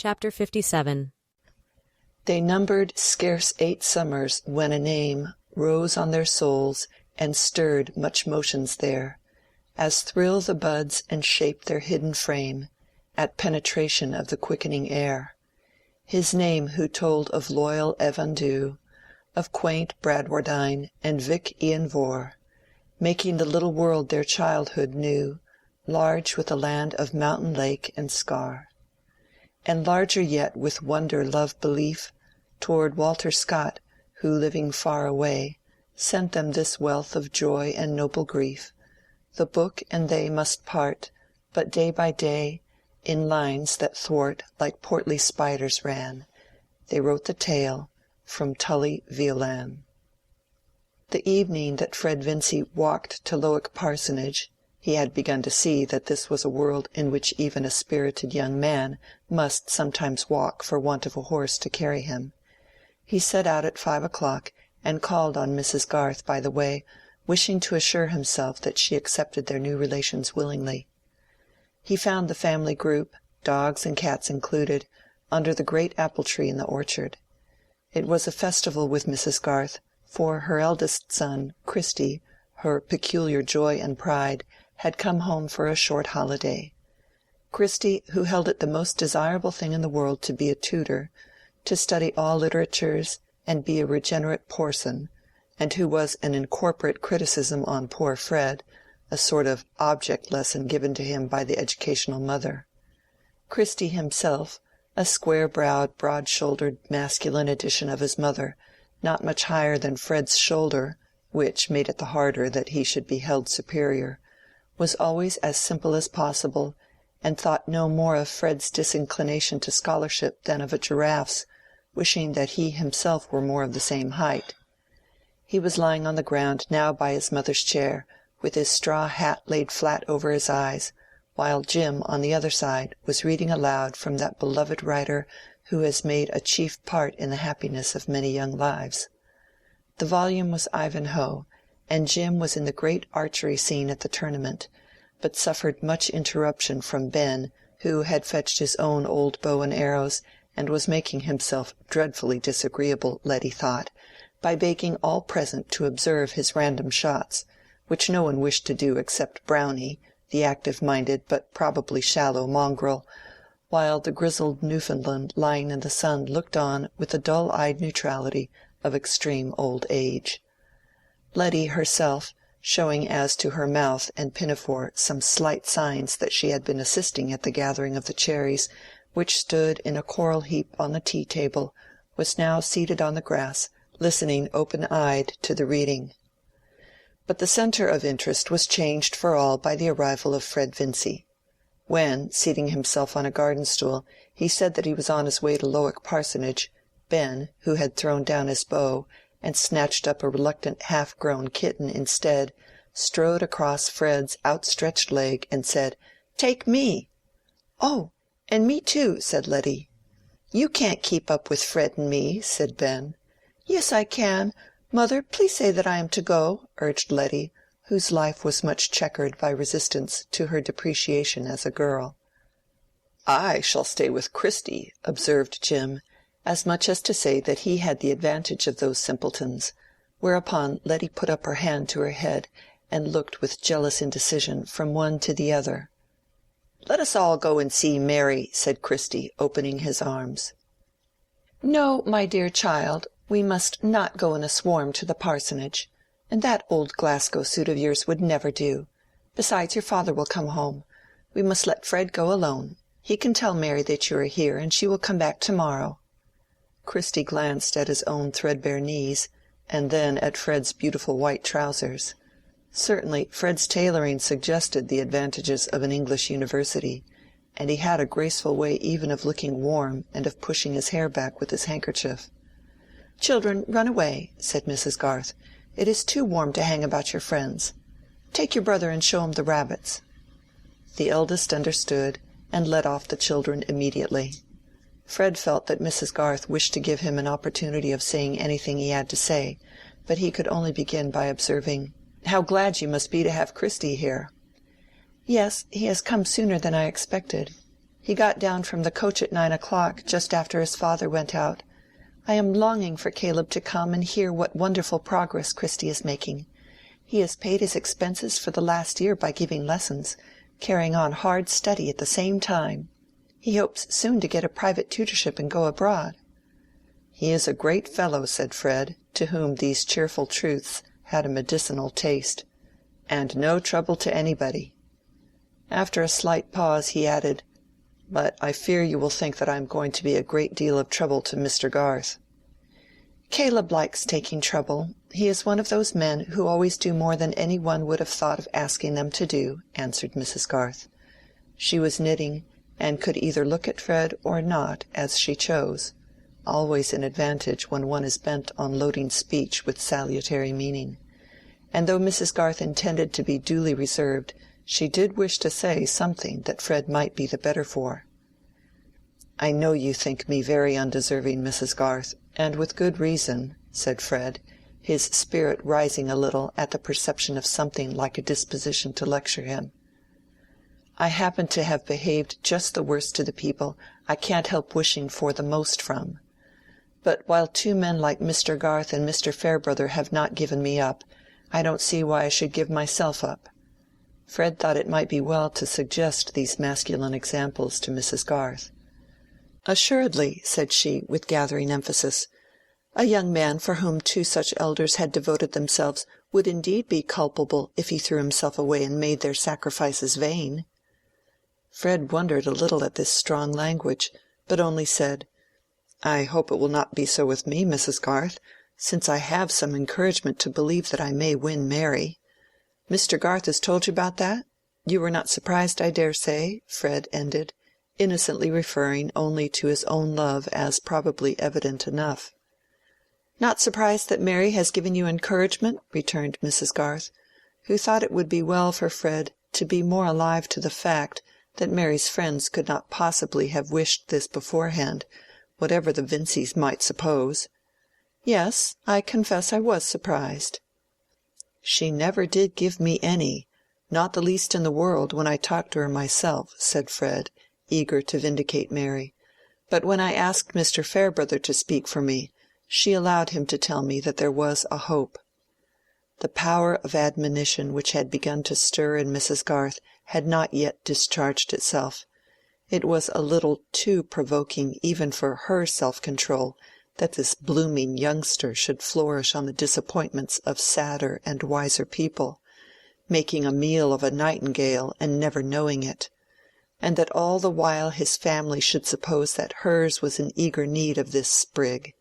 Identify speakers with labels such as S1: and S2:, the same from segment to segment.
S1: Chapter 57.
S2: They numbered scarce 8 summers when a name rose on their souls and stirred much motions there, as thrill the buds and shape their hidden frame at penetration of the quickening air. His name who told of loyal Evan Dhu, of quaint Bradwardine and Vic Ian Vohr, making the little world their childhood knew, large with a land of mountain lake and scar. And larger yet with wonder love belief toward Walter Scott, who living far away sent them this wealth of joy and noble grief. The book and they must part, but day by day, in lines that thwart like portly spiders ran, they wrote the tale from Tully Veolan. The evening that Fred Vincy walked to Lowick Parsonage, he had begun to see that this was a world in which even a spirited young man must sometimes walk for want of a horse to carry him. He set out at 5 o'clock and called on Mrs. Garth by the way, wishing to assure himself that she accepted their new relations willingly. He found the family group, dogs and cats included, under the great apple tree in the orchard. It was a festival with Mrs. Garth, for her eldest son, Christy, her peculiar joy and pride, had come home for a short holiday. Christy, who held it the most desirable thing in the world to be a tutor, to study all literatures and be a regenerate Porson, and who was an incorporate criticism on poor Fred, a sort of object lesson given to him by the educational mother. Christy himself, a square-browed, broad-shouldered, masculine edition of his mother, not much higher than Fred's shoulder, which made it the harder that he should be held superior, was always as simple as possible, and thought no more of Fred's disinclination to scholarship than of a giraffe's, wishing that he himself were more of the same height. He was lying on the ground now by his mother's chair, with his straw hat laid flat over his eyes, while Jim, on the other side, was reading aloud from that beloved writer who has made a chief part in the happiness of many young lives. The volume was Ivanhoe, and Jim was in the great archery scene at the tournament, but suffered much interruption from Ben, who had fetched his own old bow and arrows, and was making himself dreadfully disagreeable, Letty thought, by begging all present to observe his random shots, which no one wished to do except Brownie, the active-minded but probably shallow mongrel, while the grizzled Newfoundland lying in the sun looked on with the dull-eyed neutrality of extreme old age. Letty herself, showing as to her mouth and pinafore some slight signs that she had been assisting at the gathering of the cherries, which stood in a coral heap on the tea-table, was now seated on the grass, listening open-eyed to the reading. But the centre of interest was changed for all by the arrival of Fred Vincy. When, seating himself on a garden-stool, he said that he was on his way to Lowick Parsonage, Ben, who had thrown down his bow, and snatched up a reluctant half-grown kitten instead, strode across Fred's outstretched leg and said, "Take me." "Oh, and me too," said Letty. "You can't keep up with Fred and me," said Ben. "Yes, I can. Mother, please say that I am to go," urged Letty, whose life was much checkered by resistance to her depreciation as a girl. "I shall stay with Christy," observed Jim, as much as to say that he had the advantage of those simpletons, whereupon Letty put up her hand to her head and looked with jealous indecision from one to the other. "Let us all go and see Mary," said Christy, opening his arms. "No, my dear child, we must not go in a swarm to the parsonage, and that old Glasgow suit of yours would never do. Besides, your father will come home. We must let Fred go alone. He can tell Mary that you are here, and she will come back tomorrow." Christy glanced at his own threadbare knees, and then at Fred's beautiful white trousers. Certainly Fred's tailoring suggested the advantages of an English university, and he had a graceful way even of looking warm and of pushing his hair back with his handkerchief. "Children, run away," said Mrs. Garth. "It is too warm to hang about your friends. Take your brother and show him the rabbits." The eldest understood, and led off the children immediately. Fred felt that Mrs. Garth wished to give him an opportunity of saying anything he had to say, but he could only begin by observing, "How glad you must be to have Christy here." "Yes, he has come sooner than I expected." He got down from the coach at 9 o'clock, just after his father went out. I am longing for Caleb to come and hear what wonderful progress Christy is making. He has paid his expenses for the last year by giving lessons, carrying on hard study at the same time. He hopes soon to get a private tutorship and go abroad." "He is a great fellow," said Fred, to whom these cheerful truths had a medicinal taste, "and no trouble to anybody." After a slight pause he added, "But I fear you will think that I am going to be a great deal of trouble to Mr. Garth." "Caleb likes taking trouble. He is one of those men who always do more than any one would have thought of asking them to do," answered Mrs. Garth. She was knitting, and could either look at Fred or not, as she chose, always an advantage when one is bent on loading speech with salutary meaning. And though Mrs. Garth intended to be duly reserved, she did wish to say something that Fred might be the better for. "I know you think me very undeserving, Mrs. Garth, and with good reason," said Fred, his spirit rising a little at the perception of something like a disposition to lecture him. "I happen to have behaved just the worst to the people I can't help wishing for the most from. But while two men like Mr. Garth and Mr. Farebrother have not given me up, I don't see why I should give myself up." Fred thought it might be well to suggest these masculine examples to Mrs. Garth. "Assuredly," said she, with gathering emphasis. "A young man for whom two such elders had devoted themselves would indeed be culpable if he threw himself away and made their sacrifices vain." Fred wondered a little at this strong language, but only said, "I hope it will not be so with me, Mrs. Garth, since I have some encouragement to believe that I may win Mary. Mr. Garth has told you about that? You were not surprised, I dare say," Fred ended, innocently referring only to his own love as probably evident enough. "Not surprised that Mary has given you encouragement?" returned Mrs. Garth, who thought it would be well for Fred to be more alive to the fact that Mary's friends could not possibly have wished this beforehand, whatever the Vinceys might suppose. "Yes, I confess I was surprised." "She never did give me any, not the least in the world, when I talked to her myself," said Fred, eager to vindicate Mary. "But when I asked Mr. Farebrother to speak for me, she allowed him to tell me that there was a hope." The power of admonition which had begun to stir in Mrs. Garth had not yet discharged itself. It was a little too provoking even for her self-control that this blooming youngster should flourish on the disappointments of sadder and wiser people, making a meal of a nightingale and never knowing it, and that all the while his family should suppose that hers was in eager need of this sprig,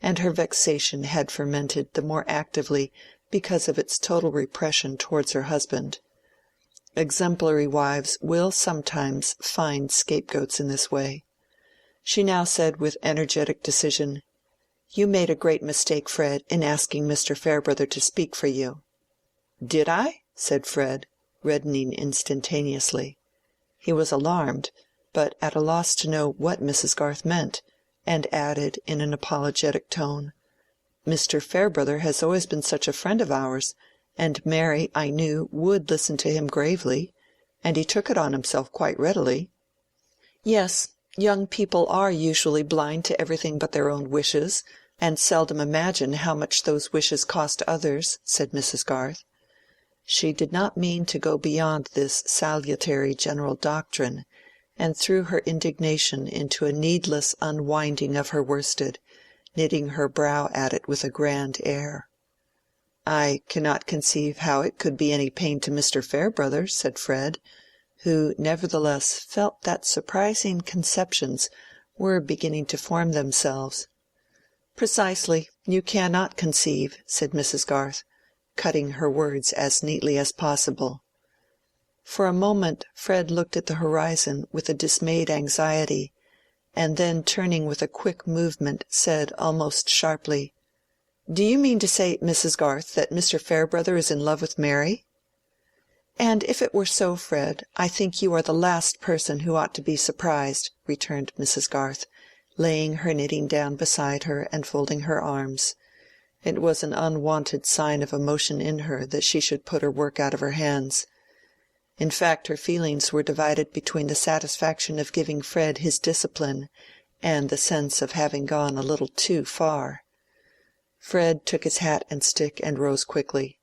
S2: and her vexation had fermented the more actively because of its total repression towards her husband. Exemplary wives will sometimes find scapegoats in this way. She now said with energetic decision, "You made a great mistake, Fred, in asking Mr. Farebrother to speak for you." "Did I?" said Fred, reddening instantaneously. He was alarmed, but at a loss to know what Mrs. Garth meant, and added in an apologetic tone, "Mr. Farebrother has always been such a friend of ours, and Mary, I knew, would listen to him gravely, and he took it on himself quite readily." "Yes, young people are usually blind to everything but their own wishes, and seldom imagine how much those wishes cost others," said Mrs. Garth. She did not mean to go beyond this salutary general doctrine, and threw her indignation into a needless unwinding of her worsted, knitting her brow at it with a grand air. "I cannot conceive how it could be any pain to Mr. Farebrother," said Fred, who nevertheless felt that surprising conceptions were beginning to form themselves. "Precisely, you cannot conceive," said Mrs. Garth, cutting her words as neatly as possible. For a moment Fred looked at the horizon with a dismayed anxiety, and then turning with a quick movement said almost sharply, "Do you mean to say, Mrs. Garth, that Mr. Farebrother is in love with Mary?" "And if it were so, Fred, I think you are the last person who ought to be surprised," returned Mrs. Garth, laying her knitting down beside her and folding her arms. It was an unwonted sign of emotion in her that she should put her work out of her hands. In fact, her feelings were divided between the satisfaction of giving Fred his discipline and the sense of having gone a little too far. Fred took his hat and stick and rose quickly.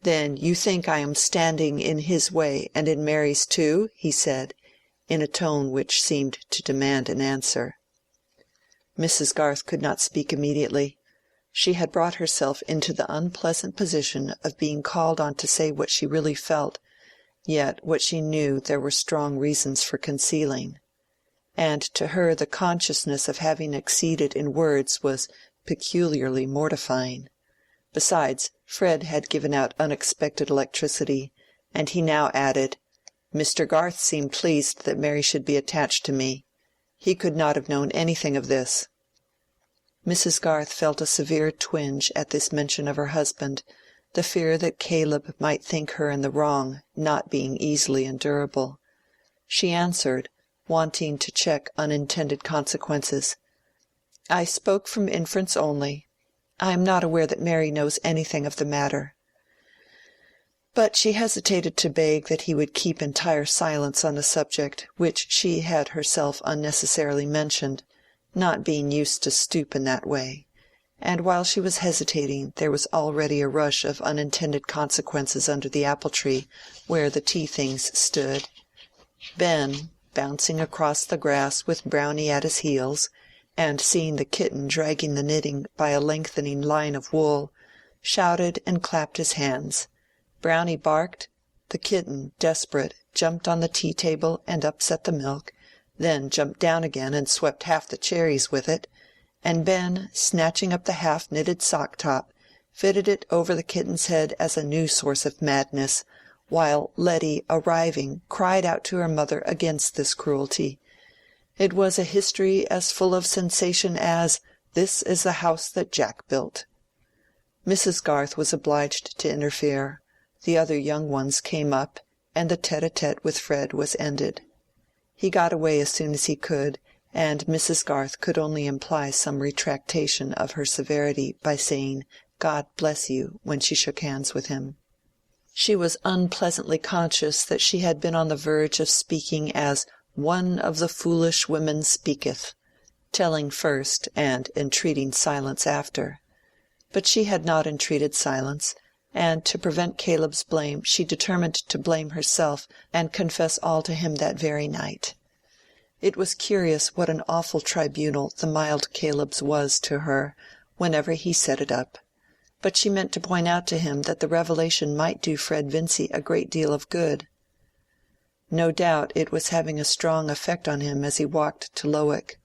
S2: "Then you think I am standing in his way and in Mary's too?" he said, in a tone which seemed to demand an answer. Mrs. Garth could not speak immediately. She had brought herself into the unpleasant position of being called on to say what she really felt, yet what she knew there were strong reasons for concealing. And to her the consciousness of having exceeded in words was peculiarly mortifying. Besides, Fred had given out unexpected electricity, and he now added, "Mr. Garth seemed pleased that Mary should be attached to me. He could not have known anything of this." Mrs. Garth felt a severe twinge at this mention of her husband, the fear that Caleb might think her in the wrong not being easily endurable. She answered, wanting to check unintended consequences, "I spoke from inference only. I am not aware that Mary knows anything of the matter." But she hesitated to beg that he would keep entire silence on the subject, which she had herself unnecessarily mentioned, not being used to stoop in that way; and while she was hesitating there was already a rush of unintended consequences under the apple-tree where the tea-things stood. Ben, bouncing across the grass with Brownie at his heels, and seeing the kitten dragging the knitting by a lengthening line of wool, shouted and clapped his hands. Brownie barked, the kitten, desperate, jumped on the tea-table and upset the milk, then jumped down again and swept half the cherries with it, and Ben, snatching up the half-knitted sock-top, fitted it over the kitten's head as a new source of madness, while Letty, arriving, cried out to her mother against this cruelty. It was a history as full of sensation as "This is the house that Jack built." Mrs. Garth was obliged to interfere. The other young ones came up, and the tête-à-tête with Fred was ended. He got away as soon as he could, and Mrs. Garth could only imply some retractation of her severity by saying "God bless you" when she shook hands with him. She was unpleasantly conscious that she had been on the verge of speaking as "one of the foolish women speaketh," telling first and entreating silence after. But she had not entreated silence, and to prevent Caleb's blame she determined to blame herself and confess all to him that very night. It was curious what an awful tribunal the mild Caleb's was to her whenever he set it up, but she meant to point out to him that the revelation might do Fred Vincy a great deal of good. No doubt it was having a strong effect on him as he walked to Lowick.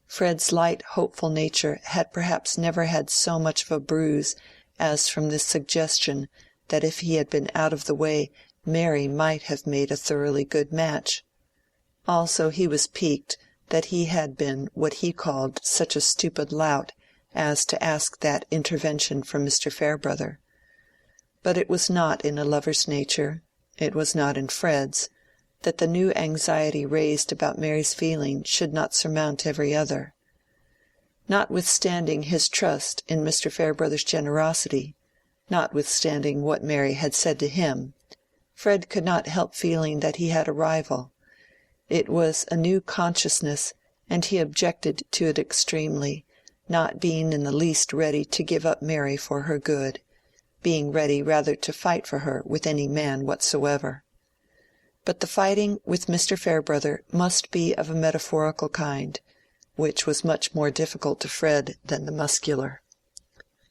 S2: Fred's light hopeful nature had perhaps never had so much of a bruise as from this suggestion that if he had been out of the way Mary might have made a thoroughly good match. Also he was piqued that he had been what he called such a stupid lout as to ask that intervention from Mr. Farebrother. But it was not in a lover's nature, it was not in Fred's, that the new anxiety raised about Mary's feeling should not surmount every other. Notwithstanding his trust in Mr. Farebrother's generosity, notwithstanding what Mary had said to him, Fred could not help feeling that he had a rival. It was a new consciousness, and he objected to it extremely, not being in the least ready to give up Mary for her good, being ready rather to fight for her with any man whatsoever. But the fighting with Mr. Farebrother must be of a metaphorical kind, which was much more difficult to Fred than the muscular.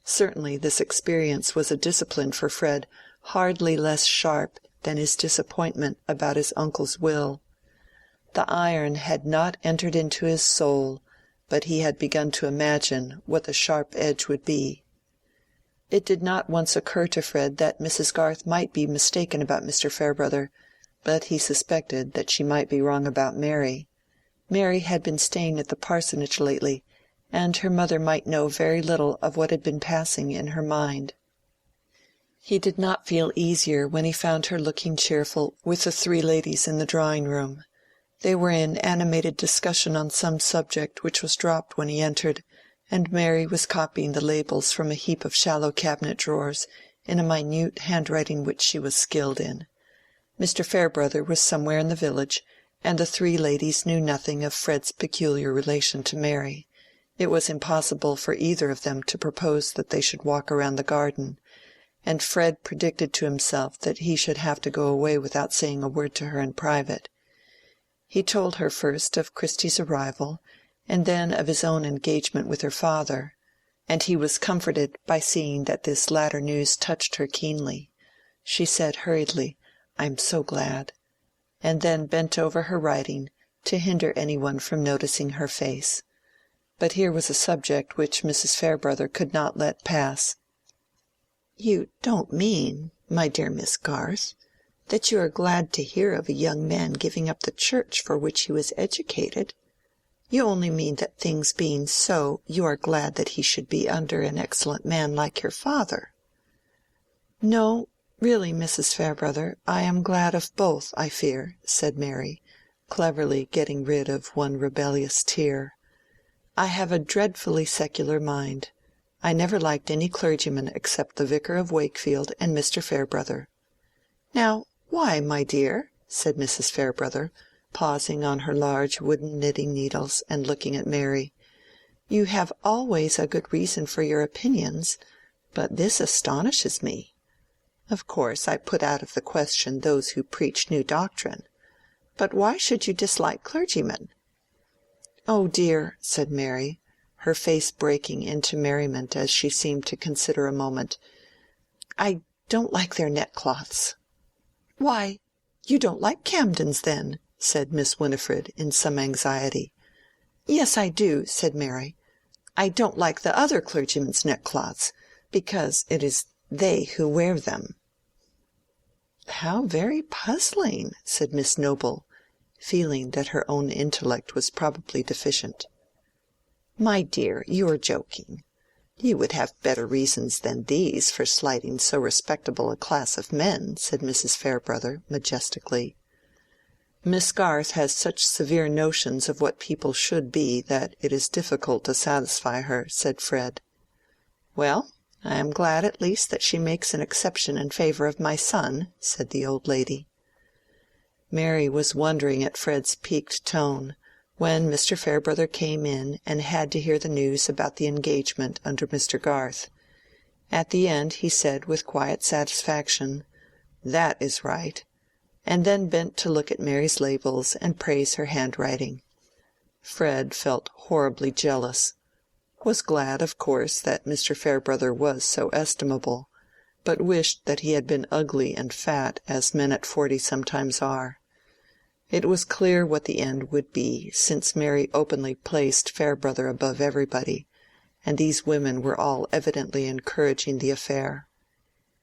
S2: Certainly this experience was a discipline for Fred hardly less sharp than his disappointment about his uncle's will. The iron had not entered into his soul, but he had begun to imagine what the sharp edge would be. It did not once occur to Fred that Mrs. Garth might be mistaken about Mr. Farebrother, but he suspected that she might be wrong about Mary. Mary had been staying at the parsonage lately, and her mother might know very little of what had been passing in her mind. He did not feel easier when he found her looking cheerful with the three ladies in the drawing-room. They were in animated discussion on some subject which was dropped when he entered, and Mary was copying the labels from a heap of shallow cabinet drawers in a minute handwriting which she was skilled in. Mr. Farebrother was somewhere in the village, and the three ladies knew nothing of Fred's peculiar relation to Mary. It was impossible for either of them to propose that they should walk around the garden, and Fred predicted to himself that he should have to go away without saying a word to her in private. He told her first of Christy's arrival, and then of his own engagement with her father, and he was comforted by seeing that this latter news touched her keenly. She said hurriedly, "I'm so glad," and then bent over her writing to hinder any one from noticing her face. But here was a subject which Mrs. Farebrother could not let pass. "You don't mean, my dear Miss Garth, that you are glad to hear of a young man giving up the church for which he was educated. You only mean that things being so, you are glad that he should be under an excellent man like your father." "No, really, Mrs. Farebrother, I am glad of both, I fear," said Mary, cleverly getting rid of one rebellious tear. "I have a dreadfully secular mind. I never liked any clergyman except the Vicar of Wakefield and Mr. Farebrother." "Now, why, my dear?" said Mrs. Farebrother, pausing on her large wooden knitting needles and looking at Mary. "You have always a good reason for your opinions, but this astonishes me. Of course I put out of the question those who preach new doctrine. But why should you dislike clergymen?" "Oh dear," said Mary, her face breaking into merriment as she seemed to consider a moment, "I don't like their neckcloths." "Why, you don't like Camden's, then?" said Miss Winifred, in some anxiety. "Yes, I do," said Mary. "I don't like the other clergymen's neckcloths, because it is they who wear them." "How very puzzling," said Miss Noble, feeling that her own intellect was probably deficient. "My dear, you are joking. You would have better reasons than these for slighting so respectable a class of men," said Mrs. Farebrother, majestically. "Miss Garth has such severe notions of what people should be that it is difficult to satisfy her," said Fred. "Well, I am glad at least that she makes an exception in favor of my son," said the old lady. Mary was wondering at Fred's piqued tone, when Mr. Farebrother came in and had to hear the news about the engagement under Mr. Garth. At the end he said with quiet satisfaction, "That is right," and then bent to look at Mary's labels and praise her handwriting. Fred felt horribly jealous, was glad, of course, that Mr. Farebrother was so estimable, but wished that he had been ugly and fat, as men at 40 sometimes are. It was clear what the end would be, since Mary openly placed Farebrother above everybody, and these women were all evidently encouraging the affair.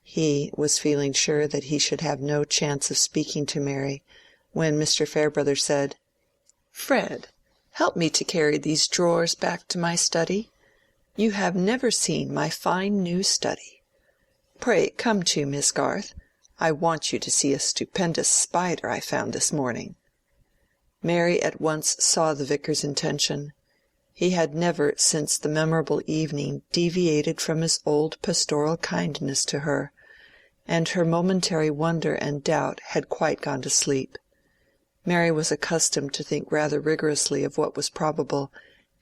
S2: He was feeling sure that he should have no chance of speaking to Mary, when Mr. Farebrother said, "Fred, help me to carry these drawers back to my study. You have never seen my fine new study. Pray come too, Miss Garth. I want you to see a stupendous spider I found this morning." Mary at once saw the vicar's intention. He had never since the memorable evening deviated from his old pastoral kindness to her, and her momentary wonder and doubt had quite gone to sleep. Mary was accustomed to think rather rigorously of what was probable,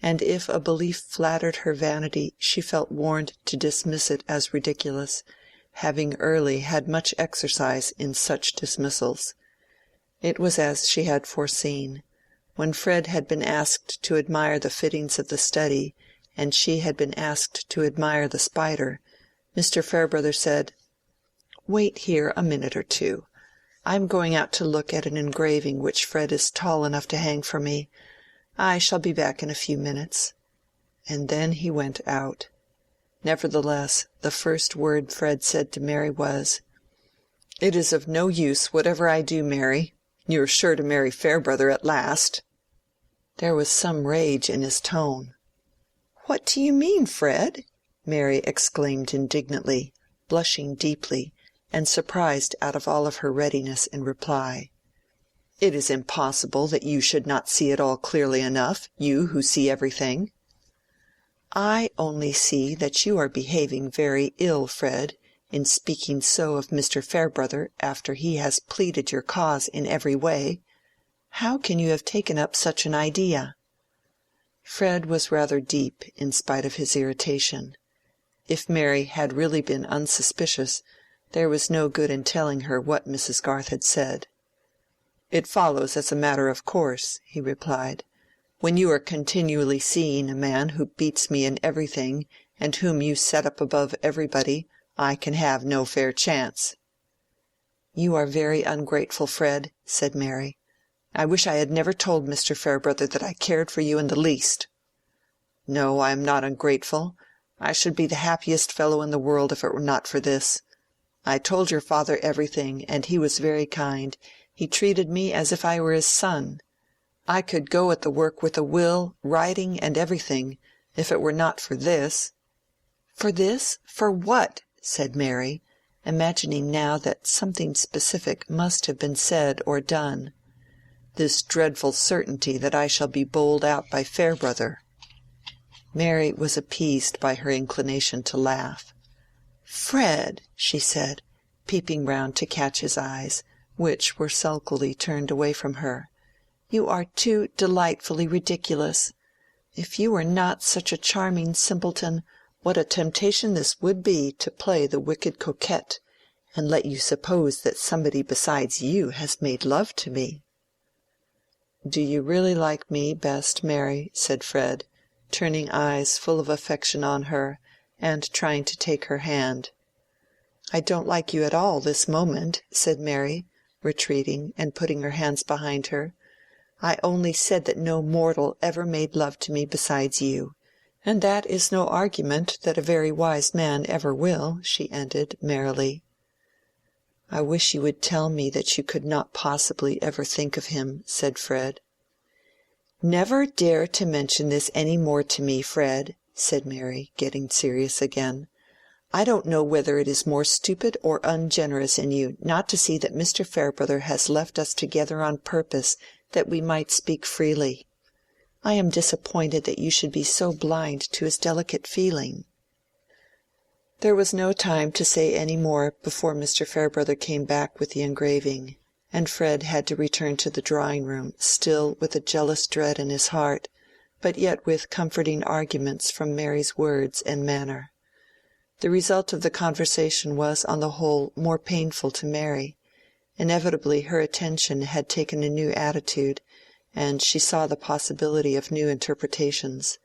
S2: and if a belief flattered her vanity she felt warned to dismiss it as ridiculous, having early had much exercise in such dismissals. It was as she had foreseen. When Fred had been asked to admire the fittings of the study, and she had been asked to admire the spider, Mr. Farebrother said, "Wait here a minute or two. I am going out to look at an engraving which Fred is tall enough to hang for me. I shall be back in a few minutes." And then he went out. Nevertheless, the first word Fred said to Mary was, "It is of no use whatever I do, Mary. You are sure to marry Farebrother at last." There was some rage in his tone. "What do you mean, Fred?" Mary exclaimed indignantly, blushing deeply, and surprised out of all of her readiness in reply. "It is impossible that you should not see it all clearly enough, you who see everything." "I only see that you are behaving very ill, Fred, in speaking so of Mr. Farebrother after he has pleaded your cause in every way. How can you have taken up such an idea?" Fred was rather deep, in spite of his irritation. If Mary had really been unsuspicious, there was no good in telling her what Mrs. Garth had said. "It follows as a matter of course," he replied. "When you are continually seeing a man who beats me in everything and whom you set up above everybody, I can have no fair chance." "You are very ungrateful, Fred," said Mary. "I wish I had never told Mr. Farebrother that I cared for you in the least." "No, I am not ungrateful. I should be the happiest fellow in the world if it were not for this. I told your father everything, and he was very kind. He treated me as if I were his son. I could go at the work with a will, writing and everything, if it were not for this." "For this? For what?" said Mary, imagining now that something specific must have been said or done. "This dreadful certainty that I shall be bowled out by Farebrother." Mary was appeased by her inclination to laugh. "Fred," she said, peeping round to catch his eyes, which were sulkily turned away from her, "you are too delightfully ridiculous. If you were not such a charming simpleton, what a temptation this would be to play the wicked coquette, and let you suppose that somebody besides you has made love to me." "Do you really like me best, Mary?" said Fred, turning eyes full of affection on her, and trying to take her hand. "I don't like you at all this moment," said Mary, retreating and putting her hands behind her. "I only said that no mortal ever made love to me besides you, and that is no argument that a very wise man ever will," she ended, merrily. "I wish you would tell me that you could not possibly ever think of him," said Fred. "Never dare to mention this any more to me, Fred," said Mary, getting serious again. "I don't know whether it is more stupid or ungenerous in you not to see that Mr. Farebrother has left us together on purpose that we might speak freely. I am disappointed that you should be so blind to his delicate feeling." There was no time to say any more before Mr. Farebrother came back with the engraving, and Fred had to return to the drawing-room, still with a jealous dread in his heart, but yet with comforting arguments from Mary's words and manner. The result of the conversation was on the whole more painful to Mary. Inevitably her attention had taken a new attitude, and she saw the possibility of new interpretations.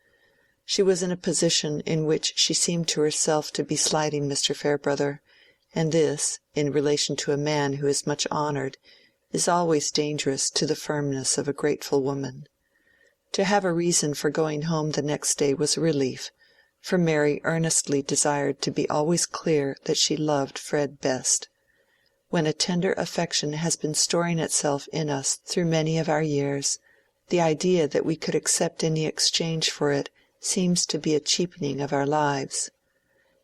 S2: She was in a position in which she seemed to herself to be slighting Mr. Farebrother, and this, in relation to a man who is much honored, is always dangerous to the firmness of a grateful woman. To have a reason for going home the next day was a relief, for Mary earnestly desired to be always clear that she loved Fred best. When a tender affection has been storing itself in us through many of our years, the idea that we could accept any exchange for it seems to be a cheapening of our lives.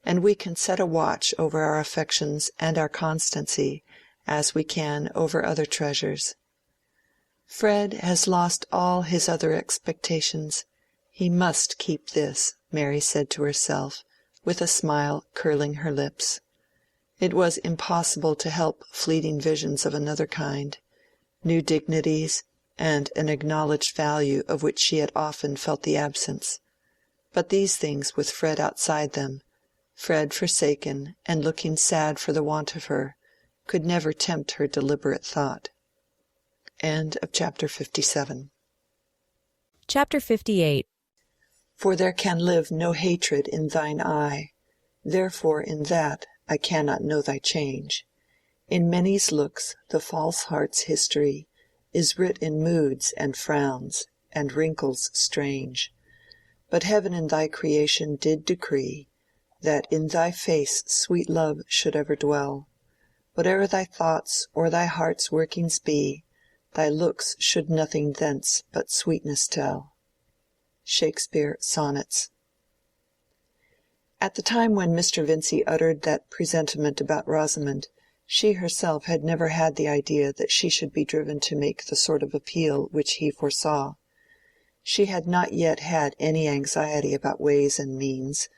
S2: And we can set a watch over our affections and our constancy, as we can over other treasures. Fred has lost all his other expectations. He must keep this, Mary said to herself, with a smile curling her lips. It was impossible to help fleeting visions of another kind, new dignities, and an acknowledged value of which she had often felt the absence. But these things with Fred outside them, Fred forsaken and looking sad for the want of her, could never tempt her deliberate thought. Chapter 57.
S1: Chapter 58.
S2: For there can live no hatred in thine eye, therefore in that I cannot know thy change. In many's looks the false heart's history is writ in moods and frowns and wrinkles strange. But heaven in thy creation did decree that in thy face sweet love should ever dwell. Whate'er thy thoughts or thy heart's workings be, thy looks should nothing thence but sweetness tell. Shakespeare Sonnets. At the time when Mr. Vincy uttered that presentiment about Rosamond, she herself had never had the idea that she should be driven to make the sort of appeal which he foresaw. She had not yet had any anxiety about ways and means,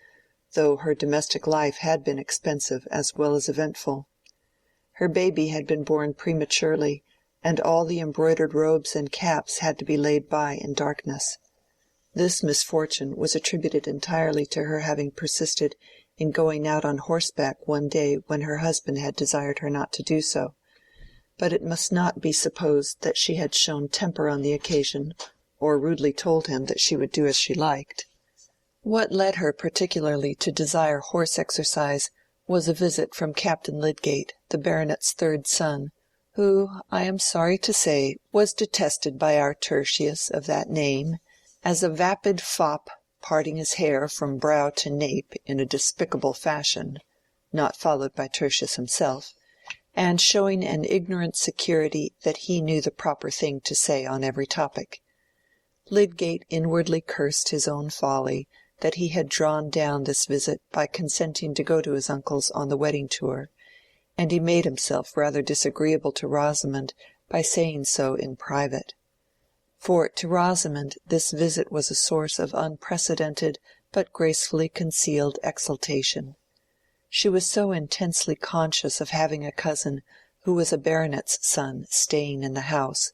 S2: though her domestic life had been expensive as well as eventful. Her baby had been born prematurely, and all the embroidered robes and caps had to be laid by in darkness. This misfortune was attributed entirely to her having persisted in going out on horseback one day when her husband had desired her not to do so, but it must not be supposed that she had shown temper on the occasion, or rudely told him that she would do as she liked. What led her particularly to desire horse exercise was a visit from Captain Lydgate, the baronet's third son, who, I am sorry to say, was detested by our Tertius of that name as a vapid fop, parting his hair from brow to nape in a despicable fashion, not followed by Tertius himself, and showing an ignorant security that he knew the proper thing to say on every topic. Lydgate inwardly cursed his own folly that he had drawn down this visit by consenting to go to his uncle's on the wedding tour, and he made himself rather disagreeable to Rosamond by saying so in private. For to Rosamond this visit was a source of unprecedented but gracefully concealed exultation. She was so intensely conscious of having a cousin who was a baronet's son staying in the house,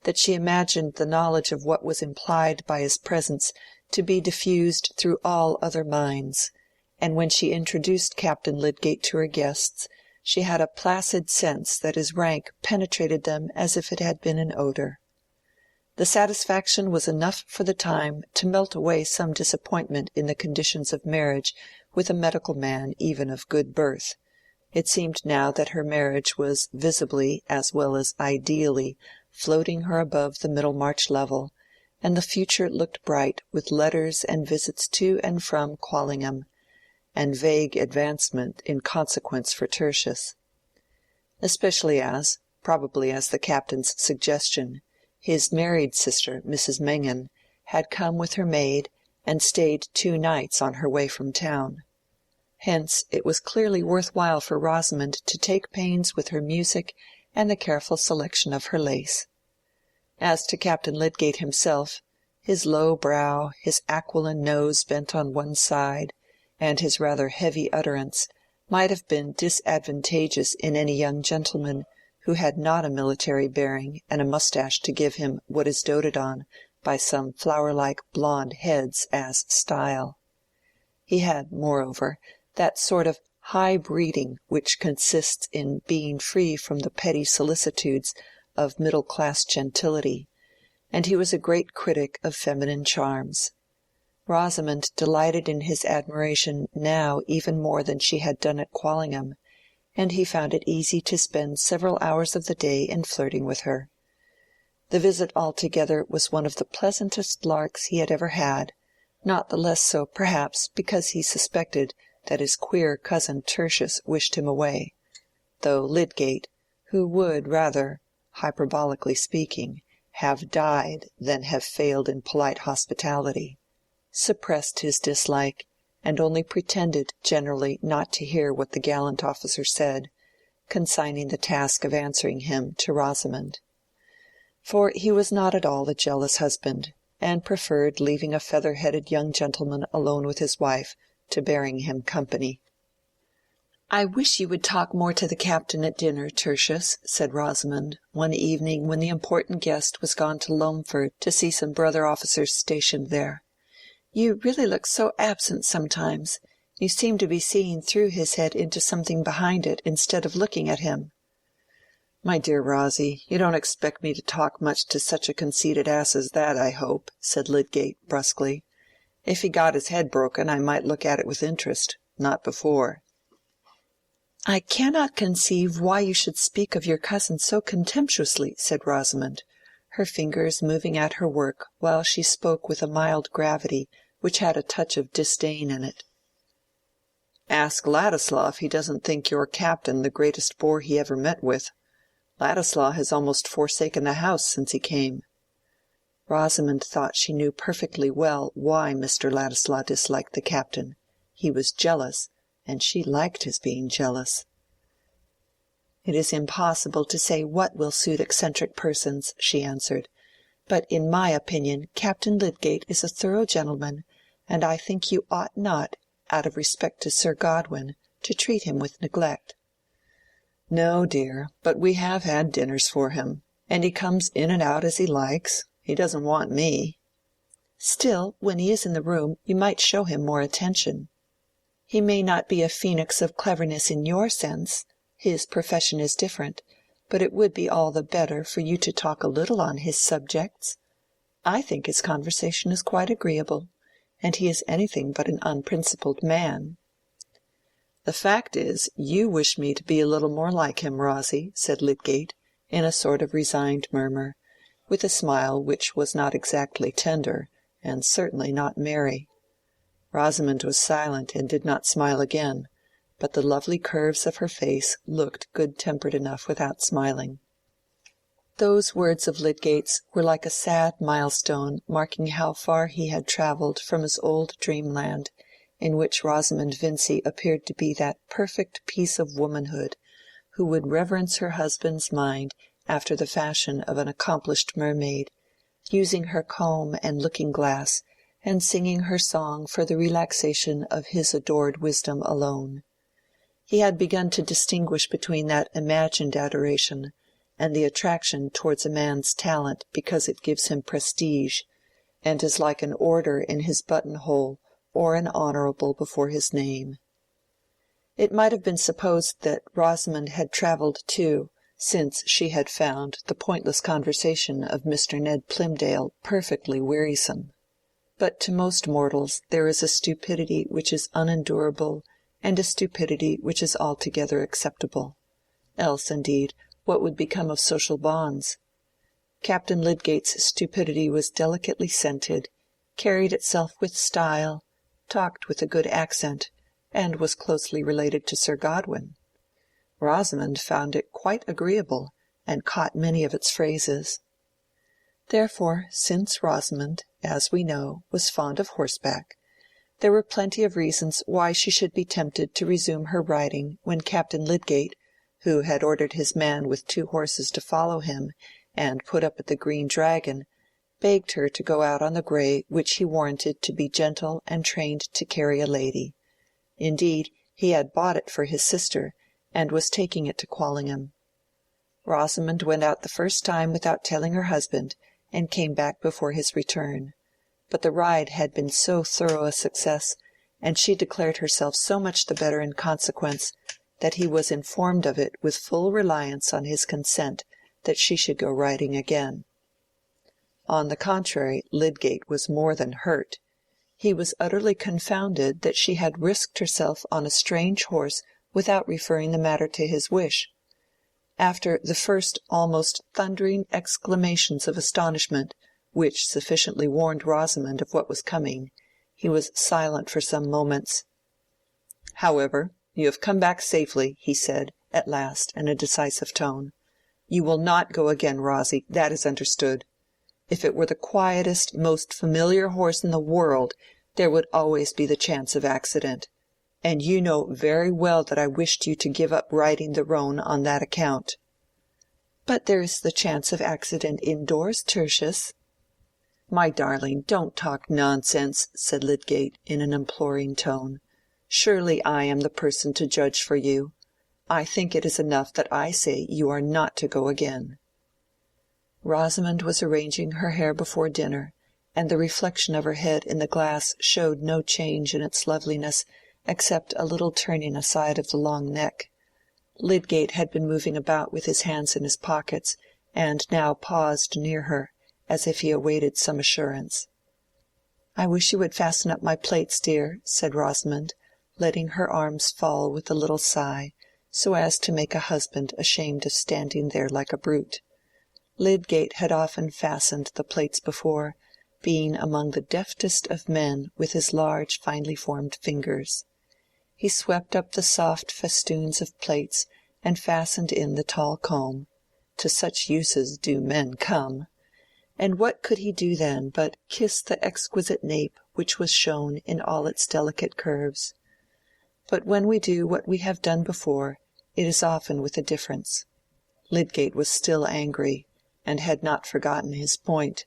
S2: that she imagined the knowledge of what was implied by his presence to be diffused through all other minds, and when she introduced Captain Lydgate to her guests, she had a placid sense that his rank penetrated them as if it had been an odour. The satisfaction was enough for the time to melt away some disappointment in the conditions of marriage with a medical man even of good birth. It seemed now that her marriage was visibly as well as ideally floating her above the Middlemarch level, and the future looked bright with letters and visits to and from Quallingham, and vague advancement in consequence for Tertius. Especially as, probably as the captain's suggestion, his married sister, Mrs. Mengan, had come with her maid and stayed 2 nights on her way from town. Hence it was clearly worth while for Rosamond to take pains with her music and the careful selection of her lace. As to Captain Lydgate himself, his low brow, his aquiline nose bent on one side, and his rather heavy utterance, might have been disadvantageous in any young gentleman who had not a military bearing and a moustache to give him what is doted on by some flower-like blonde heads as style. He had, moreover, that sort of high breeding which consists in being free from the petty solicitudes of middle-class gentility, and he was a great critic of feminine charms. Rosamond delighted in his admiration now even more than she had done at Quallingham, and he found it easy to spend several hours of the day in flirting with her. The visit altogether was one of the pleasantest larks he had ever had, not the less so perhaps because he suspected that his queer cousin Tertius wished him away, though Lydgate, who would rather, hyperbolically speaking, have died than have failed in polite hospitality, suppressed his dislike, and only pretended generally not to hear what the gallant officer said, consigning the task of answering him to Rosamond. For he was not at all a jealous husband, and preferred leaving a feather-headed young gentleman alone with his wife to bearing him company. "I wish you would talk more to the captain at dinner, Tertius," said Rosamond, one evening when the important guest was gone to Loamford to see some brother officers stationed there. "You really look so absent sometimes. You seem to be seeing through his head into something behind it instead of looking at him." "My dear Rosie, you don't expect me to talk much to such a conceited ass as that, I hope," said Lydgate brusquely. "If he got his head broken I might look at it with interest, not before." "I cannot conceive why you should speak of your cousin so contemptuously," said Rosamond, her fingers moving at her work while she spoke with a mild gravity which had a touch of disdain in it. "Ask Ladislaw if he doesn't think your captain the greatest bore he ever met with. Ladislaw has almost forsaken the house since he came." Rosamond thought she knew perfectly well why Mr. Ladislaw disliked the captain. He was jealous, and she liked his being jealous. "It is impossible to say what will suit eccentric persons," she answered. "But in my opinion Captain Lydgate is a thorough gentleman, and I think you ought not, out of respect to Sir Godwin, to treat him with neglect." "No, dear, but we have had dinners for him, and he comes in and out as he likes. He doesn't want me." "Still, when he is in the room, you might show him more attention. He may not be a phoenix of cleverness in your sense, his profession is different, but it would be all the better for you to talk a little on his subjects. I think his conversation is quite agreeable, and he is anything but an unprincipled man." "The fact is, you wish me to be a little more like him, Rosie," said Lydgate, in a sort of resigned murmur, with a smile which was not exactly tender, and certainly not merry. Rosamond was silent and did not smile again, but the lovely curves of her face looked good-tempered enough without smiling. Those words of Lydgate's were like a sad milestone marking how far he had travelled from his old dreamland, in which Rosamond Vincy appeared to be that perfect piece of womanhood who would reverence her husband's mind after the fashion of an accomplished mermaid, using her comb and looking-glass, and singing her song for the relaxation of his adored wisdom alone. He had begun to distinguish between that imagined adoration and the attraction towards a man's talent because it gives him prestige, and is like an order in his buttonhole or an honorable before his name. It might have been supposed that Rosamond had travelled too, since she had found the pointless conversation of Mr. Ned Plymdale perfectly wearisome. But to most mortals there is a stupidity which is unendurable and a stupidity which is altogether acceptable. Else, indeed, what would become of social bonds? Captain Lydgate's stupidity was delicately scented, carried itself with style, talked with a good accent, and was closely related to Sir Godwin. Rosamond found it quite agreeable, and caught many of its phrases. Therefore, since Rosamond, as we know, was fond of horseback, there were plenty of reasons why she should be tempted to resume her riding when Captain Lydgate, who had ordered his man with 2 horses to follow him and put up at the Green Dragon, begged her to go out on the grey which he warranted to be gentle and trained to carry a lady. Indeed, he had bought it for his sister, and was taking it to Quallingham. Rosamond went out the first time without telling her husband, and came back before his return. But the ride had been so thorough a success, and she declared herself so much the better in consequence, that he was informed of it with full reliance on his consent that she should go riding again. On the contrary, Lydgate was more than hurt. He was utterly confounded that she had risked herself on a strange horse without referring the matter to his wish. After the first almost thundering exclamations of astonishment, which sufficiently warned Rosamond of what was coming, he was silent for some moments. "However, you have come back safely," he said, at last, in a decisive tone. "You will not go again, Rosie, that is understood. If it were the quietest, most familiar horse in the world, there would always be the chance of accident. And you know very well that I wished you to give up riding the roan on that account." "But there is the chance of accident indoors, Tertius." "My darling, don't talk nonsense," said Lydgate, in an imploring tone. "Surely I am the person to judge for you. I think it is enough that I say you are not to go again." Rosamond was arranging her hair before dinner, and the reflection of her head in the glass showed no change in its loveliness except a little turning aside of the long neck. Lydgate had been moving about with his hands in his pockets, and now paused near her, as if he awaited some assurance. "I wish you would fasten up my plaits, dear," said Rosamond, letting her arms fall with a little sigh, so as to make a husband ashamed of standing there like a brute. Lydgate had often fastened the plaits before, being among the deftest of men with his large finely formed fingers. He swept up the soft festoons of plaits and fastened in the tall comb. To such uses do men come. And what could he do then but kiss the exquisite nape which was shown in all its delicate curves? But when we do what we have done before, it is often with a difference. Lydgate was still angry, and had not forgotten his point.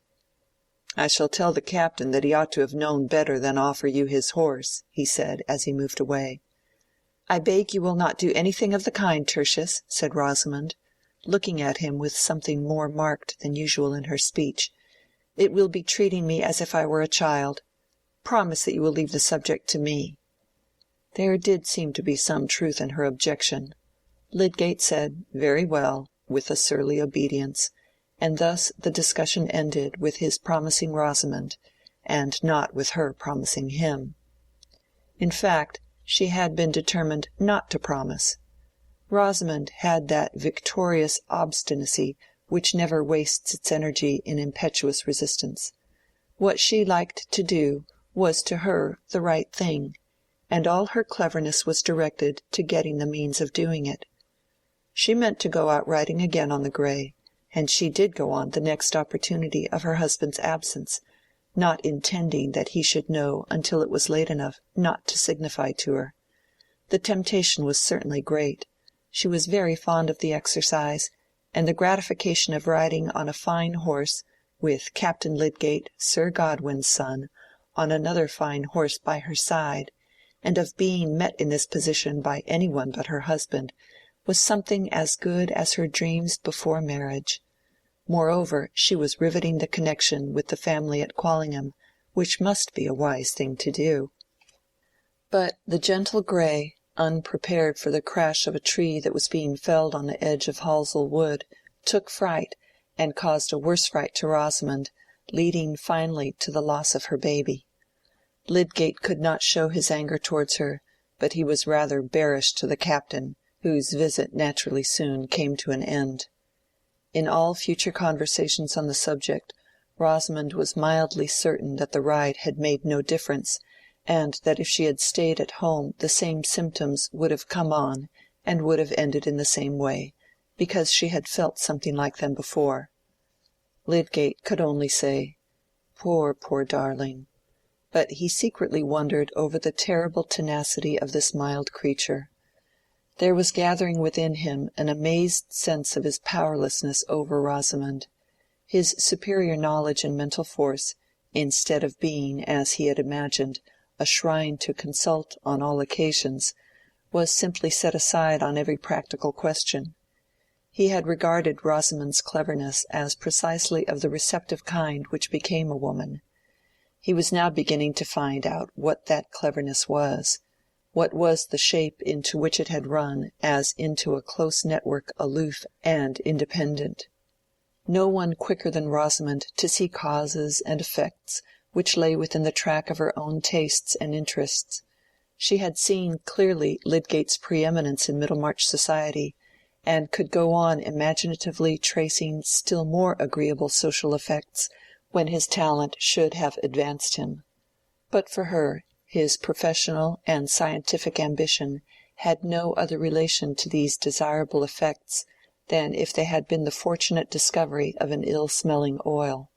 S2: "I shall tell the captain that he ought to have known better than offer you his horse," he said, as he moved away. "I beg you will not do anything of the kind, Tertius," said Rosamond, looking at him with something more marked than usual in her speech. "It will be treating me as if I were a child. Promise that you will leave the subject to me." There did seem to be some truth in her objection. Lydgate said, "Very well," with a surly obedience, and thus the discussion ended with his promising Rosamond, and not with her promising him. In fact, she had been determined not to promise. Rosamond had that victorious obstinacy which never wastes its energy in impetuous resistance. What she liked to do was to her the right thing, and all her cleverness was directed to getting the means of doing it. She meant to go out riding again on the grey, and she did go on the next opportunity of her husband's absence, not intending that he should know until it was late enough not to signify to her. The temptation was certainly great. She was very fond of the exercise, and the gratification of riding on a fine horse, with Captain Lydgate, Sir Godwin's son, on another fine horse by her side, and of being met in this position by any one but her husband, was something as good as her dreams before marriage. Moreover, she was riveting the connection with the family at Quallingham, which must be a wise thing to do. But the gentle grey, unprepared for the crash of a tree that was being felled on the edge of Halsell Wood, took fright, and caused a worse fright to Rosamond, leading finally to the loss of her baby. Lydgate could not show his anger towards her, but he was rather bearish to the captain, whose visit naturally soon came to an end. In all future conversations on the subject, Rosamond was mildly certain that the ride had made no difference, and that if she had stayed at home the same symptoms would have come on and would have ended in the same way, because she had felt something like them before. Lydgate could only say, "Poor, poor darling," but he secretly wondered over the terrible tenacity of this mild creature. There was gathering within him an amazed sense of his powerlessness over Rosamond. His superior knowledge and mental force, instead of being, as he had imagined, a shrine to consult on all occasions, was simply set aside on every practical question. He had regarded Rosamond's cleverness as precisely of the receptive kind which became a woman. He was now beginning to find out what that cleverness was, what was the shape into which it had run as into a close network aloof and independent. No one quicker than Rosamond to see causes and effects which lay within the track of her own tastes and interests. She had seen clearly Lydgate's preeminence in Middlemarch society, and could go on imaginatively tracing still more agreeable social effects when his talent should have advanced him. But for her, his professional and scientific ambition had no other relation to these desirable effects than if they had been the fortunate discovery of an ill-smelling oil.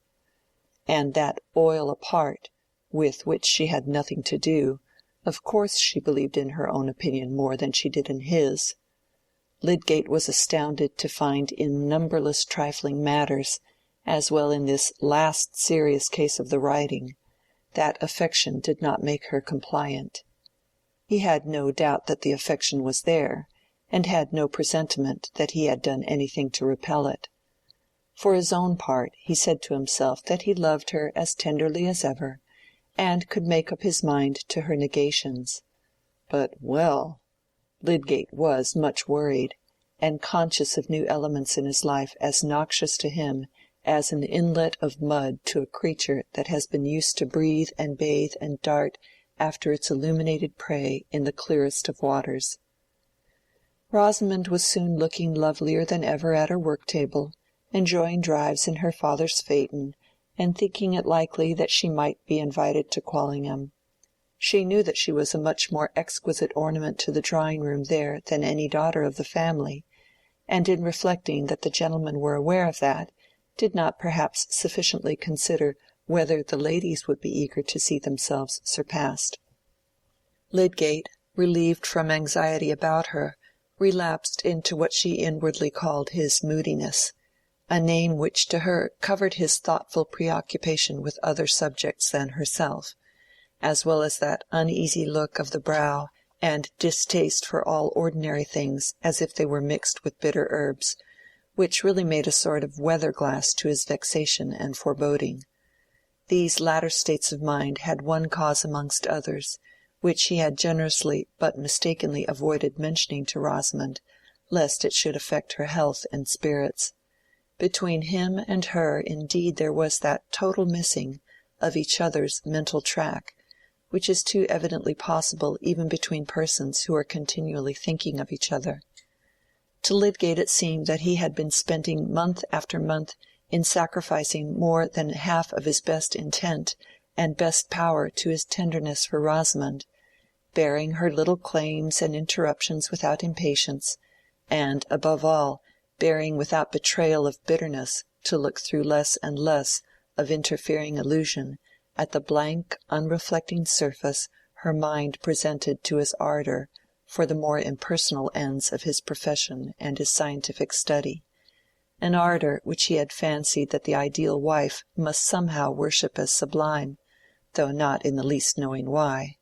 S2: And that oil apart, with which she had nothing to do, of course she believed in her own opinion more than she did in his. Lydgate was astounded to find in numberless trifling matters, as well in this last serious case of the riding, that affection did not make her compliant. He had no doubt that the affection was there, and had no presentiment that he had done anything to repel it. For his own part, he said to himself that he loved her as tenderly as ever, and could make up his mind to her negations. But, well, Lydgate was much worried, and conscious of new elements in his life as noxious to him as an inlet of mud to a creature that has been used to breathe and bathe and dart after its illuminated prey in the clearest of waters. Rosamond was soon looking lovelier than ever at her work-table, enjoying drives in her father's phaeton, and thinking it likely that she might be invited to Quallingham. She knew that she was a much more exquisite ornament to the drawing-room there than any daughter of the family, and in reflecting that the gentlemen were aware of that, did not perhaps sufficiently consider whether the ladies would be eager to see themselves surpassed. Lydgate, relieved from anxiety about her, relapsed into what she inwardly called his moodiness, a name which to her covered his thoughtful preoccupation with other subjects than herself, as well as that uneasy look of the brow and distaste for all ordinary things as if they were mixed with bitter herbs, which really made a sort of weather-glass to his vexation and foreboding. These latter states of mind had one cause amongst others, which he had generously but mistakenly avoided mentioning to Rosamond, lest it should affect her health and spirits. Between him and her indeed there was that total missing of each other's mental track, which is too evidently possible even between persons who are continually thinking of each other. To Lydgate it seemed that he had been spending month after month in sacrificing more than half of his best intent and best power to his tenderness for Rosamond, bearing her little claims and interruptions without impatience, and, above all, bearing without betrayal of bitterness to look through less and less of interfering illusion at the blank unreflecting surface her mind presented to his ardour for the more impersonal ends of his profession and his scientific study, an ardour which he had fancied that the ideal wife must somehow worship as sublime, though not in the least knowing why.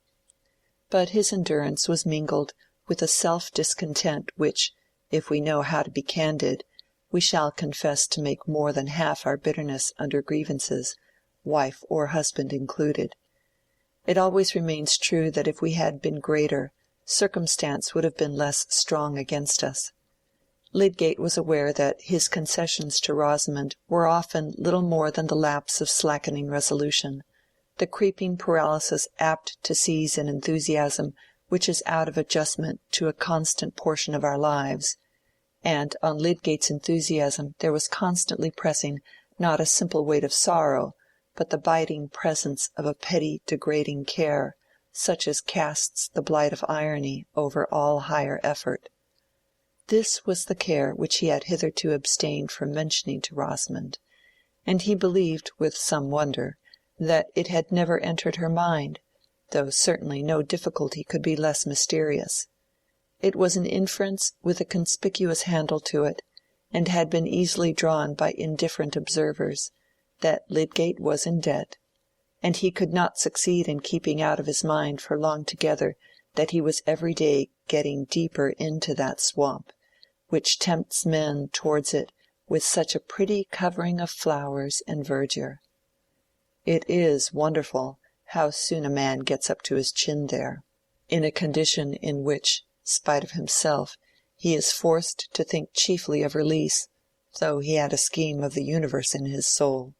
S2: But his endurance was mingled with a self-discontent which, if we know how to be candid, we shall confess to make more than half our bitterness under grievances, wife or husband included. It always remains true that if we had been greater, circumstance would have been less strong against us. Lydgate was aware that his concessions to Rosamond were often little more than the lapse of slackening resolution, the creeping paralysis apt to seize an enthusiasm which is out of adjustment to a constant portion of our lives, and on Lydgate's enthusiasm there was constantly pressing not a simple weight of sorrow, but the biting presence of a petty degrading care, such as casts the blight of irony over all higher effort. This was the care which he had hitherto abstained from mentioning to Rosamond, and he believed, with some wonder, that it had never entered her mind, though certainly no difficulty could be less mysterious. It was an inference with a conspicuous handle to it, and had been easily drawn by indifferent observers, that Lydgate was in debt, and he could not succeed in keeping out of his mind for long together that he was every day getting deeper into that swamp, which tempts men towards it with such a pretty covering of flowers and verdure. It is wonderful how soon a man gets up to his chin there, in a condition in which, spite of himself, he is forced to think chiefly of release, though he had a scheme of the universe in his soul.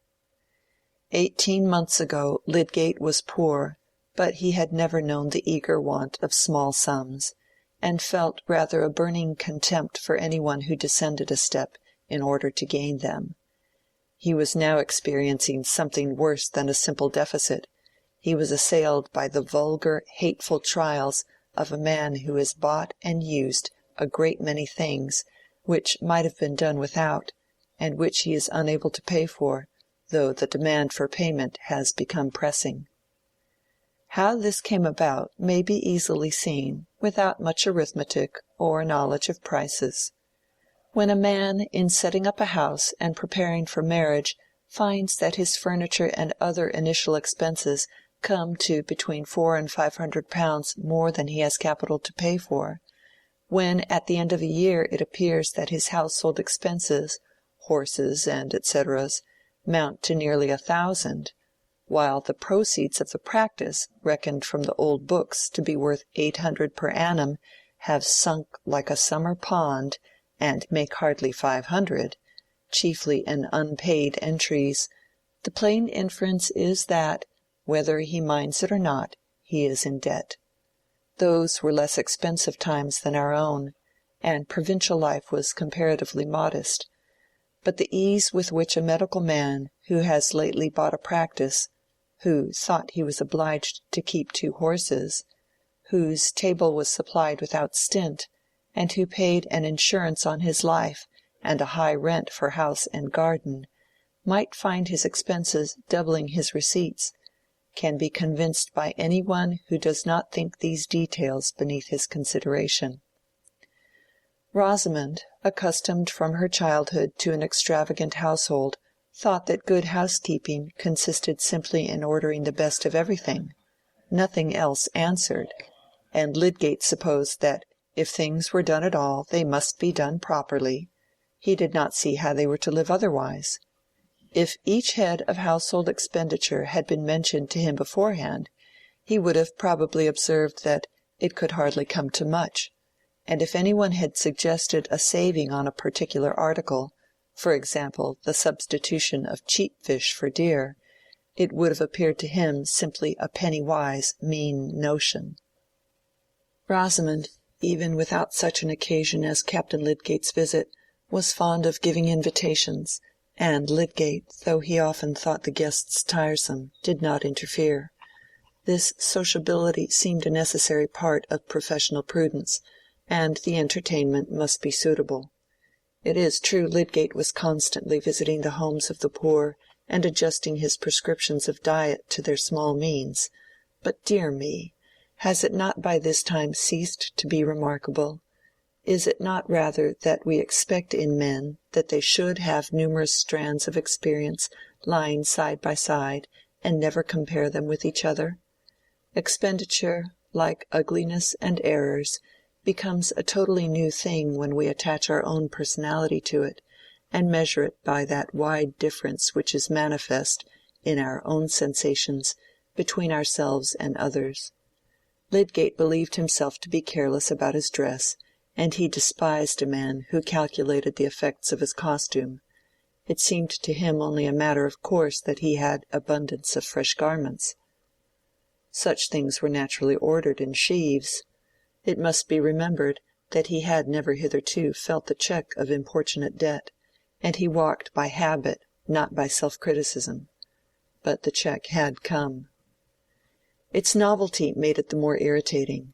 S2: 18 months ago Lydgate was poor, but he had never known the eager want of small sums, and felt rather a burning contempt for any one who descended a step in order to gain them. He was now experiencing something worse than a simple deficit. He was assailed by the vulgar, hateful trials of a man who has bought and used a great many things which might have been done without, and which he is unable to pay for, though the demand for payment has become pressing. How this came about may be easily seen without much arithmetic or knowledge of prices. When a man, in setting up a house and preparing for marriage, finds that his furniture and other initial expenses come to between £400 and £500 more than he has capital to pay for, when at the end of a year it appears that his household expenses, horses and etc., mount to nearly 1,000, while the proceeds of the practice, reckoned from the old books to be worth 800 per annum, have sunk like a summer pond, and make hardly 500, chiefly in unpaid entries, the plain inference is that, whether he minds it or not, he is in debt. Those were less expensive times than our own, and provincial life was comparatively modest. But the ease with which a medical man who has lately bought a practice, who thought he was obliged to keep 2 horses, whose table was supplied without stint, and who paid an insurance on his life and a high rent for house and garden, might find his expenses doubling his receipts, can be convinced by any one who does not think these details beneath his consideration. Rosamond, accustomed from her childhood to an extravagant household, thought that good housekeeping consisted simply in ordering the best of everything. Nothing else answered, and Lydgate supposed that if things were done at all they must be done properly. He did not see how they were to live otherwise. If each head of household expenditure had been mentioned to him beforehand, he would have probably observed that it could hardly come to much, and if any one had suggested a saving on a particular article, for example the substitution of cheap fish for dear, it would have appeared to him simply a penny-wise, mean notion. Rosamond, even without such an occasion as Captain Lydgate's visit, was fond of giving invitations, and Lydgate, though he often thought the guests tiresome, did not interfere. This sociability seemed a necessary part of professional prudence, and the entertainment must be suitable. It is true Lydgate was constantly visiting the homes of the poor and adjusting his prescriptions of diet to their small means, but, dear me, has it not by this time ceased to be remarkable? Is it not rather that we expect in men that they should have numerous strands of experience lying side by side and never compare them with each other? Expenditure, like ugliness and errors, becomes a totally new thing when we attach our own personality to it, and measure it by that wide difference which is manifest, in our own sensations, between ourselves and others. Lydgate believed himself to be careless about his dress, and he despised a man who calculated the effects of his costume. It seemed to him only a matter of course that he had abundance of fresh garments. Such things were naturally ordered in sheaves. It must be remembered that he had never hitherto felt the check of importunate debt, and he walked by habit, not by self-criticism. But the check had come. Its novelty made it the more irritating.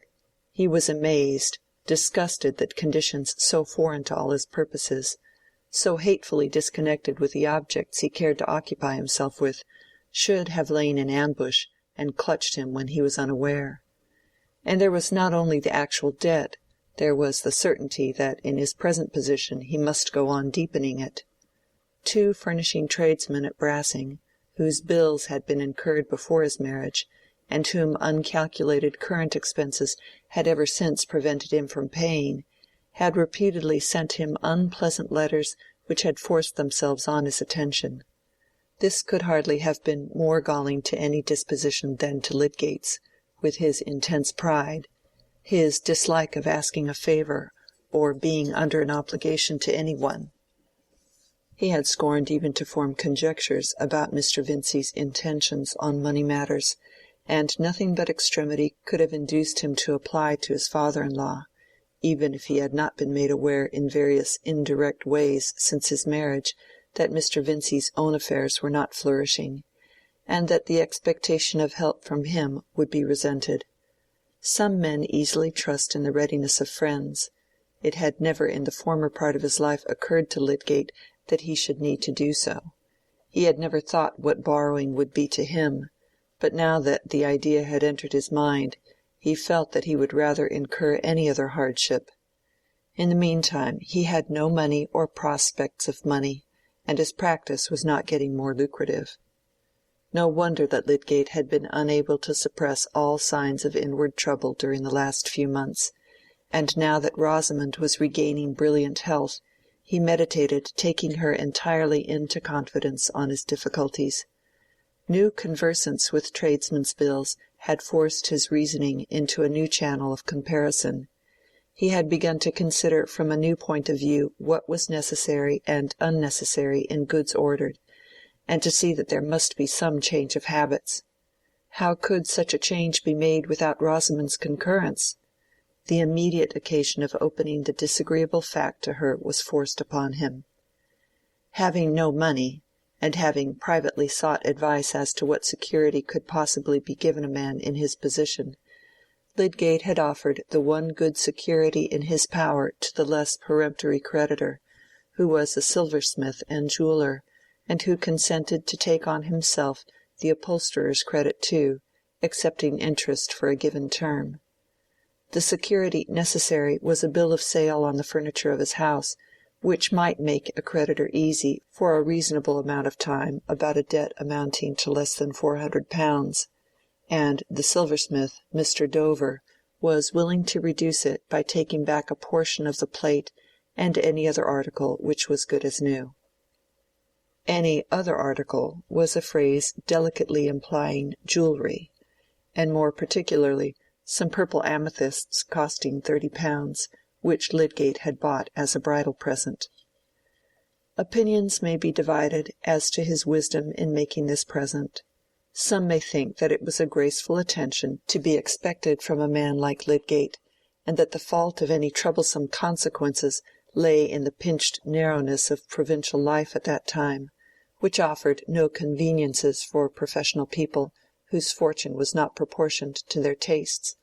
S2: He was amazed, disgusted that conditions so foreign to all his purposes, so hatefully disconnected with the objects he cared to occupy himself with, should have lain in ambush and clutched him when he was unaware. And there was not only the actual debt, there was the certainty that in his present position he must go on deepening it. 2 furnishing tradesmen at Brassing, whose bills had been incurred before his marriage, and whom uncalculated current expenses had ever since prevented him from paying, had repeatedly sent him unpleasant letters which had forced themselves on his attention. This could hardly have been more galling to any disposition than to Lydgate's, with his intense pride, his dislike of asking a favor or being under an obligation to any one. He had scorned even to form conjectures about Mr. Vincey's intentions on money matters, and nothing but extremity could have induced him to apply to his father-in-law, even if he had not been made aware in various indirect ways since his marriage that Mr. Vincey's own affairs were not flourishing, and that the expectation of help from him would be resented. Some men easily trust in the readiness of friends. It had never in the former part of his life occurred to Lydgate that he should need to do so. He had never thought what borrowing would be to him, but now that the idea had entered his mind, he felt that he would rather incur any other hardship. In the meantime he had no money or prospects of money, and his practice was not getting more lucrative. No wonder that Lydgate had been unable to suppress all signs of inward trouble during the last few months, and now that Rosamond was regaining brilliant health, he meditated taking her entirely into confidence on his difficulties. New conversance with tradesmen's bills had forced his reasoning into a new channel of comparison. He had begun to consider from a new point of view what was necessary and unnecessary in goods ordered, and to see that there must be some change of habits. How could such a change be made without Rosamond's concurrence? The immediate occasion of opening the disagreeable fact to her was forced upon him. Having no money, and having privately sought advice as to what security could possibly be given a man in his position, Lydgate had offered the one good security in his power to the less peremptory creditor, who was a silversmith and jeweller, and who consented to take on himself the upholsterer's credit too, accepting interest for a given term. The security necessary was a bill of sale on the furniture of his house, which might make a creditor easy for a reasonable amount of time about a debt amounting to less than £400, and the silversmith, Mr. Dover, was willing to reduce it by taking back a portion of the plate and any other article which was good as new. Any other article was a phrase delicately implying jewellery, and more particularly some purple amethysts costing £30, which Lydgate had bought as a bridal present. Opinions may be divided as to his wisdom in making this present. Some may think that it was a graceful attention to be expected from a man like Lydgate, and that the fault of any troublesome consequences lay in the pinched narrowness of provincial life at that time, which offered no conveniences for professional people whose fortune was not proportioned to their tastes,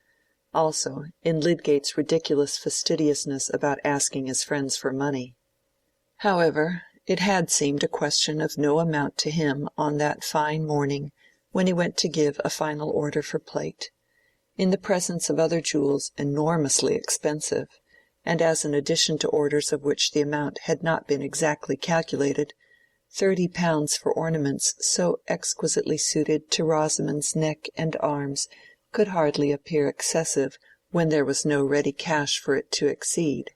S2: also in Lydgate's ridiculous fastidiousness about asking his friends for money. However, it had seemed a question of no amount to him on that fine morning when he went to give a final order for plate, in the presence of other jewels enormously expensive, and as an addition to orders of which the amount had not been exactly calculated, £30 for ornaments so exquisitely suited to Rosamond's neck and arms could hardly appear excessive when there was no ready cash for it to exceed.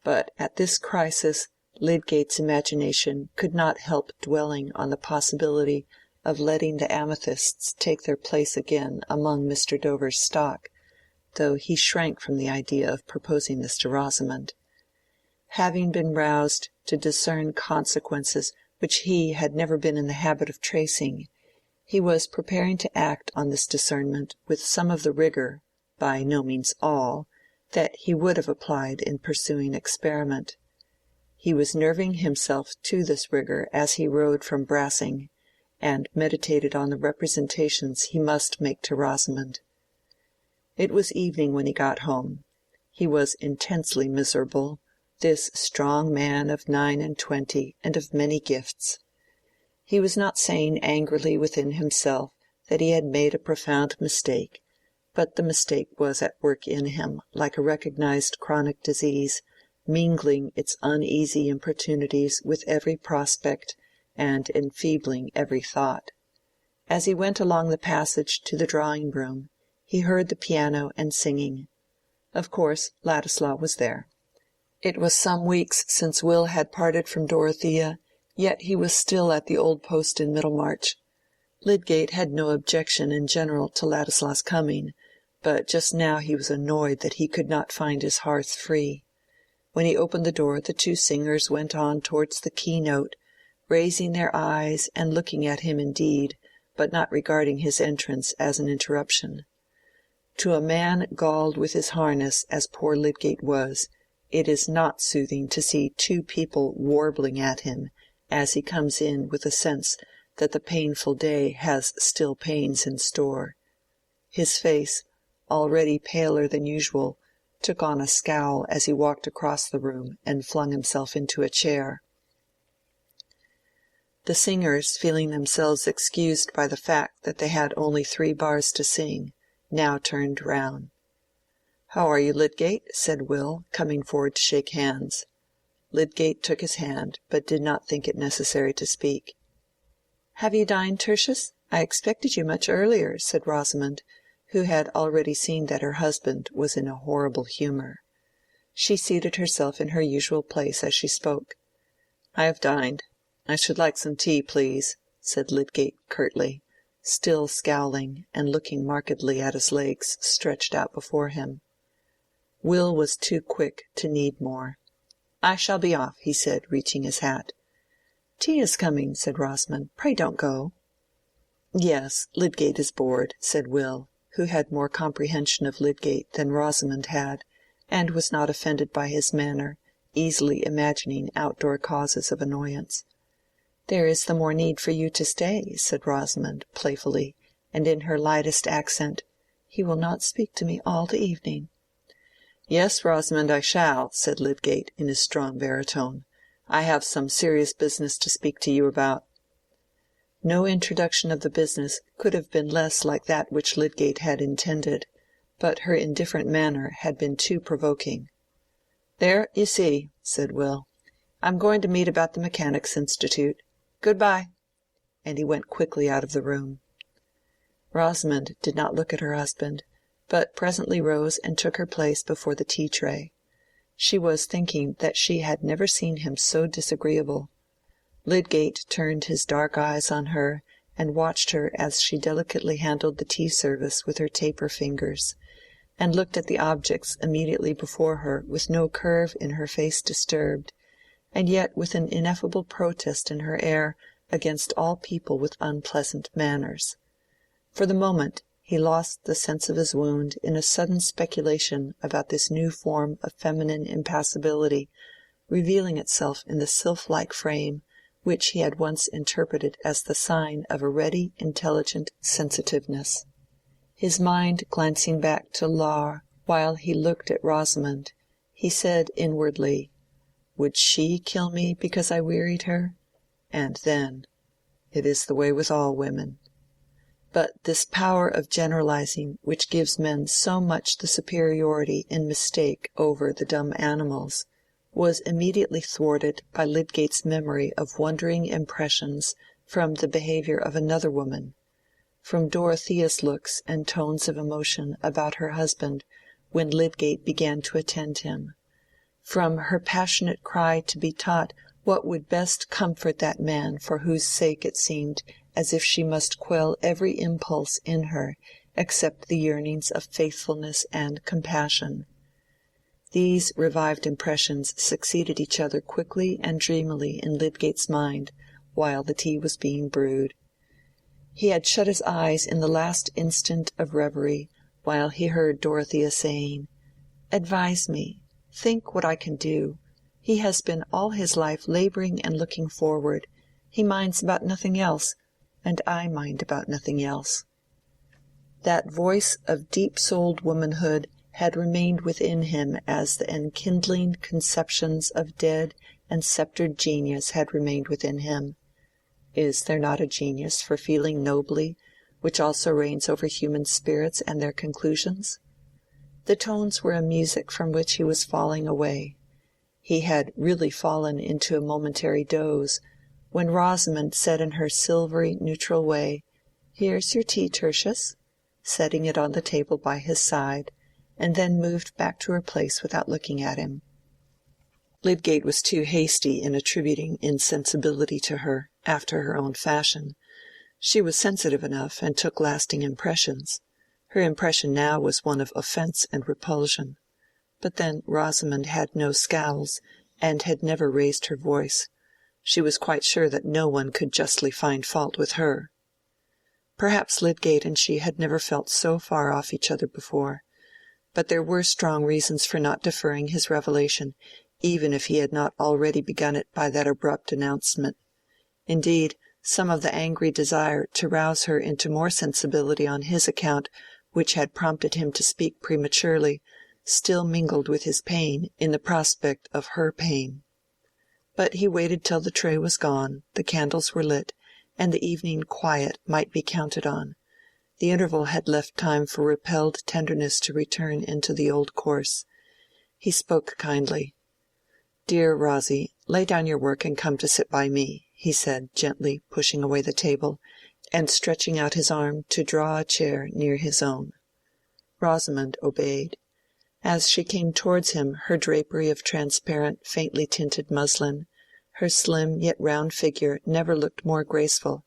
S2: But at this crisis Lydgate's imagination could not help dwelling on the possibility of letting the amethysts take their place again among Mr. Dover's stock, though he shrank from the idea of proposing this to Rosamond. Having been roused to discern consequences which he had never been in the habit of tracing, he was preparing to act on this discernment with some of the rigour, by no means all, that he would have applied in pursuing experiment. He was nerving himself to this rigour as he rode from Brassing, and meditated on the representations he must make to Rosamond. It was evening when he got home. He was intensely miserable, this strong man of 29 and of many gifts. He was not saying angrily within himself that he had made a profound mistake, but the mistake was at work in him like a recognized chronic disease, mingling its uneasy importunities with every prospect and enfeebling every thought. As he went along the passage to the drawing-room, he heard the piano and singing. Of course, Ladislaw was there. It was some weeks since Will had parted from Dorothea, yet he was still at the old post in Middlemarch. Lydgate had no objection in general to Ladislaw's coming, but just now he was annoyed that he could not find his hearth free. When he opened the door, the two singers went on towards the key-note, raising their eyes and looking at him indeed, but not regarding his entrance as an interruption. To a man galled with his harness as poor Lydgate was, it is not soothing to see two people warbling at him as he comes in with a sense that the painful day has still pains in store. His face, already paler than usual, took on a scowl as he walked across the room and flung himself into a chair. The singers, feeling themselves excused by the fact that they had only 3 bars to sing, now turned round. "How are you, Lydgate?" said Will, coming forward to shake hands. Lydgate took his hand, but did not think it necessary to speak. "Have you dined, Tertius? I expected you much earlier," said Rosamond, who had already seen that her husband was in a horrible humour. She seated herself in her usual place as she spoke. "I have dined. I should like some tea, please," said Lydgate curtly, still scowling and looking markedly at his legs stretched out before him. Will was too quick to need more. "I shall be off," he said, reaching his hat. "Tea is coming," said Rosamond. "Pray don't go." "Yes, Lydgate is bored," said Will, who had more comprehension of Lydgate than Rosamond had, and was not offended by his manner, easily imagining outdoor causes of annoyance. "There is the more need for you to stay," said Rosamond, playfully, and in her lightest accent. "He will not speak to me all the evening." "Yes, Rosamond, I shall," said Lydgate, in his strong baritone. "I have some serious business to speak to you about." No introduction of the business could have been less like that which Lydgate had intended, but her indifferent manner had been too provoking. "There, you see," said Will. I'm going to meet about the Mechanics' Institute. Good-bye." And he went quickly out of the room. Rosamond did not look at her husband, but presently rose and took her place before the tea-tray. She was thinking that she had never seen him so disagreeable. Lydgate turned his dark eyes on her and watched her as she delicately handled the tea-service with her taper fingers, and looked at the objects immediately before her with no curve in her face disturbed, and yet with an ineffable protest in her air against all people with unpleasant manners. For the moment he lost the sense of his wound in a sudden speculation about this new form of feminine impassibility revealing itself in the sylph-like frame which he had once interpreted as the sign of a ready, intelligent sensitiveness. His mind glancing back to Laure while he looked at Rosamond, he said inwardly, "Would she kill me because I wearied her?" And then, "It is the way with all women." But this power of generalizing which gives men so much the superiority in mistake over the dumb animals was immediately thwarted by Lydgate's memory of wondering impressions from the behavior of another woman, from Dorothea's looks and tones of emotion about her husband when Lydgate began to attend him, from her passionate cry to be taught what would best comfort that man for whose sake it seemed as if she must quell every impulse in her except the yearnings of faithfulness and compassion. These revived impressions succeeded each other quickly and dreamily in Lydgate's mind while the tea was being brewed. He had shut his eyes in the last instant of reverie while he heard Dorothea saying, "Advise me. Think what I can do. He has been all his life laboring and looking forward. He minds about nothing else, and I mind about nothing else." That voice of deep-souled womanhood had remained within him as the enkindling conceptions of dead and sceptred genius had remained within him. Is there not a genius for feeling nobly, which also reigns over human spirits and their conclusions? The tones were a music from which he was falling away. He had really fallen into a momentary doze, when Rosamond said in her silvery neutral way, "Here's your tea, Tertius," setting it on the table by his side, and then moved back to her place without looking at him. Lydgate was too hasty in attributing insensibility to her, after her own fashion. She was sensitive enough and took lasting impressions. Her impression now was one of offence and repulsion. But then Rosamond had no scowls, and had never raised her voice. She was quite sure that no one could justly find fault with her. Perhaps Lydgate and she had never felt so far off each other before, but there were strong reasons for not deferring his revelation, even if he had not already begun it by that abrupt announcement. Indeed, some of the angry desire to rouse her into more sensibility on his account, which had prompted him to speak prematurely, still mingled with his pain in the prospect of her pain. But he waited till the tray was gone, the candles were lit, and the evening quiet might be counted on. The interval had left time for repelled tenderness to return into the old course. He spoke kindly. "Dear Rosie, lay down your work and come to sit by me," he said, gently pushing away the table, and stretching out his arm to draw a chair near his own. Rosamond obeyed. As she came towards him, her drapery of transparent, faintly tinted muslin, her slim yet round figure never looked more graceful,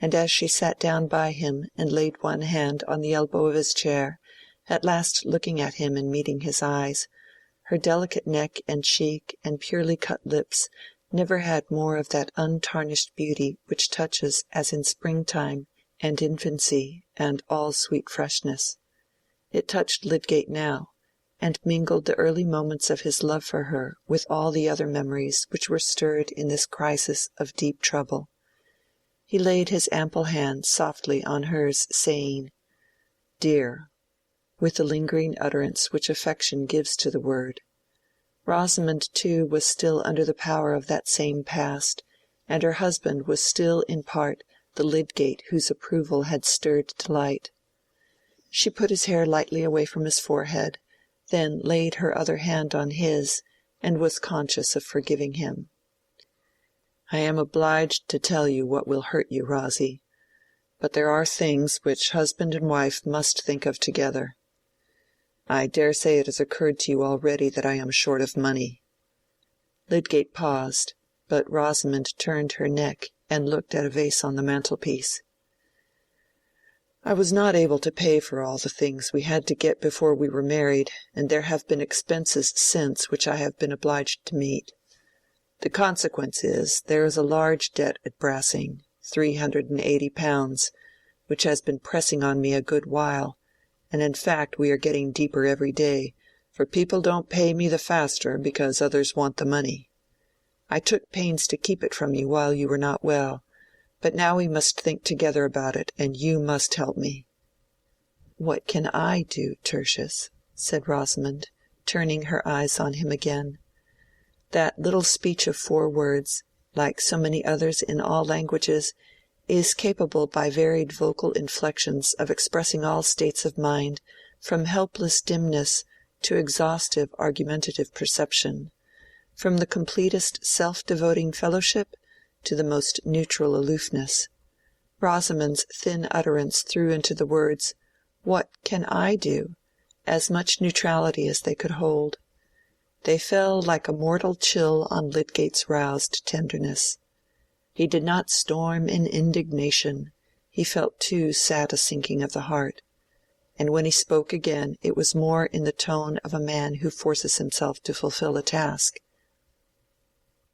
S2: and as she sat down by him and laid one hand on the elbow of his chair, at last looking at him and meeting his eyes, her delicate neck and cheek and purely cut lips never had more of that untarnished beauty which touches as in springtime and infancy and all sweet freshness. It touched Lydgate now, and mingled the early moments of his love for her with all the other memories which were stirred in this crisis of deep trouble. He laid his ample hand softly on hers, saying, "Dear," with the lingering utterance which affection gives to the word. Rosamond too was still under the power of that same past, and her husband was still in part the Lydgate whose approval had stirred delight. She put his hair lightly away from his forehead, then laid her other hand on his, and was conscious of forgiving him. I am obliged to tell you what will hurt you, Rosie, but there are things which husband and wife must think of together. I dare say it has occurred to you already that I am short of money." Lydgate paused, but Rosamond turned her neck and looked at a vase on the mantelpiece. "I was not able to pay for all the things we had to get before we were married, and there have been expenses since which I have been obliged to meet. The consequence is, there is a large debt at Brassing, £380, which has been pressing on me a good while, and in fact we are getting deeper every day, for people don't pay me the faster because others want the money. I took pains to keep it from you while you were not well, but now we must think together about it, and you must help me." "What can I do, Tertius?" said Rosamond, turning her eyes on him again. That little speech of 4 words, like so many others in all languages, is capable by varied vocal inflections of expressing all states of mind, from helpless dimness to exhaustive argumentative perception, from the completest self-devoting fellowship to the most neutral aloofness. Rosamond's thin utterance threw into the words, "What can I do?" as much neutrality as they could hold. They fell like a mortal chill on Lydgate's roused tenderness. He did not storm in indignation, he felt too sad a sinking of the heart, and when he spoke again it was more in the tone of a man who forces himself to fulfill a task.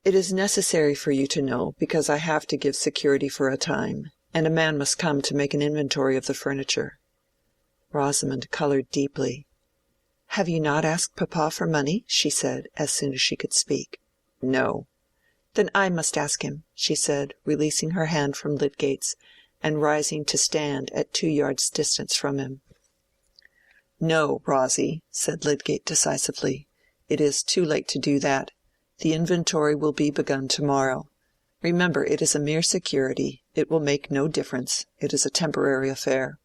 S2: "It is necessary for you to know, because I have to give security for a time, and a man must come to make an inventory of the furniture." Rosamond coloured deeply. "Have you not asked papa for money?" she said, as soon as she could speak. "No." "Then I must ask him," she said, releasing her hand from Lydgate's, and rising to stand at 2 yards' distance from him. "No, Rosie," said Lydgate decisively. "It is too late to do that. The inventory will be begun tomorrow. Remember, it is a mere security. It will make no difference. It is a temporary affair.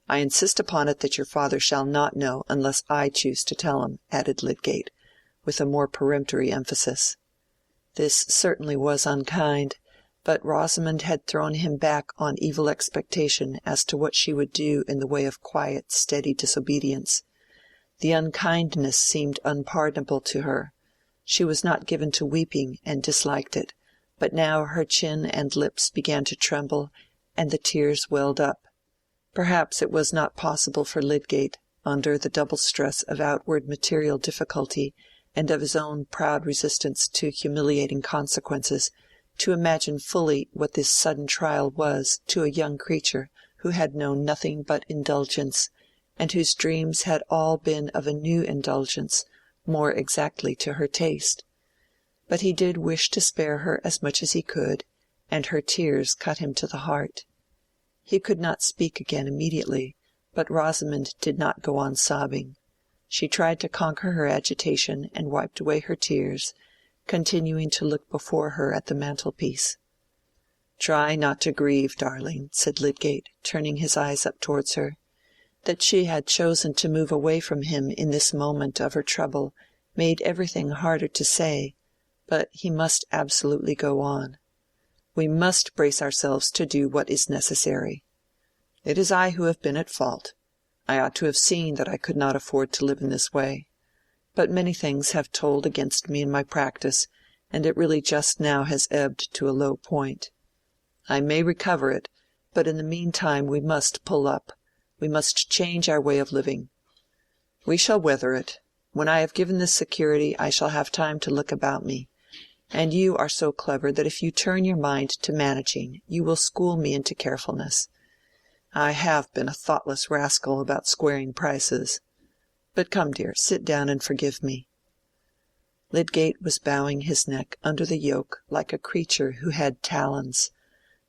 S2: I insist upon it that your father shall not know unless I choose to tell him," added Lydgate, with a more peremptory emphasis. This certainly was unkind, but Rosamond had thrown him back on evil expectation as to what she would do in the way of quiet, steady disobedience. The unkindness seemed unpardonable to her. She was not given to weeping, and disliked it, but now her chin and lips began to tremble, and the tears welled up. Perhaps it was not possible for Lydgate, under the double stress of outward material difficulty and of his own proud resistance to humiliating consequences, to imagine fully what this sudden trial was to a young creature who had known nothing but indulgence, and whose dreams had all been of a new indulgence, more exactly to her taste. But he did wish to spare her as much as he could, and her tears cut him to the heart. He could not speak again immediately, but Rosamond did not go on sobbing. She tried to conquer her agitation and wiped away her tears, continuing to look before her at the mantelpiece. "Try not to grieve, darling," said Lydgate, turning his eyes up towards her. That she had chosen to move away from him in this moment of her trouble made everything harder to say, but he must absolutely go on. "We must brace ourselves to do what is necessary. It is I who have been at fault. I ought to have seen that I could not afford to live in this way. But many things have told against me in my practice, and it really just now has ebbed to a low point. I may recover it, but in the meantime we must pull up. We must change our way of living. We shall weather it. When I have given this security I shall have time to look about me. And you are so clever that if you turn your mind to managing you will school me into carefulness. I have been a thoughtless rascal about squaring prices. But come, dear, sit down and forgive me." Lydgate was bowing his neck under the yoke like a creature who had talons,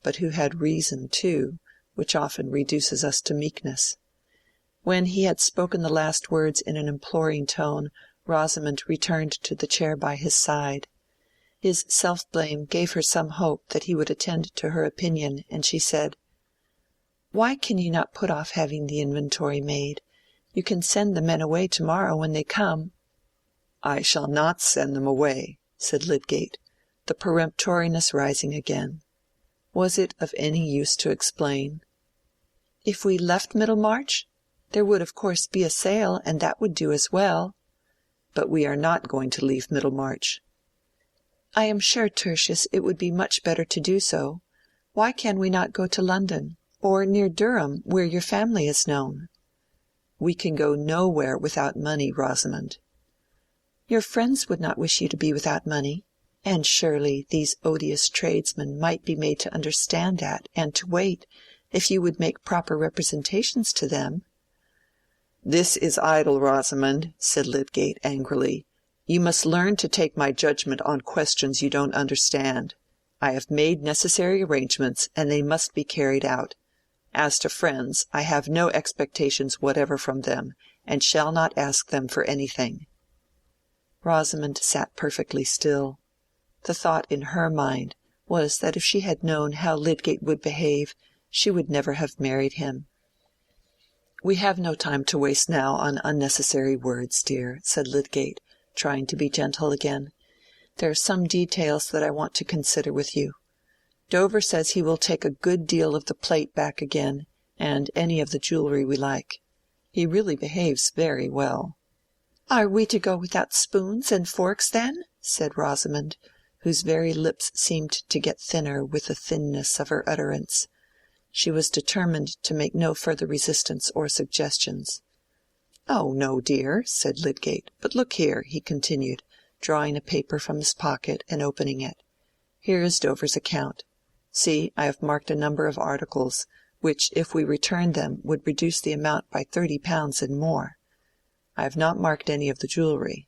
S2: but who had reason too, which often reduces us to meekness. When he had spoken the last words in an imploring tone, Rosamond returned to the chair by his side. His self-blame gave her some hope that he would attend to her opinion, and she said, "Why can you not put off having the inventory made? You can send the men away tomorrow when they come." "I shall not send them away," said Lydgate, the peremptoriness rising again. Was it of any use to explain? "If we left Middlemarch? There would of course be a sale, and that would do as well." "But we are not going to leave Middlemarch." "I am sure, Tertius, it would be much better to do so. Why can we not go to London, or near Durham, where your family is known?" "We can go nowhere without money, Rosamond." "Your friends would not wish you to be without money. And surely these odious tradesmen might be made to understand that, and to wait, if you would make proper representations to them." "This is idle, Rosamond," said Lydgate angrily. "You must learn to take my judgment on questions you don't understand. I have made necessary arrangements, and they must be carried out. As to friends, I have no expectations whatever from them, and shall not ask them for anything." Rosamond sat perfectly still. The thought in her mind was that if she had known how Lydgate would behave, she would never have married him. "We have no time to waste now on unnecessary words, dear," said Lydgate, trying to be gentle again. "There are some details that I want to consider with you. Dover says he will take a good deal of the plate back again, and any of the jewelry we like. He really behaves very well." "Are we to go without spoons and forks, then?" said Rosamond, whose very lips seemed to get thinner with the thinness of her utterance. She was determined to make no further resistance or suggestions. "Oh no, dear," said Lydgate. "But look here," he continued, drawing a paper from his pocket and opening it. "Here is Dover's account. See, I have marked a number of articles, which if we returned them would reduce the amount by £30 and more. I have not marked any of the jewelry."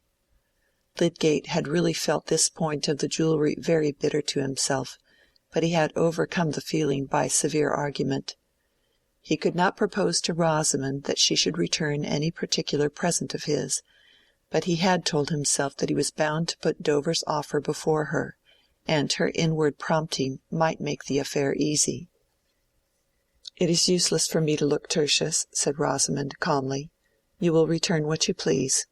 S2: Lydgate had really felt this point of the jewelry very bitter to himself, but he had overcome the feeling by severe argument. He could not propose to Rosamond that she should return any particular present of his, but he had told himself that he was bound to put Dover's offer before her, and her inward prompting might make the affair easy. "It is useless for me to look, Tertius," said Rosamond calmly. "You will return what you please."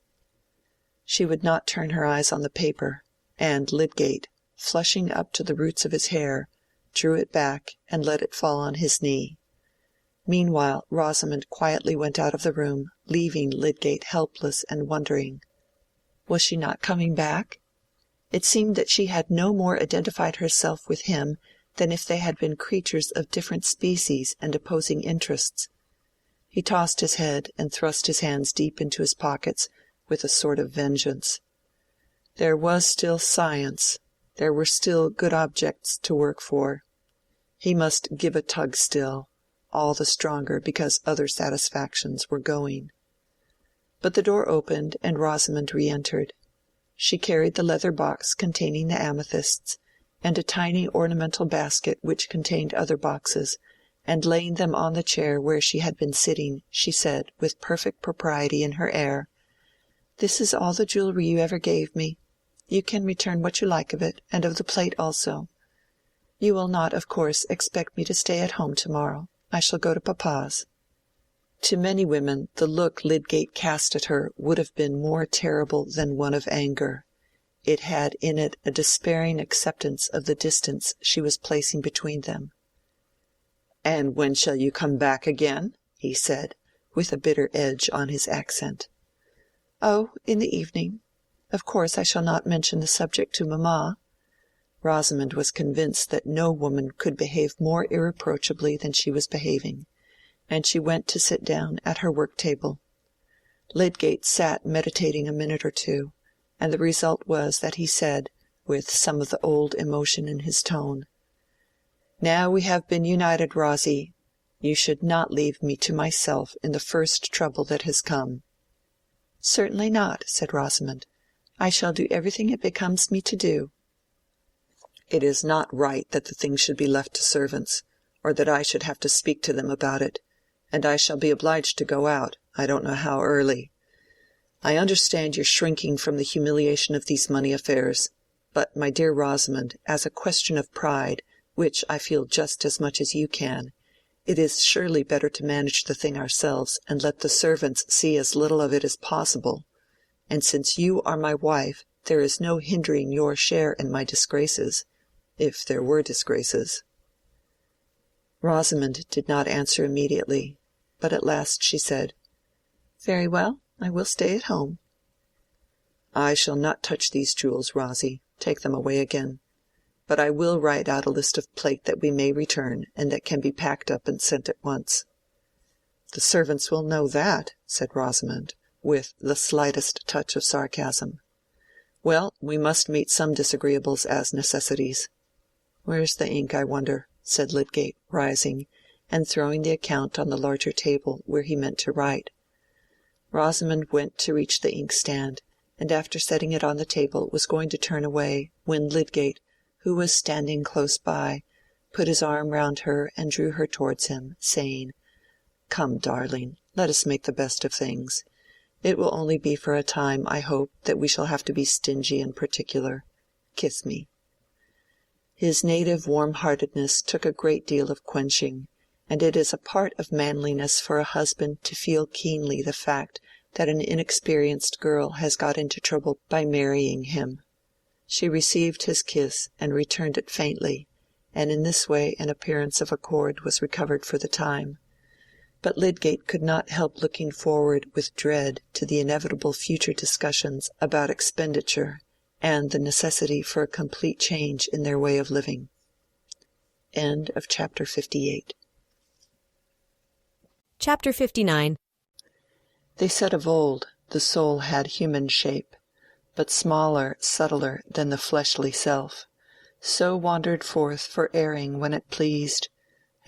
S2: She would not turn her eyes on the paper, and Lydgate, flushing up to the roots of his hair, drew it back and let it fall on his knee. Meanwhile Rosamond quietly went out of the room, leaving Lydgate helpless and wondering. Was she not coming back? It seemed that she had no more identified herself with him than if they had been creatures of different species and opposing interests. He tossed his head and thrust his hands deep into his pockets with a sort of vengeance. There was still science, there were still good objects to work for. He must give a tug still, all the stronger because other satisfactions were going. But the door opened and Rosamond re-entered. She carried the leather box containing the amethysts, and a tiny ornamental basket which contained other boxes, and laying them on the chair where she had been sitting, she said, with perfect propriety in her air, "This is all the jewelry you ever gave me. You can return what you like of it, and of the plate also. You will not, of course, expect me to stay at home tomorrow. I shall go to papa's." To many women the look Lydgate cast at her would have been more terrible than one of anger. It had in it a despairing acceptance of the distance she was placing between them. "And when shall you come back again?" he said, with a bitter edge on his accent. "Oh, in the evening. Of course I shall not mention the subject to mamma." Rosamond was convinced that no woman could behave more irreproachably than she was behaving, and she went to sit down at her work-table. Lydgate sat meditating a minute or two, and the result was that he said, with some of the old emotion in his tone, "Now we have been united, Rosie, you should not leave me to myself in the first trouble that has come." "Certainly not," said Rosamond. "I shall do everything it becomes me to do." "It is not right that the thing should be left to servants, or that I should have to speak to them about it, and I shall be obliged to go out, I don't know how early. I understand your shrinking from the humiliation of these money affairs, but, my dear Rosamond, as a question of pride, which I feel just as much as you can, it is surely better to manage the thing ourselves and let the servants see as little of it as possible. And since you are my wife, there is no hindering your share in my disgraces. if there were disgraces. Rosamond did not answer immediately, but at last she said, "Very well, I will stay at home." "I shall not touch these jewels, Rosie. Take them away again. But I will write out a list of plate that we may return, and that can be packed up and sent at once." "The servants will know that," said Rosamond, with the slightest touch of sarcasm. "Well, we must meet some disagreeables as necessities. Where's the ink, I wonder?" said Lydgate, rising, and throwing the account on the larger table where he meant to write. Rosamond went to reach the inkstand, and after setting it on the table was going to turn away, when Lydgate, who was standing close by, put his arm round her and drew her towards him, saying, "Come, darling, let us make the best of things. It will only be for a time, I hope, that we shall have to be stingy and particular. Kiss me." His native warm-heartedness took a great deal of quenching, and it is a part of manliness for a husband to feel keenly the fact that an inexperienced girl has got into trouble by marrying him. She received his kiss and returned it faintly, and in this way an appearance of accord was recovered for the time. But Lydgate could not help looking forward with dread to the inevitable future discussions about expenditure and the necessity for a complete change in their way of living. Chapter 58.
S1: Chapter 59.
S2: They said of old the soul had human shape, but smaller, subtler than the fleshly self, so wandered forth for airing when it pleased.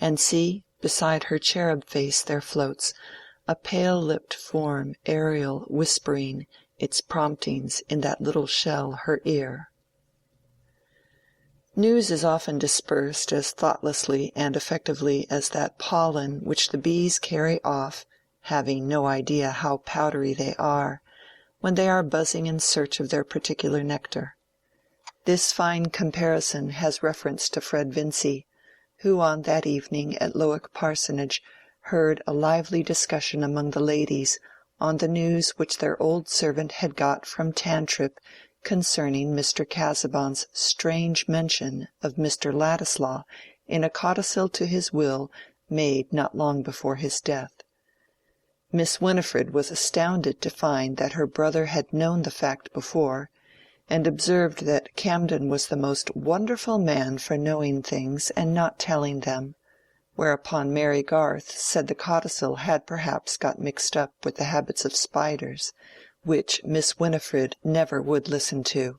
S2: And see, beside her cherub face there floats a pale-lipped form, aerial, whispering its promptings in that little shell, her ear. News is often dispersed as thoughtlessly and effectively as that pollen which the bees carry off, having no idea how powdery they are, when they are buzzing in search of their particular nectar. This fine comparison has reference to Fred Vincey, who on that evening at Lowick Parsonage heard a lively discussion among the ladies on the news which their old servant had got from Tantripp concerning Mr. Casaubon's strange mention of Mr. Ladislaw in a codicil to his will made not long before his death. Miss Winifred was astounded to find that her brother had known the fact before, and observed that Camden was the most wonderful man for knowing things and not telling them, whereupon Mary Garth said the codicil had perhaps got mixed up with the habits of spiders, which Miss Winifred never would listen to.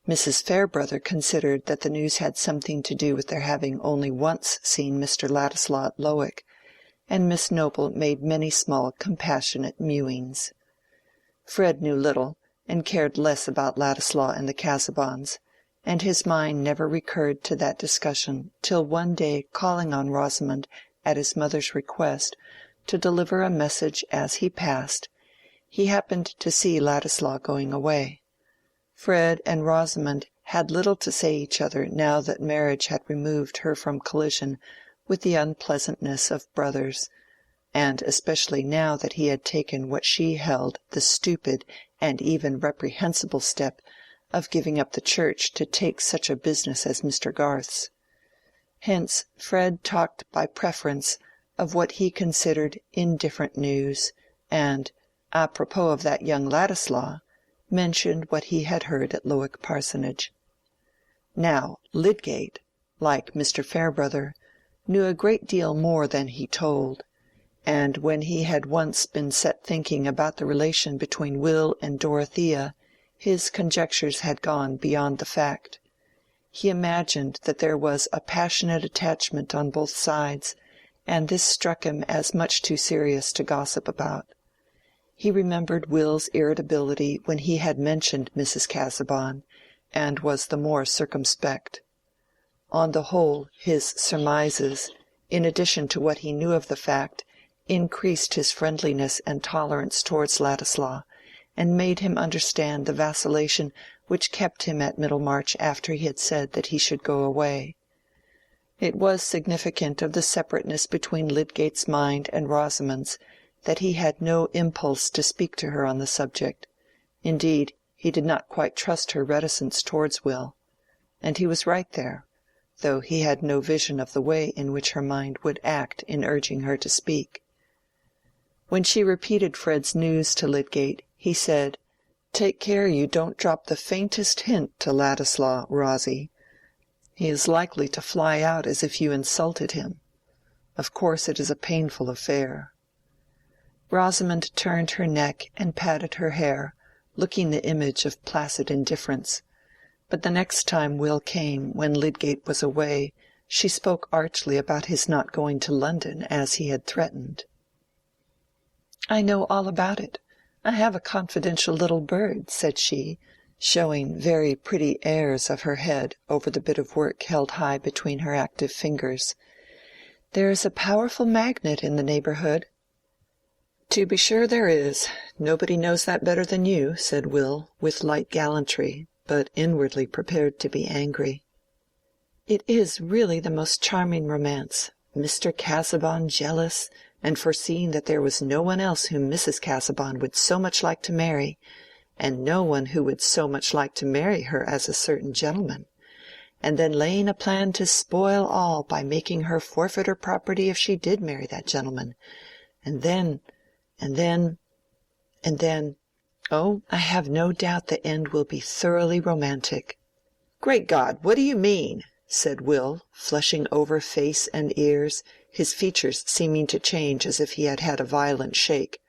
S2: Mrs. Farebrother considered that the news had something to do with their having only once seen Mr. Ladislaw at Lowick, and Miss Noble made many small compassionate mewings. Fred knew little, and cared less about Ladislaw and the Casaubons, and his mind never recurred to that discussion till one day, calling on Rosamond at his mother's request to deliver a message as he passed, he happened to see Ladislaw going away. Fred and Rosamond had little to say each other now that marriage had removed her from collision with the unpleasantness of brothers, and especially now that he had taken what she held the stupid and even reprehensible step of giving up the church to take such a business as Mr. Garth's. Hence Fred talked by preference of what he considered indifferent news, and, apropos of that young Ladislaw, mentioned what he had heard at Lowick Parsonage. Now Lydgate, like Mr. Farebrother, knew a great deal more than he told, and when he had once been set thinking about the relation between Will and Dorothea, his conjectures had gone beyond the fact. He imagined that there was a passionate attachment on both sides, and this struck him as much too serious to gossip about. He remembered Will's irritability when he had mentioned Mrs. Casaubon, and was the more circumspect. On the whole, his surmises, in addition to what he knew of the fact, increased his friendliness and tolerance towards Ladislaw, and made him understand the vacillation which kept him at Middlemarch after he had said that he should go away. It was significant of the separateness between Lydgate's mind and Rosamond's that he had no impulse to speak to her on the subject. Indeed, he did not quite trust her reticence towards Will. and he was right there, though he had no vision of the way in which her mind would act in urging her to speak. When she repeated Fred's news to Lydgate, he said, "Take care you don't drop the faintest hint to Ladislaw, Rosie. He is likely to fly out as if you insulted him. Of course it is a painful affair." Rosamond turned her neck and patted her hair, looking the image of placid indifference. But the next time Will came, when Lydgate was away, she spoke archly about his not going to London as he had threatened. "I know all about it. I have a confidential little bird," said she, showing very pretty airs of her head over the bit of work held high between her active fingers. "There is a powerful magnet in the neighborhood." "To be sure there is. Nobody knows that better than you," said Will, with light gallantry, but inwardly prepared to be angry. "It is really the most charming romance. Mr. Casaubon jealous, and foreseeing that there was no one else whom Mrs. Casaubon would so much like to marry, and no one who would so much like to marry her as a certain gentleman, and then laying a plan to spoil all by making her forfeit her property if she did marry that gentleman, and then, oh, I have no doubt the end will be thoroughly romantic." "Great God, what do you mean?" said Will, flushing over face and ears, his features seeming to change as if he had had a violent shake.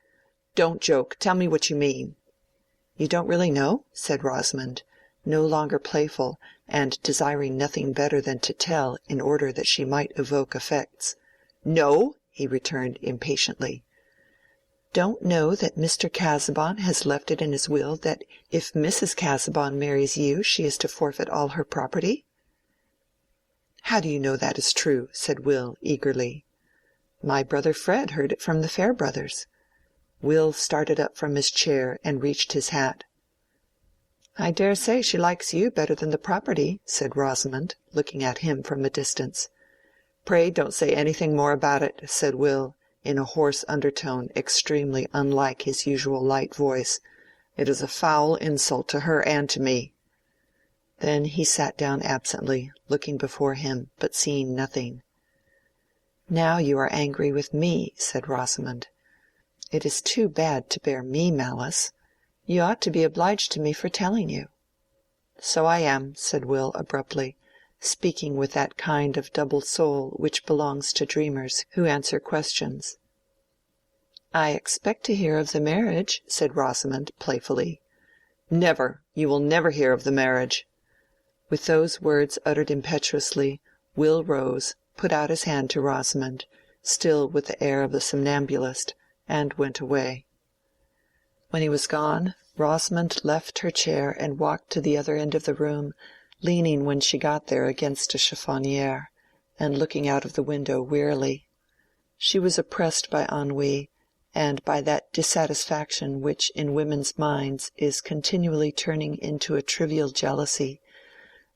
S2: "Don't joke. Tell me what you mean." "You don't really know?" said Rosamond, no longer playful, and desiring nothing better than to tell in order that she might evoke effects. "No," he returned impatiently. "Don't know that Mr. Casaubon has left it in his will that if Mrs. Casaubon marries you she is to forfeit all her property?" "How do you know that is true?" said Will eagerly. "My brother Fred heard it from the Fairbrothers." Will started up from his chair and reached his hat. "I dare say she likes you better than the property," said Rosamond, looking at him from a distance. "Pray don't say anything more about it," said Will, in a hoarse undertone extremely unlike his usual light voice. "It is a foul insult to her and to me." Then he sat down absently, looking before him, but seeing nothing. "Now you are angry with me," said Rosamond. "It is too bad to bear me malice. You ought to be obliged to me for telling you." "So I am," said Will abruptly, speaking with that kind of double soul which belongs to dreamers who answer questions. "I expect to hear of the marriage," said Rosamond playfully. "Never! You will never hear of the marriage." With those words uttered impetuously, Will rose, put out his hand to Rosamond, still with the air of the somnambulist, and went away. When he was gone, Rosamond left her chair and walked to the other end of the room, leaning when she got there against a chiffoniere, and looking out of the window wearily. She was oppressed by ennui, and by that dissatisfaction which in women's minds is continually turning into a trivial jealousy,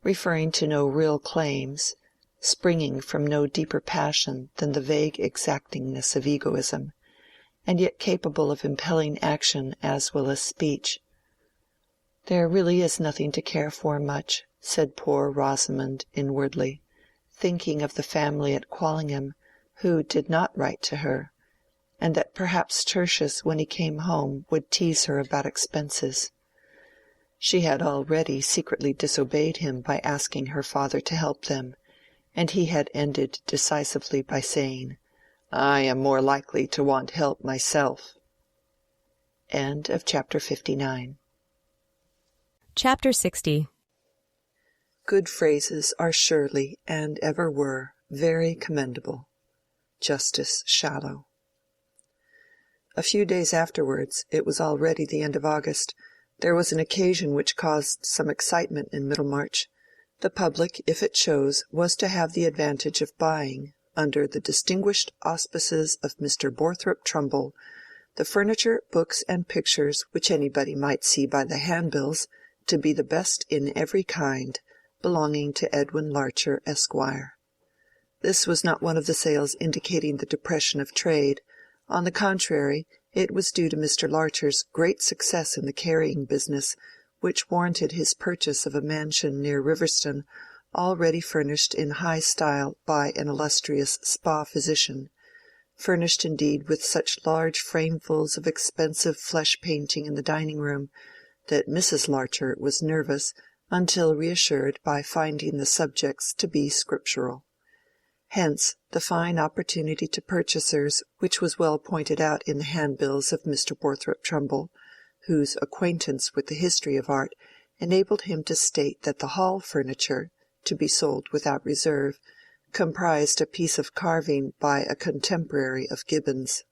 S2: referring to no real claims, springing from no deeper passion than the vague exactingness of egoism, and yet capable of impelling action as well as speech. "There really is nothing to care for much," said poor Rosamond inwardly, thinking of the family at Quallingham who did not write to her, and that perhaps Tertius when he came home would tease her about expenses. She had already secretly disobeyed him by asking her father to help them, and he had ended decisively by saying, "I am more likely to want help myself." Chapter 59.
S1: Chapter 60.
S2: Good phrases are surely, and ever were, very commendable. Justice Shallow. A few days afterwards, it was already the end of August, there was an occasion which caused some excitement in Middlemarch. The public, if it chose, was to have the advantage of buying, under the distinguished auspices of Mr. Borthrop Trumbull, the furniture, books, and pictures which anybody might see by the handbills to be the best in every kind, belonging to Edwin Larcher, Esquire. This was not one of the sales indicating the depression of trade. On the contrary, it was due to Mr. Larcher's great success in the carrying business, which warranted his purchase of a mansion near Riverston, already furnished in high style by an illustrious spa physician, furnished indeed with such large framefuls of expensive flesh-painting in the dining-room that Mrs. Larcher was nervous until reassured by finding the subjects to be scriptural. Hence the fine opportunity to purchasers which was well pointed out in the handbills of Mr. Borthrop Trumbull, whose acquaintance with the history of art enabled him to state that the hall furniture, to be sold without reserve, comprised a piece of carving by a contemporary of Gibbon's.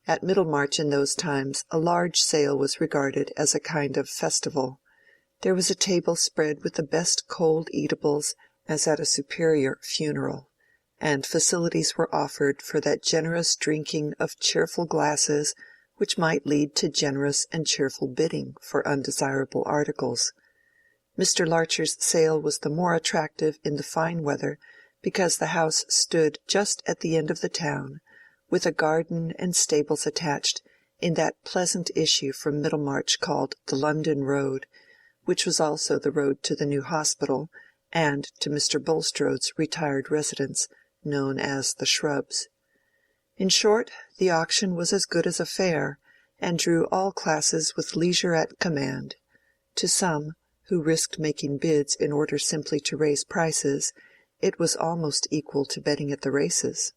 S2: At Middlemarch in those times a large sale was regarded as a kind of festival. There was a table spread with the best cold eatables as at a superior funeral, and facilities were offered for that generous drinking of cheerful glasses which might lead to generous and cheerful bidding for undesirable articles. Mr. Larcher's sale was the more attractive in the fine weather because the house stood just at the end of the town, with a garden and stables attached, in that pleasant issue from Middlemarch called the London Road, which was also the road to the new hospital, and to Mr. Bulstrode's retired residence, known as the Shrubs. In short, the auction was as good as a fair, and drew all classes with leisure at command. To some, who risked making bids in order simply to raise prices, it was almost equal to betting at the races.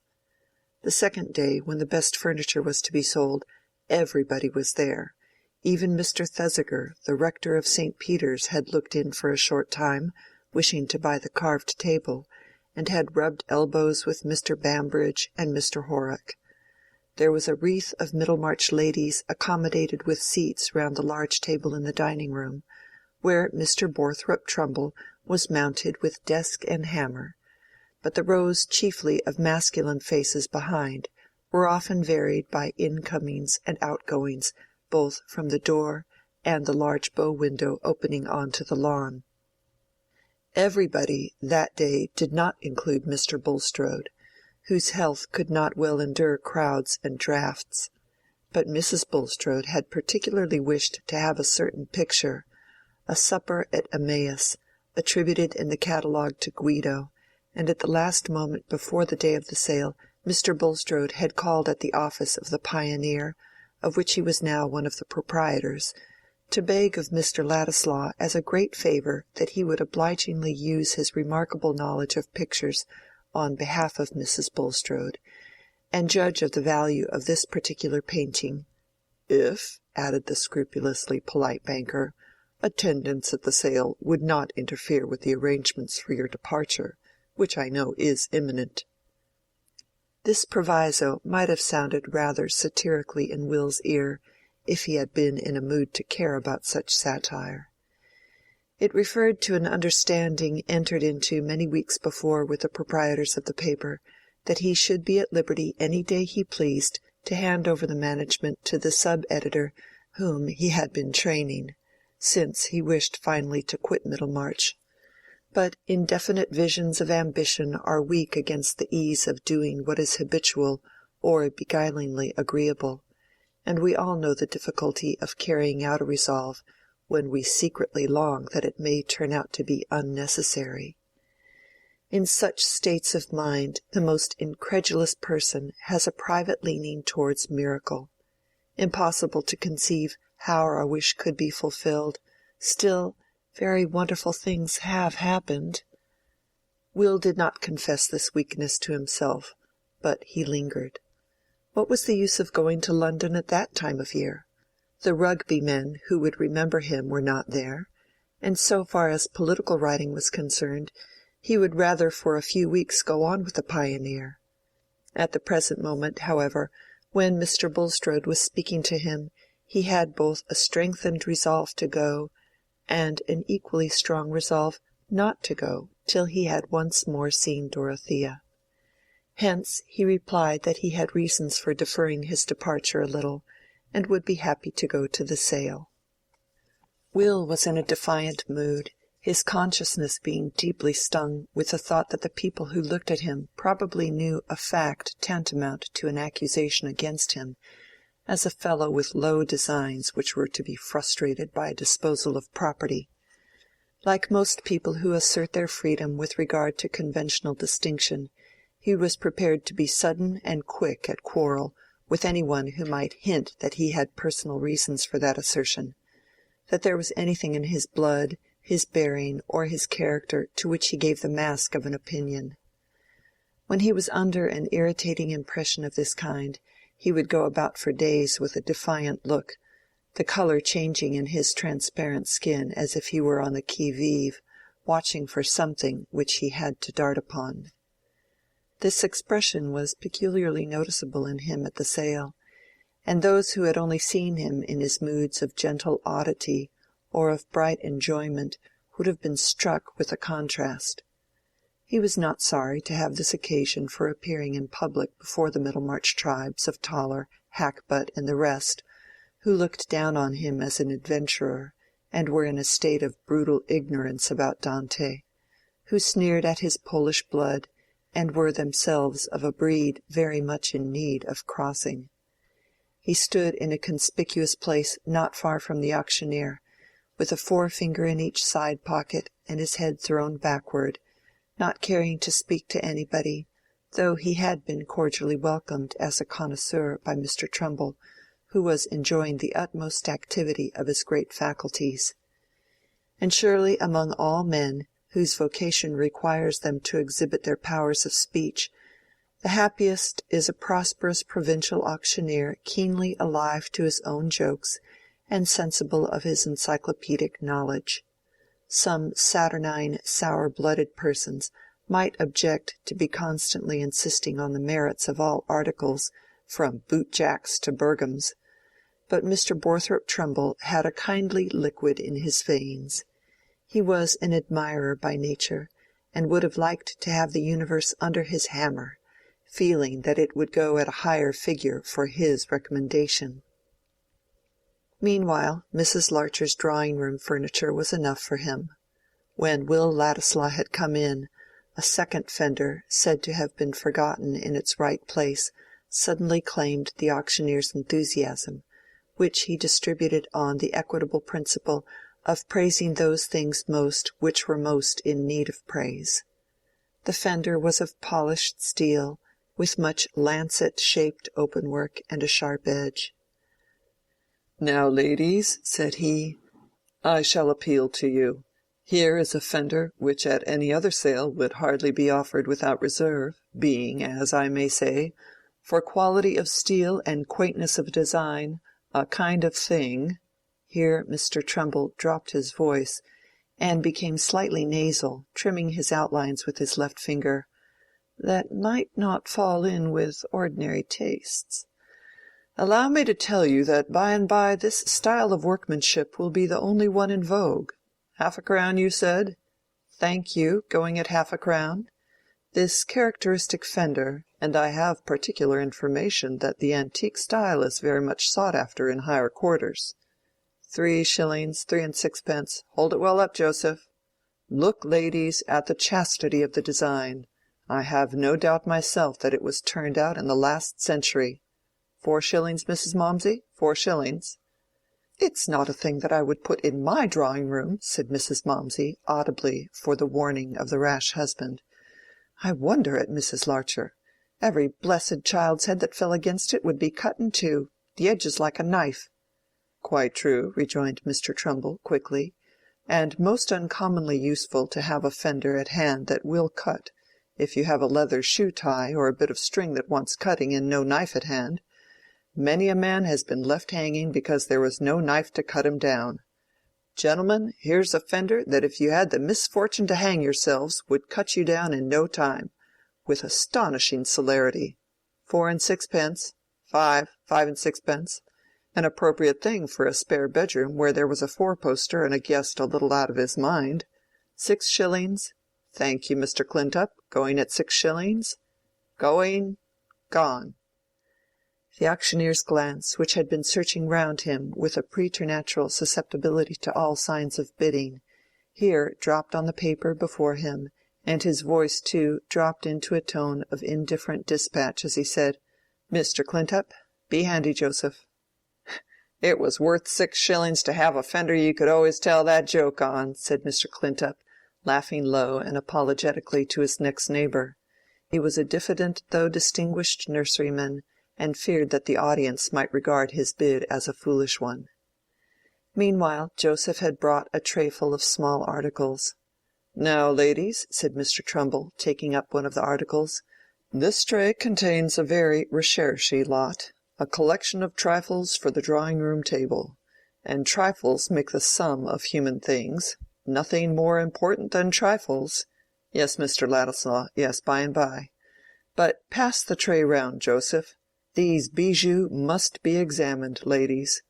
S2: The second day, when the best furniture was to be sold, everybody was there. Even Mr. Thesiger, the rector of St. Peter's, had looked in for a short time, wishing to buy the carved table, and had rubbed elbows with Mr. Bambridge and Mr. Horrock. There was a wreath of Middlemarch ladies accommodated with seats round the large table in the dining-room, where Mr. Borthrop Trumbull was mounted with desk and hammer, but the rows chiefly of masculine faces behind were often varied by incomings and outgoings both from the door and the large bow-window opening on to the lawn. Everybody that day did not include Mr. Bulstrode, whose health could not well endure crowds and draughts, but Mrs. Bulstrode had particularly wished to have a certain picture, a supper at Emmaus, attributed in the catalogue to Guido, and at the last moment before the day of the sale Mr. Bulstrode had called at the office of the Pioneer, of which he was now one of the proprietors, to beg of Mr. Ladislaw as a great favour that he would obligingly use his remarkable knowledge of pictures on behalf of Mrs. Bulstrode, and judge of the value of this particular painting, if, added the scrupulously polite banker, attendance at the sale would not interfere with the arrangements for your departure, which I know is imminent. This proviso might have sounded rather satirically in Will's ear, if he had been in a mood to care about such satire. It referred to an understanding entered into many weeks before with the proprietors of the paper, that he should be at liberty any day he pleased to hand over the management to the sub-editor whom he had been training, since he wished finally to quit Middlemarch. But indefinite visions of ambition are weak against the ease of doing what is habitual or beguilingly agreeable, and we all know the difficulty of carrying out a resolve when we secretly long that it may turn out to be unnecessary. In such states of mind the most incredulous person has a private leaning towards miracle. Impossible to conceive how our wish could be fulfilled, still very wonderful things have happened. Will did not confess this weakness to himself, but he lingered. What was the use of going to London at that time of year? The Rugby men who would remember him were not there, and so far as political writing was concerned, he would rather for a few weeks go on with the Pioneer. At the present moment, however, when Mr. Bulstrode was speaking to him, he had both a strengthened resolve to go, and an equally strong resolve not to go till he had once more seen Dorothea. Hence he replied that he had reasons for deferring his departure a little, and would be happy to go to the sale. Will was in a defiant mood, his consciousness being deeply stung with the thought that the people who looked at him probably knew a fact tantamount to an accusation against him, as a fellow with low designs which were to be frustrated by a disposal of property. Like most people who assert their freedom with regard to conventional distinction, he was prepared to be sudden and quick at quarrel with any one who might hint that he had personal reasons for that assertion, that there was anything in his blood, his bearing, or his character to which he gave the mask of an opinion. When he was under an irritating impression of this kind, he would go about for days with a defiant look, the colour changing in his transparent skin as if he were on the qui vive, watching for something which he had to dart upon. This expression was peculiarly noticeable in him at the sale, and those who had only seen him in his moods of gentle oddity or of bright enjoyment would have been struck with the contrast. He was not sorry to have this occasion for appearing in public before the Middlemarch tribes of Toller, Hackbutt, and the rest, who looked down on him as an adventurer, and were in a state of brutal ignorance about Dante, who sneered at his Polish blood, and were themselves of a breed very much in need of crossing. He stood in a conspicuous place not far from the auctioneer, with a forefinger in each side pocket and his head thrown backward, not caring to speak to anybody, though he had been cordially welcomed as a connoisseur by Mr. Trumbull, who was enjoying the utmost activity of his great faculties. And surely among all men whose vocation requires them to exhibit their powers of speech, the happiest is a prosperous provincial auctioneer keenly alive to his own jokes and sensible of his encyclopedic knowledge. Some saturnine, sour-blooded persons might object to be constantly insisting on the merits of all articles, from boot-jacks to Bergams, but Mr. Borthrop Trumbull had a kindly liquid in his veins. He was an admirer by nature, and would have liked to have the universe under his hammer, feeling that it would go at a higher figure for his recommendation. Meanwhile, Mrs. Larcher's drawing-room furniture was enough for him. When Will Ladislaw had come in, a second fender, said to have been forgotten in its right place, suddenly claimed the auctioneer's enthusiasm, which he distributed on the equitable principle of praising those things most which were most in need of praise. The fender was of polished steel, with much lancet-shaped openwork and a sharp edge. "Now, ladies," said he, "I shall appeal to you. Here is a fender which at any other sale would hardly be offered without reserve, being, as I may say, for quality of steel and quaintness of design, a kind of thing." Here Mr. Trumbull dropped his voice, and became slightly nasal, trimming his outlines with his left finger, "that might not fall in with ordinary tastes. Allow me to tell you that by and by this style of workmanship will be the only one in vogue. Half-a-crown, you said? Thank you, going at half-a-crown. This characteristic fender, and I have particular information that the antique style is very much sought after in higher quarters. 3 shillings, 3 and 6pence. Hold it well up, Joseph. Look, ladies, at the chastity of the design. I have no doubt myself that it was turned out in the last century. 4 shillings, Mrs. Mawmsey, 4 shillings. "It's not a thing that I would put in my drawing-room," said Mrs. Mawmsey, audibly, for the warning of the rash husband. "I wonder at Mrs. Larcher. Every blessed child's head that fell against it would be cut in two. The edge is like a knife." "Quite true," rejoined Mr. Trumbull, quickly, "and most uncommonly useful to have a fender at hand that will cut, if you have a leather shoe-tie or a bit of string that wants cutting and no knife at hand. Many a man has been left hanging because there was no knife to cut him down. Gentlemen, here's a fender that if you had the misfortune to hang yourselves would cut you down in no time, with astonishing celerity. 4 and 6pence, 5, 5 and 6pence, an appropriate thing for a spare bedroom where there was a four-poster and a guest a little out of his mind. 6 shillings. Thank you, Mr. Clintup. Going at 6 shillings? Going, gone." The auctioneer's glance, which had been searching round him with a preternatural susceptibility to all signs of bidding, here dropped on the paper before him, and his voice, too, dropped into a tone of indifferent dispatch as he said, "Mr. Clintup, be handy, Joseph."
S3: "It was worth 6 shillings to have a fender you could always tell that joke on," said Mr. Clintup, laughing low and apologetically to his next neighbor. He was a diffident though distinguished nurseryman, and feared that the audience might regard his bid as a foolish one. Meanwhile Joseph had brought a trayful of small articles. "Now, ladies," said Mr. Trumbull, taking up one of the articles, "this tray contains a very recherché lot, a collection of trifles for the drawing-room table. And trifles make the sum of human things. Nothing more important than trifles. Yes, Mr. Ladislaw, yes, by and by. But pass the tray round, Joseph. These bijoux must be examined, ladies.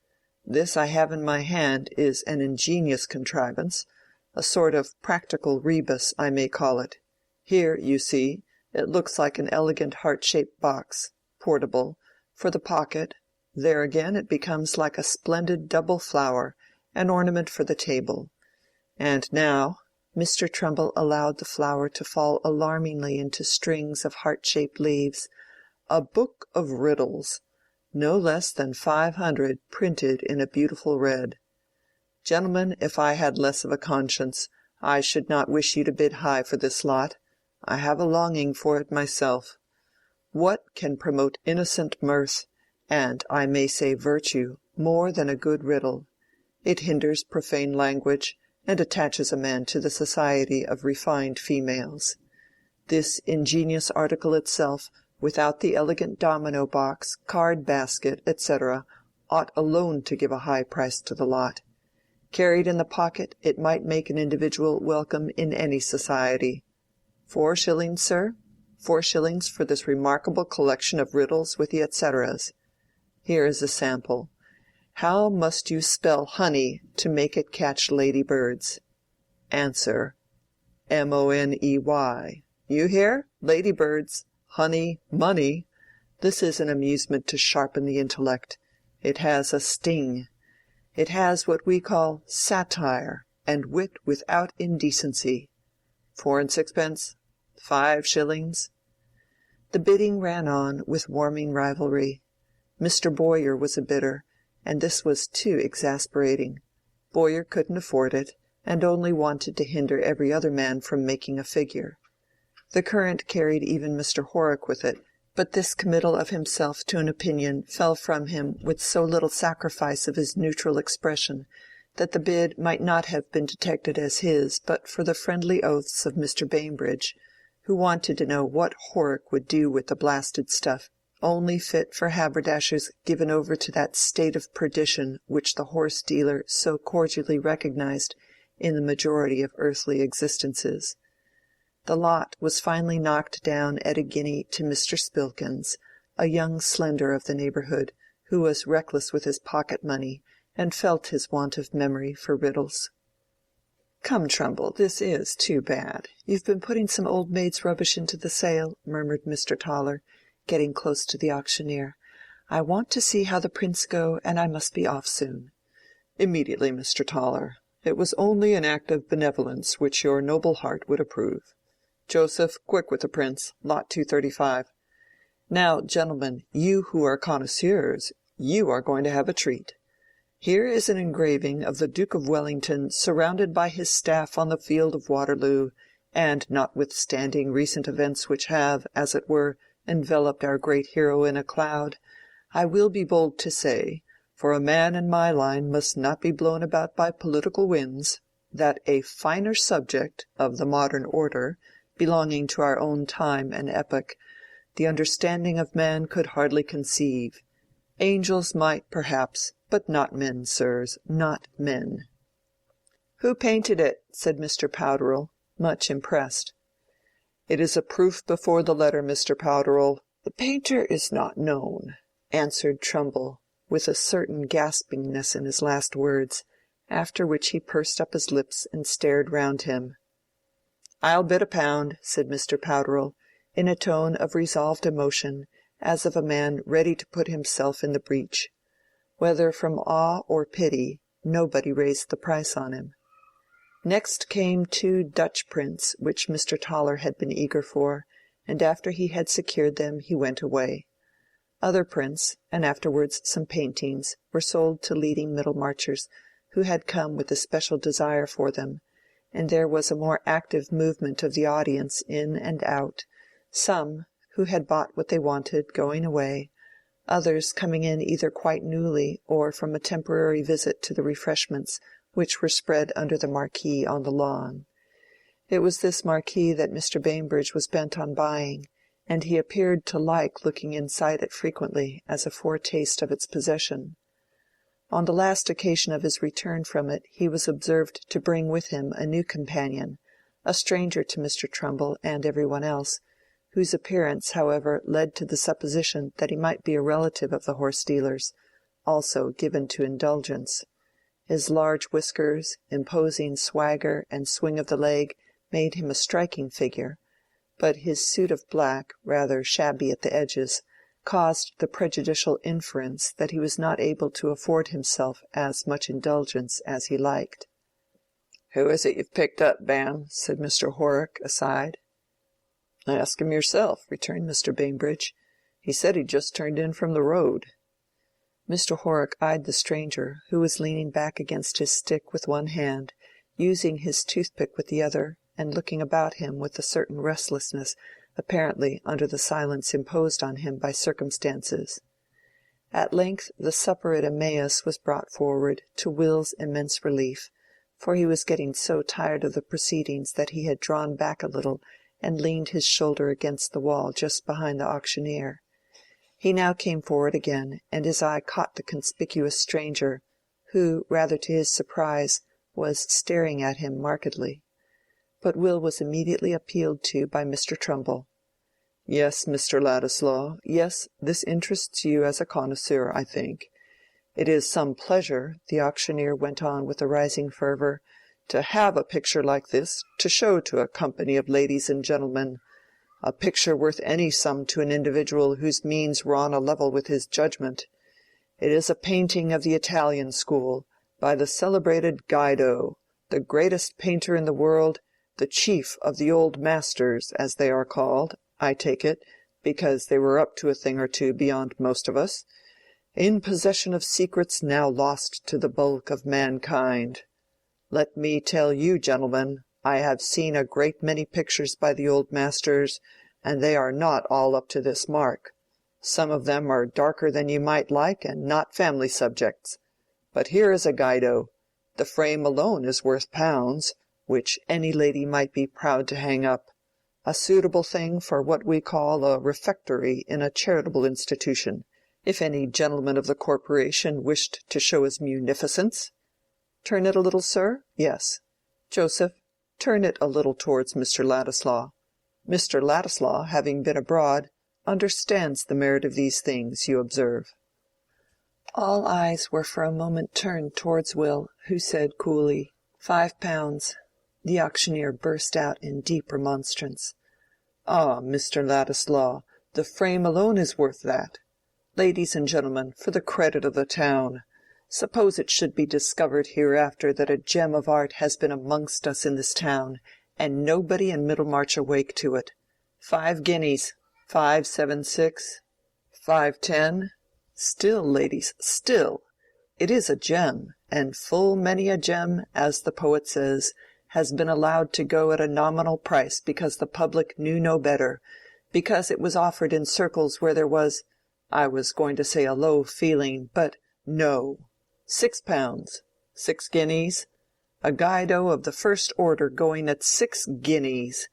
S3: This I have in my hand is an ingenious contrivance, a sort of practical rebus, I may call it. Here, you see, it looks like an elegant heart-shaped box, portable, for the pocket. There again it becomes like a splendid double flower, an ornament for the table. And now," Mr. Trumbull allowed the flower to fall alarmingly into strings of heart-shaped leaves, "a book of riddles, no less than 500 printed in a beautiful red. Gentlemen, if I had less of a conscience, I should not wish you to bid high for this lot. I have a longing for it myself. What can promote innocent mirth, and I may say virtue, more than a good riddle? It hinders profane language, and attaches a man to the society of refined females. This ingenious article itself, without the elegant domino box, card basket, etc., ought alone to give a high price to the lot. Carried in the pocket, it might make an individual welcome in any society. 4 shillings, sir? 4 shillings for this remarkable collection of riddles with the et ceteras. Here is a sample. How must you spell honey to make it catch ladybirds? Answer, Money. You hear? Ladybirds, honey, money. This is an amusement to sharpen the intellect. It has a sting. It has what we call satire, and wit without indecency. 4 and 6pence, 5 shillings. The bidding ran on with warming rivalry. Mr. Bowyer was a bidder, and this was too exasperating. Bowyer couldn't afford it, and only wanted to hinder every other man from making a figure. The current carried even Mr. Horrock with it, but this committal of himself to an opinion fell from him with so little sacrifice of his neutral expression that the bid might not have been detected as his but for the friendly oaths of Mr. Bambridge, who wanted to know what Horrock would do with the blasted stuff, only fit for haberdashers given over to that state of perdition which the horse-dealer so cordially recognized in the majority of earthly existences. The lot was finally knocked down at a guinea to Mr. Spilkins, a young slender of the neighborhood, who was reckless with his pocket-money, and felt his want of memory for riddles. "Come, Trumbull, this is too bad. You've been putting some old maid's rubbish into the sale," murmured Mr. Toller, getting close to the auctioneer. "I want to see how the prints go, and I must be off soon." "Immediately, Mr. Toller. It was only an act of benevolence which your noble heart would approve. Joseph, quick with the prints, lot 235. Now, gentlemen, you who are connoisseurs, you are going to have a treat. Here is an engraving of the Duke of Wellington surrounded by his staff on the field of Waterloo, and notwithstanding recent events which have, as it were, enveloped our great hero in a cloud, I will be bold to say, for a man in my line must not be blown about by political winds, that a finer subject, of the modern order, belonging to our own time and epoch, the understanding of man could hardly conceive. Angels might, perhaps, but not men, sirs, not men." "Who painted it?" said Mr. Powderell, much impressed. "It is a proof before the letter, Mr. Powderell. The painter is not known," answered Trumbull, with a certain gaspingness in his last words, after which he pursed up his lips and stared round him. "I'll bid £1," said Mr. Powderell, in a tone of resolved emotion, as of a man ready to put himself in the breach. Whether from awe or pity, nobody raised the price on him. Next came 2 Dutch prints which Mr. Toller had been eager for, and after he had secured them he went away.
S2: Other prints, and afterwards some paintings, were sold to leading Middlemarchers who had come with a special desire for them, and there was a more active movement of the audience in and out, some, who had bought what they wanted, going away, others coming in either quite newly or from a temporary visit to the refreshments which were spread under the marquee on the lawn. It was this marquee that Mr. Bambridge was bent on buying, and he appeared to like looking inside it frequently as a foretaste of its possession. On the last occasion of his return from it he was observed to bring with him a new companion, a stranger to Mr. Trumbull and every one else, whose appearance, however, led to the supposition that he might be a relative of the horse-dealer's, also given to indulgence. His large whiskers, imposing swagger and swing of the leg made him a striking figure, but his suit of black, rather shabby at the edges, caused the prejudicial inference that he was not able to afford himself as much indulgence as he liked. "Who is it you've picked up, Bam?" said Mr. Horrock, aside. "Ask him yourself," returned Mr. Bambridge. "He said he'd just turned in from the road." Mr. Horrock eyed the stranger, who was leaning back against his stick with one hand, using his toothpick with the other, and looking about him with a certain restlessness, apparently under the silence imposed on him by circumstances. At length the supper at Emmaus was brought forward, to Will's immense relief, for he was getting so tired of the proceedings that he had drawn back a little and leaned his shoulder against the wall just behind the auctioneer. He now came forward again, and his eye caught the conspicuous stranger, who, rather to his surprise, was staring at him markedly. But Will was immediately appealed to by Mr. Trumbull. "Yes, Mr. Ladislaw, yes, this interests you as a connoisseur, I think. It is some pleasure," the auctioneer went on with a rising fervor, "to have a picture like this to show to a company of ladies and gentlemen, a picture worth any sum to an individual whose means were on a level with his judgment. It is a painting of the Italian school, by the celebrated Guido, the greatest painter in the world, the chief of the old masters, as they are called, I take it, because they were up to a thing or two beyond most of us, in possession of secrets now lost to the bulk of mankind. Let me tell you, gentlemen, I have seen a great many pictures by the old masters, and they are not all up to this mark. Some of them are darker than you might like, and not family subjects. But here is a Guido. The frame alone is worth pounds, which any lady might be proud to hang up, a suitable thing for what we call a refectory in a charitable institution, if any gentleman of the corporation wished to show his munificence. Turn it a little, sir? Yes. Joseph, turn it a little towards Mr. Ladislaw. Mr. Ladislaw, having been abroad, understands the merit of these things, you observe." All eyes were for a moment turned towards Will, who said coolly, "£5." The auctioneer burst out in deep remonstrance. "Ah, Mr. Ladislaw, the frame alone is worth that. Ladies and gentlemen, for the credit of the town, suppose it should be discovered hereafter that a gem of art has been amongst us in this town, and nobody in Middlemarch awake to it. 5 guineas, 576, 510. Still, ladies, still. It is a gem, and full many a gem, as the poet says, has been allowed to go at a nominal price because the public knew no better, because it was offered in circles where there was, I was going to say a low feeling, but no. £6, 6 guineas. A Guido of the first order going at 6 guineas.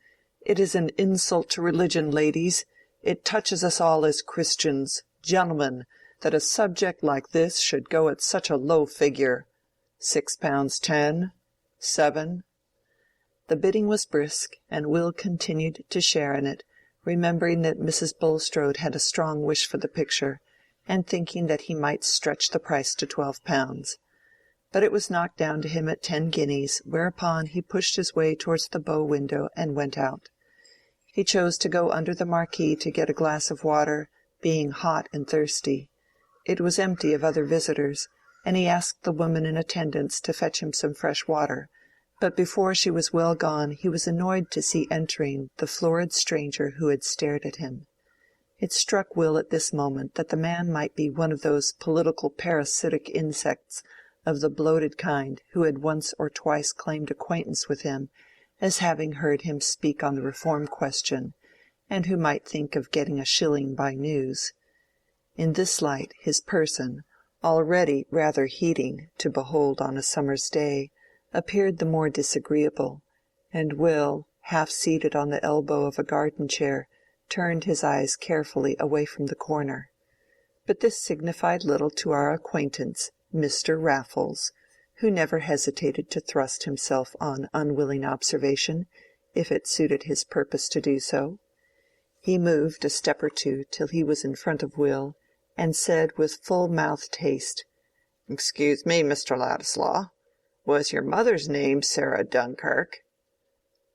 S2: It is an insult to religion, ladies. It touches us all as Christians, gentlemen, that a subject like this should go at such a low figure. £6 10, 7. The bidding was brisk, and Will continued to share in it, remembering that Mrs. Bulstrode had a strong wish for the picture, and thinking that he might stretch the price to £12. But it was knocked down to him at 10 guineas, whereupon he pushed his way towards the bow window and went out. He chose to go under the marquee to get a glass of water, being hot and thirsty. It was empty of other visitors, and he asked the woman in attendance to fetch him some fresh water, but before she was well gone he was annoyed to see entering the florid stranger who had stared at him. It struck Will at this moment that the man might be one of those political parasitic insects of the bloated kind who had once or twice claimed acquaintance with him as having heard him speak on the reform question, and who might think of getting a shilling by news. In this light his person, already rather heating to behold on a summer's day, appeared the more disagreeable, and Will, half seated on the elbow of a garden-chair, turned his eyes carefully away from the corner. But this signified little to our acquaintance, Mr. Raffles, who never hesitated to thrust himself on unwilling observation, if it suited his purpose to do so. He moved a step or two till he was in front of Will, and said with full-mouthed haste, "Excuse me, Mr. Ladislaw, was your mother's name Sarah Dunkirk?"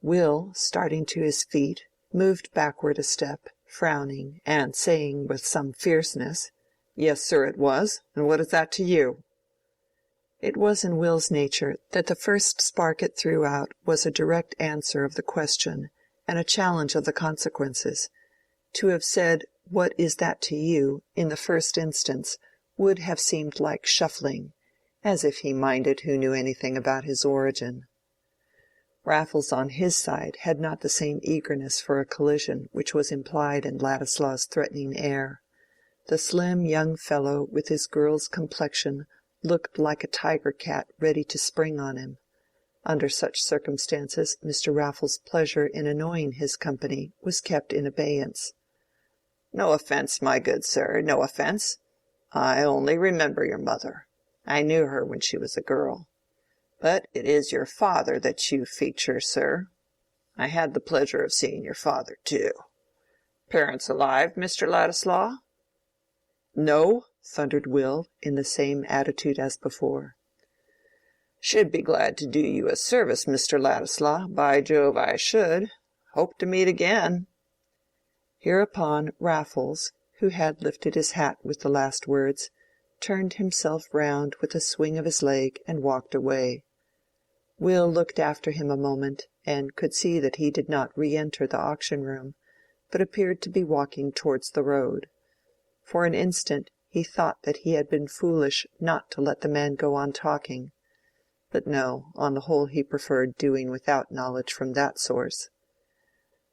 S2: Will, starting to his feet, moved backward a step, frowning, and saying with some fierceness, "Yes, sir, it was. And what is that to you?" It was in Will's nature that the first spark it threw out was a direct answer of the question and a challenge of the consequences. To have said, "What is that to you?" in the first instance would have seemed like shuffling, as if he minded who knew anything about his origin. Raffles on his side had not the same eagerness for a collision which was implied in Ladislaw's threatening air. The slim young fellow with his girl's complexion looked like a tiger-cat ready to spring on him. Under such circumstances Mr. Raffles's pleasure in annoying his company was kept in abeyance. "No offence, my good sir, no offence. I only remember your mother. I knew her when she was a girl. But it is your father that you feature, sir. I had the pleasure of seeing your father, too. Parents alive, Mr. Ladislaw?" "No," thundered Will, in the same attitude as before. "Should be glad to do you a service, Mr. Ladislaw, by Jove I should. Hope to meet again." Hereupon Raffles, who had lifted his hat with the last words, turned himself round with a swing of his leg and walked away. Will looked after him a moment, and could see that he did not re-enter the auction-room, but appeared to be walking towards the road. For an instant he thought that he had been foolish not to let the man go on talking. But no, on the whole he preferred doing without knowledge from that source.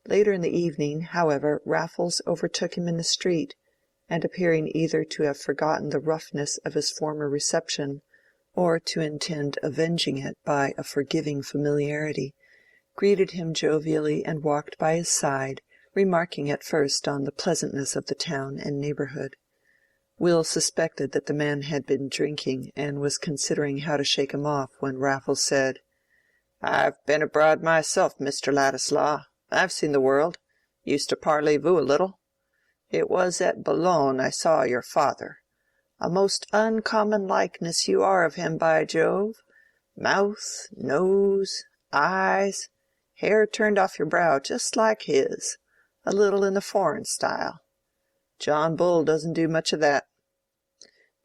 S2: Later in the evening, however, Raffles overtook him in the street, and appearing either to have forgotten the roughness of his former reception, or to intend avenging it by a forgiving familiarity, greeted him jovially and walked by his side, remarking at first on the pleasantness of the town and neighbourhood. Will suspected that the man had been drinking, and was considering how to shake him off, when Raffles said, "I've been abroad myself, Mr. Ladislaw. I've seen the world. Used to parlez-vous a little. It was at Boulogne I saw your father. A most uncommon likeness you are of him, by Jove. Mouth, nose, eyes, hair turned off your brow just like his, a little in the foreign style. John Bull doesn't do much of that.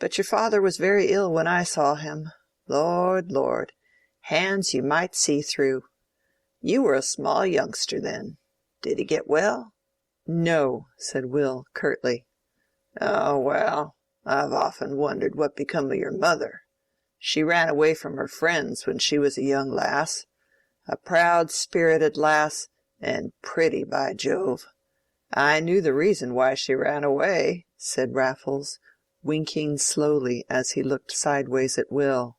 S2: But your father was very ill when I saw him. Lord, Lord, hands you might see through. You were a small youngster then. Did he get well?" "No," said Will, curtly. "Oh, well, I've often wondered what become of your mother. She ran away from her friends when she was a young lass. A proud-spirited lass, and pretty, by Jove. I knew the reason why she ran away," said Raffles, winking slowly as he looked sideways at Will.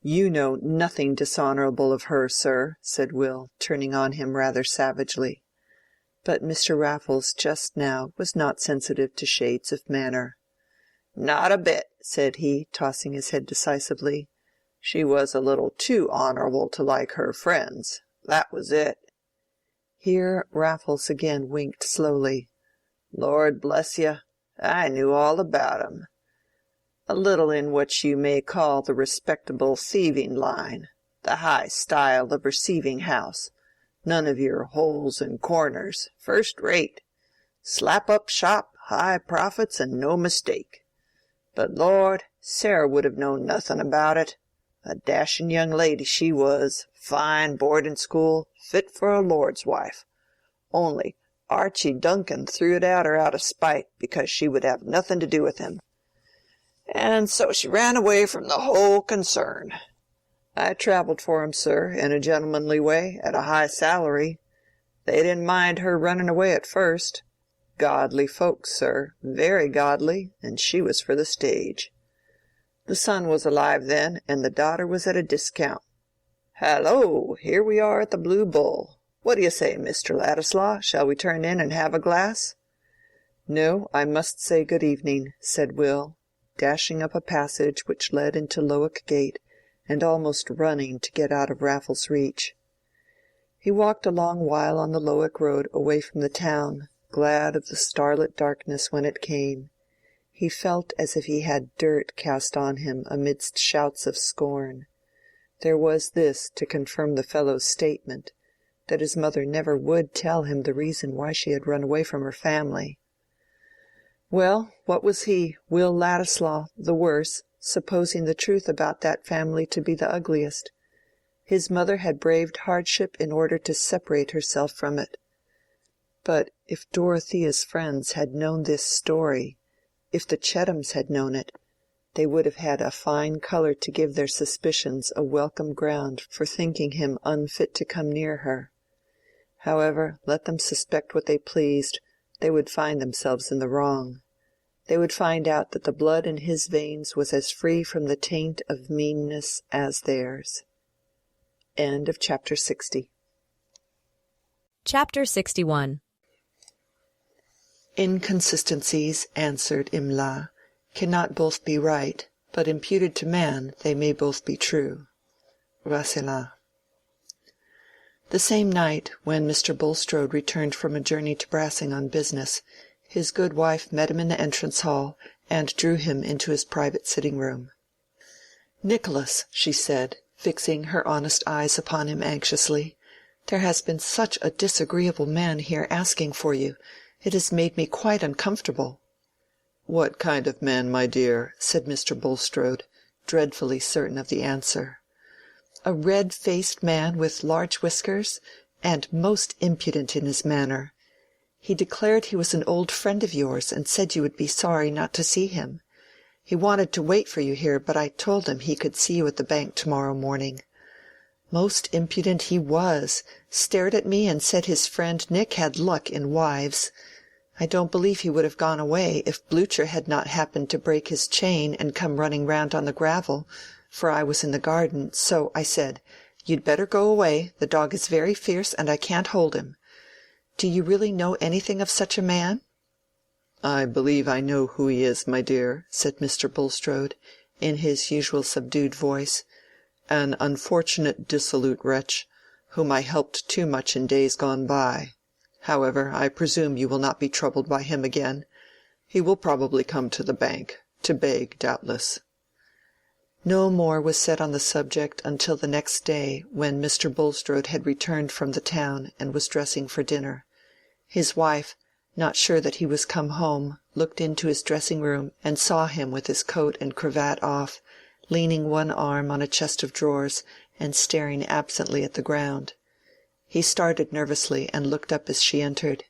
S2: "You know nothing dishonorable of her, sir," said Will, turning on him rather savagely. But Mr. Raffles just now was not sensitive to shades of manner. "Not a bit," said he, tossing his head decisively. "She was a little too honorable to like her friends. That was it." Here Raffles again winked slowly. "Lord bless you, I knew all about 'em. A little in what you may call the respectable thieving line, the high style of receiving house. None of your holes and corners, first rate. Slap-up shop, high profits, and no mistake. But Lord, Sarah would have known nothing about it. A dashing young lady she was, fine boarding school, fit for a lord's wife. Only
S3: Archie Duncan threw it at her out of spite, because she would have nothing to do with him. And so she ran away from the whole concern. I travelled for 'em, sir, in a gentlemanly way, at a high salary. They didn't mind her running away at first. Godly folks, sir, very godly, and she was for the stage. The son was alive then, and the daughter was at a discount. Hallo, here we are at the Blue Bull. What do you say, Mr. Ladislaw? Shall we turn in and have a glass?" "No, I must say good evening," said Will, dashing up a passage which led into Lowick Gate, and almost running to get out of Raffles's reach. He walked a long while on the Lowick road away from the town, glad of the starlit darkness when it came. He felt as if he had dirt cast on him amidst shouts of scorn. There was this to confirm the fellow's statement, that his mother never would tell him the reason why she had run away from her family. Well, what was he, Will Ladislaw, the worse, supposing the truth about that family to be the ugliest? His mother had braved hardship in order to separate herself from it. But if Dorothea's friends had known this story, if the Chethams had known it, they would have had a fine colour to give their suspicions a welcome ground for thinking him unfit to come near her. However, let them suspect what they pleased, they would find themselves in the wrong. They would find out that the blood in his veins was as free from the taint of meanness as theirs. End of chapter 60.
S1: Chapter 61.
S2: Inconsistencies, answered Imlah, cannot both be right, but imputed to man they may both be true. Rasselas. The same night, when Mr. Bulstrode returned from a journey to Brassing on business, his good wife met him in the entrance-hall, and drew him into his private sitting-room. "Nicholas," she said, fixing her honest eyes upon him anxiously, "there has been such a disagreeable man here asking for you. It has made me quite uncomfortable."
S3: "What kind of man, my dear?" said Mr. Bulstrode, dreadfully certain of the answer.
S2: "A red-faced man with large whiskers, and most impudent in his manner. He declared he was an old friend of yours, and said you would be sorry not to see him. He wanted to wait for you here, but I told him he could see you at the bank tomorrow morning. Most impudent he was, stared at me and said his friend Nick had luck in wives. I don't believe he would have gone away if Blucher had not happened to break his chain and come running round on the gravel, for I was in the garden, so I said, 'You'd better go away, the dog is very fierce and I can't hold him.' Do you really know anything of such a man?"
S3: "I believe I know who he is, my dear," said Mr. Bulstrode, in his usual subdued voice, "an unfortunate dissolute wretch, whom I helped too much in days gone by. However, I presume you will not be troubled by him again. He will probably come to the bank, to beg, doubtless."
S2: No more was said on the subject until the next day, when Mr. Bulstrode had returned from the town and was dressing for dinner. His wife, not sure that he was come home, looked into his dressing-room and saw him with his coat and cravat off, leaning one arm on a chest of drawers and staring absently at the ground. He started nervously and looked up as she entered.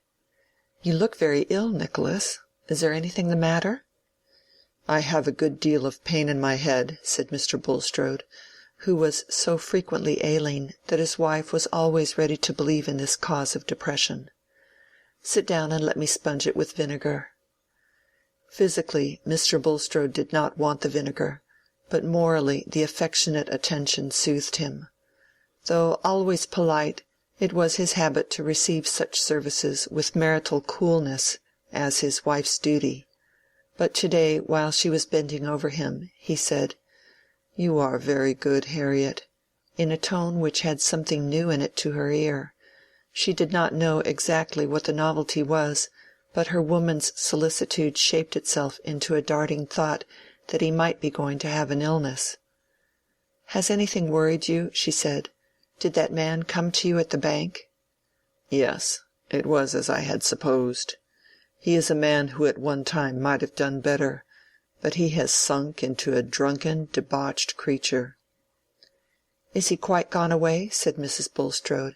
S2: "You look very ill, Nicholas. Is there anything the matter?"
S3: "I have a good deal of pain in my head," said Mr. Bulstrode,
S2: who was so frequently ailing that his wife was always ready to believe in this cause of depression. "Sit down and let me sponge it with vinegar." Physically, Mr. Bulstrode did not want the vinegar, but morally the affectionate attention soothed him. Though always polite, it was his habit to receive such services with marital coolness as his wife's duty. But to-day, while she was bending over him, he said, "You are very good, Harriet," in a tone which had something new in it to her ear. She did not know exactly what the novelty was, but her woman's solicitude shaped itself into a darting thought that he might be going to have an illness. "Has anything worried you?" she said. "Did that man come to you at the bank?"
S3: "Yes, it was as I had supposed. He is a man who at one time might have done better, but he has sunk into a drunken, debauched creature." "Is he quite gone away?" said Mrs. Bulstrode.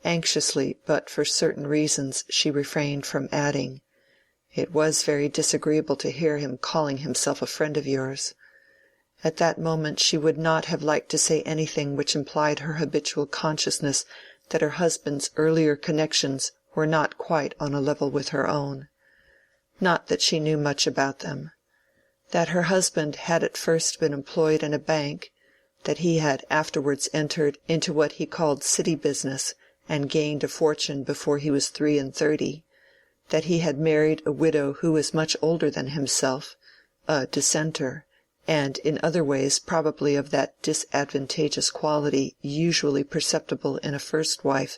S2: Anxiously, but for certain reasons, she refrained from adding, "It was very disagreeable to hear him calling himself a friend of yours." At that moment she would not have liked to say anything which implied her habitual consciousness that her husband's earlier connections were not quite on a level with her own. Not that she knew much about them. That her husband had at first been employed in a bank, that he had afterwards entered into what he called city business and gained a fortune before he was 33, that he had married a widow who was much older than himself, a dissenter, and in other ways probably of that disadvantageous quality usually perceptible in a first wife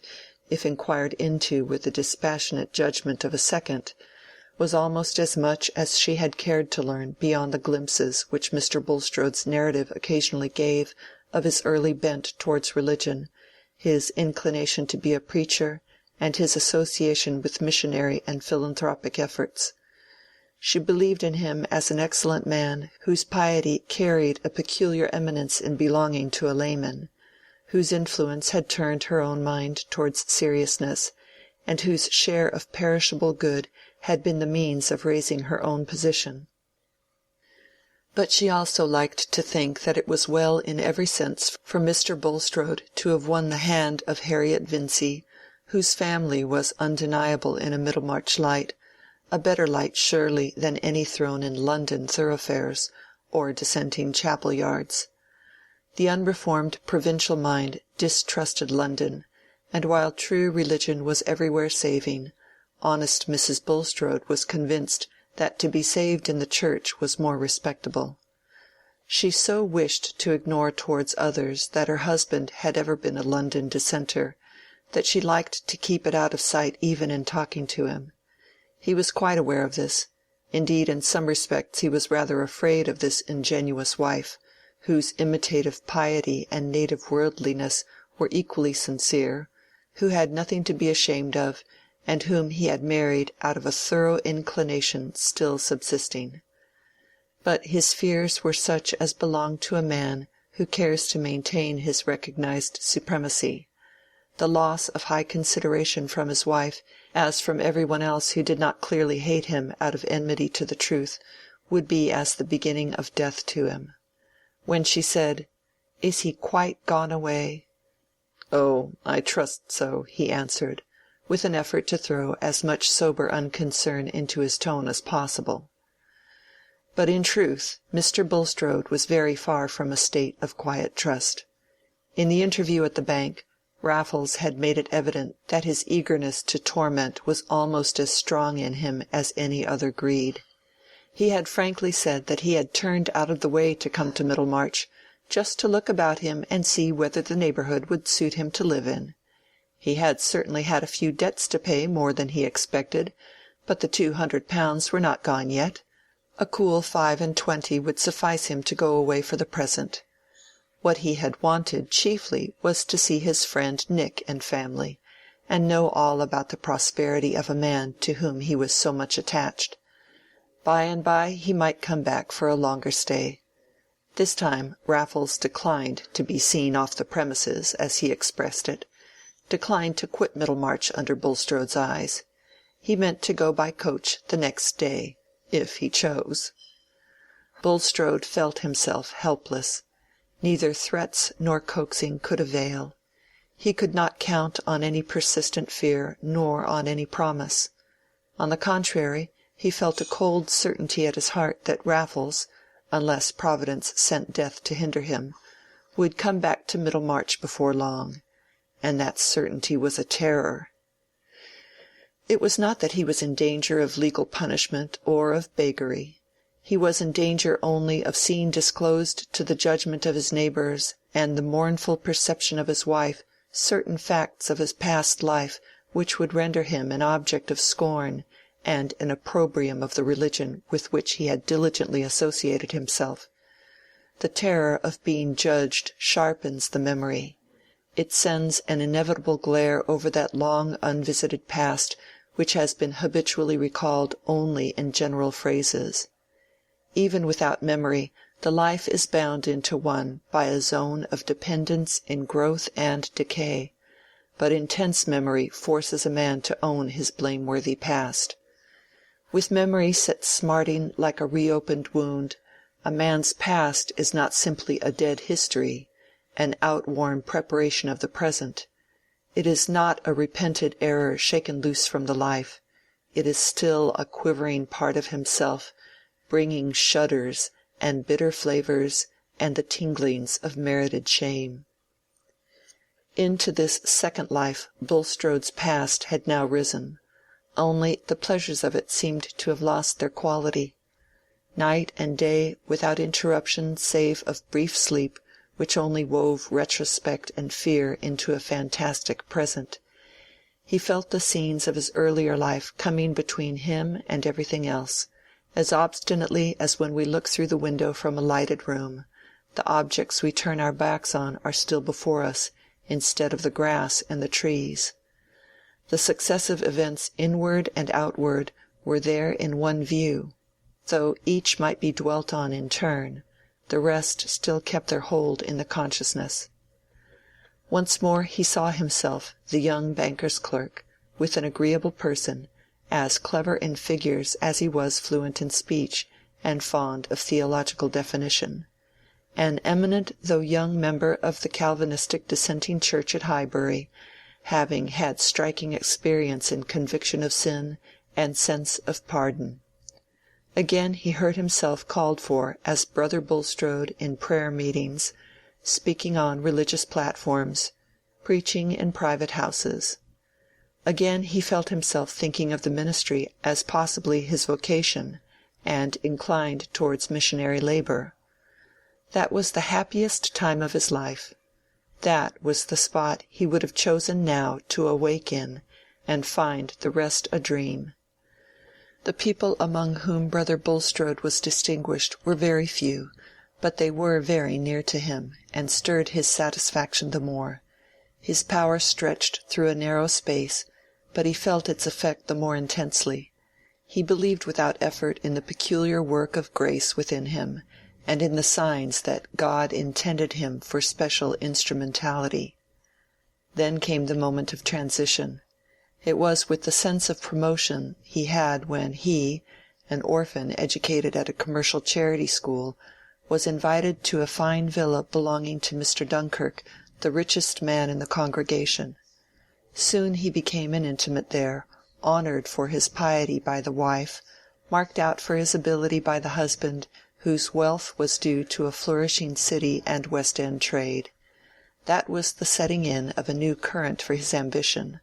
S2: if inquired into with the dispassionate judgment of a second, was almost as much as she had cared to learn beyond the glimpses which Mr. Bulstrode's narrative occasionally gave of his early bent towards religion, his inclination to be a preacher, and his association with missionary and philanthropic efforts. She believed in him as an excellent man whose piety carried a peculiar eminence in belonging to a layman, whose influence had turned her own mind towards seriousness, and whose share of perishable good had been the means of raising her own position. But she also liked to think that it was well in every sense for Mr. Bulstrode to have won the hand of Harriet Vincy, whose family was undeniable in a Middlemarch light, a better light surely than any thrown in London thoroughfares or dissenting chapel yards. The unreformed provincial mind distrusted London, and while true religion was everywhere saving, honest Mrs. Bulstrode was convinced that to be saved in the church was more respectable. She so wished to ignore towards others that her husband had ever been a London dissenter, that she liked to keep it out of sight even in talking to him. He was quite aware of this. Indeed, in some respects he was rather afraid of this ingenuous wife, whose imitative piety and native worldliness were equally sincere, who had nothing to be ashamed of, and whom he had married out of a thorough inclination still subsisting. But his fears were such as belong to a man who cares to maintain his recognized supremacy. The loss of high consideration from his wife, as from every one else who did not clearly hate him out of enmity to the truth, would be as the beginning of death to him. When she said, "Is he quite gone away?" "Oh, I trust so," he answered, with an effort to throw as much sober unconcern into his tone as possible. But in truth Mr. Bulstrode was very far from a state of quiet trust. In the interview at the bank, Raffles had made it evident that his eagerness to torment was almost as strong in him as any other greed. He had frankly said that he had turned out of the way to come to Middlemarch, just to look about him and see whether the neighborhood would suit him to live in. He had certainly had a few debts to pay more than he expected, but the £200 were not gone yet. A cool 25 would suffice him to go away for the present. What he had wanted chiefly was to see his friend Nick and family, and know all about the prosperity of a man to whom he was so much attached. By and by he might come back for a longer stay. This time Raffles declined to be seen off the premises, as he expressed it, declined to quit Middlemarch under Bulstrode's eyes. He meant to go by coach the next day, if he chose. Bulstrode felt himself helpless. Neither threats nor coaxing could avail. He could not count on any persistent fear nor on any promise. On the contrary, he felt a cold certainty at his heart that Raffles, unless Providence sent death to hinder him, would come back to Middlemarch before long, and that certainty was a terror. It was not that he was in danger of legal punishment or of beggary. He was in danger only of seeing disclosed to the judgment of his neighbors and the mournful perception of his wife certain facts of his past life which would render him an object of scorn and an opprobrium of the religion with which he had diligently associated himself. The terror of being judged sharpens the memory. It sends an inevitable glare over that long unvisited past which has been habitually recalled only in general phrases. Even without memory, the life is bound into one by a zone of dependence in growth and decay, but intense memory forces a man to own his blameworthy past. With memory set smarting like a reopened wound, a man's past is not simply a dead history, an outworn preparation of the present. It is not a repented error shaken loose from the life. It is still a quivering part of himself, bringing shudders and bitter flavors and the tinglings of merited shame. Into this second life Bulstrode's past had now risen, only the pleasures of it seemed to have lost their quality. Night and day, without interruption save of brief sleep which only wove retrospect and fear into a fantastic present, he felt the scenes of his earlier life coming between him and everything else, as obstinately as when we look through the window from a lighted room, the objects we turn our backs on are still before us, instead of the grass and the trees. The successive events inward and outward were there in one view. Though each might be dwelt on in turn, the rest still kept their hold in the consciousness. Once more he saw himself the young banker's clerk, with an agreeable person, as clever in figures as he was fluent in speech and fond of theological definition, an eminent though young member of the Calvinistic dissenting church at Highbury, having had striking experience in conviction of sin and sense of pardon. Again he heard himself called for as Brother Bulstrode in prayer meetings, speaking on religious platforms, preaching in private houses. Again he felt himself thinking of the ministry as possibly his vocation, and inclined towards missionary labor. That was the happiest time of his life. That was the spot he would have chosen now to awake in, and find the rest a dream. The people among whom Brother Bulstrode was distinguished were very few, but they were very near to him, and stirred his satisfaction the more. His power stretched through a narrow space, but he felt its effect the more intensely. He believed without effort in the peculiar work of grace within him, and in the signs that God intended him for special instrumentality. Then came the moment of transition. It was with the sense of promotion he had when he, an orphan educated at a commercial charity school, was invited to a fine villa belonging to Mr. Dunkirk, the richest man in the congregation. Soon he became an intimate there, honored for his piety by the wife, marked out for his ability by the husband, whose wealth was due to a flourishing city and West End trade. That was the setting in of a new current for his ambition,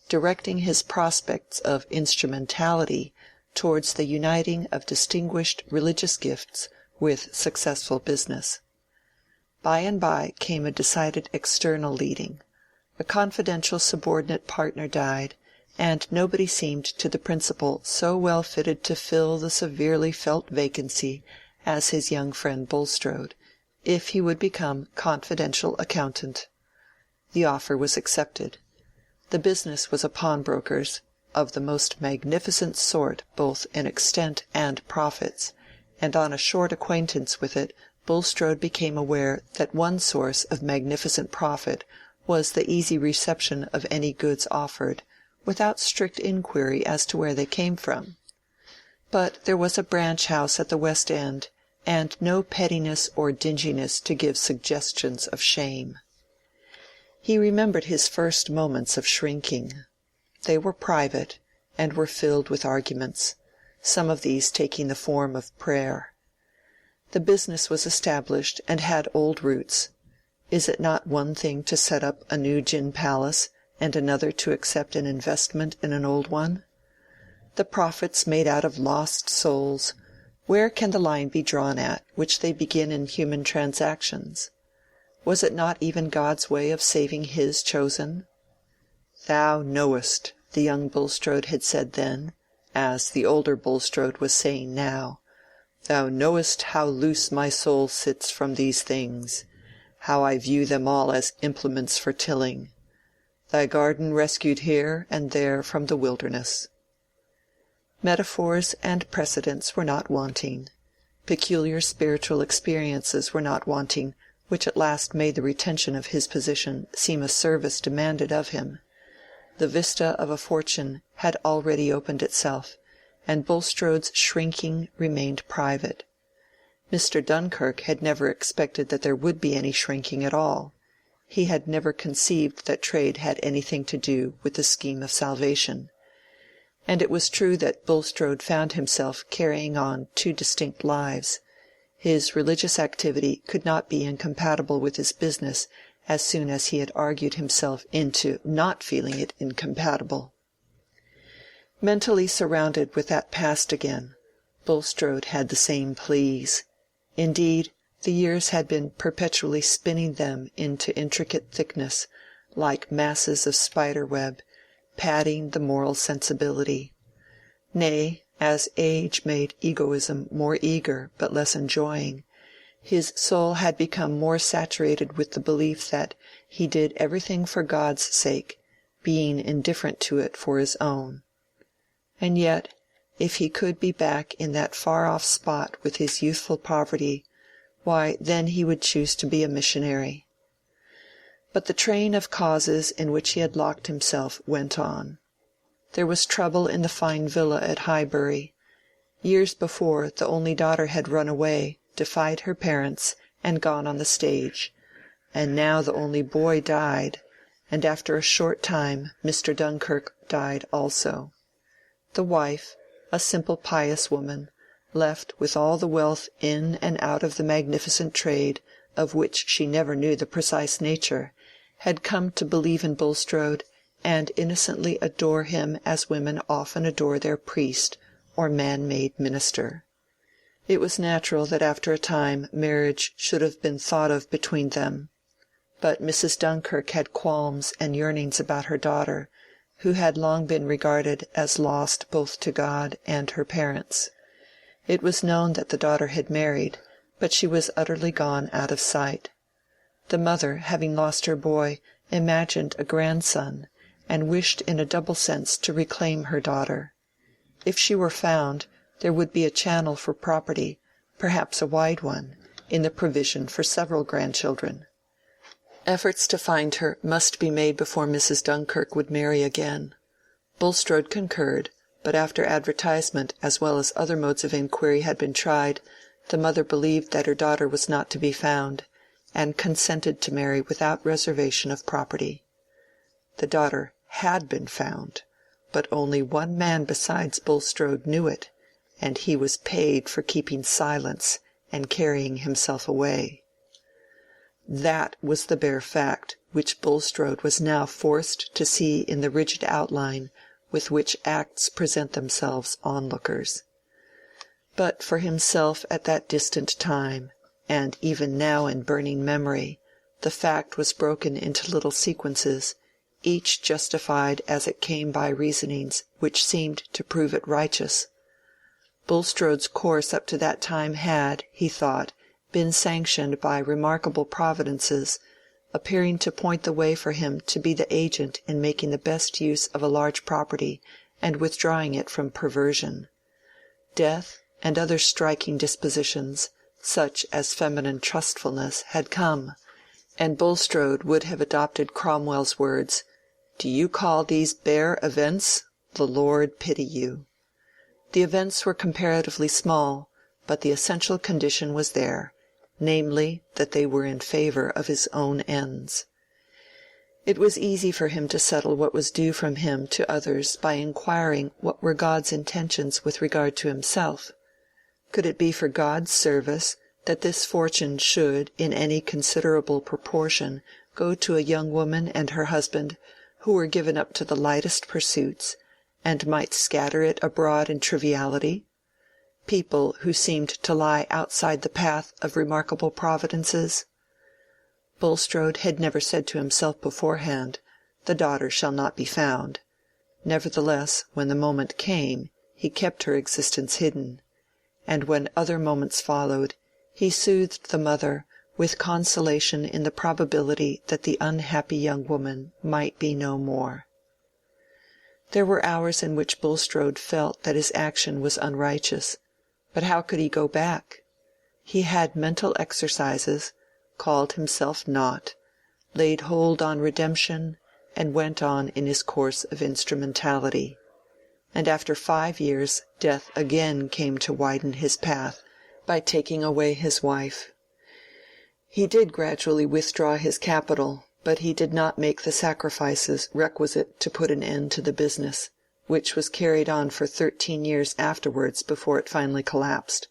S2: directing his prospects of instrumentality towards the uniting of distinguished religious gifts with successful business. By and by came a decided external leading. A confidential subordinate partner died, and nobody seemed to the principal so well fitted to fill the severely felt vacancy as his young friend Bulstrode, if he would become confidential accountant. The offer was accepted. The business was a pawnbroker's, of the most magnificent sort both in extent and profits, and on a short acquaintance with it Bulstrode became aware that one source of magnificent profit was the easy reception of any goods offered, without strict inquiry as to where they came from. But there was a branch house at the West End, and no pettiness or dinginess to give suggestions of shame. He remembered his first moments of shrinking. They were private, and were filled with arguments, some of these taking the form of prayer. The business was established and had old roots. Is it not one thing to set up a new gin palace, and another to accept an investment in an old one? The profits made out of lost souls, where can the line be drawn at which they begin in human transactions? Was it not even God's way of saving his chosen? "Thou knowest," the young Bulstrode had said then, as the older Bulstrode was saying now, "thou knowest how loose my soul sits from these things, how I view them all as implements for tilling. Thy garden rescued here and there from the wilderness." Metaphors and precedents were not wanting. Peculiar spiritual experiences were not wanting, which at last made the retention of his position seem a service demanded of him. The vista of a fortune had already opened itself, and Bulstrode's shrinking remained private. Mr. Dunkirk had never expected that there would be any shrinking at all. He had never conceived that trade had anything to do with the scheme of salvation. And it was true that Bulstrode found himself carrying on two distinct lives. His religious activity could not be incompatible with his business as soon as he had argued himself into not feeling it incompatible. Mentally surrounded with that past again, Bulstrode had the same pleas. Indeed, the years had been perpetually spinning them into intricate thickness, like masses of spider-web, padding the moral sensibility. Nay, as age made egoism more eager but less enjoying, his soul had become more saturated with the belief that he did everything for God's sake, being indifferent to it for his own. And yet, if he could be back in that far-off spot with his youthful poverty, why then he would choose to be a missionary. But the train of causes in which he had locked himself went on. There was trouble in the fine villa at Highbury. Years before, the only daughter had run away, defied her parents, and gone on the stage, and now the only boy died, and after a short time Mr. Dunkirk died also. The wife, a simple pious woman, left with all the wealth in and out of the magnificent trade, of which she never knew the precise nature, had come to believe in Bulstrode, and innocently adore him as women often adore their priest or man-made minister. It was natural that after a time marriage should have been thought of between them. But Mrs. Dunkirk had qualms and yearnings about her daughter, who had long been regarded as lost both to God and her parents. It was known that the daughter had married, but she was utterly gone out of sight. The mother, having lost her boy, imagined a grandson, and wished in a double sense to reclaim her daughter. If she were found, there would be a channel for property, perhaps a wide one, in the provision for several grandchildren. Efforts to find her must be made before Mrs. Dunkirk would marry again. Bulstrode concurred, but after advertisement as well as other modes of inquiry had been tried, the mother believed that her daughter was not to be found, and consented to marry without reservation of property. The daughter had been found, but only one man besides Bulstrode knew it, and he was paid for keeping silence and carrying himself away. That was the bare fact which Bulstrode was now forced to see in the rigid outline with which acts present themselves onlookers. But for himself at that distant time, and even now in burning memory, the fact was broken into little sequences, each justified as it came by reasonings which seemed to prove it righteous. Bulstrode's course up to that time had, he thought, been sanctioned by remarkable providences, appearing to point the way for him to be the agent in making the best use of a large property and withdrawing it from perversion. Death and other striking dispositions, such as feminine trustfulness, had come, and Bulstrode would have adopted Cromwell's words, "Do you call these bare events? The Lord pity you." The events were comparatively small, but the essential condition was there, namely, that they were in favor of his own ends. It was easy for him to settle what was due from him to others by inquiring what were God's intentions with regard to himself. Could it be for God's service that this fortune should in any considerable proportion go to a young woman and her husband who were given up to the lightest pursuits, and might scatter it abroad in triviality, people who seemed to lie outside the path of remarkable providences? Bulstrode had never said to himself beforehand, "The daughter shall not be found." Nevertheless, when the moment came, he kept her existence hidden, and when other moments followed, he soothed the mother with consolation in the probability that the unhappy young woman might be no more. There were hours in which Bulstrode felt that his action was unrighteous, but how could he go back? He had mental exercises, called himself naught, laid hold on redemption, and went on in his course of instrumentality. And after 5 years death again came to widen his path by taking away his wife. He did gradually withdraw his capital, but he did not make the sacrifices requisite to put an end to the business, which was carried on for 13 years afterwards before it finally collapsed.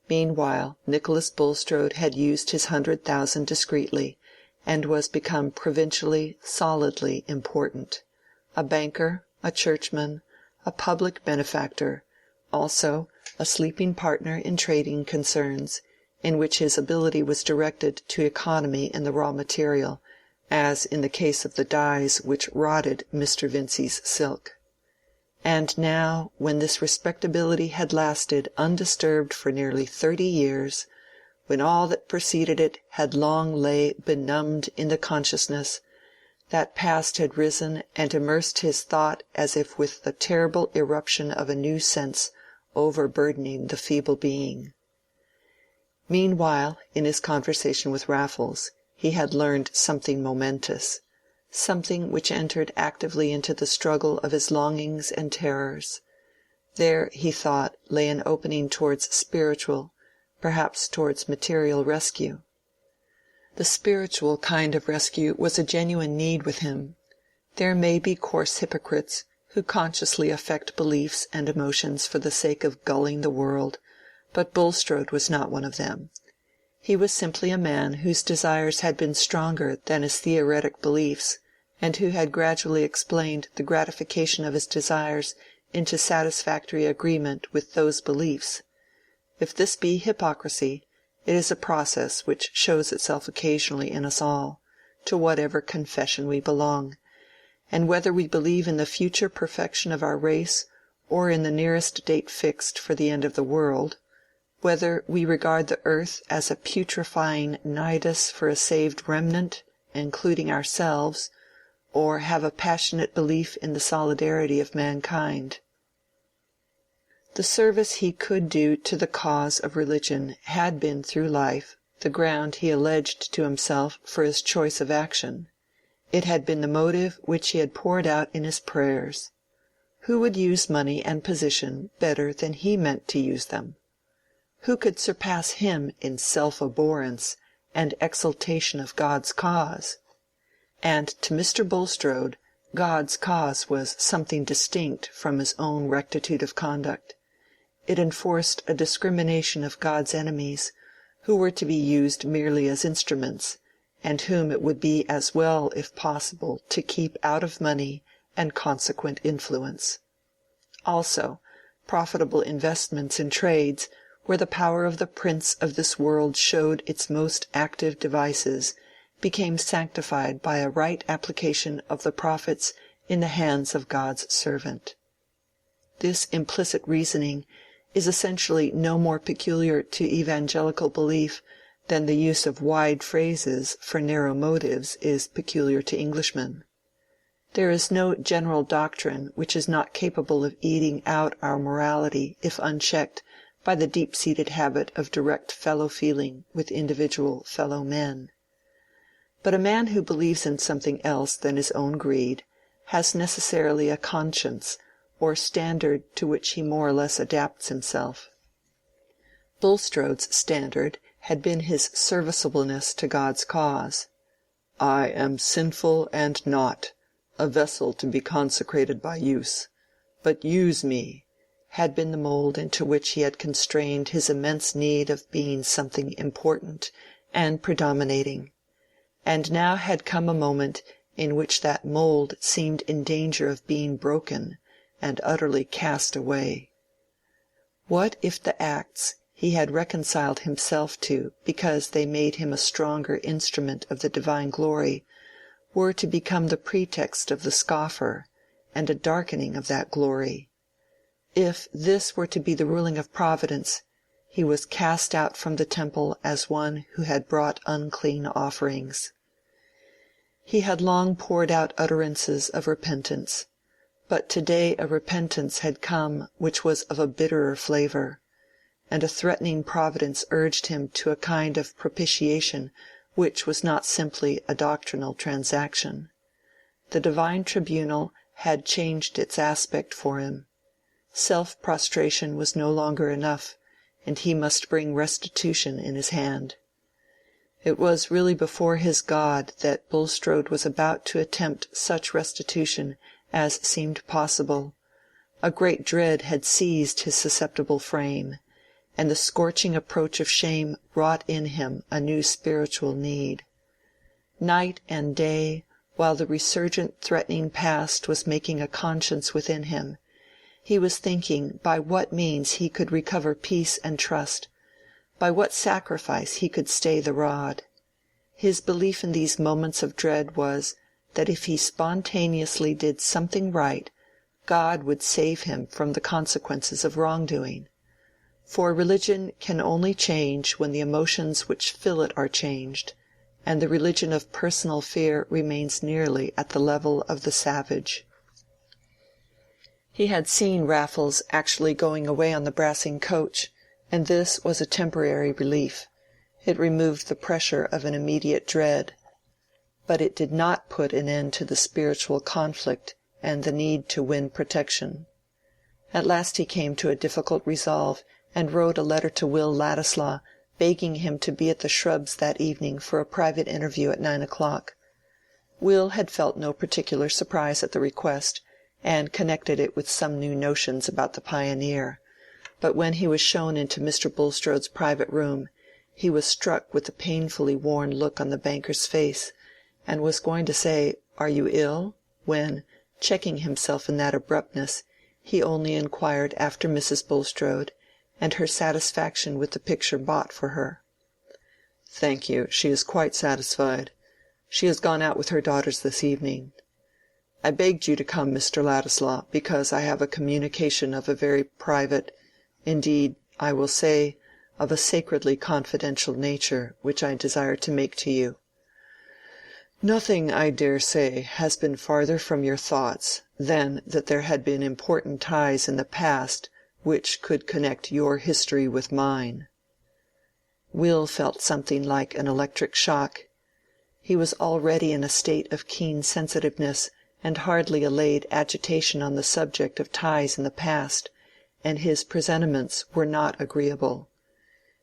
S2: Meanwhile Nicholas Bulstrode had used his 100,000 discreetly, and was become provincially, solidly important, a banker, a churchman, a public benefactor, also a sleeping partner in trading concerns, in which his ability was directed to economy in the raw material, as in the case of the dyes which rotted Mr. Vincey's silk. And now, when this respectability had lasted undisturbed for nearly 30 years, when all that preceded it had long lay benumbed in the consciousness, that past had risen and immersed his thought as if with the terrible eruption of a new sense overburdening the feeble being. Meanwhile, in his conversation with Raffles, he had learned something momentous, something which entered actively into the struggle of his longings and terrors. There, he thought, lay an opening towards spiritual, perhaps towards material rescue. The spiritual kind of rescue was a genuine need with him. There may be coarse hypocrites who consciously affect beliefs and emotions for the sake of gulling the world, but Bulstrode was not one of them. He was simply a man whose desires had been stronger than his theoretic beliefs, and who had gradually explained the gratification of his desires into satisfactory agreement with those beliefs. If this be hypocrisy, it is a process which shows itself occasionally in us all, to whatever confession we belong, and whether we believe in the future perfection of our race or in the nearest date fixed for the end of the world, whether we regard the earth as a putrefying nidus for a saved remnant, including ourselves, or have a passionate belief in the solidarity of mankind. The service he could do to the cause of religion had been through life the ground he alleged to himself for his choice of action. It had been the motive which he had poured out in his prayers. Who would use money and position better than he meant to use them? Who could surpass him in self-abhorrence and exaltation of God's cause? And to Mr. Bulstrode, God's cause was something distinct from his own rectitude of conduct. It enforced a discrimination of God's enemies, who were to be used merely as instruments, and whom it would be as well, if possible, to keep out of money and consequent influence. Also, profitable investments in trades, where the power of the prince of this world showed its most active devices, became sanctified by a right application of the profits in the hands of God's servant. This implicit reasoning is essentially no more peculiar to evangelical belief than the use of wide phrases for narrow motives is peculiar to Englishmen. There is no general doctrine which is not capable of eating out our morality if unchecked by the deep-seated habit of direct fellow-feeling with individual fellow-men. But a man who believes in something else than his own greed has necessarily a conscience, or standard to which he more or less adapts himself. Bulstrode's standard had been his serviceableness to God's cause. "I am sinful and naught, a vessel to be consecrated by use, but use me," had been the mould into which he had constrained his immense need of being something important and predominating. And now had come a moment in which that mould seemed in danger of being broken and utterly cast away. What if the acts he had reconciled himself to because they made him a stronger instrument of the divine glory were to become the pretext of the scoffer and a darkening of that glory? If this were to be the ruling of Providence, he was cast out from the temple as one who had brought unclean offerings. He had long poured out utterances of repentance, but to-day a repentance had come which was of a bitterer flavor, and a threatening providence urged him to a kind of propitiation which was not simply a doctrinal transaction. The divine tribunal had changed its aspect for him. Self-prostration was no longer enough, and he must bring restitution in his hand. It was really before his God that Bulstrode was about to attempt such restitution as seemed possible. A great dread had seized his susceptible frame, and the scorching approach of shame wrought in him a new spiritual need. Night and day, while the resurgent threatening past was making a conscience within him, he was thinking by what means he could recover peace and trust, by what sacrifice he could stay the rod. His belief in these moments of dread was, that if he spontaneously did something right, God would save him from the consequences of wrongdoing. For religion can only change when the emotions which fill it are changed, and the religion of personal fear remains nearly at the level of the savage. He had seen Raffles actually going away on the Brassing coach, and this was a temporary relief. It removed the pressure of an immediate dread. But it did not put an end to the spiritual conflict and the need to win protection. At last he came to a difficult resolve, and wrote a letter to Will Ladislaw, begging him to be at the Shrubs that evening for a private interview at 9 o'clock. Will had felt no particular surprise at the request, and connected it with some new notions about the Pioneer, but when he was shown into Mr. Bulstrode's private room, he was struck with the painfully worn look on the banker's face, and was going to say, "Are you ill?" when, checking himself in that abruptness, he only inquired after Mrs. Bulstrode, and her satisfaction with the picture bought for her. "Thank you, she is quite satisfied. She has gone out with her daughters this evening. I begged you to come, Mr. Ladislaw, because I have a communication of a very private, indeed, I will say, of a sacredly confidential nature, which I desire to make to you. Nothing, I dare say, has been farther from your thoughts than that there had been important ties in the past which could connect your history with mine." Will felt something like an electric shock. He was already in a state of keen sensitiveness and hardly allayed agitation on the subject of ties in the past, and his presentiments were not agreeable.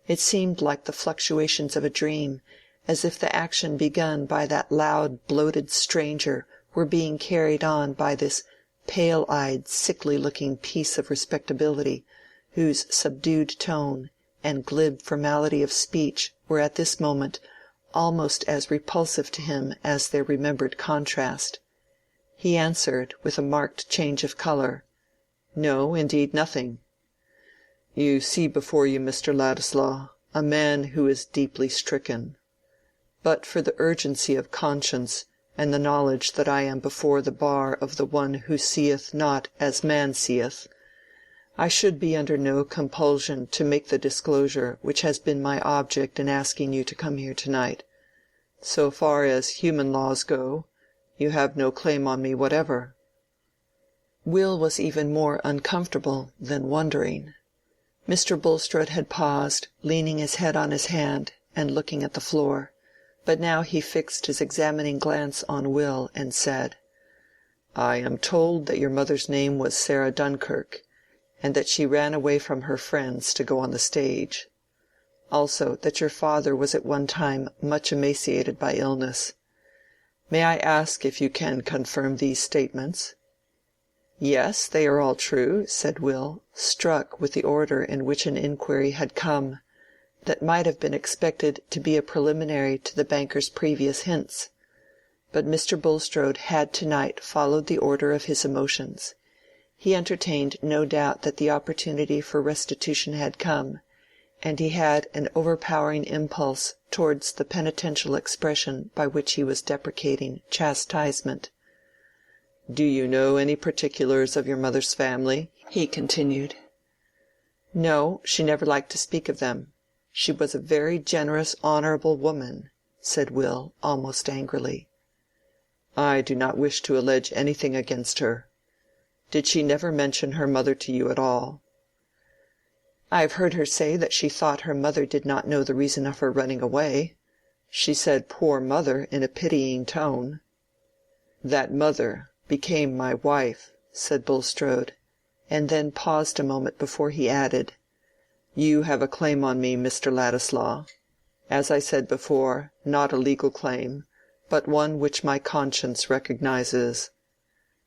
S2: It seemed like the fluctuations of a dream, as if the action begun by that loud bloated stranger were being carried on by this pale-eyed sickly-looking piece of respectability, whose subdued tone and glib formality of speech were at this moment almost as repulsive to him as their remembered contrast. He answered, with a marked change of color, "No, indeed nothing." "You see before you, Mr. Ladislaw, a man who is deeply stricken. But for the urgency of conscience and the knowledge that I am before the bar of the one who seeth not as man seeth, I should be under no compulsion to make the disclosure which has been my object in asking you to come here tonight. So far as human laws go, you have no claim on me whatever." Will was even more uncomfortable than wondering. Mr. Bulstrode had paused, leaning his head on his hand and looking at the floor, but now he fixed his examining glance on Will and said, "I am told that your mother's name was Sarah Dunkirk, and that she ran away from her friends to go on the stage. Also that your father was at one time much emaciated by illness. May I ask if you can confirm these statements?" "Yes, they are all true," said Will, struck with the order in which an inquiry had come, that might have been expected to be a preliminary to the banker's previous hints. But Mr. Bulstrode had to-night followed the order of his emotions. He entertained no doubt that the opportunity for restitution had come, and he had an overpowering impulse towards the penitential expression by which he was deprecating chastisement. "Do you know any particulars of your mother's family?" he continued. "No, she never liked to speak of them. She was a very generous, honorable woman," said Will, almost angrily. "I do not wish to allege anything against her. Did she never mention her mother to you at all?" "I have heard her say that she thought her mother did not know the reason of her running away.
S3: She said poor mother in a pitying tone. "That mother became my wife," said Bulstrode, and then paused a moment before he added, "You have a claim on me, Mr. Ladislaw. As I said before, not a legal claim, but one which my conscience recognizes.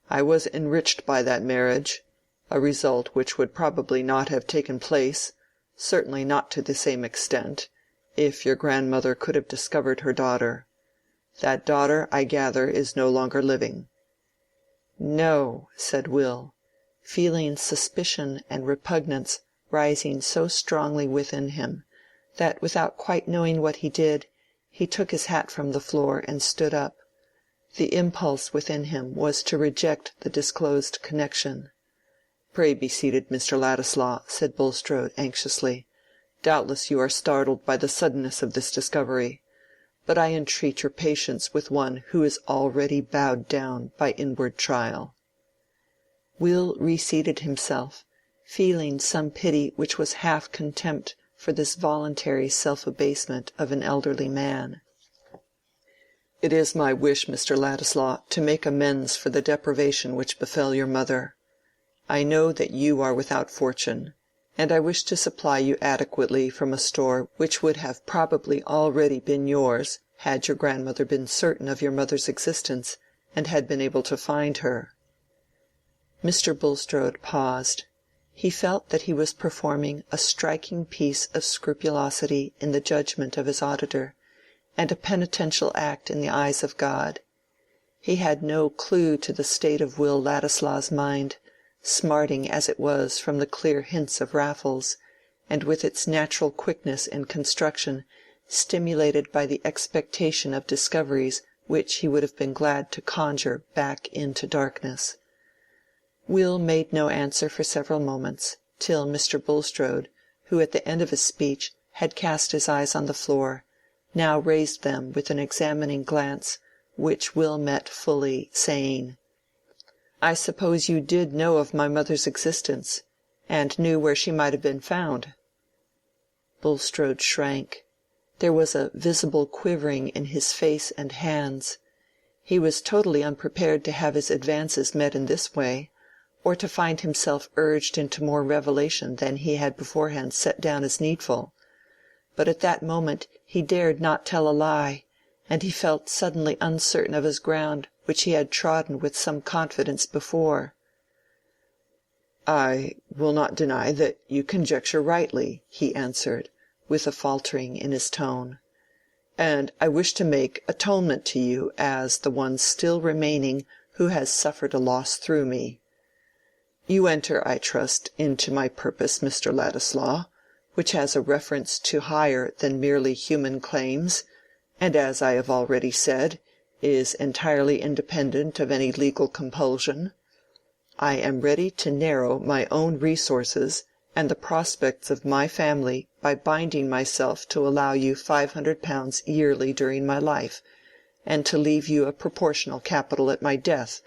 S3: I was enriched by that marriage, a result which would probably not have taken place, certainly not to the same extent, if your grandmother could have discovered her daughter. That daughter, I gather, is no longer living." "No," said Will, feeling suspicion and repugnance rising so strongly within him, that without quite knowing what he did, he took his hat from the floor and stood up. The impulse within him was to reject the disclosed connection. "Pray be seated, Mr. Ladislaw," said Bulstrode, anxiously. "Doubtless you are startled by the suddenness of this discovery. But I entreat your patience with one who is already bowed down by inward trial." Will reseated himself, feeling some pity which was half contempt for this voluntary self-abasement of an elderly man. "It is my wish, Mr. Ladislaw, to make amends for the deprivation which befell your mother. I know that you are without fortune, and I wish to supply you adequately from a store which would have probably already been yours had your grandmother been certain of your mother's existence and had been able to find her." Mr. Bulstrode paused. He felt that he was performing a striking piece of scrupulosity in the judgment of his auditor, and a penitential act in the eyes of God. He had no clue to the state of Will Ladislaw's mind, smarting as it was from the clear hints of Raffles, and with its natural quickness and construction stimulated by the expectation of discoveries which he would have been glad to conjure back into darkness. Will made no answer for several moments, till Mr. Bulstrode, who at the end of his speech had cast his eyes on the floor, now raised them with an examining glance, which Will met fully, saying, "I suppose you did know of my mother's existence, and knew where she might have been found?" Bulstrode shrank. There was a visible quivering in his face and hands. He was totally unprepared to have his advances met in this way, or to find himself urged into more revelation than he had beforehand set down as needful. But at that moment he dared not tell a lie, and he felt suddenly uncertain of his ground which he had trodden with some confidence before. "I will not deny that you conjecture rightly," he answered, with a faltering in his tone. "And I wish to make atonement to you as the one still remaining who has suffered a loss through me. You enter, I trust, into my purpose, Mr. Ladislaw, which has a reference to higher than merely human claims, and as I have already said, is entirely independent of any legal compulsion. I am ready to narrow my own resources and the prospects of my family by binding myself to allow you £500 yearly during my life, and to leave you a proportional capital at my death,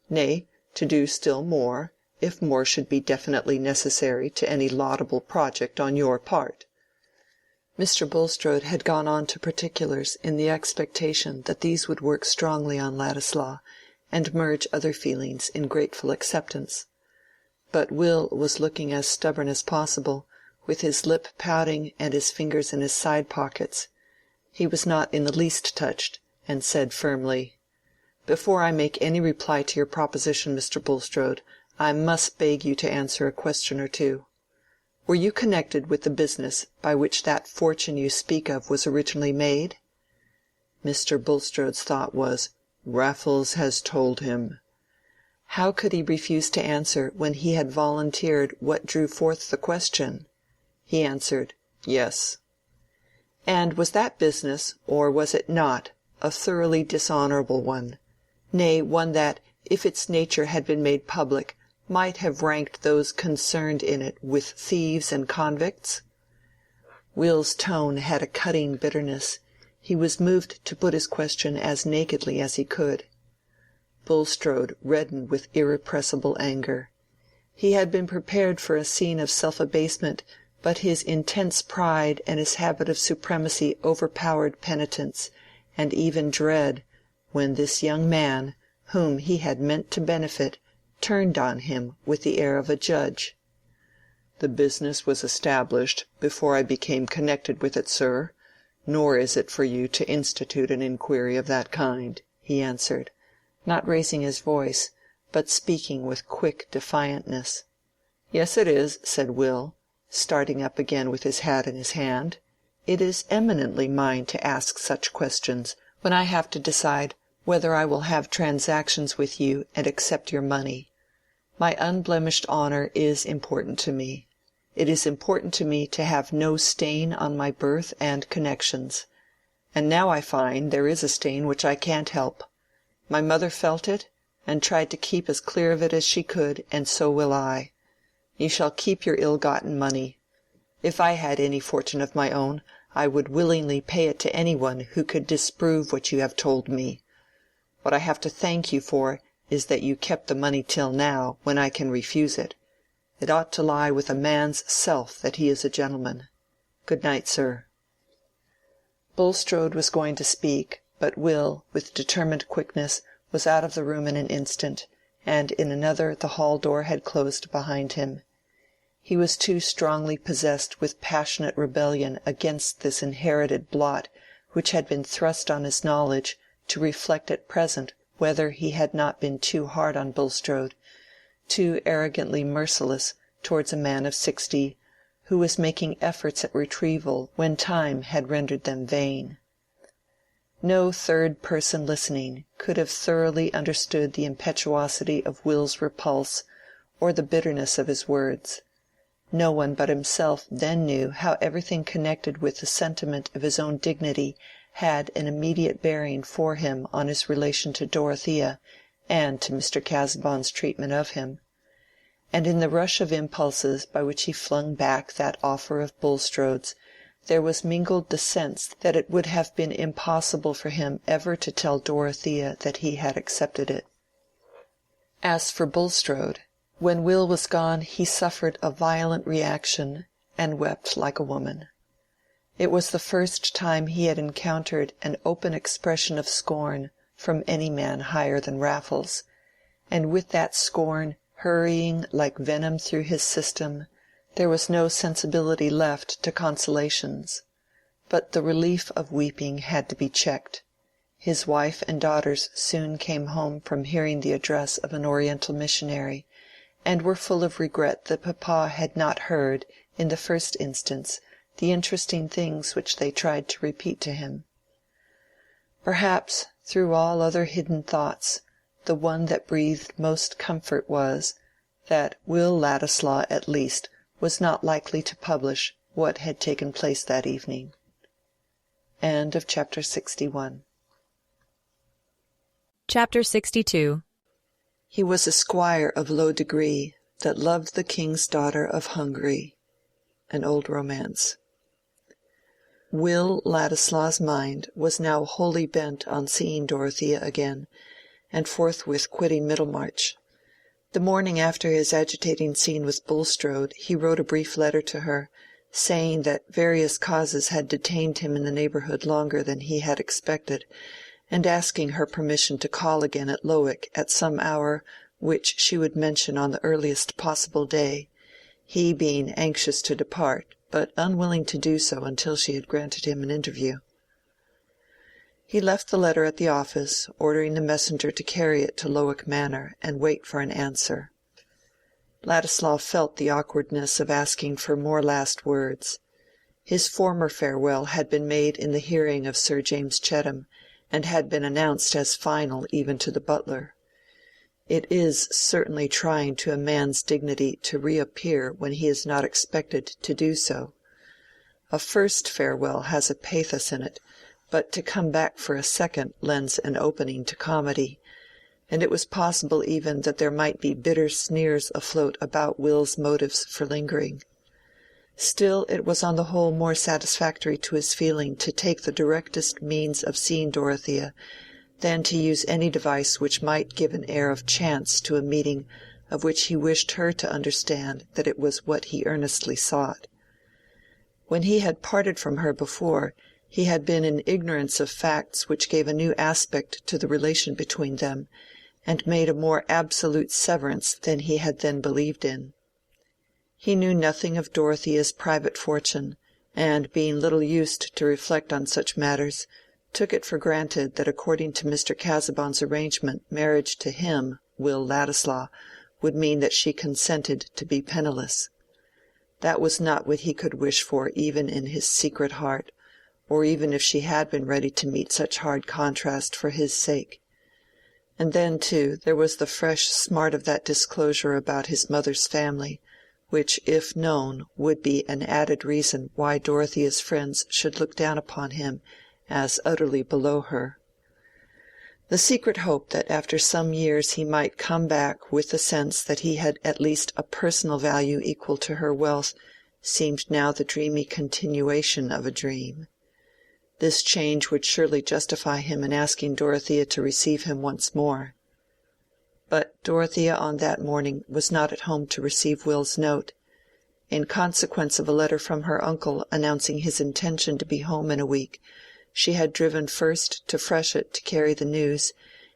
S3: nay, to do still more, if more should be definitely necessary to any laudable project on your part." Mr. Bulstrode had gone on to particulars in the expectation that these would work strongly on Ladislaw, and merge other feelings in grateful acceptance. But Will was looking as stubborn as possible, with his lip pouting and his fingers in his side pockets. He was not in the least touched, and said firmly, "Before I make any reply to your proposition, Mr. Bulstrode, I must beg you to answer a question or two. Were you connected with the business by which that fortune you speak of was originally made?" Mr. Bulstrode's thought was, "Raffles has told him." How could he refuse to answer when he had volunteered what drew forth the question? He answered, "Yes." "And was that business, or was it not, a thoroughly dishonorable one, nay, one that, if its nature had been made public, might have ranked those concerned in it with thieves and convicts?" Will's tone had a cutting bitterness. He was moved to put his question as nakedly as he could. Bulstrode reddened with irrepressible anger. He had been prepared for a scene of self-abasement,
S2: but his intense pride and his habit of supremacy overpowered penitence, and even dread, when this young man, whom he had meant to benefit, turned on him with the air of a judge. "The business was established before I became connected with it, sir, nor is it for you to institute an inquiry of that kind," he answered, not raising his voice, but speaking with quick defiantness. "Yes, it is," said Will, starting up again with his hat in his hand. "It is eminently mine to ask such questions when I have to decide whether I will have transactions with you and accept your money. My unblemished honor is important to me. It is important to me to have no stain on my birth and connections. And now I find there is a stain which I can't help. My mother felt it, and tried to keep as clear of it as she could, and so will I. You shall keep your ill-gotten money. If I had any fortune of my own, I would willingly pay it to any one who could disprove what you have told me. What I have to thank you for is that you kept the money till now, when I can refuse it. It ought to lie with a man's self that he is a gentleman. Good night, sir." Bulstrode was going to speak, but Will, with determined quickness, was out of the room in an instant, and in another the hall door had closed behind him. He was too strongly possessed with passionate rebellion against this inherited blot which had been thrust on his knowledge to reflect at present whether he had not been too hard on Bulstrode, too arrogantly merciless towards a man of 60, who was making efforts at retrieval when time had rendered them vain. No third person listening could have thoroughly understood the impetuosity of Will's repulse or the bitterness of his words. No one but himself then knew how everything connected with the sentiment of his own dignity had an immediate bearing for him on his relation to Dorothea and to Mr. Casaubon's treatment of him. And in the rush of impulses by which he flung back that offer of Bulstrode's, there was mingled the sense that it would have been impossible for him ever to tell Dorothea that he had accepted it. As for Bulstrode, when Will was gone he suffered a violent reaction and wept like a woman. It was the first time he had encountered an open expression of scorn from any man higher than Raffles, and with that scorn hurrying like venom through his system, there was no sensibility left to consolations. But the relief of weeping had to be checked. His wife and daughters soon came home from hearing the address of an Oriental missionary, and were full of regret that papa had not heard, in the first instance, the interesting things which they tried to repeat to him. Perhaps, through all other hidden thoughts, the one that breathed most comfort was, that Will Ladislaw at least was not likely to publish what had taken place that evening. Chapter 61.
S1: Chapter 62.
S2: He was a squire of low degree, that loved the king's daughter of Hungary. An old romance. Will Ladislaw's mind was now wholly bent on seeing Dorothea again, and forthwith quitting Middlemarch. The morning after his agitating scene with Bulstrode he wrote a brief letter to her, saying that various causes had detained him in the neighborhood longer than he had expected, and asking her permission to call again at Lowick at some hour which she would mention on the earliest possible day, he being anxious to depart, but unwilling to do so until she had granted him an interview. He left the letter at the office, ordering the messenger to carry it to Lowick Manor and wait for an answer. Ladislaw felt the awkwardness of asking for more last words. His former farewell had been made in the hearing of Sir James Chettam, and had been announced as final even to the butler. It is certainly trying to a man's dignity to reappear when he is not expected to do so. A first farewell has a pathos in it, but to come back for a second lends an opening to comedy, and it was possible even that there might be bitter sneers afloat about Will's motives for lingering. Still it was on the whole more satisfactory to his feeling to take the directest means of seeing Dorothea than to use any device which might give an air of chance to a meeting of which he wished her to understand that it was what he earnestly sought. When he had parted from her before, he had been in ignorance of facts which gave a new aspect to the relation between them, and made a more absolute severance than he had then believed in. He knew nothing of Dorothea's private fortune, and being little used to reflect on such matters, took it for granted that according to Mr. Casaubon's arrangement marriage to him, Will Ladislaw, would mean that she consented to be penniless. That was not what he could wish for even in his secret heart, or even if she had been ready to meet such hard contrast for his sake. And then, too, there was the fresh smart of that disclosure about his mother's family, which, if known, would be an added reason why Dorothea's friends should look down upon him as utterly below her. The secret hope that after some years he might come back with the sense that he had at least a personal value equal to her wealth seemed now the dreamy continuation of a dream. This change would surely justify him in asking Dorothea to receive him once more. But Dorothea on that morning was not at home to receive Will's note. In consequence of a letter from her uncle announcing his intention to be home in a week, she had driven first to Freshitt to carry the news,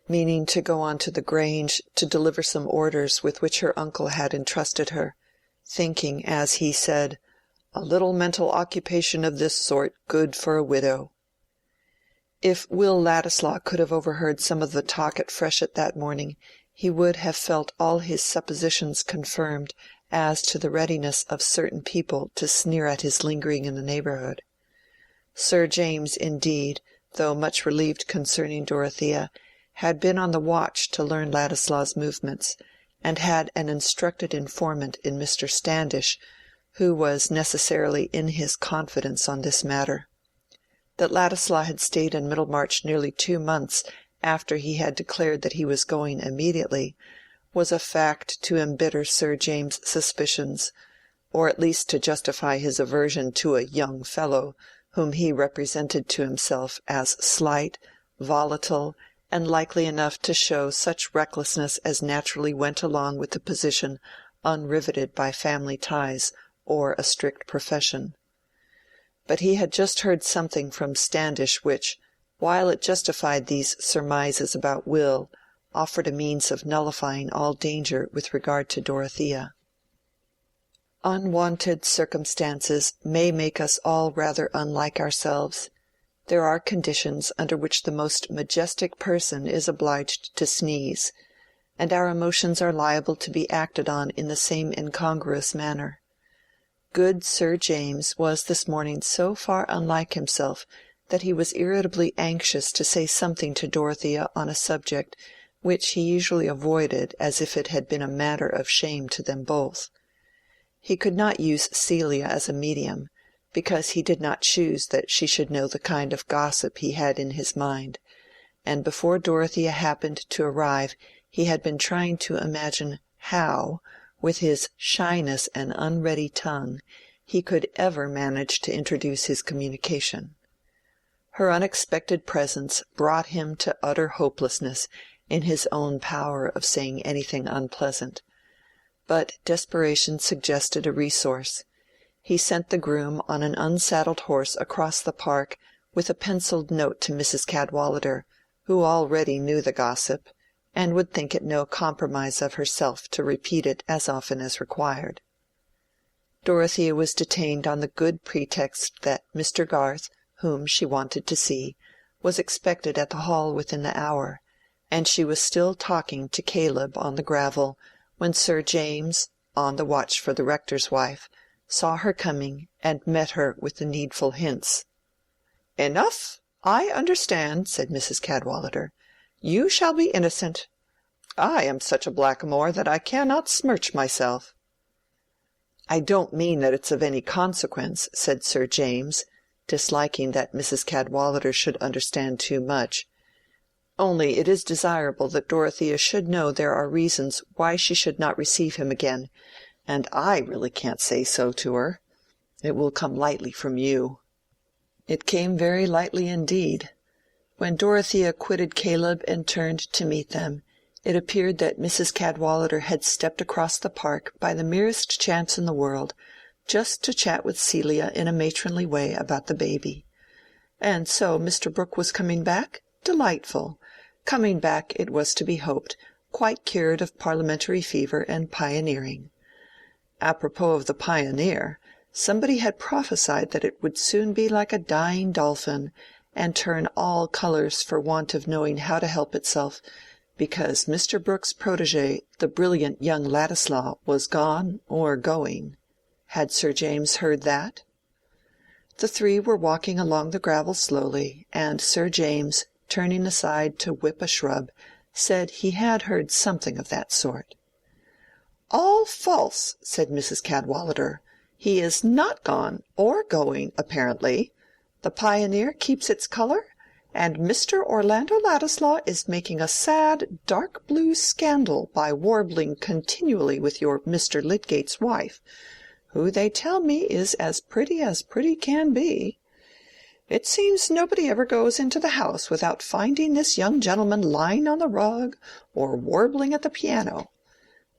S2: meaning to go on to the Grange to deliver some orders with which her uncle had entrusted her, thinking, as he said, "a little mental occupation of this sort good for a widow." If Will Ladislaw could have overheard some of the talk at Freshitt that morning, he would have felt all his suppositions confirmed as to the readiness of certain people to sneer at his lingering in the neighborhood. Sir James, indeed, though much relieved concerning Dorothea, had been on the watch to learn Ladislaw's movements, and had an instructed informant in Mr. Standish, who was necessarily in his confidence on this matter. That Ladislaw had stayed in Middlemarch nearly 2 months after he had declared that he was going immediately, was a fact to embitter Sir James's suspicions, or at least to justify his aversion to a young fellow whom he represented to himself as slight, volatile, and likely enough to show such recklessness as naturally went along with the position unriveted by family ties or a strict profession. But he had just heard something from Standish which, while it justified these surmises about Will, offered a means of nullifying all danger with regard to Dorothea. Unwonted circumstances may make us all rather unlike ourselves. There are conditions under which the most majestic person is obliged to sneeze, and our emotions are liable to be acted on in the same incongruous manner. Good Sir James was this morning so far unlike himself that he was irritably anxious to say something to Dorothea on a subject which he usually avoided as if it had been a matter of shame to them both. He could not use Celia as a medium, because he did not choose that she should know the kind of gossip he had in his mind, and before Dorothea happened to arrive he had been trying to imagine how, with his shyness and unready tongue, he could ever manage to introduce his communication. Her unexpected presence brought him to utter hopelessness in his own power of saying anything unpleasant. But desperation suggested a resource. He sent the groom on an unsaddled horse across the park with a penciled note to Mrs. Cadwallader, who already knew the gossip, and would think it no compromise of herself to repeat it as often as required. Dorothea was detained on the good pretext that Mr. Garth, whom she wanted to see, was expected at the Hall within the hour, and she was still talking to Caleb on the gravel when Sir James, on the watch for the rector's wife, saw her coming and met her with the needful hints. "Enough! I understand," said Mrs. Cadwallader. "You shall be innocent. I am such a blackamoor that I cannot smirch myself." "I don't mean that it's of any consequence," said Sir James, disliking that Mrs. Cadwallader should understand too much. "Only it is desirable that Dorothea should know there are reasons why she should not receive him again, and I really can't say so to her. It will come lightly from you." It came very lightly indeed. When Dorothea quitted Caleb and turned to meet them, it appeared that Mrs. Cadwallader had stepped across the park by the merest chance in the world, just to chat with Celia in a matronly way about the baby. And so Mr. Brooke was coming back? Delightful. Coming back, it was to be hoped, quite cured of parliamentary fever and pioneering. Apropos of the pioneer, somebody had prophesied that it would soon be like a dying dolphin, and turn all colours for want of knowing how to help itself, because Mr. Brooke's protégé, the brilliant young Ladislaw, was gone or going. Had Sir James heard that? The three were walking along the gravel slowly, and Sir James, turning aside to whip a shrub, said he had heard something of that sort. "All false," said Mrs. Cadwallader. "He is not gone or going, apparently. The Pioneer keeps its colour, and Mr. Orlando Ladislaw is making a sad dark blue scandal by warbling continually with your Mr. Lydgate's wife, who they tell me is as pretty can be. It seems nobody ever goes into the house without finding this young gentleman lying on the rug or warbling at the piano.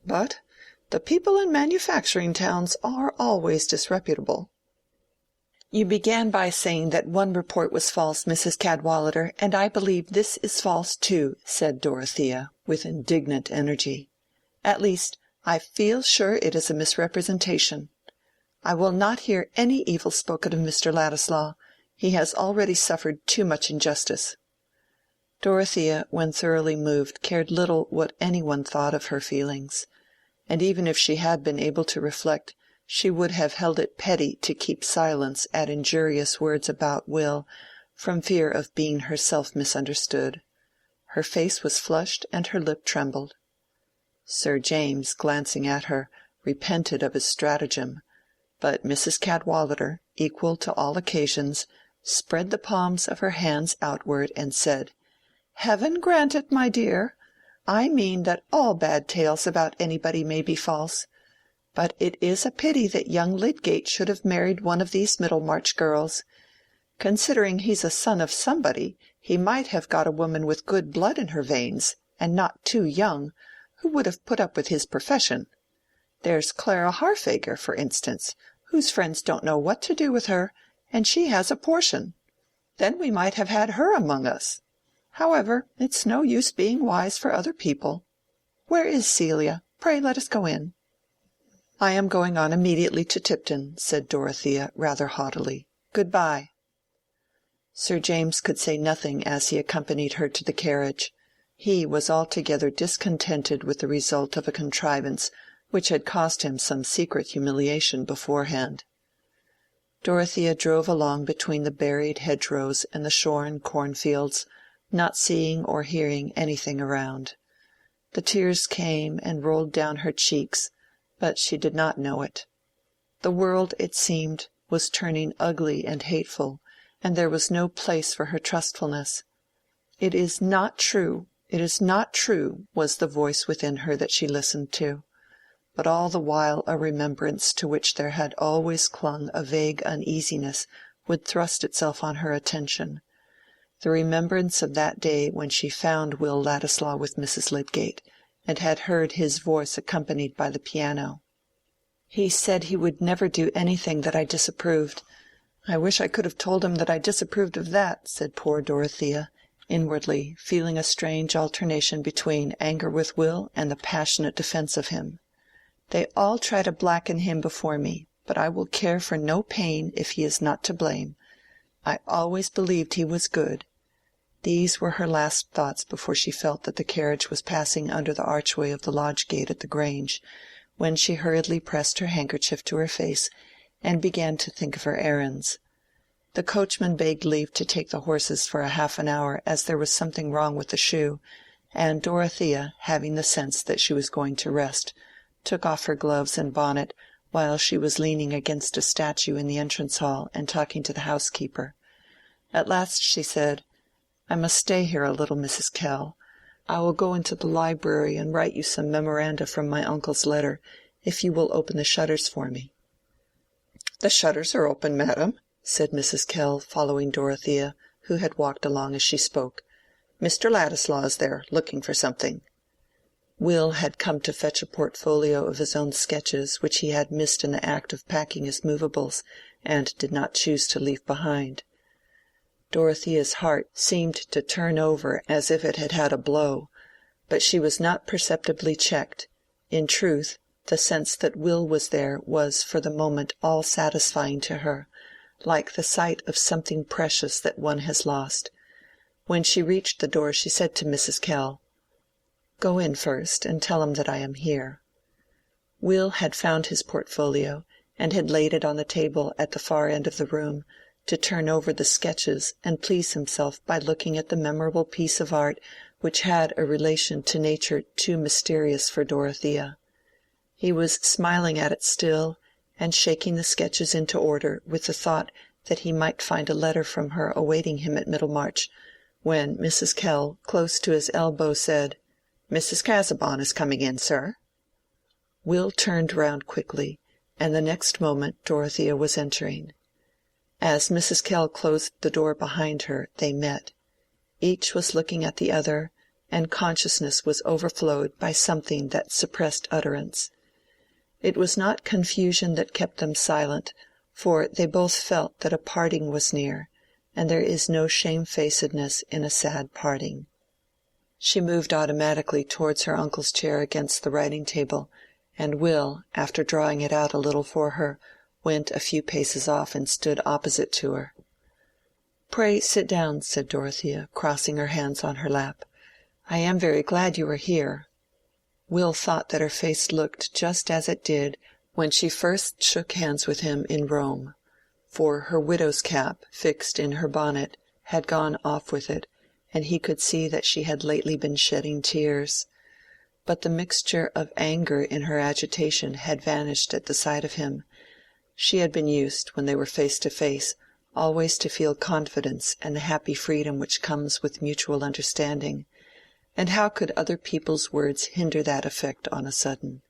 S2: But the people in manufacturing towns are always disreputable." "You began by saying that one report was false, Mrs. Cadwallader, and I believe this is false too," said Dorothea, with indignant energy. "At least, I feel sure it is a misrepresentation. I will not hear any evil spoken of Mr. Ladislaw. He has already suffered too much injustice." Dorothea, when thoroughly moved, cared little what any one thought of her feelings, and even if she had been able to reflect, she would have held it petty to keep silence at injurious words about Will, from fear of being herself misunderstood. Her face was flushed and her lip trembled. Sir James, glancing at her, repented of his stratagem, but Mrs. Cadwallader, equal to all occasions, spread the palms of her hands outward and said, "Heaven grant it, my dear. I mean that all bad tales about anybody may be false. But it is a pity that young Lydgate should have married one of these Middlemarch girls. Considering he's a son of somebody, he might have got a woman with good blood in her veins, and not too young, who would have put up with his profession. There's Clara Harfager, for instance, whose friends don't know what to do with her, and she has a portion. Then we might have had her among us. However, it's no use being wise for other people. Where is Celia? Pray let us go in." "I am going on immediately to Tipton," said Dorothea, rather haughtily. "Good-bye." Sir James could say nothing as he accompanied her to the carriage. He was altogether discontented with the result of a contrivance which had cost him some secret humiliation beforehand. Dorothea drove along between the buried hedgerows and the shorn cornfields, not seeing or hearing anything around. The tears came and rolled down her cheeks, but she did not know it. The world, it seemed, was turning ugly and hateful, and there was no place for her trustfulness. "It is not true, it is not true," was the voice within her that she listened to. But all the while a remembrance to which there had always clung a vague uneasiness would thrust itself on her attention, the remembrance of that day when she found Will Ladislaw with Mrs. Lydgate, and had heard his voice accompanied by the piano. "He said he would never do anything that I disapproved. I wish I could have told him that I disapproved of that," said poor Dorothea, inwardly feeling a strange alternation between anger with Will and the passionate defence of him. "They all try to blacken him before me, but I will care for no pain if he is not to blame. I always believed he was good." These were her last thoughts before she felt that the carriage was passing under the archway of the lodge gate at the Grange, when she hurriedly pressed her handkerchief to her face and began to think of her errands. The coachman begged leave to take the horses for a half an hour, as there was something wrong with the shoe, and Dorothea, having the sense that she was going to rest, took off her gloves and bonnet while she was leaning against a statue in the entrance-hall and talking to the housekeeper. At last she said, "I must stay here a little, Mrs. Kell. I will go into the library and write you some memoranda from my uncle's letter, if you will open the shutters for me." "The shutters are open, madam," said Mrs. Kell, following Dorothea, who had walked along as she spoke. "Mr. Ladislaw is there, looking for something." Will had come to fetch a portfolio of his own sketches which he had missed in the act of packing his movables, and did not choose to leave behind. Dorothea's heart seemed to turn over as if it had had a blow, but she was not perceptibly checked. In truth, the sense that Will was there was for the moment all satisfying to her, like the sight of something precious that one has lost. When she reached the door she said to Mrs. Kell, "Go in first and tell him that I am here." Will had found his portfolio, and had laid it on the table at the far end of the room, to turn over the sketches and please himself by looking at the memorable piece of art which had a relation to nature too mysterious for Dorothea. He was smiling at it still, and shaking the sketches into order with the thought that he might find a letter from her awaiting him at Middlemarch, when Mrs. Kell, close to his elbow, said, "Mrs. Casaubon is coming in, sir." Will turned round quickly, and the next moment Dorothea was entering. As Mrs. Kell closed the door behind her, they met. Each was looking at the other, and consciousness was overflowed by something that suppressed utterance. It was not confusion that kept them silent, for they both felt that a parting was near, and there is no shamefacedness in a sad parting. She moved automatically towards her uncle's chair against the writing-table, and Will, after drawing it out a little for her, went a few paces off and stood opposite to her. "Pray sit down," said Dorothea, crossing her hands on her lap. "I am very glad you are here." Will thought that her face looked just as it did when she first shook hands with him in Rome, for her widow's cap, fixed in her bonnet, had gone off with it, and he could see that she had lately been shedding tears. But the mixture of anger in her agitation had vanished at the sight of him. She had been used, when they were face to face, always to feel confidence and the happy freedom which comes with mutual understanding, and how could other people's words hinder that effect on a sudden?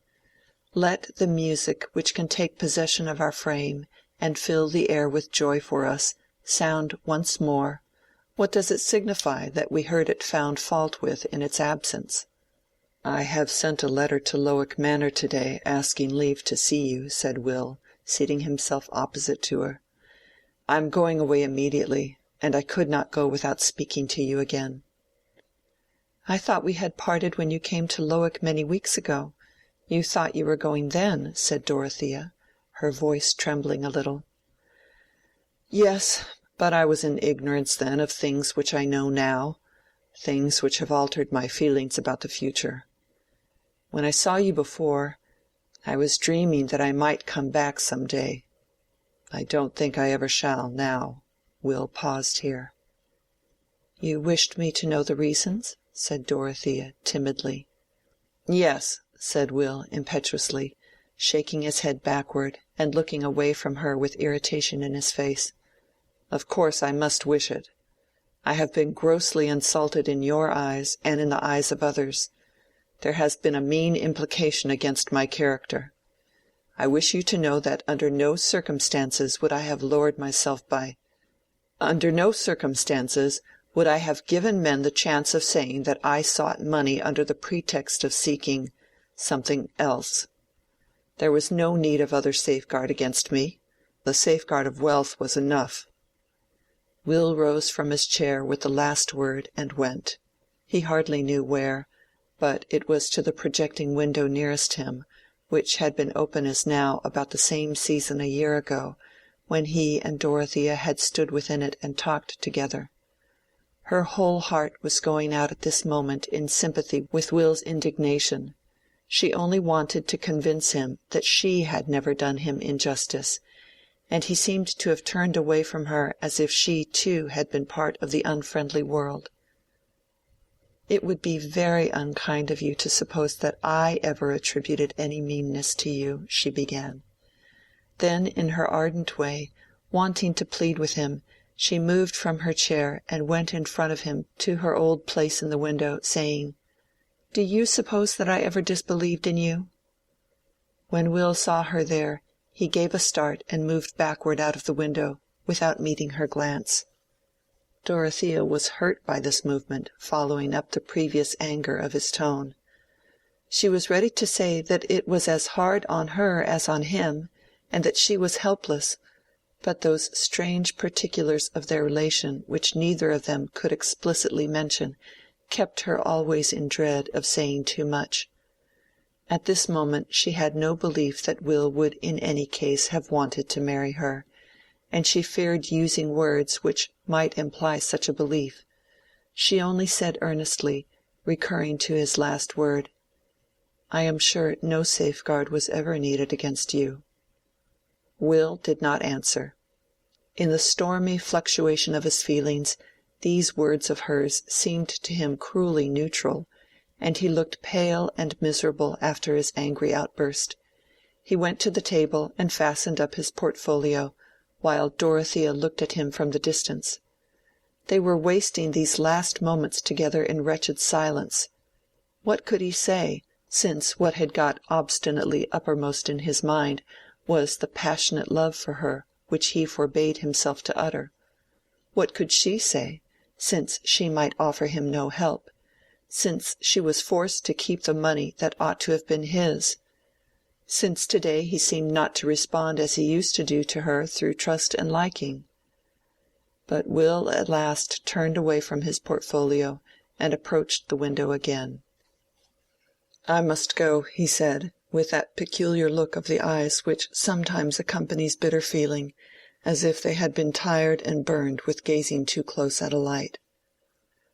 S2: Let the music which can take possession of our frame and fill the air with joy for us sound once more. What does it signify that we heard it found fault with in its absence? "I have sent a letter to Lowick Manor to-day asking leave to see you," said Will, seating himself opposite to her. "I am going away immediately, and I could not go without speaking to you again." "I thought we had parted when you came to Lowick many weeks ago. You thought you were going then," said Dorothea, her voice trembling a little. "Yes, but I was in ignorance then of things which I know now, things which have altered my feelings about the future. When I saw you before, I was dreaming that I might come back some day. I don't think I ever shall now." Will paused here. "You wished me to know the reasons?" said Dorothea, timidly. "Yes," said Will, impetuously, shaking his head backward, and looking away from her with irritation in his face. "Of course I must wish it. I have been grossly insulted in your eyes and in the eyes of others. There has been a mean implication against my character. I wish you to know that under no circumstances would I have lowered myself under no circumstances would I have given men the chance of saying that I sought money under the pretext of seeking something else. There was no need of other safeguard against me. The safeguard of wealth was enough." Will rose from his chair with the last word and went. He hardly knew where, but it was to the projecting window nearest him, which had been open as now about the same season a year ago, when he and Dorothea had stood within it and talked together. Her whole heart was going out at this moment in sympathy with Will's indignation. She only wanted to convince him that she had never done him injustice, and he seemed to have turned away from her as if she too had been part of the unfriendly world. "It would be very unkind of you to suppose that I ever attributed any meanness to you," she began. Then, in her ardent way, wanting to plead with him, she moved from her chair and went in front of him to her old place in the window, saying, "Do you suppose that I ever disbelieved in you?" When Will saw her there, he gave a start and moved backward out of the window, without meeting her glance. Dorothea was hurt by this movement, following up the previous anger of his tone. She was ready to say that it was as hard on her as on him, and that she was helpless, but those strange particulars of their relation which neither of them could explicitly mention kept her always in dread of saying too much. At this moment she had no belief that Will would in any case have wanted to marry her, and she feared using words which might imply such a belief. She only said earnestly, recurring to his last word, "I am sure no safeguard was ever needed against you." Will did not answer. In the stormy fluctuation of his feelings, these words of hers seemed to him cruelly neutral, and he looked pale and miserable after his angry outburst. He went to the table and fastened up his portfolio, while Dorothea looked at him from the distance. They were wasting these last moments together in wretched silence. What could he say, since what had got obstinately uppermost in his mind was the passionate love for her which he forbade himself to utter? What could she say, since she might offer him no help, since she was forced to keep the money that ought to have been his, since to-day he seemed not to respond as he used to do to her through trust and liking? But Will at last turned away from his portfolio and approached the window again. "I must go," he said, with that peculiar look of the eyes which sometimes accompanies bitter feeling, as if they had been tired and burned with gazing too close at a light.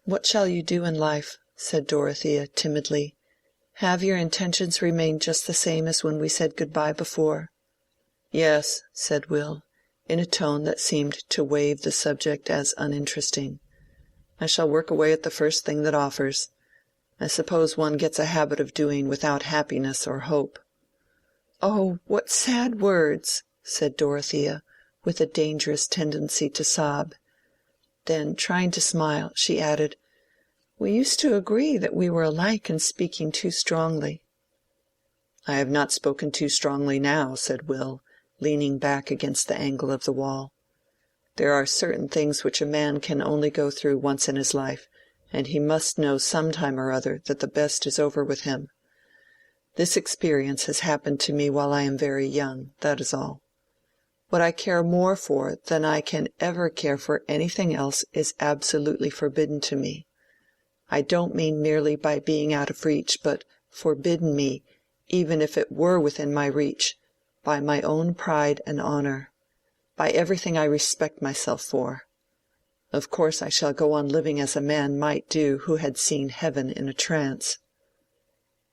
S2: "What shall you do in life?" said Dorothea, timidly. "Have your intentions remained just the same as when we said good-bye before?" "Yes," said Will, in a tone that seemed to waive the subject as uninteresting. "I shall work away at the first thing that offers. I suppose one gets a habit of doing without happiness or hope." "Oh, what sad words!" said Dorothea, with a dangerous tendency to sob. Then, trying to smile, she added, "We used to agree that we were alike in speaking too strongly." "I have not spoken too strongly now," said Will, leaning back against the angle of the wall. "There are certain things which a man can only go through once in his life, and he must know some time or other that the best is over with him. This experience has happened to me while I am very young, that is all. What I care more for than I can ever care for anything else is absolutely forbidden to me. I don't mean merely by being out of reach, but forbidden me, even if it were within my reach, by my own pride and honor, by everything I respect myself for. Of course I shall go on living as a man might do who had seen heaven in a trance."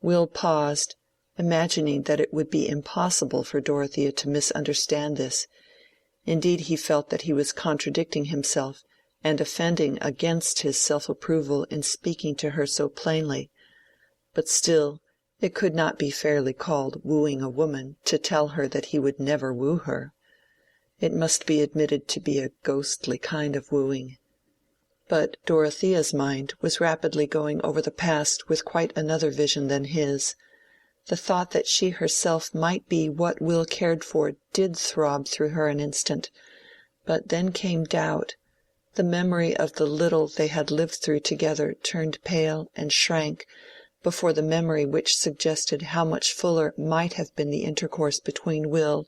S2: Will paused, imagining that it would be impossible for Dorothea to misunderstand this. Indeed he felt that he was contradicting himself and offending against his self-approval in speaking to her so plainly, but still it could not be fairly called wooing a woman to tell her that he would never woo her. It must be admitted to be a ghostly kind of wooing. But Dorothea's mind was rapidly going over the past with quite another vision than his. The thought that she herself might be what Will cared for did throb through her an instant, but then came doubt. The memory of the little they had lived through together turned pale and shrank before the memory which suggested how much fuller might have been the intercourse between Will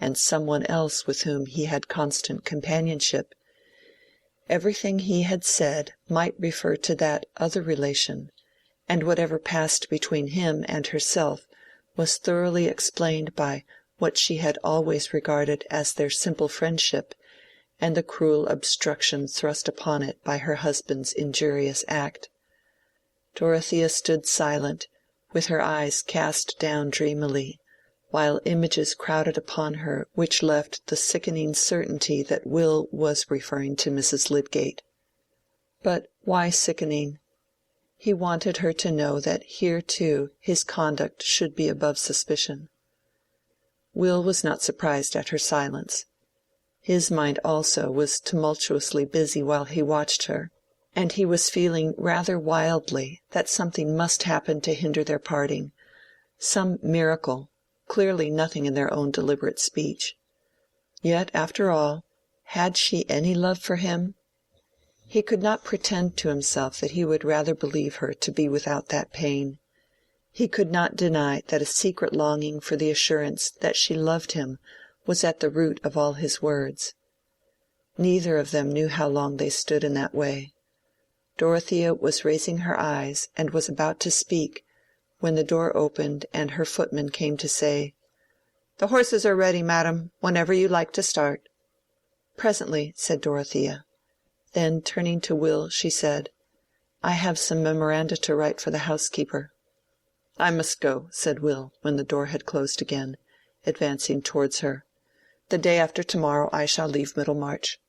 S2: and some one else with whom he had constant companionship. Everything he had said might refer to that other relation, and whatever passed between him and herself was thoroughly explained by what she had always regarded as their simple friendship, and the cruel obstruction thrust upon it by her husband's injurious act. Dorothea stood silent, with her eyes cast down dreamily, while images crowded upon her which left the sickening certainty that Will was referring to Mrs. Lydgate. But why sickening? He wanted her to know that here too his conduct should be above suspicion. Will was not surprised at her silence. His mind also was tumultuously busy while he watched her, and he was feeling rather wildly that something must happen to hinder their parting, some miracle, clearly nothing in their own deliberate speech. Yet, after all, had she any love for him? He could not pretend to himself that he would rather believe her to be without that pain. He could not deny that a secret longing for the assurance that she loved him was at the root of all his words. Neither of them knew how long they stood in that way. Dorothea was raising her eyes and was about to speak, when the door opened and her footman came to say, "The horses are ready, madam, whenever you like to start." "Presently," said Dorothea. Then turning to Will, she said, "I have some memoranda to write for the housekeeper." "I must go," said Will, when the door had closed again, advancing towards her. "The day after tomorrow I shall leave Middlemarch."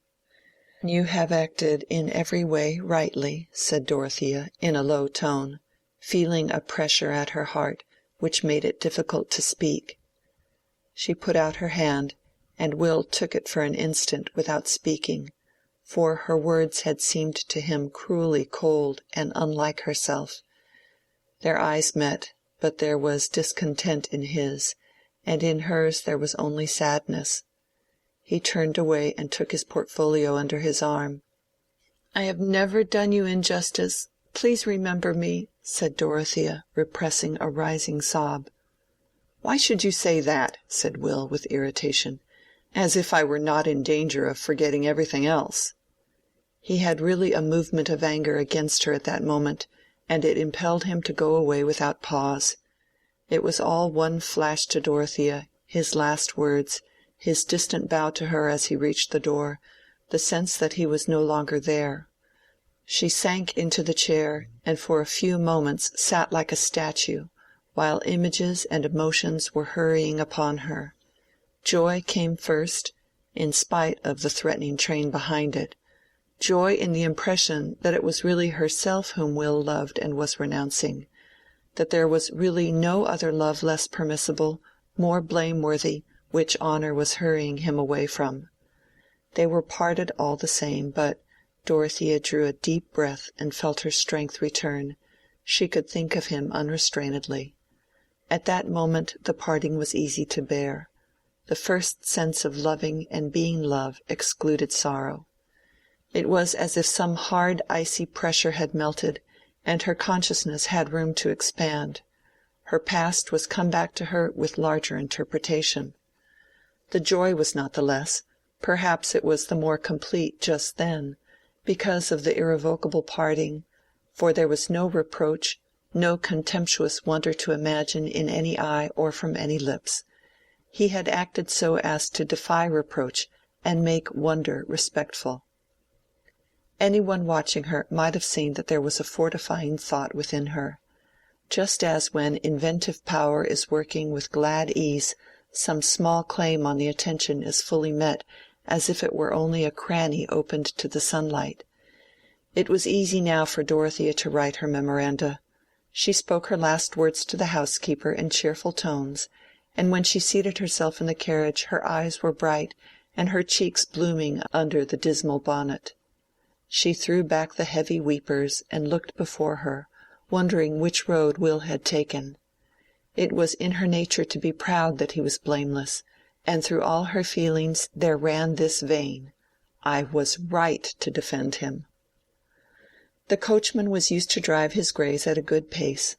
S2: "You have acted in every way rightly," said Dorothea, in a low tone, feeling a pressure at her heart which made it difficult to speak. She put out her hand, and Will took it for an instant without speaking, for her words had seemed to him cruelly cold and unlike herself. Their eyes met, but there was discontent in his, and in hers there was only sadness. He turned away and took his portfolio under his arm. "I have never done you injustice. Please remember me," said Dorothea, repressing a rising sob. "Why should you say that?" said Will, with irritation. "As if I were not in danger of forgetting everything else." He had really a movement of anger against her at that moment, and it impelled him to go away without pause. It was all one flash to Dorothea, his last words, his distant bow to her as he reached the door, the sense that he was no longer there. She sank into the chair, and for a few moments sat like a statue, while images and emotions were hurrying upon her. Joy came first, in spite of the threatening train behind it, joy in the impression that it was really herself whom Will loved and was renouncing, that there was really no other love less permissible, more blameworthy, which honor was hurrying him away from. They were parted all the same, but Dorothea drew a deep breath and felt her strength return. She could think of him unrestrainedly. At that moment the parting was easy to bear. The first sense of loving and being loved excluded sorrow. It was as if some hard icy pressure had melted, and her consciousness had room to expand. Her past was come back to her with larger interpretation. The joy was not the less, perhaps it was the more complete just then, because of the irrevocable parting, for there was no reproach, no contemptuous wonder to imagine in any eye or from any lips. He had acted so as to defy reproach and make wonder respectful. Any one watching her might have seen that there was a fortifying thought within her. Just as when inventive power is working with glad ease, some small claim on the attention is fully met as if it were only a cranny opened to the sunlight. It was easy now for Dorothea to write her memoranda. She spoke her last words to the housekeeper in cheerful tones, and when she seated herself in the carriage her eyes were bright and her cheeks blooming under the dismal bonnet. She threw back the heavy weepers and looked before her, wondering which road Will had taken. It was in her nature to be proud that he was blameless, and through all her feelings there ran this vein: I was right to defend him. The coachman was used to drive his greys at a good pace,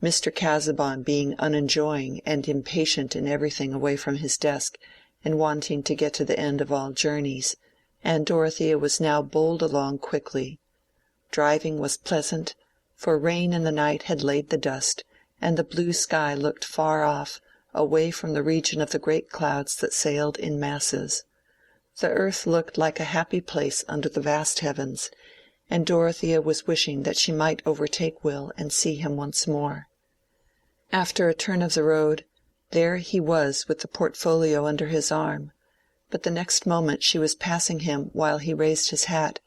S2: Mr. Casaubon being unenjoying and impatient in everything away from his desk, and wanting to get to the end of all journeys, and Dorothea was now bowled along quickly. Driving was pleasant, for rain in the night had laid the dust, and the blue sky looked far off, away from the region of the great clouds that sailed in masses. The earth looked like a happy place under the vast heavens, and Dorothea was wishing that she might overtake Will and see him once more. After a turn of the road, there he was with the portfolio under his arm, but the next moment she was passing him while he raised his hat,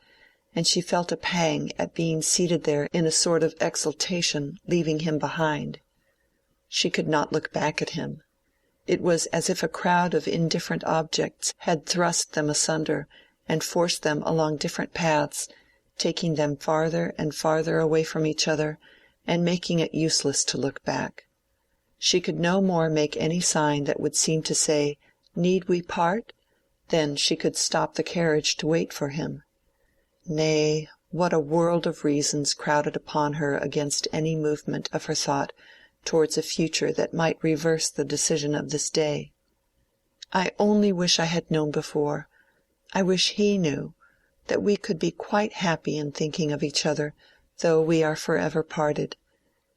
S2: and she felt a pang at being seated there in a sort of exultation, leaving him behind. She could not look back at him. It was as if a crowd of indifferent objects had thrust them asunder and forced them along different paths, taking them farther and farther away from each other, and making it useless to look back. She could no more make any sign that would seem to say, "Need we part?" than she could stop the carriage to wait for him. Nay, what a world of reasons crowded upon her against any movement of her thought towards a future that might reverse the decision of this day. "I only wish I had known before. I wish he knew, that we could be quite happy in thinking of each other, though we are forever parted.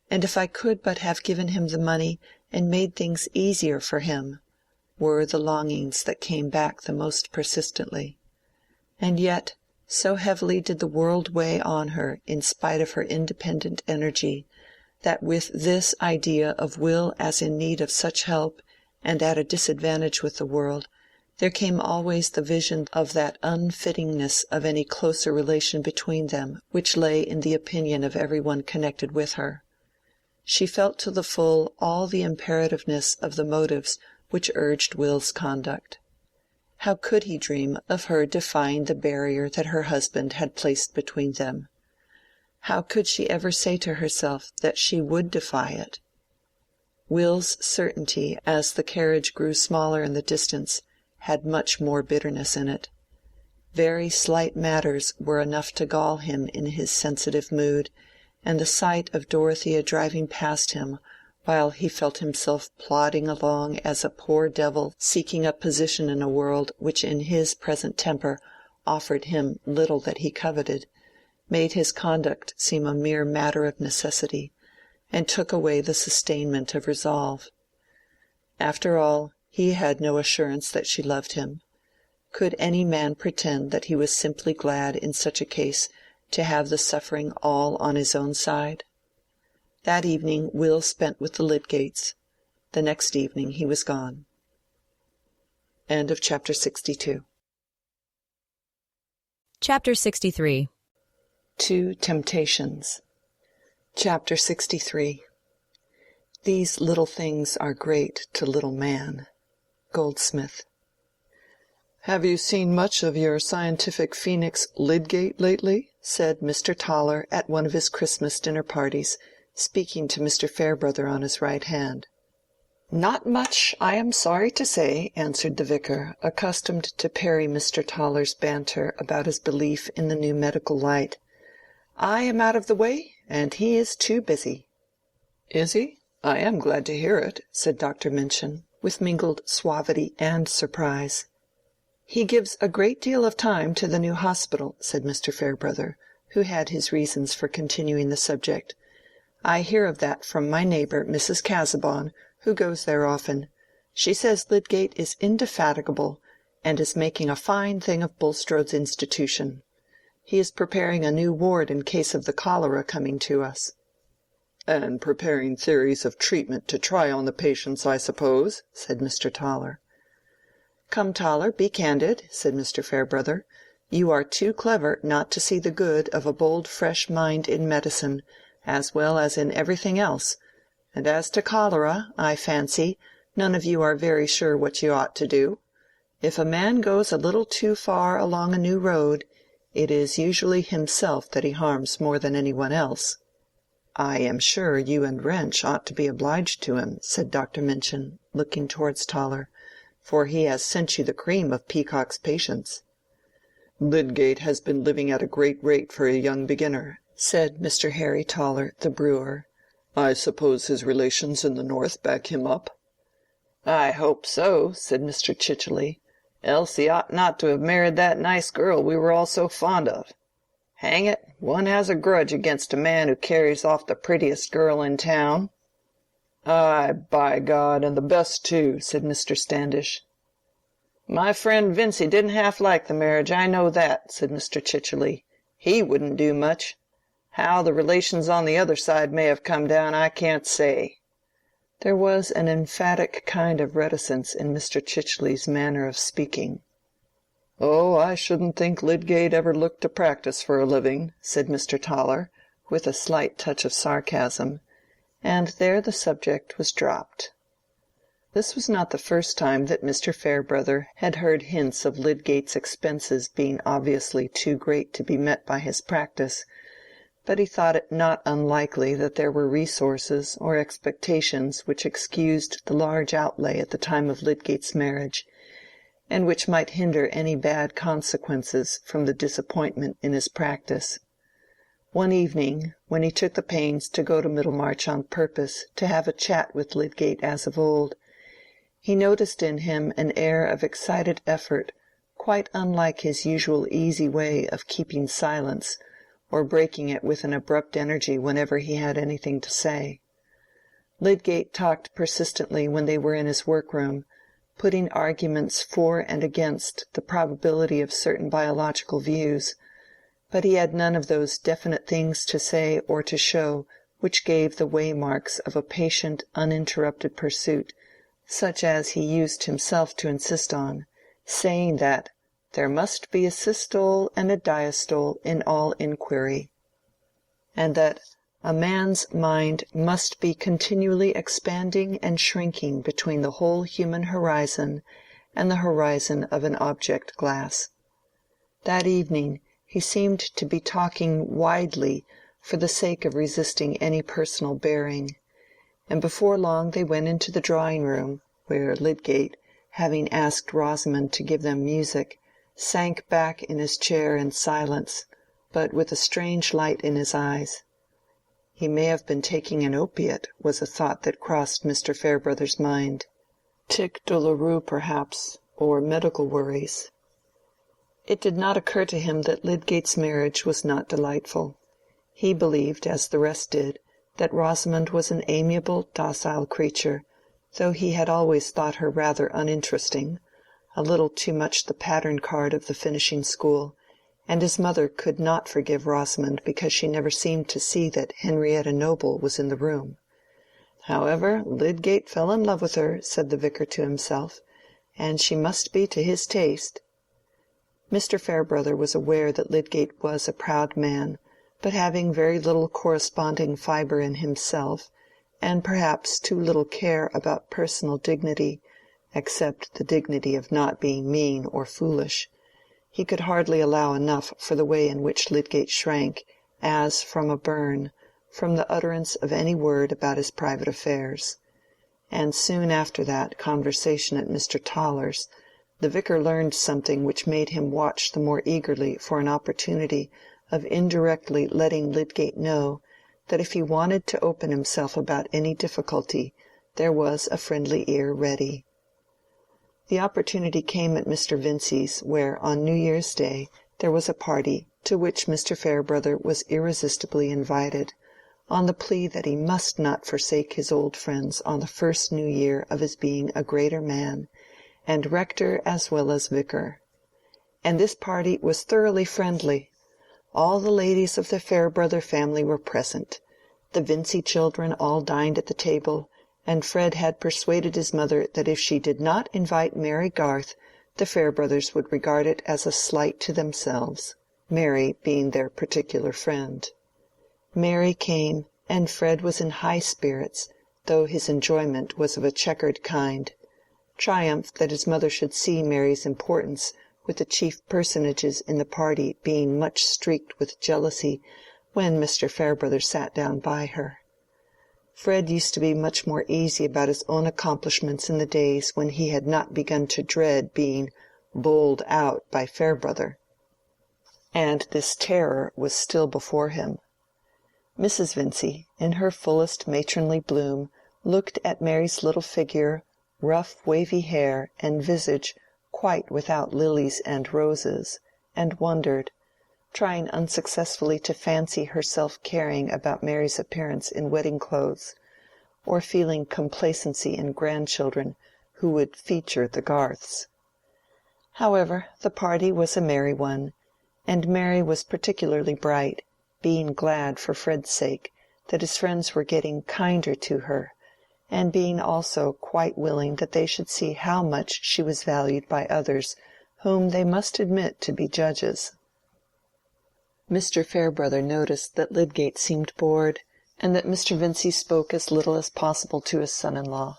S2: And if I could but have given him the money and made things easier for him," were the longings that came back the most persistently. And yet, so heavily did the world weigh on her in spite of her independent energy, that with this idea of Will as in need of such help and at a disadvantage with the world, there came always the vision of that unfittingness of any closer relation between them which lay in the opinion of every one connected with her. She felt to the full all the imperativeness of the motives which urged Will's conduct. How could he dream of her defying the barrier that her husband had placed between them? How could she ever say to herself that she would defy it? Will's certainty, as the carriage grew smaller in the distance, had much more bitterness in it. Very slight matters were enough to gall him in his sensitive mood, and the sight of Dorothea driving past him, while he felt himself plodding along as a poor devil seeking a position in a world which in his present temper offered him little that he coveted, made his conduct seem a mere matter of necessity, and took away the sustainment of resolve. After all, he had no assurance that she loved him. Could any man pretend that he was simply glad in such a case to have the suffering all on his own side? That evening Will spent with the Lydgates. The next evening he was gone. End of chapter 62.
S1: Chapter 63.
S2: Two Temptations. Chapter 63. These little things are great to little man. Goldsmith.
S3: "Have you seen much of your scientific phoenix Lydgate lately?" said Mr. Toller at one of his Christmas dinner parties, speaking to Mr. Farebrother on his right hand. "Not much, I am sorry to say," answered the vicar, accustomed to parry Mr. Toller's banter about his belief in the new medical light. "I am out of the way, and he is too busy." "Is he? I am glad to hear it," said Dr. Minchin, with mingled suavity and surprise. "He gives a great deal of time to the new hospital," said Mr. Farebrother, who had his reasons for continuing the subject. "I hear of that from my neighbor, Mrs. Casaubon, who goes there often. She says Lydgate is indefatigable, and is making a fine thing of Bulstrode's institution. He is preparing a new ward in case of the cholera coming to us." "And preparing theories of treatment to try on the patients, I suppose," said Mr. Toller. "Come, Toller, be candid," said Mr. Farebrother. "You are too clever not to see the good of a bold fresh mind in medicine, as well as in everything else. And as to cholera, I fancy, none of you are very sure what you ought to do. If a man goes a little too far along a new road, it is usually himself that he harms more than any one else." "I am sure you and Wrench ought to be obliged to him," said Dr. Minchin, looking towards Toller, "for he has sent you the cream of Peacock's patients." "Lydgate has been living at a great rate for a young beginner," said Mr. Harry Toller, the brewer. "I suppose his relations in the north back him up?" "I hope so," said Mr. Chichely. "Else he ought not to have married that nice girl we were all so fond of. Hang it, one has a grudge against a man who carries off the prettiest girl in town." "Ay, by God, and the best too," said Mr. Standish. "My friend Vincey didn't half like the marriage, I know that," said Mr. Chichely. "He wouldn't do much. How the relations on the other side may have come down, I can't say." There was an emphatic kind of reticence in Mr. Chichely's manner of speaking. "Oh, I shouldn't think Lydgate ever looked to practice for a living," said Mr. Toller, with a slight touch of sarcasm, and there the subject was dropped. This was not the first time that Mr. Farebrother had heard hints of Lydgate's expenses being obviously too great to be met by his practice, but he thought it not unlikely that there were resources or expectations which excused the large outlay at the time of Lydgate's marriage, and which might hinder any bad consequences from the disappointment in his practice.
S2: One evening, when he took the pains to go to Middlemarch on purpose to have a chat with Lydgate as of old, he noticed in him an air of excited effort quite unlike his usual easy way of keeping silence or breaking it with an abrupt energy whenever he had anything to say. Lydgate talked persistently when they were in his workroom, putting arguments for and against the probability of certain biological views, but he had none of those definite things to say or to show which gave the waymarks of a patient uninterrupted pursuit, such as he used himself to insist on, saying that there must be a systole and a diastole in all inquiry, and that a man's mind must be continually expanding and shrinking between the whole human horizon and the horizon of an object-glass. That evening he seemed to be talking widely for the sake of resisting any personal bearing, and before long they went into the drawing-room, where Lydgate, having asked Rosamond to give them music, sank back in his chair in silence, but with a strange light in his eyes. He may have been taking an opiate, was a thought that crossed Mr. Farebrother's mind. Tic douloureux, perhaps, or medical worries. It did not occur to him that Lydgate's marriage was not delightful. He believed, as the rest did, that Rosamond was an amiable, docile creature, though he had always thought her rather uninteresting, a little too much the pattern card of the finishing school, and his mother could not forgive Rosamond because she never seemed to see that Henrietta Noble was in the room. However, Lydgate fell in love with her, said the vicar to himself, and she must be to his taste. Mr. Farebrother was aware that Lydgate was a proud man, but having very little corresponding fibre in himself, and perhaps too little care about personal dignity, except the dignity of not being mean or foolish, he could hardly allow enough for the way in which Lydgate shrank, as from a burn, from the utterance of any word about his private affairs. And soon after that conversation at Mr. Toller's, the vicar learned something which made him watch the more eagerly for an opportunity of indirectly letting Lydgate know that if he wanted to open himself about any difficulty, there was a friendly ear ready. The opportunity came at Mr. Vincey's, where on New Year's Day there was a party to which Mr. Farebrother was irresistibly invited, on the plea that he must not forsake his old friends on the first New Year of his being a greater man, and rector as well as vicar. And this party was thoroughly friendly. All the ladies of the Farebrother family were present. The Vincey children all dined at the table, and Fred had persuaded his mother that if she did not invite Mary Garth, the Farebrothers would regard it as a slight to themselves, Mary being their particular friend. Mary came, and Fred was in high spirits, though his enjoyment was of a checkered kind. Triumph that his mother should see Mary's importance with the chief personages in the party being much streaked with jealousy when Mr. Farebrother sat down by her. Fred used to be much more easy about his own accomplishments in the days when he had not begun to dread being bowled out by Farebrother, and this terror was still before him. Mrs. Vincy, in her fullest matronly bloom, looked at Mary's little figure, rough wavy hair, and visage quite without lilies and roses, and wondered, trying unsuccessfully to fancy herself caring about Mary's appearance in wedding clothes, or feeling complacency in grandchildren who would feature the Garths. However, the party was a merry one, and Mary was particularly bright, being glad for Fred's sake that his friends were getting kinder to her, and being also quite willing that they should see how much she was valued by others whom they must admit to be judges. Mr. Farebrother noticed that Lydgate seemed bored, and that Mr. Vincey spoke as little as possible to his son-in-law.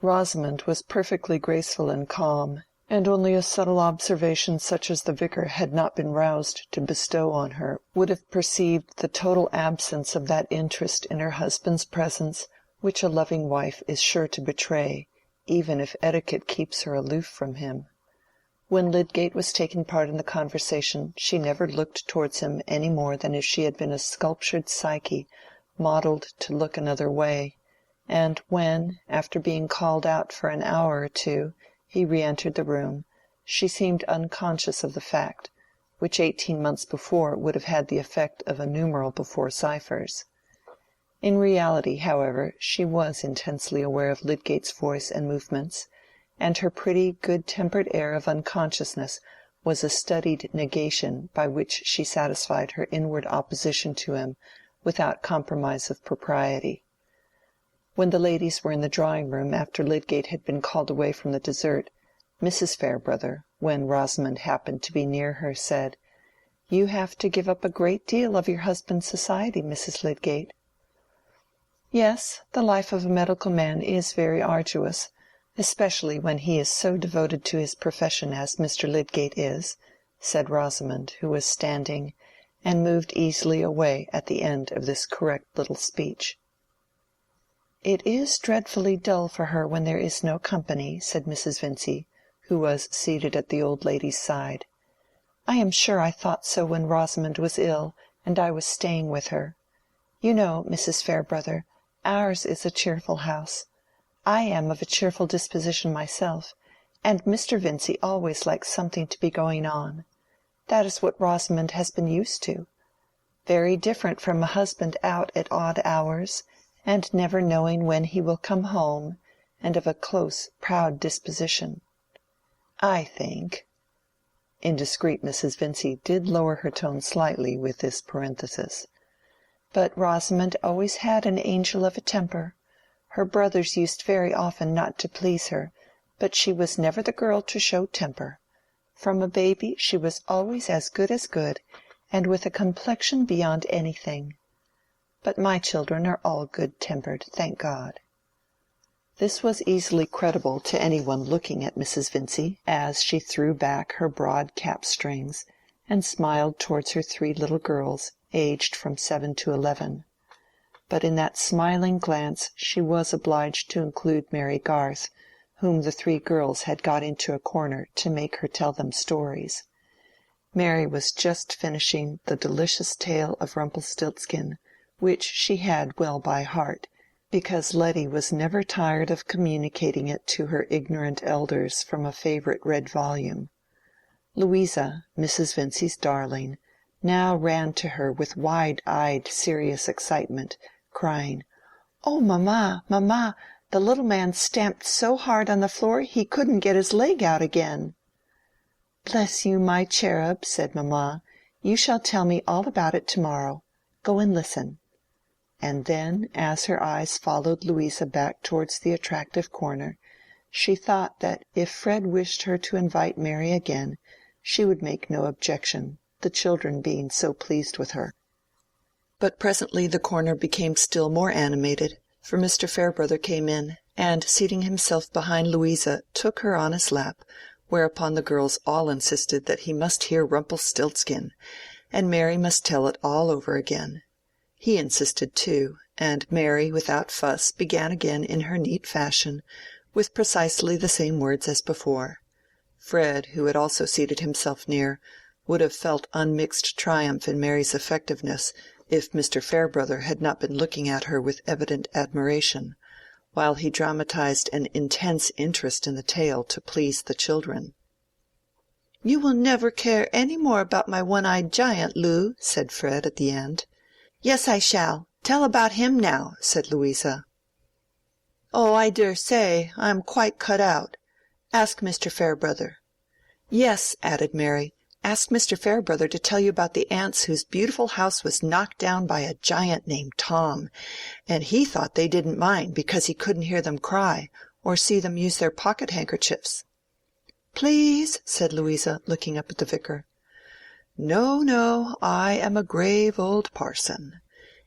S2: Rosamond was perfectly graceful and calm, and only a subtle observation such as the vicar had not been roused to bestow on her would have perceived the total absence of that interest in her husband's presence which a loving wife is sure to betray, even if etiquette keeps her aloof from him. When Lydgate was taking part in the conversation, she never looked towards him any more than if she had been a sculptured Psyche modelled to look another way, and when, after being called out for an hour or two, he re-entered the room, she seemed unconscious of the fact, which 18 months before would have had the effect of a numeral before ciphers. In reality, however, she was intensely aware of Lydgate's voice and movements, and her pretty good-tempered air of unconsciousness was a studied negation by which she satisfied her inward opposition to him without compromise of propriety. When the ladies were in the drawing-room after Lydgate had been called away from the dessert, Mrs. Farebrother, when Rosamond happened to be near her, said, "You have to give up a great deal of your husband's society, Mrs. Lydgate." "Yes, the life of a medical man is very arduous, especially when he is so devoted to his profession as Mr. Lydgate is," said Rosamond, who was standing, and moved easily away at the end of this correct little speech. "It is dreadfully dull for her when there is no company," said Mrs. Vincy, who was seated at the old lady's side. "I am sure I thought so when Rosamond was ill, and I was staying with her. You know, Mrs. Farebrother, ours is a cheerful house. I am of a cheerful disposition myself, and Mr. Vincey always likes something to be going on. That is what Rosamond has been used to. Very different from a husband out at odd hours, and never knowing when he will come home, and of a close, proud disposition. I think—" Indiscreet Mrs. Vincy did lower her tone slightly with this parenthesis. "But Rosamond always had an angel of a temper. Her brothers used very often not to please her, but she was never the girl to show temper. From a baby she was always as good, and with a complexion beyond anything. But my children are all good-tempered, thank God." This was easily credible to any one looking at Mrs. Vincy, as she threw back her broad cap-strings and smiled towards her 3 little girls, aged from 7 to 11. But in that smiling glance she was obliged to include Mary Garth, whom the 3 girls had got into a corner to make her tell them stories. Mary was just finishing the delicious tale of Rumpelstiltskin, which she had well by heart, because Letty was never tired of communicating it to her ignorant elders from a favorite red volume. Louisa, Mrs. Vincy's darling, now ran to her with wide-eyed serious excitement, crying, "Oh, mamma, mamma, the little man stamped so hard on the floor he couldn't get his leg out again." "Bless you, my cherub," said mamma, "you shall tell me all about it to-morrow. Go and listen." And then, as her eyes followed Louisa back towards the attractive corner, she thought that if Fred wished her to invite Mary again, she would make no objection, the children being so pleased with her. But presently the corner became still more animated, for Mr. Farebrother came in, and seating himself behind Louisa, took her on his lap, whereupon the girls all insisted that he must hear Rumpelstiltskin, and Mary must tell it all over again. He insisted too, and Mary, without fuss, began again in her neat fashion, with precisely the same words as before. Fred, who had also seated himself near, would have felt unmixed triumph in Mary's effectiveness if Mr. Farebrother had not been looking at her with evident admiration, while he dramatized an intense interest in the tale to please the children. "You will never care any more about my one-eyed giant, Lou," said Fred at the end. "Yes, I shall. Tell about him now," said Louisa. "Oh, I dare say. I am quite cut out. Ask Mr. Farebrother." "Yes," added Mary, "ask Mr. Farebrother to tell you about the aunts whose beautiful house was knocked down by a giant named Tom, and he thought they didn't mind because he couldn't hear them cry, or see them use their pocket-handkerchiefs." "Please," said Louisa, looking up at the vicar. "No, no, I am a grave old parson.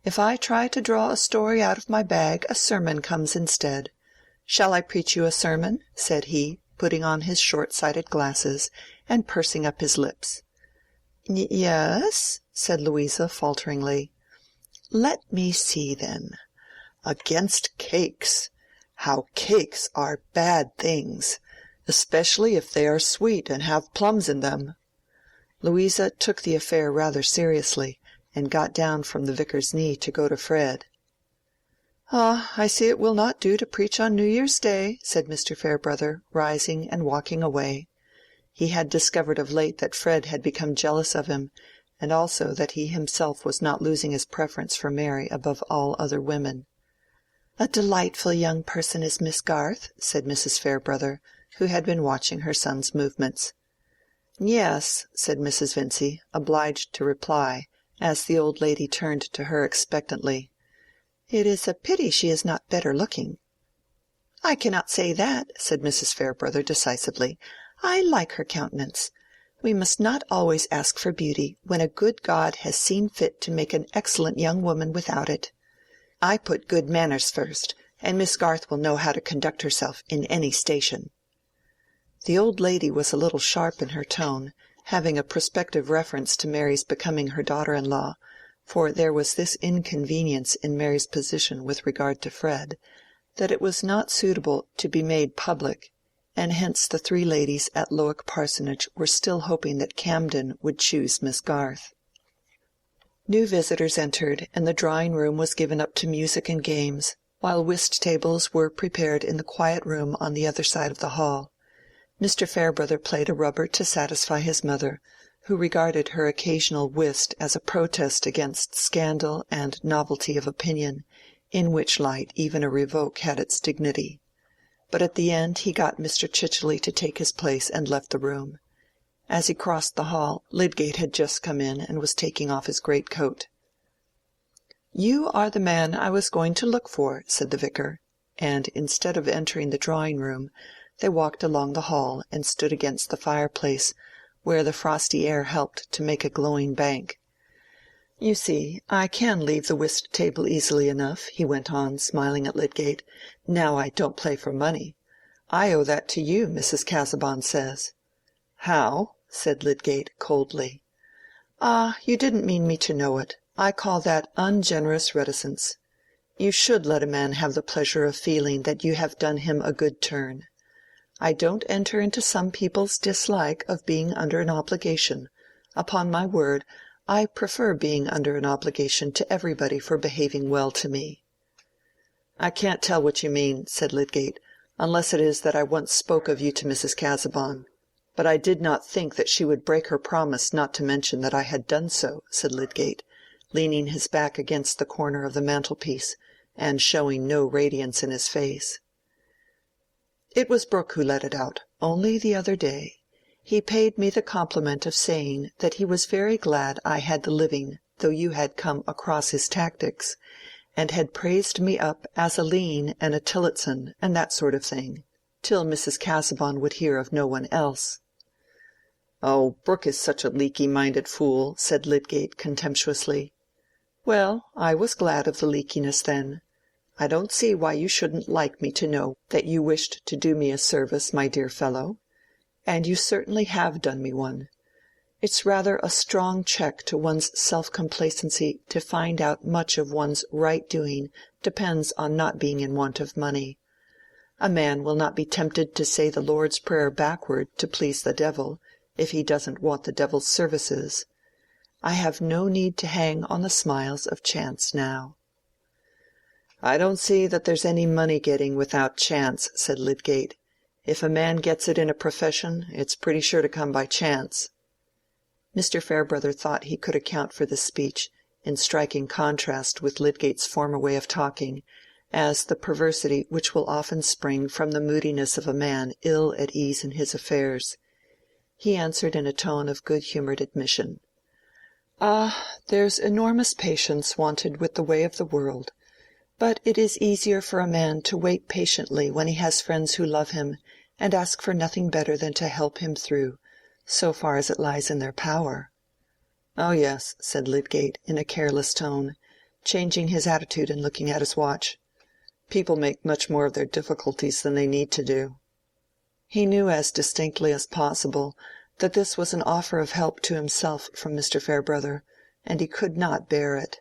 S2: If I try to draw a story out of my bag, a sermon comes instead. Shall I preach you a sermon?" said he, putting on his short-sighted glasses, and pursing up his lips. "Yes," said Louisa, falteringly. "Let me see, then. Against cakes. How cakes are bad things.
S3: especially if they are sweet and have plums in them." Louisa took the affair rather seriously, and got down from the vicar's knee to go to Fred. "Ah, I see it will not do to preach on New Year's Day," said Mr. Farebrother, rising and walking away. He had discovered of late that Fred had become jealous of him, and also that he himself was not losing his preference for Mary above all other women. "A delightful young person is Miss Garth," said Mrs. Farebrother, who had been watching her son's movements. "Yes," said Mrs. Vincy, obliged to reply, as the old lady turned to her expectantly. "It is a pity she is not better looking." "I cannot say that," said Mrs. Farebrother decisively. "I like her countenance. We must not always ask for beauty when a good God has seen fit to make an excellent young woman without it. I put good manners first, and Miss Garth will know how to conduct herself in any station." The old lady was a little sharp in her tone, having a prospective reference to Mary's becoming her daughter-in-law, for there was this inconvenience in Mary's position with regard to Fred, that it was not suitable to be made public, and hence the three ladies at Lowick Parsonage were still hoping that Camden would choose Miss Garth. New visitors entered, and the drawing-room was given up to music and games, while whist tables were prepared in the quiet room on the other side of the hall. Mr. Farebrother played a rubber to satisfy his mother, who regarded her occasional whist as a protest against scandal and novelty of opinion, in which light even a revoke had its dignity. But at the end he got Mr. Chichely to take his place and left the room. As he crossed the hall, Lydgate had just come in and was taking off his great-coat. "You are the man I was going to look for," said the vicar, and instead of entering the drawing-room, they walked along the hall and stood against the fireplace, where the frosty air helped to make a glowing bank. "You see, I can leave the whist table easily enough," he went on, smiling at Lydgate. "Now I don't play for money. I owe that to you, Mrs. Casaubon says." "How?" said Lydgate, coldly. "Ah, you didn't mean me to know it. I call that ungenerous reticence. You should let a man have the pleasure of feeling that you have done him a good turn. I don't enter into some people's dislike of being under an obligation. Upon my word, I prefer being under an obligation to everybody for behaving well to me." "I can't tell what you mean," said Lydgate, "unless it is that I once spoke of you to Mrs. Casaubon. But I did not think that she would break her promise not to mention that I had done so," said Lydgate, leaning his back against the corner of the mantelpiece, and showing no radiance in his face. "It was Brooke who let it out, only the other day. He paid me the compliment of saying that he was very glad I had the living though you had come across his tactics, and had praised me up as a Lean and a Tillotson and that sort of thing, till Mrs. Casaubon would hear of no one else." "Oh, Brooke is such a leaky-minded fool," said Lydgate contemptuously. "Well, I was glad of the leakiness then. I don't see why you shouldn't like me to know that you wished to do me a service, my dear fellow. And you certainly have done me one. It's rather a strong check to one's self-complacency to find out much of one's right doing depends on not being in want of money. A man will not be tempted to say the Lord's Prayer backward to please the devil, if he doesn't want the devil's services. I have no need to hang on the smiles of chance now." "I don't see that there's any money-getting without chance," said Lydgate. "If a man gets it in a profession, it's pretty sure to come by chance." Mr. Farebrother thought he could account for this speech, in striking contrast with Lydgate's former way of talking, as the perversity which will often spring from the moodiness of a man ill at ease in his affairs. He answered in a tone of good-humored admission. "Ah, there's enormous patience wanted with the way of the world. But it is easier for a man to wait patiently when he has friends who love him and ask for nothing better than to help him through, so far as it lies in their power." "Oh yes," said Lydgate, in a careless tone, changing his attitude and looking at his watch. "People make much more of their difficulties than they need to do." He knew as distinctly as possible that this was an offer of help to himself from Mr. Farebrother, and he could not bear it.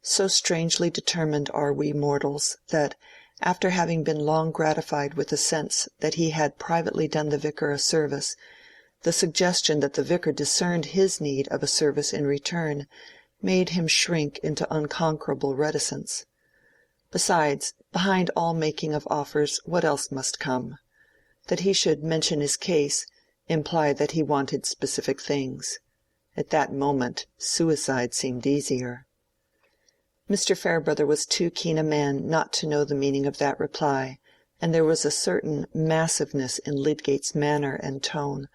S3: So strangely determined are we mortals, that,
S2: After having been long gratified with the sense that he had privately done the vicar a service, the suggestion that the vicar discerned his need of a service in return made him shrink into unconquerable reticence. Besides, behind all making of offers what else must come? That he should mention his case implied that he wanted specific things. At that moment suicide seemed easier. Mr. Farebrother was too keen a man not to know the meaning of that reply, and there was a certain massiveness in Lydgate's manner and tone,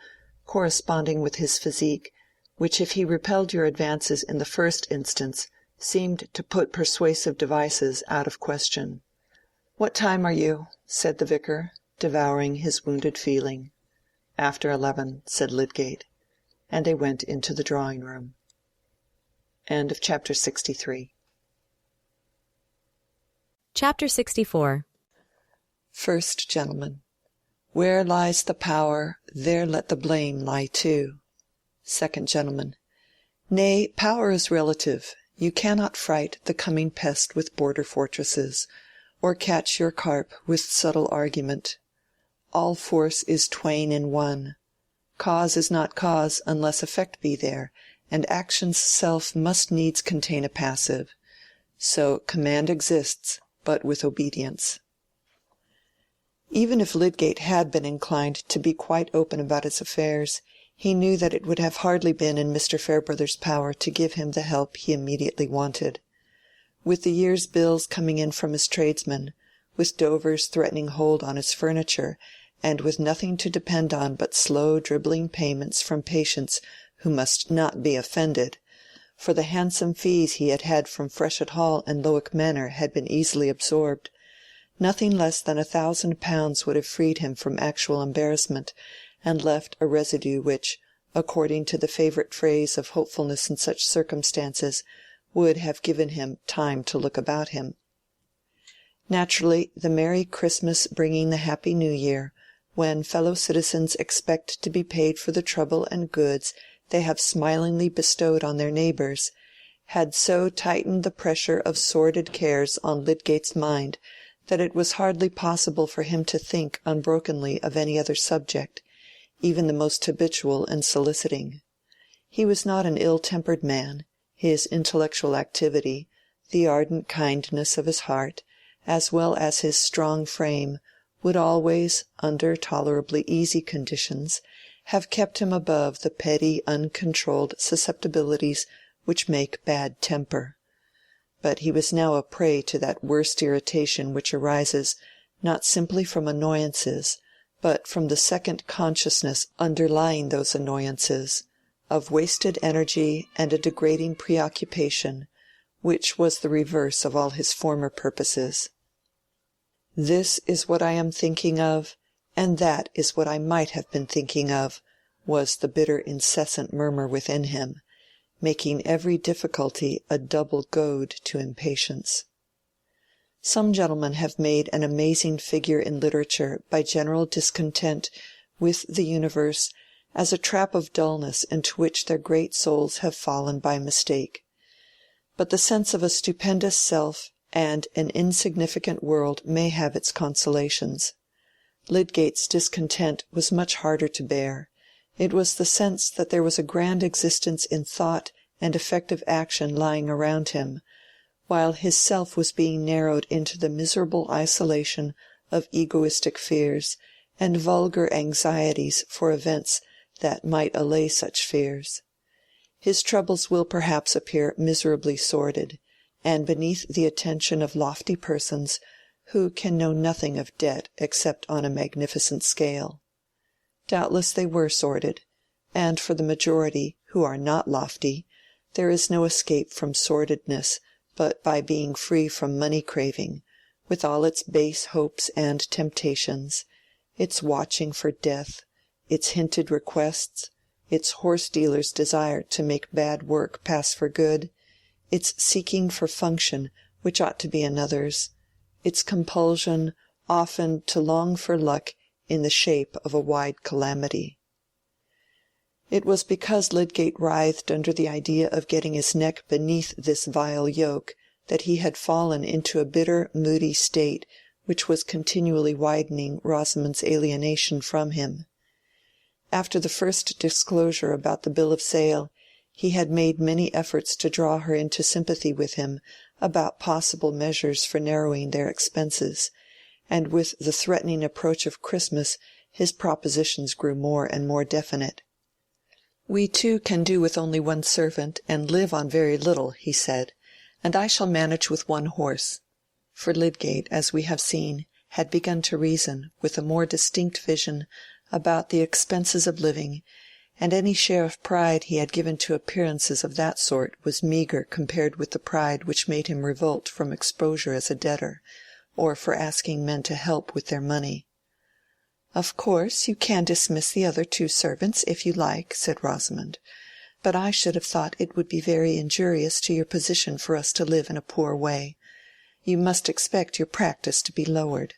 S2: corresponding with his physique, which if he repelled your advances in the first instance seemed to put persuasive devices out of question. "What time are you?" said the vicar, devouring his wounded feeling. "After 11," said Lydgate, and they went into the drawing-room. Chapter 63.
S1: Chapter 64.
S2: First Gentleman. Where lies the power, there let the blame lie too. Second Gentleman. Nay, power is relative. You cannot fright the coming pest with border fortresses, or catch your carp with subtle argument. All force is twain in one. Cause is not cause unless effect be there, and action's self must needs contain a passive. So command exists, but with obedience. Even if Lydgate had been inclined to be quite open about his affairs, he knew that it would have hardly been in Mr. Farebrother's power to give him the help he immediately wanted. With the year's bills coming in from his tradesmen, with Dover's threatening hold on his furniture, and with nothing to depend on but slow dribbling payments from patients who must not be offended, for the handsome fees he had had from Freshitt Hall and Lowick Manor had been easily absorbed, nothing less than £1,000 would have freed him from actual embarrassment, and left a residue which, according to the favorite phrase of hopefulness in such circumstances, would have given him time to look about him. Naturally, the merry Christmas bringing the happy New Year, when fellow citizens expect to be paid for the trouble and goods they have smilingly bestowed on their neighbors, had so tightened the pressure of sordid cares on Lydgate's mind that it was hardly possible for him to think unbrokenly of any other subject, even the most habitual and soliciting. He was not an ill-tempered man. His intellectual activity, the ardent kindness of his heart, as well as his strong frame, would always, under tolerably easy conditions, have kept him above the petty uncontrolled susceptibilities which make bad temper. But he was now a prey to that worst irritation which arises not simply from annoyances, but from the second consciousness underlying those annoyances, of wasted energy and a degrading preoccupation, which was the reverse of all his former purposes. "This is what I am thinking of, and that is what I might have been thinking of," was the bitter incessant murmur within him, making every difficulty a double goad to impatience. Some gentlemen have made an amazing figure in literature by general discontent with the universe as a trap of dullness into which their great souls have fallen by mistake. But the sense of a stupendous self and an insignificant world may have its consolations. Lydgate's discontent was much harder to bear. It was the sense that there was a grand existence in thought and effective action lying around him, while his self was being narrowed into the miserable isolation of egoistic fears and vulgar anxieties for events that might allay such fears. His troubles will perhaps appear miserably sordid, and beneath the attention of lofty persons who can know nothing of debt except on a magnificent scale. Doubtless they were sordid, and for the majority, who are not lofty, there is no escape from sordidness but by being free from money-craving, with all its base hopes and temptations, its watching for death, its hinted requests, its horse-dealer's desire to make bad work pass for good, its seeking for function which ought to be another's, its compulsion often to long for luck in the shape of a wide calamity. It was because Lydgate writhed under the idea of getting his neck beneath this vile yoke that he had fallen into a bitter moody state which was continually widening Rosamond's alienation from him. After the first disclosure about the bill of sale, he had made many efforts to draw her into sympathy with him about possible measures for narrowing their expenses, and with the threatening approach of Christmas his propositions grew more and more definite. "We two can do with only one servant, and live on very little," he said, "and I shall manage with one horse." For Lydgate, as we have seen, had begun to reason, with a more distinct vision, about the expenses of living, and any share of pride he had given to appearances of that sort was meagre compared with the pride which made him revolt from exposure as a debtor, or for asking men to help with their money. "Of course you can dismiss the other two servants if you like," said Rosamond, "but I should have thought it would be very injurious to your position for us to live in a poor way. You must expect your practice to be lowered."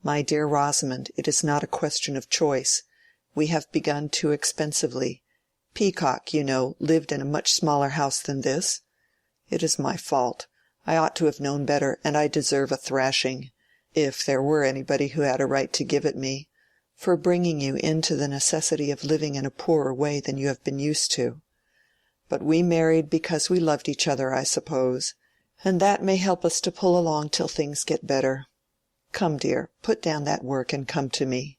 S2: "My dear Rosamond, it is not a question of choice. We have begun too expensively. Peacock, you know, lived in a much smaller house than this. It is my fault. I ought to have known better, and I deserve a thrashing, if there were anybody who had a right to give it me, for bringing you into the necessity of living in a poorer way than you have been used to. But we married because we loved each other, I suppose, and that may help us to pull along till things get better. Come, dear, put down that work and come to me."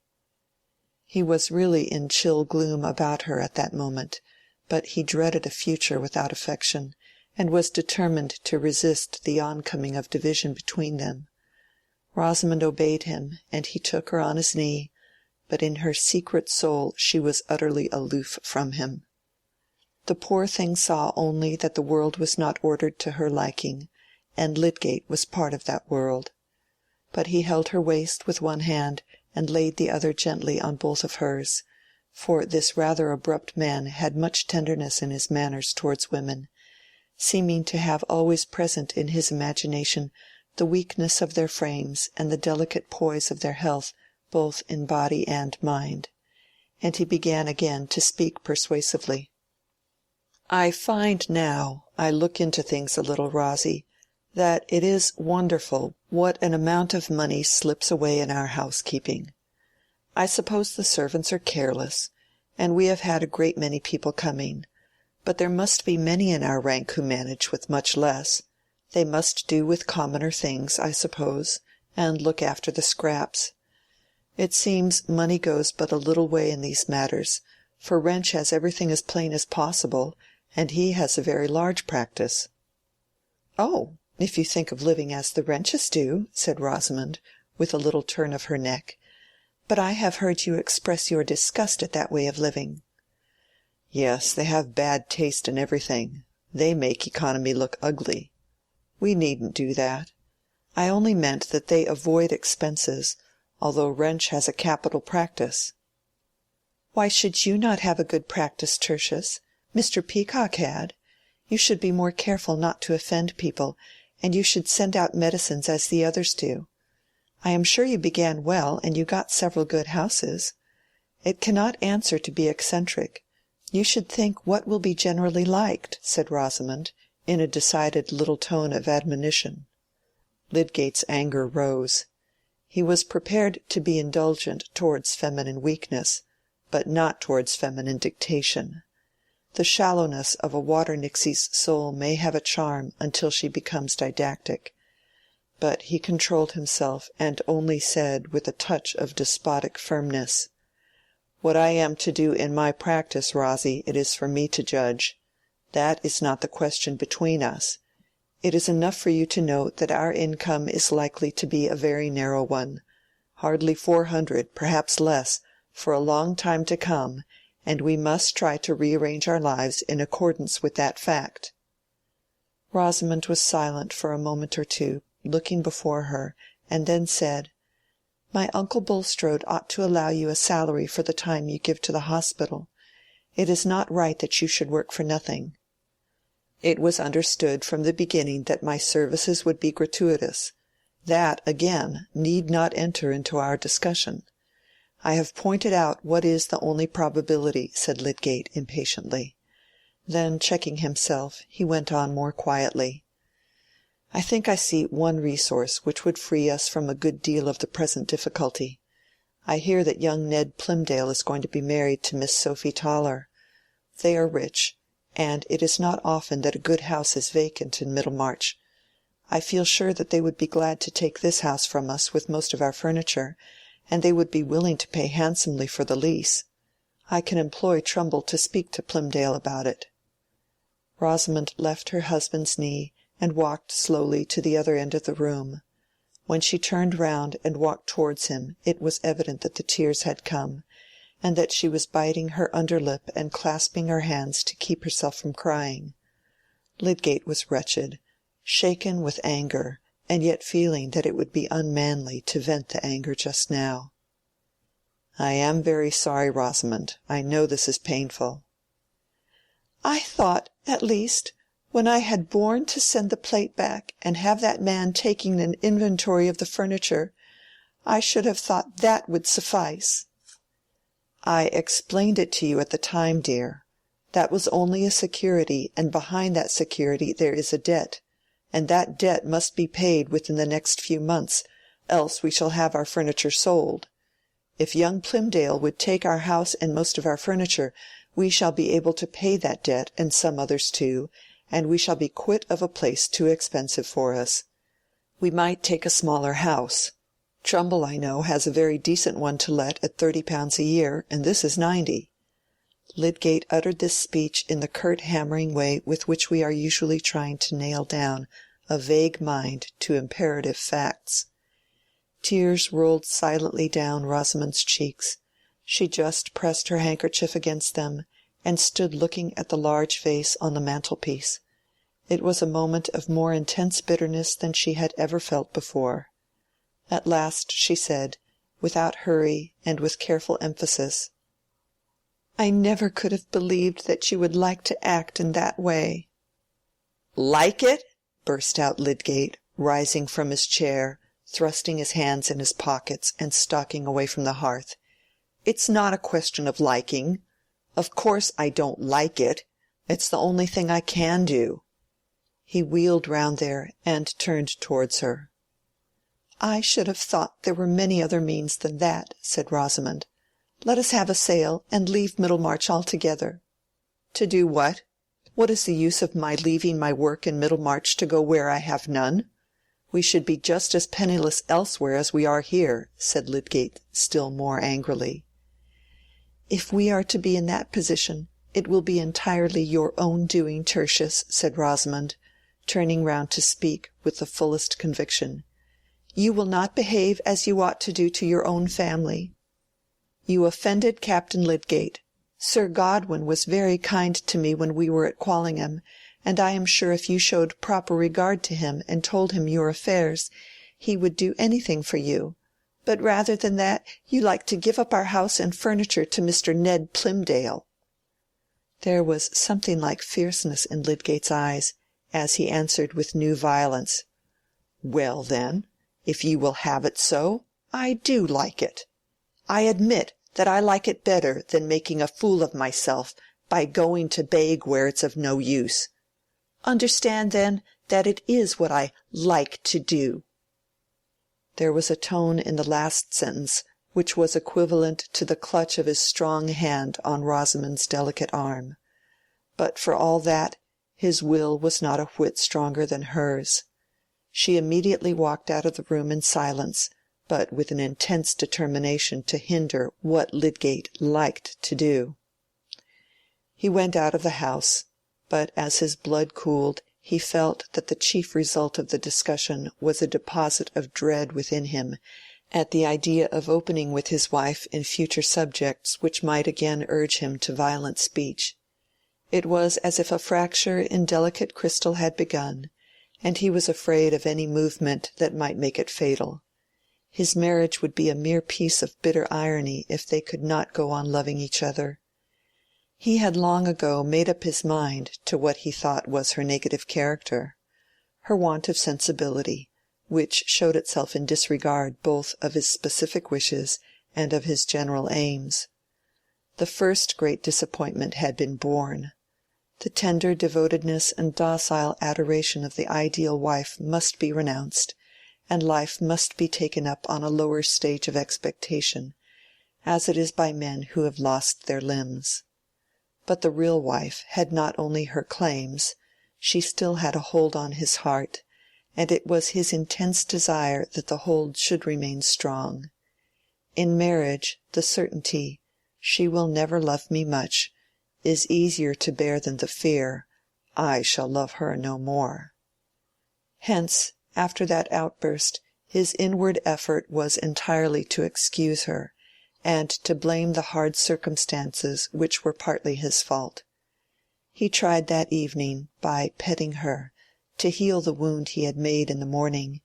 S2: He was really in chill gloom about her at that moment, but he dreaded a future without affection, and was determined to resist the oncoming of division between them. Rosamond obeyed him, and he took her on his knee, but in her secret soul she was utterly aloof from him. The poor thing saw only that the world was not ordered to her liking, and Lydgate was part of that world. But he held her waist with one hand and laid the other gently on both of hers, for this rather abrupt man had much tenderness in his manners towards women, seeming to have always present in his imagination the weakness of their frames and the delicate poise of their health both in body and mind, and he began again to speak persuasively. "I find now, I look into things a little, Rosie, that it is wonderful what an amount of money slips away in our housekeeping. I suppose the servants are careless, and we have had a great many people coming, but there must be many in our rank who manage with much less. They must do with commoner things, I suppose, and look after the scraps. It seems money goes but a little way in these matters, for Wrench has everything as plain as possible, and he has a very large practice." "Oh, if you think of living as the Wrenches do," said Rosamond, with a little turn of her neck. "But I have heard you express your disgust at that way of living." "Yes, they have bad taste in everything. They make economy look ugly. We needn't do that. I only meant that they avoid expenses, although Wrench has a capital practice." "Why should you not have a good practice, Tertius? Mr. Peacock had. You should be more careful not to offend people, and you should send out medicines as the others do. I am sure you began well, and you got several good houses. It cannot answer to be eccentric. You should think what will be generally liked," said Rosamond, in a decided little tone of admonition. Lydgate's anger rose. He was prepared to be indulgent towards feminine weakness, but not towards feminine dictation. The shallowness of a water-nixie's soul may have a charm until she becomes didactic. But he controlled himself, and only said, with a touch of despotic firmness, "What I am to do in my practice, Rosie, it is for me to judge. That is not the question between us. It is enough for you to know that our income is likely to be a very narrow one, hardly 400, perhaps less, for a long time to come, and we must try to rearrange our lives in accordance with that fact." Rosamond was silent for a moment or two, looking before her, and then said, "My uncle Bulstrode ought to allow you a salary for the time you give to the hospital. It is not right that you should work for nothing." "It was understood from the beginning that my services would be gratuitous. That, again, need not enter into our discussion. I have pointed out what is the only probability," said Lydgate impatiently. Then, checking himself, he went on more quietly. I think I see one resource which would free us from a good deal of the present difficulty. I hear that young Ned Plymdale is going to be married to Miss Sophy Toller. They are rich, and it is not often that a good house is vacant in Middlemarch. I feel sure that they would be glad to take this house from us with most of our furniture, and they would be willing to pay handsomely for the lease. I can employ Trumbull to speak to Plymdale about it." Rosamond left her husband's knee and walked slowly to the other end of the room. When she turned round and walked towards him it was evident that the tears had come, and that she was biting her under lip and clasping her hands to keep herself from crying. Lydgate was wretched, shaken with anger, and yet feeling that it would be unmanly to vent the anger just now. "I am very sorry, Rosamond. I know this is painful." "I thought, at least, when I had borne to send the plate back and have that man taking an inventory of the furniture, I should have thought that would suffice." "I explained it to you at the time, dear. That was only a security, and behind that security there is a debt, and that debt must be paid within the next few months, else we shall have our furniture sold. If young Plymdale would take our house and most of our furniture, we shall be able to pay that debt and some others too, and we shall be quit of a place too expensive for us. We might take a smaller house. Trumbull, I know, has a very decent one to let at £30 a year, and this is 90. Lydgate uttered this speech in the curt hammering way with which we are usually trying to nail down a vague mind to imperative facts. Tears rolled silently down Rosamond's cheeks. She just pressed her handkerchief against them, and stood looking at the large vase on the mantelpiece. It was a moment of more intense bitterness than she had ever felt before. At last she said, without hurry and with careful emphasis, "I never could have believed that you would like to act in that way." "Like it?" burst out Lydgate, rising from his chair, thrusting his hands in his pockets and stalking away from the hearth. "It's not a question of liking. Of course I don't like it. It's the only thing I can do." He wheeled round there and turned towards her. "I should have thought there were many other means than that," said Rosamond. "Let us have a sale, and leave Middlemarch altogether." "To do what? What is the use of my leaving my work in Middlemarch to go where I have none? We should be just as penniless elsewhere as we are here," said Lydgate, still more angrily. "If we are to be in that position, it will be entirely your own doing, Tertius," said Rosamond, turning round to speak with the fullest conviction. "You will not behave as you ought to do to your own family. You offended Captain Lydgate. Sir Godwin was very kind to me when we were at Quallingham, and I am sure if you showed proper regard to him and told him your affairs, he would do anything for you. But rather than that, you like to give up our house and furniture to Mr. Ned Plymdale." There was something like fierceness in Lydgate's eyes, as he answered with new violence, "Well, then, if you will have it so, I do like it. I admit that I like it better than making a fool of myself by going to beg where it's of no use. Understand, then, that it is what I like to do." There was a tone in the last sentence which was equivalent to the clutch of his strong hand on Rosamond's delicate arm. But for all that, his will was not a whit stronger than hers. She immediately walked out of the room in silence, but with an intense determination to hinder what Lydgate liked to do. He went out of the house, but as his blood cooled, he felt that the chief result of the discussion was a deposit of dread within him at the idea of opening with his wife in future subjects which might again urge him to violent speech. It was as if a fracture in delicate crystal had begun, and he was afraid of any movement that might make it fatal. His marriage would be a mere piece of bitter irony if they could not go on loving each other. He had long ago made up his mind to what he thought was her negative character, her want of sensibility, which showed itself in disregard both of his specific wishes and of his general aims. The first great disappointment had been borne. The tender devotedness and docile adoration of the ideal wife must be renounced, and life must be taken up on a lower stage of expectation, as it is by men who have lost their limbs. But the real wife had not only her claims, she still had a hold on his heart, and it was his intense desire that the hold should remain strong. In marriage, the certainty, "She will never love me much," is easier to bear than the fear, "I shall love her no more." Hence, after that outburst, his inward effort was entirely to excuse her, and to blame the hard circumstances which were partly his fault. He tried that evening, by petting her, to heal the wound he had made in the morning,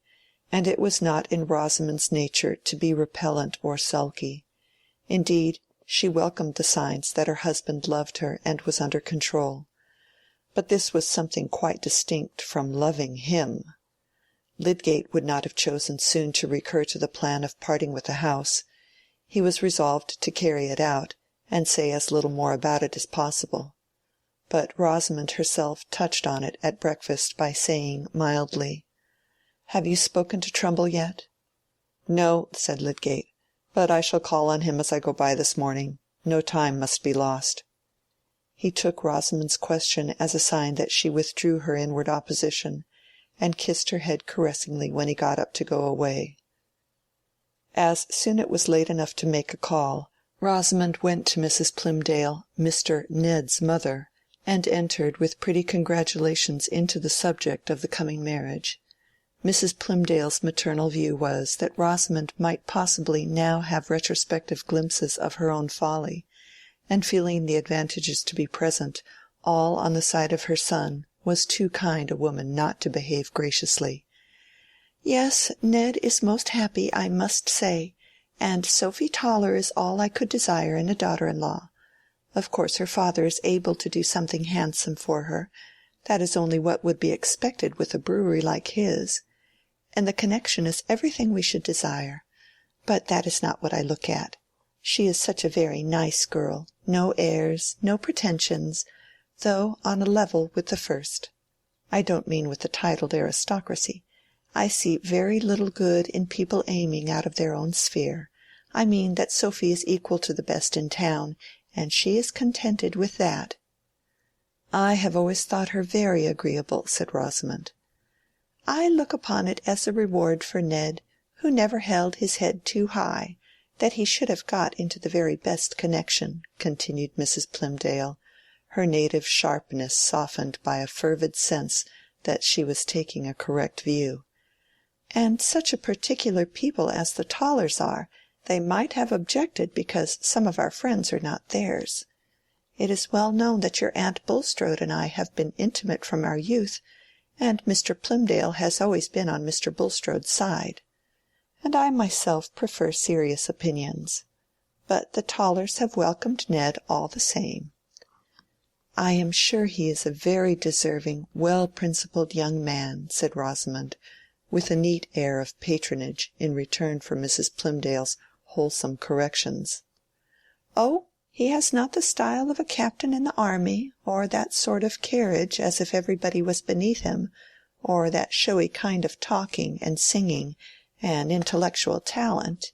S2: and it was not in Rosamond's nature to be repellent or sulky. Indeed, she welcomed the signs that her husband loved her and was under control. But this was something quite distinct from loving him. Lydgate would not have chosen soon to recur to the plan of parting with the house. He was resolved to carry it out, and say as little more about it as possible. But Rosamond herself touched on it at breakfast by saying mildly, "Have you spoken to Trumbull yet?" "No," said Lydgate, "but I shall call on him as I go by this morning. No time must be lost." He took Rosamond's question as a sign that she withdrew her inward opposition, and kissed her head caressingly when he got up to go away. As soon as it was late enough to make a call, Rosamond went to Mrs. Plymdale, Mr. Ned's mother, and entered with pretty congratulations into the subject of the coming marriage. Mrs. Plymdale's maternal view was that Rosamond might possibly now have retrospective glimpses of her own folly, and feeling the advantages to be present all on the side of her son, was too kind a woman not to behave graciously. "Yes, Ned is most happy, I must say, and Sophy Toller is all I could desire in a daughter-in-law. Of course her father is able to do something handsome for her. That is only what would be expected with a brewery like his. And the connection is everything we should desire. But that is not what I look at. She is such a very nice girl, no airs, no pretensions, though on a level with the first. I don't mean with the titled aristocracy. I see very little good in people aiming out of their own sphere. I mean that Sophy is equal to the best in town, and she is contented with that." "I have always thought her very agreeable," said Rosamond. "I look upon it as a reward for Ned, who never held his head too high, that he should have got into the very best connection," continued Mrs. Plymdale, her native sharpness softened by a fervid sense that she was taking a correct view. "And such a particular people as the Tollers are, they might have objected because some of our friends are not theirs. It is well known that your Aunt Bulstrode and I have been intimate from our youth, and Mr. Plymdale has always been on Mr. Bulstrode's side. And I myself prefer serious opinions. But the Tollers have welcomed Ned all the same." "I am sure he is a very deserving, well-principled young man," said Rosamond, with a neat air of patronage in return for Mrs. Plymdale's wholesome corrections. "Oh, he has not the style of a captain in the army, or that sort of carriage as if everybody was beneath him, or that showy kind of talking and singing and intellectual talent.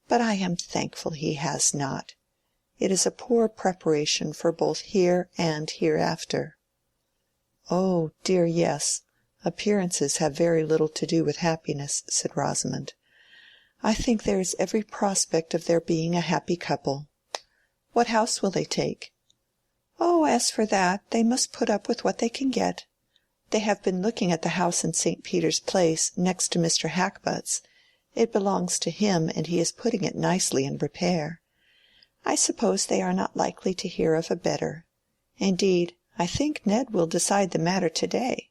S2: But I am thankful he has not. It is a poor preparation for both here and hereafter." "Oh, dear, yes. Appearances have very little to do with happiness," said Rosamond. "I think there is every prospect of their being a happy couple. What house will they take?" "Oh, as for that, they must put up with what they can get. They have been looking at the house in St. Peter's Place, next to Mr. Hackbutt's. It belongs to him, and he is putting it nicely in repair. I suppose they are not likely to hear of a better. Indeed, I think Ned will decide the matter to-day."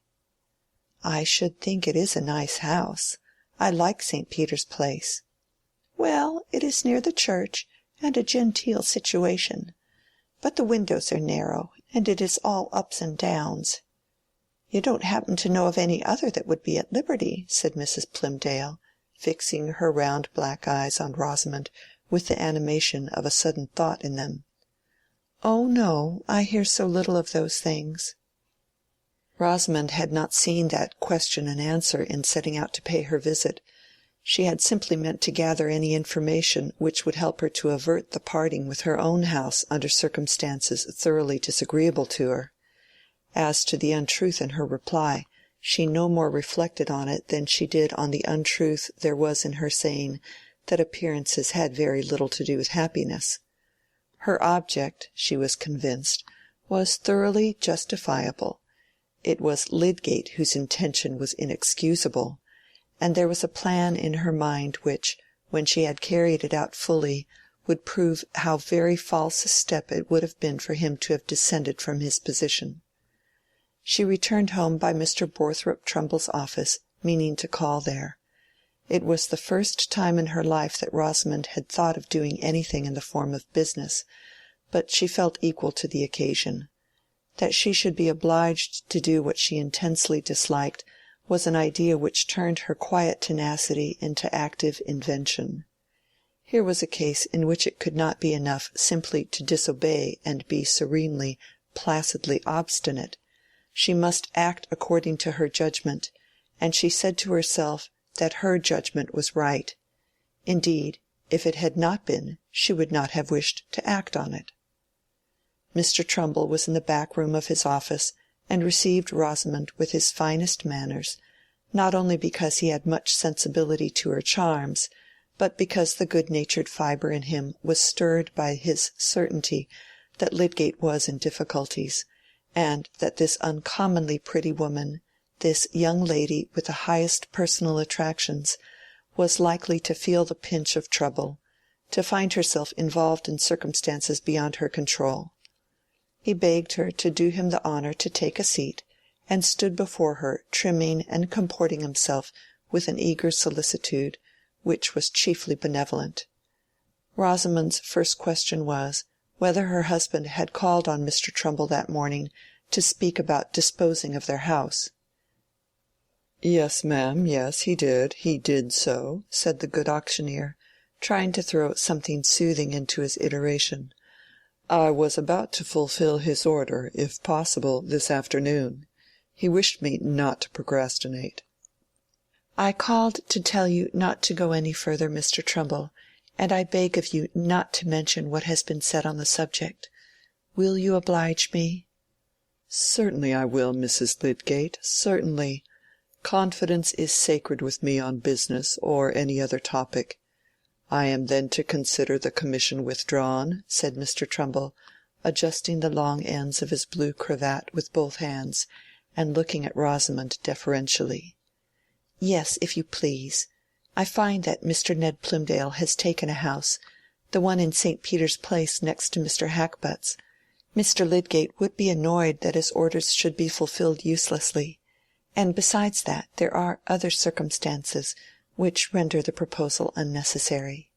S2: "I should think it is a nice house. I like St. Peter's Place." "Well, it is near the church, and a genteel situation. But the windows are narrow, and it is all ups and downs. You don't happen to know of any other that would be at liberty?" said Mrs. Plymdale, fixing her round black eyes on Rosamond with the animation of a sudden thought in them. "Oh no, I hear so little of those things." Rosamond had not seen that question and answer in setting out to pay her visit. She had simply meant to gather any information which would help her to avert the parting with her own house under circumstances thoroughly disagreeable to her. As to the untruth in her reply, she no more reflected on it than she did on the untruth there was in her saying that appearances had very little to do with happiness. Her object, she was convinced, was thoroughly justifiable. It was Lydgate whose intention was inexcusable, and there was a plan in her mind which, when she had carried it out fully, would prove how very false a step it would have been for him to have descended from his position. She returned home by Mr. Borthrop Trumbull's office, meaning to call there. It was the first time in her life that Rosamond had thought of doing anything in the form of business, but she felt equal to the occasion. That she should be obliged to do what she intensely disliked was an idea which turned her quiet tenacity into active invention. Here was a case in which it could not be enough simply to disobey and be serenely, placidly obstinate. She must act according to her judgment, and she said to herself that her judgment was right. Indeed, if it had not been, she would not have wished to act on it. Mr. Trumbull was in the back room of his office, and received Rosamond with his finest manners, not only because he had much sensibility to her charms, but because the good-natured fibre in him was stirred by his certainty that Lydgate was in difficulties, and that this uncommonly pretty woman, this young lady with the highest personal attractions, was likely to feel the pinch of trouble, to find herself involved in circumstances beyond her control. He begged her to do him the honor to take a seat, and stood before her trimming and comporting himself with an eager solicitude, which was chiefly benevolent. Rosamond's first question was, whether her husband had called on Mr. Trumbull that morning to speak about disposing of their house. "Yes, ma'am, yes, he did so," said the good auctioneer, trying to throw something soothing into his iteration. "I was about to fulfill his order, if possible, this afternoon. He wished me not to procrastinate." "I called to tell you not to go any further, Mr. Trumbull, and I beg of you not to mention what has been said on the subject. Will you oblige me?" "Certainly I will, Mrs. Lydgate, certainly. Confidence is sacred with me on business or any other topic. I am then to consider the commission withdrawn?" said Mr. Trumbull, adjusting the long ends of his blue cravat with both hands, and looking at Rosamond deferentially. "Yes, if you please. I find that Mr. Ned Plymdale has taken a house, the one in St. Peter's Place next to Mr. Hackbutt's. Mr. Lydgate would be annoyed that his orders should be fulfilled uselessly, and besides that there are other circumstances which render the proposal unnecessary."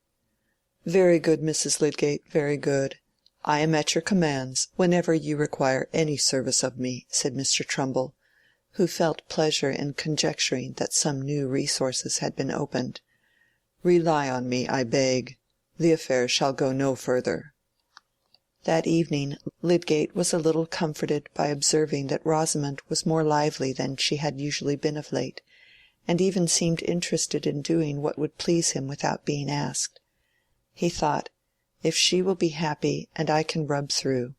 S2: "Very good, Mrs. Lydgate, very good. I am at your commands whenever you require any service of me," said Mr. Trumbull, who felt pleasure in conjecturing that some new resources had been opened. "Rely on me, I beg. The affair shall go no further." That evening Lydgate was a little comforted by observing that Rosamond was more lively than she had usually been of late, and even seemed interested in doing what would please him without being asked. He thought, if she will be happy and I can rub through,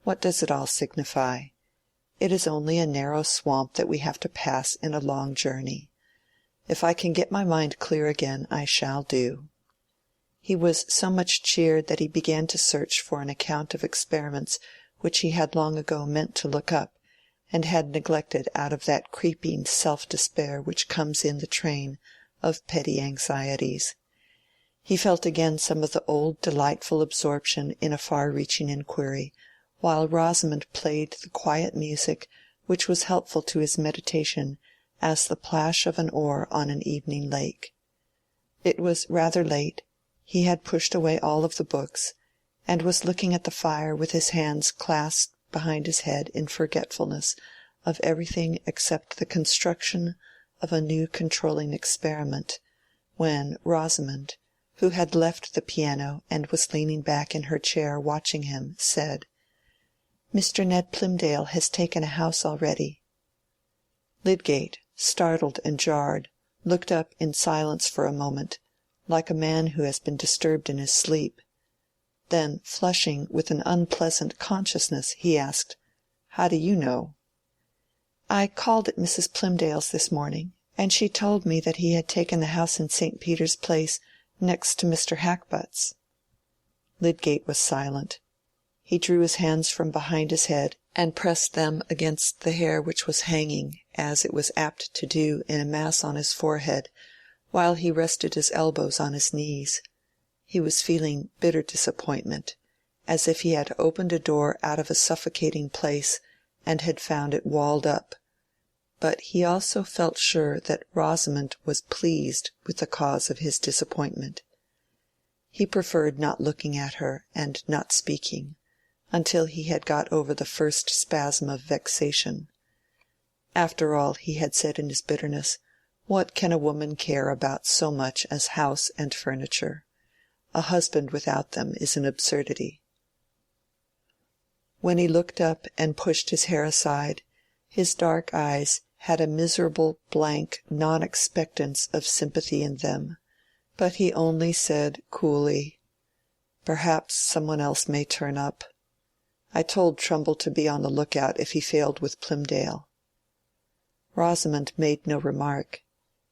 S2: what does it all signify? It is only a narrow swamp that we have to pass in a long journey. If I can get my mind clear again, I shall do. He was so much cheered that he began to search for an account of experiments which he had long ago meant to look up, and had neglected out of that creeping self-despair which comes in the train of petty anxieties. He felt again some of the old delightful absorption in a far-reaching inquiry, while Rosamond played the quiet music which was helpful to his meditation as the plash of an oar on an evening lake. It was rather late. He had pushed away all of the books, and was looking at the fire with his hands clasped behind his head in forgetfulness of everything except the construction of a new controlling experiment, when Rosamond, who had left the piano and was leaning back in her chair watching him, said, Mr. Ned Plymdale has taken a house already." Lydgate, startled and jarred, looked up in silence for a moment, like a man who has been disturbed in his sleep. Then, flushing with an unpleasant consciousness, he asked, "How do you know?" "I called at Mrs. Plymdale's this morning, and she told me that he had taken the house in St. Peter's Place, next to Mr. Hackbutt's." Lydgate was silent. He drew his hands from behind his head and pressed them against the hair which was hanging, as it was apt to do, in a mass on his forehead, while he rested his elbows on his knees. He was feeling bitter disappointment, as if he had opened a door out of a suffocating place and had found it walled up. But he also felt sure that Rosamond was pleased with the cause of his disappointment. He preferred not looking at her and not speaking, until he had got over the first spasm of vexation. After all, he had said in his bitterness, what can a woman care about so much as house and furniture? A husband without them is an absurdity. When he looked up and pushed his hair aside, his dark eyes had a miserable blank non-expectance of sympathy in them, but he only said coolly, "Perhaps some one else may turn up. I told Trumbull to be on the lookout if he failed with Plymdale." Rosamond made no remark.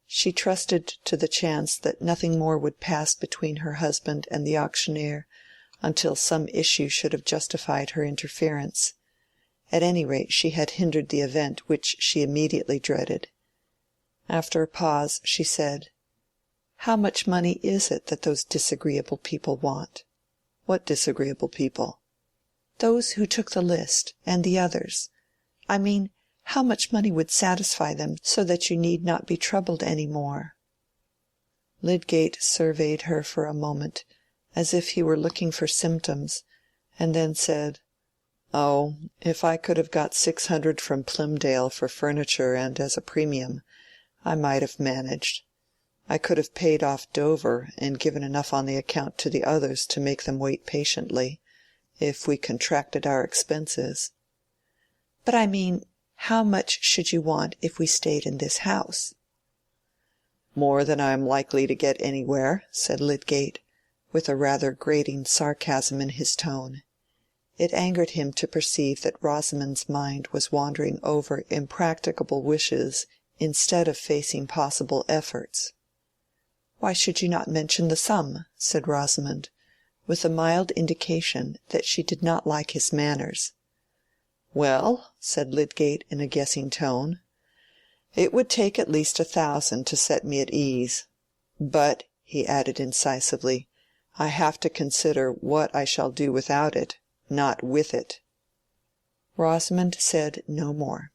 S2: She trusted to the chance that nothing more would pass between her husband and the auctioneer until some issue should have justified her interference. At any rate she had hindered the event which she immediately dreaded. After a pause she said, "How much money is it that those disagreeable people want?" "What disagreeable people?" "Those who took the list, and the others. I mean, how much money would satisfy them so that you need not be troubled any more?" Lydgate surveyed her for a moment, as if he were looking for symptoms, and then said, "Oh, if I could have got 600 from Plymdale for furniture and as a premium, I might have managed. I could have paid off Dover and given enough on the account to the others to make them wait patiently, if we contracted our expenses." "But I mean, how much should you want if we stayed in this house?" "More than I am likely to get anywhere," said Lydgate, with a rather grating sarcasm in his tone. It angered him to perceive that Rosamond's mind was wandering over impracticable wishes instead of facing possible efforts. "Why should you not mention the sum?" said Rosamond, with a mild indication that she did not like his manners. "Well," said Lydgate in a guessing tone, "it would take at least 1,000 to set me at ease. But," he added incisively, "I have to consider what I shall do without it, not with it." Rosamond said no more.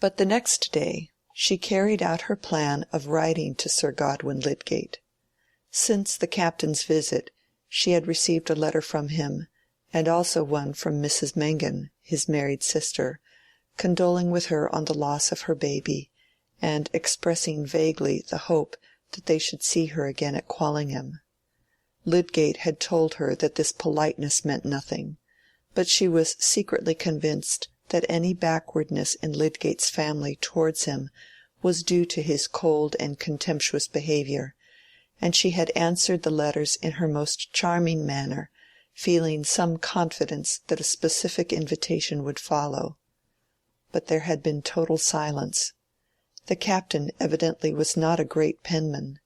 S2: But the next day she carried out her plan of writing to Sir Godwin Lydgate. Since the captain's visit she had received a letter from him, and also one from Mrs. Mengan, his married sister, condoling with her on the loss of her baby, and expressing vaguely the hope that they should see her again at Quallingham. Lydgate had told her that this politeness meant nothing, but she was secretly convinced that any backwardness in Lydgate's family towards him was due to his cold and contemptuous behavior, and she had answered the letters in her most charming manner, feeling some confidence that a specific invitation would follow. But there had been total silence. The captain evidently was not a great penman,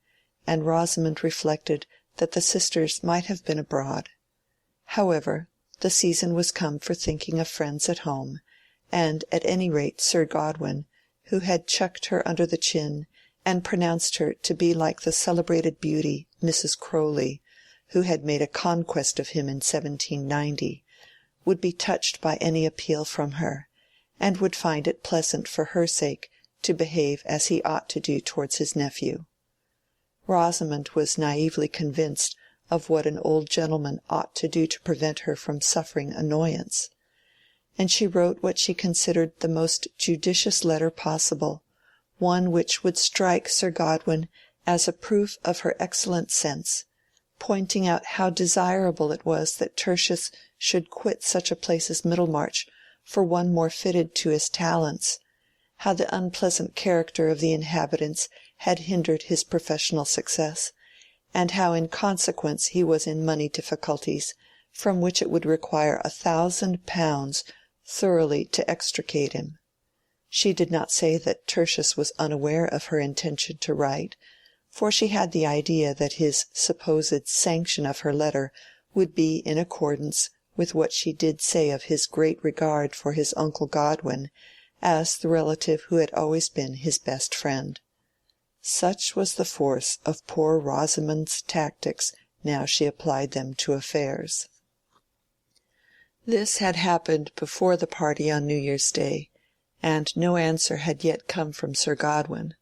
S2: and Rosamond reflected that the sisters might have been abroad. However, the season was come for thinking of friends at home, and at any rate Sir Godwin, who had chucked her under the chin and pronounced her to be like the celebrated beauty Mrs. Crowley, who had made a conquest of him in 1790, would be touched by any appeal from her, and would find it pleasant for her sake to behave as he ought to do towards his nephew. Rosamond was naively convinced of what an old gentleman ought to do to prevent her from suffering annoyance, and she wrote what she considered the most judicious letter possible, one which would strike Sir Godwin as a proof of her excellent sense, pointing out how desirable it was that Tertius should quit such a place as Middlemarch for one more fitted to his talents, how the unpleasant character of the inhabitants had hindered his professional success, and how in consequence he was in money difficulties, from which it would require £1,000 thoroughly to extricate him. She did not say that Tertius was unaware of her intention to write, for she had the idea that his supposed sanction of her letter would be in accordance with what she did say of his great regard for his uncle Godwin as the relative who had always been his best friend. Such was the force of poor Rosamond's tactics now she applied them to affairs. This had happened before the party on New Year's Day, and no answer had yet come from Sir Godwin.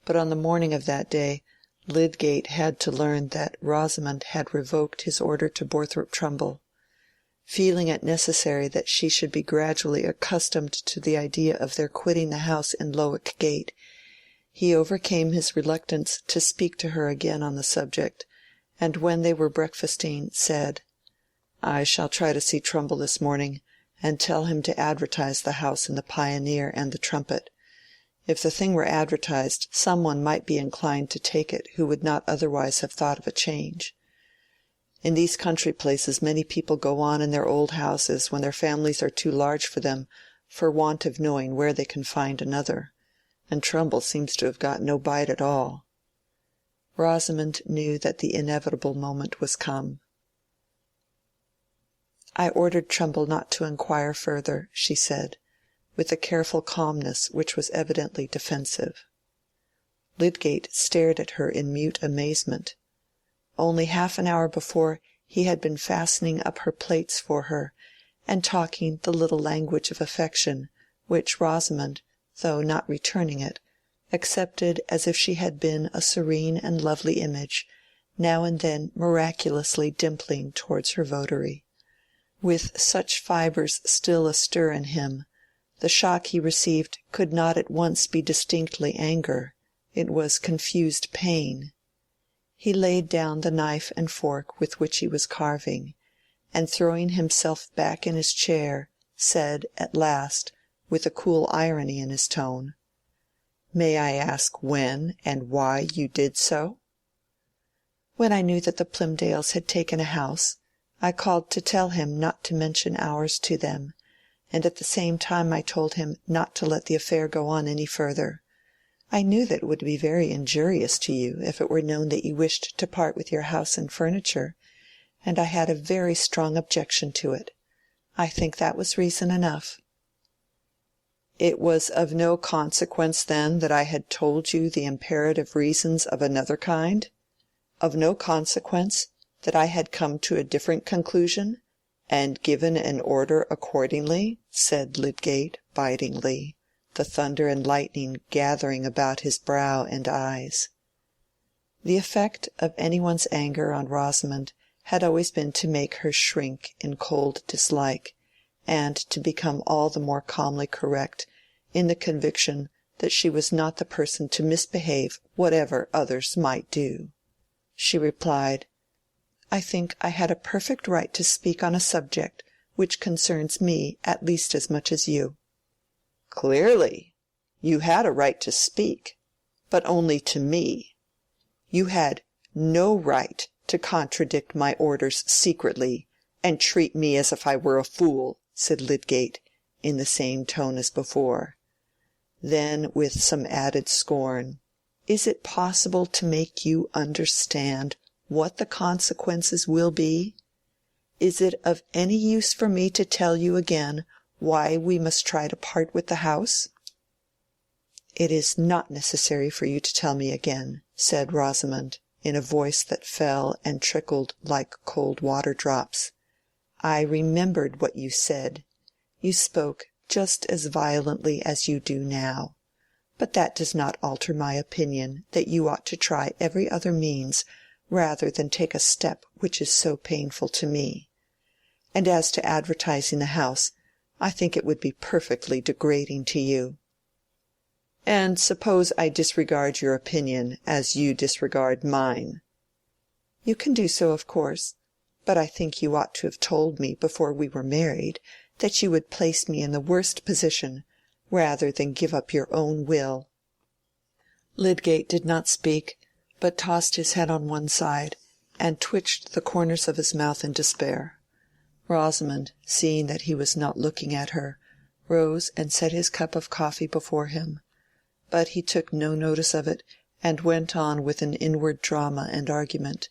S2: But on the morning of that day, Lydgate had to learn that Rosamond had revoked his order to Borthrop Trumbull. Feeling it necessary that she should be gradually accustomed to the idea of their quitting the house in Lowick Gate, he overcame his reluctance to speak to her again on the subject, and when they were breakfasting, said, "I shall try to see Trumbull this morning, and tell him to advertise the house in the Pioneer and the Trumpet. If the thing were advertised, some one might be inclined to take it who would not otherwise have thought of a change. In these country places many people go on in their old houses when their families are too large for them, for want of knowing where they can find another, and Trumbull seems to have got no bite at all." Rosamond knew that the inevitable moment was come. "I ordered Trumbull not to inquire further," she said, with a careful calmness which was evidently defensive. Lydgate stared at her in mute amazement. Only half an hour before he had been fastening up her plaits for her, and talking the little language of affection, which Rosamond, though not returning it, accepted as if she had been a serene and lovely image, now and then miraculously dimpling towards her votary. With such fibres still astir in him, the shock he received could not at once be distinctly anger, it was confused pain. He laid down the knife and fork with which he was carving, and throwing himself back in his chair, said at last, with a cool irony in his tone, "May I ask when and why you did so?" "When I knew that the Plymdales had taken a house, I called to tell him not to mention ours to them, and at the same time I told him not to let the affair go on any further. I knew that it would be very injurious to you if it were known that you wished to part with your house and furniture, and I had a very strong objection to it. I think that was reason enough." "It was of no consequence, then, that I had told you the imperative reasons of another kind? Of no consequence that I had come to a different conclusion, and given an order accordingly?" said Lydgate, bitingly, the thunder and lightning gathering about his brow and eyes. The effect of any one's anger on Rosamond had always been to make her shrink in cold dislike, and to become all the more calmly correct in the conviction that she was not the person to misbehave whatever others might do. She replied, "I think I had a perfect right to speak on a subject which concerns me at least as much as you." "Clearly. You had a right to speak, but only to me. You had no right to contradict my orders secretly, and treat me as if I were a fool," said Lydgate, in the same tone as before. Then, with some added scorn, "Is it possible to make you understand what the consequences will be? Is it of any use for me to tell you again why we must try to part with the house?" "It is not necessary for you to tell me again," said Rosamond, in a voice that fell and trickled like cold water drops. "I remembered what you said. You spoke just as violently as you do now. But that does not alter my opinion that you ought to try every other means rather than take a step which is so painful to me. And as to advertising the house, I think it would be perfectly degrading to you." "And suppose I disregard your opinion as you disregard mine?" You can do so, of course. But I think you ought to have told me before we were married that you would place me in the worst position, rather than give up your own will." Lydgate did not speak, but tossed his head on one side, and twitched the corners of his mouth in despair. Rosamond, seeing that he was not looking at her, rose and set his cup of coffee before him. But he took no notice of it, and went on with an inward drama and argument,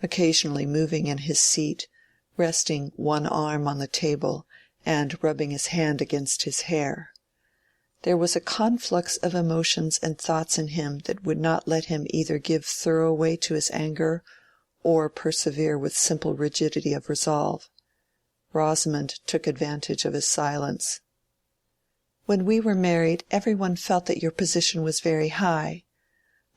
S2: occasionally moving in his seat, resting one arm on the table, and rubbing his hand against his hair. There was a conflux of emotions and thoughts in him that would not let him either give thorough way to his anger or persevere with simple rigidity of resolve. Rosamond took advantage of his silence. "When we were married, every one felt that your position was very high.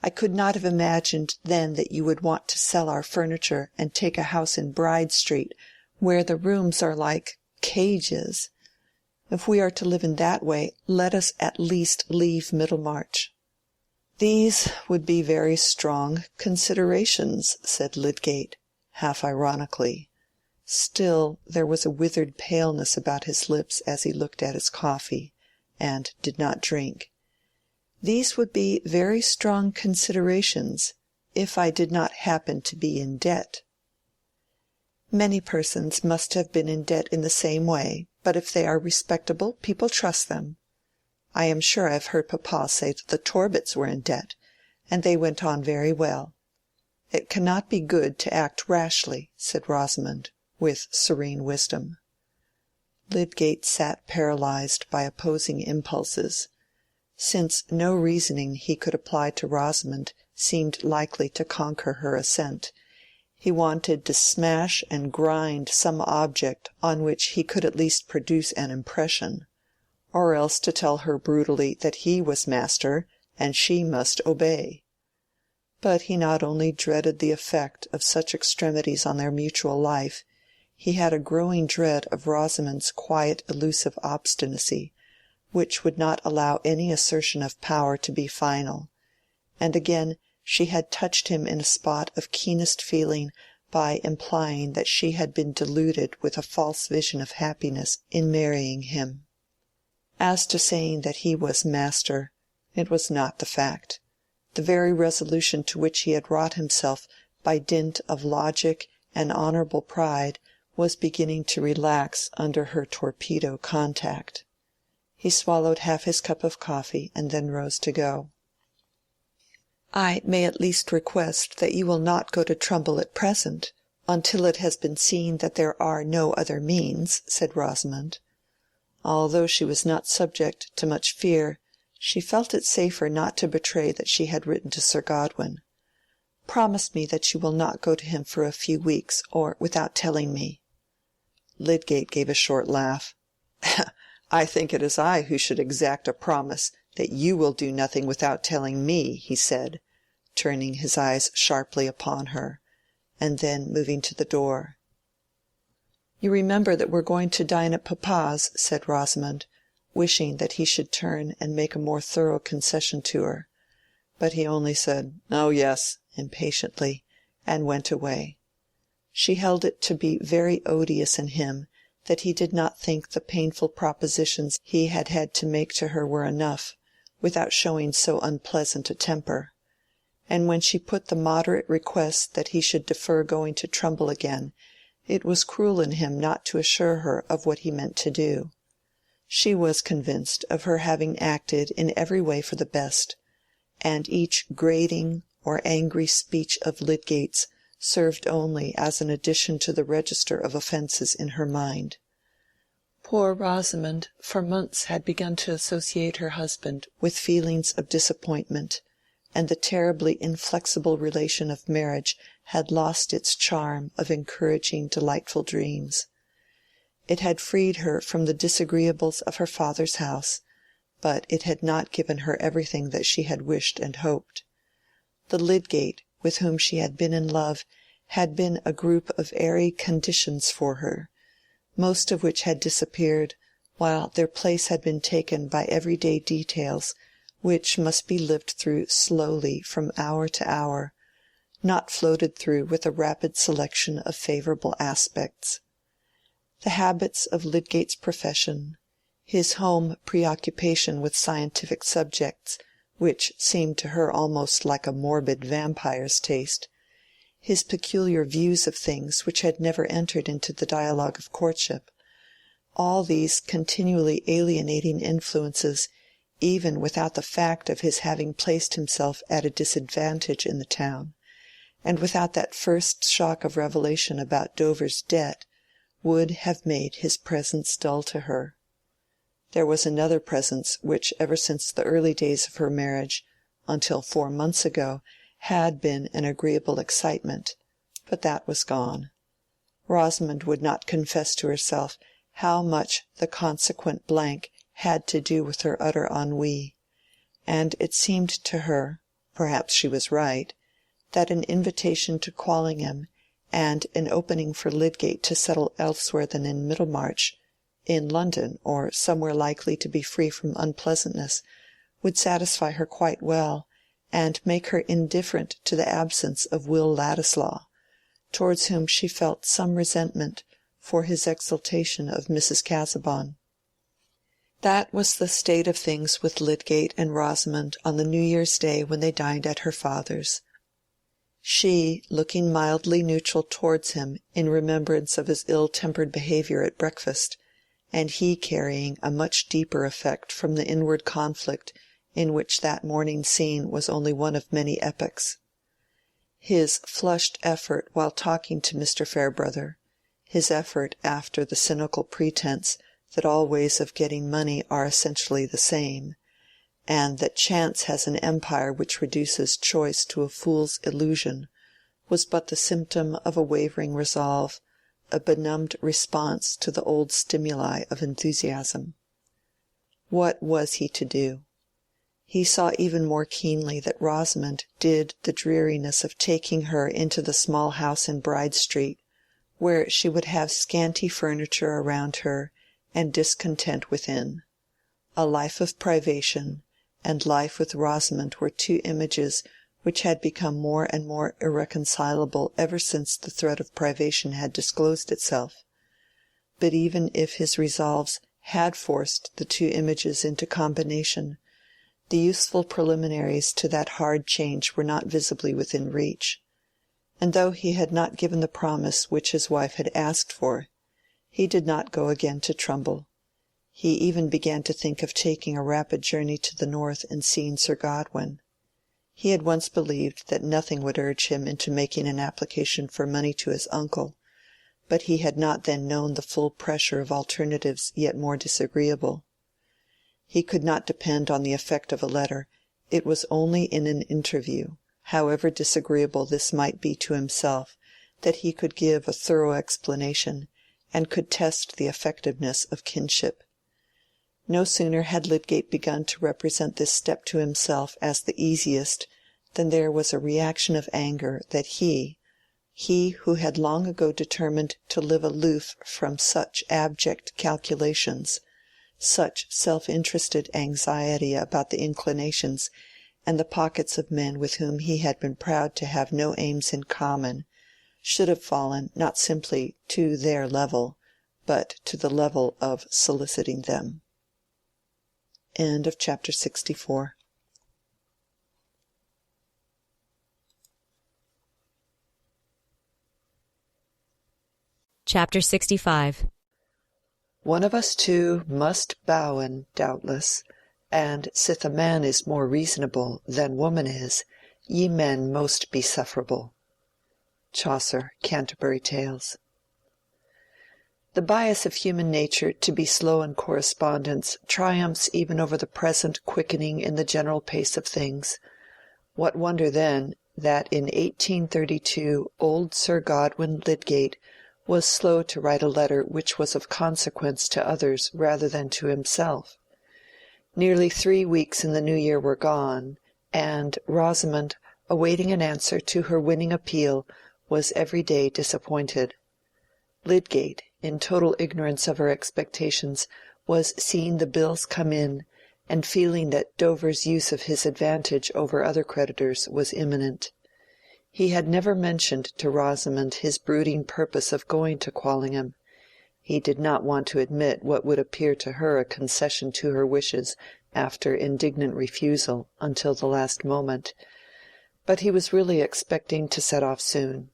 S2: I could not have imagined then that you would want to sell our furniture and take a house in Bride Street, where the rooms are like cages. If we are to live in that way, let us at least leave Middlemarch." "These would be very strong considerations," said Lydgate, half ironically. Still there was a withered paleness about his lips as he looked at his coffee, and did not drink. "These would be very strong considerations, if I did not happen to be in debt." "Many persons must have been in debt in the same way, but if they are respectable, people trust them. I am sure I have heard papa say that the Torbits were in debt, and they went on very well. It cannot be good to act rashly," said Rosamond, with serene wisdom. Lydgate sat paralyzed by opposing impulses. Since no reasoning he could apply to Rosamond seemed likely to conquer her assent, he wanted to smash and grind some object on which he could at least produce an impression, or else to tell her brutally that he was master and she must obey. But he not only dreaded the effect of such extremities on their mutual life, he had a growing dread of Rosamond's quiet elusive obstinacy, which would not allow any assertion of power to be final, and again she had touched him in a spot of keenest feeling by implying that she had been deluded with a false vision of happiness in marrying him. As to saying that he was master, it was not the fact. The very resolution to which he had wrought himself by dint of logic and honorable pride was beginning to relax under her torpedo contact. He swallowed half his cup of coffee and then rose to go. "I may at least request that you will not go to Trumbull at present, until it has been seen that there are no other means," said Rosamond. Although she was not subject to much fear, she felt it safer not to betray that she had written to Sir Godwin. "Promise me that you will not go to him for a few weeks, or without telling me." Lydgate gave a short laugh. "I think it is I who should exact a promise that you will do nothing without telling me," he said, turning his eyes sharply upon her, and then moving to the door. "You remember that we're going to dine at papa's," said Rosamond, wishing that he should turn and make a more thorough concession to her. But he only said, "Oh yes," impatiently, and went away. She held it to be very odious in him that he did not think the painful propositions he had had to make to her were enough, without showing so unpleasant a temper. And when she put the moderate request that he should defer going to Trumbull again, it was cruel in him not to assure her of what he meant to do. She was convinced of her having acted in every way for the best, and each grating or angry speech of Lydgate's served only as an addition to the register of offences in her mind. Poor Rosamond for months had begun to associate her husband with feelings of disappointment, and the terribly inflexible relation of marriage had lost its charm of encouraging delightful dreams. It had freed her from the disagreeables of her father's house, but it had not given her everything that she had wished and hoped. The Lydgate with whom she had been in love had been a group of airy conditions for her, most of which had disappeared, while their place had been taken by everyday details which must be lived through slowly from hour to hour, not floated through with a rapid selection of favourable aspects. The habits of Lydgate's profession, his home preoccupation with scientific subjects, which seemed to her almost like a morbid vampire's taste, his peculiar views of things which had never entered into the dialogue of courtship, all these continually alienating influences, even without the fact of his having placed himself at a disadvantage in the town, and without that first shock of revelation about Dover's debt, would have made his presence dull to her. There was another presence which ever since the early days of her marriage, until 4 months ago, had been an agreeable excitement, but that was gone. Rosamond would not confess to herself how much the consequent blank had to do with her utter ennui, and it seemed to her, perhaps she was right, that an invitation to Quallingham and an opening for Lydgate to settle elsewhere than in Middlemarch, in London or somewhere likely to be free from unpleasantness, would satisfy her quite well, and make her indifferent to the absence of Will Ladislaw, towards whom she felt some resentment for his exaltation of Mrs. Casaubon. That was the state of things with Lydgate and Rosamond on the New Year's Day when they dined at her father's. She looking mildly neutral towards him in remembrance of his ill-tempered behaviour at breakfast, and he carrying a much deeper effect from the inward conflict in which that morning scene was only one of many epochs. His flushed effort while talking to Mr. Farebrother, his effort after the cynical pretence that all ways of getting money are essentially the same, and that chance has an empire which reduces choice to a fool's illusion, was but the symptom of a wavering resolve, a benumbed response to the old stimuli of enthusiasm. What was he to do? He saw even more keenly that Rosamond did the dreariness of taking her into the small house in Bride Street, where she would have scanty furniture around her and discontent within. A life of privation and life with Rosamond were two images which had become more and more irreconcilable ever since the threat of privation had disclosed itself. But even if his resolves had forced the two images into combination, the useful preliminaries to that hard change were not visibly within reach. And though he had not given the promise which his wife had asked for, he did not go again to Trumbull. He even began to think of taking a rapid journey to the north and seeing Sir Godwin. He had once believed that nothing would urge him into making an application for money to his uncle, but he had not then known the full pressure of alternatives yet more disagreeable. He could not depend on the effect of a letter. It was only in an interview, however disagreeable this might be to himself, that he could give a thorough explanation, and could test the effectiveness of kinship. No sooner had Lydgate begun to represent this step to himself as the easiest than there was a reaction of anger that he who had long ago determined to live aloof from such abject calculations, such self-interested anxiety about the inclinations and the pockets of men with whom he had been proud to have no aims in common, should have fallen not simply to their level, but to the level of soliciting them. End of chapter 64.
S1: Chapter 65.
S2: One of us two must bowen, doubtless, and sith a man is more reasonable than woman is, ye men most be sufferable. Chaucer, Canterbury Tales. The bias of human nature to be slow in correspondence triumphs even over the present quickening in the general pace of things. What wonder, then, that in 1832 old Sir Godwin Lydgate was slow to write a letter which was of consequence to others rather than to himself. Nearly 3 weeks in the new year were gone, and Rosamond, awaiting an answer to her winning appeal, was every day disappointed. Lydgate, in total ignorance of her expectations, was seeing the bills come in, and feeling that Dover's use of his advantage over other creditors was imminent. He had never mentioned to Rosamond his brooding purpose of going to Quallingham. He did not want to admit what would appear to her a concession to her wishes after indignant refusal until the last moment, but he was really expecting to set off soon.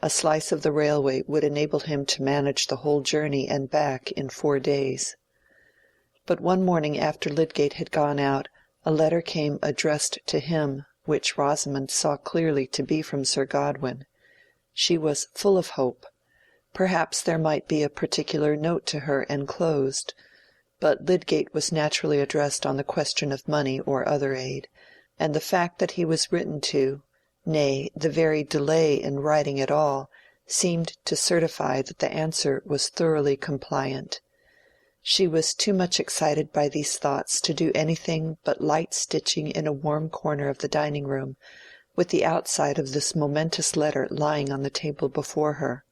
S2: A slice of the railway would enable him to manage the whole journey and back in 4 days. But one morning after Lydgate had gone out, a letter came addressed to him, which Rosamond saw clearly to be from Sir Godwin. She was full of hope. Perhaps there might be a particular note to her enclosed, but Lydgate was naturally addressed on the question of money or other aid, and the fact that he was written to, nay, the very delay in writing at all, seemed to certify that the answer was thoroughly compliant. She was too much excited by these thoughts to do anything but light stitching in a warm corner of the dining-room, with the outside of this momentous letter lying on the table before her.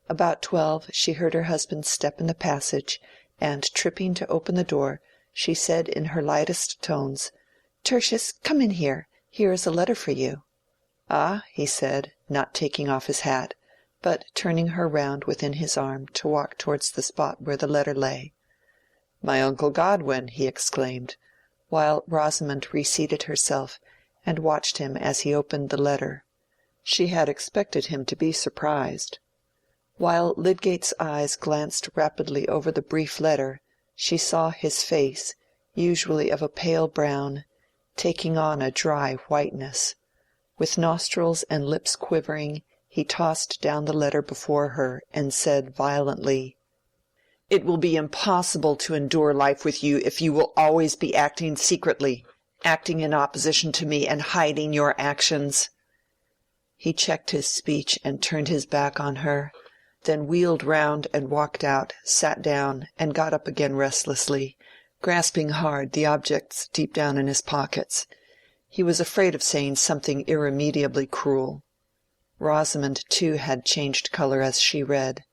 S2: About 12 she heard her husband's step in the passage, and tripping to open the door, she said in her lightest tones, "Tertius, come in here. Here is a letter for you." "Ah," he said, not taking off his hat, but turning her round within his arm to walk towards the spot where the letter lay. "My uncle Godwin!" he exclaimed, while Rosamond reseated herself and watched him as he opened the letter. She had expected him to be surprised. While Lydgate's eyes glanced rapidly over the brief letter, she saw his face, usually of a pale brown, taking on a dry whiteness. With nostrils and lips quivering, he tossed down the letter before her and said violently, "It will be impossible to endure life with you if you will always be acting secretly, acting in opposition to me and hiding your actions." He checked his speech and turned his back on her, then wheeled round and walked out, sat down, and got up again restlessly, grasping hard the objects deep down in his pockets. He was afraid of saying something irremediably cruel. Rosamond too had changed colour as she read.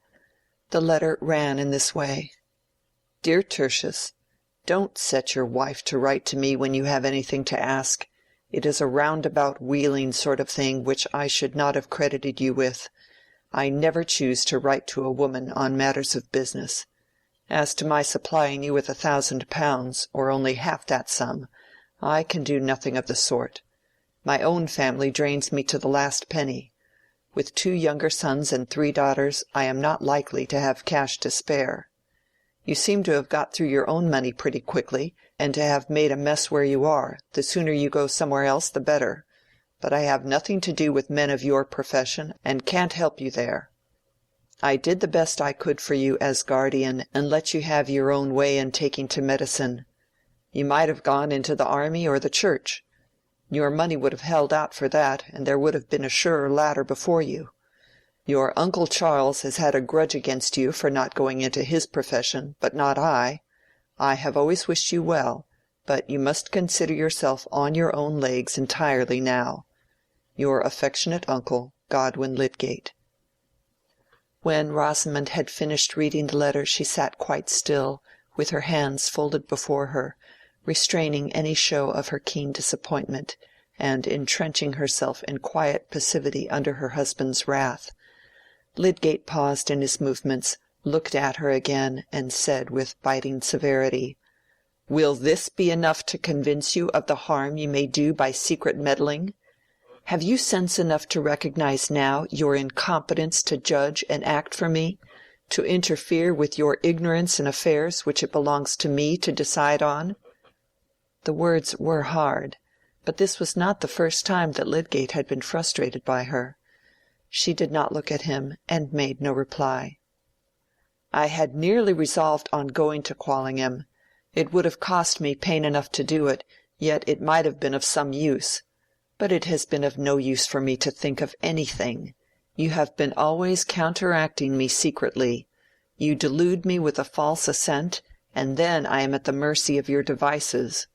S2: The letter ran in this way: "Dear Tertius, don't set your wife to write to me when you have anything to ask. It is a roundabout wheeling sort of thing which I should not have credited you with. I never choose to write to a woman on matters of business. As to my supplying you with £1,000, or only half that sum, I can do nothing of the sort. My own family drains me to the last penny. With 2 younger sons and 3 daughters, I am not likely to have cash to spare. You seem to have got through your own money pretty quickly, and to have made a mess where you are. The sooner you go somewhere else the better. But I have nothing to do with men of your profession, and can't help you there. I did the best I could for you as guardian, and let you have your own way in taking to medicine. You might have gone into the army or the church. Your money would have held out for that, and there would have been a surer ladder before you. Your Uncle Charles has had a grudge against you for not going into his profession, but not I. I have always wished you well, but you must consider yourself on your own legs entirely now. Your affectionate uncle, Godwin Lydgate." When Rosamond had finished reading the letter she sat quite still, with her hands folded before her, restraining any show of her keen disappointment, and entrenching herself in quiet passivity under her husband's wrath. Lydgate paused in his movements, looked at her again, and said with biting severity, "Will this be enough to convince you of the harm you may do by secret meddling? Have you sense enough to recognize now your incompetence to judge and act for me, to interfere with your ignorance in affairs which it belongs to me to decide on?" The words were hard, but this was not the first time that Lydgate had been frustrated by her. She did not look at him, and made no reply. "I had nearly resolved on going to Quallingham. It would have cost me pain enough to do it, yet it might have been of some use. But it has been of no use for me to think of anything. You have been always counteracting me secretly. You delude me with a false assent, and then I am at the mercy of your devices.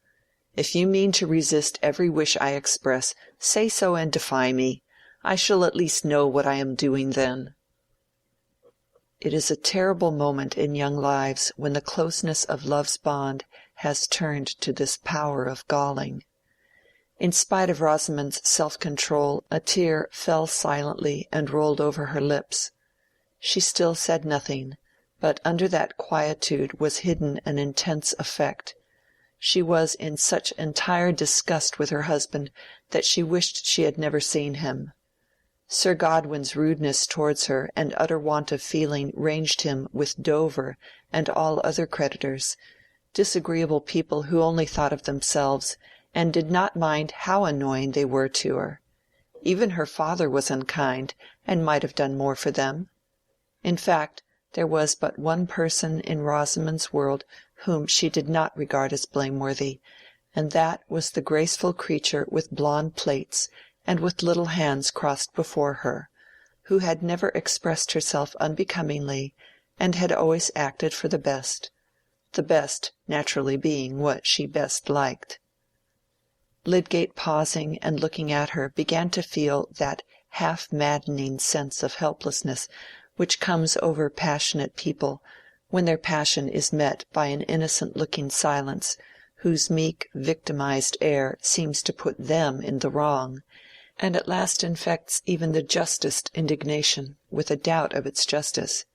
S2: If you mean to resist every wish I express, say so and defy me. I shall at least know what I am doing then." It is a terrible moment in young lives when the closeness of love's bond has turned to this power of galling. In spite of Rosamond's self-control, a tear fell silently and rolled over her lips. She still said nothing, but under that quietude was hidden an intense affect. She was in such entire disgust with her husband that she wished she had never seen him. Sir Godwin's rudeness towards her and utter want of feeling ranged him with Dover and all other creditors, disagreeable people who only thought of themselves, and did not mind how annoying they were to her. Even her father was unkind, and might have done more for them. In fact, there was but one person in Rosamond's world whom she did not regard as blameworthy, and that was the graceful creature with blonde plaits and with little hands crossed before her, who had never expressed herself unbecomingly and had always acted for the best naturally being what she best liked. Lydgate, pausing and looking at her, began to feel that half-maddening sense of helplessness which comes over passionate people when their passion is met by an innocent-looking silence whose meek, victimized air seems to put them in the wrong, and at last infects even the justest indignation with a doubt of its justice.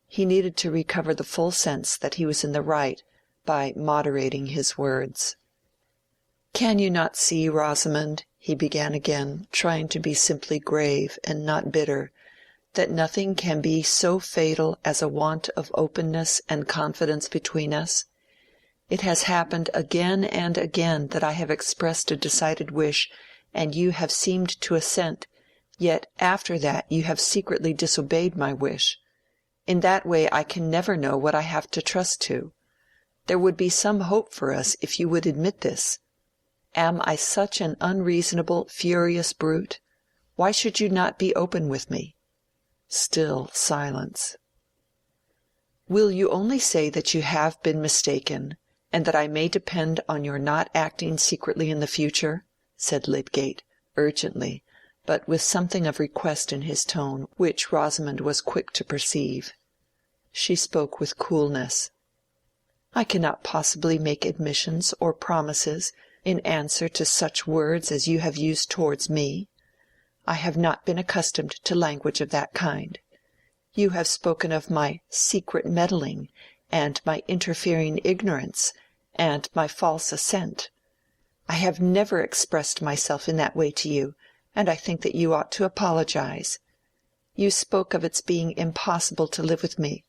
S2: He needed to recover the full sense that he was in the right by moderating his words. "Can you not see, Rosamond," he began again, trying to be simply grave and not bitter, "that nothing can be so fatal as a want of openness and confidence between us? It has happened again and again that I have expressed a decided wish, and you have seemed to assent, yet after that you have secretly disobeyed my wish. In that way I can never know what I have to trust to. There would be some hope for us if you would admit this. Am I such an unreasonable, furious brute? Why should you not be open with me?" Still silence. "Will you only say that you have been mistaken, and that I may depend on your not acting secretly in the future?" said Lydgate, urgently, but with something of request in his tone which Rosamond was quick to perceive. She spoke with coolness. "I cannot possibly make admissions or promises in answer to such words as you have used towards me. I have not been accustomed to language of that kind. You have spoken of my secret meddling, and my interfering ignorance, and my false assent. I have never expressed myself in that way to you, and I think that you ought to apologize. You spoke of its being impossible to live with me.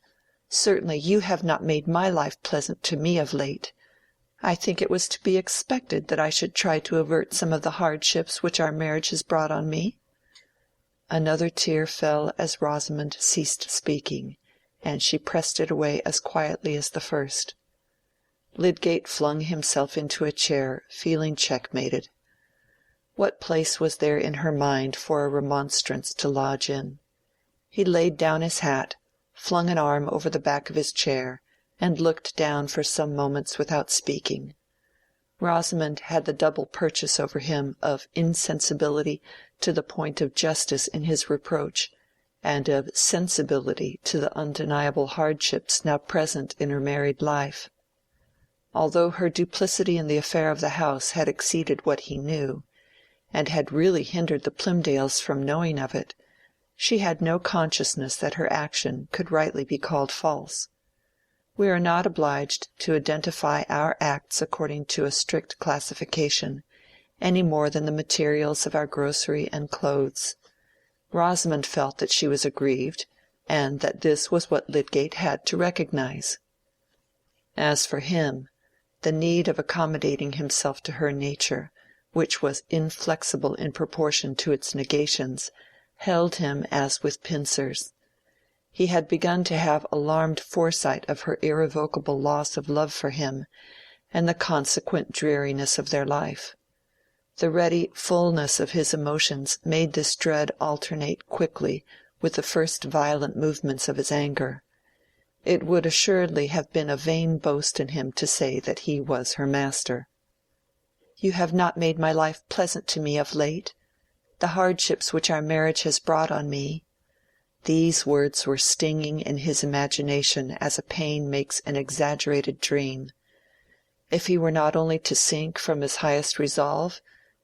S2: Certainly you have not made my life pleasant to me of late. I think it was to be expected that I should try to avert some of the hardships which our marriage has brought on me." Another tear fell as Rosamond ceased speaking, and she pressed it away as quietly as the first. Lydgate flung himself into a chair, feeling checkmated. What place was there in her mind for a remonstrance to lodge in? He laid down his hat, flung an arm over the back of his chair, and looked down for some moments without speaking. Rosamond had the double purchase over him of insensibility to the point of justice in his reproach, and of sensibility to the undeniable hardships now present in her married life. Although her duplicity in the affair of the house had exceeded what he knew, and had really hindered the Plymdales from knowing of it, she had no consciousness that her action could rightly be called false. We are not obliged to identify our acts according to a strict classification, any more than the materials of our grocery and clothes. Rosamond felt that she was aggrieved, and that this was what Lydgate had to recognize. As for him, the need of accommodating himself to her nature, which was inflexible in proportion to its negations, held him as with pincers. He had begun to have alarmed foresight of her irrevocable loss of love for him, and the consequent dreariness of their life. The ready fullness of his emotions made this dread alternate quickly with the first violent movements of his anger. It would assuredly have been a vain boast in him to say that he was her master. "You have not made my life pleasant to me of late. The hardships which our marriage has brought on me—" These words were stinging in his imagination as a pain makes an exaggerated dream. If he were not only to sink from his highest resolve,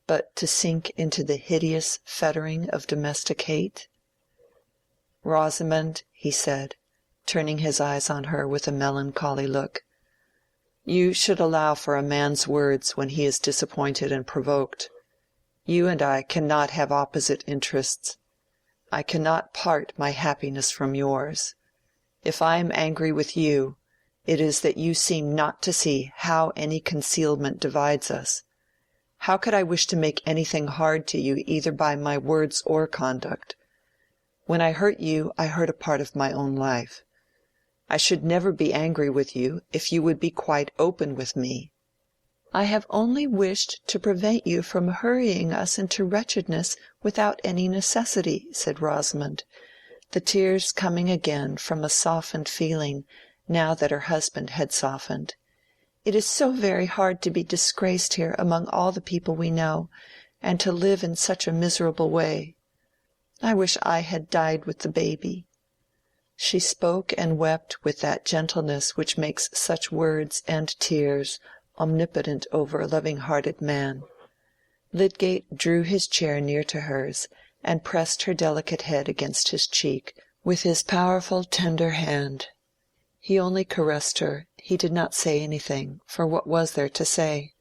S2: but to sink into the hideous fettering of domestic hate? "Rosamond," he said, turning his eyes on her with a melancholy look, "you should allow for a man's words when he is disappointed and provoked. You and I cannot have opposite interests. I cannot part my happiness from yours. If I am angry with you, it is that you seem not to see how any concealment divides us. How could I wish to make anything hard to you either by my words or conduct? When I hurt you, I hurt a part of my own life. I should never be angry with you if you would be quite open with me." "I have only wished to prevent you from hurrying us into wretchedness without any necessity," said Rosamond, the tears coming again from a softened feeling now that her husband had softened. "It is so very hard to be disgraced here among all the people we know, and to live in such a miserable way. I wish I had died with the baby." She spoke and wept with that gentleness which makes such words and tears omnipotent over a loving-hearted man. Lydgate drew his chair near to hers, and pressed her delicate head against his cheek with his powerful tender hand. He only caressed her, he did not say anything, for what was there to say?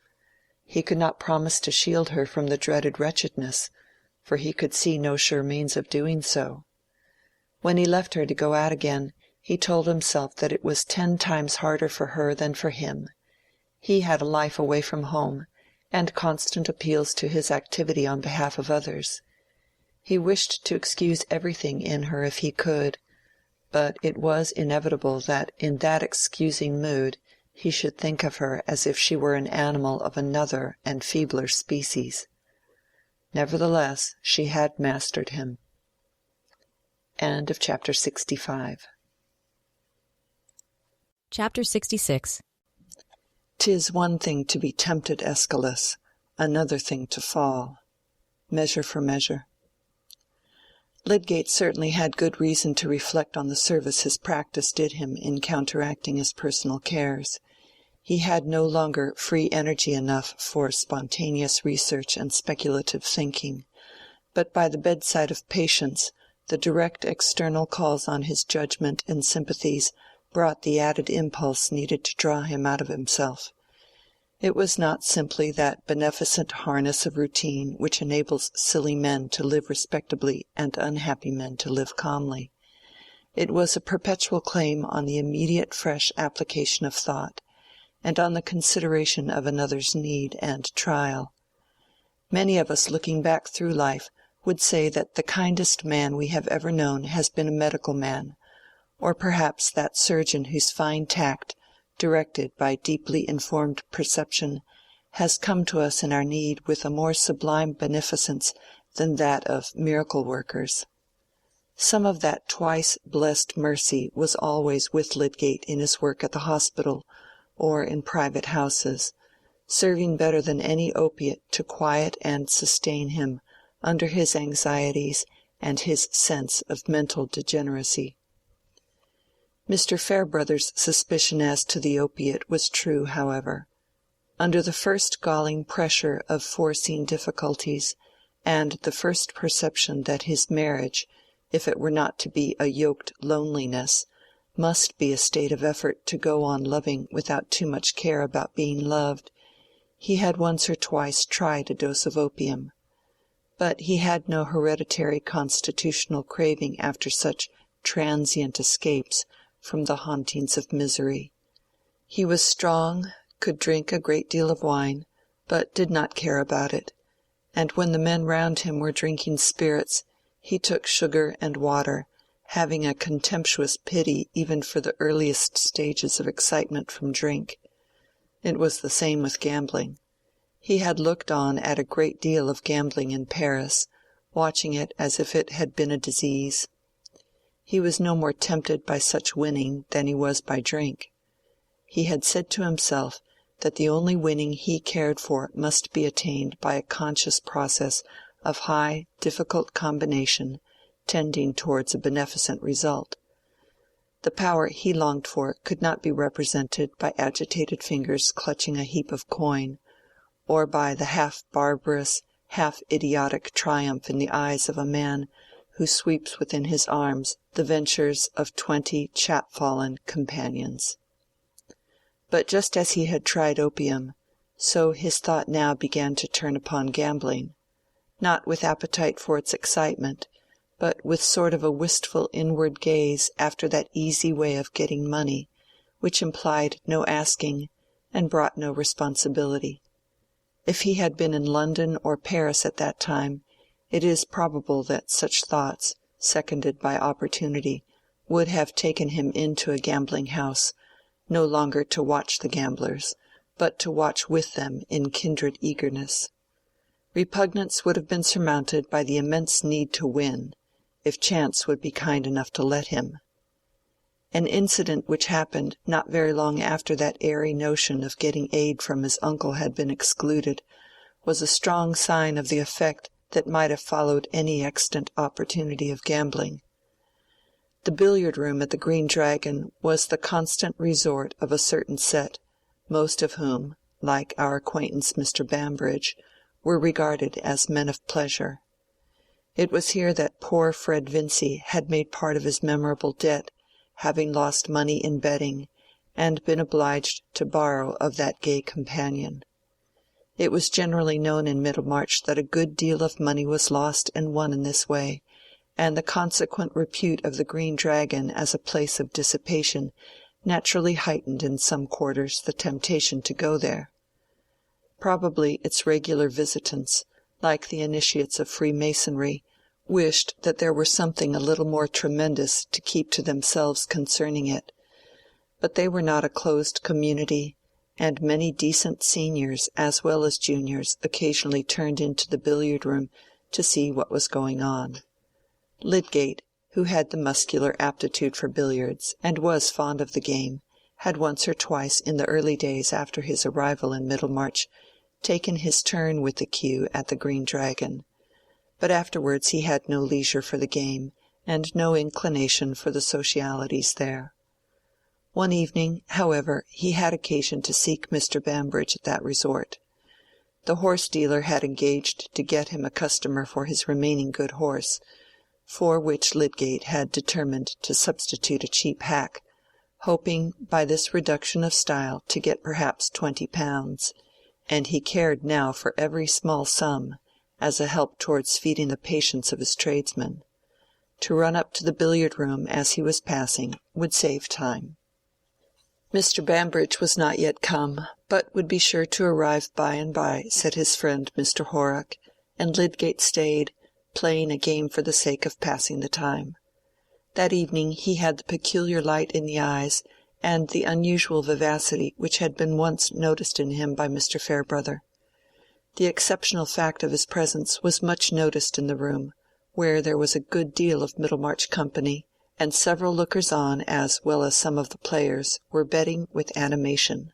S2: He could not promise to shield her from the dreaded wretchedness, for he could see no sure means of doing so. When he left her to go out again, he told himself that it was 10 times harder for her than for him. He had a life away from home, and constant appeals to his activity on behalf of others. He wished to excuse everything in her if he could, but it was inevitable that in that excusing mood he should think of her as if she were an animal of another and feebler species. Nevertheless, she had mastered him. End of chapter 65.
S1: Chapter 66.
S3: "'Tis one thing to be tempted, Aeschylus, another thing to fall." Measure for Measure. Lydgate certainly had good reason to reflect on the service his practice did him in counteracting his personal cares. He had no longer free energy enough for spontaneous research and speculative thinking, but by the bedside of patients the direct external calls on his judgment and sympathies brought the added impulse needed to draw him out of himself. It was not simply that beneficent harness of routine which enables silly men to live respectably and unhappy men to live calmly. It was a perpetual claim on the immediate fresh application of thought, and on the consideration of another's need and trial. Many of us looking back through life would say that the kindest man we have ever known has been a medical man, or perhaps that surgeon whose fine tact, directed by deeply informed perception, has come to us in our need with a more sublime beneficence than that of miracle workers. Some of that twice blessed mercy was always with Lydgate in his work at the hospital or in private houses, serving better than any opiate to quiet and sustain him under his anxieties and his sense of mental degeneracy. Mr. Farebrother's suspicion as to the opiate was true, however. Under the first galling pressure of foreseen difficulties, and the first perception that his marriage, if it were not to be a yoked loneliness, must be a state of effort to go on loving without too much care about being loved, he had once or twice tried a dose of opium. But he had no hereditary constitutional craving after such transient escapes from the hauntings of misery. He was strong, could drink a great deal of wine, but did not care about it, and when the men round him were drinking spirits, he took sugar and water, having a contemptuous pity even for the earliest stages of excitement from drink. It was the same with gambling. He had looked on at a great deal of gambling in Paris, watching it as if it had been a disease. He was no more tempted by such winning than he was by drink. He had said to himself that the only winning he cared for must be attained by a conscious process of high, difficult combination tending towards a beneficent result. The power he longed for could not be represented by agitated fingers clutching a heap of coin, or by the half-barbarous,
S2: half idiotic triumph in the eyes of a man who sweeps within his arms the ventures of 20 chapfallen companions. But just as he had tried opium, so his thought now began to turn upon gambling, not with appetite for its excitement, but with sort of a wistful inward gaze after that easy way of getting money, which implied no asking and brought no responsibility. If he had been in London or Paris at that time, it is probable that such thoughts, seconded by opportunity, would have taken him into a gambling house, no longer to watch the gamblers, but to watch with them in kindred eagerness. Repugnance would have been surmounted by the immense need to win, if chance would be kind enough to let him. An incident which happened not very long after that airy notion of getting aid from his uncle had been excluded, was a strong sign of the effect that might have followed any extant opportunity of gambling. The billiard-room at the Green Dragon was the constant resort of a certain set, most of whom, like our acquaintance Mr. Bambridge, were regarded as men of pleasure. It was here that poor Fred Vincey had made part of his memorable debt, having lost money in betting, and been obliged to borrow of that gay companion. It was generally known in Middlemarch that a good deal of money was lost and won in this way, and the consequent repute of the Green Dragon as a place of dissipation naturally heightened in some quarters the temptation to go there. Probably its regular visitants, like the initiates of Freemasonry, wished that there were something a little more tremendous to keep to themselves concerning it, but they were not a closed community, and many decent seniors as well as juniors occasionally turned into the billiard-room to see what was going on. Lydgate, who had the muscular aptitude for billiards, and was fond of the game, had once or twice in the early days after his arrival in Middlemarch taken his turn with the cue at the Green Dragon, but afterwards he had no leisure for the game, and no inclination for the socialities there. One evening, however, he had occasion to seek Mr. Bambridge at that resort. The horse-dealer had engaged to get him a customer for his remaining good horse, for which Lydgate had determined to substitute a cheap hack, hoping by this reduction of style to get perhaps £20, and he cared now for every small sum, as a help towards feeding the patience of his tradesmen. To run up to the billiard-room as he was passing would save time. Mr. Bambridge was not yet come, but would be sure to arrive by and by, said his friend Mr. Horrock, and Lydgate stayed, playing a game for the sake of passing the time. That evening he had the peculiar light in the eyes and the unusual vivacity which had been once noticed in him by Mr. Farebrother. The exceptional fact of his presence was much noticed in the room, where there was a good deal of Middlemarch company, and several lookers-on as well as some of the players were betting with animation.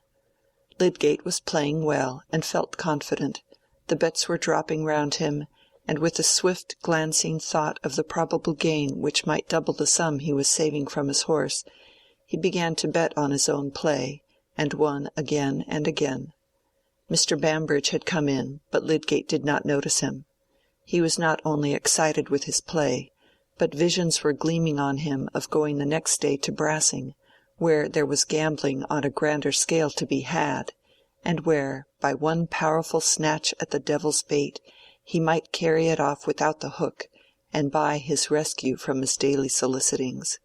S2: Lydgate was playing well and felt confident. The bets were dropping round him, and with a swift glancing thought of the probable gain which might double the sum he was saving from his horse, he began to bet on his own play, and won again and again. Mr. Bambridge had come in, but Lydgate did not notice him. He was not only excited with his play, but visions were gleaming on him of going the next day to Brassing, where there was gambling on a grander scale to be had, and where, by one powerful snatch at the devil's bait, he might carry it off without the hook, and buy his rescue from his daily solicitings.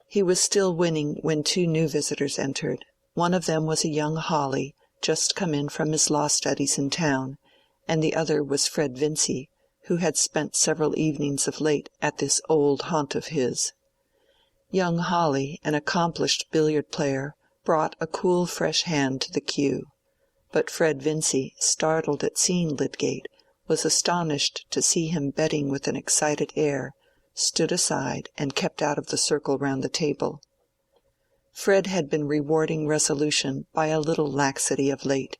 S2: He was still winning when two new visitors entered. One of them was a young Hawley, just come in from his law studies in town, and the other was Fred Vincey, who had spent several evenings of late at this old haunt of his. Young Hawley, an accomplished billiard-player, brought a cool fresh hand to the cue, but Fred Vincey, startled at seeing Lydgate, was astonished to see him betting with an excited air, stood aside and kept out of the circle round the table. Fred had been rewarding resolution by a little laxity of late.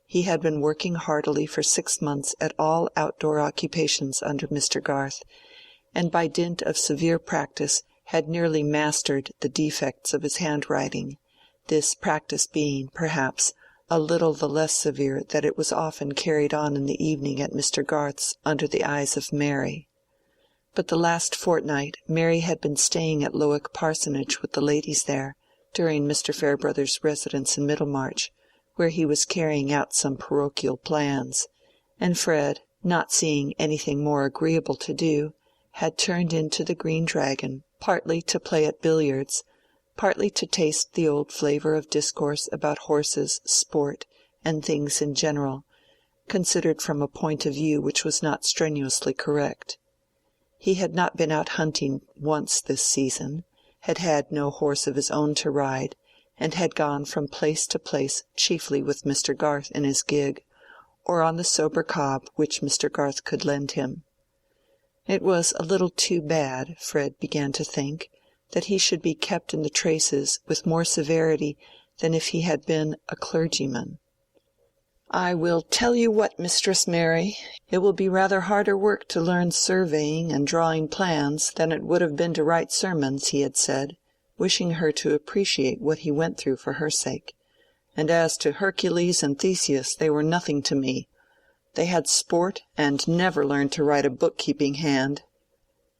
S2: He had been working heartily for 6 months at all outdoor occupations under Mr. Garth, and by dint of severe practice had nearly mastered the defects of his handwriting, this practice being, perhaps, a little the less severe that it was often carried on in the evening at Mr. Garth's under the eyes of Mary. But the last fortnight Mary had been staying at Lowick Parsonage with the ladies there, during Mr. Farebrother's residence in Middlemarch, where he was carrying out some parochial plans, and Fred, not seeing anything more agreeable to do, had turned into the Green Dragon, partly to play at billiards, partly to taste the old flavour of discourse about horses, sport, and things in general, considered from a point of view which was not strenuously correct. He had not been out hunting once this season, had had no horse of his own to ride, and had gone from place to place chiefly with Mr. Garth in his gig, or on the sober cob which Mr. Garth could lend him. It was a little too bad, Fred began to think, that he should be kept in the traces with more severity than if he had been a clergyman. "I will tell you what, Mistress Mary, it will be rather harder work to learn surveying and drawing plans than it would have been to write sermons," he had said, wishing her to appreciate what he went through for her sake. "And as to Hercules and Theseus, they were nothing to me. They had sport and never learned to write a book-keeping hand."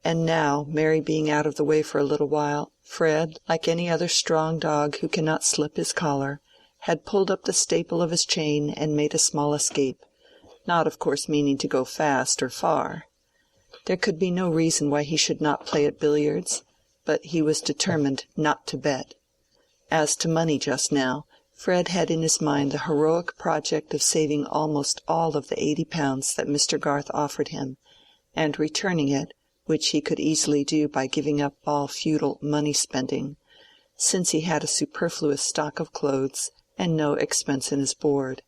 S2: And now, Mary being out of the way for a little while, Fred, like any other strong dog who cannot slip his collar, had pulled up the staple of his chain and made a small escape, not of course meaning to go fast or far. There could be no reason why he should not play at billiards, but he was determined not to bet. As to money just now, Fred had in his mind the heroic project of saving almost all of the £80 that Mr. Garth offered him, and returning it, which he could easily do by giving up all futile money-spending, since he had a superfluous stock of clothes and no expense in his board.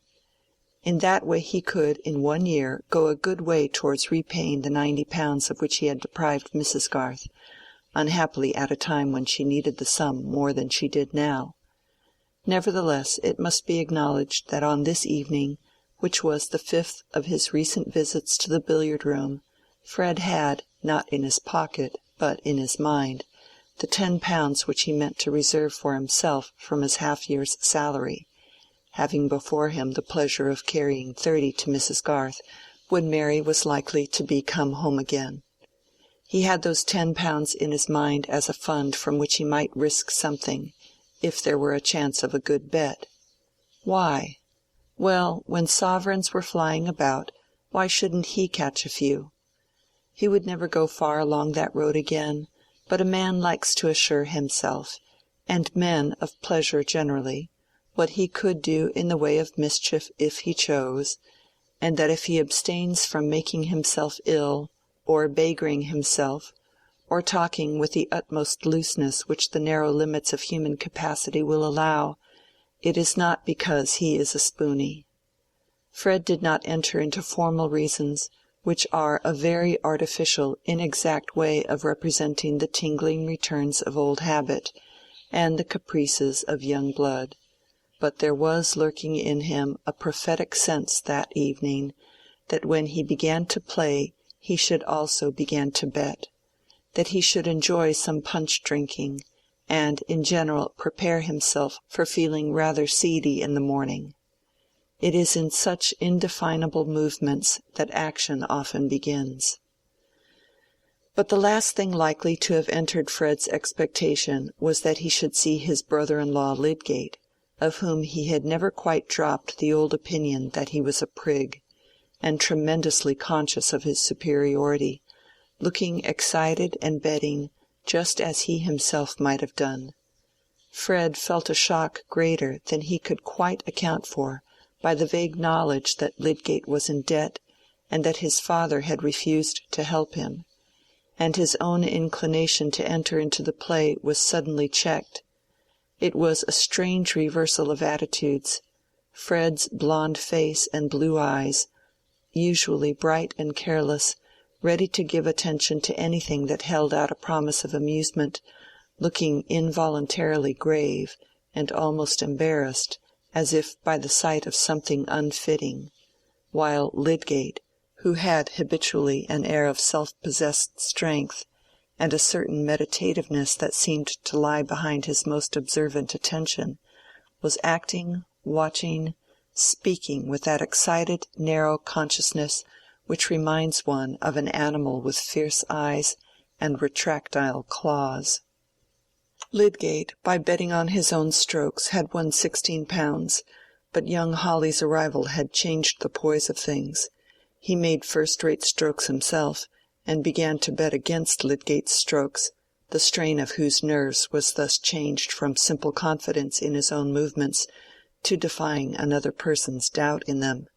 S2: In that way he could in 1 year go a good way towards repaying the £90 of which he had deprived Mrs. Garth, unhappily at a time when she needed the sum more than she did now. Nevertheless, it must be acknowledged that on this evening, which was the 5th of his recent visits to the billiard-room, Fred had, not in his pocket, but in his mind, the £10 which he meant to reserve for himself from his half-year's salary, having before him the pleasure of carrying 30 to Mrs. Garth when Mary was likely to be come home again. He had those £10 in his mind as a fund from which he might risk something, if there were a chance of a good bet. Why? Well, when sovereigns were flying about, why shouldn't he catch a few? He would never go far along that road again, but a man likes to assure himself, and men of pleasure generally, what he could do in the way of mischief if he chose, and that if he abstains from making himself ill, or beggaring himself, or talking with the utmost looseness which the narrow limits of human capacity will allow, it is not because he is a spooney. Fred did not enter into formal reasons, which are a very artificial, inexact way of representing the tingling returns of old habit, and the caprices of young blood. But there was lurking in him a prophetic sense that evening, that when he began to play he should also begin to bet, that he should enjoy some punch-drinking, and in general prepare himself for feeling rather seedy in the morning. It is in such indefinable movements that action often begins. But the last thing likely to have entered Fred's expectation was that he should see his brother-in-law Lydgate, of whom he had never quite dropped the old opinion that he was a prig, and tremendously conscious of his superiority, looking excited and betting just as he himself might have done. Fred felt a shock greater than he could quite account for by the vague knowledge that Lydgate was in debt, and that his father had refused to help him, and his own inclination to enter into the play was suddenly checked. It was a strange reversal of attitudes. Fred's blond face and blue eyes, usually bright and careless, ready to give attention to anything that held out a promise of amusement, looking involuntarily grave and almost embarrassed, as if by the sight of something unfitting, while Lydgate, who had habitually an air of self-possessed strength, and a certain meditativeness that seemed to lie behind his most observant attention, was acting, watching, speaking with that excited, narrow consciousness which reminds one of an animal with fierce eyes and retractile claws. Lydgate, by betting on his own strokes, had won £16, but young Hawley's arrival had changed the poise of things. He made first-rate strokes himself, and began to bet against Lydgate's strokes, the strain of whose nerves was thus changed from simple confidence in his own movements to defying another person's doubt in them.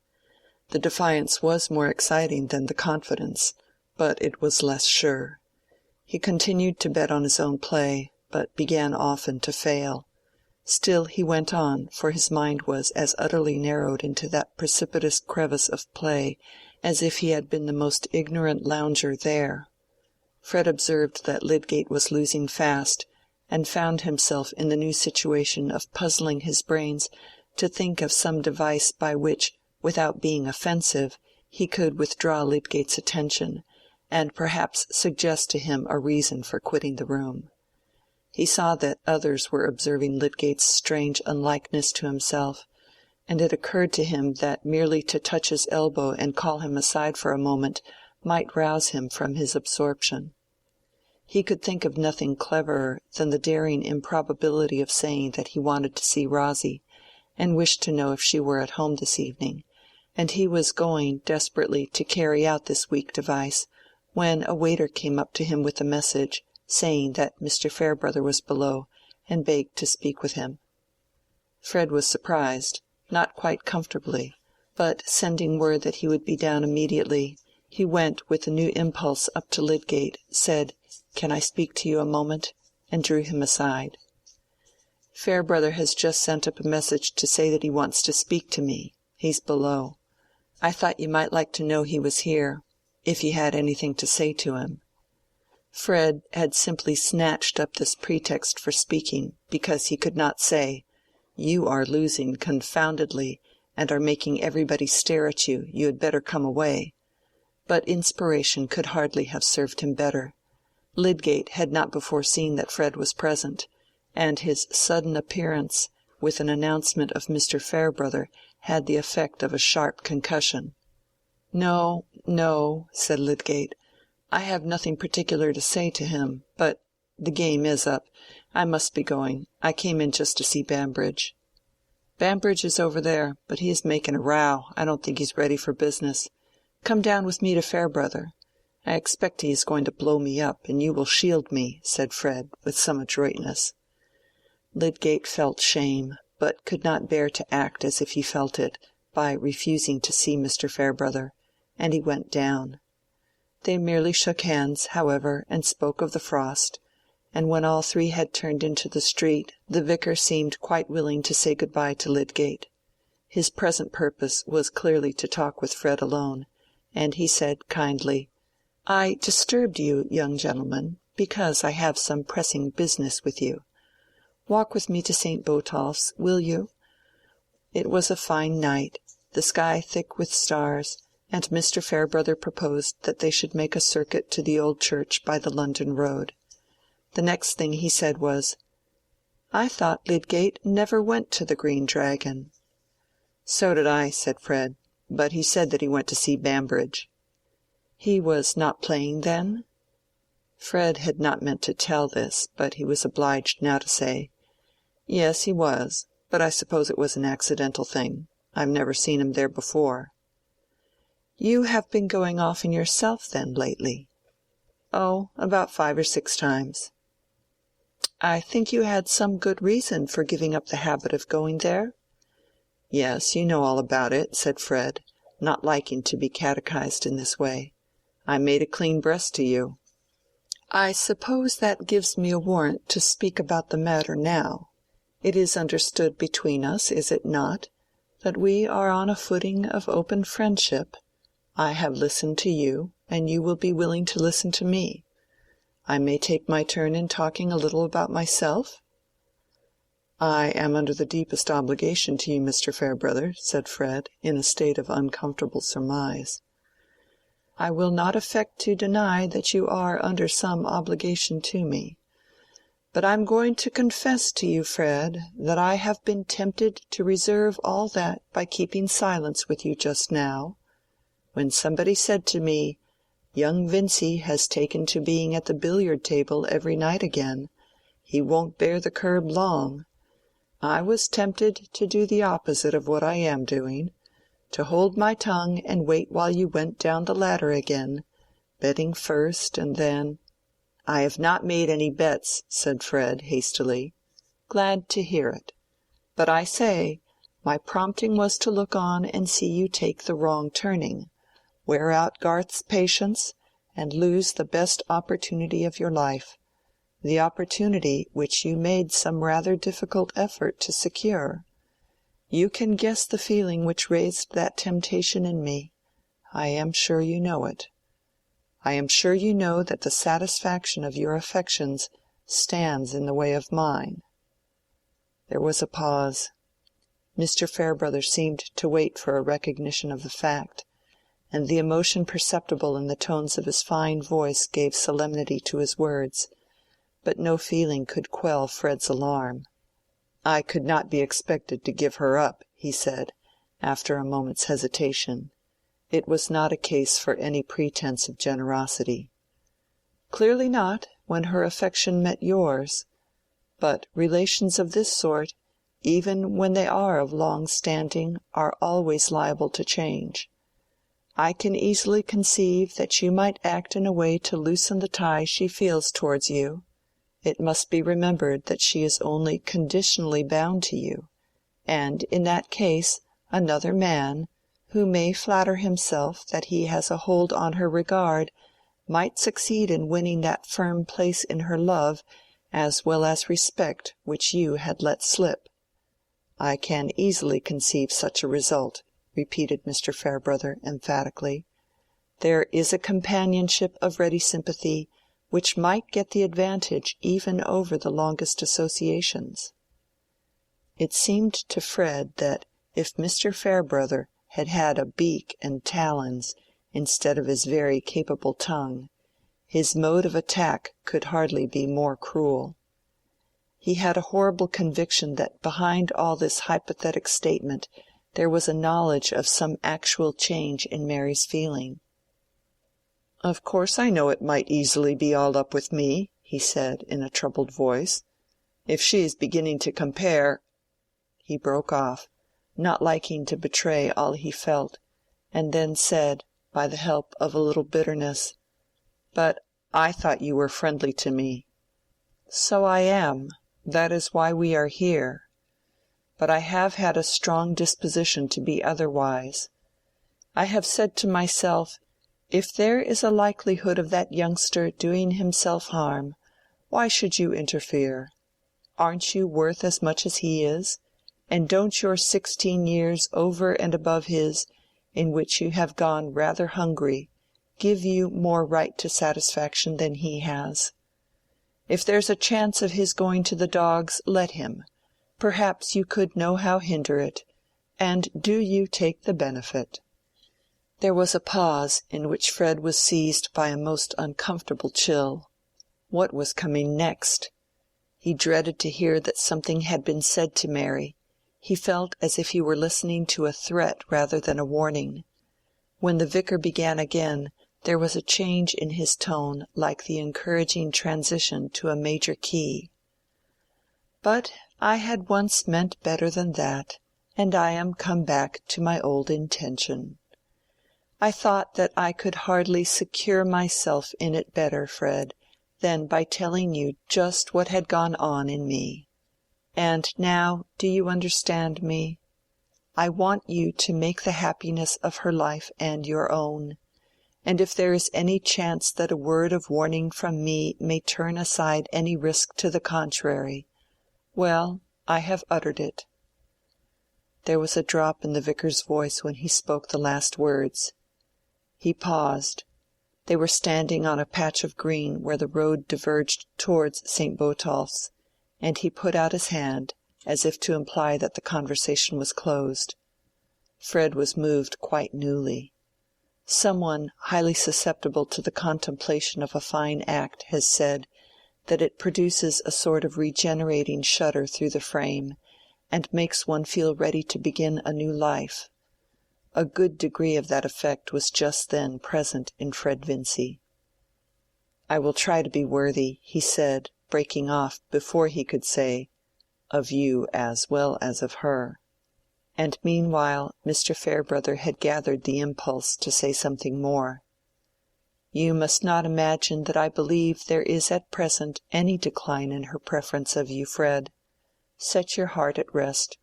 S2: The defiance was more exciting than the confidence, but it was less sure. He continued to bet on his own play, but began often to fail. Still he went on, for his mind was as utterly narrowed into that precipitous crevice of play as if he had been the most ignorant lounger there. Fred observed that Lydgate was losing fast, and found himself in the new situation of puzzling his brains to think of some device by which, without being offensive, he could withdraw Lydgate's attention, and perhaps suggest to him a reason for quitting the room. He saw that others were observing Lydgate's strange unlikeness to himself, and it occurred to him that merely to touch his elbow and call him aside for a moment might rouse him from his absorption. He could think of nothing cleverer than the daring improbability of saying that he wanted to see Rosie, and wished to know if she were at home this evening, and he was going desperately to carry out this weak device, when a waiter came up to him with a message, saying that Mr. Farebrother was below, and begged to speak with him. Fred was surprised, not quite comfortably, but sending word that he would be down immediately, he went with a new impulse up to Lydgate, said, "Can I speak to you a moment?" and drew him aside. "Farebrother has just sent up a message to say that he wants to speak to me. He's below. I thought you might like to know he was here, if you had anything to say to him." Fred had simply snatched up this pretext for speaking, because he could not say, "You are losing confoundedly, and are making everybody stare at you. You had better come away." But inspiration could hardly have served him better. Lydgate had not before seen that Fred was present, and his sudden appearance with an announcement of Mr. Farebrother had the effect of a sharp concussion. "No, no," said Lydgate. "I have nothing particular to say to him, but the game is up. I must be going. I came in just to see Bambridge." "Bambridge is over there, but he is making a row. I don't think he's ready for business. Come down with me to Farebrother. I expect he is going to blow me up, and you will shield me," said Fred, with some adroitness. Lydgate felt shame, but could not bear to act as if he felt it, by refusing to see Mr. Farebrother, and he went down. They merely shook hands, however, and spoke of the frost, and when all three had turned into the street, the vicar seemed quite willing to say good-bye to Lydgate. His present purpose was clearly to talk with Fred alone, and he said kindly, "I disturbed you, young gentleman, because I have some pressing business with you. Walk with me to St. Botolph's, will you?" It was a fine night, the sky thick with stars, and Mr. Farebrother proposed that they should make a circuit to the old church by the London road. The next thing he said was, "I thought Lydgate never went to the Green Dragon." "So did I," said Fred, "but he said that he went to see Bambridge." "He was not playing then?" Fred had not meant to tell this, but he was obliged now to say, "Yes, he was, but I suppose it was an accidental thing. I've never seen him there before." "You have been going often yourself, then, lately?" "Oh, about 5 or 6 times." "I think you had some good reason for giving up the habit of going there?" "Yes, you know all about it," said Fred, not liking to be catechized in this way. "I made a clean breast to you." "I suppose that gives me a warrant to speak about the matter now. It is understood between us, is it not, that we are on a footing of open friendship? I have listened to you, and you will be willing to listen to me. I may take my turn in talking a little about myself?" "I am under the deepest obligation to you, Mr. Farebrother," said Fred, in a state of uncomfortable surmise. "I will not affect to deny that you are under some obligation to me. But I'm going to confess to you, Fred, that I have been tempted to reserve all that by keeping silence with you just now. When somebody said to me, 'Young Vincey has taken to being at the billiard table every night again. He won't bear the curb long,' I was tempted to do the opposite of what I am doing, to hold my tongue and wait while you went down the ladder again, betting first and then—" "I have not made any bets," said Fred, hastily. "Glad to hear it. But I say, my prompting was to look on and see you take the wrong turning, wear out Garth's patience, and lose the best opportunity of your life, the opportunity which you made some rather difficult effort to secure. You can guess the feeling which raised that temptation in me. I am sure you know it. I am sure you know that the satisfaction of your affections stands in the way of mine." There was a pause. Mr. Farebrother seemed to wait for a recognition of the fact, and the emotion perceptible in the tones of his fine voice gave solemnity to his words, but no feeling could quell Fred's alarm. "I could not be expected to give her up," he said, after a moment's hesitation. It was not a case for any pretence of generosity. "Clearly not, when her affection met yours. But relations of this sort, even when they are of long standing, are always liable to change. I can easily conceive that you might act in a way to loosen the tie she feels towards you. It must be remembered that she is only conditionally bound to you, and in that case another man, who may flatter himself that he has a hold on her regard, might succeed in winning that firm place in her love as well as respect which you had let slip. I can easily conceive such a result," repeated Mr. Farebrother, emphatically. "There is a companionship of ready sympathy which might get the advantage even over the longest associations." It seemed to Fred that if Mr. Farebrother had had a beak and talons instead of his very capable tongue, his mode of attack could hardly be more cruel. He had a horrible conviction that behind all this hypothetic statement there was a knowledge of some actual change in Mary's feeling. "Of course I know it might easily be all up with me," he said, in a troubled voice. "If she is beginning to compare—" He broke off, not liking to betray all he felt, and then said, by the help of a little bitterness, "But I thought you were friendly to me." "So I am. That is why we are here. But I have had a strong disposition to be otherwise. I have said to myself, if there is a likelihood of that youngster doing himself harm, why should you interfere? Aren't you worth as much as he is, and don't your 16 years over and above his, in which you have gone rather hungry, give you more right to satisfaction than he has? If there's a chance of his going to the dogs, let him. Perhaps you could nohow hinder it, and do you take the benefit." There was a pause in which Fred was seized by a most uncomfortable chill. What was coming next? He dreaded to hear that something had been said to Mary. He felt as if he were listening to a threat rather than a warning. When the vicar began again, there was a change in his tone like the encouraging transition to a major key. "But I had once meant better than that, and I am come back to my old intention. I thought that I could hardly secure myself in it better, Fred, than by telling you just what had gone on in me. And now, do you understand me? I want you to make the happiness of her life and your own, and if there is any chance that a word of warning from me may turn aside any risk to the contrary, well, I have uttered it." There was a drop in the vicar's voice when he spoke the last words. He paused. They were standing on a patch of green where the road diverged towards St. Botolph's, and he put out his hand, as if to imply that the conversation was closed. Fred was moved quite newly. Some one highly susceptible to the contemplation of a fine act has said that it produces a sort of regenerating shudder through the frame, and makes one feel ready to begin a new life. A good degree of that effect was just then present in Fred Vincy. "I will try to be worthy," he said, breaking off before he could say, "of you as well as of her." And meanwhile Mr. Farebrother had gathered the impulse to say something more. "You must not imagine that I believe there is at present any decline in her preference of you, Fred. Set your heart at rest,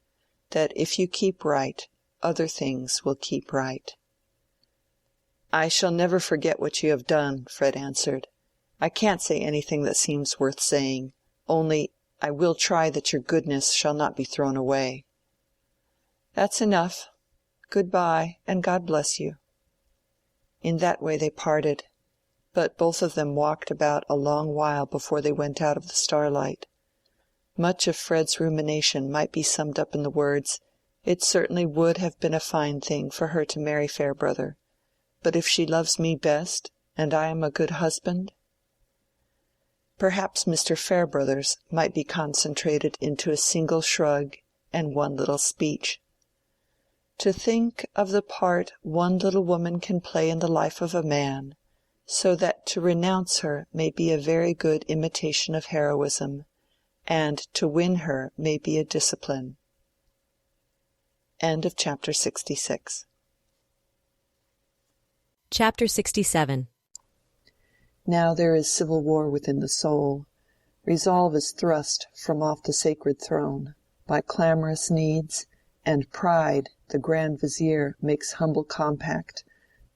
S2: that if you keep right, other things will keep right." "I shall never forget what you have done," Fred answered. "I can't say anything that seems worth saying, only I will try that your goodness shall not be thrown away." "That's enough. Good-bye, and God bless you." In that way they parted, but both of them walked about a long while before they went out of the starlight. Much of Fred's rumination might be summed up in the words, "It certainly would have been a fine thing for her to marry Farebrother, but if she loves me best, and I am a good husband—" Perhaps Mr. Farebrother's might be concentrated into a single shrug and one little speech. "To think of the part one little woman can play in the life of a man, so that to renounce her may be a very good imitation of heroism, and to win her may be a discipline." End of chapter 66.
S1: Chapter 67.
S3: Now there is civil war within the soul. Resolve is thrust from off the sacred throne by clamorous needs, and pride, the grand vizier, makes humble compact,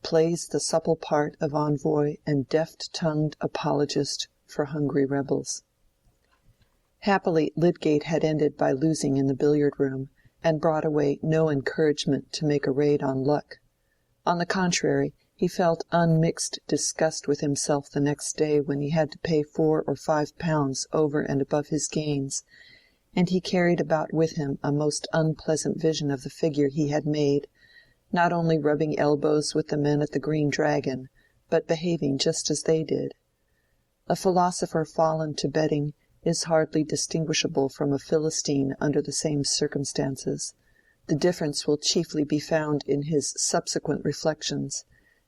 S3: plays the supple part of envoy and deft-tongued apologist for hungry rebels. Happily Lydgate had ended by losing in the billiard-room, and brought away no encouragement to make a raid on luck. On the contrary, he felt unmixed disgust with himself the next day when he had to pay 4 or 5 pounds over and above his gains, and he carried about with him a most unpleasant vision of the figure he had made, not only rubbing elbows with the men at the Green Dragon, but behaving just as they did. A philosopher fallen to betting is hardly distinguishable from a Philistine under the same circumstances. The difference will chiefly be found in his subsequent reflections,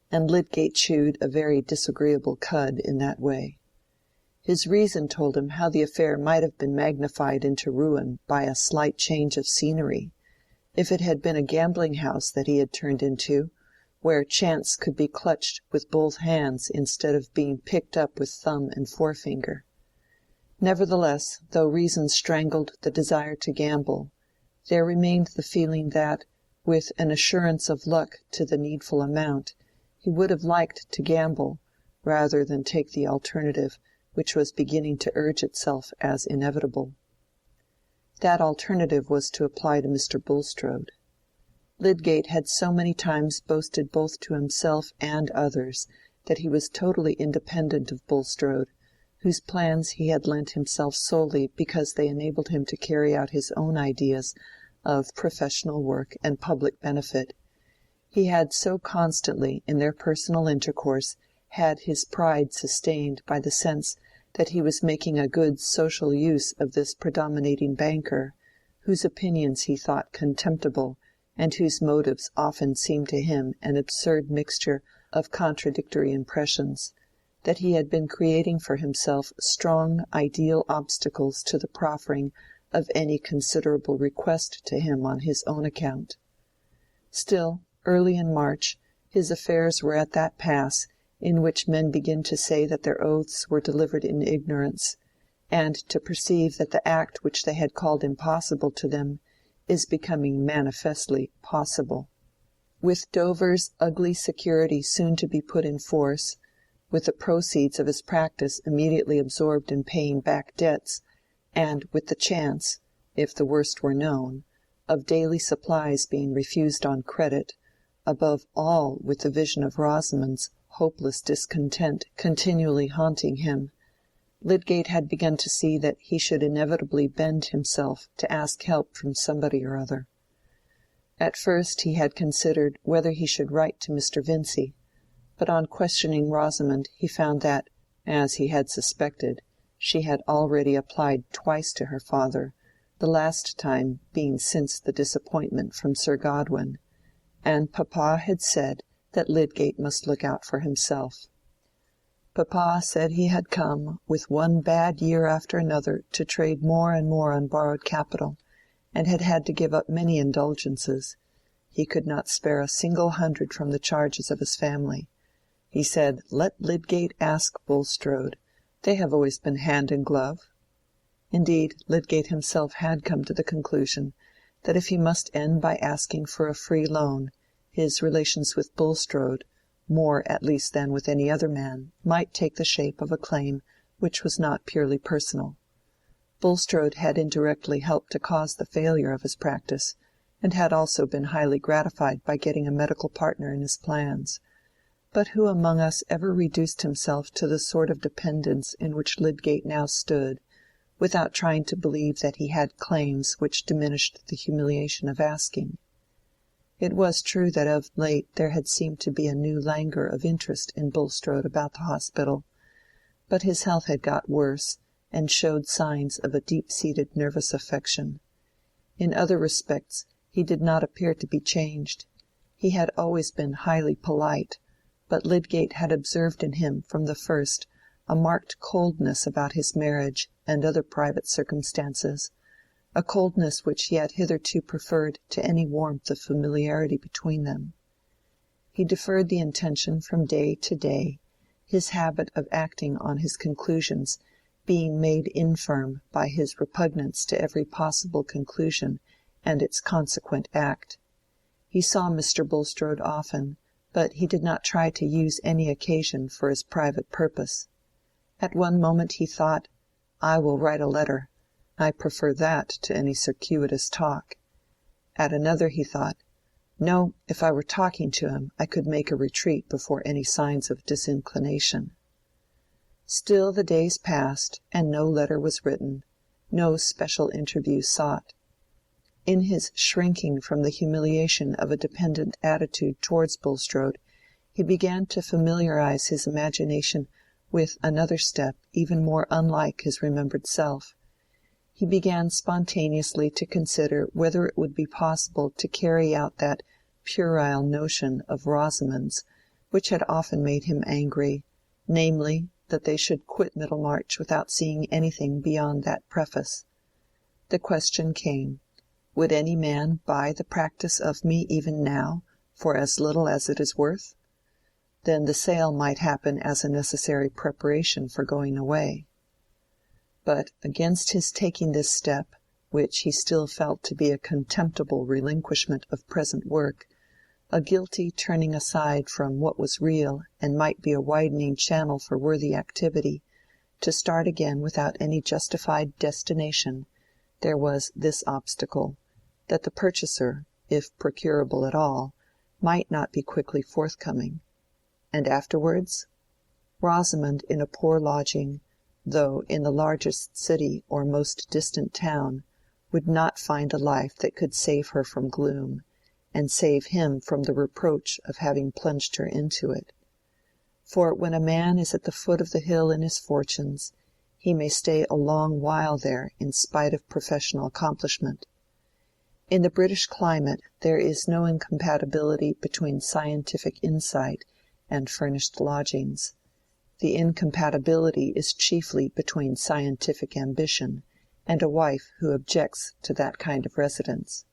S3: and Lydgate chewed a very disagreeable cud in that way. His reason told him how the affair might have been magnified into ruin by a slight change of scenery, if it had been a gambling-house that he had turned into, where chance could be clutched with both hands instead of being picked up with thumb and forefinger. Nevertheless, though reason strangled the desire to gamble, there remained the feeling that, with an assurance of luck to the needful amount, he would have liked to gamble, rather than take the alternative which was beginning to urge itself as inevitable. That alternative was to apply to Mr. Bulstrode. Lydgate had so many times boasted both to himself and others that he was totally independent of Bulstrode, whose plans he had lent himself solely because they enabled him to carry out his own ideas of professional work and public benefit. He had so constantly, in their personal intercourse, had his pride sustained by the sense that he was making a good social use of this predominating banker, whose opinions he thought contemptible, and whose motives often seemed to him an absurd mixture of contradictory impressions, that he had been creating for himself strong ideal obstacles to the proffering of any considerable request to him on his own account. Still, early in March, his affairs were at that pass in which men begin to say that their oaths were delivered in ignorance, and to perceive that the act which they had called impossible to them is becoming manifestly possible. With Dover's ugly security soon to be put in force, with the proceeds of his practice immediately absorbed in paying back debts, and with the chance, if the worst were known, of daily supplies being refused on credit, above all with the vision of Rosamond's hopeless discontent continually haunting him, Lydgate had begun to see that he should inevitably bend himself to ask help from somebody or other. At first he had considered whether he should write to Mr. Vincey, but on questioning Rosamond he found that, as he had suspected, She had already applied twice to her father, the last time being since the disappointment from Sir Godwin, and papa had said that Lydgate must look out for himself. Papa said he had come, with one bad year after another, to trade more and more on borrowed capital, and had had to give up many indulgences. He could not spare a single hundred from the charges of his family. He said, "Let Lydgate ask Bulstrode. They have always been hand and glove." Indeed, Lydgate himself had come to the conclusion that if he must end by asking for a free loan, his relations with Bulstrode, more at least than with any other man, might take the shape of a claim which was not purely personal. Bulstrode had indirectly helped to cause the failure of his practice, and had also been highly gratified by getting a medical partner in his plans. But who among us ever reduced himself to the sort of dependence in which Lydgate now stood, without trying to believe that he had claims which diminished the humiliation of asking? It was true that of late there had seemed to be a new languor of interest in Bulstrode about the hospital, but his health had got worse, and showed signs of a deep-seated nervous affection. In other respects he did not appear to be changed. He had always been highly polite, but Lydgate had observed in him from the first a marked coldness about his marriage and other private circumstances, a coldness which he had hitherto preferred to any warmth of familiarity between them. He deferred the intention from day to day, his habit of acting on his conclusions being made infirm by his repugnance to every possible conclusion and its consequent act. He saw Mr. Bulstrode often, but he did not try to use any occasion for his private purpose. At one moment he thought, "I will write a letter. I prefer that to any circuitous talk." At another he thought, "No, if I were talking to him I could make a retreat before any signs of disinclination." Still the days passed, and no letter was written, no special interview sought. In his shrinking from the humiliation of a dependent attitude towards Bulstrode, he began to familiarize his imagination with another step even more unlike his remembered self. He began spontaneously to consider whether it would be possible to carry out that puerile notion of Rosamond's which had often made him angry, namely, that they should quit Middlemarch without seeing anything beyond that preface. The question came, would any man buy the practice of me even now, for as little as it is worth? Then the sale might happen as a necessary preparation for going away. But against his taking this step, which he still felt to be a contemptible relinquishment of present work, a guilty turning aside from what was real and might be a widening channel for worthy activity, to start again without any justified destination, there was this obstacle, that the purchaser, if procurable at all, might not be quickly forthcoming. And afterwards? Rosamond in a poor lodging, though in the largest city or most distant town, would not find a life that could save her from gloom, and save him from the reproach of having plunged her into it. For when a man is at the foot of the hill in his fortunes, he may stay a long while there in spite of professional accomplishment. In the British climate there is no incompatibility between scientific insight and furnished lodgings. The incompatibility is chiefly between scientific ambition and a wife who objects to that kind of residence.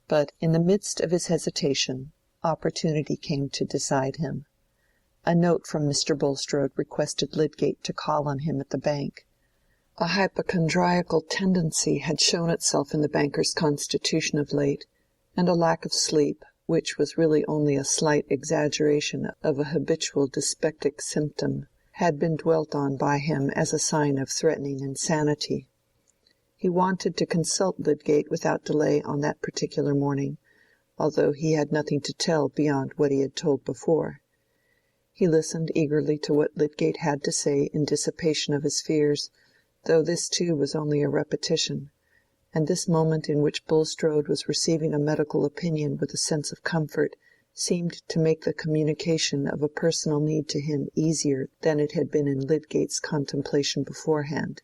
S3: But in the midst of his hesitation, opportunity came to decide him. A note from Mr. Bulstrode requested Lydgate to call on him at the bank. A hypochondriacal tendency had shown itself in the banker's constitution of late, and a lack of sleep, which was really only a slight exaggeration of a habitual dyspeptic symptom, had been dwelt on by him as a sign of threatening insanity. He wanted to consult Lydgate without delay on that particular morning, although he had nothing to tell beyond what he had told before. He listened eagerly to what Lydgate had to say in dissipation of his fears, though this too was only a repetition, and this moment in which Bulstrode was receiving a medical opinion with a sense of comfort
S2: seemed to make the communication of a personal need to him easier than it had been in Lydgate's contemplation beforehand.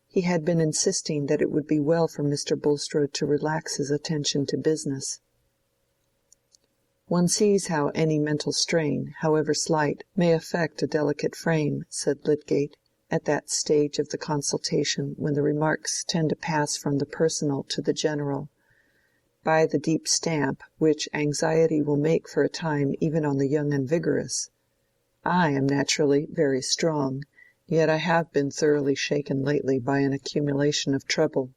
S2: He had been insisting that it would be well for Mr. Bulstrode to relax his attention to business. "One sees how any mental strain, however slight, may affect a delicate frame," said Lydgate, at that stage of the consultation when the remarks tend to pass from the personal to the general, "by the deep stamp which anxiety will make for a time even on the young and vigorous. I am naturally very strong, yet I have been thoroughly shaken lately by an accumulation of trouble.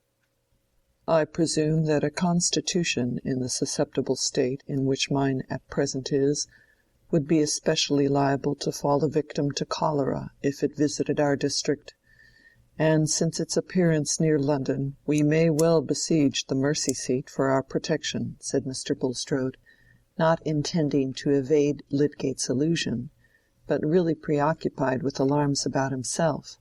S2: I presume that a constitution in the susceptible state in which mine at present is, would be especially liable to fall a victim to cholera if it visited our district, and since its appearance near London, we may well besiege the Mercy seat for our protection," said Mr. Bulstrode, not intending to evade Lydgate's allusion, but really preoccupied with alarms about himself.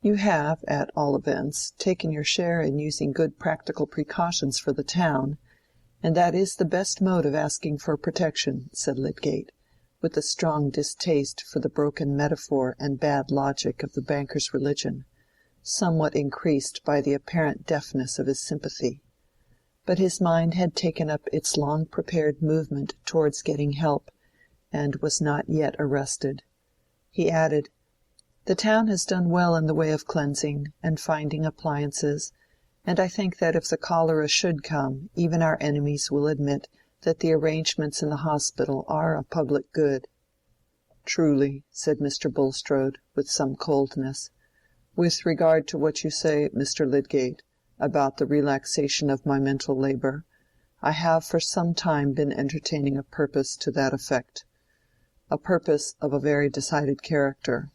S2: "You have, at all events, taken your share in using good practical precautions for the town, and that is the best mode of asking for protection," said Lydgate, with a strong distaste for the broken metaphor and bad logic of the banker's religion, somewhat increased by the apparent deafness of his sympathy. But his mind had taken up its long-prepared movement towards getting help, and was not yet arrested. He added, "The town has done well in the way of cleansing and finding appliances, and I think that if the cholera should come, even our enemies will admit that the arrangements in the hospital are a public good." "Truly," said Mr. Bulstrode, with some coldness. "With regard to what you say, Mr. Lydgate, about the relaxation of my mental labor, I have for some time been entertaining a purpose to that effect, a purpose of a very decided character.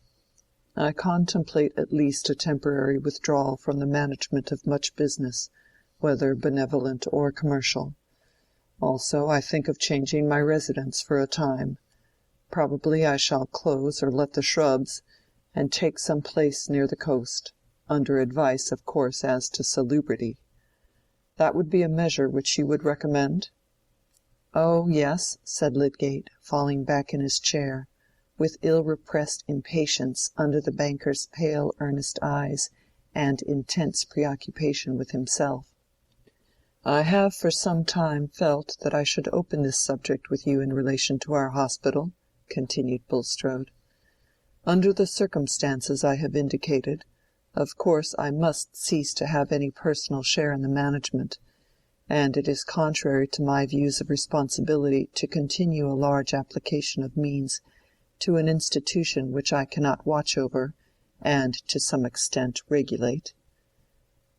S2: I contemplate at least a temporary withdrawal from the management of much business, whether benevolent or commercial. Also, I think of changing my residence for a time. Probably I shall close or let the Shrubs, and take some place near the coast, under advice, of course, as to salubrity. That would be a measure which you would recommend?" "Oh, yes," said Lydgate, falling back in his chair, with ill-repressed impatience under the banker's pale earnest eyes and intense preoccupation with himself. "I have for some time felt that I should open this subject with you in relation to our hospital," continued Bulstrode. "Under the circumstances I have indicated, of course I must cease to have any personal share in the management, and it is contrary to my views of responsibility to continue a large application of means to an institution which I cannot watch over, and to some extent regulate.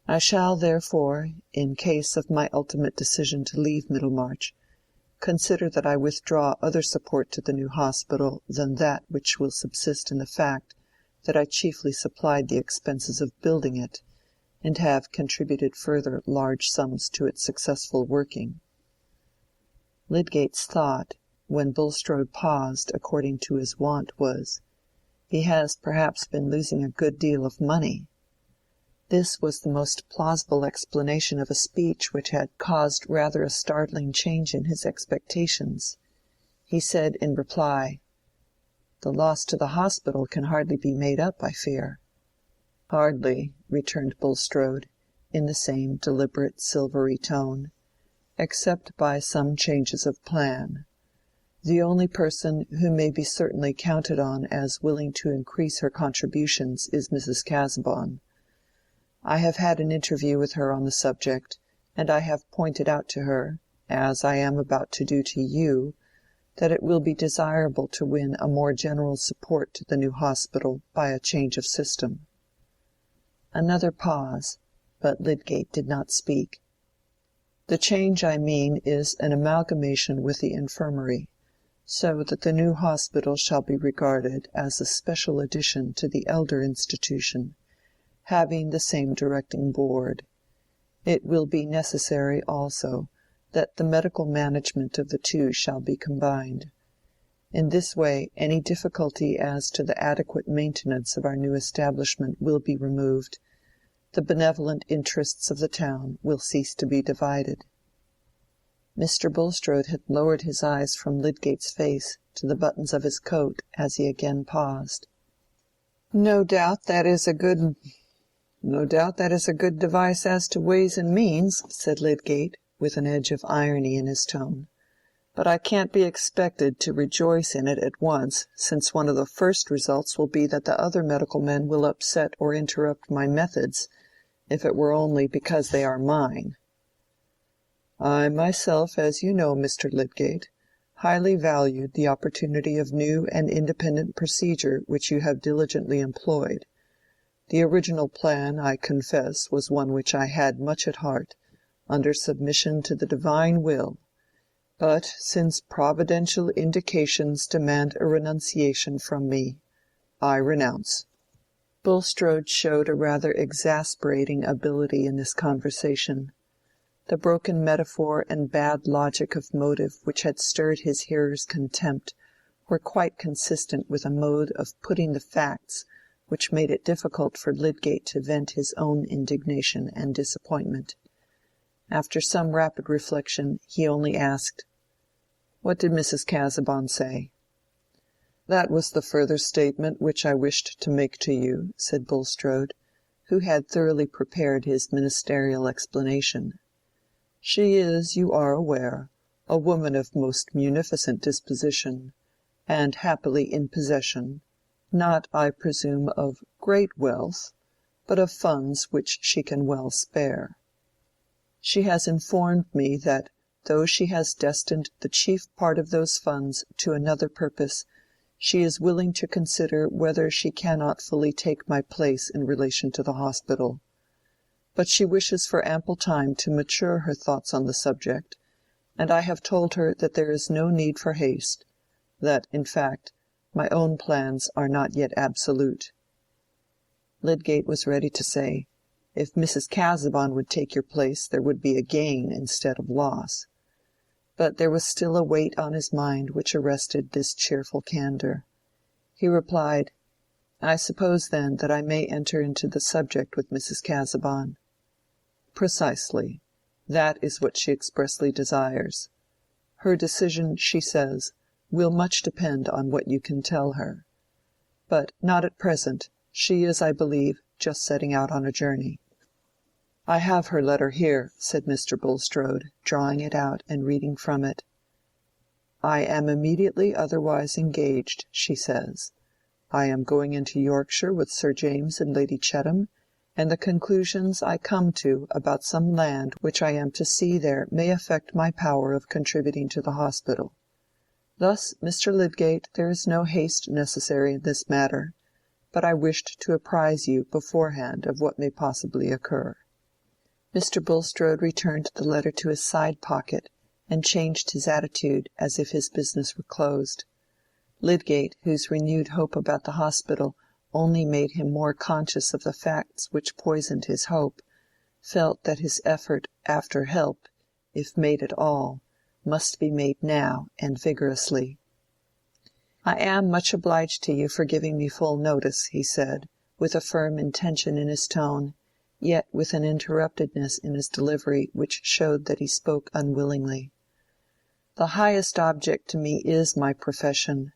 S2: I shall, therefore, in case of my ultimate decision to leave Middlemarch, consider that I withdraw other support to the new hospital than that which will subsist in the fact that I chiefly supplied the expenses of building it, and have contributed further large sums to its successful working." Lydgate's thought, when Bulstrode paused according to his wont, was, "He has perhaps been losing a good deal of money." This was the most plausible explanation of a speech which had caused rather a startling change in his expectations. He said in reply, "The loss to the hospital can hardly be made up, I fear." "Hardly," returned Bulstrode, in the same deliberate silvery tone, "except by some changes of plan. The only person who may be certainly counted on as willing to increase her contributions is Mrs. Casaubon. I have had an interview with her on the subject, and I have pointed out to her, as I am about to do to you, that it will be desirable to win a more general support to the new hospital by a change of system." Another pause, but Lydgate did not speak. "The change I mean is an amalgamation with the infirmary, so that the new hospital shall be regarded as a special addition to the elder institution, having the same directing board. It will be necessary, also, that the medical management of the two shall be combined. In this way any difficulty as to the adequate maintenance of our new establishment will be removed. The benevolent interests of the town will cease to be divided." Mr. Bulstrode had lowered his eyes from Lydgate's face to the buttons of his coat as he again paused. "No doubt that is a good device as to ways and means," said Lydgate, with an edge of irony in his tone. "But I can't be expected to rejoice in it at once, since one of the first results will be that the other medical men will upset or interrupt my methods, if it were only because they are mine. I myself, as you know, Mr. Lydgate, highly valued the opportunity of new and independent procedure which you have diligently employed. The original plan, I confess, was one which I had much at heart, under submission to the divine will. But since providential indications demand a renunciation from me, I renounce." Bulstrode showed a rather exasperating ability in this conversation. The broken metaphor and bad logic of motive which had stirred his hearer's contempt were quite consistent with a mode of putting the facts which made it difficult for Lydgate to vent his own indignation and disappointment. After some rapid reflection, he only asked, "What did Mrs. Casaubon say?" "That was the further statement which I wished to make to you," said Bulstrode, who had thoroughly prepared his ministerial explanation. "She is, you are aware, a woman of most munificent disposition, and happily in possession, not, I presume, of great wealth, but of funds which she can well spare. She has informed me that though she has destined the chief part of those funds to another purpose, she is willing to consider whether she cannot fully take my place in relation to the hospital. But she wishes for ample time to mature her thoughts on the subject, and I have told her that there is no need for haste, that, in fact, my own plans are not yet absolute." Lydgate was ready to say, "If Mrs. Casaubon would take your place there would be a gain instead of loss." But there was still a weight on his mind which arrested this cheerful candor. He replied, "I suppose, then, that I may enter into the subject with Mrs. Casaubon." "Precisely. That is what she expressly desires. Her decision, she says, will much depend on what you can tell her. But not at present. She is, I believe, just setting out on a journey." "I have her letter here," said Mr. Bulstrode, drawing it out and reading from it. "I am immediately otherwise engaged," she says. "I am going into Yorkshire with Sir James and Lady Chettam, and the conclusions I come to about some land which I am to see there may affect my power of contributing to the hospital. Thus, Mr. Lydgate, there is no haste necessary in this matter, but I wished to apprise you beforehand of what may possibly occur." Mr. Bulstrode returned the letter to his side pocket, and changed his attitude as if his business were closed. Lydgate, whose renewed hope about the hospital only made him more conscious of the facts which poisoned his hope, felt that his effort after help, if made at all, must be made now and vigorously. "I am much obliged to you for giving me full notice," he said, with a firm intention in his tone, yet with an interruptedness in his delivery which showed that he spoke unwillingly. "The highest object to me is my profession,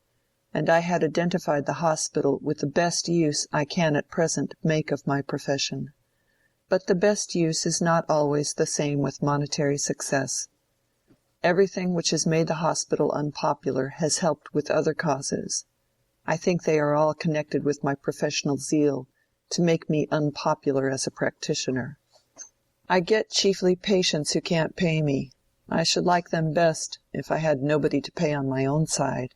S2: and I had identified the hospital with the best use I can at present make of my profession. But the best use is not always the same with monetary success. Everything which has made the hospital unpopular has helped with other causes. I think they are all connected with my professional zeal to make me unpopular as a practitioner. I get chiefly patients who can't pay me. I should like them best if I had nobody to pay on my own side."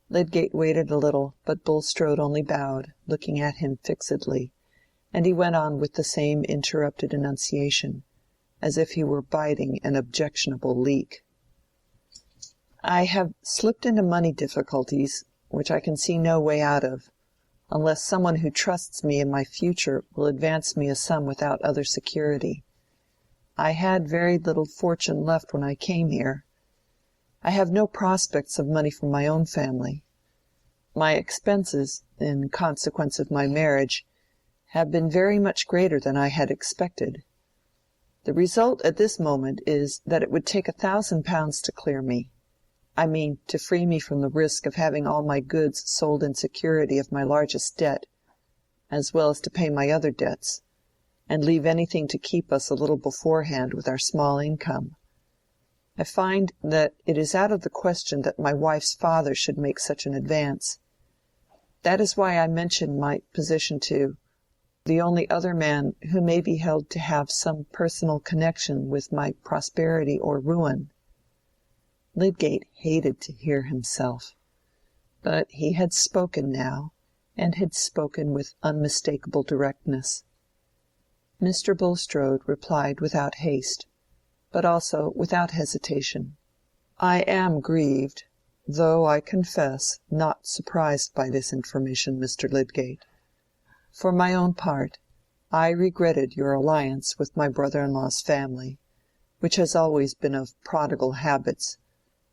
S2: Lydgate waited a little, but Bulstrode only bowed, looking at him fixedly, and he went on with the same interrupted enunciation, as if he were biting an objectionable leak. "I have slipped into money difficulties, which I can see no way out of, unless some one who trusts me in my future will advance me a sum without other security. I had very little fortune left when I came here. I have no prospects of money from my own family. My expenses, in consequence of my marriage, have been very much greater than I had expected.
S3: The result at this moment is that it would take £1,000 to clear me. I mean, to free me from the risk of having all my goods sold in security of my largest debt, as well as to pay my other debts, and leave anything to keep us a little beforehand with our small income. I find that it is out of the question that my wife's father should make such an advance. That is why I mention my position to the only other man who may be held to have some personal connection with my prosperity or ruin." Lydgate hated to hear himself. But he had spoken now, and had spoken with unmistakable directness. Mr. Bulstrode replied without haste, but also without hesitation. "I am grieved, though I confess not surprised by this information, Mr. Lydgate. For my own part, I regretted your alliance with my brother-in-law's family, which has always been of prodigal habits,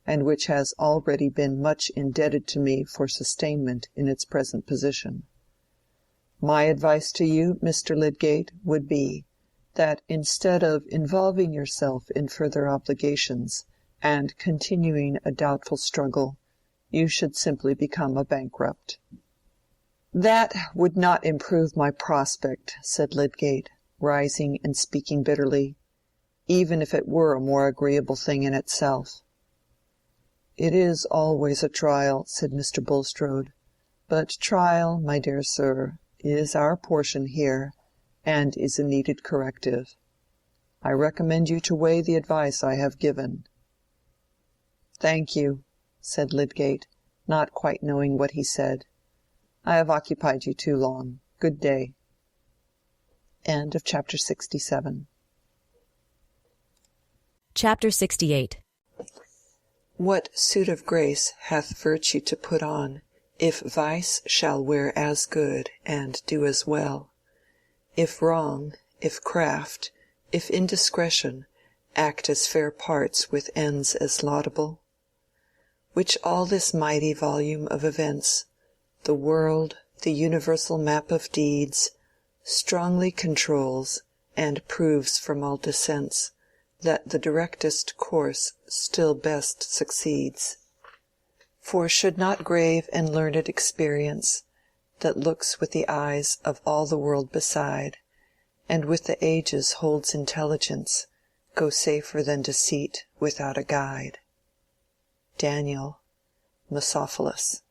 S3: and which has already been much indebted to me for sustainment in its present position. My advice to you, Mr. Lydgate, would be, that instead of involving yourself in further obligations, and continuing a doubtful struggle, you should simply become a bankrupt." "That would not improve my prospect," said Lydgate, rising and speaking bitterly, "even if it were a more agreeable thing in itself." "It is always a trial," said Mr. Bulstrode, "but trial, my dear sir, is our portion here, and is a needed corrective. I recommend you to weigh the advice I have given." "Thank you," said Lydgate, not quite knowing what he said. "I have occupied you too long. Good day." Chapter 67.
S1: Chapter 68.
S2: What suit of grace hath virtue to put on, if vice shall wear as good and do as well? If wrong, if craft, if indiscretion, act as fair parts with ends as laudable? Which all this mighty volume of events, the world, the universal map of deeds, strongly controls, and proves from all dissents, that the directest course still best succeeds. For should not grave and learned experience, that looks with the eyes of all the world beside, and with the ages holds intelligence, go safer than deceit without a guide? Daniel, Mesophilus.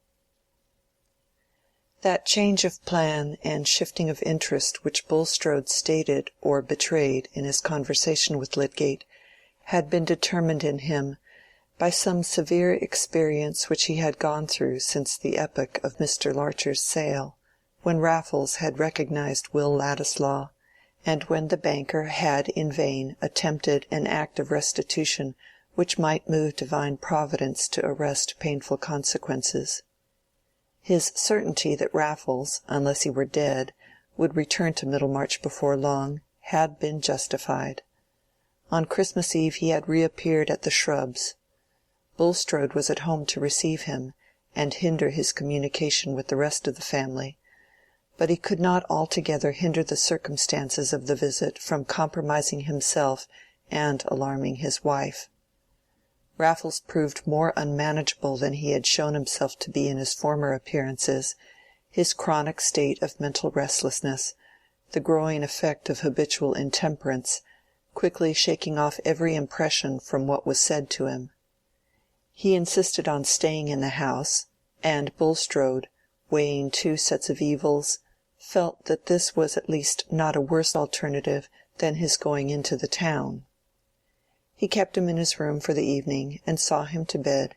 S2: That change of plan and shifting of interest which Bulstrode stated or betrayed in his conversation with Lydgate had been determined in him by some severe experience which he had gone through since the epoch of Mr. Larcher's sale, when Raffles had recognized Will Ladislaw, and when the banker had in vain attempted an act of restitution which might move divine providence to arrest painful consequences. His certainty that Raffles, unless he were dead, would return to Middlemarch before long, had been justified. On Christmas Eve he had reappeared at the Shrubs. Bulstrode was at home to receive him, and hinder his communication with the rest of the family, but he could not altogether hinder the circumstances of the visit from compromising himself and alarming his wife. Raffles proved more unmanageable than he had shown himself to be in his former appearances. His chronic state of mental restlessness, the growing effect of habitual intemperance, quickly shaking off every impression from what was said to him. He insisted on staying in the house, and Bulstrode, weighing two sets of evils, felt that this was at least not a worse alternative than his going into the town. He kept him in his room for the evening, and saw him to bed,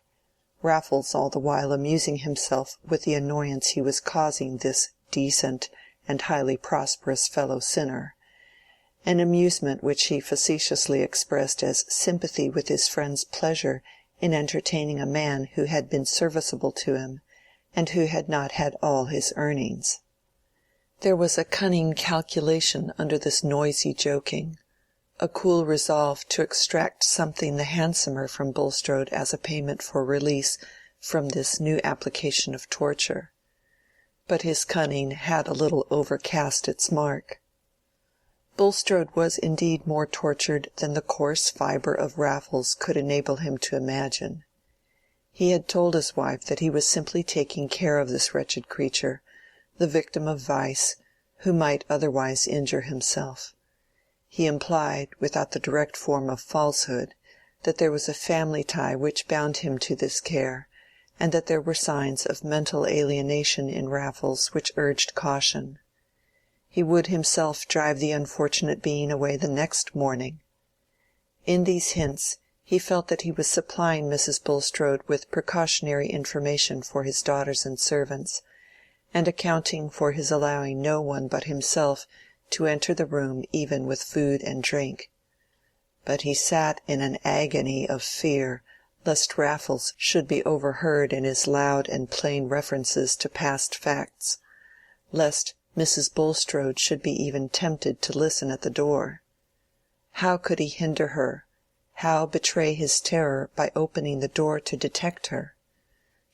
S2: Raffles all the while amusing himself with the annoyance he was causing this decent and highly prosperous fellow sinner, an amusement which he facetiously expressed as sympathy with his friend's pleasure in entertaining a man who had been serviceable to him, and who had not had all his earnings. There was a cunning calculation under this noisy joking, a cool resolve to extract something the handsomer from Bulstrode as a payment for release from this new application of torture. But his cunning had a little overcast its mark. Bulstrode was indeed more tortured than the coarse fibre of Raffles could enable him to imagine. He had told his wife that he was simply taking care of this wretched creature, the victim of vice, who might otherwise injure himself. He implied, without the direct form of falsehood, that there was a family tie which bound him to this care, and that there were signs of mental alienation in Raffles which urged caution. He would himself drive the unfortunate being away the next morning. In these hints he felt that he was supplying Mrs. Bulstrode with precautionary information for his daughters and servants, and accounting for his allowing no one but himself to enter the room even with food and drink. But he sat in an agony of fear lest Raffles should be overheard in his loud and plain references to past facts, lest Mrs. Bulstrode should be even tempted to listen at the door. How could he hinder her? How betray his terror by opening the door to detect her?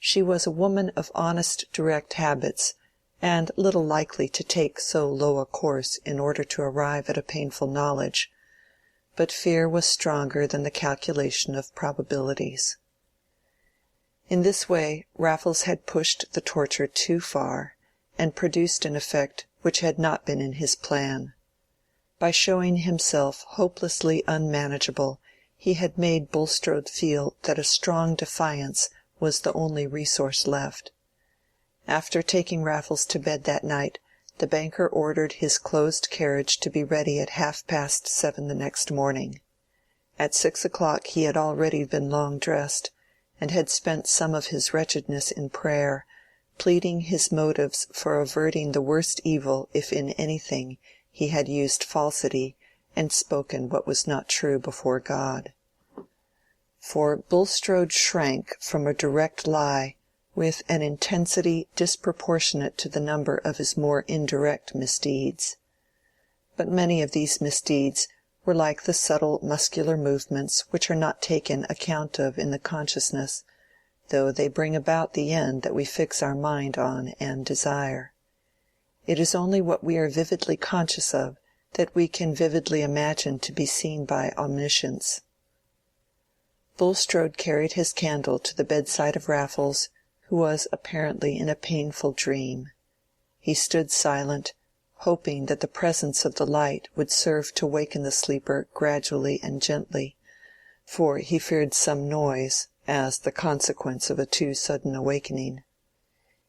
S2: She was a woman of honest direct habits, and little likely to take so low a course in order to arrive at a painful knowledge, but fear was stronger than the calculation of probabilities. In this way Raffles had pushed the torture too far, and produced an effect which had not been in his plan. By showing himself hopelessly unmanageable, he had made Bulstrode feel that a strong defiance was the only resource left. After taking Raffles to bed that night, the banker ordered his closed carriage to be ready at 7:30 the next morning. At 6 o'clock he had already been long dressed, and had spent some of his wretchedness in prayer, pleading his motives for averting the worst evil if in anything he had used falsity and spoken what was not true before God. For Bulstrode shrank from a direct lie with an intensity disproportionate to the number of his more indirect misdeeds. But many of these misdeeds were like the subtle muscular movements which are not taken account of in the consciousness, though they bring about the end that we fix our mind on and desire. It is only what we are vividly conscious of that we can vividly imagine to be seen by omniscience. Bulstrode carried his candle to the bedside of Raffles, who was apparently in a painful dream. He stood silent, hoping that the presence of the light would serve to waken the sleeper gradually and gently, for he feared some noise, as the consequence of a too sudden awakening.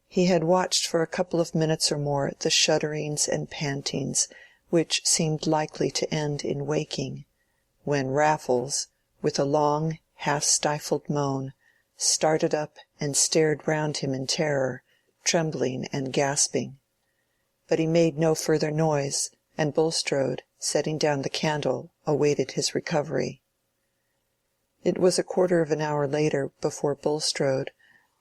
S2: He had watched for a couple of minutes or more the shudderings and pantings which seemed likely to end in waking, when Raffles, with a long half-stifled moan, started up and stared round him in terror, trembling and gasping. But he made no further noise, and Bulstrode, setting down the candle, awaited his recovery. It was a quarter of an hour later before Bulstrode,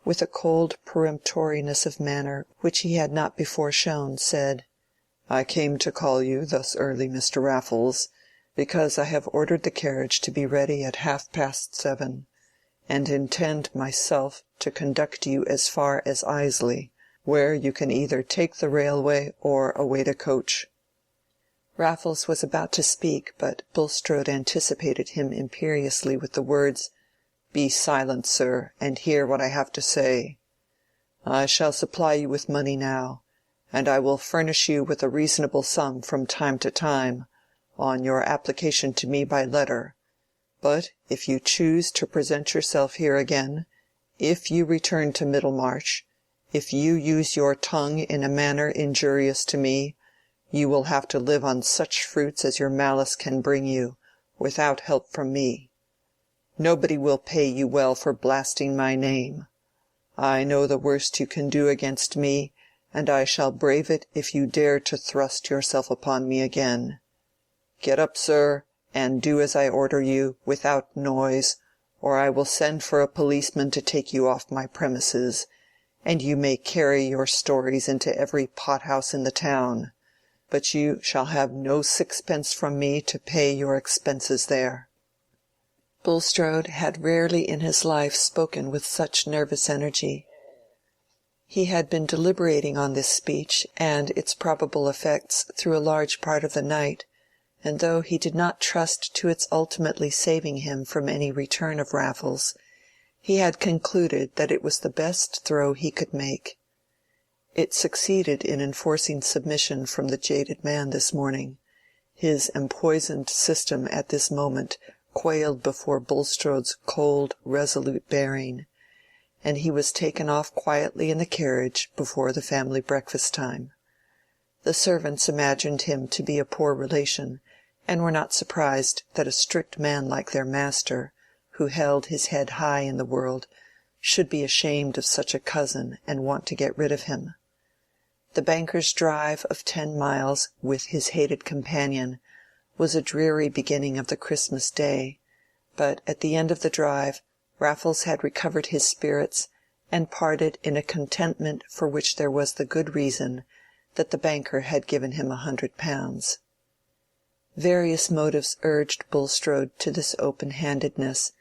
S2: with a cold peremptoriness of manner which he had not before shown, said, "I came to call you thus early, Mr. Raffles, because I have ordered the carriage to be ready at 7:30, and intend myself to conduct you as far as Isley, where you can either take the railway or await a coach." Raffles was about to speak, but Bulstrode anticipated him imperiously with the words, "Be silent, sir, and hear what I have to say. I shall supply you with money now, and I will furnish you with a reasonable sum from time to time, on your application to me by letter. But if you choose to present yourself here again, if you return to Middlemarch, if you use your tongue in a manner injurious to me, you will have to live on such fruits as your malice can bring you, without help from me. Nobody will pay you well for blasting my name. I know the worst you can do against me, and I shall brave it if you dare to thrust yourself upon me again. Get up, sir, and do as I order you, without noise, or I will send for a policeman to take you off my premises, and you may carry your stories into every pothouse in the town, but you shall have no sixpence from me to pay your expenses there." Bulstrode had rarely in his life spoken with such nervous energy. He had been deliberating on this speech and its probable effects through a large part of the night, and though he did not trust to its ultimately saving him from any return of Raffles, he had concluded that it was the best throw he could make. It succeeded in enforcing submission from the jaded man this morning. His empoisoned system at this moment quailed before Bulstrode's cold, resolute bearing, and he was taken off quietly in the carriage before the family breakfast time. The servants imagined him to be a poor relation, and were not surprised that a strict man like their master, who held his head high in the world, should be ashamed of such a cousin and want to get rid of him. The banker's drive of 10 miles with his hated companion was a dreary beginning of the Christmas day, but at the end of the drive Raffles had recovered his spirits and parted in a contentment for which there was the good reason that the banker had given him £100. Various motives urged Bulstrode to this open-handedness,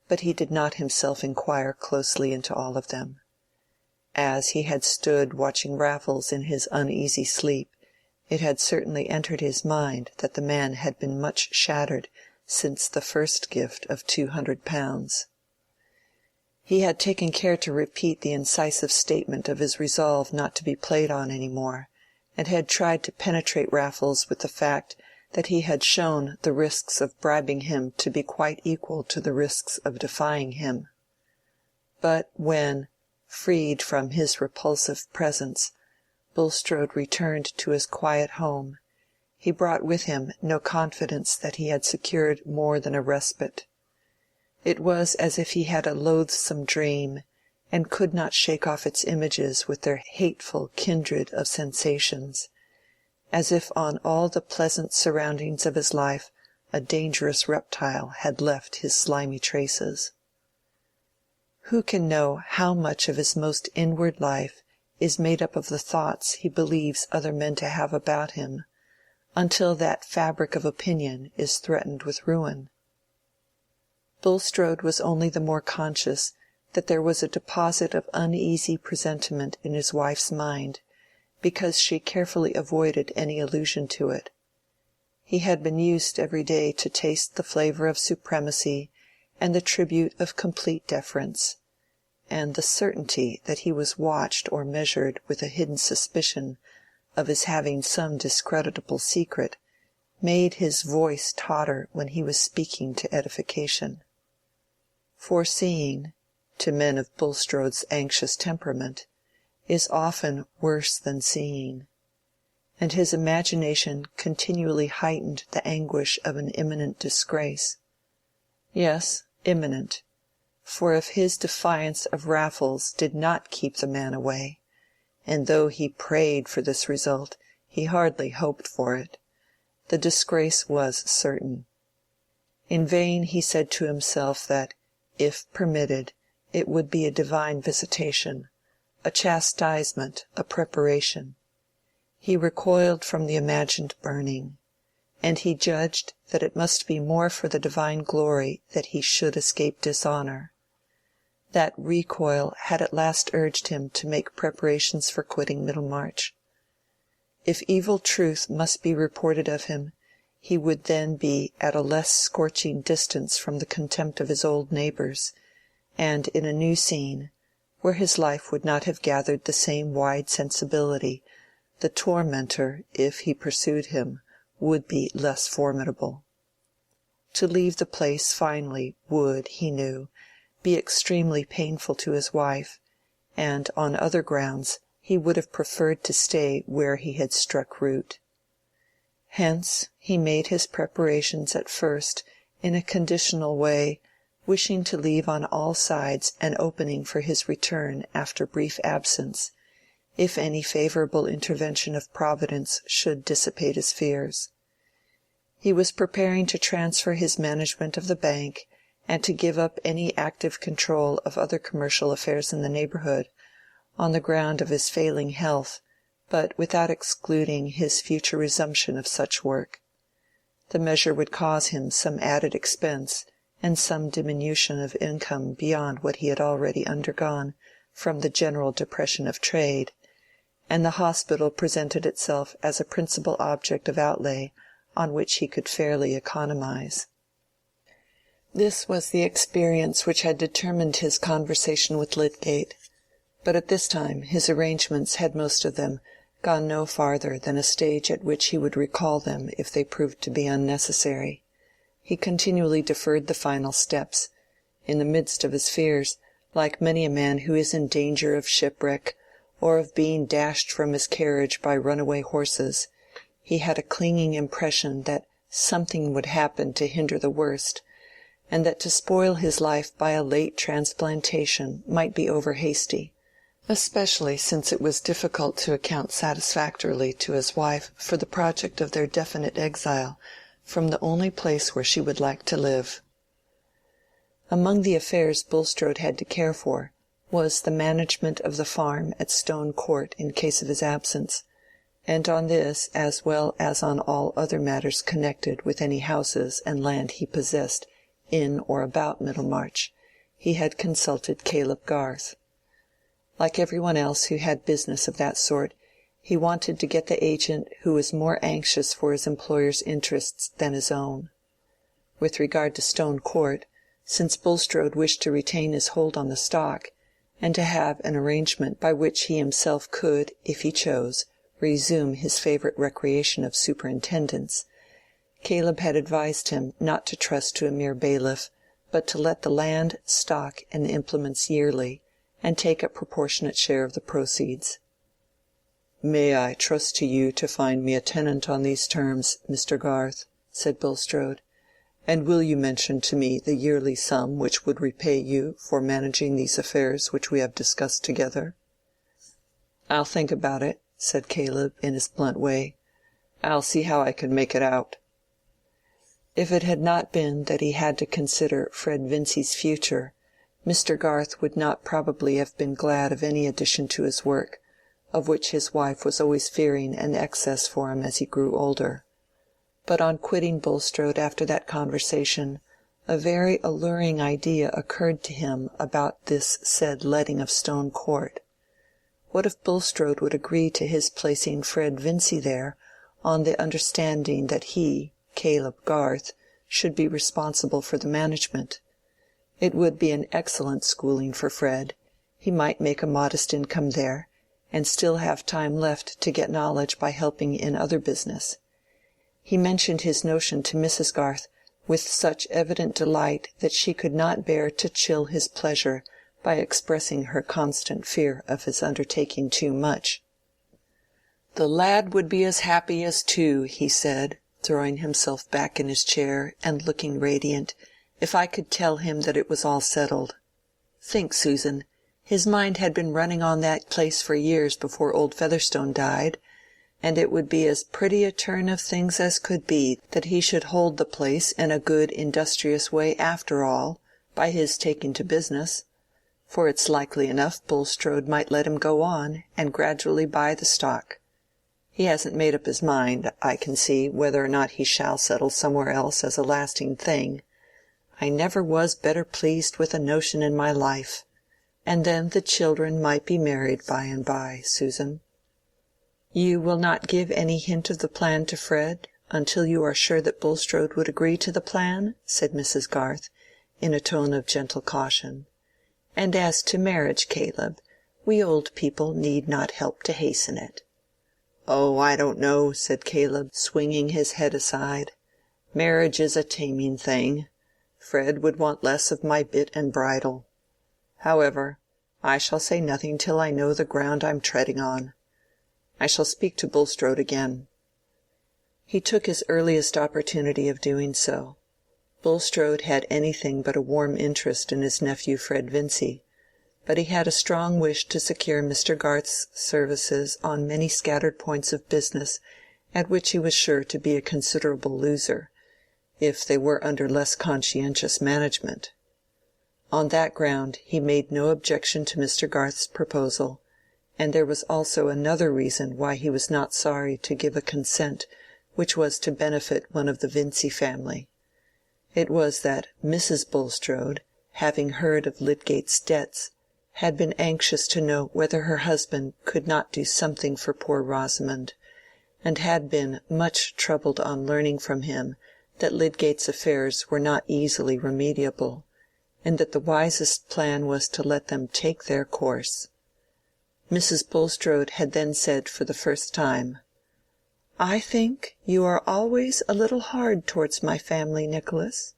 S2: but he did not himself inquire closely into all of them. As he had stood watching Raffles in his uneasy sleep, it had certainly entered his mind that the man had been much shattered since the first gift of £200. He had taken care to repeat the incisive statement of his resolve not to be played on any more, and had tried to penetrate Raffles with the fact that he had shown the risks of bribing him to be quite equal to the risks of defying him. But when, freed from his repulsive presence, Bulstrode returned to his quiet home, he brought with him no confidence that he had secured more than a respite. It was as if he had a loathsome dream, and could not shake off its images with their hateful kindred of sensations, as if on all the pleasant surroundings of his life a dangerous reptile had left his slimy traces. Who can know how much of his most inward life is made up of the thoughts he believes other men to have about him, until that fabric of opinion is threatened with ruin? Bulstrode was only the more conscious that there was a deposit of uneasy presentiment in his wife's mind, because she carefully avoided any allusion to it. He had been used every day to taste the flavor of supremacy and the tribute of complete deference, and the certainty that he was watched or measured with a hidden suspicion of his having some discreditable secret made his voice totter when he was speaking to edification. Foreseeing, to men of Bulstrode's anxious temperament, is often worse than seeing, and his imagination continually heightened the anguish of an imminent disgrace. Yes, imminent, for if his defiance of Raffles did not keep the man away, and though he prayed for this result, he hardly hoped for it, the disgrace was certain. In vain he said to himself that, if permitted, it would be a divine visitation, a chastisement, a preparation. He recoiled from the imagined burning, and he judged that it must be more for the divine glory that he should escape dishonor. That recoil had at last urged him to make preparations for quitting Middlemarch. If evil truth must be reported of him, he would then be at a less scorching distance from the contempt of his old neighbors, and in a new scene, where his life would not have gathered the same wide sensibility, the tormentor, if he pursued him, would be less formidable. To leave the place finally would, he knew, be extremely painful to his wife, and on other grounds he would have preferred to stay where he had struck root. Hence he made his preparations at first in a conditional way, wishing to leave on all sides an opening for his return after brief absence, if any favorable intervention of Providence should dissipate his fears. He was preparing to transfer his management of the bank and to give up any active control of other commercial affairs in the neighborhood, on the ground of his failing health, but without excluding his future resumption of such work. The measure would cause him some added expense and some diminution of income beyond what he had already undergone from the general depression of trade, and the hospital presented itself as a principal object of outlay on which he could fairly economize. This was the experience which had determined his conversation with Lydgate. But at this time his arrangements had most of them gone no farther than a stage at which he would recall them if they proved to be unnecessary. He continually deferred the final steps. In the midst of his fears, like many a man who is in danger of shipwreck, or of being dashed from his carriage by runaway horses, he had a clinging impression that something would happen to hinder the worst, and that to spoil his life by a late transplantation might be over-hasty, especially since it was difficult to account satisfactorily to his wife for the project of their definite exile from the only place where she would like to live. Among the affairs Bulstrode had to care for was the management of the farm at Stone Court in case of his absence, and on this, as well as on all other matters connected with any houses and land he possessed in or about Middlemarch, he had consulted Caleb Garth. Like every one else who had business of that sort, he wanted to get the agent who was more anxious for his employer's interests than his own. With regard to Stone Court, since Bulstrode wished to retain his hold on the stock, and to have an arrangement by which he himself could, if he chose, resume his favorite recreation of superintendence, Caleb had advised him not to trust to a mere bailiff, but to let the land, stock, and implements yearly, and take a proportionate share of the proceeds. "May I trust to you to find me a tenant on these terms, Mr. Garth?" said Bulstrode. "And will you mention to me the yearly sum which would repay you for managing these affairs which we have discussed together?" "I'll think about it," said Caleb in his blunt way. "I'll see how I can make it out." If it had not been that he had to consider Fred Vincey's future, Mr. Garth would not probably have been glad of any addition to his work, of which his wife was always fearing an excess for him as he grew older. But on quitting Bulstrode after that conversation, a very alluring idea occurred to him about this said letting of Stone Court. What if Bulstrode would agree to his placing Fred Vincey there on the understanding that he, Caleb Garth, should be responsible for the management? It would be an excellent schooling for Fred. He might make a modest income there, and still have time left to get knowledge by helping in other business. He mentioned his notion to Mrs. Garth with such evident delight that she could not bear to chill his pleasure by expressing her constant fear of his undertaking too much. "The lad would be as happy as two," he said, throwing himself back in his chair and looking radiant, "if I could tell him that it was all settled. Think, Susan, his mind had been running on that place for years before old Featherstone died, and it would be as pretty a turn of things as could be that he should hold the place in a good industrious way after all, by his taking to business. For it's likely enough Bulstrode might let him go on, and gradually buy the stock. He hasn't made up his mind, I can see, whether or not he shall settle somewhere else as a lasting thing. I never was better pleased with a notion in my life. And then the children might be married by and by, Susan." "You will not give any hint of the plan to Fred until you are sure that Bulstrode would agree to the plan?" said Mrs. Garth, in a tone of gentle caution. "And as to marriage, Caleb, we old people need not help to hasten it." "Oh, I don't know," said Caleb, swinging his head aside. "Marriage is a taming thing. Fred would want less of my bit and bridle. However, I shall say nothing till I know the ground I'm treading on. I shall speak to Bulstrode again." He took his earliest opportunity of doing so. Bulstrode had anything but a warm interest in his nephew Fred Vincey, but he had a strong wish to secure Mr. Garth's services on many scattered points of business at which he was sure to be a considerable loser, if they were under less conscientious management. On that ground he made no objection to Mr. Garth's proposal, and there was also another reason why he was not sorry to give a consent which was to benefit one of the Vincey family. It was that Mrs. Bulstrode, having heard of Lydgate's debts, had been anxious to know whether her husband could not do something for poor Rosamond, and had been much troubled on learning from him that Lydgate's affairs were not easily remediable, and that the wisest plan was to let them take their course. Mrs. Bulstrode had then said for the first time, "I think you are always a little hard towards my family, Nicholas,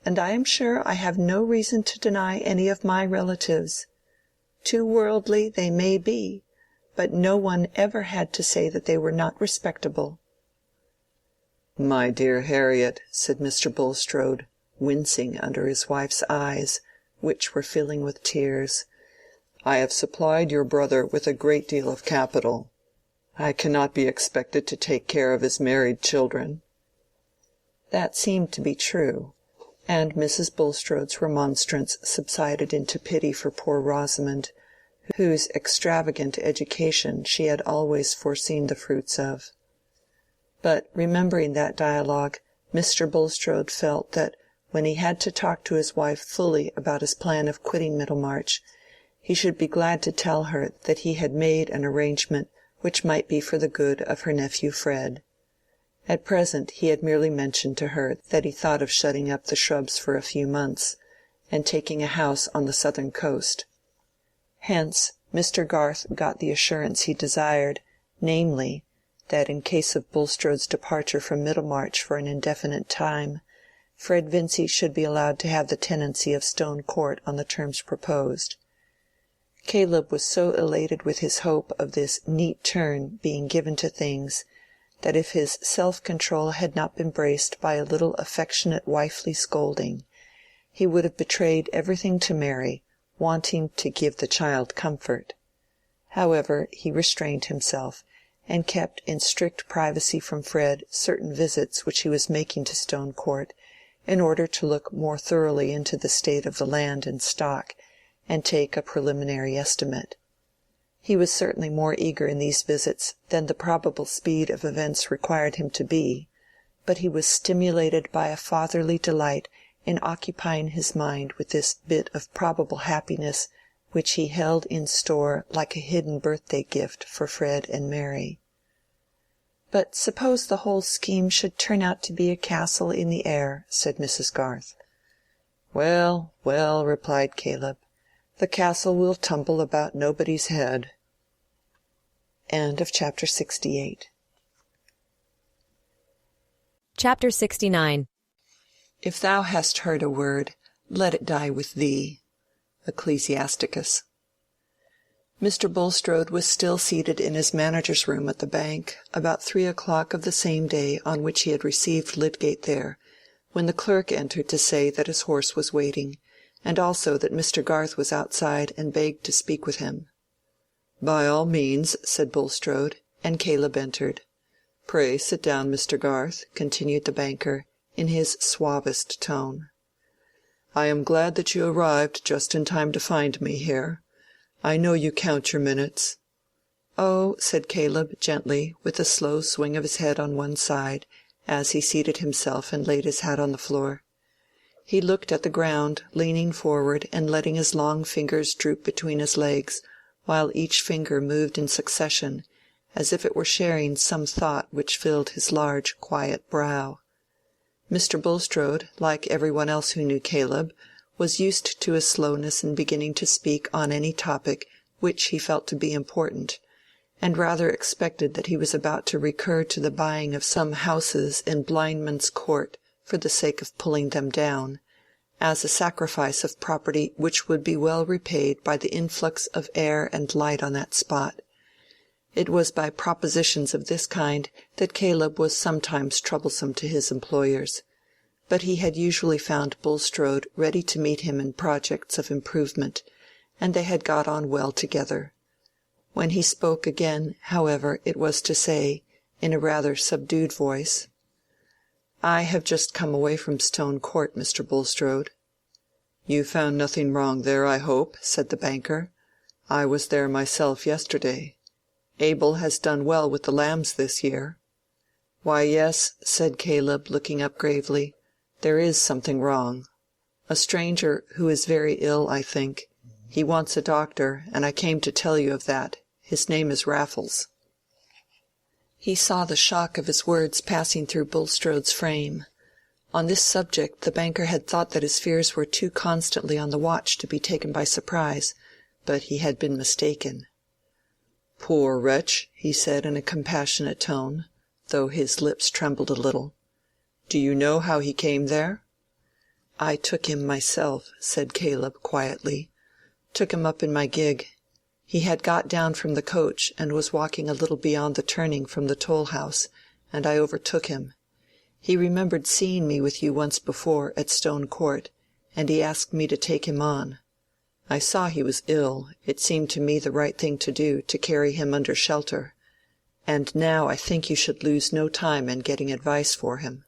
S2: and I am sure I have no reason to deny any of my relatives. Too worldly they may be, but no one ever had to say that they were not respectable."
S3: "My dear Harriet," said Mr. Bulstrode, wincing under his wife's eyes, which were filling with tears, "I have supplied your brother with a great deal of capital. I cannot be expected to take care of his married children." That seemed to be true, and Mrs. Bulstrode's remonstrance subsided into pity for poor Rosamond, whose extravagant education she had always foreseen the fruits of. But remembering that dialogue, Mr. Bulstrode felt that when he had to talk to his wife fully about his plan of quitting Middlemarch, he should be glad to tell her that he had made an arrangement which might be for the good of her nephew Fred. At present he had merely mentioned to her that he thought of shutting up the Shrubs for a few months, and taking a house on the southern coast. Hence Mr. Garth got the assurance he desired, namely, that in case of Bulstrode's departure from Middlemarch for an indefinite time, Fred Vincy should be allowed to have the tenancy of Stone Court on the terms proposed. Caleb was so elated with his hope of this neat turn being given to things, that if his self-control had not been braced by a little affectionate wifely scolding, he would have betrayed everything to Mary, wanting to give the child comfort. However, he restrained himself, and kept in strict privacy from Fred certain visits which he was making to Stone Court, in order to look more thoroughly into the state of the land and stock, and take a preliminary estimate. He was certainly more eager in these visits than the probable speed of events required him to be, but he was stimulated by a fatherly delight in occupying his mind with this bit of probable happiness which he held in store like a hidden birthday gift for Fred and Mary. "But suppose the whole scheme should turn out to be a castle in the air," said Mrs. Garth. "Well, well," replied Caleb, "the castle will tumble about nobody's head." Chapter 68.
S1: Chapter 69.
S2: If thou hast heard a word, let it die with thee. Ecclesiasticus. Mr. Bulstrode was still seated in his manager's room at the bank, about 3 o'clock of the same day on which he had received Lydgate there, when the clerk entered to say that his horse was waiting, and also that Mr. Garth was outside and begged to speak with him. "By all means," said Bulstrode, and Caleb entered. "Pray sit down, Mr. Garth," continued the banker, in his suavest tone. "I am glad that you arrived just in time to find me here. I know you count your minutes." "Oh," said Caleb, gently, with a slow swing of his head on one side, as he seated himself and laid his hat on the floor. He looked at the ground, leaning forward and letting his long fingers droop between his legs, while each finger moved in succession, as if it were sharing some thought which filled his large, quiet brow. Mr. Bulstrode, like every one else who knew Caleb, was used to his slowness in beginning to speak on any topic which he felt to be important, and rather expected that he was about to recur to the buying of some houses in Blindman's Court for the sake of pulling them down, as a sacrifice of property which would be well repaid by the influx of air and light on that spot. It was by propositions of this kind that Caleb was sometimes troublesome to his employers, but he had usually found Bulstrode ready to meet him in projects of improvement, and they had got on well together. When he spoke again, however, it was to say, in a rather subdued voice, "I have just come away from Stone Court, Mr. Bulstrode." "You found nothing wrong there, I hope," said the banker. "I was there myself yesterday. Abel has done well with the lambs this year." "Why, yes," said Caleb, looking up gravely, "there is something wrong. A stranger who is very ill, I think. He wants a doctor, and I came to tell you of that. His name is Raffles." He saw the shock of his words passing through Bulstrode's frame. On this subject the banker had thought that his fears were too constantly on the watch to be taken by surprise, but he had been mistaken. "Poor wretch," he said in a compassionate tone, though his lips trembled a little. "Do you know how he came there?" "I took him myself," said Caleb quietly. "Took him up in my gig. He had got down from the coach and was walking a little beyond the turning from the toll-house, and I overtook him. He remembered seeing me with you once before at Stone Court, and he asked me to take him on. I saw he was ill. It seemed to me the right thing to do, to carry him under shelter. And now I think you should lose no time in getting advice for him."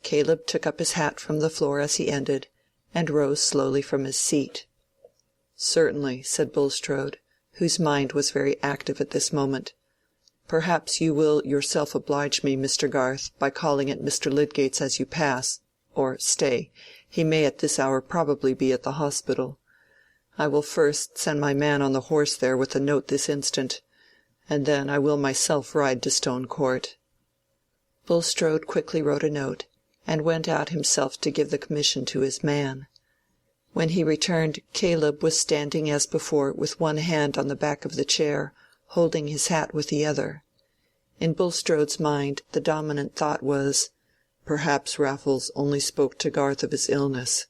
S2: Caleb took up his hat from the floor as he ended, and rose slowly from his seat. "Certainly," said Bulstrode, whose mind was very active at this moment. "Perhaps you will yourself oblige me, Mr. Garth, by calling at Mr. Lydgate's as you pass. Or stay, he may at this hour probably be at the hospital. I will first send my man on the horse there with a note this instant, and then I will myself ride to Stone Court." Bulstrode quickly wrote a note, and went out himself to give the commission to his man. When he returned, Caleb was standing as before with one hand on the back of the chair, holding his hat with the other. In Bulstrode's mind the dominant thought was, "Perhaps Raffles only spoke to Garth of his illness.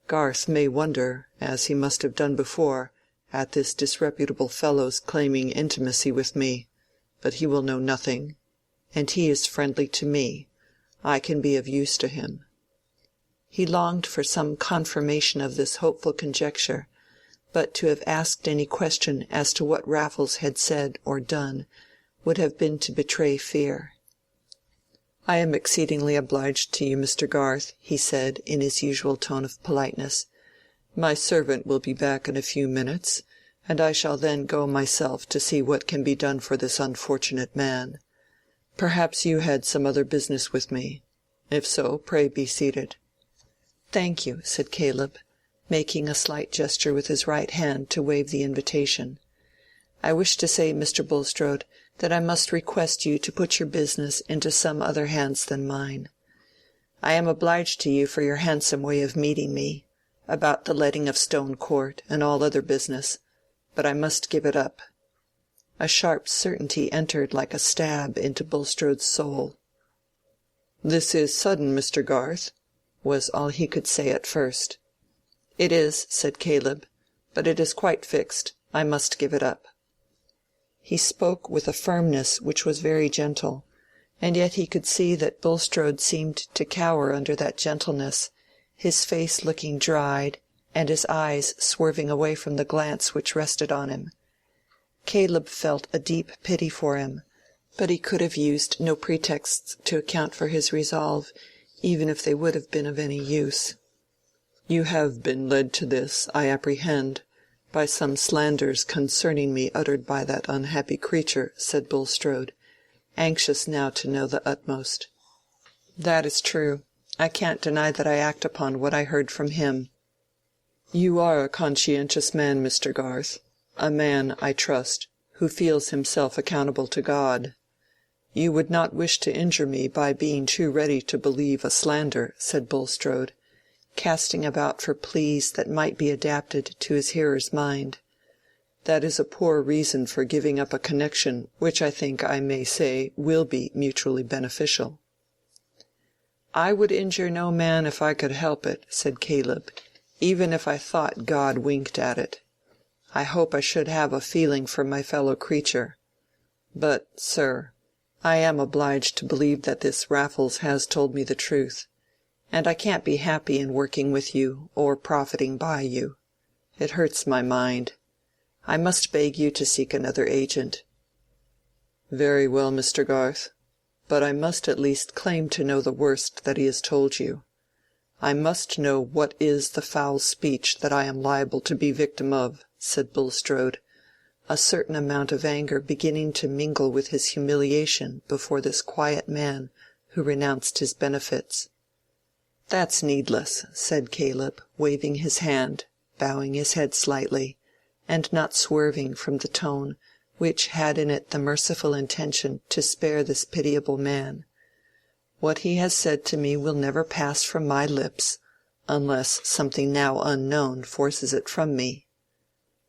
S2: Garth may wonder, as he must have done before, at this disreputable fellow's claiming intimacy with me, but he will know nothing. And he is friendly to me. I can be of use to him." He longed for some confirmation of this hopeful conjecture, but to have asked any question as to what Raffles had said or done would have been to betray fear. "I am exceedingly obliged to you, Mr. Garth," he said in his usual tone of politeness. "My servant will be back in a few minutes, and I shall then go myself to see what can be done for this unfortunate man. Perhaps you had some other business with me. If so, pray be seated." "Thank you," said Caleb, making a slight gesture with his right hand to waive the invitation. "I wish to say, Mr. Bulstrode, that I must request you to put your business into some other hands than mine. I am obliged to you for your handsome way of meeting me, about the letting of Stone Court and all other business, but I must give it up." A sharp certainty entered like a stab into Bulstrode's soul. "This is sudden, Mr. Garth," was all he could say at first. "It is," said Caleb, "but it is quite fixed. I must give it up." He spoke with a firmness which was very gentle, and yet he could see that Bulstrode seemed to cower under that gentleness, his face looking dried, and his eyes swerving away from the glance which rested on him. Caleb felt a deep pity for him, but he could have used no pretexts to account for his resolve, even if they would have been of any use. "You have been led to this, I apprehend, by some slanders concerning me uttered by that unhappy creature," said Bulstrode, anxious now to know the utmost. "That is true. I can't deny that I act upon what I heard from him." "You are a conscientious man, Mr. Garth, a man, I trust, who feels himself accountable to God. You would not wish to injure me by being too ready to believe a slander," said Bulstrode, casting about for pleas that might be adapted to his hearer's mind. "That is a poor reason for giving up a connection which I think I may say will be mutually beneficial." "I would injure no man if I could help it," said Caleb, "even if I thought God winked at it. I hope I should have a feeling for my fellow creature. But, sir, I am obliged to believe that this Raffles has told me the truth, and I can't be happy in working with you or profiting by you. It hurts my mind. I must beg you to seek another agent." "Very well, Mr. Garth. But I must at least claim to know the worst that he has told you. I must know what is the foul speech that I am liable to be victim of," said Bulstrode, a certain amount of anger beginning to mingle with his humiliation before this quiet man who renounced his benefits. "That's needless," said Caleb, waving his hand, bowing his head slightly, and not swerving from the tone which had in it the merciful intention to spare this pitiable man. What he has said to me will never pass from my lips, unless something now unknown forces it from me.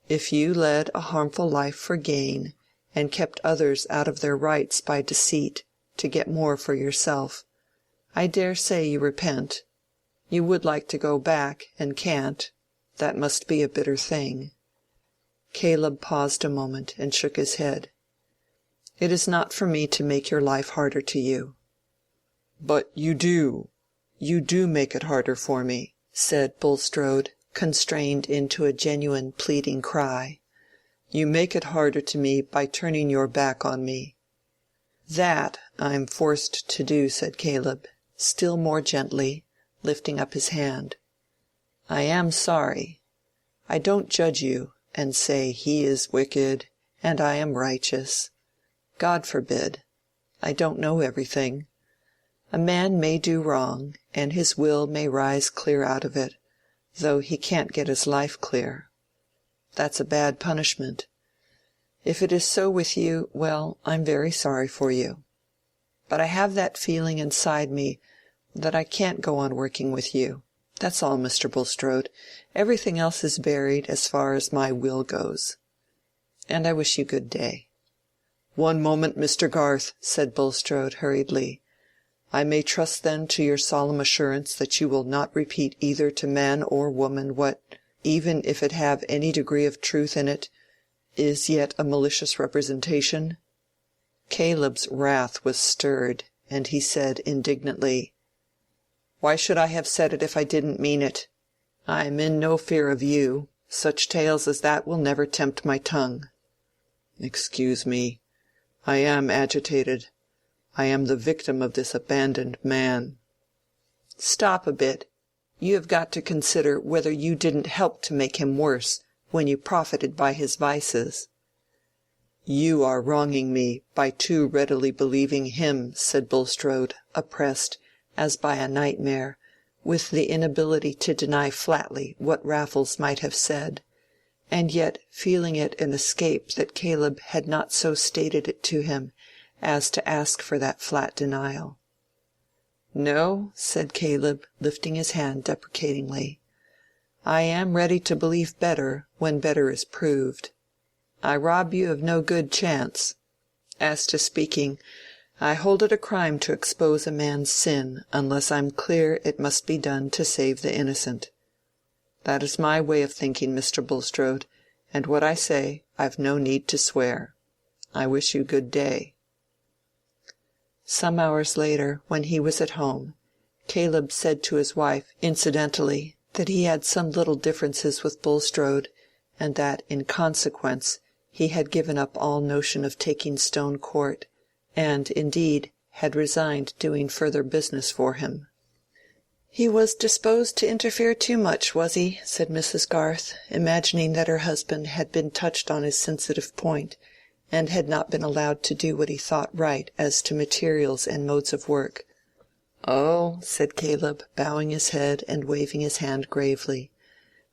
S2: If you led a harmful life for gain, and kept others out of their rights by deceit, to get more for yourself, I dare say you repent. You would like to go back, and can't. That must be a bitter thing." Caleb paused a moment and shook his head. "It is not for me to make your life harder to you." "But you do make it harder for me," said Bulstrode, constrained into a genuine pleading cry. "You make it harder to me by turning your back on me." "That I am forced to do," said Caleb, still more gently, lifting up his hand. "I am sorry. I don't judge you, and say he is wicked, and I am righteous. God forbid. I don't know everything. A man may do wrong, and his will may rise clear out of it, though he can't get his life clear. That's a bad punishment. If it is so with you, well, I'm very sorry for you. But I have that feeling inside me that I can't go on working with you. That's all, Mr. Bulstrode. Everything else is buried as far as my will goes. And I wish you good day." "One moment, Mr. Garth," said Bulstrode, hurriedly. "I may trust then to your solemn assurance that you will not repeat either to man or woman what, even if it have any degree of truth in it, is yet a malicious representation?" Caleb's wrath was stirred, and he said indignantly, "Why should I have said it if I didn't mean it? I am in no fear of you. Such tales as that will never tempt my tongue." "Excuse me. I am agitated. I am the victim of this abandoned man." "Stop a bit. You have got to consider whether you didn't help to make him worse when you profited by his vices." "You are wronging me by too readily believing him," said Bulstrode, oppressed, as by a nightmare, with the inability to deny flatly what Raffles might have said, and yet feeling it an escape that Caleb had not so stated it to him as to ask for that flat denial. "No," said Caleb, lifting his hand deprecatingly. "I am ready to believe better when better is proved. I rob you of no good chance. As to speaking, I hold it a crime to expose a man's sin unless I'm clear it must be done to save the innocent. That is my way of thinking, Mr. Bulstrode, and what I say I've no need to swear. I wish you good day." Some hours later, when he was at home, Caleb said to his wife incidentally that he had some little differences with Bulstrode, and that in consequence he had given up all notion of taking Stone Court, and, indeed, had resigned doing further business for him. "He was disposed to interfere too much, was he?" said Mrs. Garth, imagining that her husband had been touched on his sensitive point, and had not been allowed to do what he thought right as to materials and modes of work. "Oh," said Caleb, bowing his head and waving his hand gravely,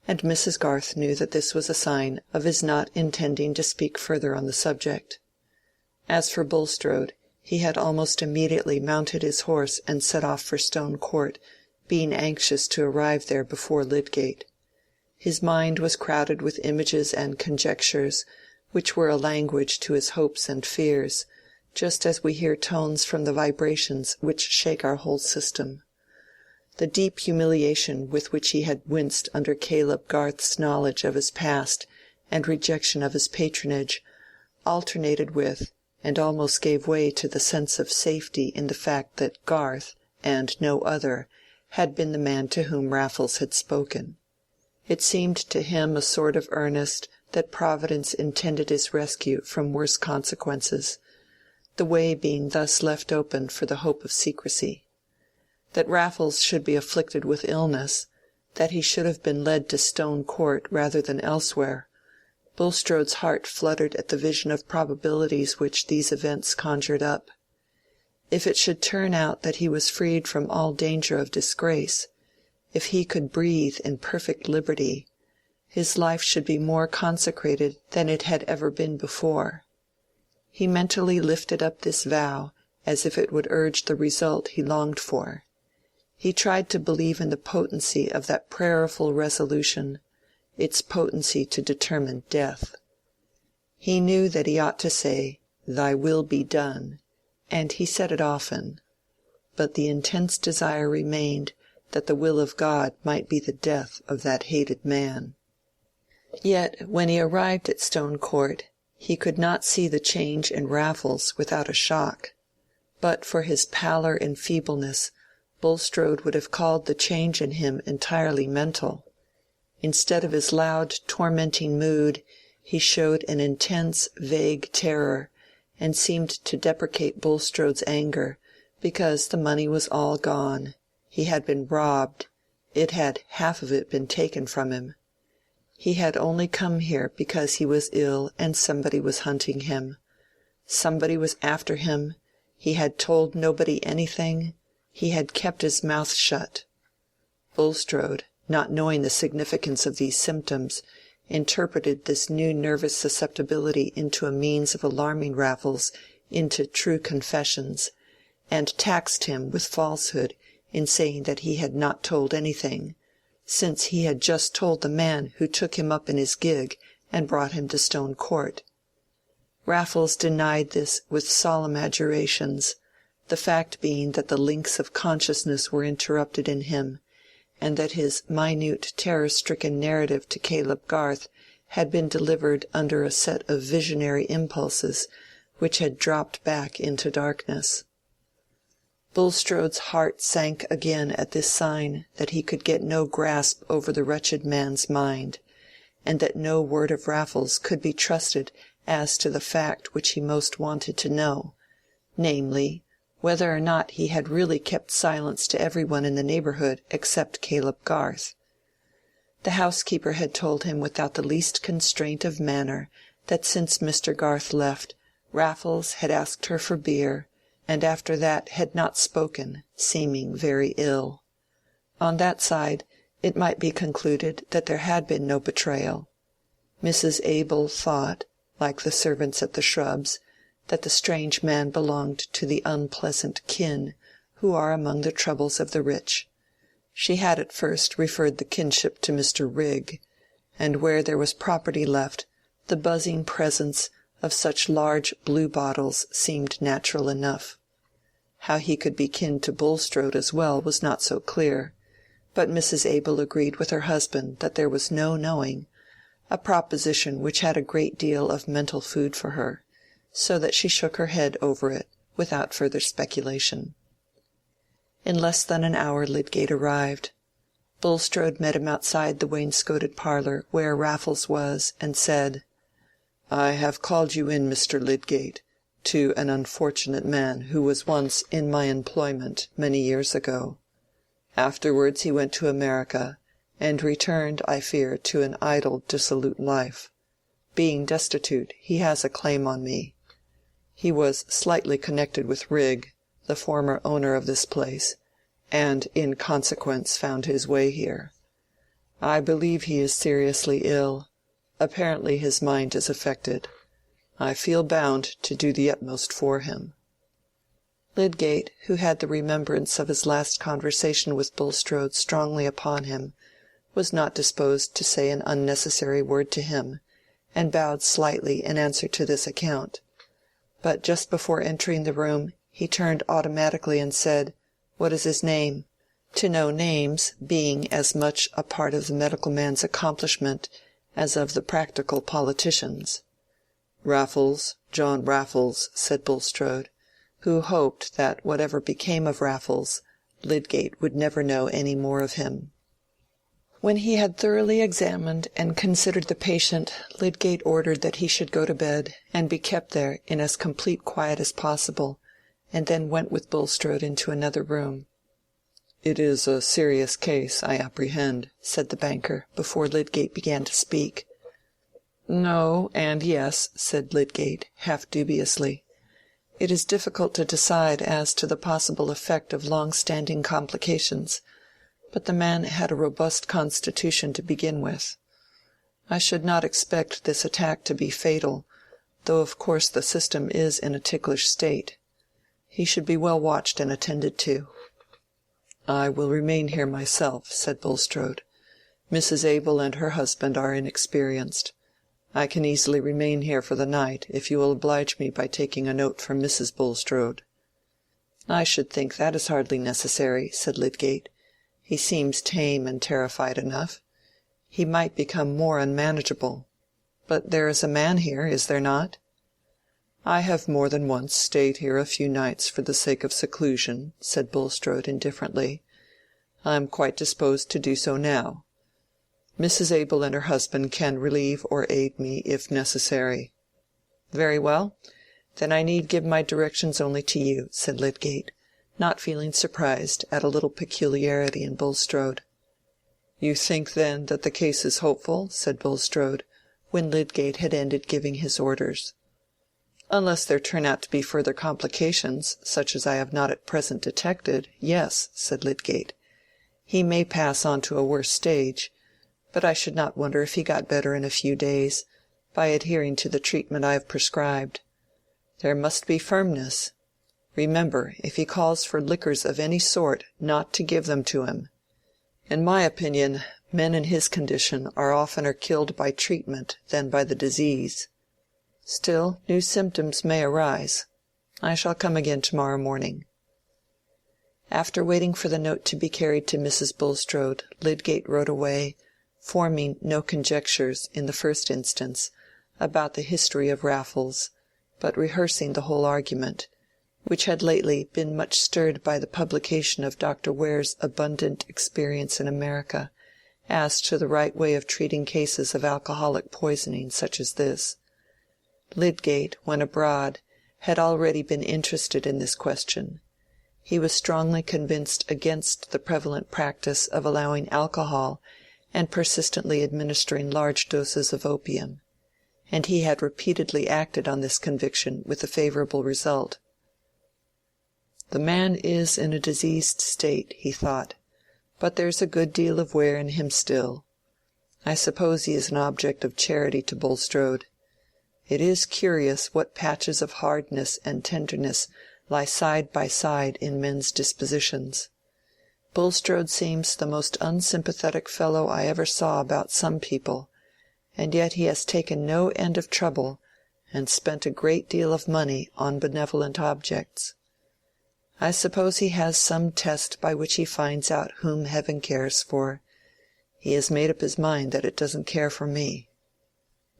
S2: and Mrs. Garth knew that this was a sign of his not intending to speak further on the subject. As for Bulstrode, he had almost immediately mounted his horse and set off for Stone Court, being anxious to arrive there before Lydgate. His mind was crowded with images and conjectures, which were a language to his hopes and fears, just as we hear tones from the vibrations which shake our whole system. The deep humiliation with which he had winced under Caleb Garth's knowledge of his past and rejection of his patronage alternated with, and almost gave way to, the sense of safety in the fact that Garth, and no other, had been the man to whom Raffles had spoken. It seemed to him a sort of earnest that Providence intended his rescue from worse consequences, the way being thus left open for the hope of secrecy. That Raffles should be afflicted with illness, that he should have been led to Stone Court rather than elsewhere, Bulstrode's heart fluttered at the vision of probabilities which these events conjured up. If it should turn out that he was freed from all danger of disgrace, if he could breathe in perfect liberty, his life should be more consecrated than it had ever been before. He mentally lifted up this vow as if it would urge the result he longed for. He tried to believe in the potency of that prayerful resolution, its potency to determine death. He knew that he ought to say, "Thy will be done," and he said it often. But the intense desire remained that the will of God might be the death of that hated man. Yet when he arrived at Stone Court, he could not see the change in Raffles without a shock. But for his pallor and feebleness, Bulstrode would have called the change in him entirely mental. Instead of his loud tormenting mood, he showed an intense vague terror, and seemed to deprecate Bulstrode's anger, because the money was all gone. He had been robbed. It had half of it been taken from him. He had only come here because he was ill and somebody was hunting him. Somebody was after him. He had told nobody anything. He had kept his mouth shut. Bulstrode, not knowing the significance of these symptoms, interpreted this new nervous susceptibility into a means of alarming Raffles into true confessions, and taxed him with falsehood in saying that he had not told anything, since he had just told the man who took him up in his gig and brought him to Stone Court. Raffles denied this with solemn adjurations, the fact being that the links of consciousness were interrupted in him, and that his minute terror-stricken narrative to Caleb Garth had been delivered under a set of visionary impulses which had dropped back into darkness. Bulstrode's heart sank again at this sign that he could get no grasp over the wretched man's mind, and that no word of Raffles could be trusted as to the fact which he most wanted to know, namely, whether or not he had really kept silence to every one in the neighborhood except Caleb Garth. The housekeeper had told him without the least constraint of manner that since Mr. Garth left, Raffles had asked her for beer, and after that had not spoken, seeming very ill. On that side it might be concluded that there had been no betrayal. Mrs. Abel thought, like the servants at the Shrubs, that the strange man belonged to the unpleasant kin who are among the troubles of the rich. She had at first referred the kinship to Mr. Rigg, and where there was property left, the buzzing presence of such large blue bottles seemed natural enough. How he could be kin to Bulstrode as well was not so clear, but Mrs. Abel agreed with her husband that there was no knowing, a proposition which had a great deal of mental food for her, so that she shook her head over it without further speculation. In less than an hour Lydgate arrived. Bulstrode met him outside the wainscoted parlour where Raffles was, and said, "I have called you in, Mr. Lydgate, to an unfortunate man who was once in my employment many years ago. Afterwards he went to America, and returned, I fear, to an idle, dissolute life. Being destitute, he has a claim on me. He was slightly connected with Rigg, the former owner of this place, and in consequence found his way here. I believe he is seriously ill. Apparently his mind is affected. I feel bound to do the utmost for him." Lydgate, who had the remembrance of his last conversation with Bulstrode strongly upon him, was not disposed to say an unnecessary word to him, and bowed slightly in answer to this account. But just before entering the room he turned automatically and said, "What is his name?" to know names being as much a part of the medical man's accomplishment as of the practical politician's. "Raffles, John Raffles," said Bulstrode, who hoped that whatever became of Raffles, Lydgate would never know any more of him. When he had thoroughly examined and considered the patient, Lydgate ordered that he should go to bed, and be kept there in as complete quiet as possible, and then went with Bulstrode into another room. "It is a serious case, I apprehend," said the banker, before Lydgate began to speak. "No, and yes," said Lydgate, half dubiously. "It is difficult to decide as to the possible effect of long-standing complications, but the man had a robust constitution to begin with. I should not expect this attack to be fatal, though of course the system is in a ticklish state. He should be well watched and attended to." "I will remain here myself," said Bulstrode. "Mrs. Abel and her husband are inexperienced. I can easily remain here for the night, if you will oblige me by taking a note from Mrs. Bulstrode." "I should think that is hardly necessary," said Lydgate. "He seems tame and terrified enough. He might become more unmanageable. But there is a man here, is there not?" "I have more than once stayed here a few nights for the sake of seclusion," said Bulstrode indifferently. "I am quite disposed to do so now. Mrs. Abel and her husband can relieve or aid me if necessary." "Very well. Then I need give my directions only to you," said Lydgate, not feeling surprised at a little peculiarity in Bulstrode. "You think, then, that the case is hopeful?" said Bulstrode, when Lydgate had ended giving his orders. "Unless there turn out to be further complications, such as I have not at present detected, yes," said Lydgate. "He may pass on to a worse stage, but I should not wonder if he got better in a few days, by adhering to the treatment I have prescribed. There must be firmness. Remember, if he calls for liquors of any sort, not to give them to him. In my opinion, men in his condition are oftener killed by treatment than by the disease. Still, new symptoms may arise. I shall come again tomorrow morning." After waiting for the note to be carried to Mrs. Bulstrode, Lydgate rode away, forming no conjectures, in the first instance, about the history of Raffles, but rehearsing the whole argument, which had lately been much stirred by the publication of Dr. Ware's abundant experience in America, as to the right way of treating cases of alcoholic poisoning such as this. Lydgate, when abroad, had already been interested in this question. He was strongly convinced against the prevalent practice of allowing alcohol and persistently administering large doses of opium, and he had repeatedly acted on this conviction with a favorable result. "The man is in a diseased state," he thought, "but there's a good deal of wear in him still. I suppose he is an object of charity to Bulstrode. It is curious what patches of hardness and tenderness lie side by side in men's dispositions. Bulstrode seems the most unsympathetic fellow I ever saw about some people, and yet he has taken no end of trouble and spent a great deal of money on benevolent objects. I suppose he has some test by which he finds out whom heaven cares for. He has made up his mind that it doesn't care for me."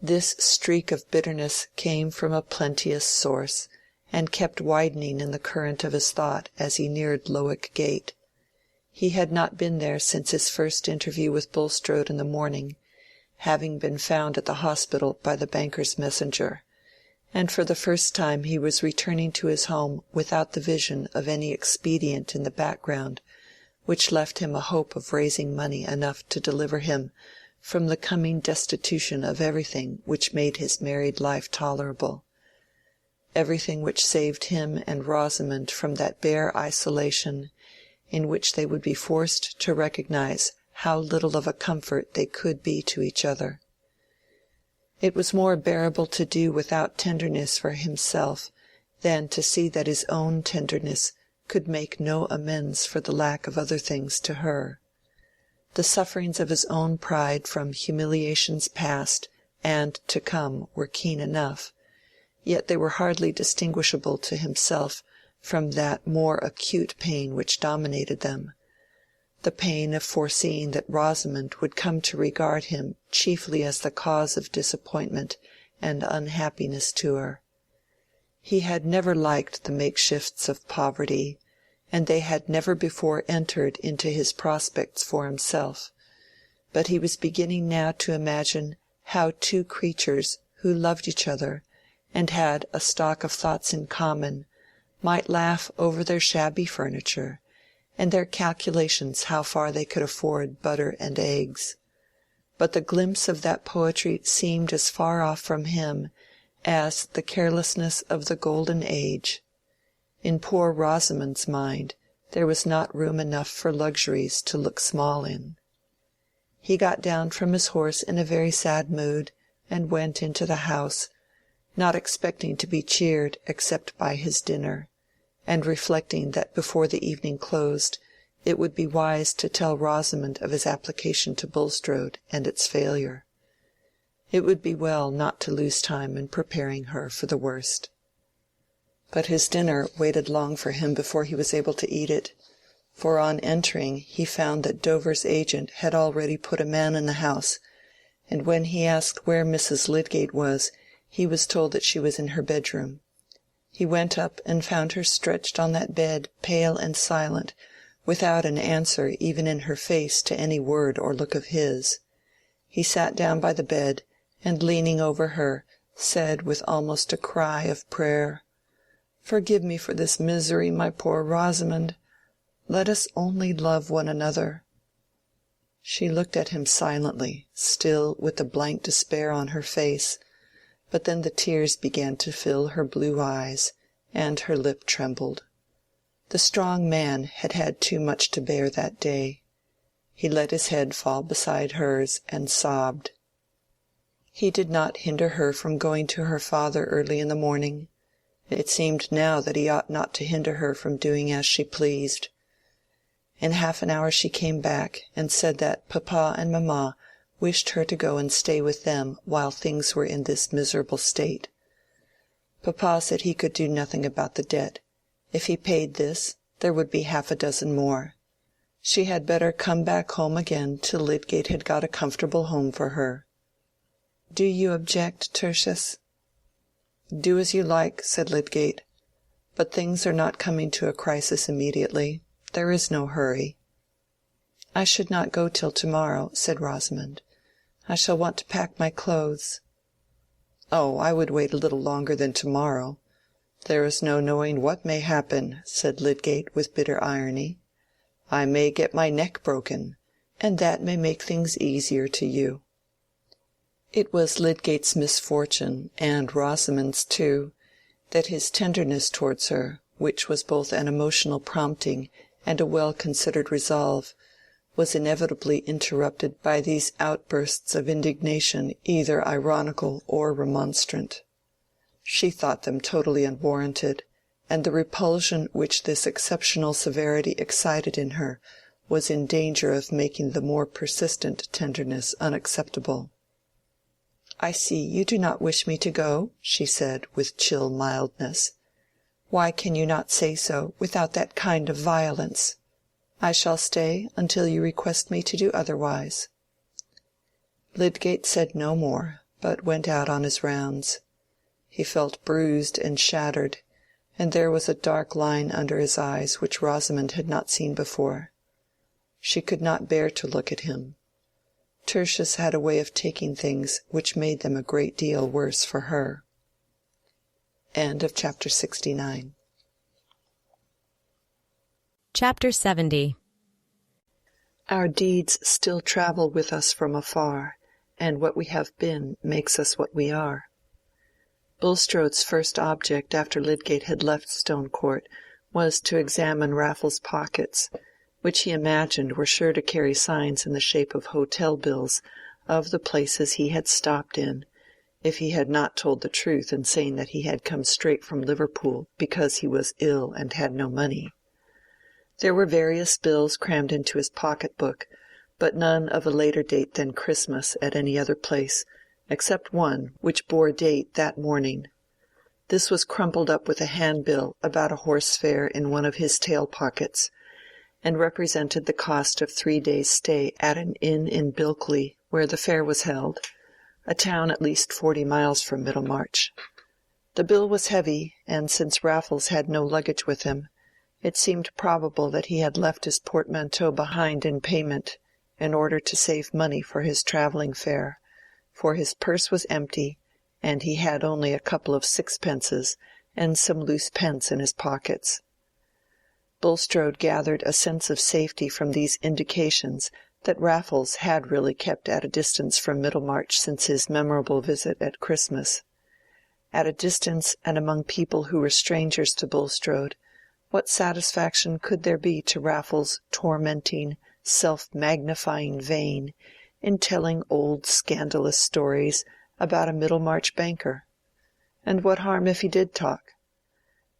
S2: This streak of bitterness came from a plenteous source, and kept widening in the current of his thought as he neared Lowick Gate. He had not been there since his first interview with Bulstrode in the morning, having been found at the hospital by the banker's messenger, and for the first time he was returning to his home without the vision of any expedient in the background which left him a hope of raising money enough to deliver him from the coming destitution of everything which made his married life tolerable, everything which saved him and Rosamond from that bare isolation in which they would be forced to recognize how little of a comfort they could be to each other. It was more bearable to do without tenderness for himself than to see that his own tenderness could make no amends for the lack of other things to her. The sufferings of his own pride from humiliations past and to come were keen enough, yet they were hardly distinguishable to himself from that more acute pain which dominated them, the pain of foreseeing that Rosamond would come to regard him chiefly as the cause of disappointment and unhappiness to her. He had never liked the makeshifts of poverty, and they had never before entered into his prospects for himself, but he was beginning now to imagine how two creatures who loved each other and had a stock of thoughts in common might laugh over their shabby furniture and their calculations how far they could afford butter and eggs. But the glimpse of that poetry seemed as far off from him as the carelessness of the golden age. In poor Rosamond's mind there was not room enough for luxuries to look small in. He got down from his horse in a very sad mood and went into the house, not expecting to be cheered except by his dinner, and reflecting that before the evening closed it would be wise to tell Rosamond of his application to Bulstrode and its failure. It would be well not to lose time in preparing her for the worst. But his dinner waited long for him before he was able to eat it, for on entering he found that Dover's agent had already put a man in the house, and when he asked where Mrs. Lydgate was, he was told that she was in her bedroom. He went up and found her stretched on that bed, pale and silent, without an answer even in her face to any word or look of his. He sat down by the bed, and leaning over her, said with almost a cry of prayer, "Forgive me for this misery, my poor Rosamond. Let us only love one another." She looked at him silently, still with the blank despair on her face, but then the tears began to fill her blue eyes, and her lip trembled. The strong man had had too much to bear that day. He let his head fall beside hers and sobbed. He did not hinder her from going to her father early in the morning. It seemed now that he ought not to hinder her from doing as she pleased. In half an hour she came back, and said that papa and mamma wished her to go and stay with them while things were in this miserable state. Papa said he could do nothing about the debt. If he paid this, there would be half a dozen more. She had better come back home again till Lydgate had got a comfortable home for her. "Do you object, Tertius?" "Do as you like," said Lydgate. "But things are not coming to a crisis immediately. There is no hurry." "I should not go till tomorrow," said Rosamond. "I shall want to pack my clothes." "Oh, I would wait a little longer than tomorrow. There is no knowing what may happen," said Lydgate with bitter irony. "I may get my neck broken, and that may make things easier to you." It was Lydgate's misfortune, and Rosamond's too, that his tenderness towards her, which was both an emotional prompting and a well-considered resolve, was inevitably interrupted by these outbursts of indignation either ironical or remonstrant. She thought them totally unwarranted, and the repulsion which this exceptional severity excited in her was in danger of making the more persistent tenderness unacceptable. "I see you do not wish me to go," she said, with chill mildness. "Why can you not say so without that kind of violence? I shall stay until you request me to do otherwise." Lydgate said no more, but went out on his rounds. He felt bruised and shattered, and there was a dark line under his eyes which Rosamond had not seen before. She could not bear to look at him. Tertius had a way of taking things which made them a great deal worse for her. Chapter 69.
S1: Chapter 70.
S2: Our deeds still travel with us from afar, and what we have been makes us what we are. Bulstrode's first object after Lydgate had left Stone Court was to examine Raffles's pockets, which he imagined were sure to carry signs in the shape of hotel bills of the places he had stopped in, if he had not told the truth in saying that he had come straight from Liverpool because he was ill and had no money. There were various bills crammed into his pocket-book, but none of a later date than Christmas at any other place, except one which bore date that morning. This was crumpled up with a handbill about a horse fair in one of his tail pockets, and represented the cost of 3 days' stay at an inn in Bilkley, where the fair was held, a town at least 40 miles from Middlemarch. The bill was heavy, and since Raffles had no luggage with him, it seemed probable that he had left his portmanteau behind in payment, in order to save money for his travelling fare, for his purse was empty, and he had only a couple of sixpences and some loose pence in his pockets. Bulstrode gathered a sense of safety from these indications that Raffles had really kept at a distance from Middlemarch since his memorable visit at Christmas. At a distance and among people who were strangers to Bulstrode, what satisfaction could there be to Raffles' tormenting, self-magnifying vein in telling old scandalous stories about a Middlemarch banker? And what harm if he did talk?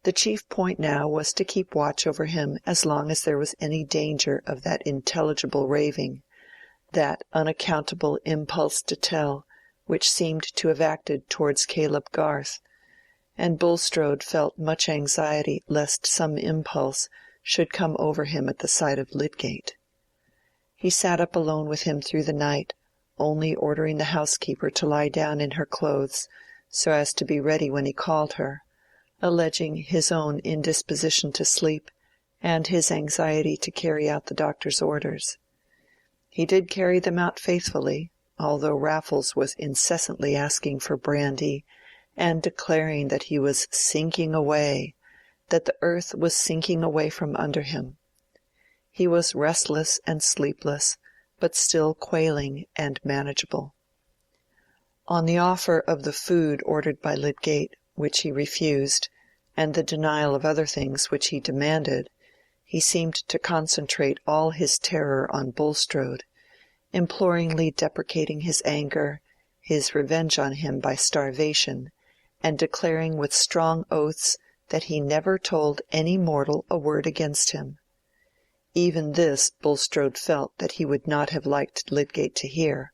S2: The chief point now was to keep watch over him as long as there was any danger of that intelligible raving, that unaccountable impulse to tell, which seemed to have acted towards Caleb Garth, and Bulstrode felt much anxiety lest some impulse should come over him at the sight of Lydgate. He sat up alone with him through the night, only ordering the housekeeper to lie down in her clothes, so as to be ready when he called her, alleging his own indisposition to sleep and his anxiety to carry out the doctor's orders. He did carry them out faithfully, although Raffles was incessantly asking for brandy, and declaring that he was sinking away, that the earth was sinking away from under him. He was restless and sleepless, but still quailing and manageable. On the offer of the food ordered by Lydgate, which he refused, and the denial of other things which he demanded, he seemed to concentrate all his terror on Bulstrode, imploringly deprecating his anger, his revenge on him by starvation, and declaring with strong oaths that he never told any mortal a word against him. Even this Bulstrode felt that he would not have liked Lydgate to hear,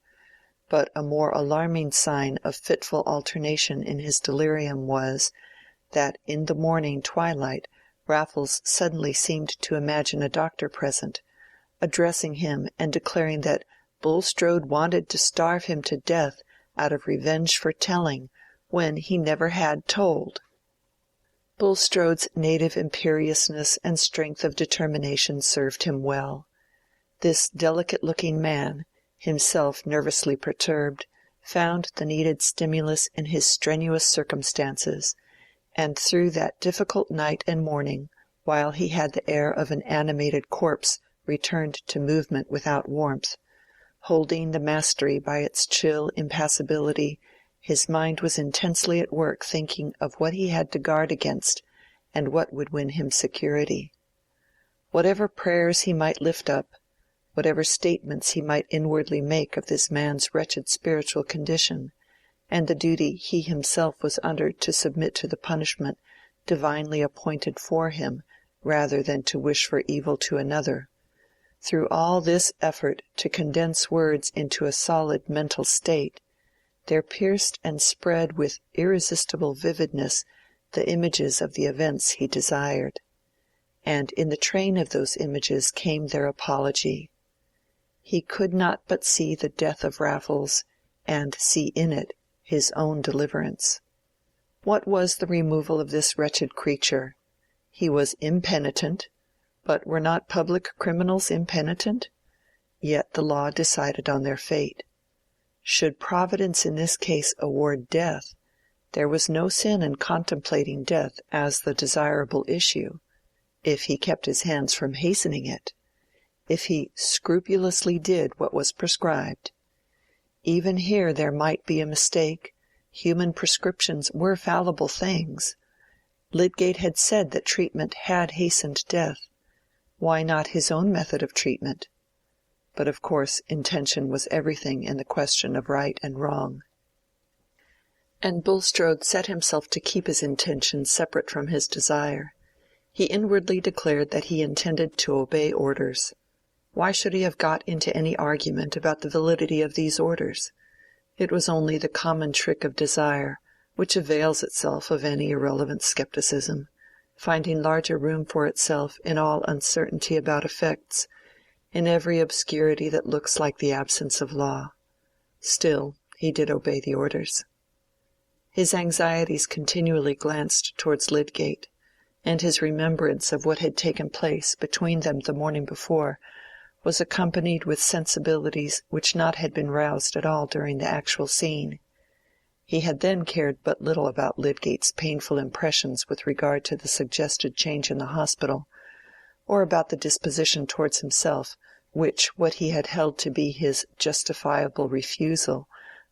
S2: but a more alarming sign of fitful alternation in his delirium was, that in the morning twilight Raffles suddenly seemed to imagine a doctor present, addressing him and declaring that Bulstrode wanted to starve him to death out of revenge for telling, when he never had told. Bulstrode's native imperiousness and strength of determination served him well. This delicate-looking man, himself nervously perturbed, found the needed stimulus in his strenuous circumstances, and through that difficult night and morning, while he had the air of an animated corpse returned to movement without warmth, holding the mastery by its chill impassibility, his mind was intensely at work thinking of what he had to guard against, and what would win him security. Whatever prayers he might lift up, whatever statements he might inwardly make of this man's wretched spiritual condition, and the duty he himself was under to submit to the punishment divinely appointed for him rather than to wish for evil to another, through all this effort to condense words into a solid mental state, there pierced and spread with irresistible vividness the images of the events he desired. And in the train of those images came their apology. He could not but see the death of Raffles, and see in it his own deliverance. What was the removal of this wretched creature? He was impenitent, but were not public criminals impenitent? Yet the law decided on their fate. Should Providence in this case award death, there was no sin in contemplating death as the desirable issue, if he kept his hands from hastening it, if he scrupulously did what was prescribed. Even here there might be a mistake. Human prescriptions were fallible things. Lydgate had said that treatment had hastened death. Why not his own method of treatment? But of course intention was everything in the question of right and wrong. And Bulstrode set himself to keep his intention separate from his desire. He inwardly declared that he intended to obey orders. Why should he have got into any argument about the validity of these orders? It was only the common trick of desire, which avails itself of any irrelevant skepticism, finding larger room for itself in all uncertainty about effects, in every obscurity that looks like the absence of law. Still, he did obey the orders. His anxieties continually glanced towards Lydgate, and his remembrance of what had taken place between them the morning before was accompanied with sensibilities which had been roused at all during the actual scene. He had then cared but little about Lydgate's painful impressions with regard to the suggested change in the hospital, or about the disposition towards himself which what he had held to be his justifiable refusal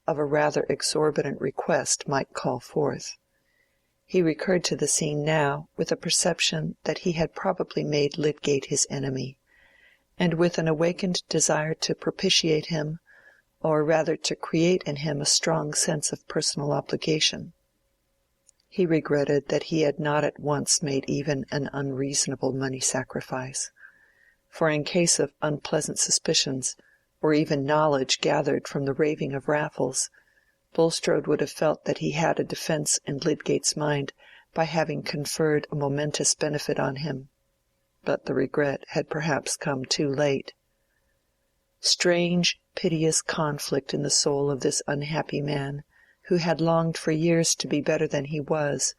S2: of a rather exorbitant request might call forth. He recurred to the scene now with a perception that he had probably made Lydgate his enemy, and with an awakened desire to propitiate him, or rather to create in him a strong sense of personal obligation. He regretted that he had not at once made even an unreasonable money sacrifice. For in case of unpleasant suspicions, or even knowledge gathered from the raving of Raffles, Bulstrode would have felt that he had a defence in Lydgate's mind by having conferred a momentous benefit on him. But the regret had perhaps come too late. Strange, piteous conflict in the soul of this unhappy man, who had longed for years to be better than he was,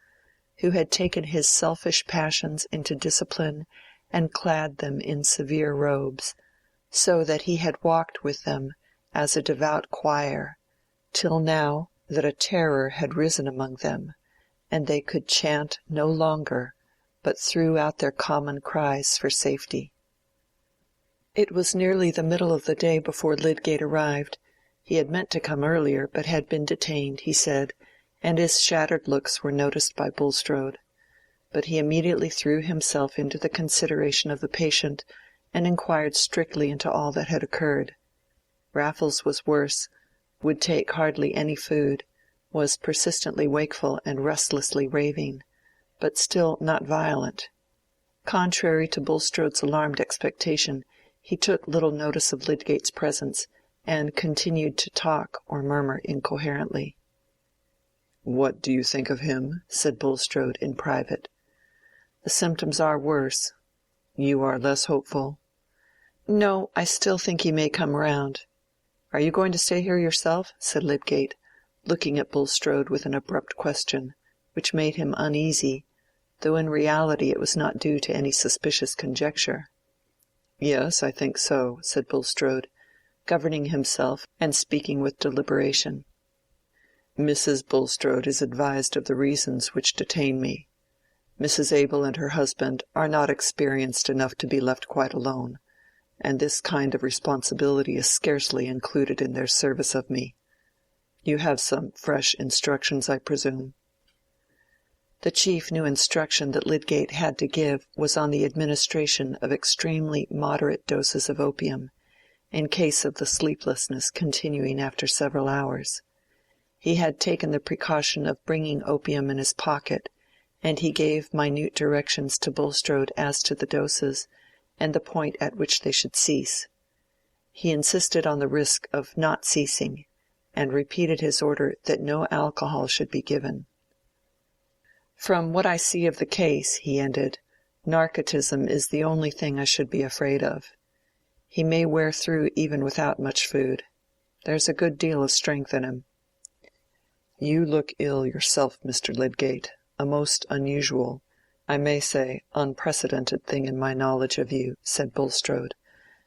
S2: who had taken his selfish passions into discipline and clad them in severe robes, so that he had walked with them as a devout choir, till now that a terror had risen among them, and they could chant no longer, but threw out their common cries for safety. It was nearly the middle of the day before Lydgate arrived. He had meant to come earlier, but had been detained, he said, and his shattered looks were noticed by Bulstrode. But he immediately threw himself into the consideration of the patient, and inquired strictly into all that had occurred. Raffles was worse, would take hardly any food, was persistently wakeful and restlessly raving, but still not violent. Contrary to Bulstrode's alarmed expectation, he took little notice of Lydgate's presence, and continued to talk or murmur incoherently. "What do you think of him?" said Bulstrode in private. "The symptoms are worse." "You are less hopeful?" "No, I still think he may come round." "Are you going to stay here yourself?" said Lydgate, looking at Bulstrode with an abrupt question, which made him uneasy, though in reality it was not due to any suspicious conjecture. "Yes, I think so," said Bulstrode, governing himself and speaking with deliberation. "Mrs. Bulstrode is advised of the reasons which detain me. Mrs. Abel and her husband are not experienced enough to be left quite alone, and this kind of responsibility is scarcely included in their service of me. You have some fresh instructions, I presume?" The chief new instruction that Lydgate had to give was on the administration of extremely moderate doses of opium, in case of the sleeplessness continuing after several hours. He had taken the precaution of bringing opium in his pocket, and he gave minute directions to Bulstrode as to the doses, and the point at which they should cease. He insisted on the risk of not ceasing, and repeated his order that no alcohol should be given. "From what I see of the case," he ended, "narcotism is the only thing I should be afraid of. He may wear through even without much food. There's a good deal of strength in him." "You look ill yourself, Mr. Lydgate, a most unusual, I may say unprecedented thing in my knowledge of you," said Bulstrode,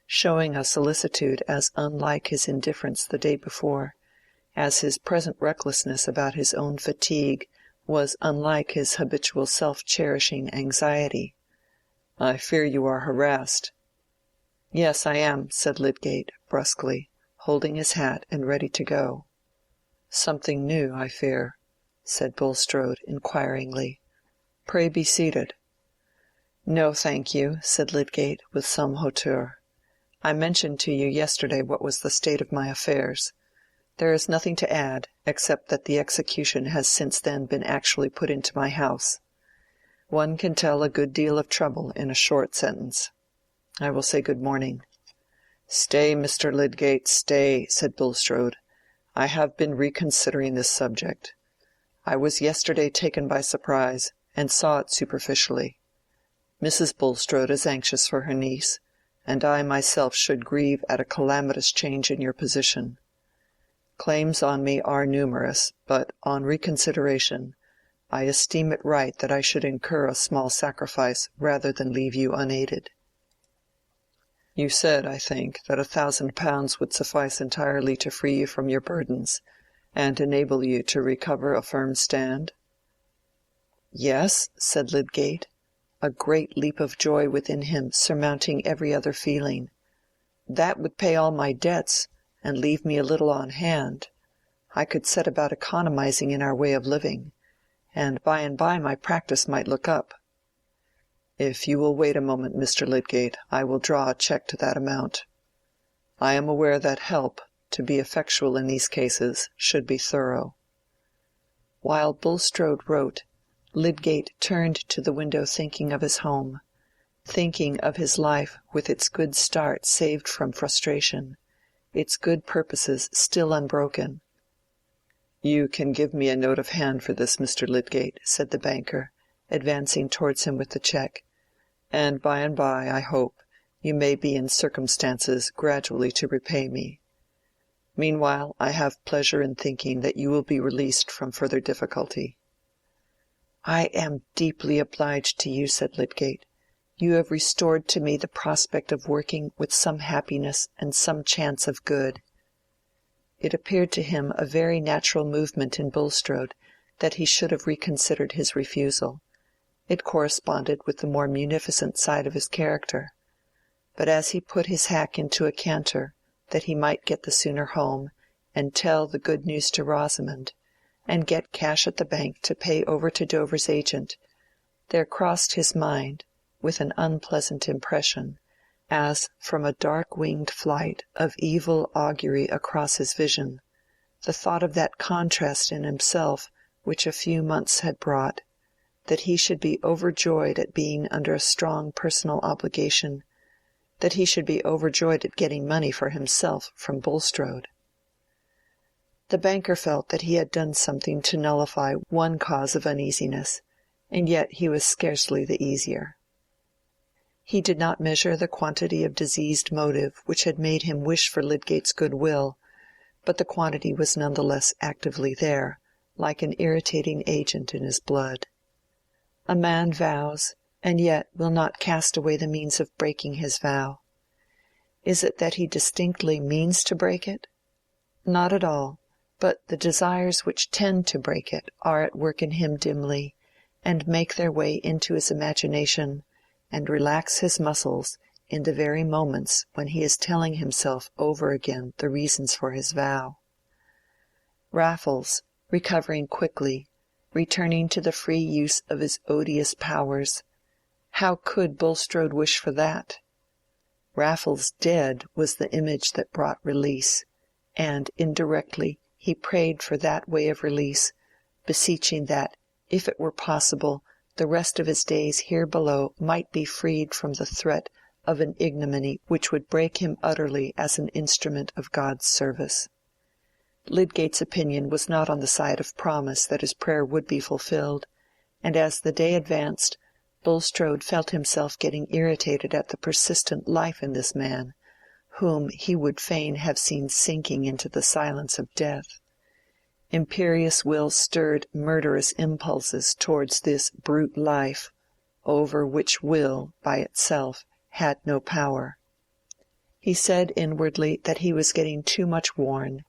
S2: showing a solicitude as unlike his indifference the day before, as his present recklessness about his own fatigue was unlike his habitual self-cherishing anxiety. "I fear you are harassed." "Yes, I am," said Lydgate, brusquely, holding his hat and ready to go. "Something new, I fear," said Bulstrode, inquiringly. "Pray be seated." "No, thank you," said Lydgate, with some hauteur. "I mentioned to you yesterday what was the state of my affairs. There is nothing to add, except that the execution has since then been actually put into my house. One can tell a good deal of trouble in a short sentence. I will say good morning." "Stay, Mr. Lydgate, stay," said Bulstrode. "I have been reconsidering this subject. I was yesterday taken by surprise, and saw it superficially. Mrs. Bulstrode is anxious for her niece, and I myself should grieve at a calamitous change in your position. Claims on me are numerous, but on reconsideration, I esteem it right that I should incur a small sacrifice rather than leave you unaided. You said, I think, that £1,000 would suffice entirely to free you from your burdens, and enable you to recover a firm stand?" "Yes," said Lydgate, a great leap of joy within him surmounting every other feeling. "That would pay all my debts, and leave me a little on hand. I could set about economizing in our way of living, and by my practice might look up." "If you will wait a moment, Mr. Lydgate, I will draw a check to that amount. I am aware that help, to be effectual in these cases, should be thorough." While Bulstrode wrote, Lydgate turned to the window thinking of his home, thinking of his life with its good start saved from frustration, its good purposes still unbroken. "You can give me a note of hand for this, Mr. Lydgate," said the banker, advancing towards him with the cheque, "and by, I hope, you may be in circumstances gradually to repay me. Meanwhile, I have pleasure in thinking that you will be released from further difficulty." "I am deeply obliged to you," said Lydgate. "You have restored to me the prospect of working with some happiness and some chance of good." It appeared to him a very natural movement in Bulstrode that he should have reconsidered his refusal. It corresponded with the more munificent side of his character. But as he put his hack into a canter, that he might get the sooner home, and tell the good news to Rosamond, and get cash at the bank to pay over to Dover's agent, there crossed his mind, with an unpleasant impression, as from a dark-winged flight of evil augury across his vision, the thought of that contrast in himself which a few months had brought, that he should be overjoyed at being under a strong personal obligation, that he should be overjoyed at getting money for himself from Bulstrode. The banker felt that he had done something to nullify one cause of uneasiness, and yet he was scarcely the easier. He did not measure the quantity of diseased motive which had made him wish for Lydgate's good will, but the quantity was none the less actively there, like an irritating agent in his blood. A man vows, and yet will not cast away the means of breaking his vow. Is it that he distinctly means to break it? Not at all, but the desires which tend to break it are at work in him dimly, and make their way into his imagination, and relax his muscles in the very moments when he is telling himself over again the reasons for his vow. Raffles, recovering quickly, returning to the free use of his odious powers, how could Bulstrode wish for that? Raffles dead was the image that brought release, and indirectly he prayed for that way of release, beseeching that, if it were possible, the rest of his days here below might be freed from the threat of an ignominy which would break him utterly as an instrument of God's service. Lydgate's opinion was not on the side of promise that his prayer would be fulfilled, and as the day advanced, Bulstrode felt himself getting irritated at the persistent life in this man, whom he would fain have seen sinking into the silence of death. Imperious will stirred murderous impulses towards this brute life, over which will, by itself, had no power. He said inwardly that he was getting too much worn.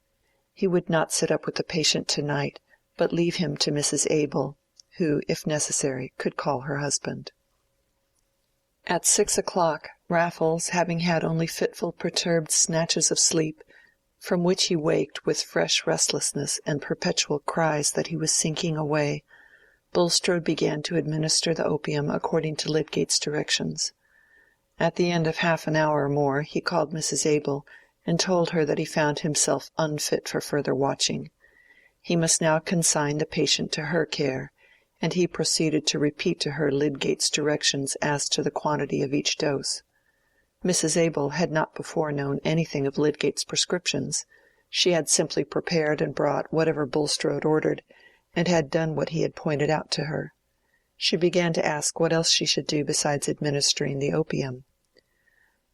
S2: He would not sit up with the patient to-night, but leave him to Mrs. Abel, who, if necessary, could call her husband. At 6 o'clock, Raffles, having had only fitful perturbed snatches of sleep, from which he waked with fresh restlessness and perpetual cries that he was sinking away, Bulstrode began to administer the opium according to Lydgate's directions. At the end of half an hour or more he called Mrs. Abel and told her that he found himself unfit for further watching. He must now consign the patient to her care, and he proceeded to repeat to her Lydgate's directions as to the quantity of each dose. Mrs. Abel had not before known anything of Lydgate's prescriptions. She had simply prepared and brought whatever Bulstrode ordered, and had done what he had pointed out to her. She began to ask what else she should do besides administering the opium.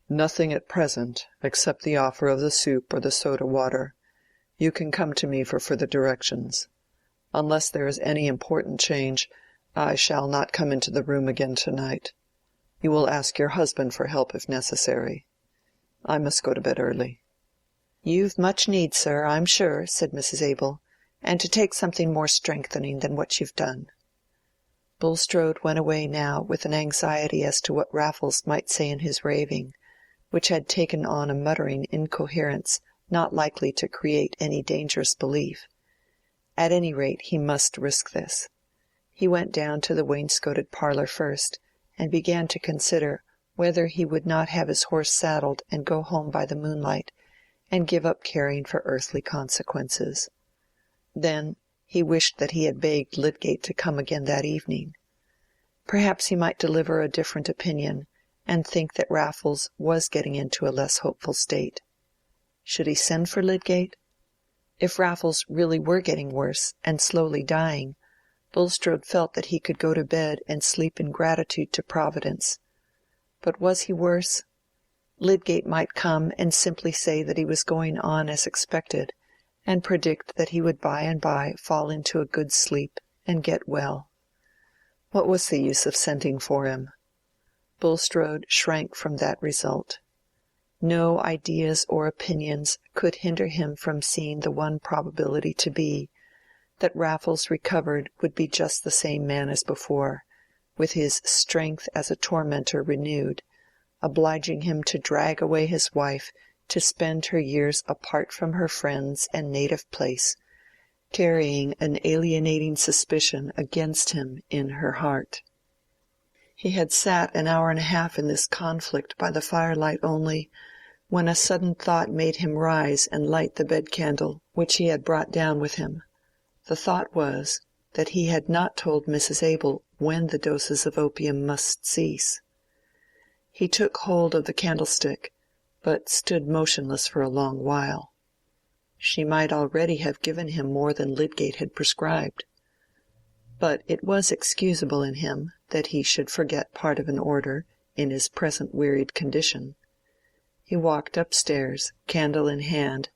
S2: "Nothing at present, except the offer of the soup or the soda water. You can come to me for further directions. Unless there is any important change, I shall not come into the room again to-night. You will ask your husband for help if necessary. I must go to bed early." "You've much need, sir, I'm sure," said Mrs. Abel, "and to take something more strengthening than what you've done." Bulstrode went away now with an anxiety as to what Raffles might say in his raving, which had taken on a muttering incoherence not likely to create any dangerous belief. At any rate he must risk this. He went down to the wainscoted parlour first, and began to consider whether he would not have his horse saddled and go home by the moonlight, and give up caring for earthly consequences. Then He wished that he had begged Lydgate to come again that evening. Perhaps he might deliver a different opinion, and think that Raffles was getting into a less hopeful state. Should he send for Lydgate? If Raffles really were getting worse and slowly dying, Bulstrode felt that he could go to bed and sleep in gratitude to Providence. But was he worse? Lydgate might come and simply say that he was going on as expected, and predict that he would by and by fall into a good sleep and get well. What was the use of sending for him? Bulstrode shrank from that result. No ideas or opinions could hinder him from seeing the one probability to be, that Raffles recovered would be just the same man as before, with his strength as a tormentor renewed, obliging him to drag away his wife to spend her years apart from her friends and native place, carrying an alienating suspicion against him in her heart. He had sat an hour and a half in this conflict by the firelight only, when a sudden thought made him rise and light the bed-candle which he had brought down with him. The thought was that he had not told Mrs. Abel when the doses of opium must cease. He took hold of the candlestick, but stood motionless for a long while. She might already have given him more than Lydgate had prescribed. But it was excusable in him that he should forget part of an order in his present wearied condition. He walked upstairs, candle in hand,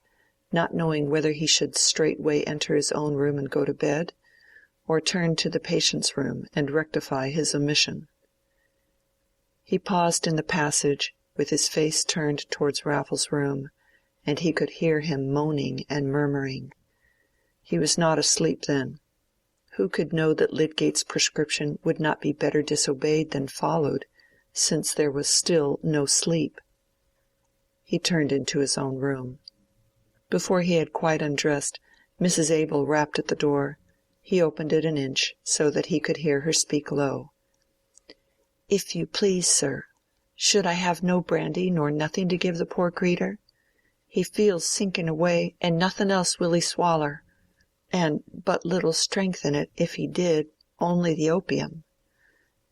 S2: not knowing whether he should straightway enter his own room and go to bed, or turn to the patient's room and rectify his omission. He paused in the passage, with his face turned towards Raffles' room, and he could hear him moaning and murmuring. He was not asleep then. Who could know that Lydgate's prescription would not be better disobeyed than followed, since there was still no sleep? He turned into his own room. Before he had quite undressed, Mrs. Abel rapped at the door. He opened it an inch, so that he could hear her speak low. "If you please, sir, should I have no brandy nor nothing to give the poor creetur? He feels sinking away, and nothing else will he swaller, and but little strength in it if he did, only the opium.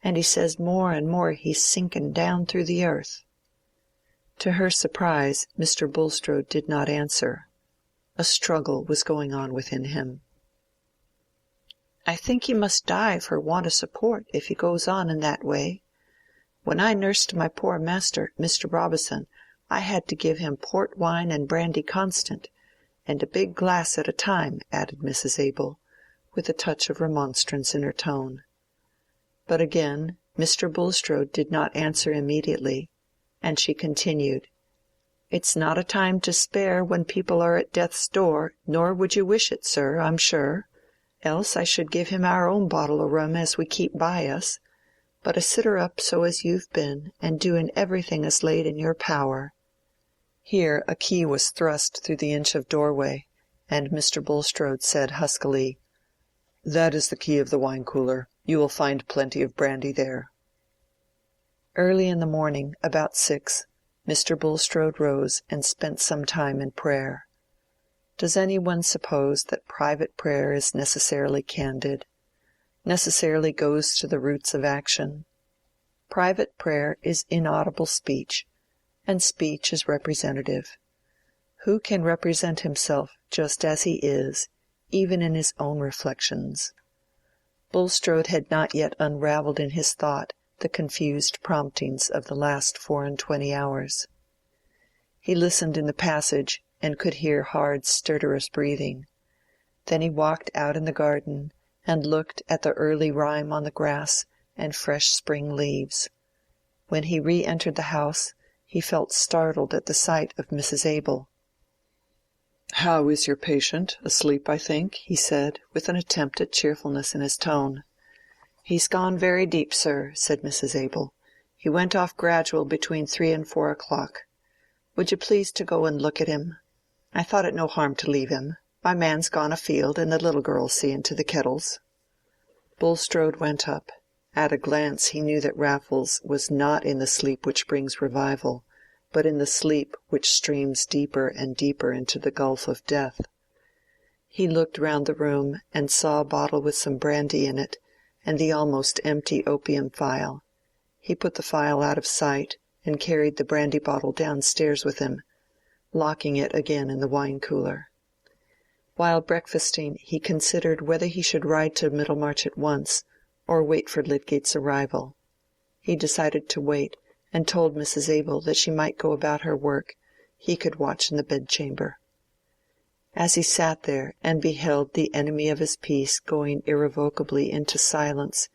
S2: And he says more and more he's sinking down through the earth." To her surprise, Mr. Bulstrode did not answer. A struggle was going on within him. "I think he must die for want of support if he goes on in that way. When I nursed my poor master, Mr. Robison, I had to give him port wine and brandy constant, and a big glass at a time," added Mrs. Abel, with a touch of remonstrance in her tone. But again Mr. Bulstrode did not answer immediately, and she continued, "It's not a time to spare when people are at death's door, nor would you wish it, sir, I'm sure. Else I should give him our own bottle o' rum as we keep by us. But a sit her up so as you've been, and doing everything as laid in your power." Here a key was thrust through the inch of doorway, and Mr. Bulstrode said huskily, "That is the key of the wine-cooler. You will find plenty of brandy there." Early in the morning, about 6, Mr. Bulstrode rose and spent some time in prayer. Does any one suppose that private prayer is necessarily candid, necessarily goes to the roots of action? Private prayer is inaudible speech, and speech is representative. Who can represent himself just as he is, even in his own reflections? Bulstrode had not yet unravelled in his thought the confused promptings of the last 24 hours. He listened in the passage, and could hear hard stertorous breathing. Then he walked out in the garden, and looked at the early rime on the grass and fresh spring leaves. When he re-entered the house, he felt startled at the sight of Mrs. Abel. "How is your patient? Asleep, I think," he said, with an attempt at cheerfulness in his tone. "He's gone very deep, sir," said Mrs. Abel. "He went off gradual between 3 and 4 o'clock. Would you please to go and look at him? I thought it no harm to leave him. My man's gone afield, and the little girl's seeing to the kettles." Bulstrode went up. At a glance he knew that Raffles was not in the sleep which brings revival, but in the sleep which streams deeper and deeper into the gulf of death. He looked round the room, and saw a bottle with some brandy in it, and the almost empty opium phial. He put the phial out of sight, and carried the brandy bottle downstairs with him, locking it again in the wine-cooler. While breakfasting, he considered whether he should ride to Middlemarch at once, or wait for Lydgate's arrival. He decided to wait, and told Mrs. Abel that she might go about her work; he could watch in the bedchamber. As he sat there and beheld the enemy of his peace going irrevocably into silence,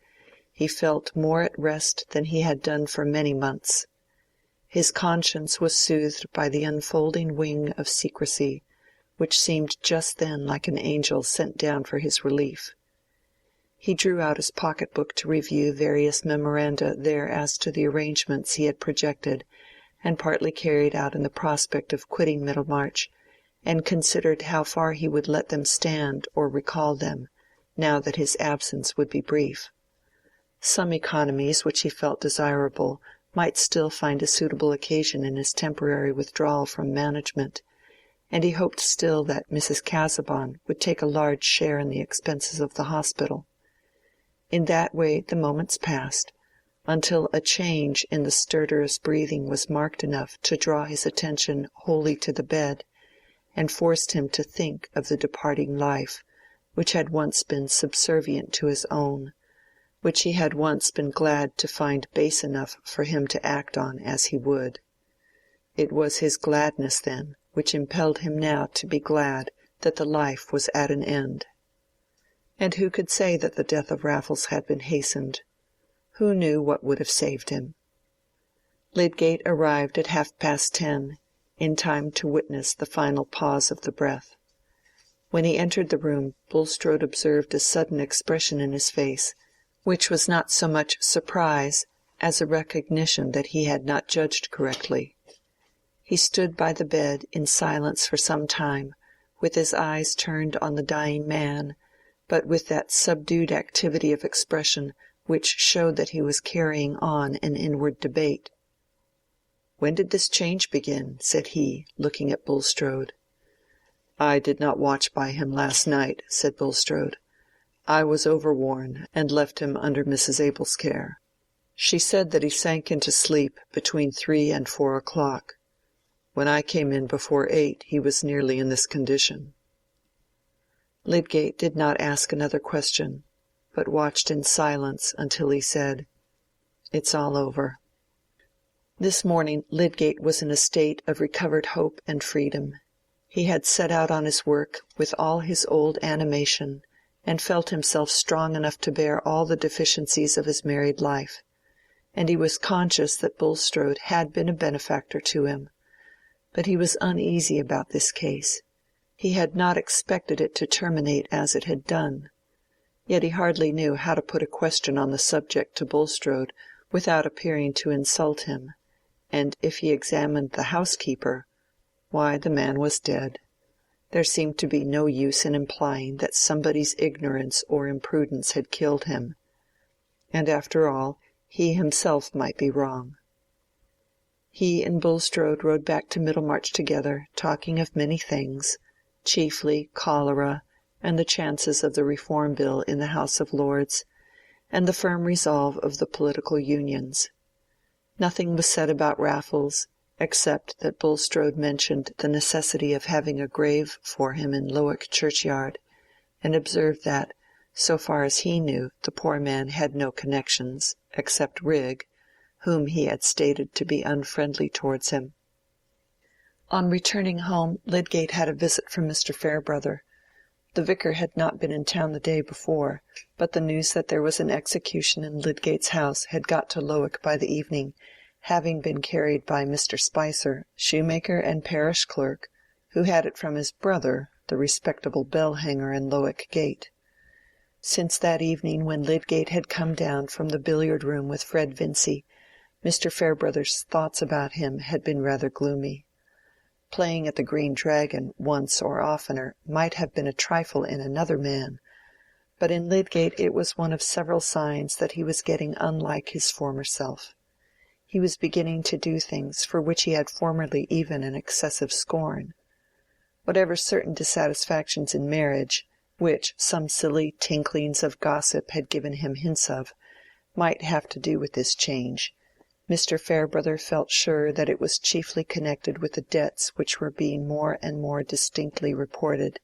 S2: he felt more at rest than he had done for many months. His conscience was soothed by the unfolding wing of secrecy, which seemed just then like an angel sent down for his relief. He drew out his pocket-book to review various memoranda there as to the arrangements he had projected and partly carried out in the prospect of quitting Middlemarch, and considered how far he would let them stand or recall them, now that his absence would be brief. Some economies which he felt desirable might still find a suitable occasion in his temporary withdrawal from management, and he hoped still that Mrs. Casaubon would take a large share in the expenses of the hospital. In that way the moments passed, until a change in the stertorous breathing was marked enough to draw his attention wholly to the bed, and forced him to think of the departing life, which had once been subservient to his own, which he had once been glad to find base enough for him to act on as he would. It was his gladness, then, which impelled him now to be glad that the life was at an end. And who could say that the death of Raffles had been hastened? Who knew what would have saved him? Lydgate arrived at 10:30, in time to witness the final pause of the breath. When he entered the room, Bulstrode observed a sudden expression in his face, which was not so much surprise as a recognition that he had not judged correctly. He stood by the bed in silence for some time, with his eyes turned on the dying man, but with that subdued activity of expression which showed that he was carrying on an inward debate. "When did this change begin?" said he, looking at Bulstrode. "I did not watch by him last night," said Bulstrode. "I was overworn, and left him under Mrs. Abel's care. She said that he sank into sleep between 3 and 4 o'clock. When I came in before 8 he was nearly in this condition." Lydgate did not ask another question, but watched in silence until he said, "It's all over." This morning Lydgate was in a state of recovered hope and freedom. He had set out on his work with all his old animation, and felt himself strong enough to bear all the deficiencies of his married life, and he was conscious that Bulstrode had been a benefactor to him. But he was uneasy about this case. He had not expected it to terminate as it had done. Yet he hardly knew how to put a question on the subject to Bulstrode without appearing to insult him, and if he examined the housekeeper, why, the man was dead. There seemed to be no use in implying that somebody's ignorance or imprudence had killed him, and after all he himself might be wrong. He and Bulstrode rode back to Middlemarch together, talking of many things, chiefly cholera and the chances of the Reform Bill in the House of Lords, and the firm resolve of the political unions. Nothing was said about Raffles, except that Bulstrode mentioned the necessity of having a grave for him in Lowick churchyard, and observed that, so far as he knew, the poor man had no connections, except Rigg, whom he had stated to be unfriendly towards him. On returning home, Lydgate had a visit from Mr. Farebrother. The vicar had not been in town the day before, but the news that there was an execution in Lydgate's house had got to Lowick by the evening, having been carried by Mr. Spicer, shoemaker and parish clerk, who had it from his brother, the respectable bell-hanger in Lowick Gate. Since that evening when Lydgate had come down from the billiard-room with Fred Vincey, Mr. Farebrother's thoughts about him had been rather gloomy. Playing at the Green Dragon once or oftener might have been a trifle in another man, but in Lydgate it was one of several signs that he was getting unlike his former self. He was beginning to do things for which he had formerly even an excessive scorn. whatever certain dissatisfactions in marriage, which some silly tinklings of gossip had given him hints of, might have to do with this change, Mr. Farebrother felt sure that it was chiefly connected with the debts which were being more and more distinctly reported,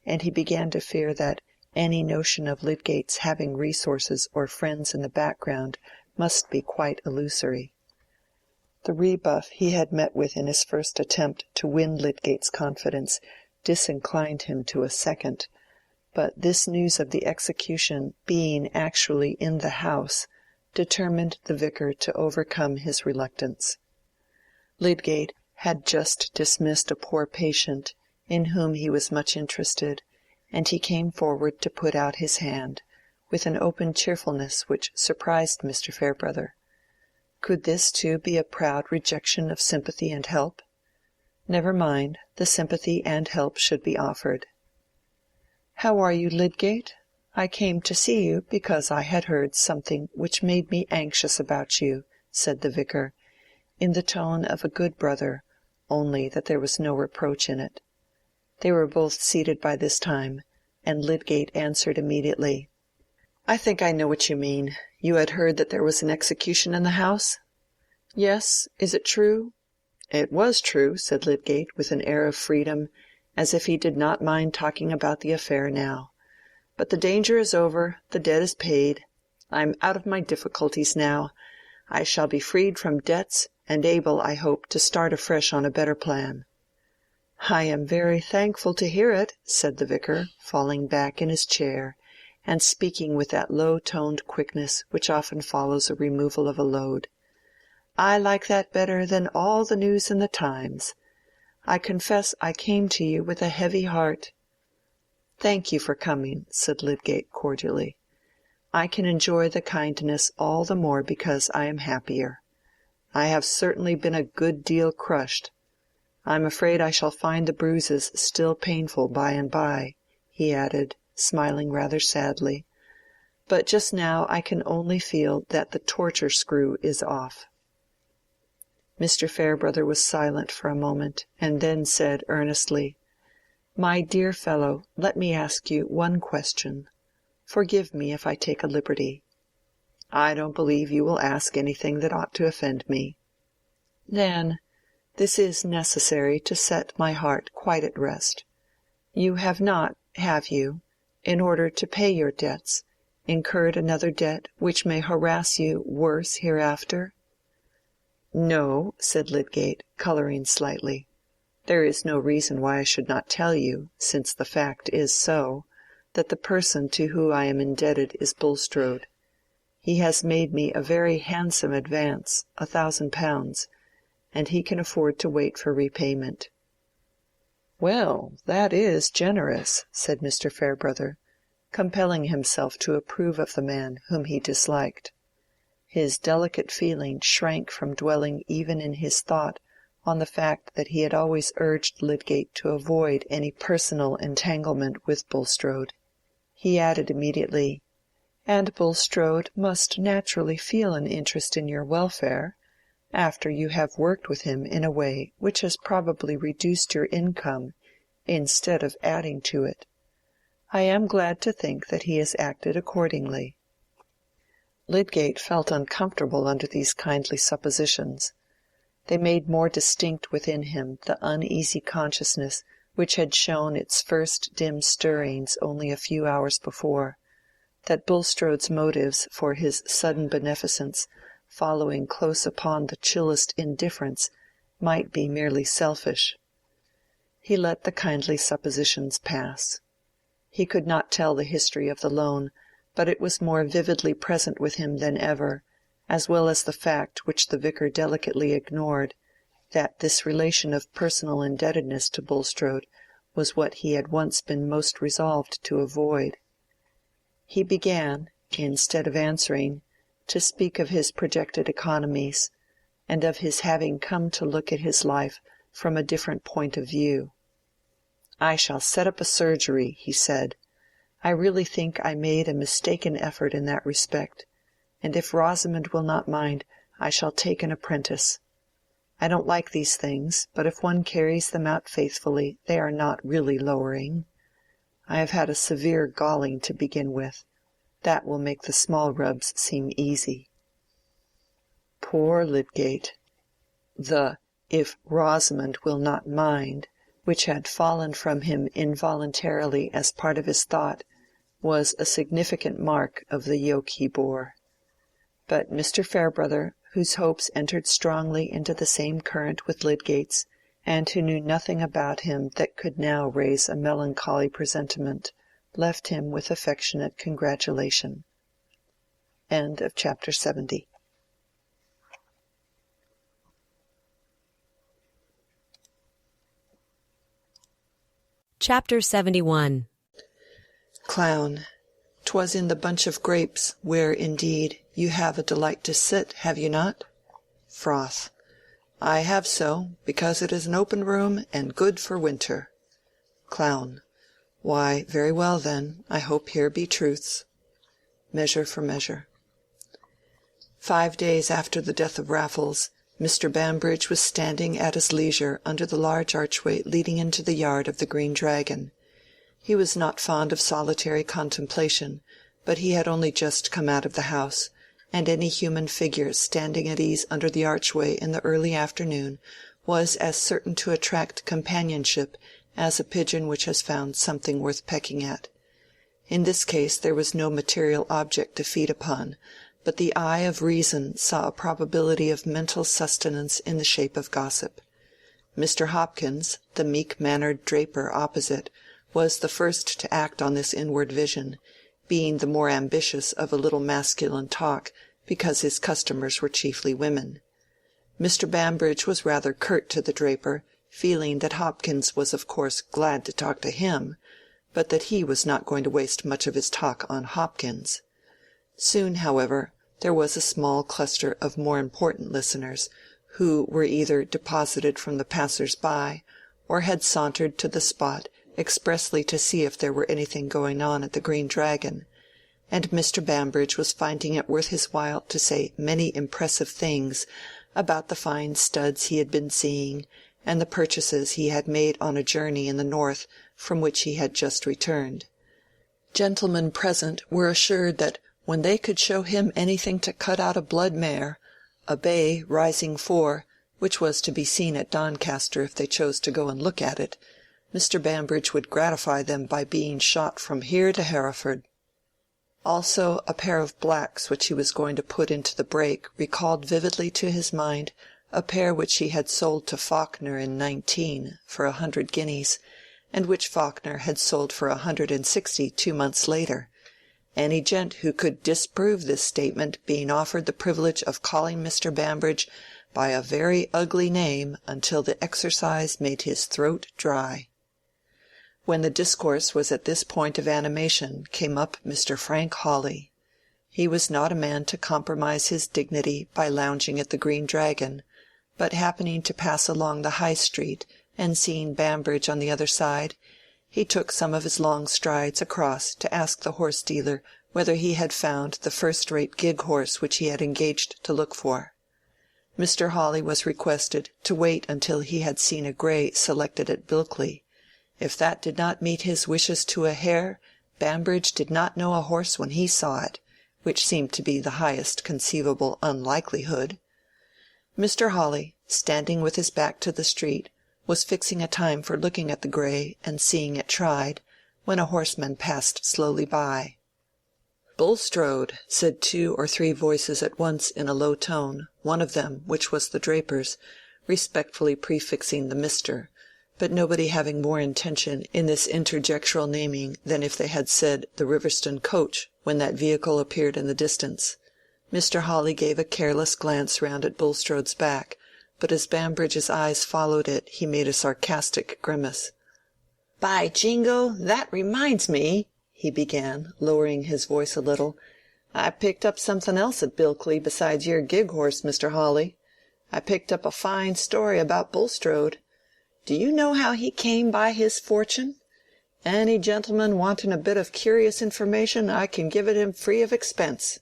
S2: and he began to fear that any notion of Lydgate's having resources or friends in the background must be quite illusory. The rebuff he had met with in his first attempt to win Lydgate's confidence disinclined him to a second, but this news of the execution being actually in the house determined the vicar to overcome his reluctance. Lydgate had just dismissed a poor patient in whom he was much interested, and he came forward to put out his hand, with an open cheerfulness which surprised Mr. Farebrother. Could this too be a proud rejection of sympathy and help? Never mind, the sympathy and help should be offered. "How are you, Lydgate? I came to see you because I had heard something which made me anxious about you," said the vicar, in the tone of a good brother, only that there was no reproach in it. They were both seated by this time, and Lydgate answered immediately, "I think I know what you mean. You had heard that there was an execution in the house?" "Yes. Is it true?" "It was true," said Lydgate, with an air of freedom, as if he did not mind talking about the affair now. "But the danger is over, the debt is paid. I am out of my difficulties now. I shall be freed from debts, and able, I hope, to start afresh on a better plan." "I am very thankful to hear it," said the vicar, falling back in his chair, and speaking with that low-toned quickness which often follows a removal of a load. "I like that better than all the news in the Times. I confess I came to you with a heavy heart." "Thank you for coming," said Lydgate cordially. "I can enjoy the kindness all the more because I am happier. I have certainly been a good deal crushed. I am afraid I shall find the bruises still painful by and by," he added, smiling rather sadly. "But just now I can only feel that the torture screw is off." Mr. Farebrother was silent for a moment, and then said earnestly, "My dear fellow, let me ask you one question. Forgive me if I take a liberty." "I don't believe you will ask anything that ought to offend me." "Then, this is necessary to set my heart quite at rest. You have not, have you, in order to pay your debts, incurred another debt which may harass you worse hereafter?" "No," said Lydgate, coloring slightly. "There is no reason why I should not tell you, since the fact is so, that the person to whom I am indebted is Bulstrode. He has made me a very handsome advance, £1,000, and he can afford to wait for repayment." "Well, that is generous," said Mr. Farebrother, compelling himself to approve of the man whom he disliked. His delicate feeling shrank from dwelling even in his thought on the fact that he had always urged Lydgate to avoid any personal entanglement with Bulstrode. He added immediately, "And Bulstrode must naturally feel an interest in your welfare, after you have worked with him in a way which has probably reduced your income instead of adding to it. I am glad to think that he has acted accordingly." Lydgate felt uncomfortable under these kindly suppositions. They made more distinct within him the uneasy consciousness which had shown its first dim stirrings only a few hours before, that Bulstrode's motives for his sudden beneficence, following close upon the chillest indifference, might be merely selfish. He let the kindly suppositions pass. He could not tell the history of the loan, but it was more vividly present with him than ever, as well as the fact which the vicar delicately ignored, that this relation of personal indebtedness to Bulstrode was what he had once been most resolved to avoid. He began, instead of answering, to speak of his projected economies, and of his having come to look at his life from a different point of view. "I shall set up a surgery," he said. "I really think I made a mistaken effort in that respect, and if Rosamond will not mind, I shall take an apprentice. I don't like these things, but if one carries them out faithfully, they are not really lowering. I have had a severe galling to begin with. That will make the small rubs seem easy. Poor Lydgate! The "if Rosamond will not mind," which had fallen from him involuntarily as part of his thought, was a significant mark of the yoke he bore. But Mr. Farebrother, whose hopes entered strongly into the same current with Lydgate's, and who knew nothing about him that could now raise a melancholy presentiment, left him with affectionate congratulation. End of chapter 70.
S1: Chapter 71.
S2: Clown. 'Twas in the bunch of grapes, where, indeed, you have a delight to sit, have you not? Froth. I have so, because it is an open room and good for winter. Clown. Why, very well then, I hope here be truths. Measure for Measure. 5 days after the death of Raffles, Mr. Bambridge was standing at his leisure under the large archway leading into the yard of the Green Dragon. He was not fond of solitary contemplation, but he had only just come out of the house, and any human figure standing at ease under the archway in the early afternoon was as certain to attract companionship as a pigeon which has found something worth pecking at. In this case there was no material object to feed upon, but the eye of reason saw a probability of mental sustenance in the shape of gossip. Mr. Hopkins, the meek-mannered draper opposite, was the first to act on this inward vision, being the more ambitious of a little masculine talk because his customers were chiefly women. Mr. Bambridge was rather curt to the draper, feeling that Hopkins was of course glad to talk to him, but that he was not going to waste much of his talk on Hopkins. Soon, however, there was a small cluster of more important listeners, who were either deposited from the passers-by, or had sauntered to the spot expressly to see if there were anything going on at the Green Dragon, and Mr. Bambridge was finding it worth his while to say many impressive things about the fine studs he had been seeing, and the purchases he had made on a journey in the north from which he had just returned. Gentlemen present were assured that when they could show him anything to cut out a blood mare, a bay rising 4, which was to be seen at Doncaster if they chose to go and look at it, Mr. Bambridge would gratify them by being shot from here to Hereford. Also a pair of blacks which he was going to put into the brake recalled vividly to his mind a pair which he had sold to Faulkner in 19 for 100 guineas, and which Faulkner had sold for 160 2 months later, any gent who could disprove this statement being offered the privilege of calling Mr. Bambridge by a very ugly name until the exercise made his throat dry. When the discourse was at this point of animation came up Mr. Frank Hawley. He was not a man to compromise his dignity by lounging at the Green Dragon, but happening to pass along the High Street and seeing Bambridge on the other side, he took some of his long strides across to ask the horse-dealer whether he had found the first-rate gig-horse which he had engaged to look for. Mr. Hawley was requested to wait until he had seen a grey selected at Bilkley. If that did not meet his wishes to a hair, Bambridge did not know a horse when he saw it, which seemed to be the highest conceivable unlikelihood. Mr. Hawley, standing with his back to the street, was fixing a time for looking at the grey and seeing it tried, when a horseman passed slowly by. "Bulstrode," said 2 or 3 voices at once in a low tone, one of them, which was the draper's, respectfully prefixing the Mr., but nobody having more intention in this interjectural naming than if they had said the Riverston coach when that vehicle appeared in the distance. Mr. Hawley gave a careless glance round at Bulstrode's back, but as Bambridge's eyes followed it he made a sarcastic grimace. "By Jingo, that reminds me," he began, lowering his voice a little. "I picked up something else at Bilkley besides your gig-horse, Mr. Hawley. I picked up a fine story about Bulstrode. Do you know how he came by his fortune? Any gentleman wanting a bit of curious information, I can give it him free of expense.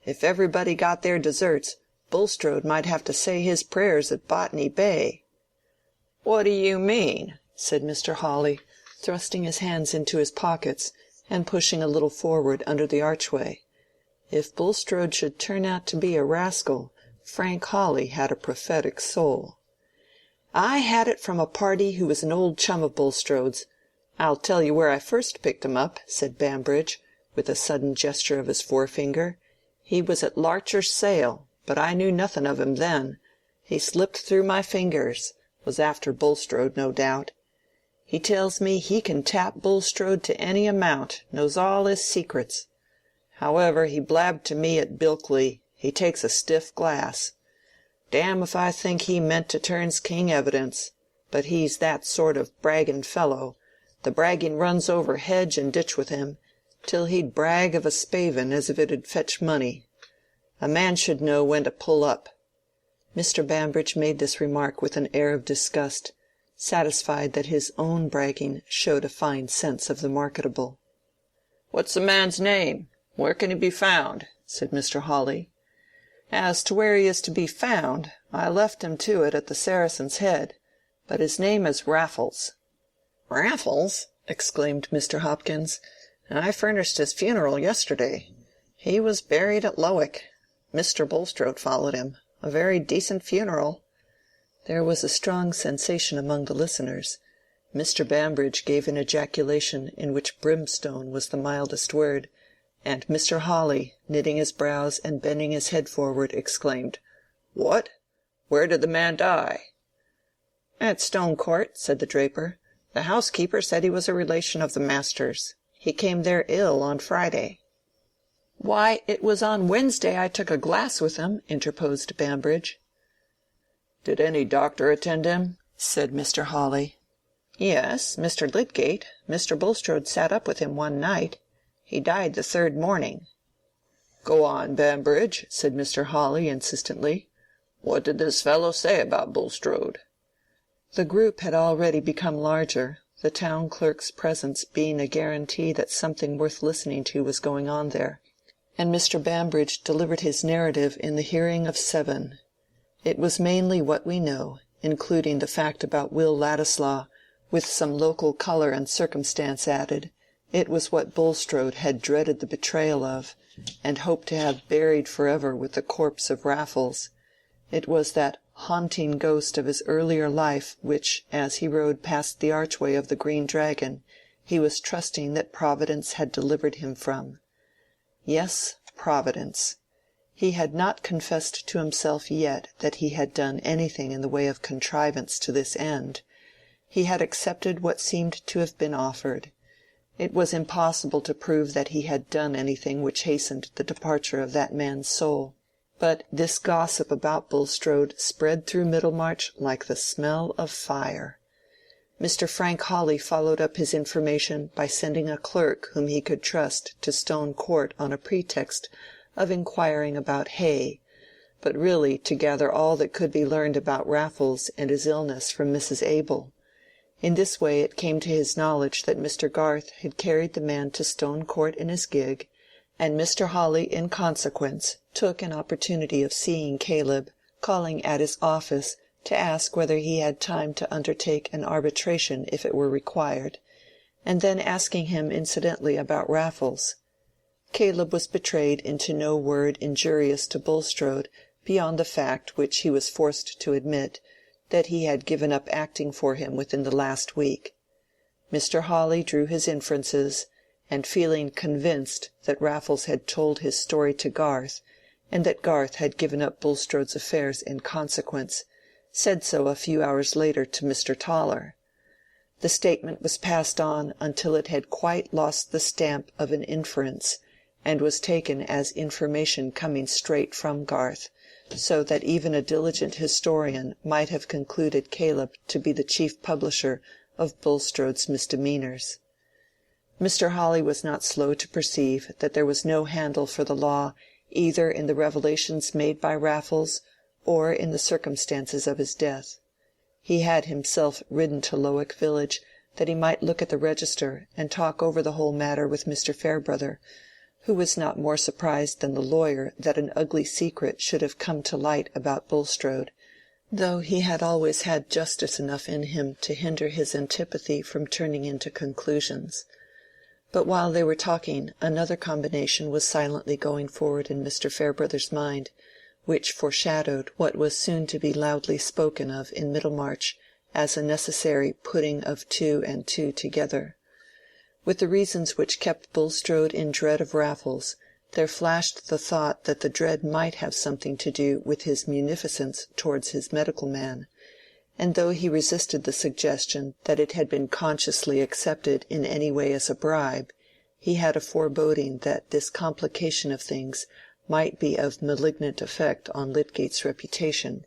S2: If everybody got their deserts, Bulstrode might have to say his prayers at Botany Bay." "What do you mean?" said Mr. Hawley, thrusting his hands into his pockets and pushing a little forward under the archway. If Bulstrode should turn out to be a rascal, Frank Hawley had a prophetic soul. "I had it from a party who was an old chum of Bulstrode's. I'll tell you where I first picked him up," said Bambridge, with a sudden gesture of his forefinger. "He was at Larcher's sale, but I knew nothing of him then. He slipped through my fingers. Was after Bulstrode, no doubt. He tells me he can tap Bulstrode to any amount, knows all his secrets. However, he blabbed to me at Bilkley. He takes a stiff glass. Damn if I think he meant to turn's king evidence. But he's that sort of bragging fellow. The bragging runs over hedge and ditch with him, till he'd brag of a spavin as if it'd fetch money. A man should know when to pull up." Mr. Bambridge made this remark with an air of disgust, satisfied that his own bragging showed a fine sense of the marketable. "What's the man's name? Where can he be found?" said Mr. Hawley. "As to where he is to be found, I left him to it at the Saracen's Head, but his name is Raffles." "Raffles!" exclaimed Mr. Hopkins. "I furnished his funeral yesterday. He was buried at Lowick. Mr. Bulstrode followed him. A very decent funeral." There was a strong sensation among the listeners. Mr. Bambridge gave an ejaculation in which brimstone was the mildest word, and Mr. Hawley, knitting his brows and bending his head forward, exclaimed, "What? Where did the man die?" "At Stone Court," said the draper. "The housekeeper said he was a relation of the master's. He came there ill on Friday." "Why, it was on Wednesday I took a glass with him," interposed Bambridge. "Did any doctor attend him?" said Mr. Hawley. "Yes, Mr. Lydgate. Mr. Bulstrode sat up with him one night. He died the third morning." "Go on, Bambridge," said Mr. Hawley insistently. "What did this fellow say about Bulstrode?" The group had already become larger, the town clerk's presence being a guarantee that something worth listening to was going on there, and Mr. Bambridge delivered his narrative in the hearing of 7. It was mainly what we know, including the fact about Will Ladislaw, with some local colour and circumstance added. It was what Bulstrode had dreaded the betrayal of, and hoped to have buried forever with the corpse of Raffles. It was that haunting ghost of his earlier life which, as he rode past the archway of the Green Dragon, he was trusting that Providence had delivered him from. Yes, Providence. He had not confessed to himself yet that he had done anything in the way of contrivance to this end. He had accepted what seemed to have been offered. It was impossible to prove that he had done anything which hastened the departure of that man's soul. But this gossip about Bulstrode spread through Middlemarch like the smell of fire. Mr. Frank Hawley followed up his information by sending a clerk whom he could trust to Stone Court on a pretext of inquiring about hay, but really to gather all that could be learned about Raffles and his illness from Mrs. Abel. In this way it came to his knowledge that Mr. Garth had carried the man to Stone Court in his gig, and Mr. Hawley in consequence took an opportunity of seeing Caleb, calling at his office to ask whether he had time to undertake an arbitration if it were required, and then asking him incidentally about Raffles. Caleb was betrayed into no word injurious to Bulstrode beyond the fact which he was forced to admit, that he had given up acting for him within the last week. Mr. Hawley drew his inferences, and feeling convinced that Raffles had told his story to Garth, and that Garth had given up Bulstrode's affairs in consequence, said so a few hours later to Mr. Toller. The statement was passed on until it had quite lost the stamp of an inference, and was taken as information coming straight from Garth, so that even a diligent historian might have concluded Caleb to be the chief publisher of Bulstrode's misdemeanors. Mr. Hawley was not slow to perceive that there was no handle for the law either in the revelations made by Raffles or in the circumstances of his death. He had himself ridden to Lowick village that he might look at the register and talk over the whole matter with Mr. Farebrother, who was not more surprised than the lawyer that an ugly secret should have come to light about Bulstrode, though he had always had justice enough in him to hinder his antipathy from turning into conclusions. But while they were talking, another combination was silently going forward in Mr. Farebrother's mind, which foreshadowed what was soon to be loudly spoken of in Middlemarch as a necessary putting of two and two together. With the reasons which kept Bulstrode in dread of Raffles, there flashed the thought that the dread might have something to do with his munificence towards his medical man, and though he resisted the suggestion that it had been consciously accepted in any way as a bribe, he had a foreboding that this complication of things might be of malignant effect on Lydgate's reputation.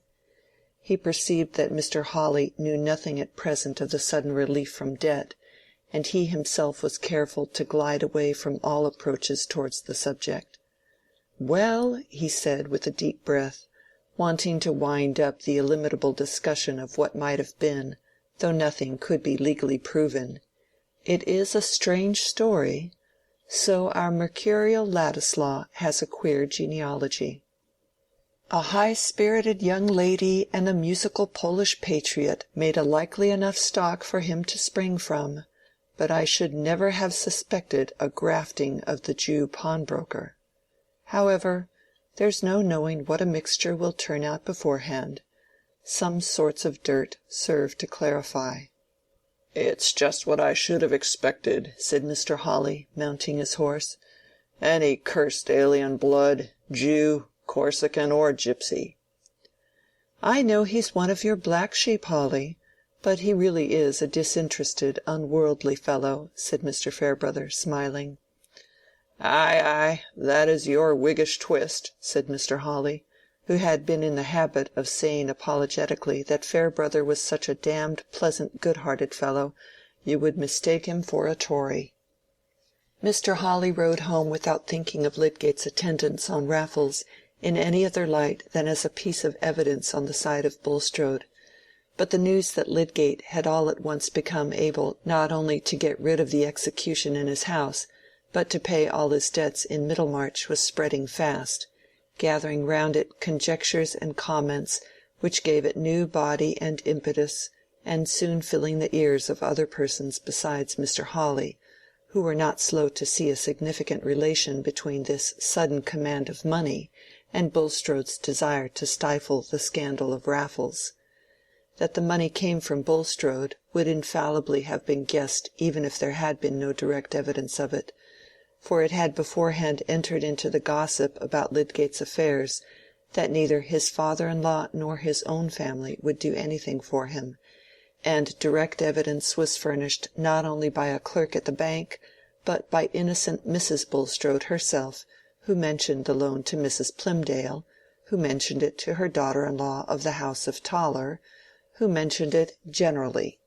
S2: He perceived that Mr. Hawley knew nothing at present of the sudden relief from debt, and he himself was careful to glide away from all approaches towards the subject. "Well," he said, with a deep breath, wanting to wind up the illimitable discussion of what might have been, though nothing could be legally proven, "it is a strange story. So our mercurial Ladislaw has a queer genealogy. A high-spirited young lady and a musical Polish patriot made a likely enough stock for him to spring from, but I should never have suspected a grafting of the Jew pawnbroker. However, there's no knowing what a mixture will turn out beforehand. Some sorts of dirt serve to clarify." "It's just what I should have expected," said Mr. Hawley, mounting his horse. "Any cursed alien blood, Jew, Corsican, or gypsy." "I know he's one of your black sheep, Hawley, but he really is a disinterested, unworldly fellow," said Mr. Farebrother, smiling. "Ay, ay, that is your Whiggish twist," said Mr. Hawley, who had been in the habit of saying apologetically that Farebrother was such a damned pleasant good-hearted fellow, you would mistake him for a Tory. Mr. Hawley rode home without thinking of Lydgate's attendance on Raffles in any other light than as a piece of evidence on the side of Bulstrode. But the news that Lydgate had all at once become able not only to get rid of the execution in his house, but to pay all his debts in Middlemarch was spreading fast, gathering round it conjectures and comments which gave it new body and impetus, and soon filling the ears of other persons besides Mr. Hawley, who were not slow to see a significant relation between this sudden command of money and Bulstrode's desire to stifle the scandal of Raffles. That the money came from Bulstrode would infallibly have been guessed even if there had been no direct evidence of it, for it had beforehand entered into the gossip about Lydgate's affairs that neither his father-in-law nor his own family would do anything for him, and direct evidence was furnished not only by a clerk at the bank, but by innocent Mrs. Bulstrode herself, who mentioned the loan to Mrs. Plymdale, who mentioned it to her daughter-in-law of the house of Toller, who mentioned it generally.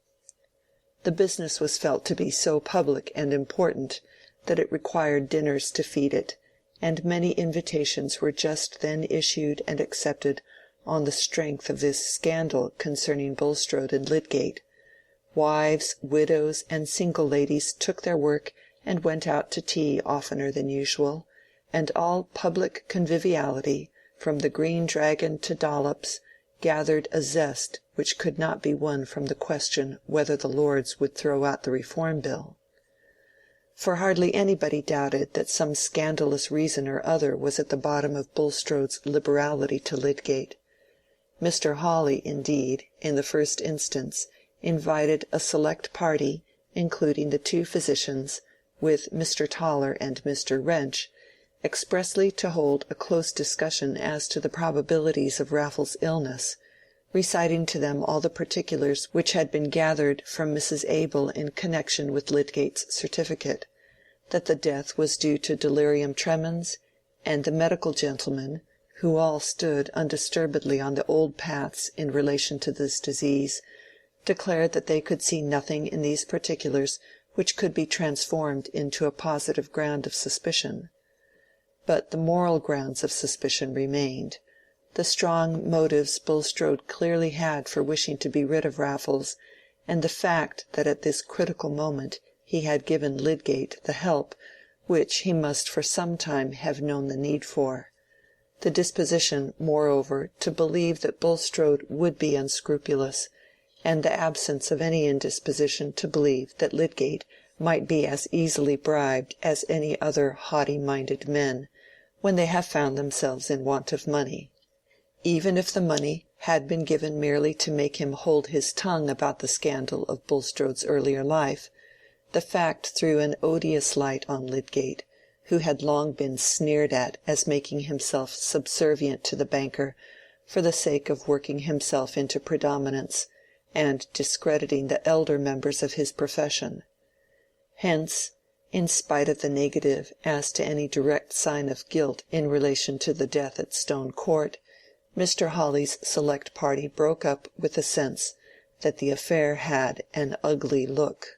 S2: The business was felt to be so public and important that it required dinners to feed it, and many invitations were just then issued and accepted on the strength of this scandal concerning Bulstrode and Lydgate. Wives, widows, and single ladies took their work and went out to tea oftener than usual, and all public conviviality, from the Green Dragon to Dollops, gathered a zest which could not be won from the question whether the Lords would throw out the Reform Bill. For hardly anybody doubted that some scandalous reason or other was at the bottom of Bulstrode's liberality to Lydgate. Mr. Hawley, indeed, in the first instance, invited a select party, including the two physicians, with Mr. Toller and Mr. Wrench, expressly to hold a close discussion as to the probabilities of Raffles' illness, reciting to them all the particulars which had been gathered from Mrs. Abel in connection with Lydgate's certificate, that the death was due to delirium tremens, and the medical gentlemen, who all stood undisturbedly on the old paths in relation to this disease, declared that they could see nothing in these particulars which could be transformed into a positive ground of suspicion. But the moral grounds of suspicion remained. The strong motives Bulstrode clearly had for wishing to be rid of Raffles, and the fact that at this critical moment he had given Lydgate the help which he must for some time have known the need for. The disposition, moreover, to believe that Bulstrode would be unscrupulous, and the absence of any indisposition to believe that Lydgate might be as easily bribed as any other haughty-minded men when they have found themselves in want of money, even if the money had been given merely to make him hold his tongue about the scandal of Bulstrode's earlier life. The fact threw an odious light on Lydgate, who had long been sneered at as making himself subservient to the banker for the sake of working himself into predominance, and discrediting the elder members of his profession. Hence, in spite of the negative as to any direct sign of guilt in relation to the death at Stone Court, Mr. Hawley's select party broke up with the sense that the affair had an ugly look.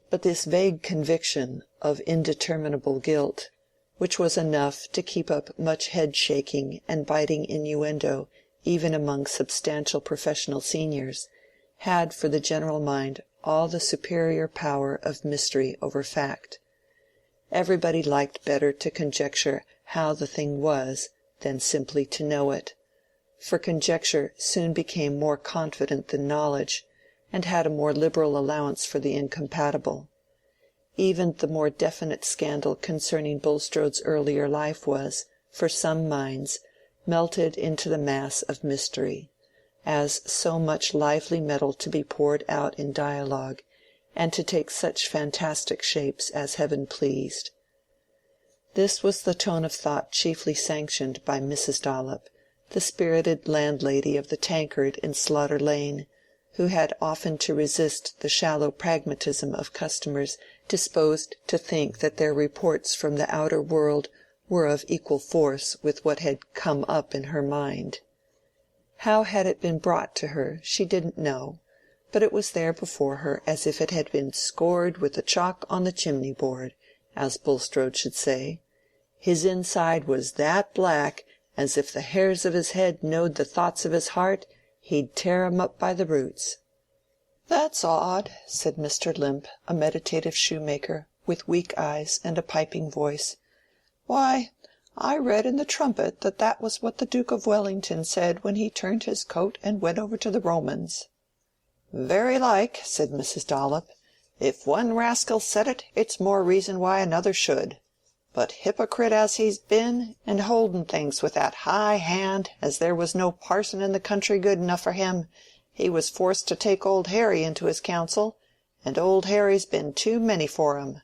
S2: But this vague conviction of indeterminable guilt, which was enough to keep up much head-shaking and biting innuendo even among substantial professional seniors, had for the general mind all the superior power of mystery over fact. Everybody liked better to conjecture how the thing was than simply to know it, for conjecture soon became more confident than knowledge, and had a more liberal allowance for the incompatible. Even the more definite scandal concerning Bulstrode's earlier life was, for some minds, melted into the mass of mystery, as so much lively metal to be poured out in dialogue, and to take such fantastic shapes as heaven pleased. This was the tone of thought chiefly sanctioned by Mrs. Dollop, the spirited landlady of the Tankard in Slaughter Lane, who had often to resist the shallow pragmatism of customers disposed to think that their reports from the outer world were of equal force with what had come up in her mind. How had it been brought to her she didn't know, but it was there before her as if it had been scored with the chalk on the chimney-board, as Bulstrode should say. His inside was that black as if the hairs of his head knowed the thoughts of his heart, he'd tear 'em up by the roots. "That's odd," said Mr. Limp, a meditative shoemaker, with weak eyes and a piping voice. "Why, I read in the Trumpet that was what the Duke of Wellington said when he turned his coat and went over to the Romans." "Very like," said Mrs. Dollop. "If one rascal said it, it's more reason why another should. But hypocrite as he's been, and holding things with that high hand, as there was no parson in the country good enough for him, he was forced to take old Harry into his counsel, and old Harry's been too many for him."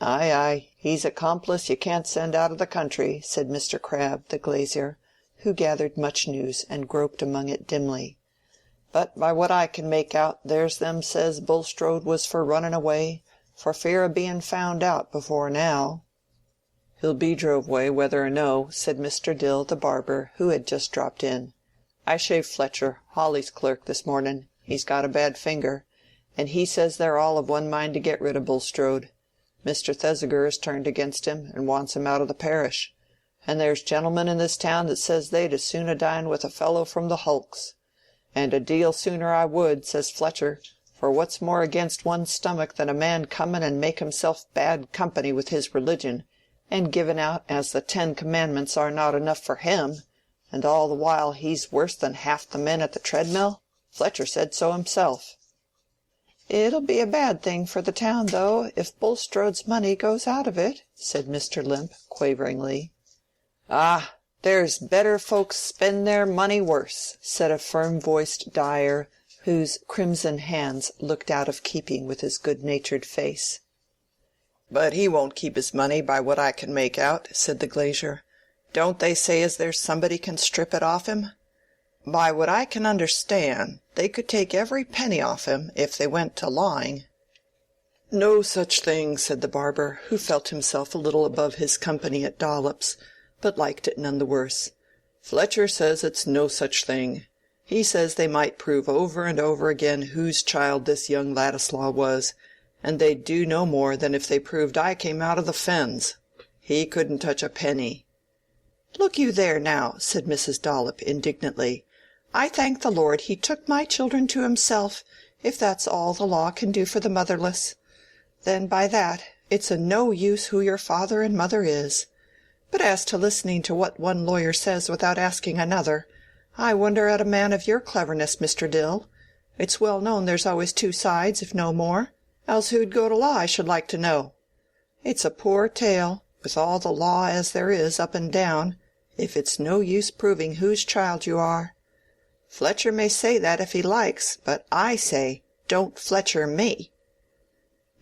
S2: "Ay, ay, he's a complice you can't send out of the country," said Mr. Crabbe, the glazier, who gathered much news and groped among it dimly. "But by what I can make out, there's them says Bulstrode was for running away, for fear of being found out before now." "He'll be drove away whether or no," said Mr. Dill, the barber, who had just dropped in. "I shaved Fletcher, Hawley's clerk, this morning. He's got a bad finger, and he says they're all of one mind to get rid of Bulstrode. Mr. Thesiger has turned against him, and wants him out of the parish. And there's gentlemen in this town that says they'd as soon a dine with a fellow from the hulks. And a deal sooner I would, says Fletcher, for what's more against one's stomach than a man coming and make himself bad company with his religion, and giving out as the 10 Commandments are not enough for him, and all the while he's worse than half the men at the treadmill? Fletcher said so himself." "It'll be a bad thing for the town, though, if Bulstrode's money goes out of it," said Mr. Limp, quaveringly. "Ah, there's better folks spend their money worse," said a firm-voiced dyer, whose crimson hands looked out of keeping with his good-natured face. "But he won't keep his money by what I can make out," said the glazier. "Don't they say as there's somebody can strip it off him? By what I can understand, they could take every penny off him if they went to lawing." "No such thing," said the barber, who felt himself a little above his company at Dollop's, but liked it none the worse. "Fletcher says it's no such thing. He says they might prove over and over again whose child this young Ladislaw was, and they'd do no more than if they proved I came out of the fens. He couldn't touch a penny." "Look you there now," said Mrs. Dollop indignantly. "I thank the Lord he took my children to himself, if that's all the law can do for the motherless. Then by that, It's a no use who your father and mother is. But as to listening to what one lawyer says without asking another, I wonder at a man of your cleverness, Mr. Dill. It's well known there's always two sides, if no more. Else who'd go to law, I should like to know. It's a poor tale, with all the law as there is up and down, if it's no use proving whose child you are. Fletcher may say that if he likes, but I say, don't Fletcher me."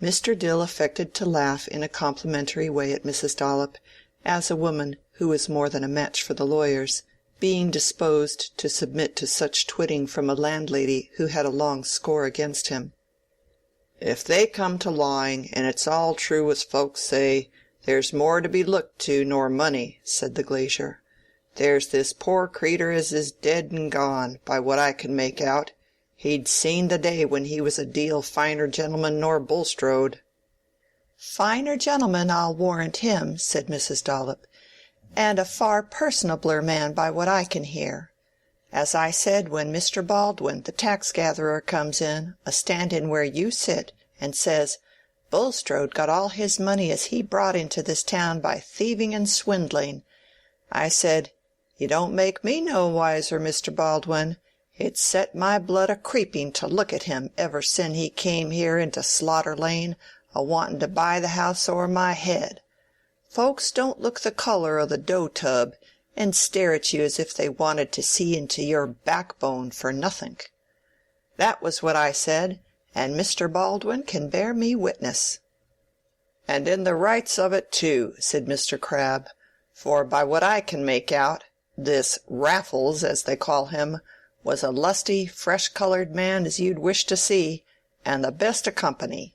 S2: Mr. Dill affected to laugh in a complimentary way at Mrs. Dollop, as a woman who was more than a match for the lawyers, being disposed to submit to such twitting from a landlady who had a long score against him. "If they come to lying, and it's all true as folks say, there's more to be looked to nor money," said the glazier. "There's this poor creetur as is dead and gone, by what I can make out. He'd seen the day when he was a deal finer gentleman nor Bulstrode." "Finer gentleman, I'll warrant him," said Mrs. Dollop, "and a far personabler man by what I can hear. As I said when Mr. Baldwin, the tax-gatherer, comes in, a-standing where you sit, and says, 'Bulstrode got all his money as he brought into this town by thieving and swindling,' I said, 'You don't make me no wiser, Mr. Baldwin. It set my blood a-creeping to look at him ever sin he came here into Slaughter Lane, a-wanting to buy the house o'er my head. Folks don't look the colour o' the dough-tub, and stare at you as if they wanted to see into your backbone for nothink.' That was what I said, and Mr. Baldwin can bear me witness." "And in the rights of it too," said Mr. Crabbe, "for by what I can make out, this Raffles, as they call him, was a lusty, fresh-coloured man as you'd wish to see, and the best o' company.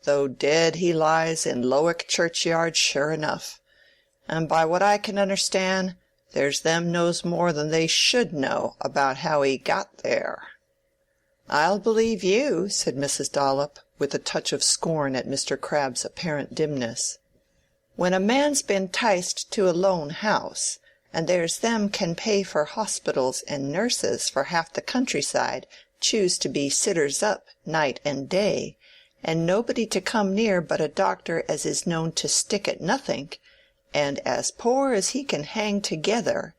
S2: Though dead he lies in Lowick churchyard sure enough. And by what I can understand, there's them knows more than they should know about how he got there." "I'll believe you," said Mrs. Dollop, with a touch of scorn at Mr. Crabbe's apparent dimness. "When a man's been ticed to a lone house, and there's them can pay for hospitals and nurses for half the countryside choose to be sitters up night and day, and nobody to come near but a doctor as is known to stick at nothink, and as poor as he can hang together,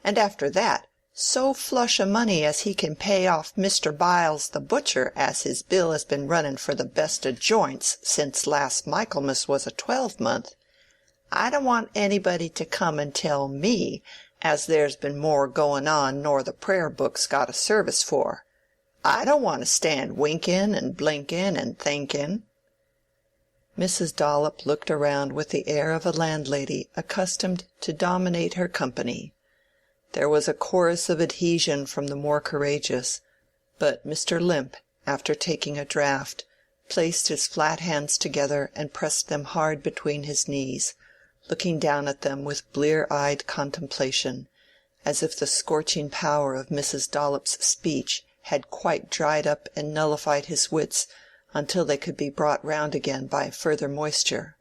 S2: and after that so flush o' money as he can pay off Mr. Biles the butcher as his bill has been running for the best o' joints since last Michaelmas was a 12-month, I don't want anybody to come and tell me as there's been more going on nor the prayer book's got a service for. I don't want to stand winking and blinking and thinking." Mrs. Dollop looked around with the air of a landlady accustomed to dominate her company. There was a chorus of adhesion from the more courageous, but Mr. Limp, after taking a draught, placed his flat hands together and pressed them hard between his knees, looking down at them with blear-eyed contemplation, as if the scorching power of Mrs. Dollop's speech had quite dried up and nullified his wits until they could be brought round again by further moisture.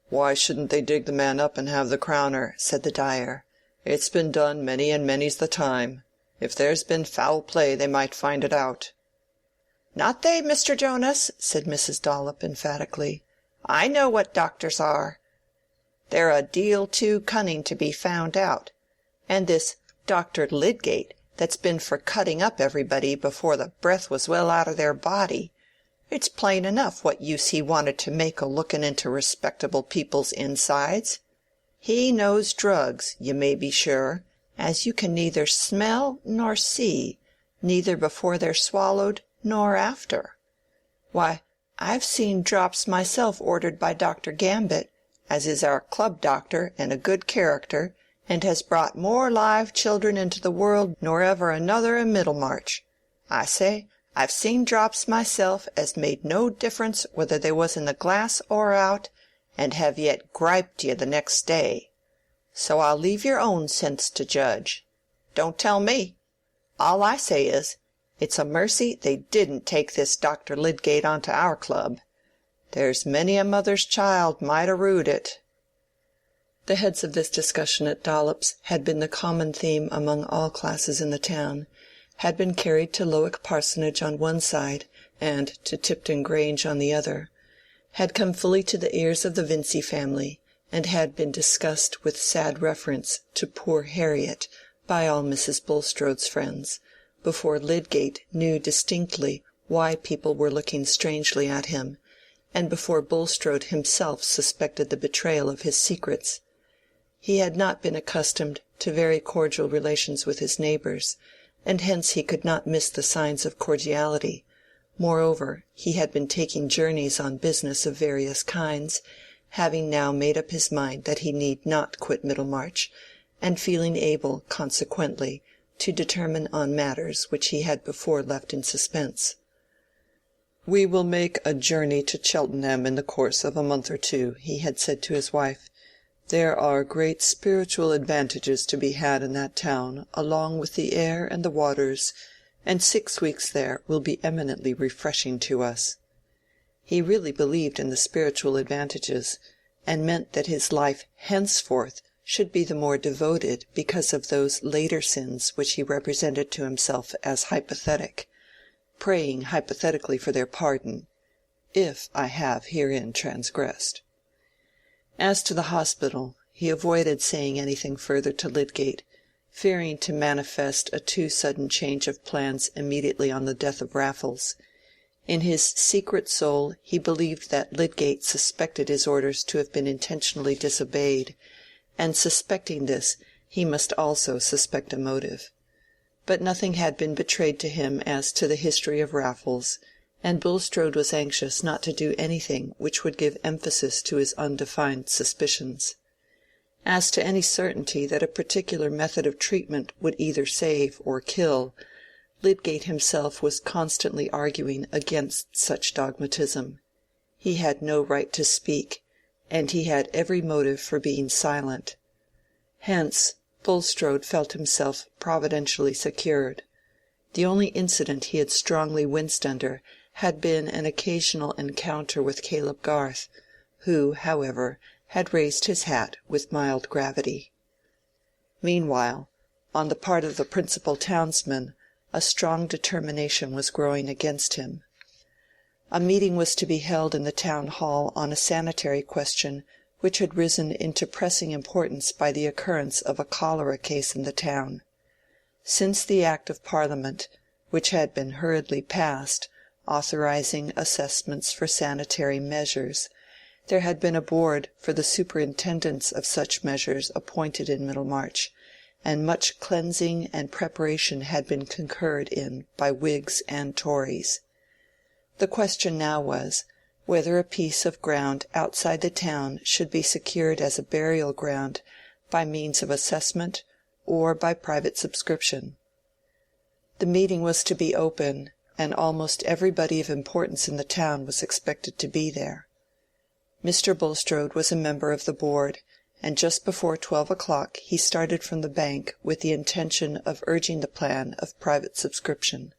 S2: "Why shouldn't they dig the man up and have the crowner?" said the dyer. "It's been done many and many's the time. If there's been foul play they might find it out." "Not they, Mr. Jonas," said Mrs. Dollop emphatically. "I know what doctors are. They're a deal too cunning to be found out. And this Dr. Lydgate that's been for cutting up everybody before the breath was well out of their body, it's plain enough what use he wanted to make o' looking into respectable people's insides. He knows drugs, you may be sure, as you can neither smell nor see, neither before they're swallowed nor after. Why, I've seen drops myself ordered by Dr. Gambit, as is our club doctor and a good character, and has brought more live children into the world nor ever another in Middlemarch. I say, I've seen drops myself as made no difference whether they was in the glass or out, and have yet griped you the next day. So I'll leave your own sense to judge. Don't tell me. All I say is, it's a mercy they didn't take this Dr. Lydgate onto our club. There's many a mother's child might ha' rued it." The heads of this discussion at Dollop's had been the common theme among all classes in the town, had been carried to Lowick Parsonage on one side and to Tipton Grange on the other, had come fully to the ears of the Vincy family, and had been discussed with sad reference to poor Harriet by all Mrs. Bulstrode's friends, before Lydgate knew distinctly why people were looking strangely at him, and before Bulstrode himself suspected the betrayal of his secrets. He had not been accustomed to very cordial relations with his neighbors, and hence he could not miss the signs of cordiality. Moreover, he had been taking journeys on business of various kinds, having now made up his mind that he need not quit Middlemarch, and feeling able, consequently, to determine on matters which he had before left in suspense. "We will make a journey to Cheltenham in the course of a month or two," he had said to his wife. "There are great spiritual advantages to be had in that town, along with the air and the waters, and 6 weeks there will be eminently refreshing to us." He really believed in the spiritual advantages, and meant that his life henceforth should be the more devoted because of those later sins which he represented to himself as hypothetic, praying hypothetically for their pardon, "if I have herein transgressed." As to the hospital, he avoided saying anything further to Lydgate, fearing to manifest a too sudden change of plans immediately on the death of Raffles. In his secret soul he believed that Lydgate suspected his orders to have been intentionally disobeyed, and suspecting this, he must also suspect a motive. But nothing had been betrayed to him as to the history of Raffles, and Bulstrode was anxious not to do anything which would give emphasis to his undefined suspicions. As to any certainty that a particular method of treatment would either save or kill, Lydgate himself was constantly arguing against such dogmatism. He had no right to speak, and he had every motive for being silent. Hence Bulstrode felt himself providentially secured. The only incident he had strongly winced under had been an occasional encounter with Caleb Garth, who, however, had raised his hat with mild gravity. Meanwhile, on the part of the principal townsmen, a strong determination was growing against him. A meeting was to be held in the town hall on a sanitary question which had risen into pressing importance by the occurrence of a cholera case in the town. Since the Act of Parliament, which had been hurriedly passed, authorizing assessments for sanitary measures, there had been a board for the superintendence of such measures appointed in Middlemarch, and much cleansing and preparation had been concurred in by Whigs and Tories. The question now was, whether a piece of ground outside the town should be secured as a burial ground by means of assessment or by private subscription. The meeting was to be open, and almost everybody of importance in the town was expected to be there. Mr. Bulstrode was a member of the board, and just before 12 o'clock he started from the bank with the intention of urging the plan of private subscription.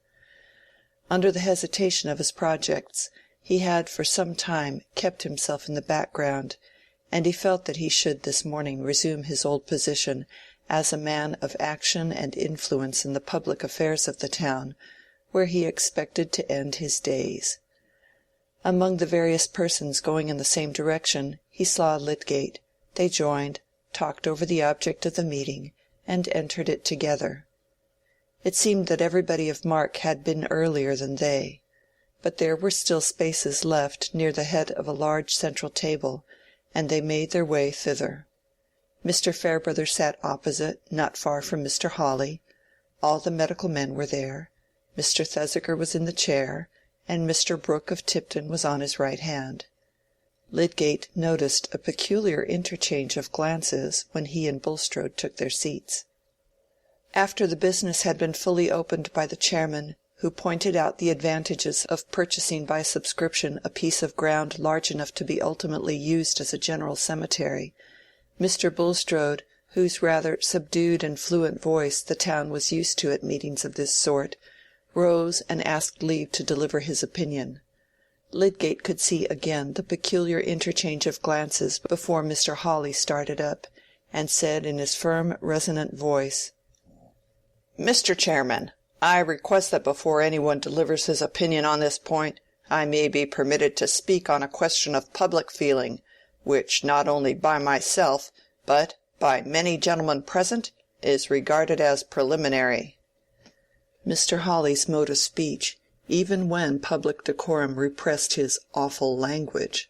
S2: Under the hesitation of his projects, he had for some time kept himself in the background, and he felt that he should this morning resume his old position as a man of action and influence in the public affairs of the town, where he expected to end his days. Among the various persons going in the same direction he saw Lydgate. They joined, talked over the object of the meeting, and entered it together. It seemed that everybody of mark had been earlier than they, but there were still spaces left near the head of a large central table, and they made their way thither. Mr. Farebrother sat opposite, not far from Mr. Hawley. All the medical men were there. Mr. Thesiger was in the chair, and Mr. Brooke of Tipton was on his right hand. Lydgate noticed a peculiar interchange of glances when he and Bulstrode took their seats. After the business had been fully opened by the chairman, who pointed out the advantages of purchasing by subscription a piece of ground large enough to be ultimately used as a general cemetery, Mr. Bulstrode, whose rather subdued and fluent voice the town was used to at meetings of this sort, rose and asked leave to deliver his opinion. Lydgate could see again the peculiar interchange of glances before Mr. Hawley started up, and said in his firm resonant voice, "Mr. Chairman, I request that before any one delivers his opinion on this point,
S3: I may be permitted to speak on a question of public feeling, which not only by myself, but by many gentlemen present, is regarded as preliminary." Mr. Hawley's mode of speech, even when public decorum repressed his awful language,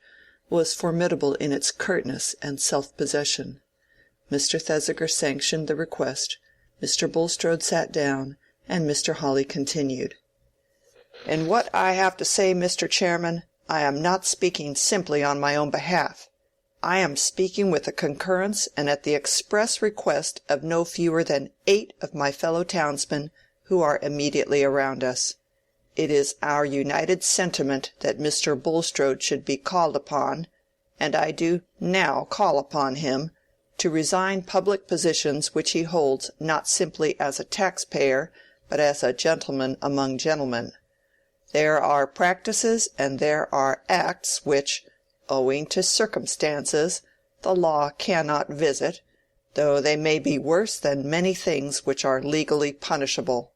S3: was formidable in its curtness and self-possession. Mr. Thesiger sanctioned the request, Mr. Bulstrode sat down, and Mr. Hawley continued. "In what I have to say, Mr. Chairman, I am not speaking simply on my own behalf. I am speaking with the concurrence and at the express request of no fewer than 8 of my fellow townsmen who are immediately around us. It is our united sentiment that Mr. Bulstrode should be called upon, and I do now call upon him, to resign public positions which he holds not simply as a taxpayer, but as a gentleman among gentlemen. There are practices and there are acts which, owing to circumstances, the law cannot visit, though they may be worse than many things which are legally punishable.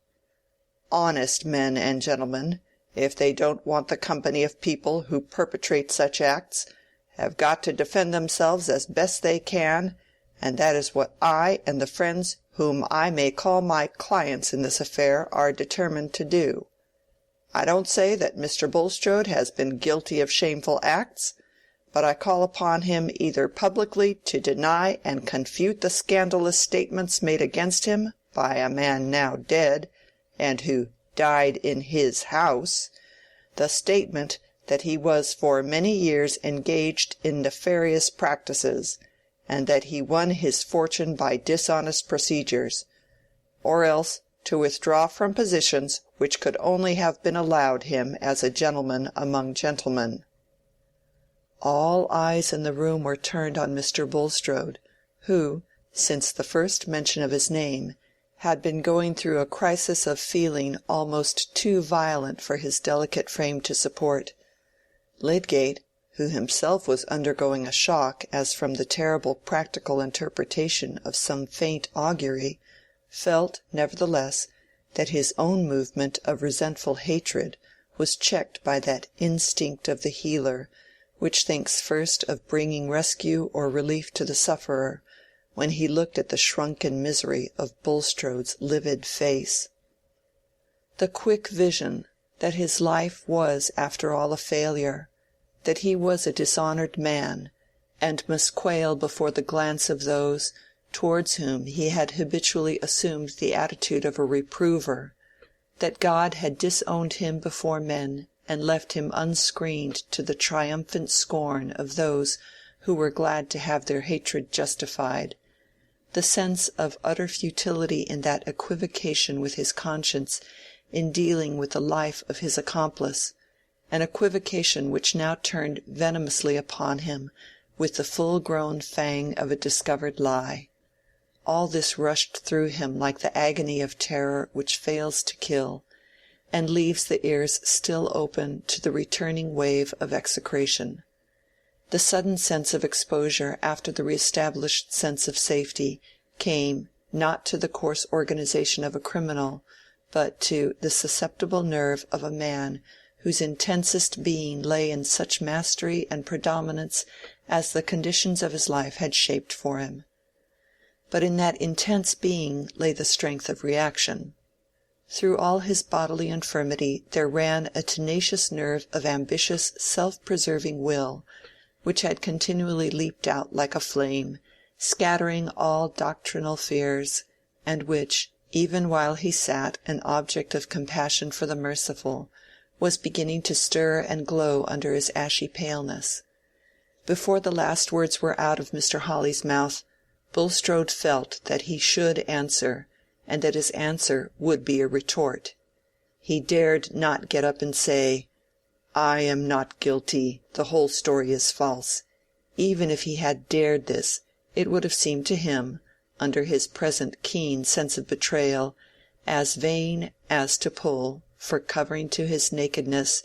S3: Honest men and gentlemen, if they don't want the company of people who perpetrate such acts, have got to defend themselves as best they can, and that is what I and the friends whom I may call my clients in this affair are determined to do. I don't say that Mr. Bulstrode has been guilty of shameful acts, but I call upon him either publicly to deny and confute the scandalous statements made against him by a man now dead, and who died in his house, the statement that he was for many years engaged in nefarious practices, and that he won his fortune by dishonest procedures, or else to withdraw from positions which could only have been allowed him as a gentleman among gentlemen." All eyes in the room were turned on Mr. Bulstrode, who, since the first mention of his name, had been going through a crisis of feeling almost too violent for his delicate frame to support. Lydgate, who himself was undergoing a shock as from the terrible practical interpretation of some faint augury, felt, nevertheless, that his own movement of resentful hatred was checked by that instinct of the healer which thinks first of bringing rescue or relief to the sufferer, when he looked at the shrunken misery of Bulstrode's livid face. The quick vision that his life was after all a failure, that he was a dishonored man, and must quail before the glance of those towards whom he had habitually assumed the attitude of a reprover, that God had disowned him before men and left him unscreened to the triumphant scorn of those who were glad to have their hatred justified, the sense of utter futility in that equivocation with his conscience in dealing with the life of his accomplice, an equivocation which now turned venomously upon him with the full-grown fang of a discovered lie. All this rushed through him like the agony of terror which fails to kill, and leaves the ears still open to the returning wave of execration. The sudden sense of exposure after the re-established sense of safety came, not to the coarse organization of a criminal, but to the susceptible nerve of a man whose intensest being lay in such mastery and predominance as the conditions of his life had shaped for him. But in that intense being lay the strength of reaction. Through all his bodily infirmity there ran a tenacious nerve of ambitious self-preserving will, which had continually leaped out like a flame, scattering all doctrinal fears, and which, even while he sat an object of compassion for the merciful, was beginning to stir and glow under his ashy paleness. Before the last words were out of Mr. Hawley's mouth, Bulstrode felt that he should answer, and that his answer would be a retort. He dared not get up and say, "I am not guilty, the whole story is false." Even if he had dared this, it would have seemed to him, under his present keen sense of betrayal, as vain as to pull, for covering to his nakedness,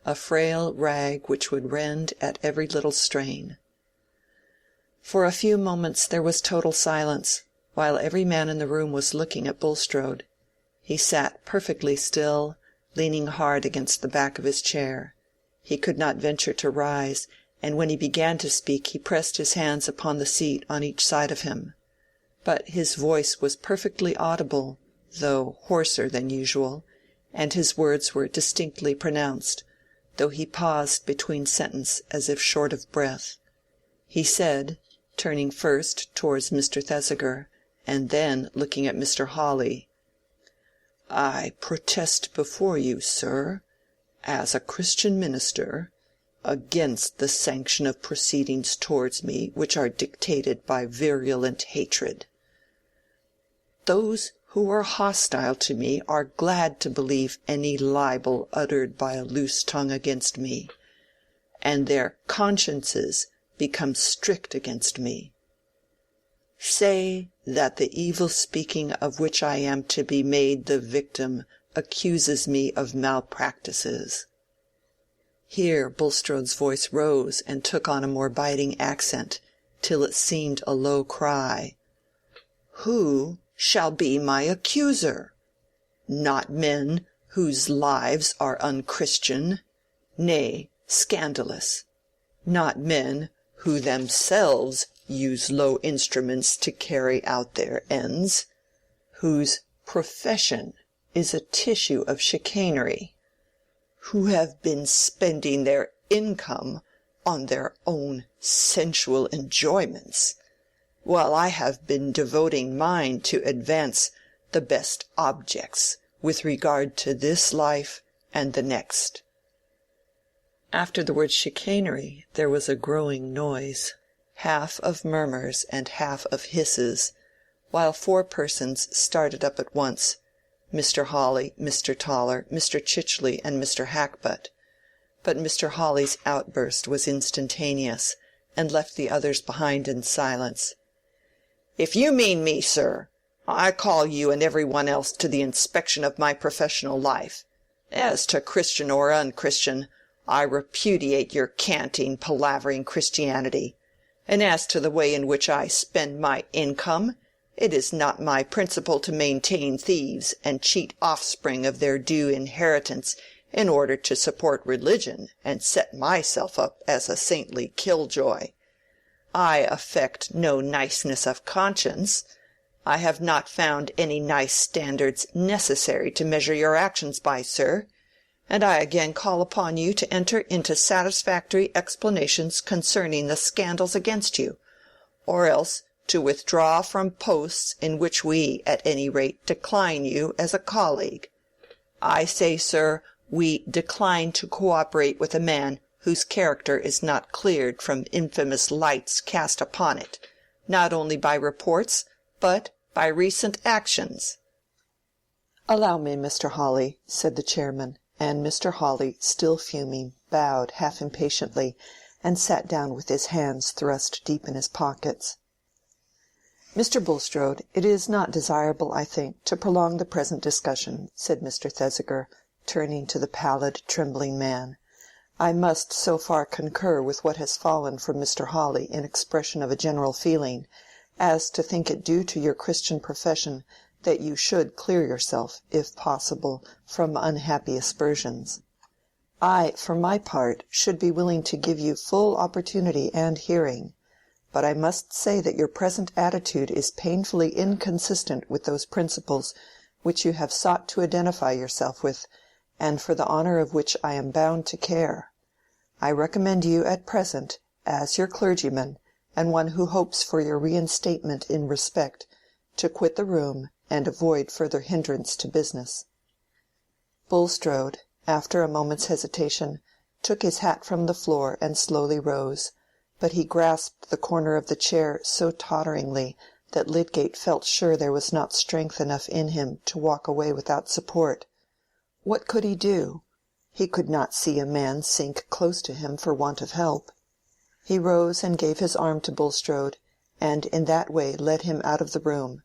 S3: a frail rag which would rend at every little strain. For a few moments there was total silence, while every man in the room was looking at Bulstrode. He sat perfectly still, leaning hard against the back of his chair.
S2: He could not venture to rise, and when he began to speak he pressed his hands upon the seat on each side of him. But his voice was perfectly audible, though hoarser than usual, and his words were distinctly pronounced, though he paused between sentence as if short of breath. He said, turning first towards Mr. Thesiger, and then looking at Mr. Hawley, "I protest before you, sir, as a Christian minister, against the sanction of proceedings towards me which are dictated by virulent hatred. Those who are hostile to me are glad to believe any libel uttered by a loose tongue against me, and their consciences become strict against me. Say that the evil speaking of which I am to be made the victim accuses me of malpractices." Here Bulstrode's voice rose and took on a more biting accent, till it seemed a low cry. "Who shall be my accuser? Not men whose lives are unchristian, nay, scandalous. Not men who themselves use low instruments to carry out their ends, whose profession is a tissue of chicanery, who have been spending their income on their own sensual enjoyments, while I have been devoting mine to advance the best objects with regard to this life and the next." After the word chicanery there was a growing noise, half of murmurs and half of hisses, while 4 persons started up at once, Mr. Hawley, Mr. Toller, Mr. Chichely, and Mr. Hackbutt. But Mr. Hawley's outburst was instantaneous, and left the others behind in silence. "If you mean me, sir, I call you and every one else to the inspection of my professional life. As to Christian or unchristian, I repudiate your canting, palavering Christianity. And as to the way in which I spend my income, it is not my principle to maintain thieves and cheat offspring of their due inheritance in order to support religion and set myself up as a saintly killjoy. I affect no niceness of conscience. I have not found any nice standards necessary to measure your actions by, sir, and I again call upon you to enter into satisfactory explanations concerning the scandals against you, or else to withdraw from posts in which we, at any rate, decline you as a colleague. I say, sir, we decline to cooperate with a man whose character is not cleared from infamous lights cast upon it, not only by reports, but by recent actions."
S3: "Allow me, Mr. Hawley," said the chairman, and Mr. Hawley, still fuming, bowed half impatiently, and sat down with his hands thrust deep in his pockets. "Mr. Bulstrode, it is not desirable, I think, to prolong the present discussion," said Mr. Thesiger, turning to the pallid, trembling man. "I must so far concur with what has fallen from Mr. Hawley in expression of a general feeling, as to think it due to your Christian profession that you should clear yourself, if possible, from unhappy aspersions. I, for my part, should be willing to give you full opportunity and hearing, but I must say that your present attitude is painfully inconsistent with those principles which you have sought to identify yourself with, and for the honor of which I am bound to care. I recommend you at present, as your clergyman, and one who hopes for your reinstatement in respect, to quit the room and avoid further hindrance to business." Bulstrode, after a moment's hesitation, took his hat from the floor and slowly rose, but he grasped the corner of the chair so totteringly that Lydgate felt sure there was not strength enough in him to walk away without support. What could he do? He could not see a man sink close to him for want of help. He rose and gave his arm to Bulstrode, and in that way led him out of the room.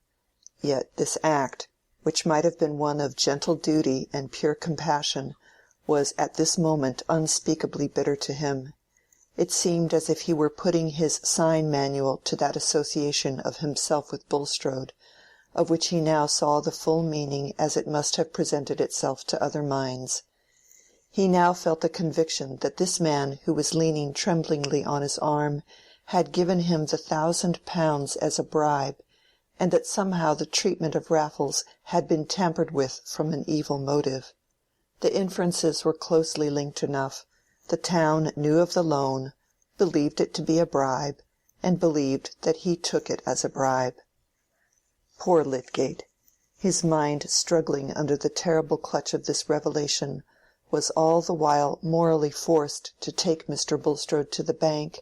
S3: Yet this act, which might have been one of gentle duty and pure compassion, was at this moment unspeakably bitter to him. It seemed as if he were putting his sign manual to that association of himself with Bulstrode, of which he now saw the full meaning as it must have presented itself to other minds.
S2: He now felt the conviction that this man who was leaning tremblingly on his arm had given him the £1,000 as a bribe, and that somehow the treatment of Raffles had been tampered with from an evil motive. The inferences were closely linked enough. The town knew of the loan, believed it to be a bribe, and believed that he took it as a bribe. Poor Lydgate! His mind, struggling under the terrible clutch of this revelation, was all the while morally forced to take Mr. Bulstrode to the bank,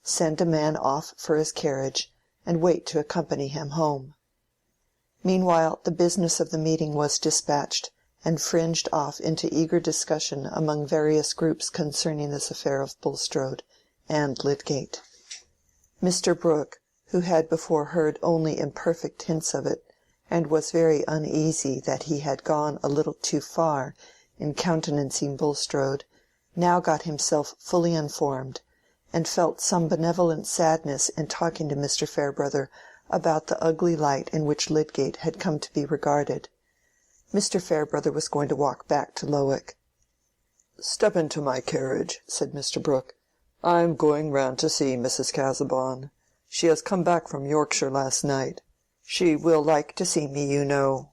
S2: send a man off for his carriage, and wait to accompany him home. Meanwhile the business of the meeting was dispatched, and fringed off into eager discussion among various groups concerning this affair of Bulstrode and Lydgate. Mr. Brooke, who had before heard only imperfect hints of it, and was very uneasy that he had gone a little too far in countenancing Bulstrode, now got himself fully informed, and felt some benevolent sadness in talking to Mr. Farebrother about the ugly light in which Lydgate had come to be regarded. Mr. Farebrother was going to walk back to Lowick. "Step into my carriage," said Mr. Brooke. "I'm going round to see Mrs. Casaubon. She has come back from Yorkshire last night. She will like to see me, you know."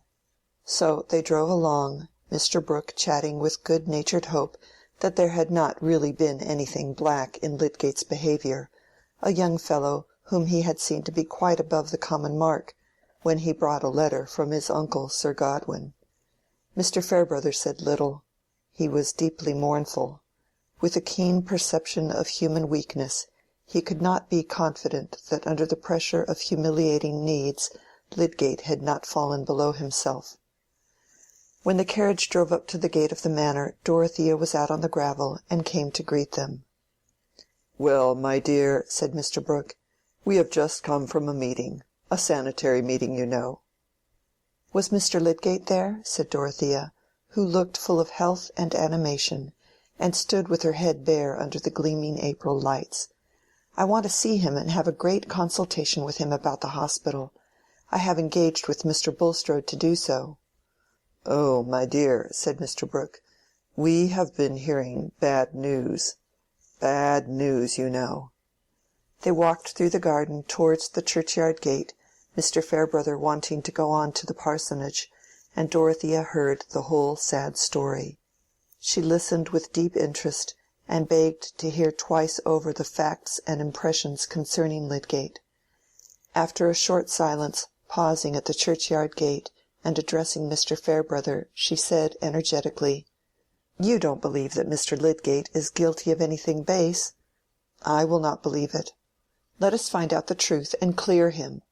S2: So they drove along, Mr. Brooke chatting with good-natured hope that there had not really been anything black in Lydgate's behavior, a young fellow whom he had seen to be quite above the common mark, when he brought a letter from his uncle Sir Godwin. Mr. Farebrother said little. He was deeply mournful. With a keen perception of human weakness, he could not be confident that under the pressure of humiliating needs Lydgate had not fallen below himself. When the carriage drove up to the gate of the manor, Dorothea was out on the gravel and came to greet them. "Well, my dear," said Mr. Brooke, "we have just come from a meeting, a sanitary meeting, you know." "Was Mr. Lydgate there?" said Dorothea, who looked full of health and animation, and stood with her head bare under the gleaming April lights. "I want to see him and have a great consultation with him about the hospital. I have engaged with Mr. Bulstrode to do so." "Oh, my dear," said Mr. Brooke, "we have been hearing bad news. Bad news, you know." They walked through the garden towards the churchyard gate, Mr. Farebrother wanting to go on to the parsonage, and Dorothea heard the whole sad story. She listened with deep interest, and begged to hear twice over the facts and impressions concerning Lydgate. After a short silence, pausing at the churchyard gate, and addressing Mr. Farebrother, she said energetically, "You don't believe that Mr. Lydgate is guilty of anything base? I will not believe it. Let us find out the truth and clear him."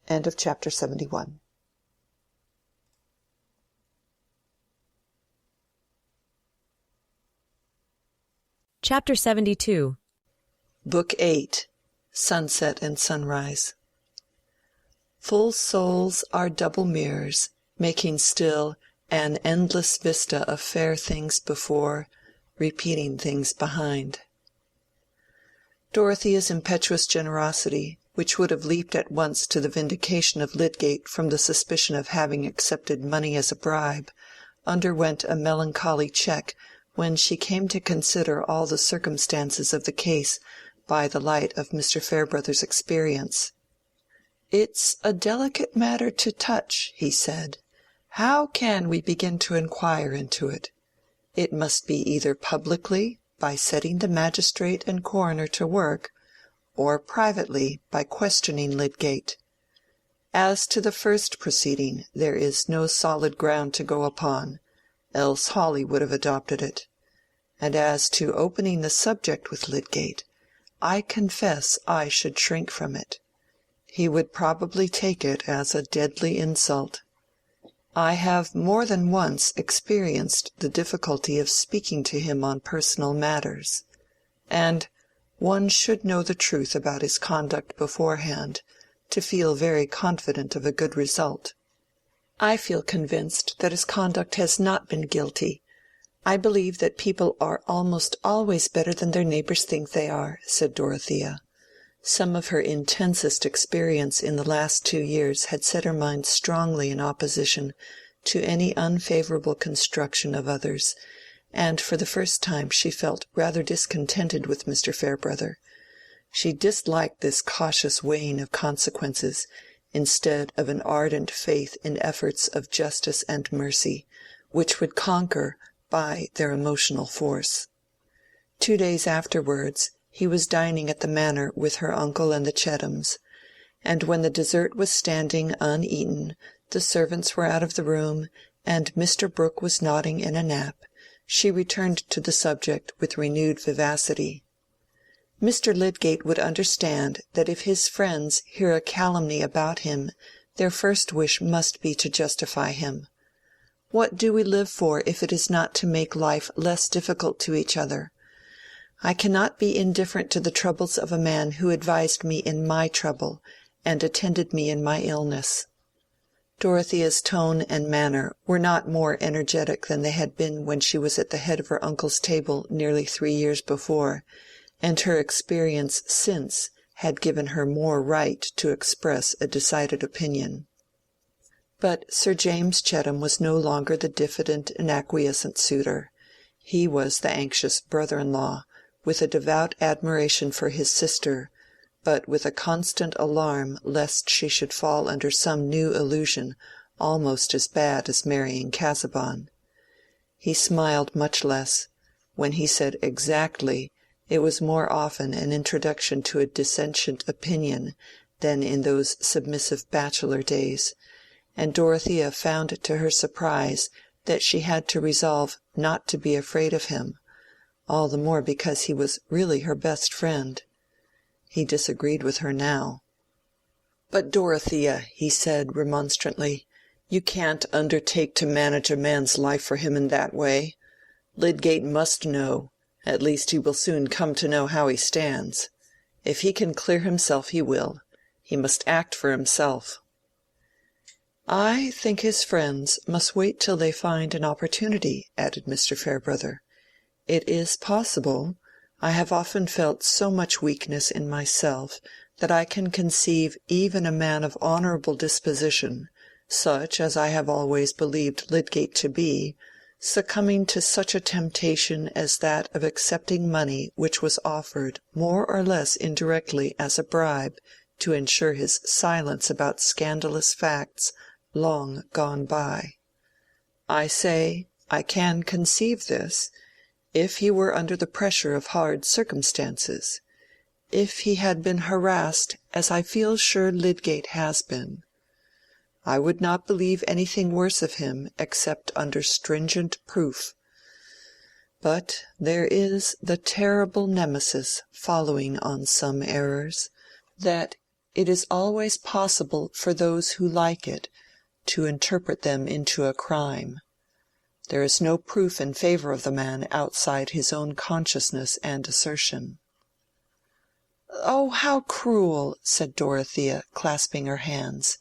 S2: End of chapter 71.
S1: Chapter 72.
S2: Book 8. Sunset and Sunrise. Full souls are double mirrors, making still an endless vista of fair things before, repeating things behind. Dorothea's impetuous generosity, which would have leaped at once to the vindication of Lydgate from the suspicion of having accepted money as a bribe, underwent a melancholy check when she came to consider all the circumstances of the case by the light of Mr. Farebrother's experience. "It's a delicate matter to touch," he said. "How can we begin to inquire into it? It must be either publicly, by setting the magistrate and coroner to work, or privately, by questioning Lydgate. As to the first proceeding, there is no solid ground to go upon, else Hawley would have adopted it. And as to opening the subject with Lydgate, I confess I should shrink from it. He would probably take it as a deadly insult. I have more than once experienced the difficulty of speaking to him on personal matters, and one should know the truth about his conduct beforehand to feel very confident of a good result. I feel convinced that his conduct has not been guilty. I believe that people are almost always better than their neighbors think they are," said Dorothea. Some of her intensest experience in the last 2 years had set her mind strongly in opposition to any unfavorable construction of others, and for the first time she felt rather discontented with Mr. Farebrother. She disliked this cautious weighing of consequences, instead of an ardent faith in efforts of justice and mercy, which would conquer by their emotional force. 2 days afterwards he was dining at the Manor with her uncle and the Chethams, and when the dessert was standing uneaten, the servants were out of the room, and Mr. Brooke was nodding in a nap, she returned to the subject with renewed vivacity. Mr. Lydgate would understand that if his friends hear a calumny about him, their first wish must be to justify him. What do we live for if it is not to make life less difficult to each other? I cannot be indifferent to the troubles of a man who advised me in my trouble, and attended me in my illness. Dorothea's tone and manner were not more energetic than they had been when she was at the head of her uncle's table nearly 3 years before, and her experience since had given her more right to express a decided opinion. But Sir James Chettam was no longer the diffident and acquiescent suitor. He was the anxious brother-in-law, with a devout admiration for his sister, but with a constant alarm lest she should fall under some new illusion almost as bad as marrying Casaubon. He smiled much less. When he said exactly, it was more often an introduction to a dissentient opinion than in those submissive bachelor days, and Dorothea found to her surprise that she had to resolve not to be afraid of him, all the more because he was really her best friend. He disagreed with her now. "But, Dorothea," he said, remonstrantly, "you can't undertake to manage a man's life for him in that way. Lydgate must know. At least he will soon come to know how he stands. If he can clear himself he will. He must act for himself." "I think his friends must wait till they find an opportunity," added Mr. Farebrother. "It is possible. I have often felt so much weakness in myself that I can conceive even a man of honorable disposition, such as I have always believed Lydgate to be, succumbing to such a temptation as that of accepting money which was offered more or less indirectly as a bribe to ensure his silence about scandalous facts long gone by. I say, I can conceive this, if he were under the pressure of hard circumstances, if he had been harassed as I feel sure Lydgate has been. I would not believe anything worse of him except under stringent proof. But there is the terrible nemesis following on some errors, that it is always possible for those who like it to interpret them into a crime. There is no proof in favor of the man outside his own consciousness and assertion." "Oh, how cruel!" said Dorothea, clasping her hands.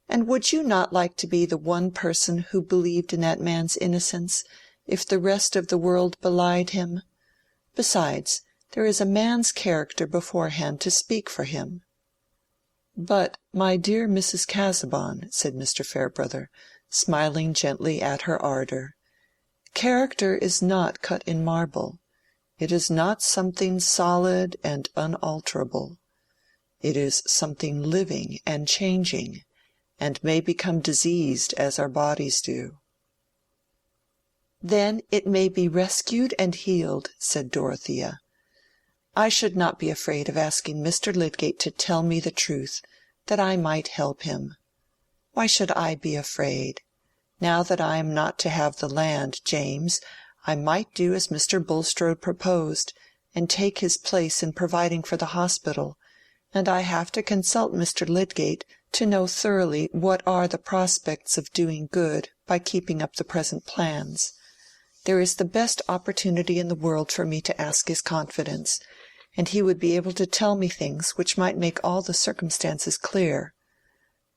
S2: "And would you not like to be the one person who believed in that man's innocence, if the rest of the world belied him? Besides, there is a man's character beforehand to speak for him." "But, my dear Mrs. Casaubon," said Mr. Farebrother, smiling gently at her ardor, "character is not cut in marble. It is not something solid and unalterable. It is something living and changing, and may become diseased as our bodies do." "Then it may be rescued and healed," said Dorothea. "I should not be afraid of asking Mr. Lydgate to tell me the truth, that I might help him. Why should I be afraid? Now that I am not to have the land, James, I might do as Mr. Bulstrode proposed, and take his place in providing for the hospital, and I have to consult Mr. Lydgate to know thoroughly what are the prospects of doing good by keeping up the present plans. There is the best opportunity in the world for me to ask his confidence, and he would be able to tell me things which might make all the circumstances clear.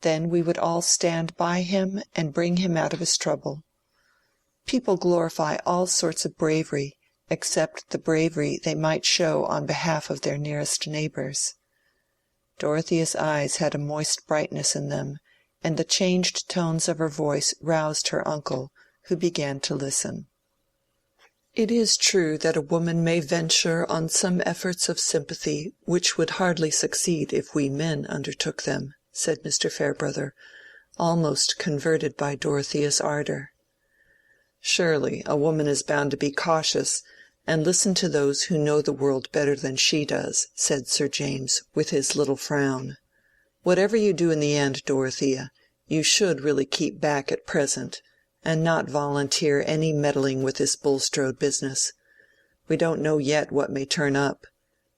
S2: Then we would all stand by him and bring him out of his trouble. People glorify all sorts of bravery, except the bravery they might show on behalf of their nearest neighbors." Dorothea's eyes had a moist brightness in them, and the changed tones of her voice roused her uncle, who began to listen. "It is true that a woman may venture on some efforts of sympathy which would hardly succeed if we men undertook them," said Mr. Farebrother, almost converted by Dorothea's ardor. "Surely a woman is bound to be cautious, and listen to those who know the world better than she does," said Sir James, with his little frown. "Whatever you do in the end, Dorothea, you should really keep back at present, and not volunteer any meddling with this Bulstrode business. We don't know yet what may turn up.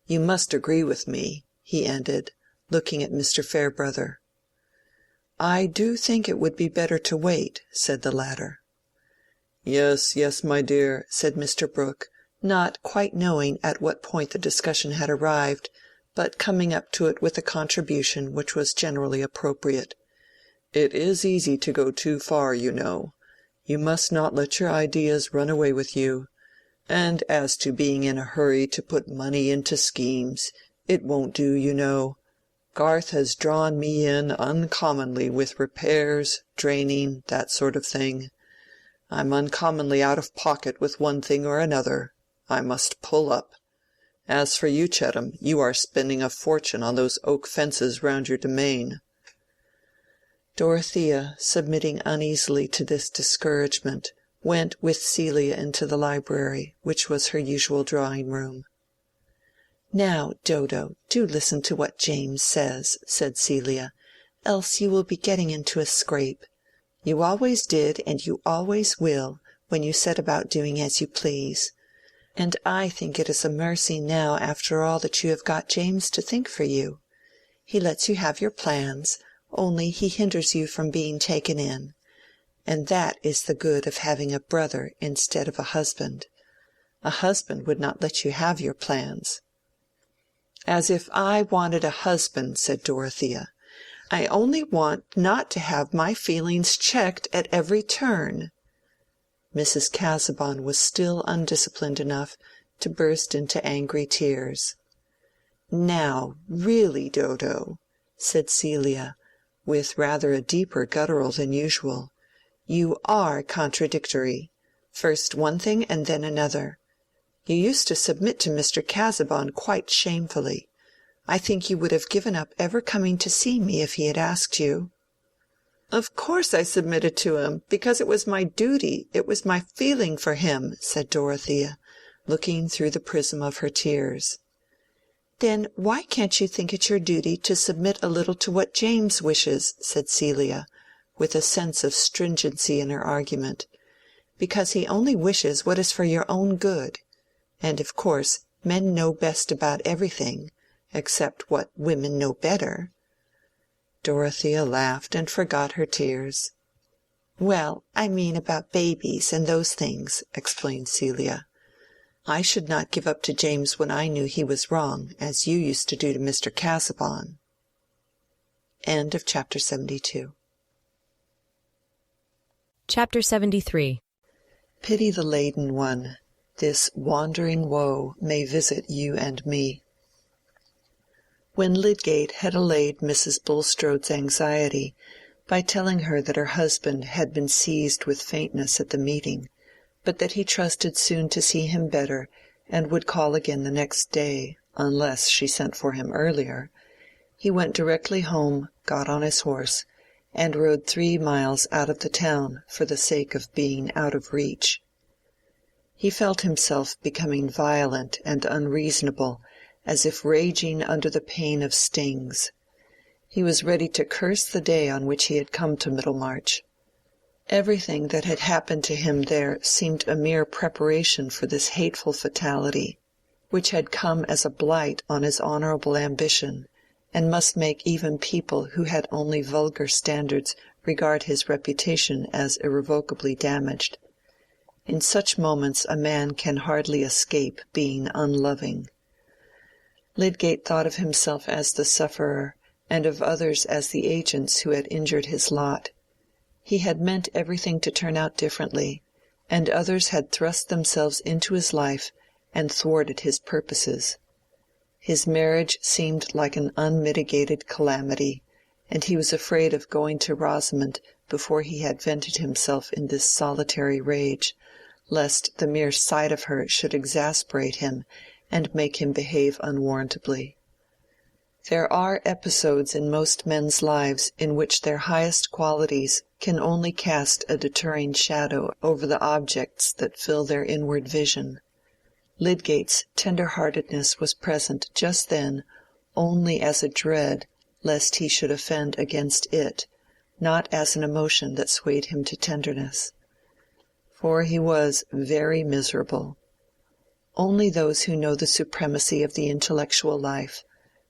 S2: You must agree with me," he ended, looking at Mr. Farebrother. "I do think it would be better to wait," said the latter. "Yes, yes, my dear," said Mr. Brooke, not quite knowing at what point the discussion had arrived, but coming up to it with a contribution which was generally appropriate. "It is easy to go too far, you know. You must not let your ideas run away with you. And as to being in a hurry to put money into schemes, it won't do, you know. Garth has drawn me in uncommonly with repairs, draining, that sort of thing. I'm uncommonly out of pocket with one thing or another. I must pull up. As for you, Chettam, you are spending a fortune on those oak fences round your domain." Dorothea, submitting uneasily to this discouragement, went with Celia into the library, which was her usual drawing-room. "Now, Dodo, do listen to what James says," said Celia, "else you will be getting into a scrape. You always did, and you always will, when you set about doing as you please. And I think it is a mercy now after all that you have got James to think for you. He lets you have your plans, only he hinders you from being taken in. And that is the good of having a brother instead of a husband. A husband would not let you have your plans." "As if I wanted a husband," said Dorothea. "I only want not to have my feelings checked at every turn." Mrs. Casaubon was still undisciplined enough to burst into angry tears. "Now, really, Dodo," said Celia, with rather a deeper guttural than usual, "you are contradictory. First one thing and then another. You used to submit to Mr. Casaubon quite shamefully. I think you would have given up ever coming to see me if he had asked you." "Of course I submitted to him, because it was my duty, it was my feeling for him," said Dorothea, looking through the prism of her tears. "Then why can't you think it your duty to submit a little to what James wishes?" said Celia, with a sense of stringency in her argument. "Because he only wishes what is for your own good. And of course men know best about everything, except what women know better." Dorothea laughed and forgot her tears. "Well, I mean about babies and those things," explained Celia. "I should not give up to James when I knew he was wrong, as you used to do to Mr. Casaubon." Chapter 72.
S1: Chapter 73.
S2: Pity the laden one. This wandering woe may visit you and me. When Lydgate had allayed Mrs. Bulstrode's anxiety by telling her that her husband had been seized with faintness at the meeting, but that he trusted soon to see him better and would call again the next day, unless she sent for him earlier, he went directly home, got on his horse, and rode 3 miles out of the town for the sake of being out of reach. He felt himself becoming violent and unreasonable, as if raging under the pain of stings. He was ready to curse the day on which he had come to Middlemarch. Everything that had happened to him there seemed a mere preparation for this hateful fatality, which had come as a blight on his honorable ambition, and must make even people who had only vulgar standards regard his reputation as irrevocably damaged. In such moments a man can hardly escape being unloving. Lydgate thought of himself as the sufferer, and of others as the agents who had injured his lot. He had meant everything to turn out differently, and others had thrust themselves into his life and thwarted his purposes. His marriage seemed like an unmitigated calamity, and he was afraid of going to Rosamond before he had vented himself in this solitary rage, lest the mere sight of her should exasperate him and make him behave unwarrantably. There are episodes in most men's lives in which their highest qualities can only cast a deterring shadow over the objects that fill their inward vision. Lydgate's tender-heartedness was present just then only as a dread lest he should offend against it, not as an emotion that swayed him to tenderness. For he was very miserable. Only those who know the supremacy of the intellectual life,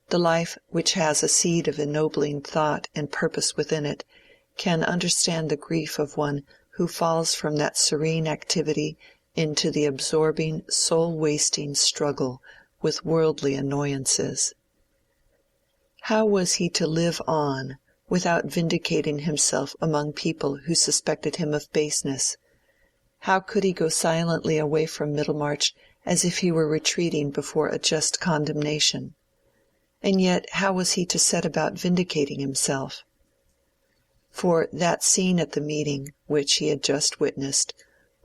S2: the life which has a seed of ennobling thought and purpose within it, can understand the grief of one who falls from that serene activity into the absorbing, soul-wasting struggle with worldly annoyances. How was he to live on without vindicating himself among people who suspected him of baseness? How could he go silently away from Middlemarch as if he were retreating before a just condemnation? And yet how was he to set about vindicating himself? For that scene at the meeting, which he had just witnessed,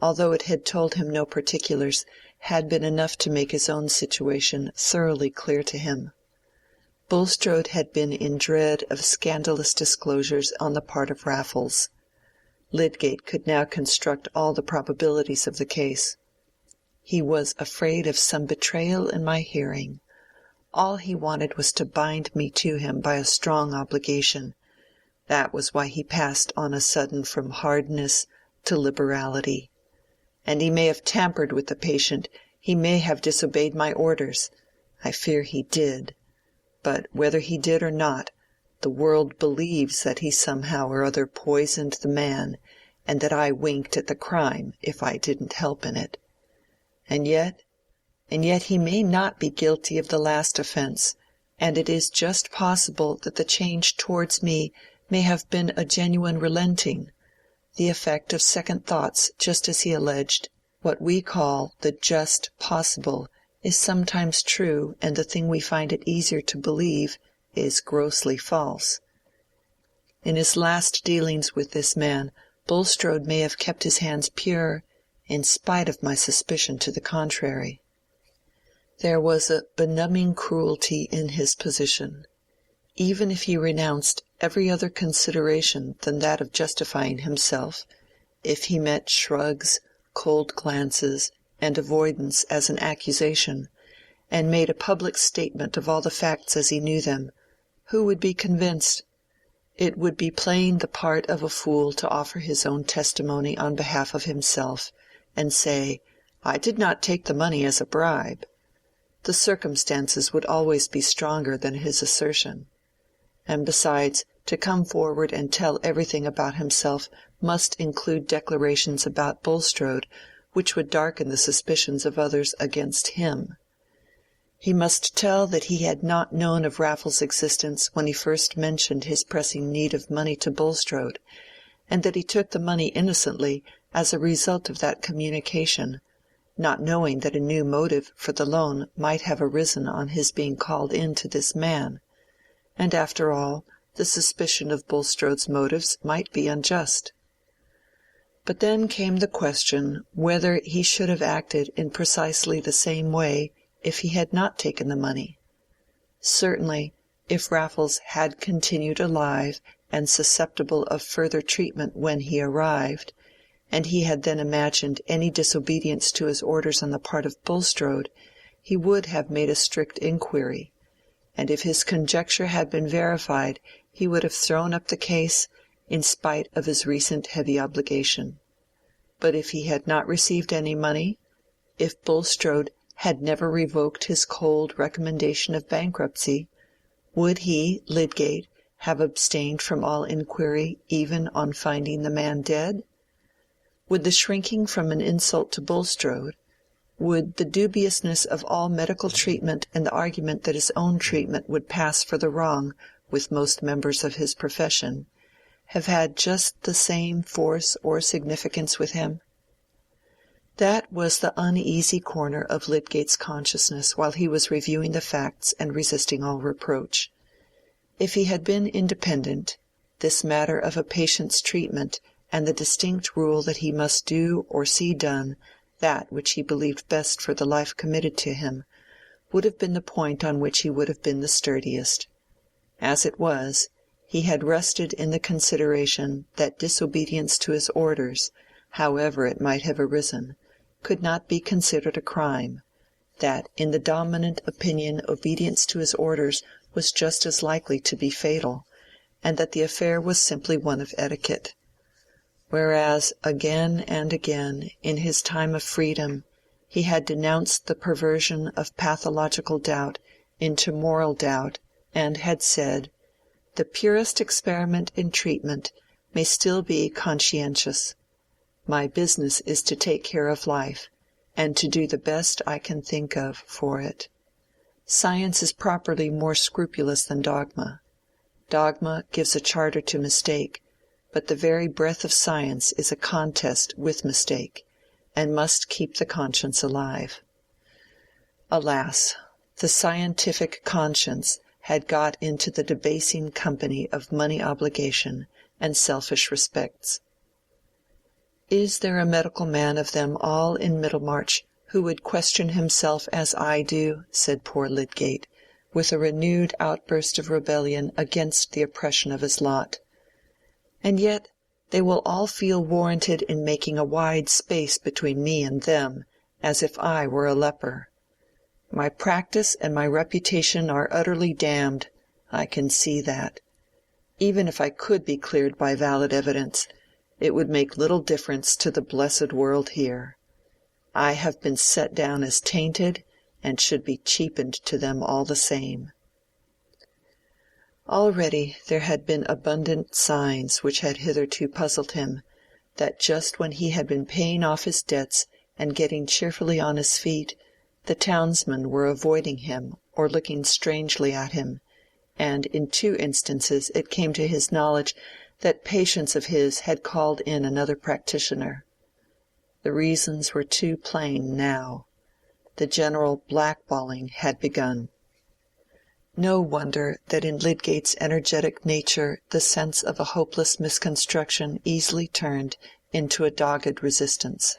S2: although it had told him no particulars, had been enough to make his own situation thoroughly clear to him. Bulstrode had been in dread of scandalous disclosures on the part of Raffles. Lydgate could now construct all the probabilities of the case. He was afraid of some betrayal in my hearing. All he wanted was to bind me to him by a strong obligation. That was why he passed on a sudden from hardness to liberality. And he may have tampered with the patient, he may have disobeyed my orders. I fear he did. But whether he did or not, the world believes that he somehow or other poisoned the man, and that I winked at the crime if I didn't help in it. And yet he may not be guilty of the last offense, and it is just possible that the change towards me may have been a genuine relenting, the effect of second thoughts, just as he alleged. What we call the just possible is sometimes true, and the thing we find it easier to believe is grossly false. In his last dealings with this man, Bulstrode may have kept his hands pure, in spite of my suspicion to the contrary. There was a benumbing cruelty in his position. Even if he renounced every other consideration than that of justifying himself, if he met shrugs, cold glances, and avoidance as an accusation, and made a public statement of all the facts as he knew them, who would be convinced? It would be playing the part of a fool to offer his own testimony on behalf of himself, and say, "I did not take the money as a bribe." The circumstances would always be stronger than his assertion. And besides, to come forward and tell everything about himself must include declarations about Bulstrode which would darken the suspicions of others against him. He must tell that he had not known of Raffles' existence when he first mentioned his pressing need of money to Bulstrode, and that he took the money innocently as a result of that communication, not knowing that a new motive for the loan might have arisen on his being called in to this man, and after all, the suspicion of Bulstrode's motives might be unjust. But then came the question whether he should have acted in precisely the same way if he had not taken the money. Certainly, if Raffles had continued alive and susceptible of further treatment when he arrived, and he had then imagined any disobedience to his orders on the part of Bulstrode, he would have made a strict inquiry, and if his conjecture had been verified, he would have thrown up the case, in spite of his recent heavy obligation. But if he had not received any money, if Bulstrode had never revoked his cold recommendation of bankruptcy, would he, Lydgate, have abstained from all inquiry even on finding the man dead? Would the shrinking from an insult to Bulstrode, would the dubiousness of all medical treatment and the argument that his own treatment would pass for the wrong with most members of his profession, have had just the same force or significance with him? That was the uneasy corner of Lydgate's consciousness while he was reviewing the facts and resisting all reproach. If he had been independent, this matter of a patient's treatment and the distinct rule that he must do or see done that which he believed best for the life committed to him, would have been the point on which he would have been the sturdiest. As it was, he had rested in the consideration that disobedience to his orders, however it might have arisen, could not be considered a crime, that in the dominant opinion obedience to his orders was just as likely to be fatal, and that the affair was simply one of etiquette. Whereas again and again, in his time of freedom, he had denounced the perversion of pathological doubt into moral doubt, and had said, "The purest experiment in treatment may still be conscientious. My business is to take care of life, and to do the best I can think of for it. Science is properly more scrupulous than dogma. Dogma gives a charter to mistake, but the very breath of science is a contest with mistake, and must keep the conscience alive." Alas, the scientific conscience had got into the debasing company of money obligation and selfish respects. Is there a medical man of them all in Middlemarch who would question himself as I do? Said poor Lydgate, with a renewed outburst of rebellion against the oppression of his lot. And yet they will all feel warranted in making a wide space between me and them, as if I were a leper. My practice and my reputation are utterly damned, I can see that. Even if I could be cleared by valid evidence, it would make little difference to the blessed world here. I have been set down as tainted, and should be cheapened to them all the same. Already there had been abundant signs which had hitherto puzzled him, that just when he had been paying off his debts and getting cheerfully on his feet, the townsmen were avoiding him or looking strangely at him, and in 2 instances it came to his knowledge that patients of his had called in another practitioner. The reasons were too plain now. The general blackballing had begun. No wonder that in Lydgate's energetic nature the sense of a hopeless misconstruction easily turned into a dogged resistance.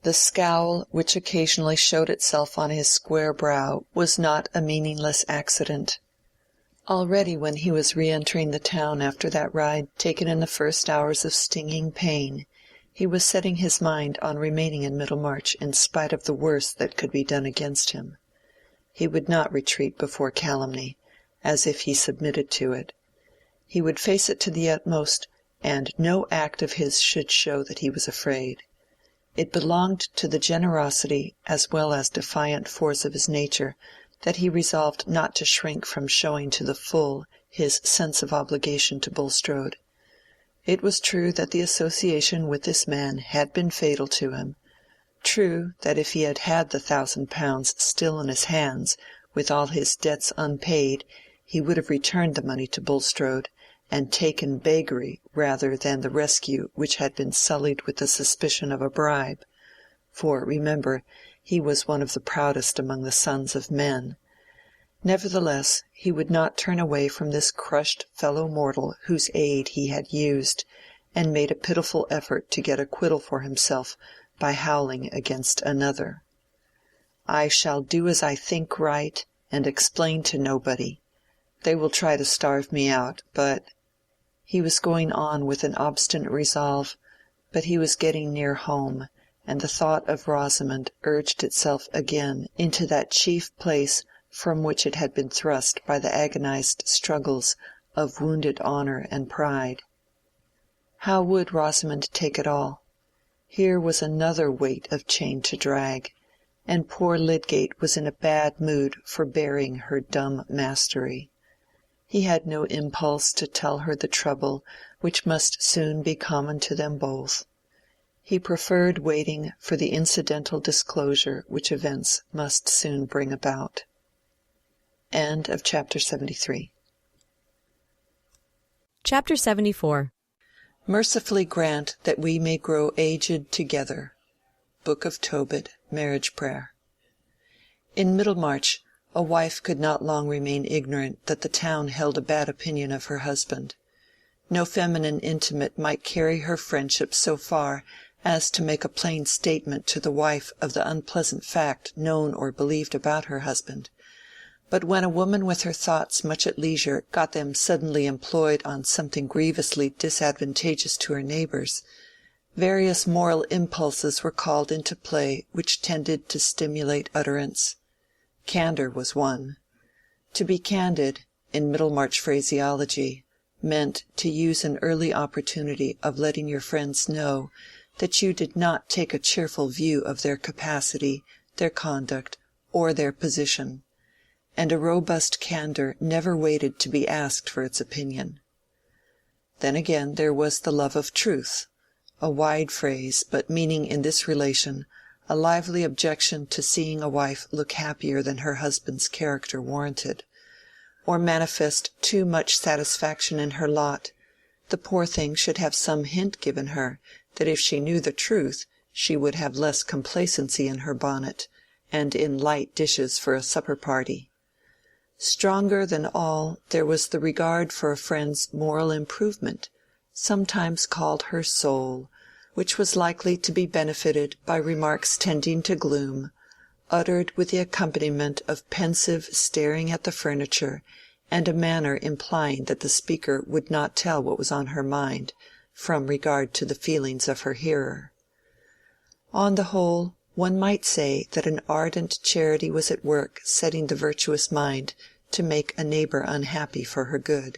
S2: The scowl which occasionally showed itself on his square brow was not a meaningless accident. Already when he was re-entering the town after that ride taken in the first hours of stinging pain, he was setting his mind on remaining in Middlemarch in spite of the worst that could be done against him. He would not retreat before calumny, as if he submitted to it. He would face it to the utmost, and no act of his should show that he was afraid. It belonged to the generosity as well as defiant force of his nature that he resolved not to shrink from showing to the full his sense of obligation to Bulstrode. It was true that the association with this man had been fatal to him, true that if he had had the £1,000 still in his hands, with all his debts unpaid, he would have returned the money to Bulstrode, and taken beggary rather than the rescue which had been sullied with the suspicion of a bribe. For, remember, he was one of the proudest among the sons of men. Nevertheless, he would not turn away from this crushed fellow-mortal whose aid he had used, and made a pitiful effort to get acquittal for himself by howling against another. "I shall do as I think right, and explain to nobody. They will try to starve me out, but—" He was going on with an obstinate resolve, but he was getting near home, and the thought of Rosamond urged itself again into that chief place from which it had been thrust by the agonized struggles of wounded honor and pride. How would Rosamond take it all? Here was another weight of chain to drag, and poor Lydgate was in a bad mood for bearing her dumb mastery. He had no impulse to tell her the trouble which must soon be common to them both. He preferred waiting for the incidental disclosure which events must soon bring about. End of chapter 73.
S1: Chapter 74.
S2: Mercifully grant that we may grow aged together. Book of Tobit, Marriage Prayer. In Middlemarch, a wife could not long remain ignorant that the town held a bad opinion of her husband. No feminine intimate might carry her friendship so far as to make a plain statement to the wife of the unpleasant fact known or believed about her husband. But when a woman with her thoughts much at leisure got them suddenly employed on something grievously disadvantageous to her neighbors, various moral impulses were called into play which tended to stimulate utterance. Candor was one. To be candid, in Middlemarch phraseology, meant to use an early opportunity of letting your friends know that you did not take a cheerful view of their capacity, their conduct, or their position, and a robust candor never waited to be asked for its opinion. Then again there was the love of truth, a wide phrase, but meaning in this relation a lively objection to seeing a wife look happier than her husband's character warranted, or manifest too much satisfaction in her lot. The poor thing should have some hint given her that if she knew the truth she would have less complacency in her bonnet, and in light dishes for a supper party. Stronger than all there was the regard for a friend's moral improvement, sometimes called her soul, which was likely to be benefited by remarks tending to gloom, uttered with the accompaniment of pensive staring at the furniture and a manner implying that the speaker would not tell what was on her mind, from regard to the feelings of her hearer. On the whole, one might say that an ardent charity was at work setting the virtuous mind to make a neighbor unhappy for her good.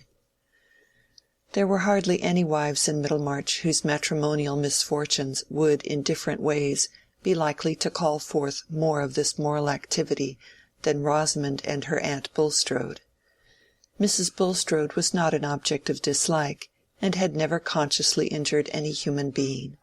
S2: There were hardly any wives in Middlemarch whose matrimonial misfortunes would in different ways be likely to call forth more of this moral activity than Rosamond and her aunt Bulstrode. Mrs. Bulstrode was not an object of dislike, and had never consciously injured any human being.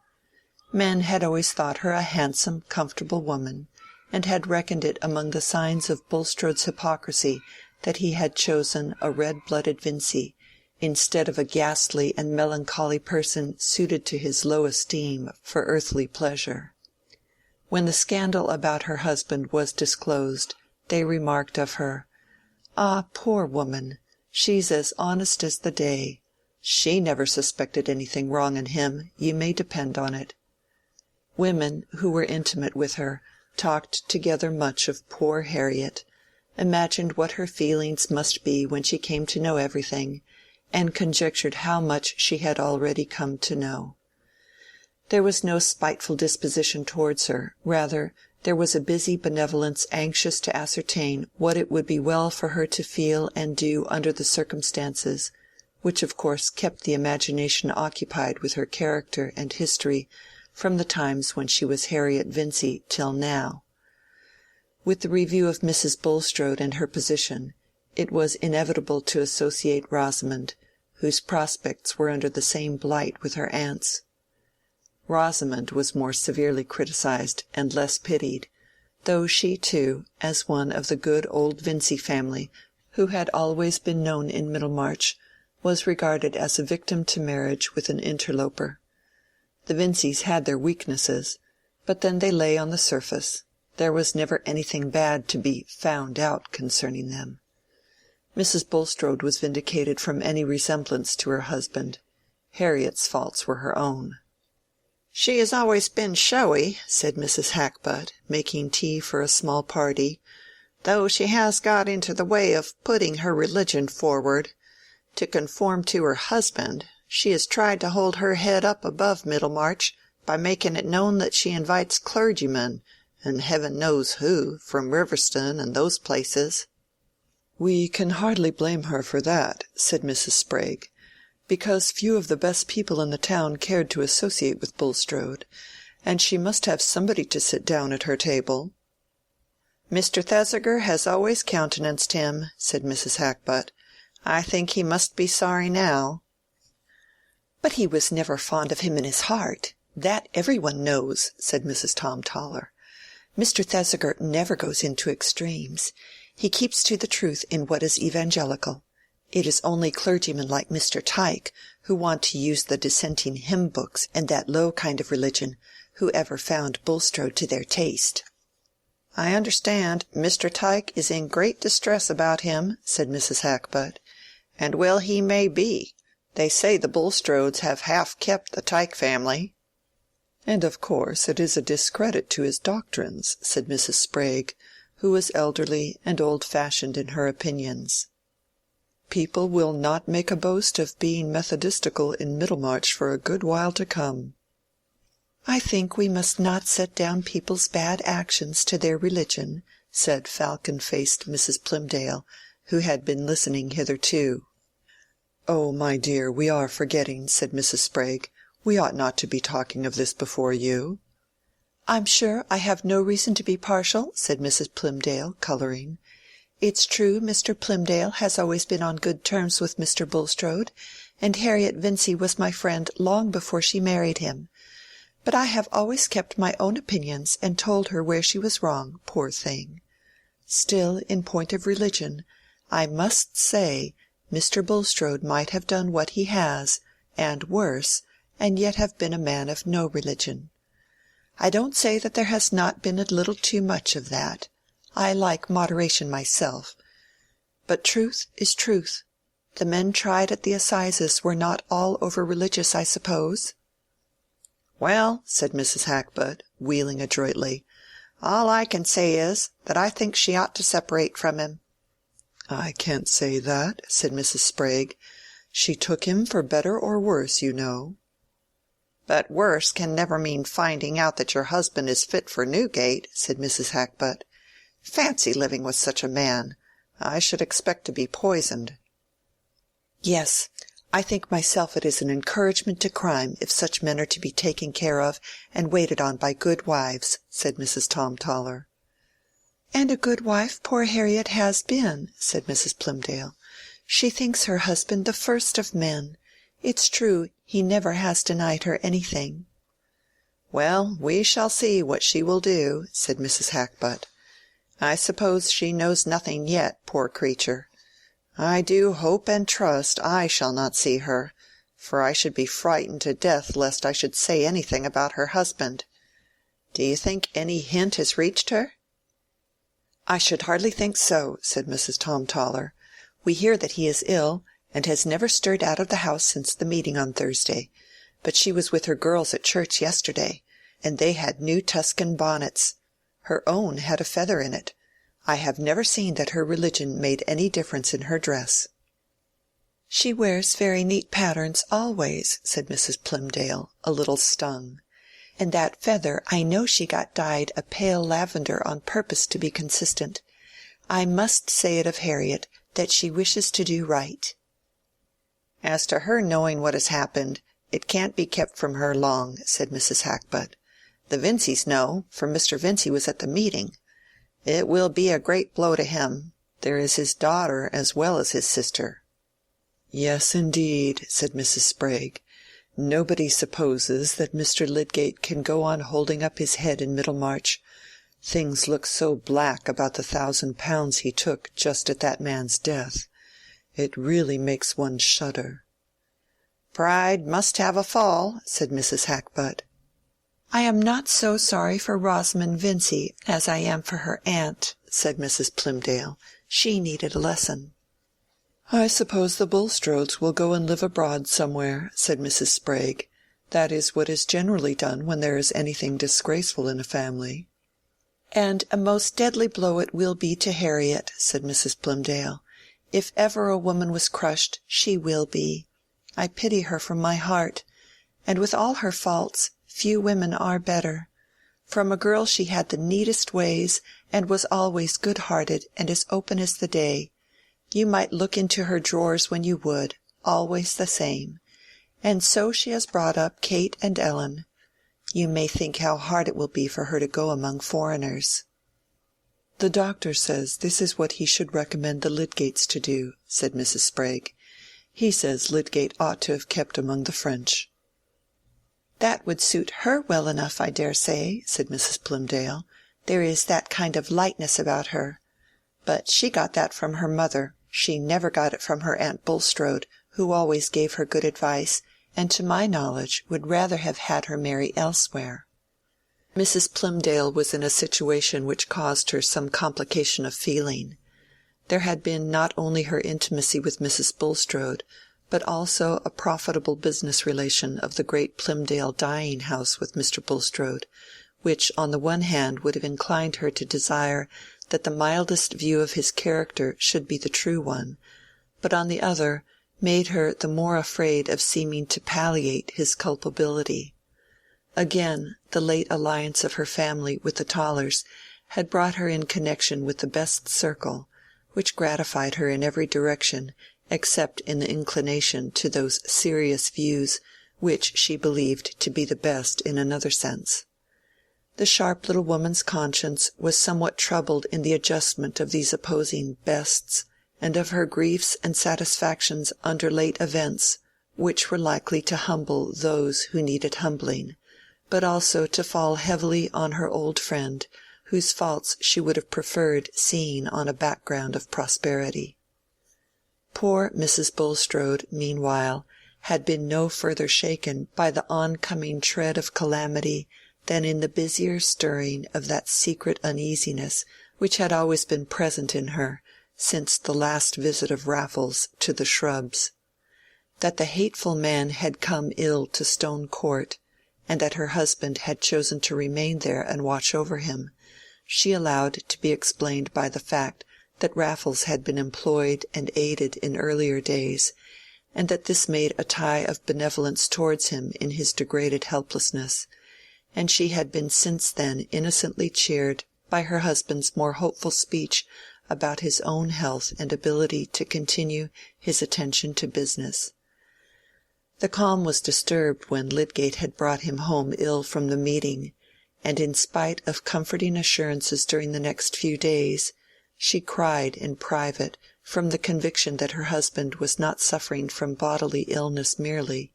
S2: Men had always thought her a handsome, comfortable woman, and had reckoned it among the signs of Bulstrode's hypocrisy that he had chosen a red-blooded Vincey instead of a ghastly and melancholy person suited to his low esteem for earthly pleasure. When the scandal about her husband was disclosed, they remarked of her, "Ah, poor woman! She's as honest as the day. She never suspected anything wrong in him, you may depend on it." Women who were intimate with her talked together much of poor Harriet, imagined what her feelings must be when she came to know everything, and conjectured how much she had already come to know. There was no spiteful disposition towards her, rather there was a busy benevolence anxious to ascertain what it would be well for her to feel and do under the circumstances, which of course kept the imagination occupied with her character and history from the times when she was Harriet Vincey till now. With the review of Mrs. Bulstrode and her position, it was inevitable to associate Rosamond, whose prospects were under the same blight with her aunt's. Rosamond was more severely criticized and less pitied, though she too, as one of the good old Vincey family who had always been known in Middlemarch, was regarded as a victim to marriage with an interloper. The Vinceys had their weaknesses, but then they lay on the surface. There was never anything bad to be "found out" concerning them. Mrs. Bulstrode was vindicated from any resemblance to her husband. Harriet's faults were her own. "She has always been showy," said Mrs. Hackbutt, making tea for a small party, "though she has got into the way of putting her religion forward. To conform to her husband, she has tried to hold her head up above Middlemarch by making it known that she invites clergymen, and heaven knows who, from Riverston and those places." "We can hardly blame her for that," said Mrs. Sprague, "because few of the best people in the town cared to associate with Bulstrode, and she must have somebody to sit down at her table." "Mr. Thesiger has always countenanced him," said Mrs. Hackbutt. "I think he must be sorry now." "But he was never fond of him in his heart. That every one knows," said Mrs. Tom Toller. "Mr. Thesiger never goes into extremes. He keeps to the truth in what is evangelical. It is only clergymen like Mr. Tyke, who want to use the dissenting hymn books and that low kind of religion, who ever found Bulstrode to their taste." "I understand Mr. Tyke is in great distress about him," said Mrs. Hackbutt. "And well he may be. They say the Bulstrodes have half kept the Tyke family."
S3: "And of course it is a discredit to his doctrines," said Mrs. Sprague, who was elderly and old-fashioned in her opinions. "People will not make a boast of being methodistical in Middlemarch for a good while to come."
S2: "I think we must not set down people's bad actions to their religion," said falcon-faced Mrs. Plymdale, who had been listening hitherto.
S3: "Oh, my dear, we are forgetting," said Mrs. Sprague. "We ought not to be talking of this before you."
S2: "I'm sure I have no reason to be partial," said Mrs. Plymdale, colouring. "It's true Mr. Plymdale has always been on good terms with Mr. Bulstrode, and Harriet Vincy was my friend long before she married him. But I have always kept my own opinions and told her where she was wrong, poor thing. Still, in point of religion, I must say Mr. Bulstrode might have done what he has, and worse, and yet have been a man of no religion. I don't say that there has not been a little too much of that. I like moderation myself. But truth is truth. The men tried at the assizes were not all over religious, I suppose."
S3: "Well," said Mrs. Hackbutt, wheeling adroitly, "all I can say is, that I think she ought to separate from him." "I can't say that," said Mrs. Sprague. "She took him for better or worse, you know." "But worse can never mean finding out that your husband is fit for Newgate," said Mrs. Hackbutt. "Fancy living with such a man! I should expect to be poisoned."
S2: "Yes, I think myself it is an encouragement to crime if such men are to be taken care of and waited on by good wives," said Mrs. Tom Toller. "And a good wife poor Harriet has been," said Mrs. Plymdale. "She thinks her husband the first of men. It's true he never has denied her anything."
S3: "Well, we shall see what she will do," said Mrs. Hackbutt. "I suppose she knows nothing yet, poor creature. I do hope and trust I shall not see her, for I should be frightened to death lest I should say anything about her husband. Do you think any hint has reached her?"
S2: "I should hardly think so," said Mrs. Tom Toller. "We hear that he is ill, and has never stirred out of the house since the meeting on Thursday. But she was with her girls at church yesterday, and they had new Tuscan bonnets. Her own had a feather in it. I have never seen that her religion made any difference in her dress." "She wears very neat patterns always," said Mrs. Plymdale, a little stung. "And that feather I know she got dyed a pale lavender on purpose to be consistent. I must say it of Harriet, that she wishes to do right."
S3: "As to her knowing what has happened, it can't be kept from her long," said Mrs. Hackbutt. "The Vinceys know, for Mr. Vincy was at the meeting. It will be a great blow to him. There is his daughter as well as his sister."
S2: "Yes, indeed," said Mrs. Sprague. "Nobody supposes that Mr. Lydgate can go on holding up his head in Middlemarch. Things look so black about the £1,000 he took just at that man's death. It really makes one shudder."
S3: "Pride must have a fall," said Mrs. Hackbutt.
S2: "I am not so sorry for Rosamond Vincy as I am for her aunt," said Mrs. Plymdale. "She needed a lesson."
S3: "I suppose the Bulstrodes will go and live abroad somewhere," said Mrs. Sprague. "That is what is generally done when there is anything disgraceful in a family."
S2: "And a most deadly blow it will be to Harriet," said Mrs. Plymdale. "If ever a woman was crushed, she will be. I pity her from my heart. And with all her faults, few women are better. From a girl she had the neatest ways, and was always good-hearted and as open as the day. You might look into her drawers when you would, always the same. And so she has brought up Kate and Ellen. You may think how hard it will be for her to go among foreigners."
S3: "The doctor says this is what he should recommend the Lydgates to do," said Mrs. Sprague. "He says Lydgate ought to have kept among the French."
S2: "That would suit her well enough, I dare say," said Mrs. Plymdale. "There is that kind of lightness about her. But she got that from her mother. She never got it from her aunt Bulstrode, who always gave her good advice, and to my knowledge would rather have had her marry elsewhere." Mrs. Plymdale was in a situation which caused her some complication of feeling. There had been not only her intimacy with Mrs. Bulstrode, but also a profitable business relation of the great Plymdale dyeing house with Mr. Bulstrode, which on the one hand would have inclined her to desire that the mildest view of his character should be the true one, but on the other made her the more afraid of seeming to palliate his culpability. Again, the late alliance of her family with the Tollers had brought her in connection with the best circle, which gratified her in every direction except in the inclination to those serious views which she believed to be the best in another sense. The sharp little woman's conscience was somewhat troubled in the adjustment of these opposing bests, and of her griefs and satisfactions under late events, which were likely to humble those who needed humbling, but also to fall heavily on her old friend, whose faults she would have preferred seeing on a background of prosperity. Poor Mrs. Bulstrode, meanwhile, had been no further shaken by the oncoming tread of calamity than in the busier stirring of that secret uneasiness which had always been present in her since the last visit of Raffles to the Shrubs. That the hateful man had come ill to Stone Court, and that her husband had chosen to remain there and watch over him, she allowed to be explained by the fact that Raffles had been employed and aided in earlier days, and that this made a tie of benevolence towards him in his degraded helplessness, and she had been since then innocently cheered by her husband's more hopeful speech about his own health and ability to continue his attention to business. The calm was disturbed when Lydgate had brought him home ill from the meeting, and in spite of comforting assurances during the next few days, she cried in private from the conviction that her husband was not suffering from bodily illness merely,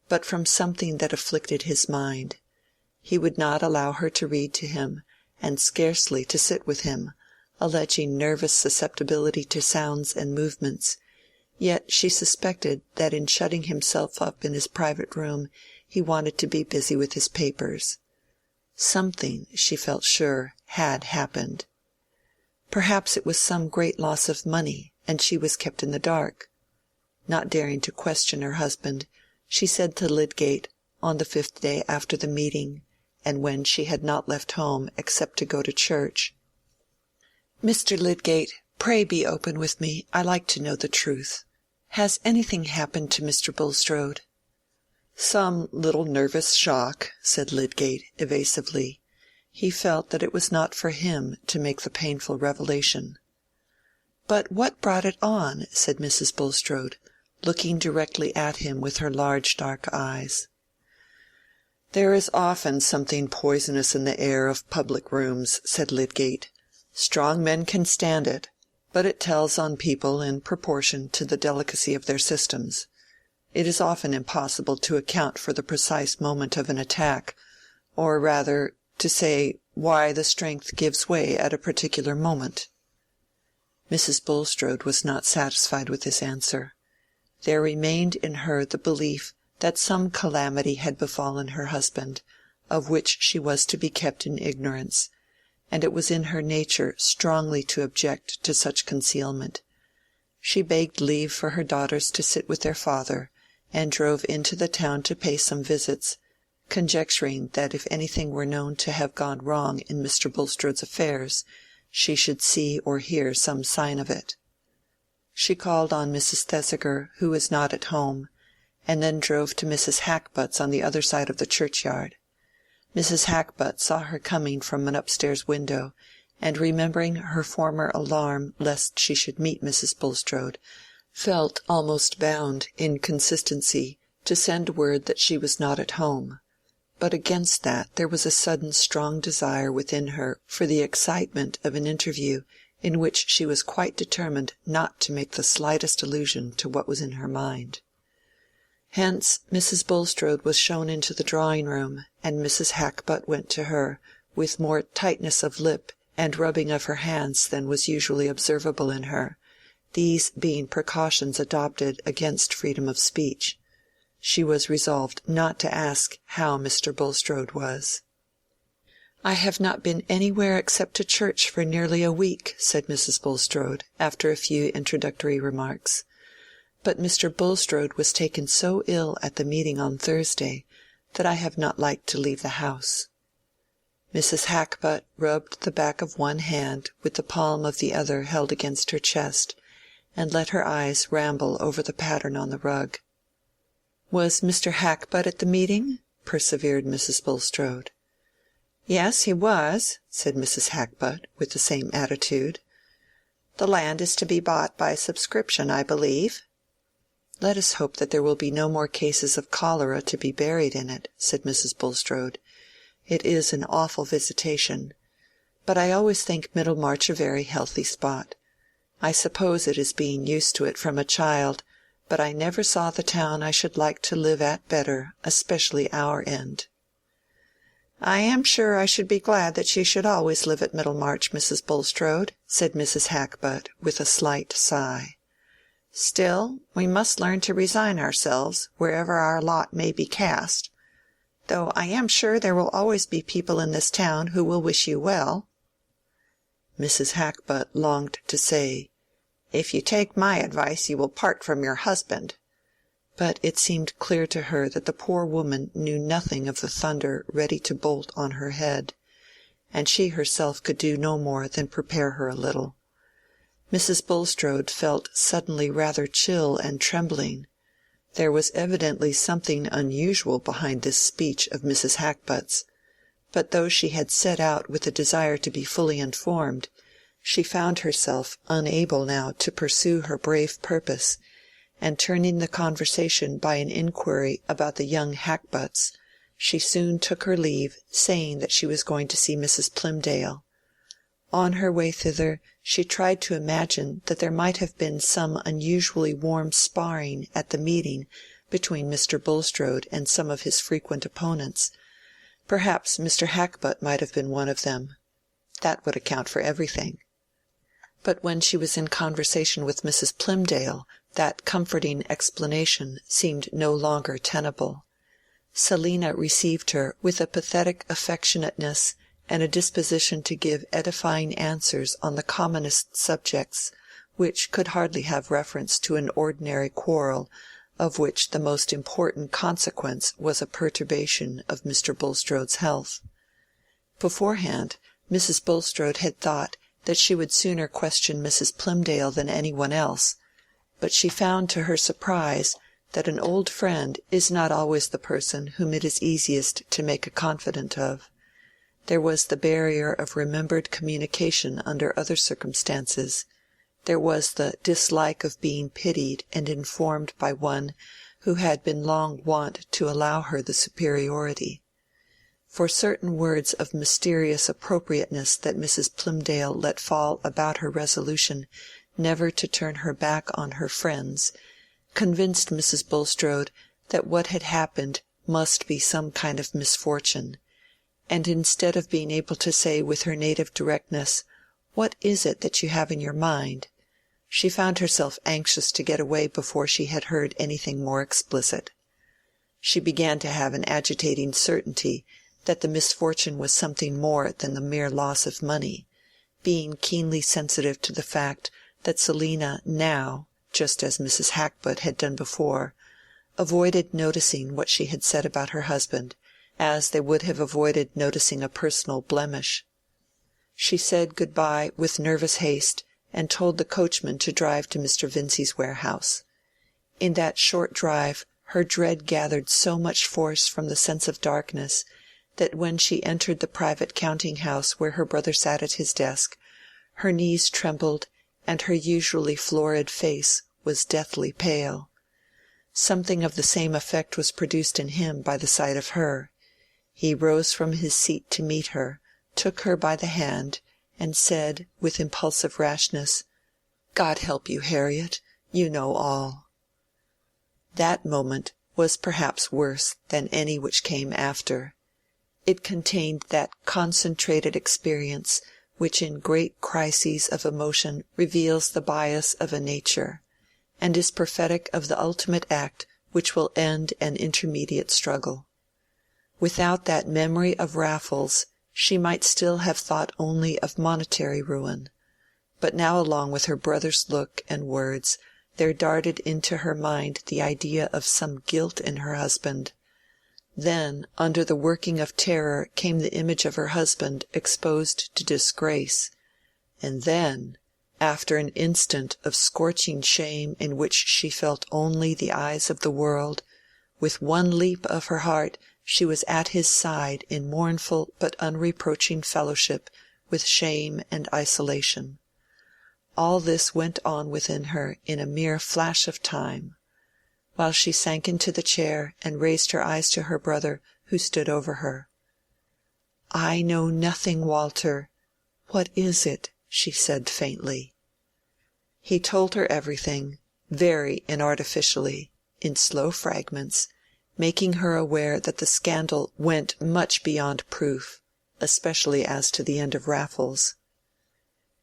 S2: but from something that afflicted his mind. He would not allow her to read to him, and scarcely to sit with him, alleging nervous susceptibility to sounds and movements, yet she suspected that in shutting himself up in his private room he wanted to be busy with his papers. Something, she felt sure, had happened. Perhaps it was some great loss of money, and she was kept in the dark. Not daring to question her husband, she said to Lydgate, on the 5th day after the meeting, and when she had not left home except to go to church, "Mr. Lydgate, pray be open with me. I like to know the truth. Has anything happened to Mr. Bulstrode?" "Some little nervous shock," said Lydgate, evasively. He felt that it was not for him to make the painful revelation. "But what brought it on?" said Mrs. Bulstrode, looking directly at him with her large dark eyes. "There is often something poisonous in the air of public rooms," said Lydgate. "Strong men can stand it, but it tells on people in proportion to the delicacy of their systems. It is often impossible to account for the precise moment of an attack, or rather to say why the strength gives way at a particular moment." Mrs. Bulstrode was not satisfied with this answer. There remained in her the belief that some calamity had befallen her husband, of which she was to be kept in ignorance, and it was in her nature strongly to object to such concealment. She begged leave for her daughters to sit with their father, and drove into the town to pay some visits, conjecturing that if anything were known to have gone wrong in Mr. Bulstrode's affairs, she should see or hear some sign of it. She called on Mrs. Thesiger, who was not at home, and then drove to Mrs. Hackbutt's on the other side of the churchyard. Mrs. Hackbutt saw her coming from an upstairs window, and remembering her former alarm lest she should meet Mrs. Bulstrode, felt almost bound in consistency to send word that she was not at home. But against that there was a sudden strong desire within her for the excitement of an interview in which she was quite determined not to make the slightest allusion to what was in her mind. Hence Mrs. Bulstrode was shown into the drawing-room, and Mrs. Hackbutt went to her, with more tightness of lip and rubbing of her hands than was usually observable in her, these being precautions adopted against freedom of speech. She was resolved not to ask how Mr. Bulstrode was. "I have not been anywhere except to church for nearly a week," said Mrs. Bulstrode, after a few introductory remarks. but Mr. Bulstrode was taken so ill at the meeting on Thursday that I have not liked to leave the house." Mrs. Hackbutt rubbed the back of one hand with the palm of the other held against her chest, and let her eyes ramble over the pattern on the rug. "Was Mr. Hackbutt at the meeting?" persevered Mrs. Bulstrode. "Yes, he was," said Mrs. Hackbutt, with the same attitude. "The land is to be bought by subscription, I believe." "Let us hope that there will be no more cases of cholera to be buried in it," said Mrs. Bulstrode. "It is an awful visitation. But I always think Middlemarch a very healthy spot. I suppose it is being used to it from a child, but I never saw the town I should like to live at better, especially our end." "I am sure I should be glad that you should always live at Middlemarch, Mrs. Bulstrode," said Mrs. Hackbutt, with a slight sigh. "Still, we must learn to resign ourselves, wherever our lot may be cast. Though I am sure there will always be people in this town who will wish you well." Mrs. Hackbutt longed to say, "If you take my advice you will part from your husband," but it seemed clear to her that the poor woman knew nothing of the thunder ready to bolt on her head, and she herself could do no more than prepare her a little. Mrs. Bulstrode felt suddenly rather chill and trembling. There was evidently something unusual behind this speech of Mrs. Hackbutt's, but though she had set out with a desire to be fully informed, she found herself unable now to pursue her brave purpose, and turning the conversation by an inquiry about the young Hackbutts, she soon took her leave, saying that she was going to see Mrs. Plymdale. On her way thither she tried to imagine that there might have been some unusually warm sparring at the meeting between Mr. Bulstrode and some of his frequent opponents. Perhaps Mr. Hackbutt might have been one of them. That would account for everything. But when she was in conversation with Mrs. Plymdale, that comforting explanation seemed no longer tenable. Selina received her with a pathetic affectionateness and a disposition to give edifying answers on the commonest subjects, which could hardly have reference to an ordinary quarrel of which the most important consequence was a perturbation of Mr. Bulstrode's health. Beforehand, Mrs. Bulstrode had thought that she would sooner question Mrs. Plymdale than any one else, but she found to her surprise that an old friend is not always the person whom it is easiest to make a confidant of. There was the barrier of remembered communication under other circumstances. There was the dislike of being pitied and informed by one who had been long wont to allow her the superiority. For certain words of mysterious appropriateness that Mrs. Plymdale let fall about her resolution never to turn her back on her friends convinced Mrs. Bulstrode that what had happened must be some kind of misfortune, and instead of being able to say with her native directness, "What is it that you have in your mind?" she found herself anxious to get away before she had heard anything more explicit. She began to have an agitating certainty that the misfortune was something more than the mere loss of money, being keenly sensitive to the fact that Selina now, just as Mrs. Hackbutt had done before, avoided noticing what she had said about her husband, as they would have avoided noticing a personal blemish. She said good-bye with nervous haste, and told the coachman to drive to Mr. Vincey's warehouse. In that short drive her dread gathered so much force from the sense of darkness, that when she entered the private counting-house where her brother sat at his desk, her knees trembled, and her usually florid face was deathly pale. Something of the same effect was produced in him by the sight of her. He rose from his seat to meet her, took her by the hand, and said, with impulsive rashness, "God help you, Harriet, you know all." That moment was perhaps worse than any which came after. It contained that concentrated experience which in great crises of emotion reveals the bias of a nature, and is prophetic of the ultimate act which will end an intermediate struggle. Without that memory of Raffles, she might still have thought only of monetary ruin, but now along with her brother's look and words there darted into her mind the idea of some guilt in her husband. Then, under the working of terror, came the image of her husband exposed to disgrace. And then, after an instant of scorching shame in which she felt only the eyes of the world, with one leap of her heart she was at his side in mournful but unreproaching fellowship with shame and isolation. All this went on within her in a mere flash of time, while she sank into the chair and raised her eyes to her brother, who stood over her. "I know nothing, Walter. What is it?" she said faintly. He told her everything, very inartificially, in slow fragments, making her aware that the scandal went much beyond proof, especially as to the end of Raffles.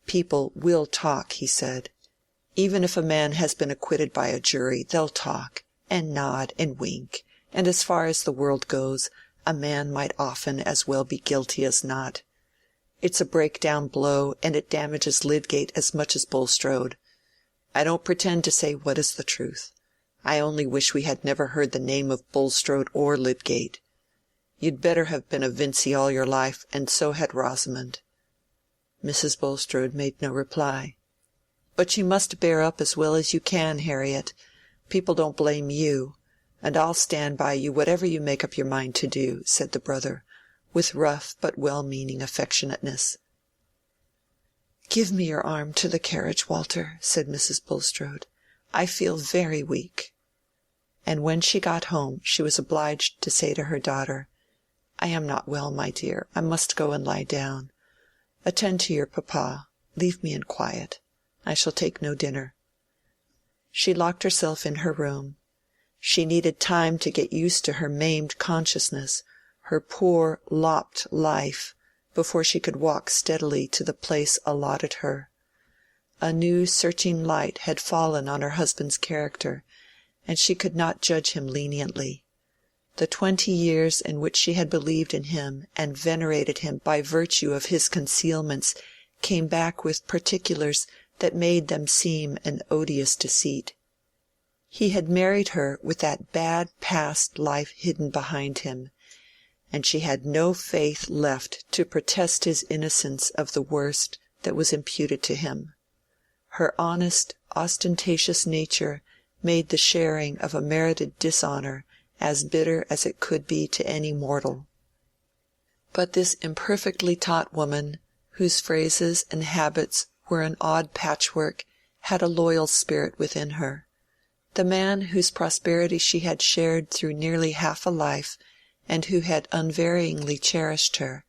S2: "People will talk," he said. "Even if a man has been acquitted by a jury, they'll talk, and nod and wink, and as far as the world goes, a man might often as well be guilty as not. It's a break-down blow, and it damages Lydgate as much as Bulstrode. I don't pretend to say what is the truth. I only wish we had never heard the name of Bulstrode or Lydgate. You'd better have been a Vincey all your life, and so had Rosamond." Mrs. Bulstrode made no reply. "But you must bear up as well as you can, Harriet. People don't blame you, and I'll stand by you whatever you make up your mind to do," said the brother, with rough but well-meaning affectionateness. "Give me your arm to the carriage, Walter," said Mrs. Bulstrode. "I feel very weak." And when she got home she was obliged to say to her daughter, "I am not well, my dear. I must go and lie down. Attend to your papa. Leave me in quiet. I shall take no dinner." She locked herself in her room. She needed time to get used to her maimed consciousness, her poor lopped life, before she could walk steadily to the place allotted her. A new searching light had fallen on her husband's character, and she could not judge him leniently. The 20 years in which she had believed in him and venerated him by virtue of his concealments came back with particulars that made them seem an odious deceit. He had married her with that bad past life hidden behind him, and she had no faith left to protest his innocence of the worst that was imputed to him. Her honest, ostentatious nature made the sharing of a merited dishonour as bitter as it could be to any mortal. But this imperfectly taught woman, whose phrases and habits were an odd patchwork, had a loyal spirit within her. The man whose prosperity she had shared through nearly half a life, and who had unvaryingly cherished her,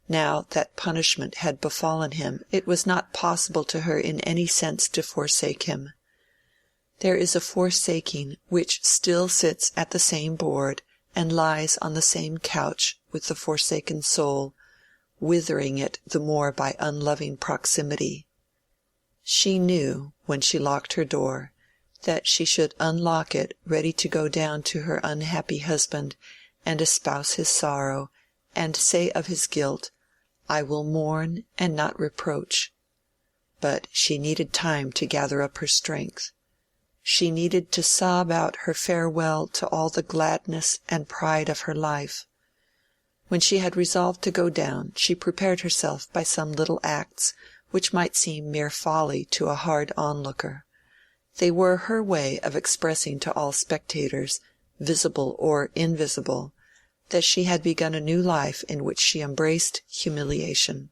S2: now that punishment had befallen him, it was not possible to her in any sense to forsake him. There is a forsaking which still sits at the same board and lies on the same couch with the forsaken soul, withering it the more by unloving proximity. She knew, when she locked her door, that she should unlock it ready to go down to her unhappy husband and espouse his sorrow, and say of his guilt, "I will mourn and not reproach." But she needed time to gather up her strength. She needed to sob out her farewell to all the gladness and pride of her life. When she had resolved to go down, she prepared herself by some little acts which might seem mere folly to a hard onlooker. They were her way of expressing to all spectators, visible or invisible, that she had begun a new life in which she embraced humiliation.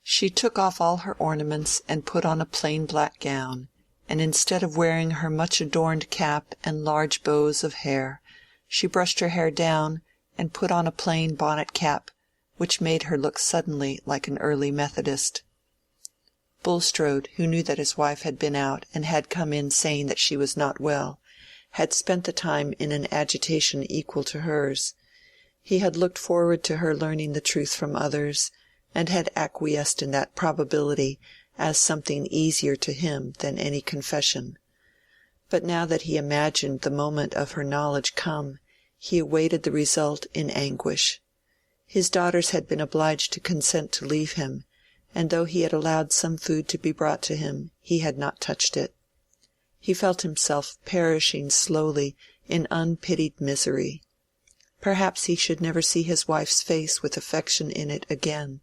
S2: She took off all her ornaments and put on a plain black gown, and instead of wearing her much adorned cap and large bows of hair, she brushed her hair down and put on a plain bonnet cap, which made her look suddenly like an early Methodist. Bulstrode, who knew that his wife had been out and had come in saying that she was not well, had spent the time in an agitation equal to hers. He had looked forward to her learning the truth from others, and had acquiesced in that probability as something easier to him than any confession. But now that he imagined the moment of her knowledge come, he awaited the result in anguish. His daughters had been obliged to consent to leave him, and though he had allowed some food to be brought to him, he had not touched it. He felt himself perishing slowly in unpitied misery. Perhaps he should never see his wife's face with affection in it again.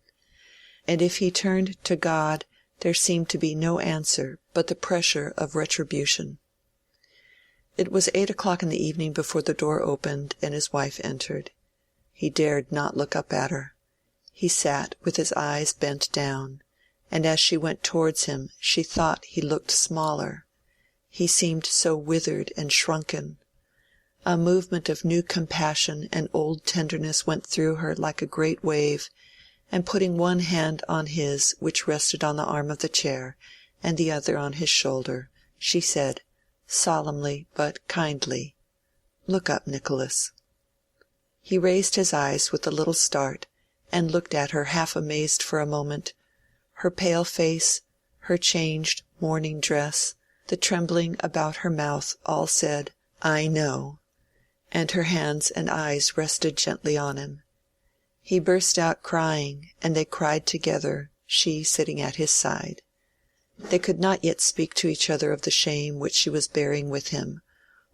S2: And if he turned to God, there seemed to be no answer but the pressure of retribution. It was 8 o'clock in the evening before the door opened and his wife entered. He dared not look up at her. He sat with his eyes bent down, and as she went towards him she thought he looked smaller. He seemed so withered and shrunken. A movement of new compassion and old tenderness went through her like a great wave, and putting one hand on his which rested on the arm of the chair, and the other on his shoulder, she said, solemnly but kindly, "Look up, Nicholas." He raised his eyes with a little start, and looked at her half amazed for a moment. Her pale face, her changed mourning dress, the trembling about her mouth, all said, "I know," and her hands and eyes rested gently on him. He burst out crying, and they cried together, she sitting at his side. They could not yet speak to each other of the shame which she was bearing with him,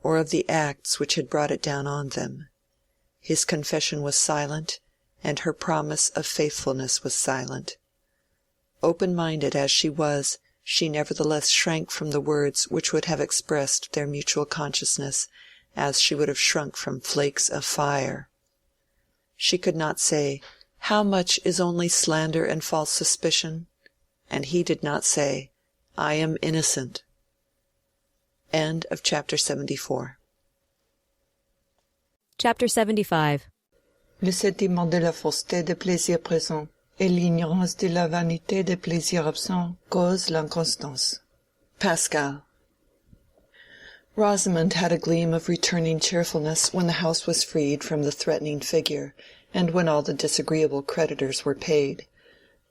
S2: or of the acts which had brought it down on them. His confession was silent, and her promise of faithfulness was silent. Open-minded as she was, she nevertheless shrank from the words which would have expressed their mutual consciousness, as she would have shrunk from flakes of fire. She could not say, "How much is only slander and false suspicion?" And he did not say, "I am innocent." End of chapter 74.
S1: Chapter 75.
S4: Le sentiment de la fausseté des plaisirs présents et l'ignorance de la vanité des plaisirs absents cause l'inconstance.
S2: Pascal.
S4: Rosamond had a gleam of returning cheerfulness when the house was freed from the threatening figure, and when all the disagreeable creditors were paid.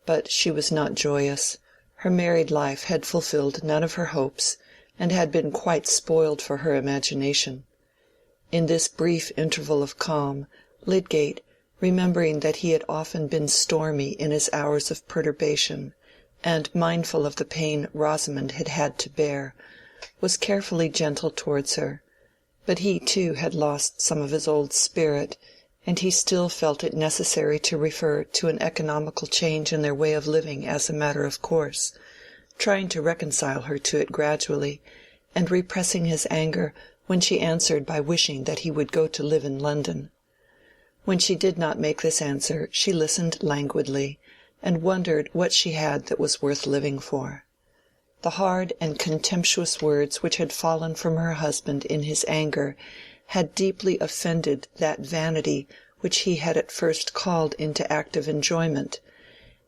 S4: But she was not joyous. Her married life had fulfilled none of her hopes, and had been quite spoiled for her imagination. In this brief interval of calm, Lydgate, remembering that he had often been stormy in his hours of perturbation, and mindful of the pain Rosamond had had to bear, was carefully gentle towards her. But he too had lost some of his old spirit, and he still felt it necessary to refer to an economical change in their way of living as a matter of course, trying to reconcile her to it gradually, and repressing his anger when she answered by wishing that he would go to live in London. When she did not make this answer, she listened languidly, and wondered what she had that was worth living for. The hard and contemptuous words which had fallen from her husband in his anger had deeply offended that vanity which he had at first called into active enjoyment,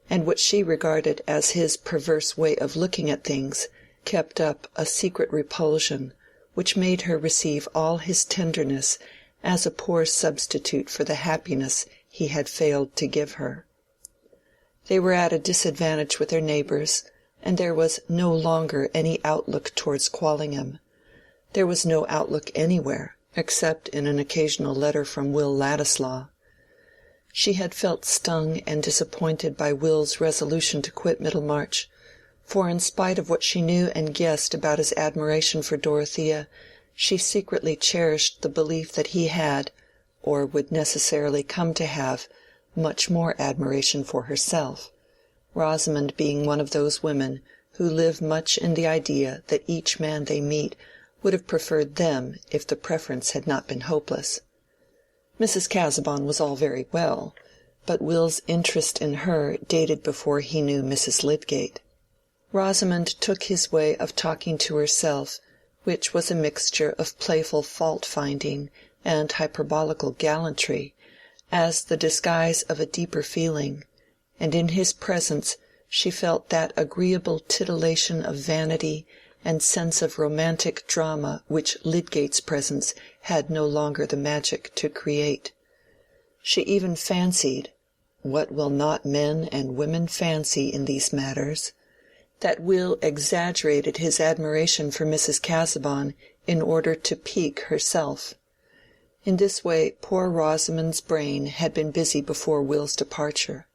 S4: and what she regarded as his perverse way of looking at things kept up a secret repulsion which made her receive all his tenderness as a poor substitute for the happiness he had failed to give her. They were at a disadvantage with their neighbors, and there was no longer any outlook towards Quallingham. There was no outlook anywhere, except in an occasional letter from Will Ladislaw. She had felt stung and disappointed by Will's resolution to quit Middlemarch, for in spite of what she knew and guessed about his admiration for Dorothea, she secretly cherished the belief that he had, or would necessarily come to have, much more admiration for herself, Rosamond being one of those women who live much in the idea that each man they meet would have preferred them if the preference had not been hopeless. Mrs. Casaubon was all very well, but Will's interest in her dated before he knew Mrs. Lydgate. Rosamond took his way of talking to herself, which was a mixture of playful fault-finding and hyperbolical gallantry, as the disguise of a deeper feeling, and in his presence she felt that agreeable titillation of vanity and sense of romantic drama which Lydgate's presence had no longer the magic to create. She even fancied—what will not men and women fancy in these matters?—that Will exaggerated his admiration for Mrs. Casaubon in order to pique herself. In this way poor Rosamond's brain had been busy before Will's departure.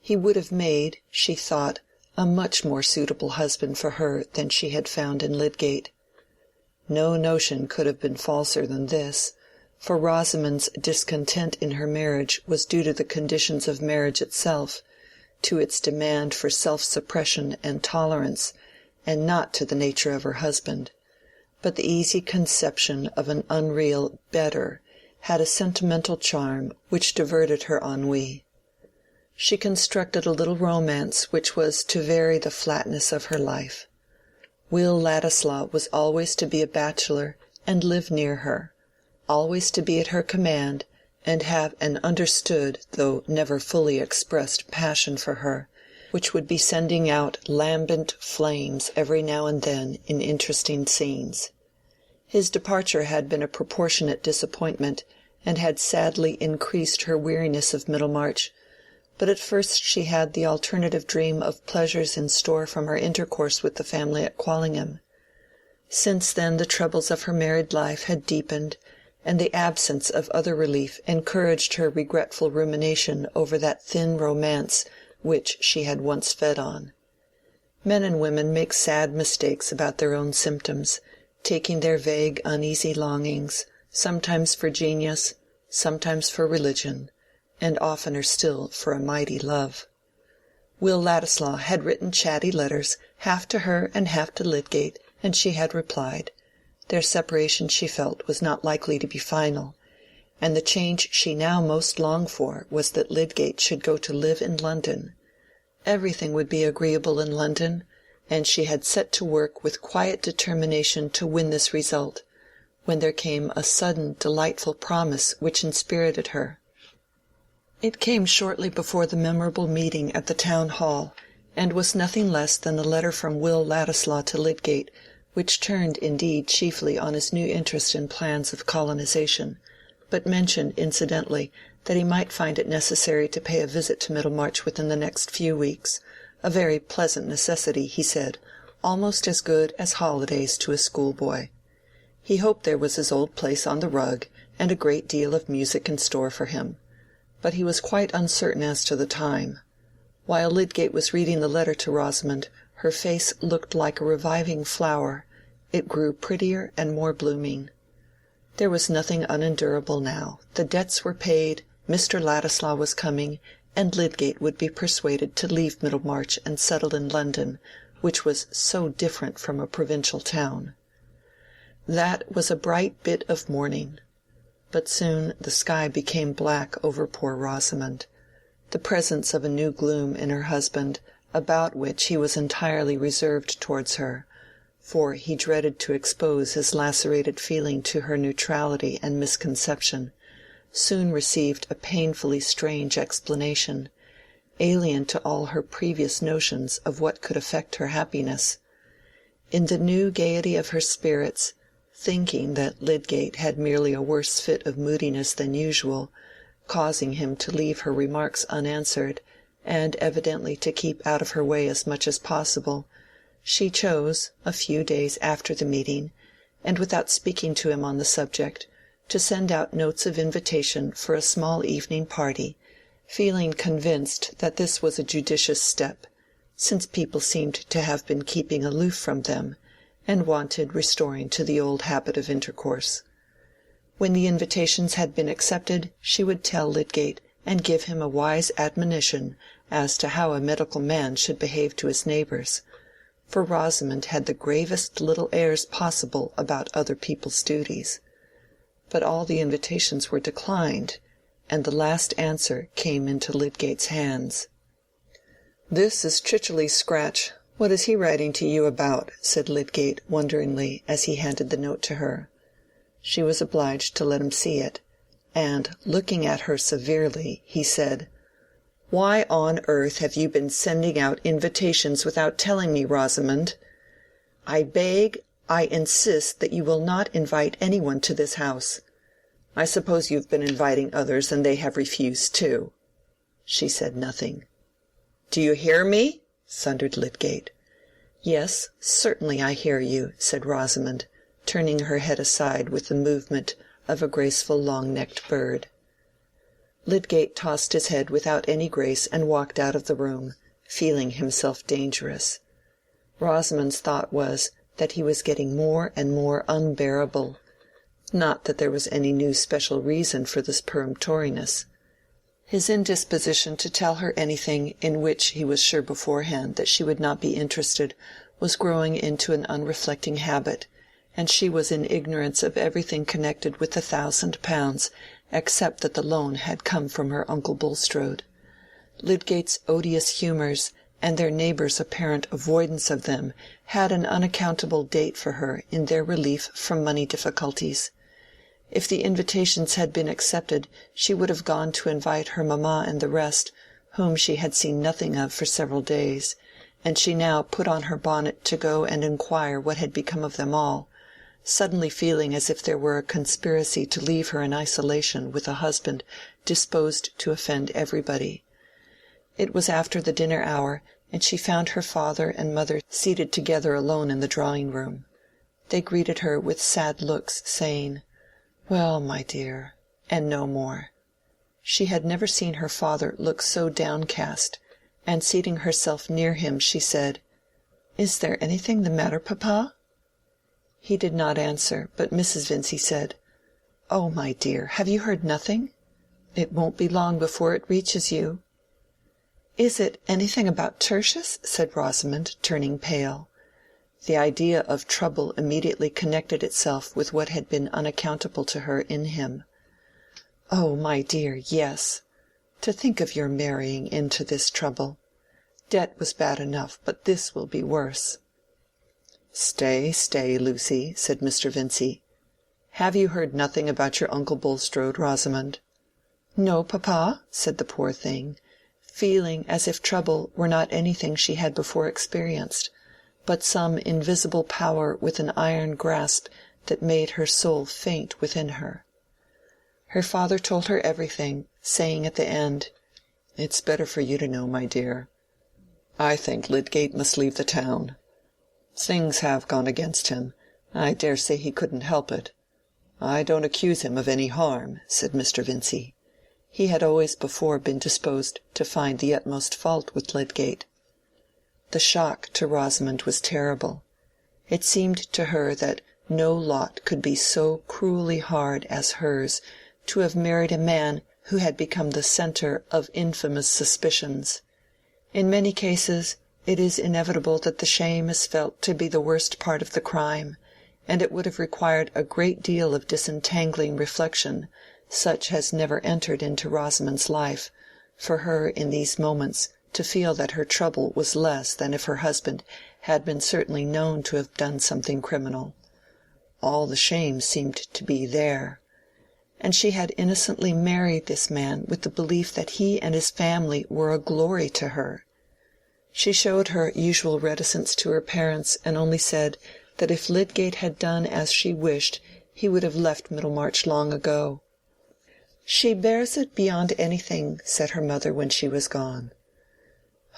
S4: He would have made, she thought, a much more suitable husband for her than she had found in Lydgate.
S2: No notion could have been falser than this, for Rosamond's discontent in her marriage was due to the conditions of marriage itself, to its demand for self-suppression and tolerance, and not to the nature of her husband. But the easy conception of an unreal better had a sentimental charm which diverted her ennui. She constructed a little romance which was to vary the flatness of her life. Will Ladislaw was always to be a bachelor and live near her, always to be at her command and have an understood though never fully expressed passion for her, which would be sending out lambent flames every now and then in interesting scenes. His departure had been a proportionate disappointment, and had sadly increased her weariness of Middlemarch, but at first she had the alternative dream of pleasures in store from her intercourse with the family at Quallingham. Since then the troubles of her married life had deepened, and the absence of other relief encouraged her regretful rumination over that thin romance which she had once fed on. Men and women make sad mistakes about their own symptoms, taking their vague uneasy longings, sometimes for genius, sometimes for religion, and oftener still for a mighty love. Will Ladislaw had written chatty letters, half to her and half to Lydgate, and she had replied. Their separation, she felt, was not likely to be final, and the change she now most longed for was that Lydgate should go to live in London. Everything would be agreeable in London, and she had set to work with quiet determination to win this result, when there came a sudden delightful promise which inspirited her. It came shortly before the memorable meeting at the town hall, and was nothing less than the letter from Will Ladislaw to Lydgate, which turned indeed chiefly on his new interest in plans of colonization, but mentioned incidentally that he might find it necessary to pay a visit to Middlemarch within the next few weeks, a very pleasant necessity, he said, almost as good as holidays to a schoolboy. He hoped there was his old place on the rug, and a great deal of music in store for him, but he was quite uncertain as to the time. While Lydgate was reading the letter to Rosamond, her face looked like a reviving flower. It grew prettier and more blooming. There was nothing unendurable now. The debts were paid, Mr. Ladislaw was coming, and Lydgate would be persuaded to leave Middlemarch and settle in London, which was so different from a provincial town. That was a bright bit of morning. But soon the sky became black over poor Rosamond. The presence of a new gloom in her husband, about which he was entirely reserved towards her, for he dreaded to expose his lacerated feeling to her neutrality and misconception, soon received a painfully strange explanation, alien to all her previous notions of what could affect her happiness. In the new gaiety of her spirits, thinking that Lydgate had merely a worse fit of moodiness than usual, causing him to leave her remarks unanswered, and evidently to keep out of her way as much as possible, she chose, a few days after the meeting, and without speaking to him on the subject, to send out notes of invitation for a small evening party, feeling convinced that this was a judicious step, since people seemed to have been keeping aloof from them, and wanted restoring to the old habit of intercourse. When the invitations had been accepted, she would tell Lydgate, and give him a wise admonition as to how a medical man should behave to his neighbors, for Rosamond had the gravest little airs possible about other people's duties. But all the invitations were declined, and the last answer came into Lydgate's hands. "This is Chichely's scratch. What is he writing to you about?" said Lydgate wonderingly as he handed the note to her. She was obliged to let him see it, and, looking at her severely, he said, "Why on earth have you been sending out invitations without telling me, Rosamond? I beg, I insist that you will not invite any one to this house. I suppose you've been inviting others, and they have refused too." She said nothing. "Do you hear me?" thundered Lydgate. "Yes, certainly I hear you," said Rosamond, turning her head aside with the movement of a graceful long-necked bird. Lydgate tossed his head without any grace and walked out of the room, feeling himself dangerous. Rosamond's thought was that he was getting more and more unbearable. Not that there was any new special reason for this peremptoriness. His indisposition to tell her anything in which he was sure beforehand that she would not be interested was growing into an unreflecting habit, and she was in ignorance of everything connected with the £1,000 except that the loan had come from her uncle Bulstrode. Lydgate's odious humours and their neighbours' apparent avoidance of them had an unaccountable date for her in their relief from money difficulties. If the invitations had been accepted, she would have gone to invite her mamma and the rest, whom she had seen nothing of for several days, and she now put on her bonnet to go and inquire what had become of them all, suddenly feeling as if there were a conspiracy to leave her in isolation with a husband disposed to offend everybody. It was after the dinner hour, and she found her father and mother seated together alone in the drawing-room. They greeted her with sad looks, saying, "Well, my dear," and no more. She had never seen her father look so downcast, and seating herself near him she said, "Is there anything the matter, papa?" He did not answer, but Mrs. Vincy said, "Oh, my dear, have you heard nothing? It won't be long before it reaches you." "Is it anything about Tertius?" said Rosamond, turning pale. The idea of trouble immediately connected itself with what had been unaccountable to her in him. "Oh, my dear, yes. To think of your marrying into this trouble. Debt was bad enough, but this will be worse." "Stay, stay, Lucy," said Mr. Vincey. "Have you heard nothing about your uncle Bulstrode, Rosamond?" "No, papa," said the poor thing, feeling as if trouble were not anything she had before experienced, but some invisible power with an iron grasp that made her soul faint within her. Her father told her everything, saying at the end, "It's better for you to know, my dear. I think Lydgate must leave the town. Things have gone against him. I dare say he couldn't help it. I don't accuse him of any harm," said Mr. Vincey. He had always before been disposed to find the utmost fault with Lydgate. The shock to Rosamond was terrible. It seemed to her that no lot could be so cruelly hard as hers to have married a man who had become the centre of infamous suspicions. In many cases it is inevitable that the shame is felt to be the worst part of the crime, and it would have required a great deal of disentangling reflection, such as never entered into Rosamond's life, for her in these moments to feel that her trouble was less than if her husband had been certainly known to have done something criminal. All the shame seemed to be there. And she had innocently married this man with the belief that he and his family were a glory to her. She showed her usual reticence to her parents, and only said that if Lydgate had done as she wished he would have left Middlemarch long ago. "She bears it beyond anything," said her mother when she was gone.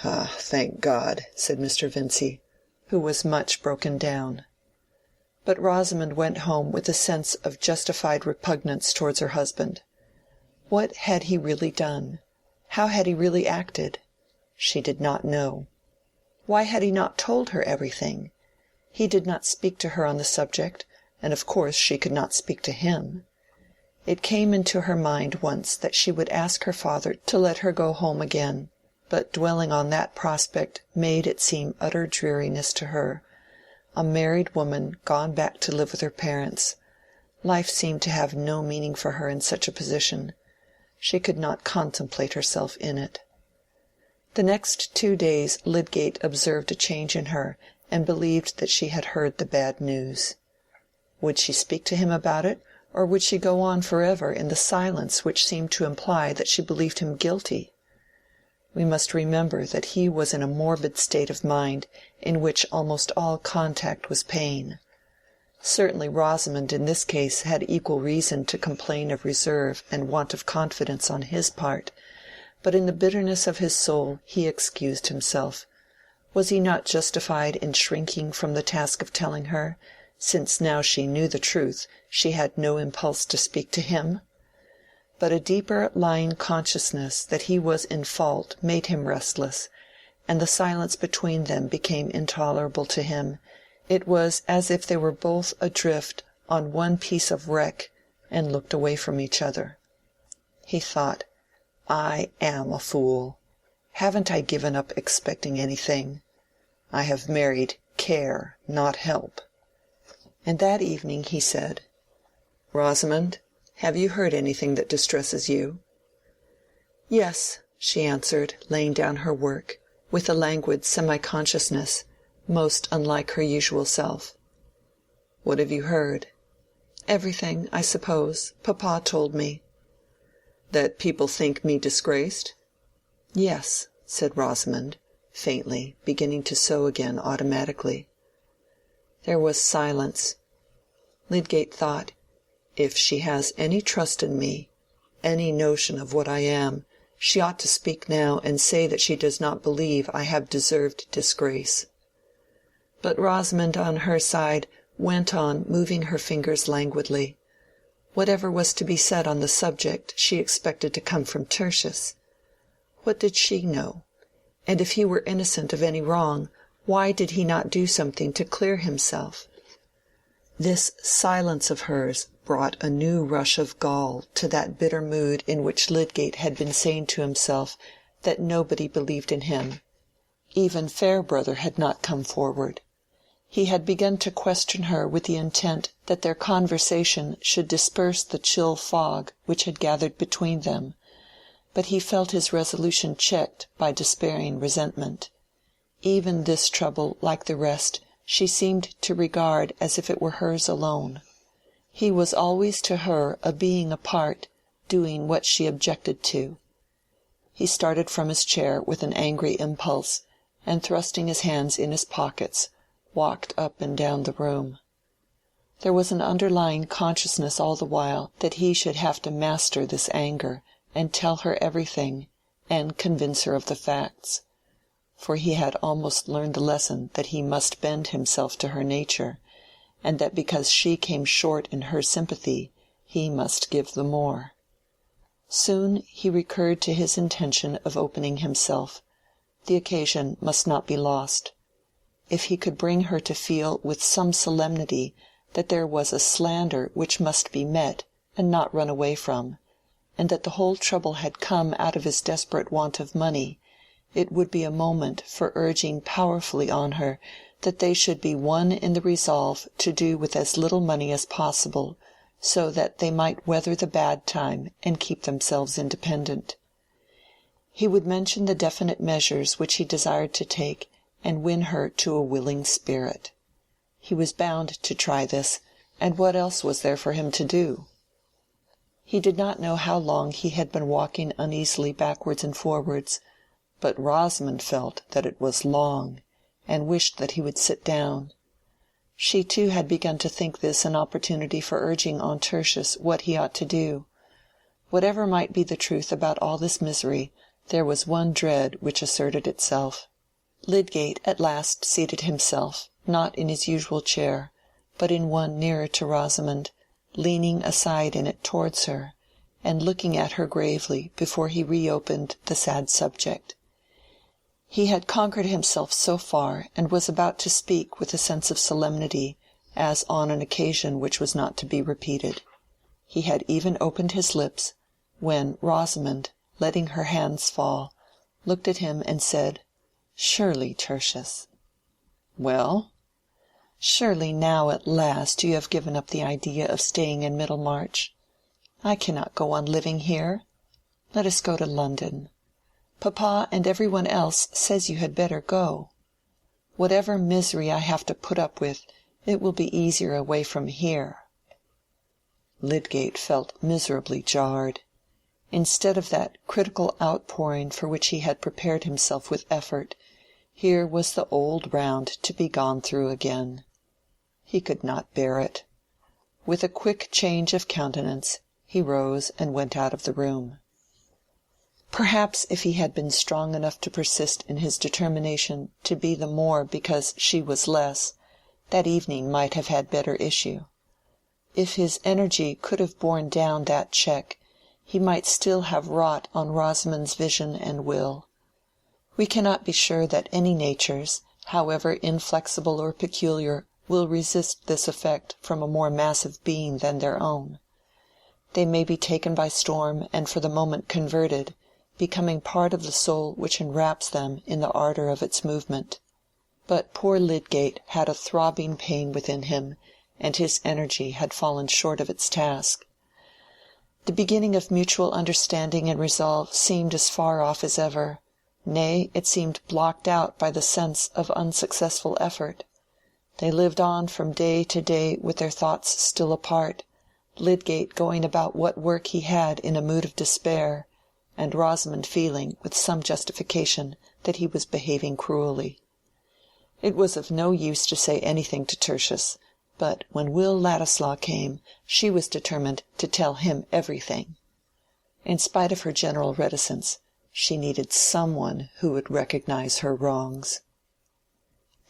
S2: "Ah, thank God," said Mr. Vincey, who was much broken down. But Rosamond went home with a sense of justified repugnance towards her husband. What had he really done? How had he really acted? She did not know. Why had he not told her everything? He did not speak to her on the subject, and of course she could not speak to him. It came into her mind once that she would ask her father to let her go home again, but dwelling on that prospect made it seem utter dreariness to her. A married woman gone back to live with her parents. Life seemed to have no meaning for her in such a position. She could not contemplate herself in it. The next 2 days Lydgate observed a change in her, and believed that she had heard the bad news. Would she speak to him about it, or would she go on forever in the silence which seemed to imply that she believed him guilty? We must remember that he was in a morbid state of mind in which almost all contact was pain. Certainly Rosamond in this case had equal reason to complain of reserve and want of confidence on his part, but in the bitterness of his soul he excused himself. Was he not justified in shrinking from the task of telling her, since now she knew the truth she had no impulse to speak to him? But a deeper lying consciousness that he was in fault made him restless, and the silence between them became intolerable to him, It was as if they were both adrift on one piece of wreck and looked away from each other. He thought, "I am a fool. Haven't I given up expecting anything? I have married care, not help." And that evening he said, "Rosamond, have you heard anything that distresses you?" "Yes," she answered, laying down her work, with a languid semi-consciousness, most unlike her usual self. "What have you heard?" "Everything, I suppose. Papa told me." "That people think me disgraced?" "Yes," said Rosamond, faintly, beginning to sew again automatically. There was silence. Lydgate thought, "If she has any trust in me, any notion of what I am, she ought to speak now and say that she does not believe I have deserved disgrace." But Rosamond, on her side, went on moving her fingers languidly. Whatever was to be said on the subject she expected to come from Tertius. What did she know? And if he were innocent of any wrong, why did he not do something to clear himself? This silence of hers brought a new rush of gall to that bitter mood in which Lydgate had been saying to himself that nobody believed in him. Even Farebrother had not come forward. He had begun to question her with the intent that their conversation should disperse the chill fog which had gathered between them, but he felt his resolution checked by despairing resentment. Even this trouble, like the rest, she seemed to regard as if it were hers alone. He was always to her a being apart, doing what she objected to. He started from his chair with an angry impulse, and thrusting his hands in his pockets, walked up and down the room. There was an underlying consciousness all the while that he should have to master this anger, and tell her everything, and convince her of the facts. For he had almost learned the lesson that he must bend himself to her nature, and that because she came short in her sympathy, he must give the more. Soon he recurred to his intention of opening himself. The occasion must not be lost. If he could bring her to feel with some solemnity that there was a slander which must be met and not run away from, and that the whole trouble had come out of his desperate want of money, it would be a moment for urging powerfully on her that they should be one in the resolve to do with as little money as possible, so that they might weather the bad time and keep themselves independent. He would mention the definite measures which he desired to take, and win her to a willing spirit. He was bound to try this, and what else was there for him to do? He did not know how long he had been walking uneasily backwards and forwards, but Rosamond felt that it was long, and wished that he would sit down. She too had begun to think this an opportunity for urging on Tertius what he ought to do. Whatever might be the truth about all this misery, there was one dread which asserted itself. Lydgate at last seated himself, not in his usual chair, but in one nearer to Rosamond, leaning aside in it towards her, and looking at her gravely before he reopened the sad subject. He had conquered himself so far, and was about to speak with a sense of solemnity, as on an occasion which was not to be repeated. He had even opened his lips, when Rosamond, letting her hands fall, looked at him and said, "Surely, Tertius." "Well?" "Surely now at last you have given up the idea of staying in Middlemarch. I cannot go on living here. Let us go to London. Papa and every one else says you had better go. Whatever misery I have to put up with, it will be easier away from here." Lydgate felt miserably jarred. Instead of that critical outpouring for which he had prepared himself with effort, here was the old round to be gone through again. He could not bear it. With a quick change of countenance, he rose and went out of the room. Perhaps if he had been strong enough to persist in his determination to be the more because she was less, that evening might have had better issue. If his energy could have borne down that check, he might still have wrought on Rosamond's vision and will. We cannot be sure that any natures, however inflexible or peculiar,
S4: will resist this effect from a more massive being than their own. They may be taken by storm and for the moment converted, becoming part of the soul which enwraps them in the ardor of its movement. But poor Lydgate had a throbbing pain within him, and his energy had fallen short of its task. The beginning of mutual understanding and resolve seemed as far off as ever. Nay, it seemed blocked out by the sense of unsuccessful effort. They lived on from day to day with their thoughts still apart, Lydgate going about what work he had in a mood of despair, and Rosamond feeling, with some justification, that he was behaving cruelly. It was of no use to say anything to Tertius, but when Will Ladislaw came, she was determined to tell him everything. In spite of her general reticence, she needed some one who would recognize her wrongs.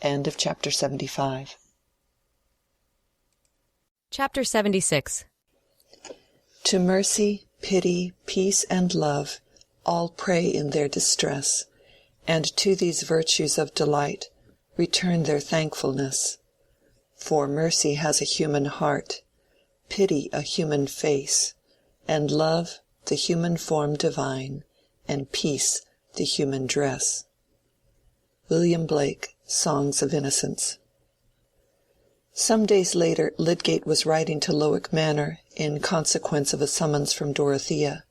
S4: End of chapter 75.
S1: Chapter 76.
S2: To mercy, pity, peace, and love, all pray in their distress, and to these virtues of delight return their thankfulness. For mercy has a human heart, pity a human face, and love the human form divine, and peace the human dress. William Blake, Songs of Innocence. Some days later Lydgate was writing to Lowick Manor in consequence of a summons from Dorothea.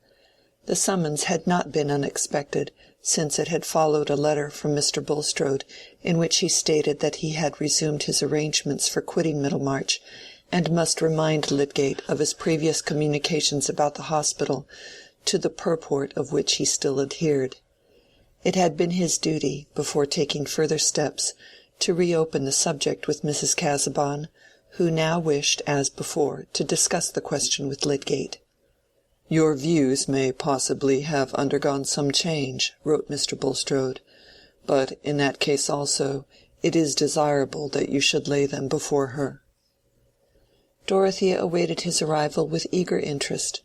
S2: The summons had not been unexpected, since it had followed a letter from Mr. Bulstrode, in which he stated that he had resumed his arrangements for quitting Middlemarch, and must remind Lydgate of his previous communications about the hospital, to the purport of which he still adhered. It had been his duty, before taking further steps, to reopen the subject with Mrs. Casaubon, who now wished, as before, to discuss the question with Lydgate. "Your views may possibly have undergone some change," wrote Mr. Bulstrode, "but in that case also it is desirable that you should lay them before her." Dorothea awaited his arrival with eager interest,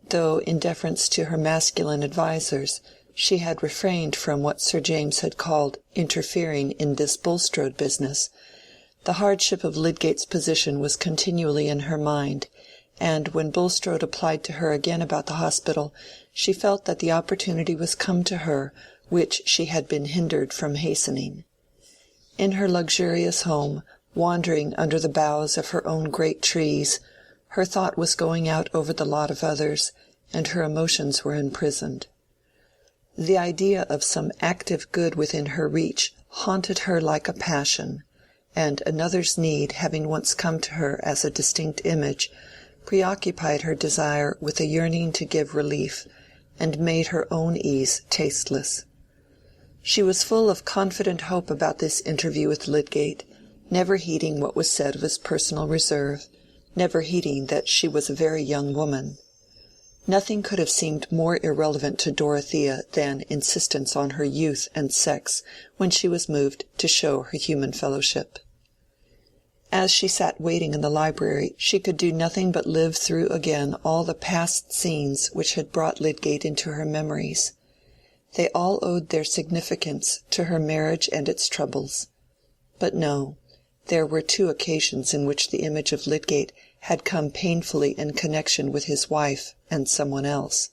S2: though in deference to her masculine advisers she had refrained from what Sir James had called interfering in this Bulstrode business. The hardship of Lydgate's position was continually in her mind, and when Bulstrode applied to her again about the hospital, she felt that the opportunity was come to her which she had been hindered from hastening. In her luxurious home, wandering under the boughs of her own great trees, her thought was going out over the lot of others, and her emotions were imprisoned. The idea of some active good within her reach haunted her like a passion, and another's need having once come to her as a distinct image, preoccupied her desire with a yearning to give relief, and made her own ease tasteless. She was full of confident hope about this interview with Lydgate, never heeding what was said of his personal reserve, never heeding that she was a very young woman. Nothing could have seemed more irrelevant to Dorothea than insistence on her youth and sex when she was moved to show her human fellowship. As she sat waiting in the library, she could do nothing but live through again all the past scenes which had brought Lydgate into her memories. They all owed their significance to her marriage and its troubles. But no, there were two occasions in which the image of Lydgate had come painfully in connection with his wife and some one else.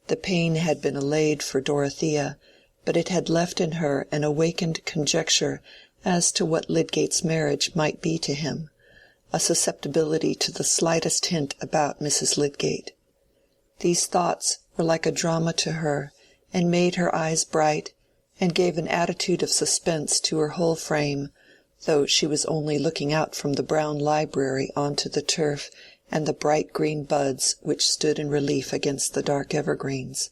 S2: The pain had been allayed for Dorothea, but it had left in her an awakened conjecture as to what Lydgate's marriage might be to him, a susceptibility to the slightest hint about Mrs. Lydgate. These thoughts were like a drama to her, and made her eyes bright, and gave an attitude of suspense to her whole frame, though she was only looking out from the brown library on to the turf and the bright green buds which stood in relief against the dark evergreens.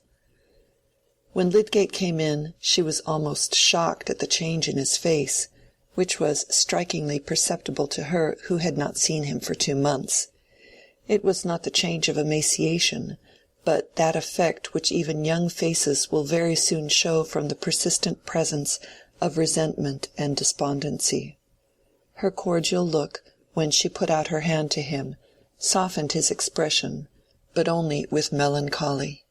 S2: When Lydgate came in, she was almost shocked at the change in his face, which was strikingly perceptible to her who had not seen him for 2 months. It was not the change of emaciation, but that effect which even young faces will very soon show from the persistent presence of resentment and despondency. Her cordial look, when she put out her hand to him, softened his expression, but only with melancholy.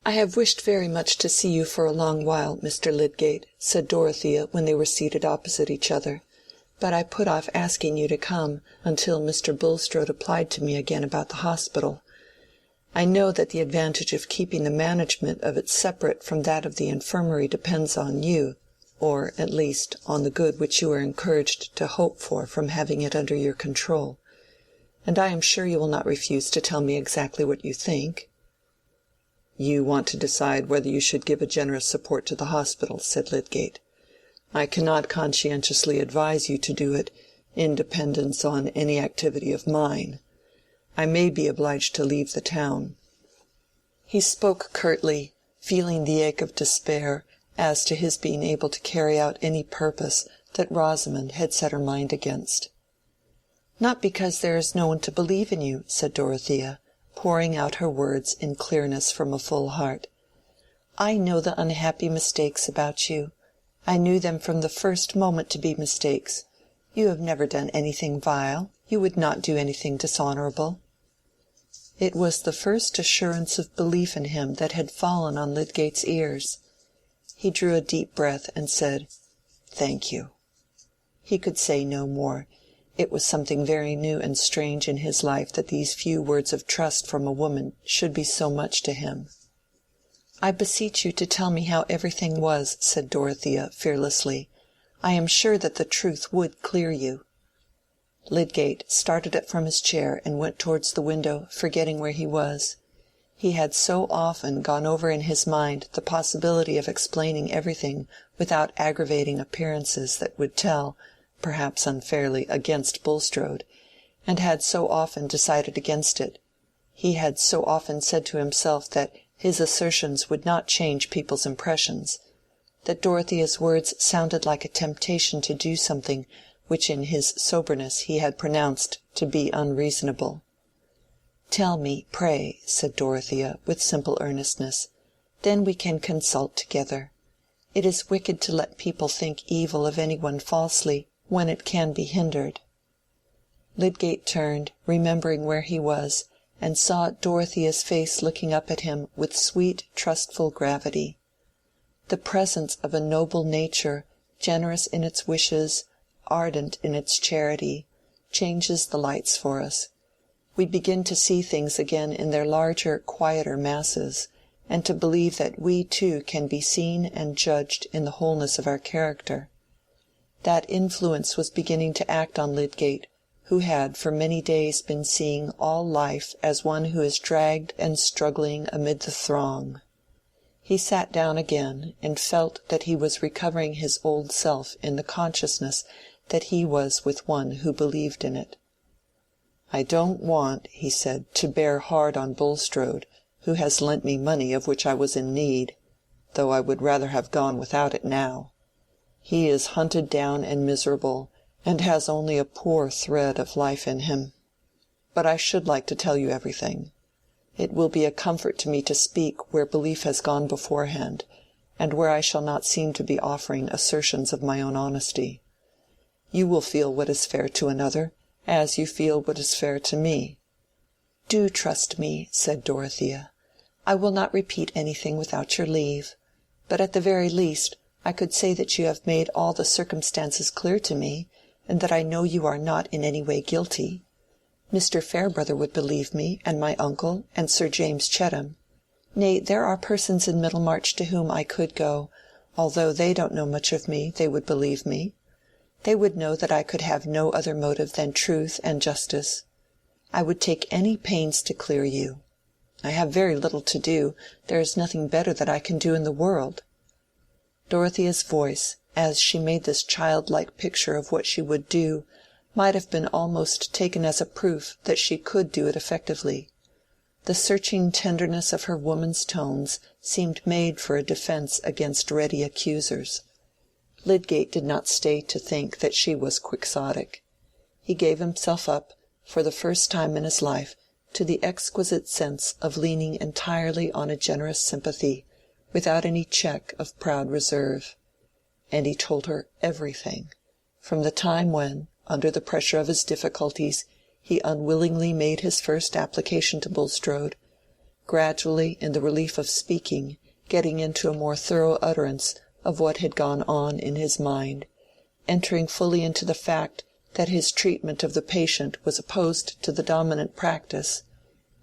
S2: "I have wished very much to see you for a long while, Mr. Lydgate," said Dorothea when they were seated opposite each other,
S4: but I put off asking you to come until Mr. Bulstrode applied to me again about the hospital. I know that the advantage of keeping the management of it separate from that of the infirmary depends on you, or, at least, on the good which you are encouraged to hope for from having it under your control. And I am sure you will not refuse to tell me exactly what you think." "You want to decide whether you should give a generous support to the hospital," said Lydgate. "I cannot conscientiously advise you to do it in dependence on any activity of mine. I may be obliged to leave the town." He spoke curtly, feeling the ache of despair as to his being able to carry out any purpose that Rosamond had set her mind against. "Not because there is no one to believe in you," said Dorothea, pouring out her words in clearness from a full heart. "I know the unhappy mistakes about you. I knew them from the first moment to be mistakes. You have never done anything vile. You would not do anything dishonorable." It was the first assurance of belief in him that had fallen on Lydgate's ears. He drew a deep breath and said, "Thank you." He could say no more. It was something very new and strange in his life that these few words of trust from a woman should be so much to him. "I beseech you to tell me how everything was," said Dorothea, fearlessly. "I am sure that the truth would clear you." Lydgate started up from his chair and went towards the window, forgetting where he was. He had so often gone over in his mind the possibility of explaining everything without aggravating appearances that would tell, perhaps unfairly, against Bulstrode, and had so often decided against it. He had so often said to himself that his assertions would not change people's impressions, that Dorothea's words sounded like a temptation to do something which in his soberness he had pronounced to be unreasonable. "Tell me, pray," said Dorothea, with simple earnestness. "Then we can consult together. It is wicked to let people think evil of any one falsely, when it can be hindered." Lydgate turned, remembering where he was, and saw Dorothea's face looking up at him with sweet, trustful gravity. The presence of a noble nature, generous in its wishes, ardent in its charity, changes the lights for us. We begin to see things again in their larger, quieter masses, and to believe that we too can be seen and judged in the wholeness of our character. That influence was beginning to act on Lydgate, who had for many days been seeing all life as one who is dragged and struggling amid the throng. He sat down again, and felt that he was recovering his old self in the consciousness that he was with one who believed in it. "I don't want," he said, "to bear hard on Bulstrode, who has lent me money of which I was in need, though I would rather have gone without it now. He is hunted down and miserable, and has only a poor thread of life in him. But I should like to tell you everything. It will be a comfort to me to speak where belief has gone beforehand, and where I shall not seem to be offering assertions of my own honesty. You will feel what is fair to another, as you feel what is fair to me." "Do trust me," said Dorothea. "I will not repeat anything without your leave. But at the very least, I could say that you have made all the circumstances clear to me, and that I know you are not in any way guilty. Mr. Farebrother would believe me, and my uncle, and Sir James Chettam. Nay, there are persons in Middlemarch to whom I could go. Although they don't know much of me, they would believe me. They would know that I could have no other motive than truth and justice. I would take any pains to clear you. I have very little to do. There is nothing better that I can do in the world." Dorothea's voice, as she made this childlike picture of what she would do, might have been almost taken as a proof that she could do it effectively. The searching tenderness of her woman's tones seemed made for a defence against ready accusers. Lydgate did not stay to think that she was quixotic. He gave himself up, for the first time in his life, to the exquisite sense of leaning entirely on a generous sympathy, without any check of proud reserve. And he told her everything, from the time when, under the pressure of his difficulties, he unwillingly made his first application to Bulstrode, gradually, in the relief of speaking, getting into a more thorough utterance of what had gone on in his mind,
S2: entering fully into the fact that his treatment of the patient was opposed to the dominant practice,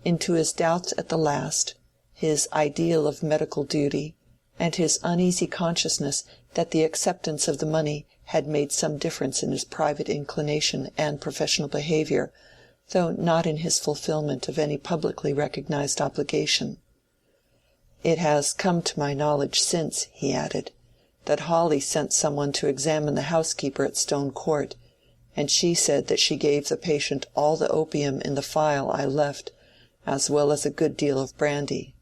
S2: into his doubts at the last, his ideal of medical duty, and his uneasy consciousness that the acceptance of the money had made some difference in his private inclination and professional behavior, though not in his fulfillment of any publicly recognized obligation. "It has come to my knowledge since," he added, "that Hawley sent someone to examine the housekeeper at Stone Court, and she said that she gave the patient all the opium in the phial I left, as well as a good deal of brandy.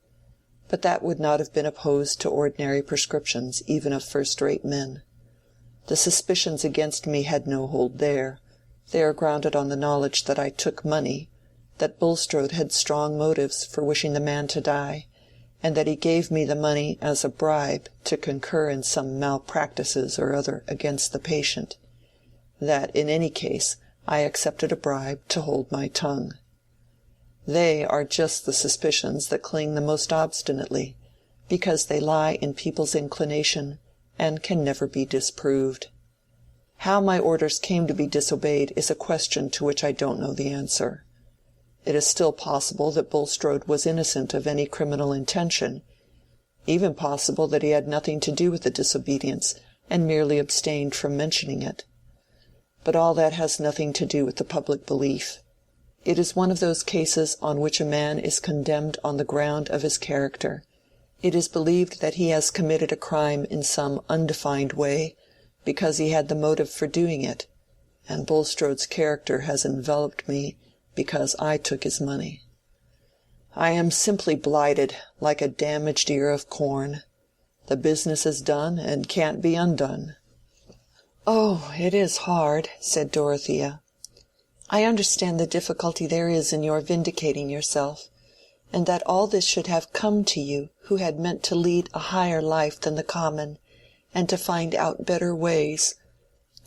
S2: But that would not have been opposed to ordinary prescriptions, even of first-rate men. The suspicions against me had no hold there. They are grounded on the knowledge that I took money, that Bulstrode had strong motives for wishing the man to die, and that he gave me the money as a bribe to concur in some malpractices or other against the patient. That, in any case, I accepted a bribe to hold my tongue. They are just the suspicions that cling the most obstinately, because they lie in people's inclination and can never be disproved. How my orders came to be disobeyed is a question to which I don't know the answer. It is still possible that Bulstrode was innocent of any criminal intention, even possible that he had nothing to do with the disobedience and merely abstained from mentioning it. But all that has nothing to do with the public belief. It is one of those cases on which a man is condemned on the ground of his character. It is believed that he has committed a crime in some undefined way, because he had the motive for doing it, and Bulstrode's character has enveloped me because I took his money. I am simply blighted, like a damaged ear of corn. The business is done and can't be undone." "Oh, it is hard," said Dorothea. "I understand the difficulty there is in your vindicating yourself, and that all this should have come to you who had meant to lead a higher life than the common, and to find out better ways.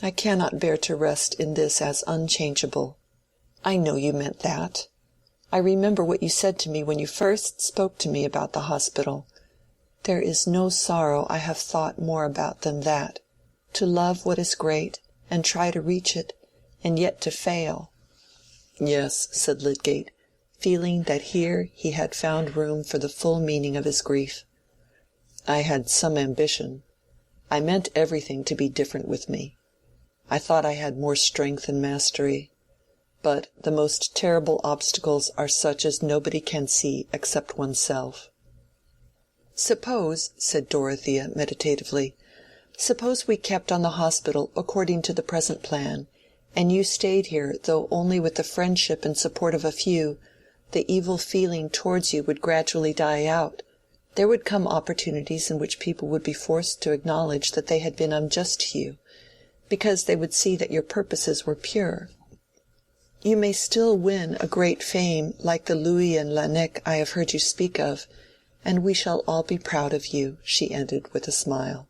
S2: I cannot bear to rest in this as unchangeable. I know you meant that. I remember what you said to me when you first spoke to me about the hospital. There is no sorrow I have thought more about than that, to love what is great, and try to reach it, and yet to fail." "Yes," said Lydgate, feeling that here he had found room for the full meaning of his grief. "I had some ambition. I meant everything to be different with me. I thought I had more strength and mastery. But the most terrible obstacles are such as nobody can see except oneself." "Suppose," said Dorothea meditatively, "suppose we kept on the hospital according to the present plan, and you stayed here, though only with the friendship and support of a few, the evil feeling towards you would gradually die out. There would come opportunities in which people would be forced to acknowledge that they had been unjust to you, because they would see that your purposes were pure. You may still win a great fame like the Louis and Laennec I have heard you speak of, and we shall all be proud of you," she ended with a smile.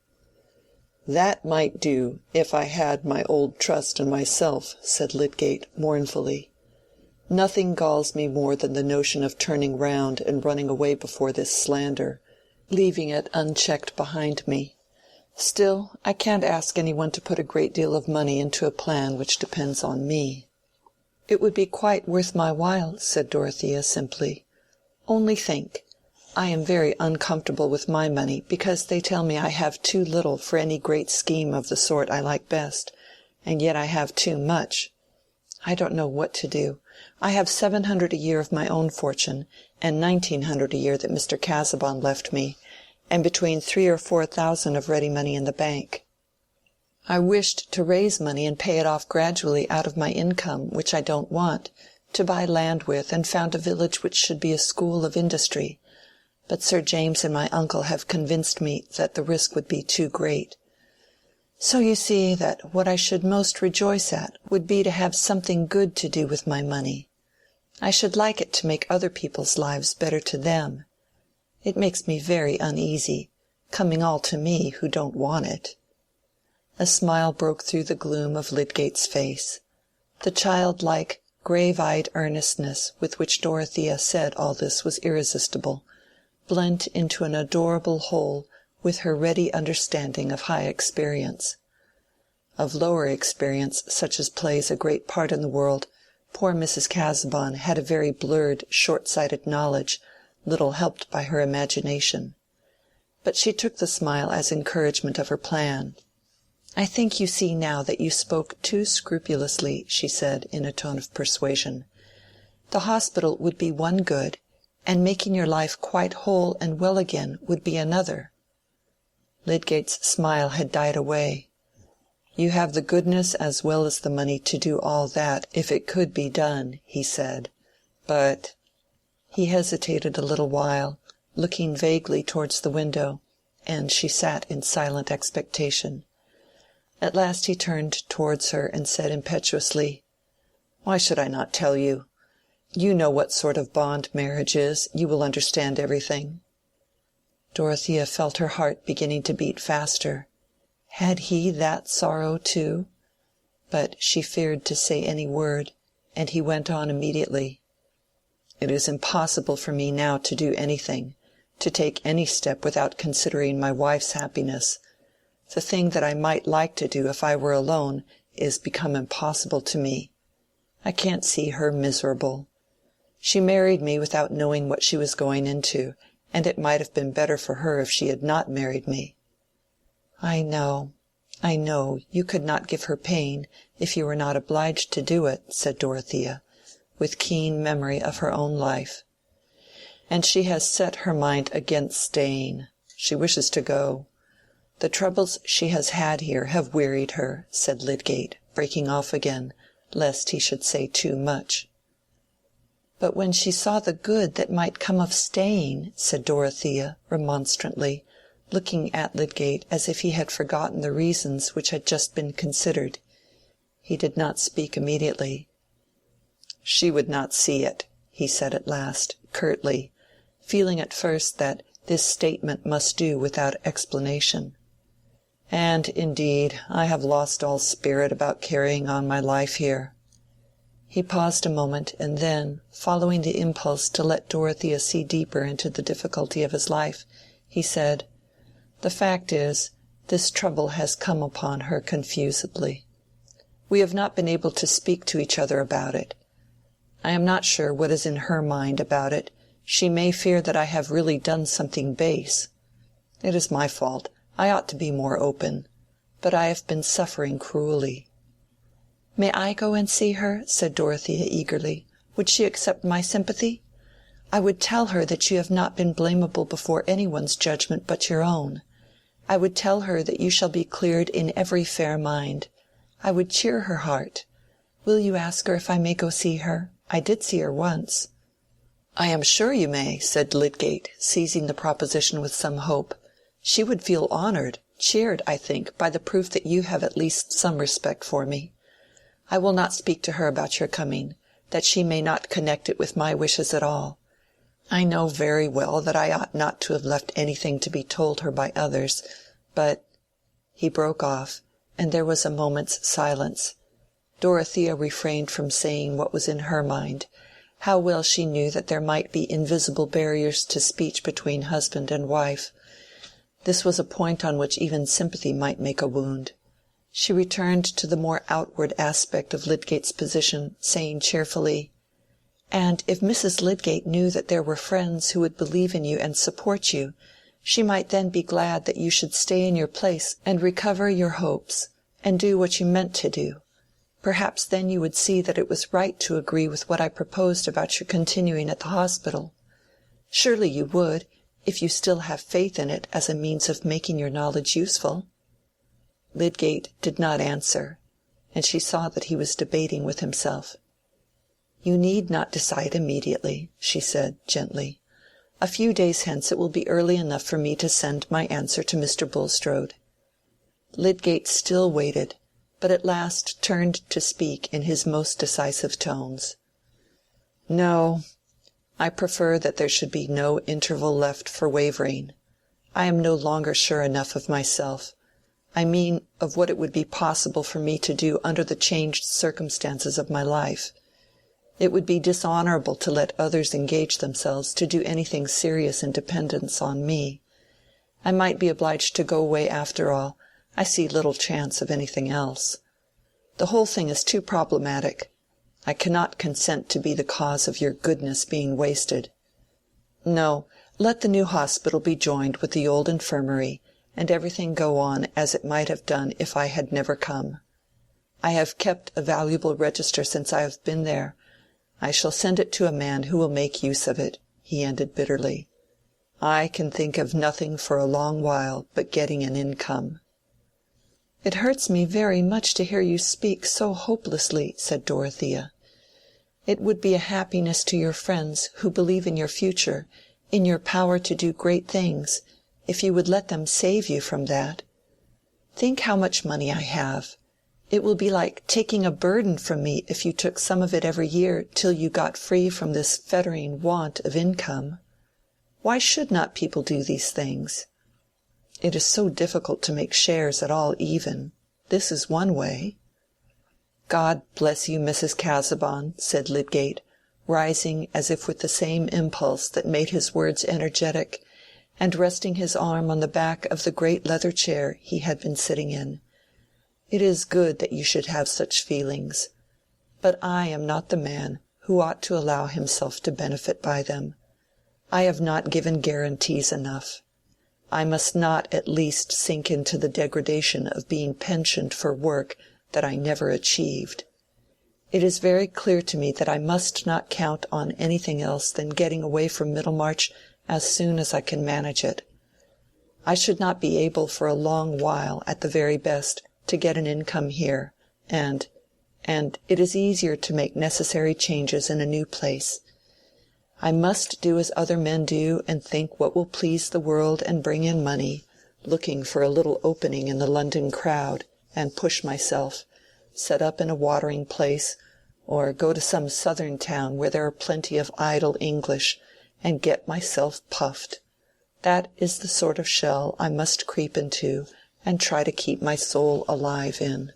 S2: "That might do, if I had my old trust in myself," said Lydgate mournfully. "Nothing galls me more than the notion of turning round and running away before this slander, leaving it unchecked behind me. Still, I can't ask any one to put a great deal of money into a plan which depends on me." "It would be quite worth my while," said Dorothea simply. "Only think, I am very uncomfortable with my money because they tell me I have too little for any great scheme of the sort I like best, and yet I have too much. I don't know what to do. I have 700 a year of my own fortune, and 1900 a year that Mr. Casaubon left me, and between 3,000 or 4,000 of ready money in the bank. I wished to raise money and pay it off gradually out of my income, which I don't want, to buy land with and found a village which should be a school of industry. But Sir James and my uncle have convinced me that the risk would be too great. So you see that what I should most rejoice at would be to have something good to do with my money. I should like it to make other people's lives better to them. It makes me very uneasy, coming all to me who don't want it." A smile broke through the gloom of Lydgate's face. The childlike, grave-eyed earnestness with which Dorothea said all this was irresistible, blent into an adorable whole with her ready understanding of high experience. Of lower experience, such as plays a great part in the world, poor Mrs. Casaubon had a very blurred, short-sighted knowledge, little helped by her imagination. But she took the smile as encouragement of her plan. "I think you see now that you spoke too scrupulously," she said, in a tone of persuasion. "The hospital would be one good, and making your life quite whole and well again would be another." Lydgate's smile had died away. "You have the goodness as well as the money to do all that, if it could be done," he said. "But—" He hesitated a little while, looking vaguely towards the window, and she sat in silent expectation. At last he turned towards her and said impetuously, "Why should I not tell you? You know what sort of bond marriage is. You will understand everything." Dorothea felt her heart beginning to beat faster. Had he that sorrow too? But she feared to say any word, and he went on immediately. "It is impossible for me now to do anything, to take any step without considering my wife's happiness. The thing that I might like to do if I were alone is become impossible to me. I can't see her miserable. She married me without knowing what she was going into, and it might have been better for her if she had not married me." I know, you could not give her pain if you were not obliged to do it," said Dorothea, with keen memory of her own life. "And she has set her mind against staying. She wishes to go. The troubles she has had here have wearied her," said Lydgate, breaking off again, lest he should say too much. "But when she saw the good that might come of staying," said Dorothea, remonstrantly, looking at Lydgate as if he had forgotten the reasons which had just been considered. He did not speak immediately. "She would not see it," he said at last, curtly, feeling at first that this statement must do without explanation. "And, indeed, I have lost all spirit about carrying on my life here." He paused a moment, and then, following the impulse to let Dorothea see deeper into the difficulty of his life, he said, "The fact is, this trouble has come upon her confusedly. We have not been able to speak to each other about it. I am not sure what is in her mind about it. She may fear that I have really done something base. It is my fault. I ought to be more open. But I have been suffering cruelly." "May I go and see her?" said Dorothea eagerly. "Would she accept my sympathy? I would tell her that you have not been blamable before any one's judgment but your own. I would tell her that you shall be cleared in every fair mind. I would cheer her heart. Will you ask her if I may go see her? I did see her once." "I am sure you may," said Lydgate, seizing the proposition with some hope. "She would feel honored, cheered, I think, by the proof that you have at least some respect for me. I will not speak to her about your coming, that she may not connect it with my wishes at all. I know very well that I ought not to have left anything to be told her by others, but—" He broke off, and there was a moment's silence. Dorothea refrained from saying what was in her mind. How well she knew that there might be invisible barriers to speech between husband and wife. This was a point on which even sympathy might make a wound. She returned to the more outward aspect of Lydgate's position, saying cheerfully, "And if Mrs. Lydgate knew that there were friends who would believe in you and support you, she might then be glad that you should stay in your place and recover your hopes, and do what you meant to do. Perhaps then you would see that it was right to agree with what I proposed about your continuing at the hospital. Surely you would, if you still have faith in it as a means of making your knowledge useful." Lydgate did not answer, and she saw that he was debating with himself. "You need not decide immediately," she said, gently. "A few days hence it will be early enough for me to send my answer to Mr. Bulstrode." Lydgate still waited, but at last turned to speak in his most decisive tones. "No, I prefer that there should be no interval left for wavering. I am no longer sure enough of myself. I mean of what it would be possible for me to do under the changed circumstances of my life. It would be dishonorable to let others engage themselves to do anything serious in dependence on me. I might be obliged to go away after all. I see little chance of anything else. The whole thing is too problematic. I cannot consent to be the cause of your goodness being wasted. No, let the new hospital be joined with the old infirmary, and everything go on as it might have done if I had never come. I have kept a valuable register since I have been there. I shall send it to a man who will make use of it," he ended bitterly. "I can think of nothing for a long while but getting an income."
S4: "It hurts me very much to hear you speak so hopelessly," said Dorothea. "It would be a happiness to your friends, who believe in your future, in your power to do great things, if you would let them save you from that. Think how much money I have. It will be like taking a burden from me if you took some of it every year till you got free from this fettering want of income. Why should not people do these things? It is so difficult to make shares at all even. This is one way." "God bless you, Mrs. Casaubon," said Lydgate, rising as if with the same impulse that made his words energetic, and resting his arm on the back of the great leather chair he had been sitting in. "It is good that you should have such feelings. But I am not the man who ought to allow himself to benefit by them. I have not given guarantees enough. I must not at least sink into the degradation of being pensioned for work that I never achieved. It is very clear to me that I must not count on anything else than getting away from Middlemarch as soon as I can manage it. I should not be able for a long while, at the very best, to get an income here, and it is easier to make necessary changes in a new place. I must do as other men do and think what will please the world and bring in money, looking for a little opening in the London crowd, and push myself, set up in a watering place, or go to some southern town where there are plenty of idle English, and get myself puffed. That is the sort of shell I must creep into and try to keep my soul alive in."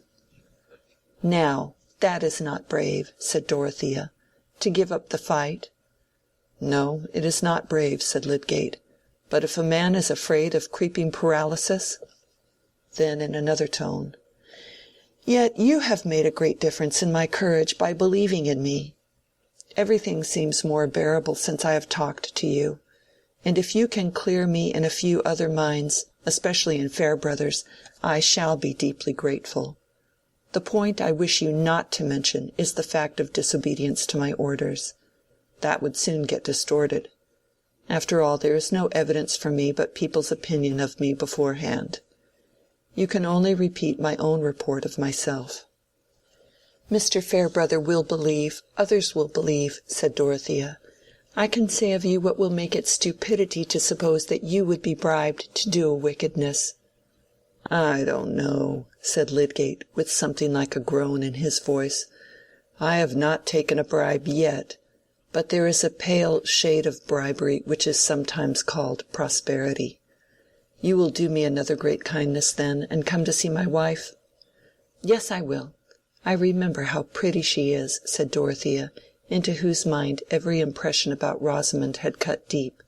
S4: "Now, that is not brave," said Dorothea, "to give up the fight." "No, it is not brave," said Lydgate. "But if a man is afraid of creeping paralysis—" Then in another tone, "Yet you have made a great difference in my courage by believing in me. Everything seems more bearable since I have talked to you, and if you can clear me in a few other minds, especially in Farebrother's, I shall be deeply grateful. The point I wish you not to mention is the fact of disobedience to my orders. That would soon get distorted. After all, there is no evidence for me but people's opinion of me beforehand. You can only repeat my own report of myself." "Mr. Farebrother will believe, others will believe," said Dorothea. "I can say of you what will make it stupidity to suppose that you would be bribed to do a wickedness." "I don't know," said Lydgate, with something like a groan in his voice. "I have not taken a bribe yet, but there is a pale shade of bribery which is sometimes called prosperity. You will do me another great kindness, then, and come to see my wife?" "Yes, I will. I remember how pretty she is," said Dorothea, into whose mind every impression about Rosamond had cut deep.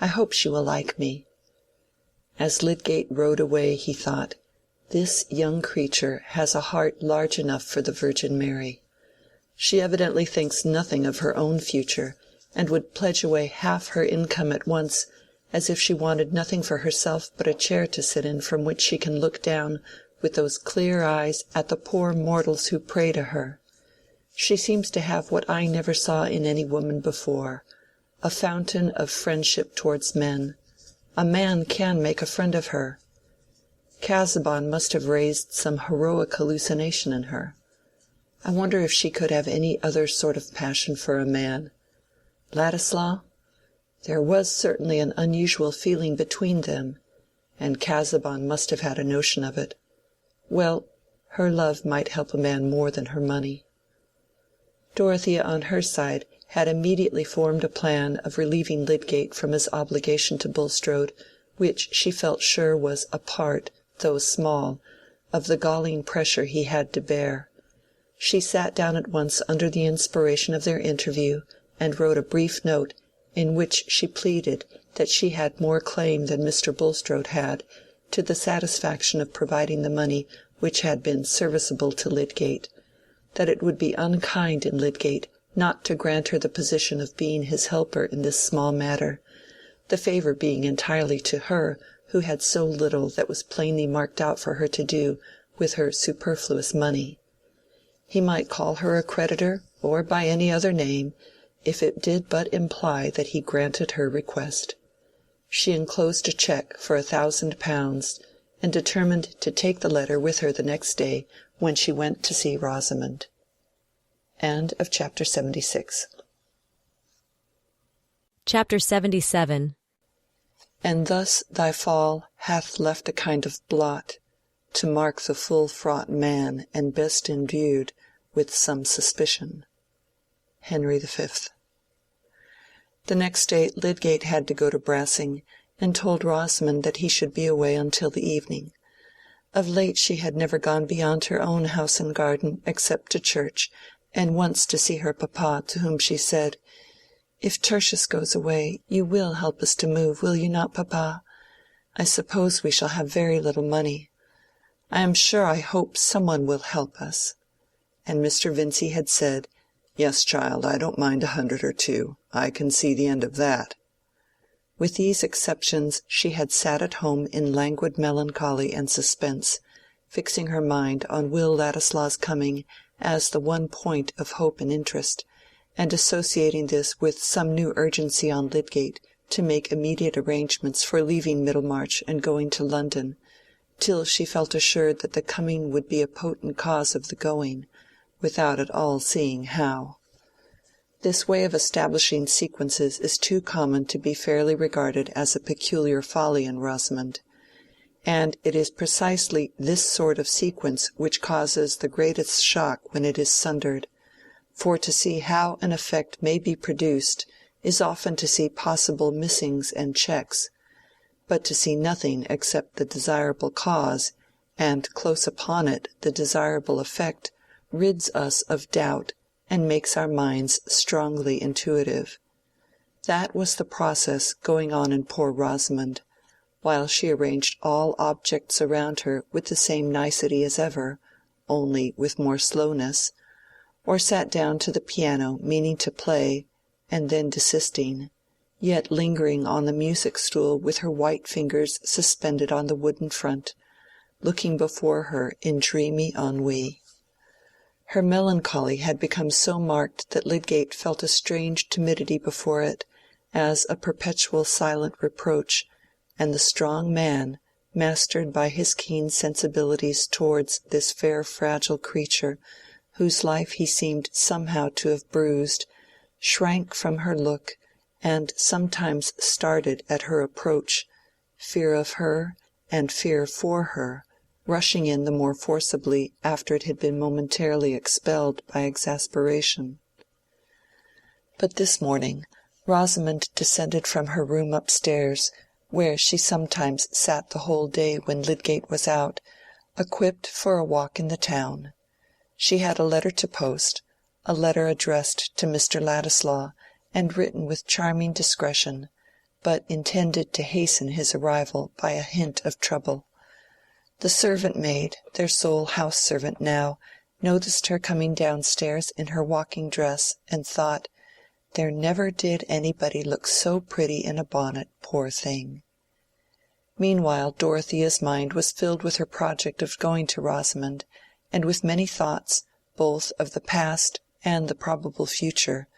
S4: "I hope she will like me." As Lydgate rode away he thought, "This young creature has a heart large enough for the Virgin Mary. She evidently thinks nothing of her own future, and would pledge away half her income at once, as if she wanted nothing for herself but a chair to sit in from which she can look down with those clear eyes at the poor mortals who pray to her. She seems to have what I never saw in any woman before, a fountain of friendship towards men. A man can make a friend of her. Casaubon must have raised some heroic hallucination in her. I wonder if she could have any other sort of passion for a man. Ladislaw? There was certainly an unusual feeling between them, and Casaubon must have had a notion of it. Well, her love might help a man more than her money." Dorothea on her side had immediately formed a plan of relieving Lydgate from his obligation to Bulstrode, which she felt sure was a part, though small, of the galling pressure he had to bear. She sat down at once under the inspiration of their interview, and wrote a brief note, in which she pleaded that she had more claim than Mr. Bulstrode had,
S2: to the satisfaction of providing the money which had been serviceable to Lydgate, that it would be unkind in Lydgate not to grant her the position of being his helper in this small matter, the favor being entirely to her who had so little that was plainly marked out for her to do with her superfluous money. He might call her a creditor, or by any other name, if it did but imply that he granted her request. She enclosed a cheque for £1,000, and determined to take the letter with her the next day when she went to see Rosamond. Chapter 76.
S1: Chapter 77.
S2: And thus thy fall hath left a kind of blot, to mark the full-fraught man and best endued with some suspicion. Henry V. The next day Lydgate had to go to Brassing, and told Rosamond that he should be away until the evening. Of late she had never gone beyond her own house and garden, except to church, and once to see her papa, to whom she said, "If Tertius goes away, you will help us to move, will you not, papa? I suppose we shall have very little money. I am sure I hope some one will help us." And Mr. Vincey had said, "Yes, child, I don't mind 100 or 2. I can see the end of that." With these exceptions she had sat at home in languid melancholy and suspense, fixing her mind on Will Ladislaw's coming as the one point of hope and interest, and associating this with some new urgency on Lydgate to make immediate arrangements for leaving Middlemarch and going to London, till she felt assured that the coming would be a potent cause of the going, without at all seeing how. This way of establishing sequences is too common to be fairly regarded as a peculiar folly in Rosamond, and it is precisely this sort of sequence which causes the greatest shock when it is sundered, for to see how an effect may be produced is often to see possible missings and checks, but to see nothing except the desirable cause, and close upon it the desirable effect, rids us of doubt and makes our minds strongly intuitive. That was the process going on in poor Rosamond, while she arranged all objects around her with the same nicety as ever, only with more slowness, or sat down to the piano meaning to play, and then desisting, yet lingering on the music-stool with her white fingers suspended on the wooden front, looking before her in dreamy ennui. Her melancholy had become so marked that Lydgate felt a strange timidity before it, as a perpetual silent reproach, and the strong man, mastered by his keen sensibilities towards this fair fragile creature, whose life he seemed somehow to have bruised, shrank from her look, and sometimes started at her approach, fear of her and fear for her, rushing in the more forcibly after it had been momentarily expelled by exasperation. But this morning Rosamond descended from her room upstairs, where she sometimes sat the whole day when Lydgate was out, equipped for a walk in the town. She had a letter to post, a letter addressed to Mr. Ladislaw, and written with charming discretion, but intended to hasten his arrival by a hint of trouble. The servant-maid, their sole house-servant now, noticed her coming downstairs in her walking dress, and thought, "There never did anybody look so pretty in a bonnet, poor thing." Meanwhile Dorothea's mind was filled with her project of going to Rosamond, and with many thoughts, both of the past and the probable future,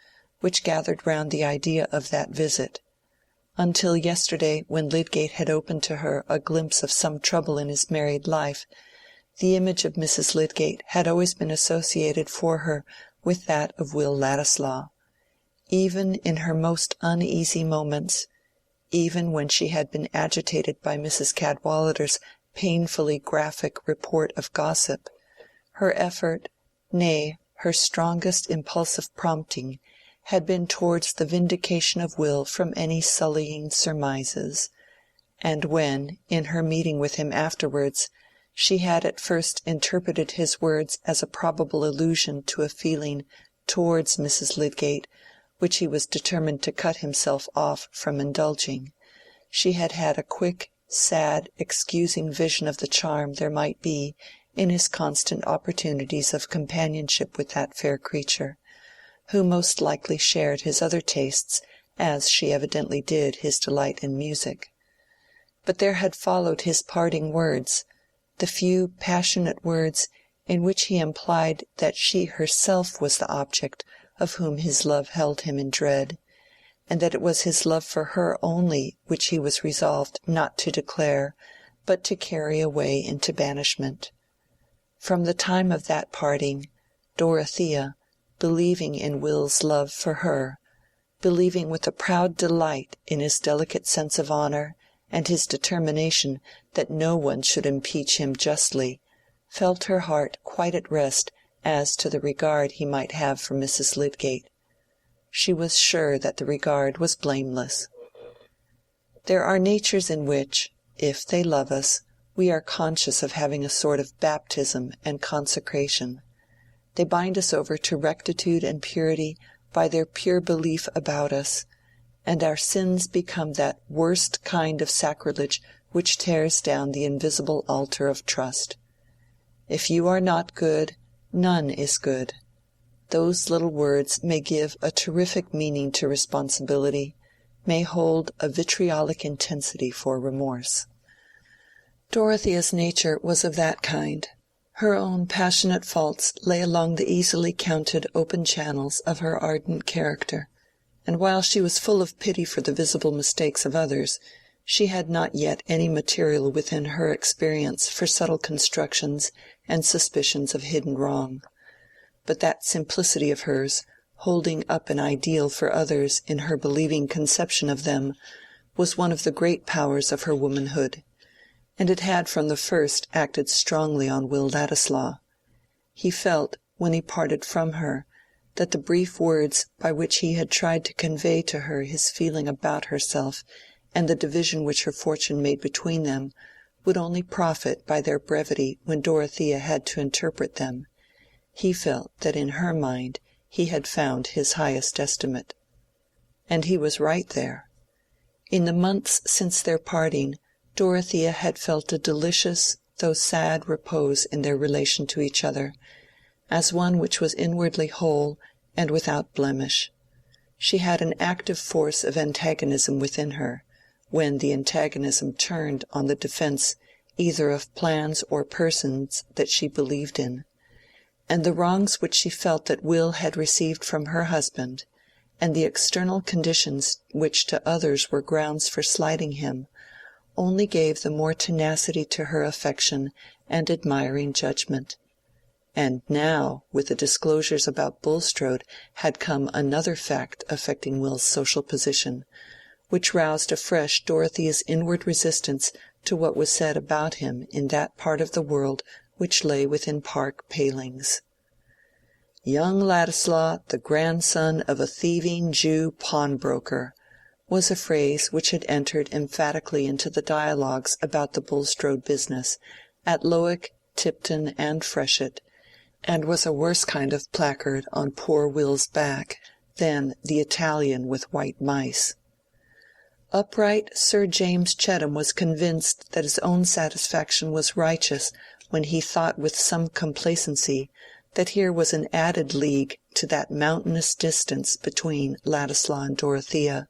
S2: which gathered round the idea of that visit. Until yesterday, when Lydgate had opened to her a glimpse of some trouble in his married life, the image of Mrs. Lydgate had always been associated for her with that of Will Ladislaw. Even in her most uneasy moments, even when she had been agitated by Mrs. Cadwallader's painfully graphic report of gossip, her effort, nay, her strongest impulsive prompting, had been towards the vindication of Will from any sullying surmises, and when, in her meeting with him afterwards, she had at first interpreted his words as a probable allusion to a feeling towards Mrs. Lydgate which he was determined to cut himself off from indulging, she had had a quick, sad, excusing vision of the charm there might be in his constant opportunities of companionship with that fair creature, who most likely shared his other tastes as she evidently did his delight in music. But there had followed his parting words, the few passionate words in which he implied that she herself was the object of whom his love held him in dread, and that it was his love for her only which he was resolved not to declare, but to carry away into banishment. From the time of that parting, Dorothea, believing in Will's love for her, believing with a proud delight in his delicate sense of honor and his determination that no one should impeach him justly, felt her heart quite at rest as to the regard he might have for Mrs. Lydgate. She was sure that the regard was blameless. There are natures in which, if they love us, we are conscious of having a sort of baptism and consecration. They bind us over to rectitude and purity by their pure belief about us, and our sins become that worst kind of sacrilege which tears down the invisible altar of trust. If you are not good, none is good. Those little words may give a terrific meaning to responsibility, may hold a vitriolic intensity for remorse. Dorothea's nature was of that kind. Her own passionate faults lay along the easily counted open channels of her ardent character, and while she was full of pity for the visible mistakes of others, she had not yet any material within her experience for subtle constructions and suspicions of hidden wrong. But that simplicity of hers, holding up an ideal for others in her believing conception of them, was one of the great powers of her womanhood, and it had from the first acted strongly on Will Ladislaw. He felt, when he parted from her, that the brief words by which he had tried to convey to her his feeling about herself and the division which her fortune made between them would only profit by their brevity when Dorothea had to interpret them. He felt that in her mind he had found his highest estimate. And he was right there. In the months since their parting, Dorothea had felt a delicious though sad repose in their relation to each other, as one which was inwardly whole and without blemish. She had an active force of antagonism within her, when the antagonism turned on the defense either of plans or persons that she believed in, and the wrongs which she felt that Will had received from her husband, and the external conditions which to others were grounds for slighting him, only gave the more tenacity to her affection and admiring judgment. And now, with the disclosures about Bulstrode, had come another fact affecting Will's social position, which roused afresh Dorothea's inward resistance to what was said about him in that part of the world which lay within park palings. "Young Ladislaw, the grandson of a thieving Jew pawnbroker," was a phrase which had entered emphatically into the dialogues about the Bulstrode business, at Lowick, Tipton, and Freshitt, and was a worse kind of placard on poor Will's back than the Italian with white mice. Upright Sir James Chettam was convinced that his own satisfaction was righteous when he thought with some complacency that here was an added league to that mountainous distance between Ladislaw and Dorothea,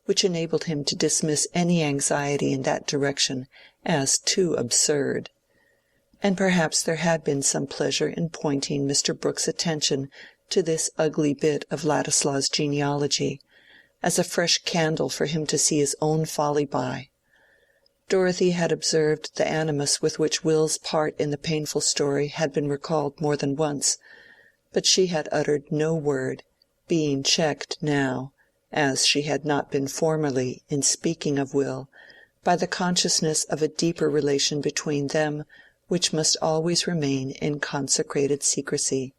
S2: which enabled him to dismiss any anxiety in that direction as too absurd. And perhaps there had been some pleasure in pointing Mr. Brooke's attention to this ugly bit of Ladislaw's genealogy, as a fresh candle for him to see his own folly by. Dorothy had observed the animus with which Will's part in the painful story had been recalled more than once, but she had uttered no word, being checked now, as she had not been formerly in speaking of Will, by the consciousness of a deeper relation between them which must always remain in consecrated secrecy.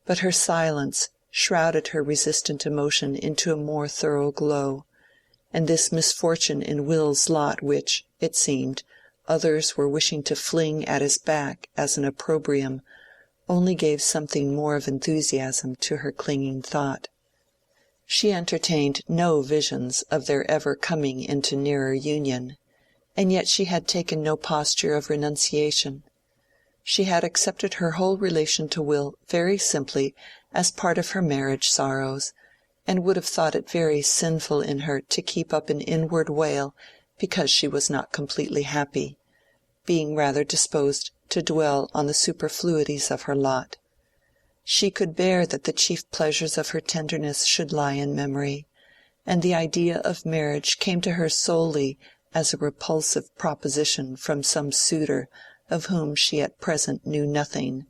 S2: But her silence shrouded her resistant emotion into a more thorough glow, and this misfortune in Will's lot which, it seemed, others were wishing to fling at his back as an opprobrium, only gave something more of enthusiasm to her clinging thought. She entertained no visions of their ever coming into nearer union, and yet she had taken no posture of renunciation. She had accepted her whole relation to Will very simply as part of her marriage sorrows, and would have thought it very sinful in her to keep up an inward wail because she was not completely happy, being rather disposed to dwell on the superfluities of her lot. She could bear that the chief pleasures of her tenderness should lie in memory, and the idea of marriage came to her solely as a repulsive proposition from some suitor of whom she at present knew nothing,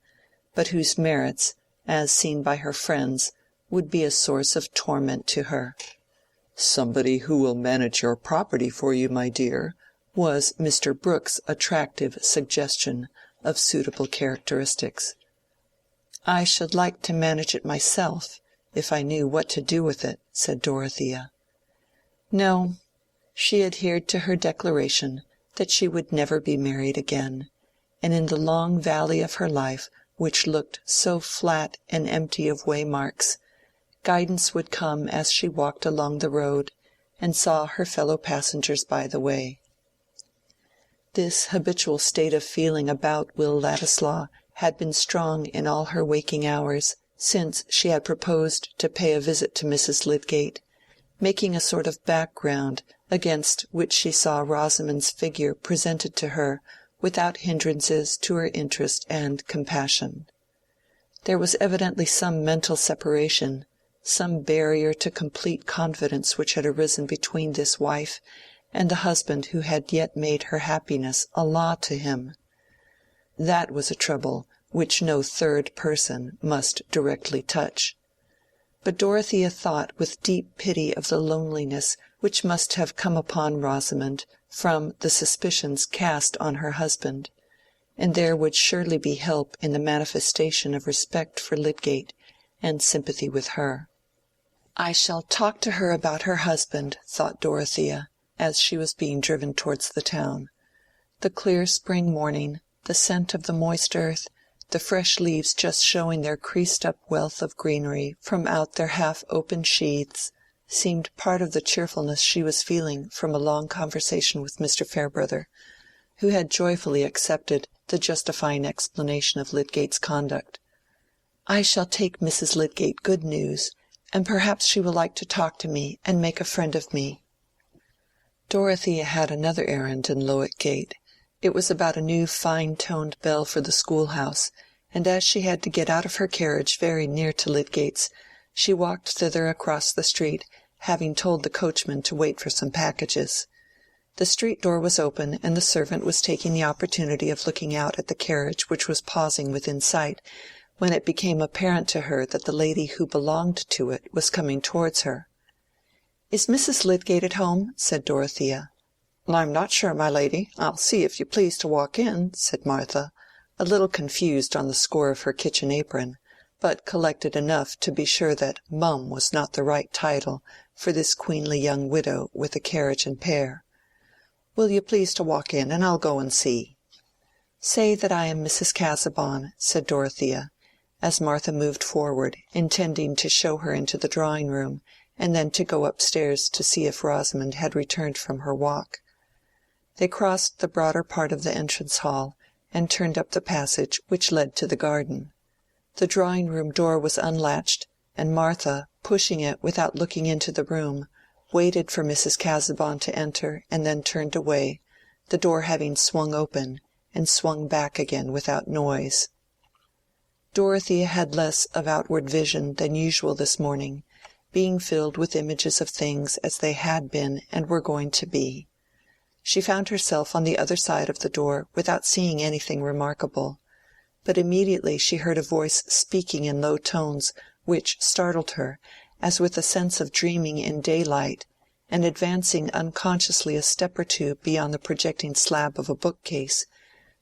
S2: but whose merits, as seen by her friends, would be a source of torment to her.
S3: "Somebody who will manage your property for you, my dear," was Mr. Brooke's attractive suggestion of suitable characteristics.
S2: "I should like to manage it myself, if I knew what to do with it," said Dorothea. No, she adhered to her declaration that she would never be married again, and in the long valley of her life which looked so flat and empty of waymarks, guidance would come as she walked along the road and saw her fellow passengers by the way. This habitual state of feeling about Will Ladislaw had been strong in all her waking hours since she had proposed to pay a visit to Mrs. Lydgate, making a sort of background against which she saw Rosamond's figure presented to her without hindrances to her interest and compassion. There was evidently some mental separation, some barrier to complete confidence which had arisen between this wife and the husband who had yet made her happiness a law to him. That was a trouble which no third person must directly touch. But Dorothea thought with deep pity of the loneliness which must have come upon Rosamond from the suspicions cast on her husband, and there would surely be help in the manifestation of respect for Lydgate and sympathy with her. "I shall talk to her about her husband," thought Dorothea, as she was being driven towards the town. The clear spring morning, the scent of the moist earth, the fresh leaves just showing their creased-up wealth of greenery from out their half-open sheaths, seemed part of the cheerfulness she was feeling from a long conversation with Mr. Farebrother, who had joyfully accepted the justifying explanation of Lydgate's conduct. "I shall take Mrs. Lydgate good news, and perhaps she will like to talk to me and make a friend of me." Dorothea had another errand in Lowick Gate. It was about a new fine-toned bell for the schoolhouse, and as she had to get out of her carriage very near to Lydgate's, she walked thither across the street, having told the coachman to wait for some packages. The street door was open, and the servant was taking the opportunity of looking out at the carriage which was pausing within sight, when it became apparent to her that the lady who belonged to it was coming towards her. "Is Mrs. Lydgate at home?" said Dorothea. "I'm not sure, my lady. I'll see if you please to walk in," said Martha, a little confused on the score of her kitchen apron, but collected enough to be sure that "mum" was not the right title for this queenly young widow with a carriage and pair. "Will you please to walk in, and I'll go and see." "Say that I am Mrs. Casaubon," said Dorothea, as Martha moved forward, intending to show her into the drawing-room, and then to go upstairs to see if Rosamond had returned from her walk. They crossed the broader part of the entrance-hall, and turned up the passage which led to the garden. The drawing-room door was unlatched, and Martha, pushing it without looking into the room, waited for Mrs. Casaubon to enter and then turned away, the door having swung open and swung back again without noise. Dorothea had less of outward vision than usual this morning, being filled with images of things as they had been and were going to be. She found herself on the other side of the door without seeing anything remarkable, but immediately she heard a voice speaking in low tones which startled her, as with a sense of dreaming in daylight, and advancing unconsciously a step or two beyond the projecting slab of a bookcase,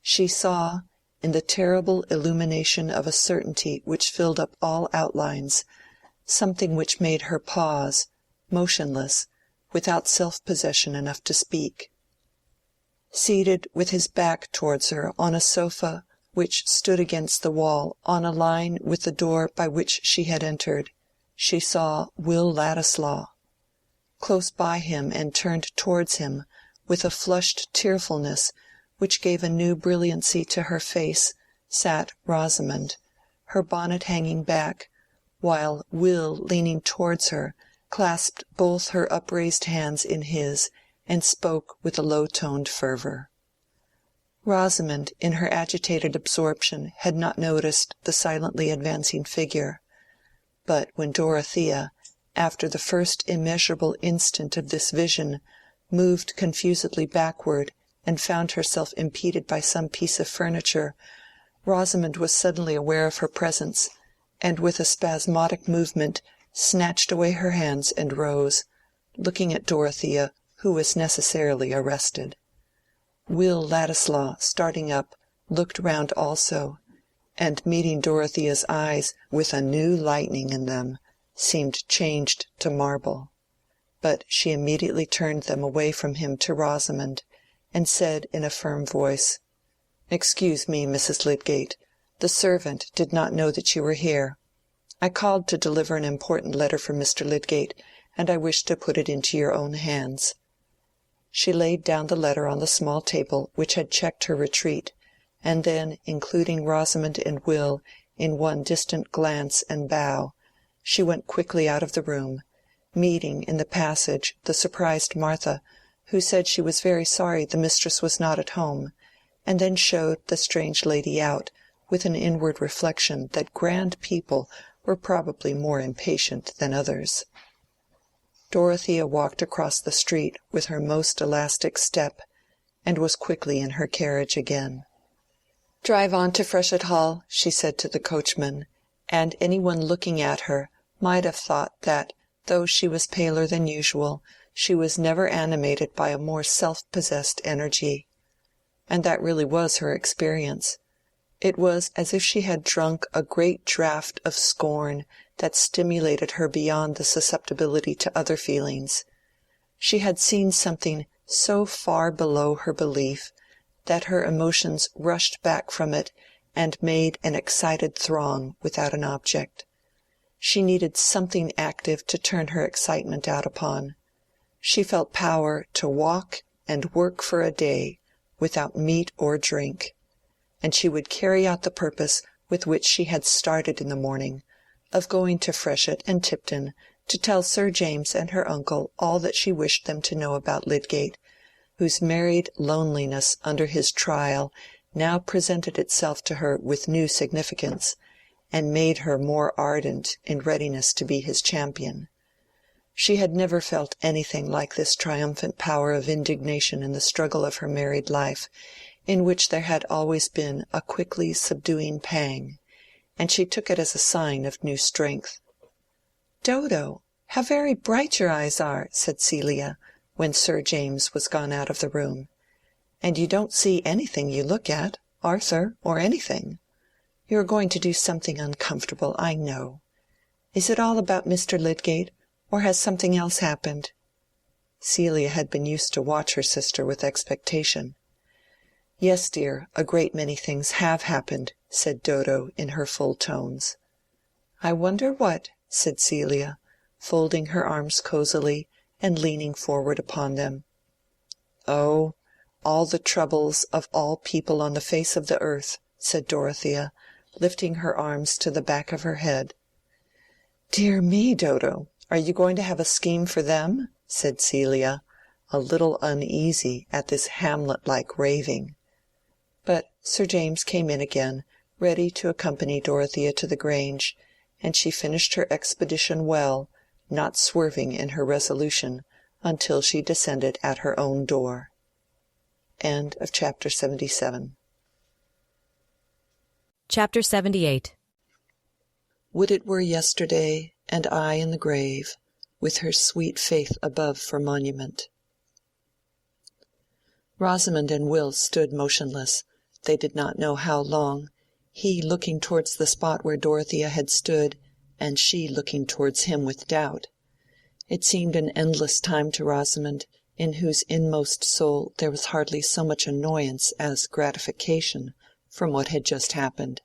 S2: she saw, in the terrible illumination of a certainty which filled up all outlines, something which made her pause, motionless, without self-possession enough to speak. Seated with his back towards her on a sofa which stood against the wall on a line with the door by which she had entered, she saw Will Ladislaw. Close by him and turned towards him with a flushed tearfulness which gave a new brilliancy to her face, sat Rosamond, her bonnet hanging back, while Will, leaning towards her, clasped both her upraised hands in his, and spoke with a low-toned fervor. Rosamond, in her agitated absorption, had not noticed the silently advancing figure. But when Dorothea, after the first immeasurable instant of this vision, moved confusedly backward and found herself impeded by some piece of furniture, Rosamond was suddenly aware of her presence, and with a spasmodic movement snatched away her hands and rose, looking at Dorothea, who was necessarily arrested. Will Ladislaw, starting up, looked round also, and meeting Dorothea's eyes with a new lightning in them, seemed changed to marble. But she immediately turned them away from him to Rosamond, and said in a firm voice, "Excuse me, Mrs. Lydgate, the servant did not know that you were here. I called to deliver an important letter for Mr. Lydgate, and I wish to put it into your own hands." She laid down the letter on the small table which had checked her retreat, and then, including Rosamond and Will in one distant glance and bow, she went quickly out of the room, meeting in the passage the surprised Martha, who said she was very sorry the mistress was not at home, and then showed the strange lady out, with an inward reflection that grand people were probably more impatient than others. Dorothea walked across the street with her most elastic step, and was quickly in her carriage again. "Drive on to Freshitt Hall," she said to the coachman, and any one looking at her might have thought that, though she was paler than usual, she was never animated by a more self-possessed energy. And that really was her experience. It was as if she had drunk a great draught of scorn that stimulated her beyond the susceptibility to other feelings. She had seen something so far below her belief that her emotions rushed back from it and made an excited throng without an object. She needed something active to turn her excitement out upon. She felt power to walk and work for a day without meat or drink, and she would carry out the purpose with which she had started in the morning, of going to Freshitt and Tipton to tell Sir James and her uncle all that she wished them to know about Lydgate, whose married loneliness under his trial now presented itself to her with new significance, and made her more ardent in readiness to be his champion. She had never felt anything like this triumphant power of indignation in the struggle of her married life, in which there had always been a quickly subduing pang, and she took it as a sign of new strength. "Dodo, how very bright your eyes are," said Celia, when Sir James was gone out of the room. "And you don't see anything you look at, Arthur, or anything. You are going to do something uncomfortable, I know. Is it all about Mr. Lydgate, or has something else happened?" Celia had been used to watch her sister with expectation. "Yes, dear, a great many things have happened," said Dodo in her full tones. "I wonder what," said Celia, folding her arms cosily and leaning forward upon them. "Oh, all the troubles of all people on the face of the earth," said Dorothea, lifting her arms to the back of her head. "Dear me, Dodo, are you going to have a scheme for them?" said Celia, a little uneasy at this Hamlet-like raving. But Sir James came in again, ready to accompany Dorothea to the Grange, and she finished her expedition well, not swerving in her resolution until she descended at her own door. Chapter 77.
S1: Chapter 78.
S2: Would it were yesterday, and I in the grave, with her sweet faith above for monument. Rosamond and Will stood motionless, they did not know how long, he looking towards the spot where Dorothea had stood, and she looking towards him with doubt. It seemed an endless time to Rosamond, in whose inmost soul there was hardly so much annoyance as gratification from what had just happened.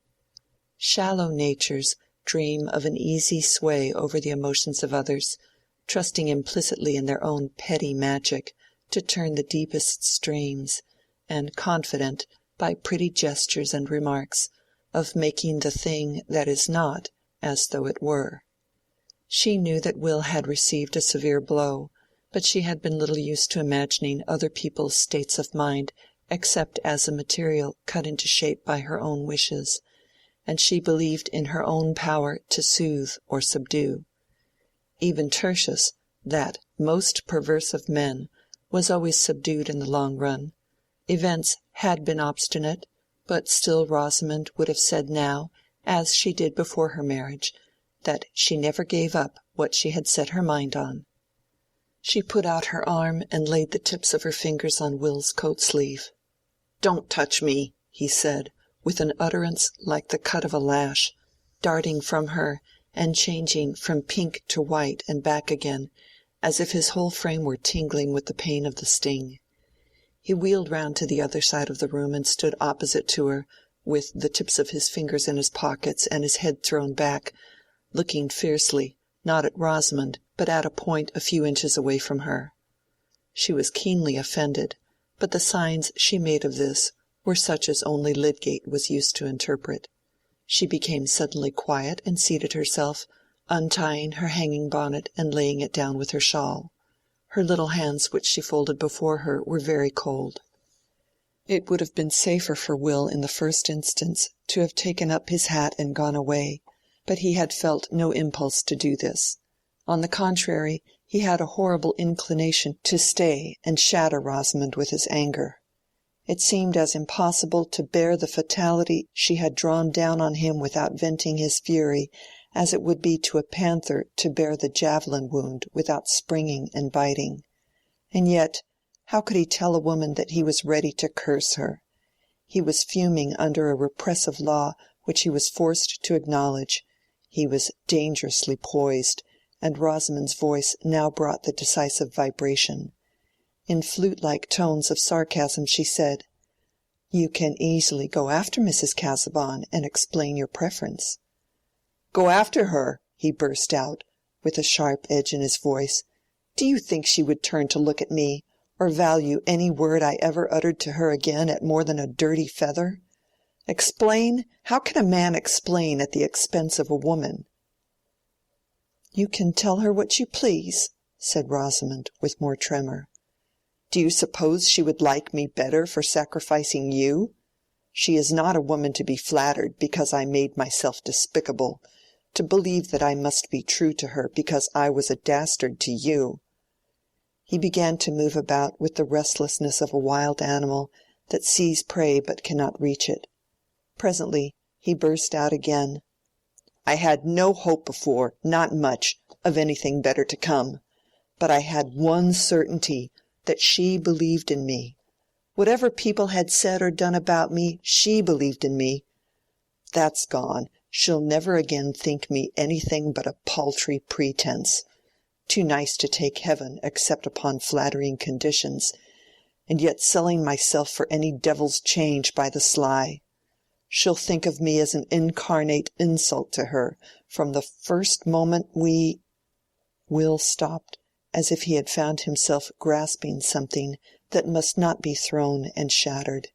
S2: Shallow natures dream of an easy sway over the emotions of others, trusting implicitly in their own petty magic to turn the deepest strains, and confident, by pretty gestures and remarks, of making the thing that is not as though it were. She knew that Will had received a severe blow, but she had been little used to imagining other people's states of mind except as a material cut into shape by her own wishes, and she believed in her own power to soothe or subdue. Even Tertius, that most perverse of men, was always subdued in the long run. Events had been obstinate, but still Rosamond would have said now, as she did before her marriage, that she never gave up what she had set her mind on. She put out her arm and laid the tips of her fingers on Will's coat sleeve. "Don't touch me," he said, with an utterance like the cut of a lash, darting from her and changing from pink to white and back again, as if his whole frame were tingling with the pain of the sting. He wheeled round to the other side of the room and stood opposite to her, with the tips of his fingers in his pockets and his head thrown back, looking fiercely, not at Rosamond, but at a point a few inches away from her. She was keenly offended, but the signs she made of this were such as only Lydgate was used to interpret. She became suddenly quiet and seated herself, untying her hanging bonnet and laying it down with her shawl. Her little hands which she folded before her were very cold. It would have been safer for Will in the first instance to have taken up his hat and gone away, but he had felt no impulse to do this. On the contrary, he had a horrible inclination to stay and shatter Rosamond with his anger. It seemed as impossible to bear the fatality she had drawn down on him without venting his fury as it would be to a panther to bear the javelin wound without springing and biting. And yet, how could he tell a woman that he was ready to curse her? He was fuming under a repressive law which he was forced to acknowledge. He was dangerously poised, and Rosamond's voice now brought the decisive vibration. In flute-like tones of sarcasm she said, "You can easily go after Mrs. Casaubon and explain your preference." "Go after her!" he burst out, with a sharp edge in his voice. "Do you think she would turn to look at me, or value any word I ever uttered to her again at more than a dirty feather? Explain? How can a man explain at the expense of a woman?" "You can tell her what you please," said Rosamond, with more tremor. "Do you suppose she would like me better for sacrificing you? She is not a woman to be flattered because I made myself despicable, to believe that I must be true to her because I was a dastard to you." He began to move about with the restlessness of a wild animal that sees prey but cannot reach it. Presently he burst out again. "I had no hope before, not much, of anything better to come. But I had one certainty, that she believed in me. Whatever people had said or done about me, she believed in me. That's gone. She'll never again think me anything but a paltry pretense, too nice to take heaven except upon flattering conditions, and yet selling myself for any devil's change by the sly. She'll think of me as an incarnate insult to her from the first moment we—" Will stopped, as if he had found himself grasping something that must not be thrown and shattered.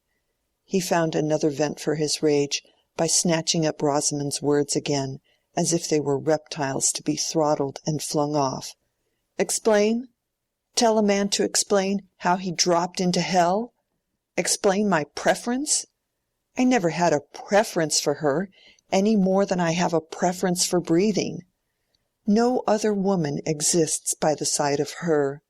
S2: He found another vent for his rage by snatching up Rosamond's words again, as if they were reptiles to be throttled and flung off. "Explain? Tell a man to explain how he dropped into hell? Explain my preference? I never had a preference for her, any more than I have a preference for breathing. No other woman exists by the side of her.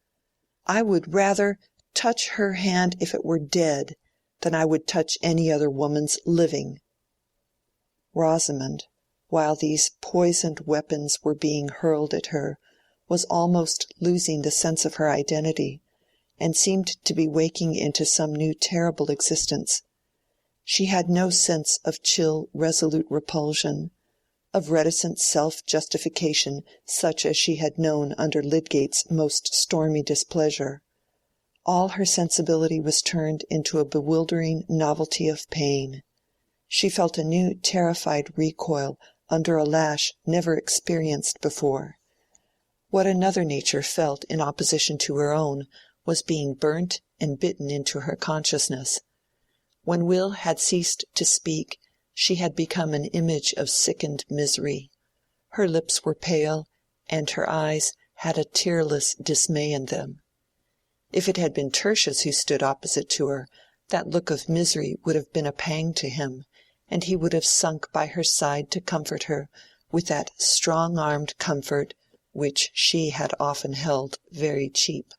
S2: I would rather touch her hand if it were dead than I would touch any other woman's living." Rosamond, while these poisoned weapons were being hurled at her, was almost losing the sense of her identity, and seemed to be waking into some new terrible existence. She had no sense of chill resolute repulsion, of reticent self-justification such as she had known under Lydgate's most stormy displeasure. All her sensibility was turned into a bewildering novelty of pain. She felt a new terrified recoil under a lash never experienced before. What another nature felt in opposition to her own was being burnt and bitten into her consciousness. When Will had ceased to speak, she had become an image of sickened misery. Her lips were pale, and her eyes had a tearless dismay in them. If it had been Tertius who stood opposite to her, that look of misery would have been a pang to him, and he would have sunk by her side to comfort her with that strong-armed comfort which she had often held very cheap.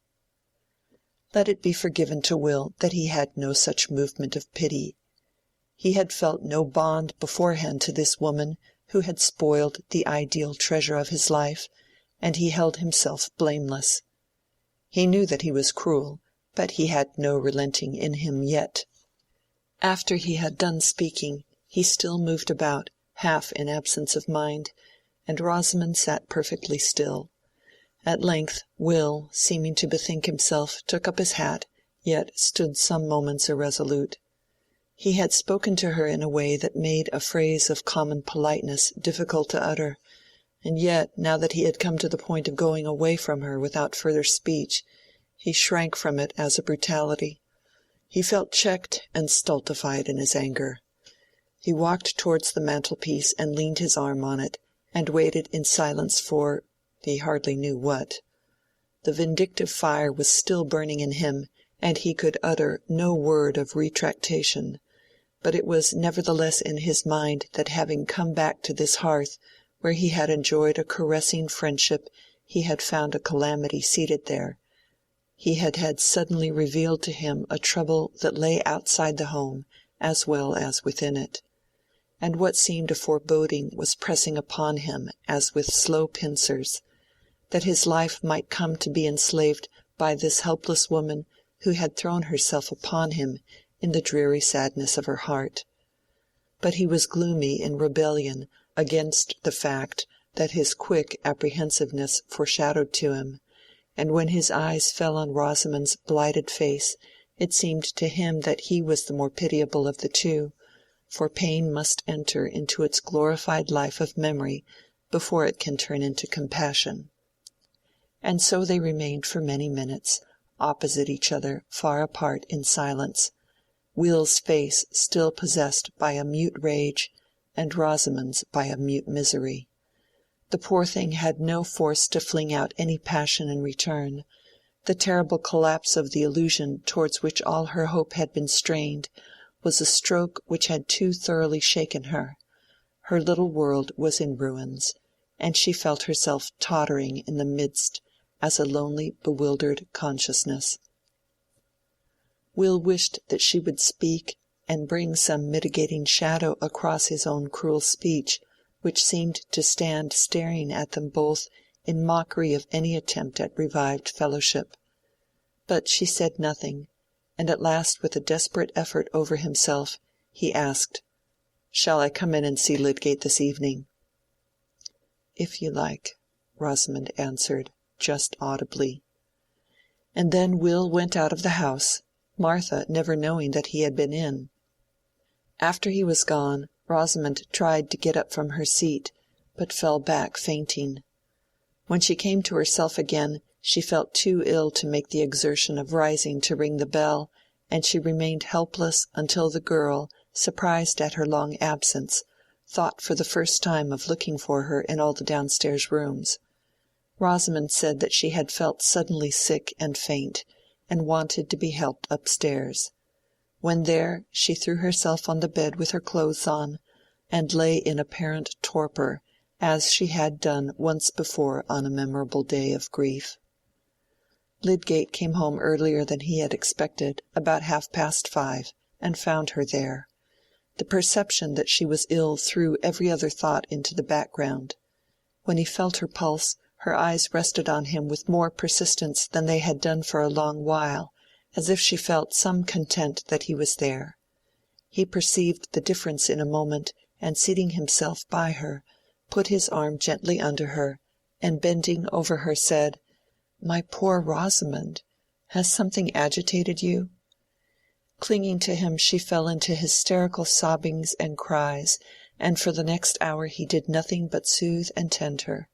S2: Let it be forgiven to Will that he had no such movement of pity. He had felt no bond beforehand to this woman who had spoiled the ideal treasure of his life, and he held himself blameless. He knew that he was cruel, but he had no relenting in him yet. After he had done speaking, he still moved about, half in absence of mind, and Rosamond sat perfectly still. At length Will, seeming to bethink himself, took up his hat, yet stood some moments irresolute. He had spoken to her in a way that made a phrase of common politeness difficult to utter, and yet, now that he had come to the point of going away from her without further speech, he shrank from it as a brutality. He felt checked and stultified in his anger. He walked towards the mantelpiece and leaned his arm on it, and waited in silence for he hardly knew what. The vindictive fire was still burning in him, and he could utter no word of retractation, but it was nevertheless in his mind that having come back to this hearth where he had enjoyed a caressing friendship, he had found a calamity seated there. He had had suddenly revealed to him a trouble that lay outside the home as well as within it. And what seemed a foreboding was pressing upon him as with slow pincers, that his life might come to be enslaved by this helpless woman who had thrown herself upon him in the dreary sadness of her heart. But he was gloomy in rebellion against the fact that his quick apprehensiveness foreshadowed to him, and when his eyes fell on Rosamond's blighted face, it seemed to him that he was the more pitiable of the two, for pain must enter into its glorified life of memory before it can turn into compassion. And so they remained for many minutes, opposite each other, far apart in silence, Will's face still possessed by a mute rage, and Rosamond's by a mute misery. The poor thing had no force to fling out any passion in return. The terrible collapse of the illusion towards which all her hope had been strained was a stroke which had too thoroughly shaken her. Her little world was in ruins, and she felt herself tottering in the midst as a lonely bewildered consciousness. Will wished that she would speak and bring some mitigating shadow across his own cruel speech, which seemed to stand staring at them both in mockery of any attempt at revived fellowship. But she said nothing, and at last with a desperate effort over himself, he asked, "Shall I come in and see Lydgate this evening?" "If you like," Rosamond answered, just audibly. And then Will went out of the house, Martha never knowing that he had been in. After he was gone, Rosamond tried to get up from her seat, but fell back fainting. When she came to herself again, she felt too ill to make the exertion of rising to ring the bell, and she remained helpless until the girl, surprised at her long absence, thought for the first time of looking for her in all the downstairs rooms. Rosamond said that she had felt suddenly sick and faint, and wanted to be helped upstairs. When there, she threw herself on the bed with her clothes on, and lay in apparent torpor, as she had done once before on a memorable day of grief. Lydgate came home earlier than he had expected, about 5:30, and found her there. The perception that she was ill threw every other thought into the background. When he felt her pulse, her eyes rested on him with more persistence than they had done for a long while, as if she felt some content that he was there. He perceived the difference in a moment, and seating himself by her, put his arm gently under her, and bending over her said, "My poor Rosamond, has something agitated you?" Clinging to him, she fell into hysterical sobbings and cries, and for the next hour he did nothing but soothe and tend her.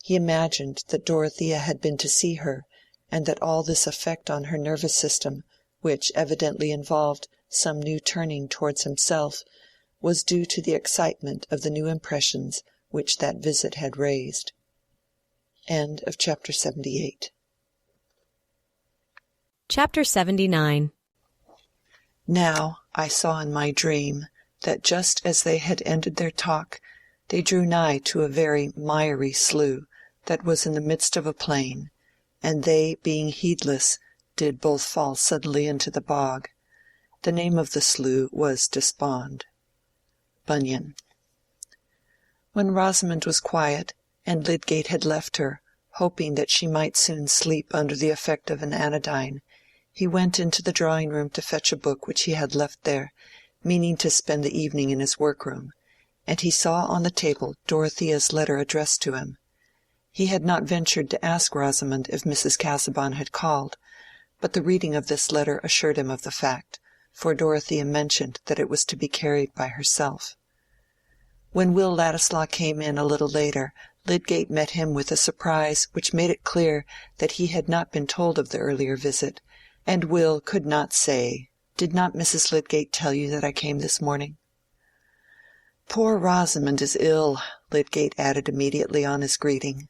S2: He imagined that Dorothea had been to see her, and that all this effect on her nervous system, which evidently involved some new turning towards himself, was due to the excitement of the new impressions which that visit had raised. Chapter 78.
S1: Chapter 79.
S2: Now I saw in my dream that just as they had ended their talk, they drew nigh to a very miry slough that was in the midst of a plain, and they, being heedless, did both fall suddenly into the bog. The name of the slough was Despond. Bunyan. When Rosamond was quiet, and Lydgate had left her, hoping that she might soon sleep under the effect of an anodyne, he went into the drawing-room to fetch a book which he had left there, meaning to spend the evening in his workroom, and he saw on the table Dorothea's letter addressed to him. He had not ventured to ask Rosamond if Mrs. Casaubon had called, but the reading of this letter assured him of the fact, for Dorothea mentioned that it was to be carried by herself. When Will Ladislaw came in a little later, Lydgate met him with a surprise which made it clear that he had not been told of the earlier visit, and Will could not say, "Did not Mrs. Lydgate tell you that I came this morning?" "Poor Rosamond is ill," Lydgate added immediately on his greeting.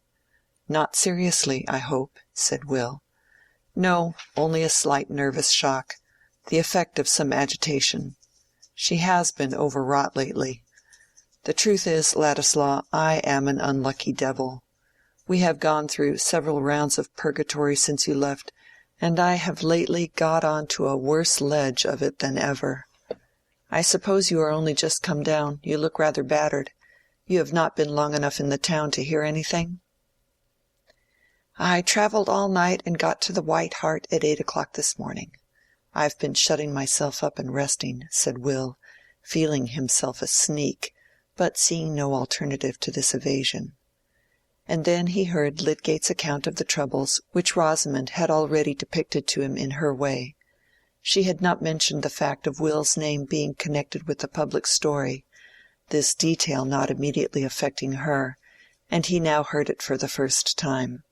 S2: "Not seriously, I hope," said Will. "No, only a slight nervous shock, the effect of some agitation. She has been overwrought lately. The truth is, Ladislaw, I am an unlucky devil. We have gone through several rounds of purgatory since you left, and I have lately got on to a worse ledge of it than ever. I suppose you are only just come down. You look rather battered. You have not been long enough in the town to hear anything?" "I travelled all night and got to the White Hart at 8 o'clock this morning. I've been shutting myself up and resting," said Will, feeling himself a sneak, but seeing no alternative to this evasion. And then he heard Lydgate's account of the troubles which Rosamond had already depicted to him in her way. She had not mentioned the fact of Will's name being connected with the public story, this detail not immediately affecting her, and he now heard it for the first time.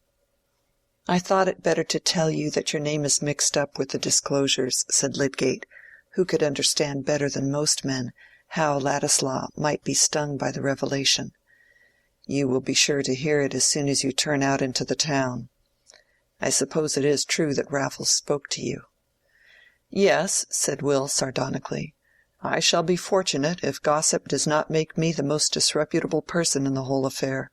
S2: "I thought it better to tell you that your name is mixed up with the disclosures," said Lydgate, who could understand better than most men how Ladislaw might be stung by the revelation. "You will be sure to hear it as soon as you turn out into the town. I suppose it is true that Raffles spoke to you." "Yes," said Will sardonically. "I shall be fortunate if gossip does not make me the most disreputable person in the whole affair.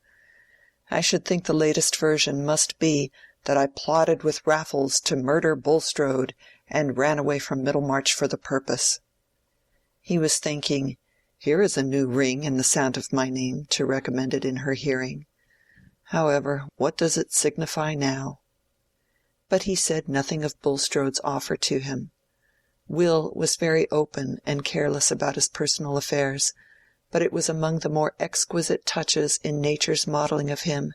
S2: I should think the latest version must be that I plotted with Raffles to murder Bulstrode, and ran away from Middlemarch for the purpose." He was thinking, "Here is a new ring in the sound of my name to recommend it in her hearing. However, what does it signify now?" But he said nothing of Bulstrode's offer to him. Will was very open and careless about his personal affairs, but it was among the more exquisite touches in nature's modelling of him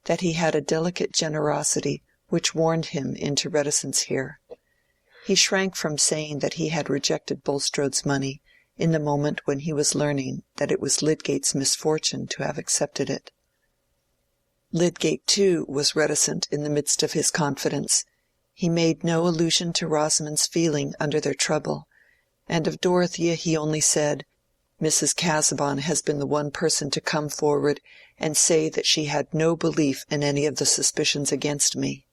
S2: that he had a delicate generosity which warned him into reticence here. He shrank from saying that he had rejected Bulstrode's money in the moment when he was learning that it was Lydgate's misfortune to have accepted it. Lydgate, too, was reticent in the midst of his confidence. He made no allusion to Rosamond's feeling under their trouble, and of Dorothea he only said, "Mrs. Casaubon has been the one person to come forward and say that she had no belief in any of the suspicions against me."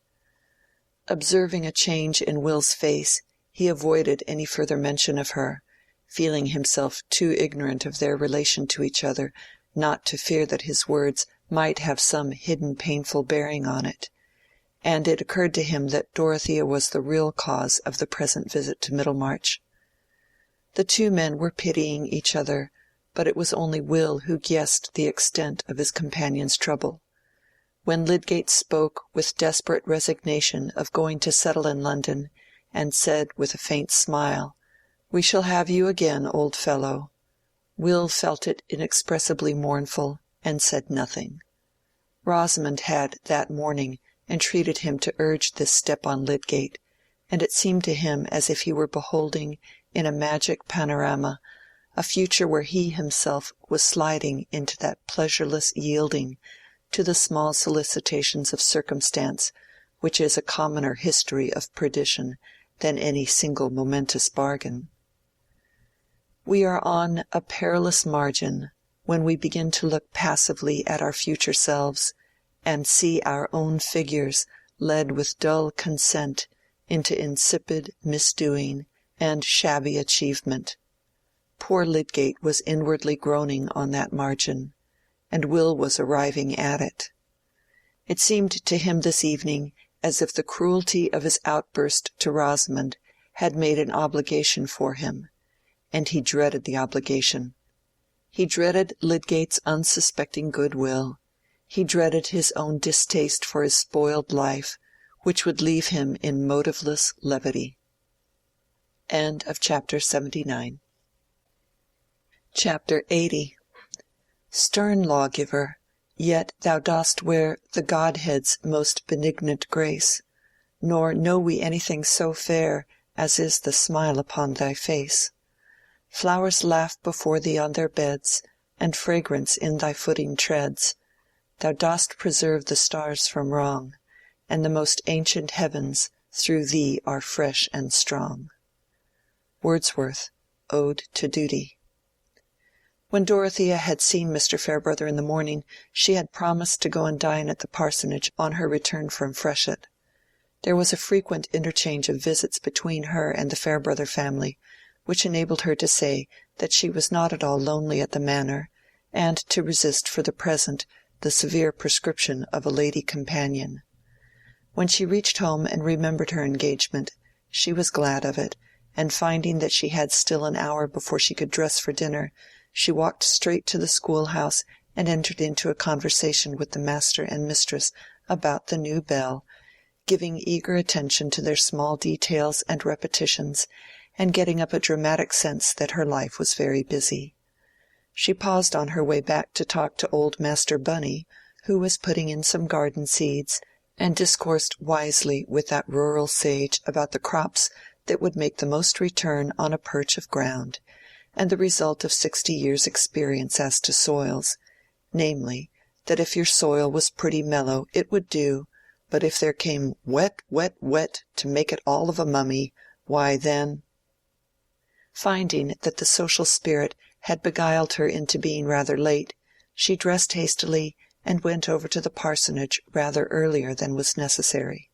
S2: Observing a change in Will's face, he avoided any further mention of her, feeling himself too ignorant of their relation to each other not to fear that his words might have some hidden painful bearing on it, and it occurred to him that Dorothea was the real cause of the present visit to Middlemarch. The two men were pitying each other, but it was only Will who guessed the extent of his companion's trouble. When Lydgate spoke with desperate resignation of going to settle in London, and said with a faint smile, "We shall have you again, old fellow," Will felt it inexpressibly mournful, and said nothing. Rosamond had that morning entreated him to urge this step on Lydgate, and it seemed to him as if he were beholding in a magic panorama a future where he himself was sliding into that pleasureless yielding to the small solicitations of circumstance which is a commoner history of perdition than any single momentous bargain. We are on a perilous margin when we begin to look passively at our future selves, and see our own figures led with dull consent into insipid misdoing and shabby achievement. Poor Lydgate was inwardly groaning on that margin, and Will was arriving at it. It seemed to him this evening as if the cruelty of his outburst to Rosamond had made an obligation for him, and he dreaded the obligation. He dreaded Lydgate's unsuspecting goodwill. He dreaded his own distaste for his spoiled life, which would leave him in motiveless levity. End of chapter 79. Chapter 80. Stern lawgiver, yet thou dost wear the Godhead's most benignant grace, nor know we anything so fair as is the smile upon thy face. Flowers laugh before thee on their beds, and fragrance in thy footing treads. Thou dost preserve the stars from wrong, and the most ancient heavens through thee are fresh and strong. Wordsworth, Ode to Duty. When Dorothea had seen Mr. Farebrother in the morning, she had promised to go and dine at the parsonage on her return from Freshitt. There was a frequent interchange of visits between her and the Farebrother family, which enabled her to say that she was not at all lonely at the Manor, and to resist for the present the severe prescription of a lady companion. When she reached home and remembered her engagement, she was glad of it, and finding that she had still an hour before she could dress for dinner, she walked straight to the schoolhouse and entered into a conversation with the master and mistress about the new bell, giving eager attention to their small details and repetitions, and getting up a dramatic sense that her life was very busy. She paused on her way back to talk to old Master Bunny, who was putting in some garden seeds, and discoursed wisely with that rural sage about the crops that would make the most return on a perch of ground, and the result of 60 years' experience as to soils, namely, that if your soil was pretty mellow it would do, but if there came wet, wet, wet to make it all of a mummy, why then— Finding that the social spirit had beguiled her into being rather late, she dressed hastily and went over to the parsonage rather earlier than was necessary.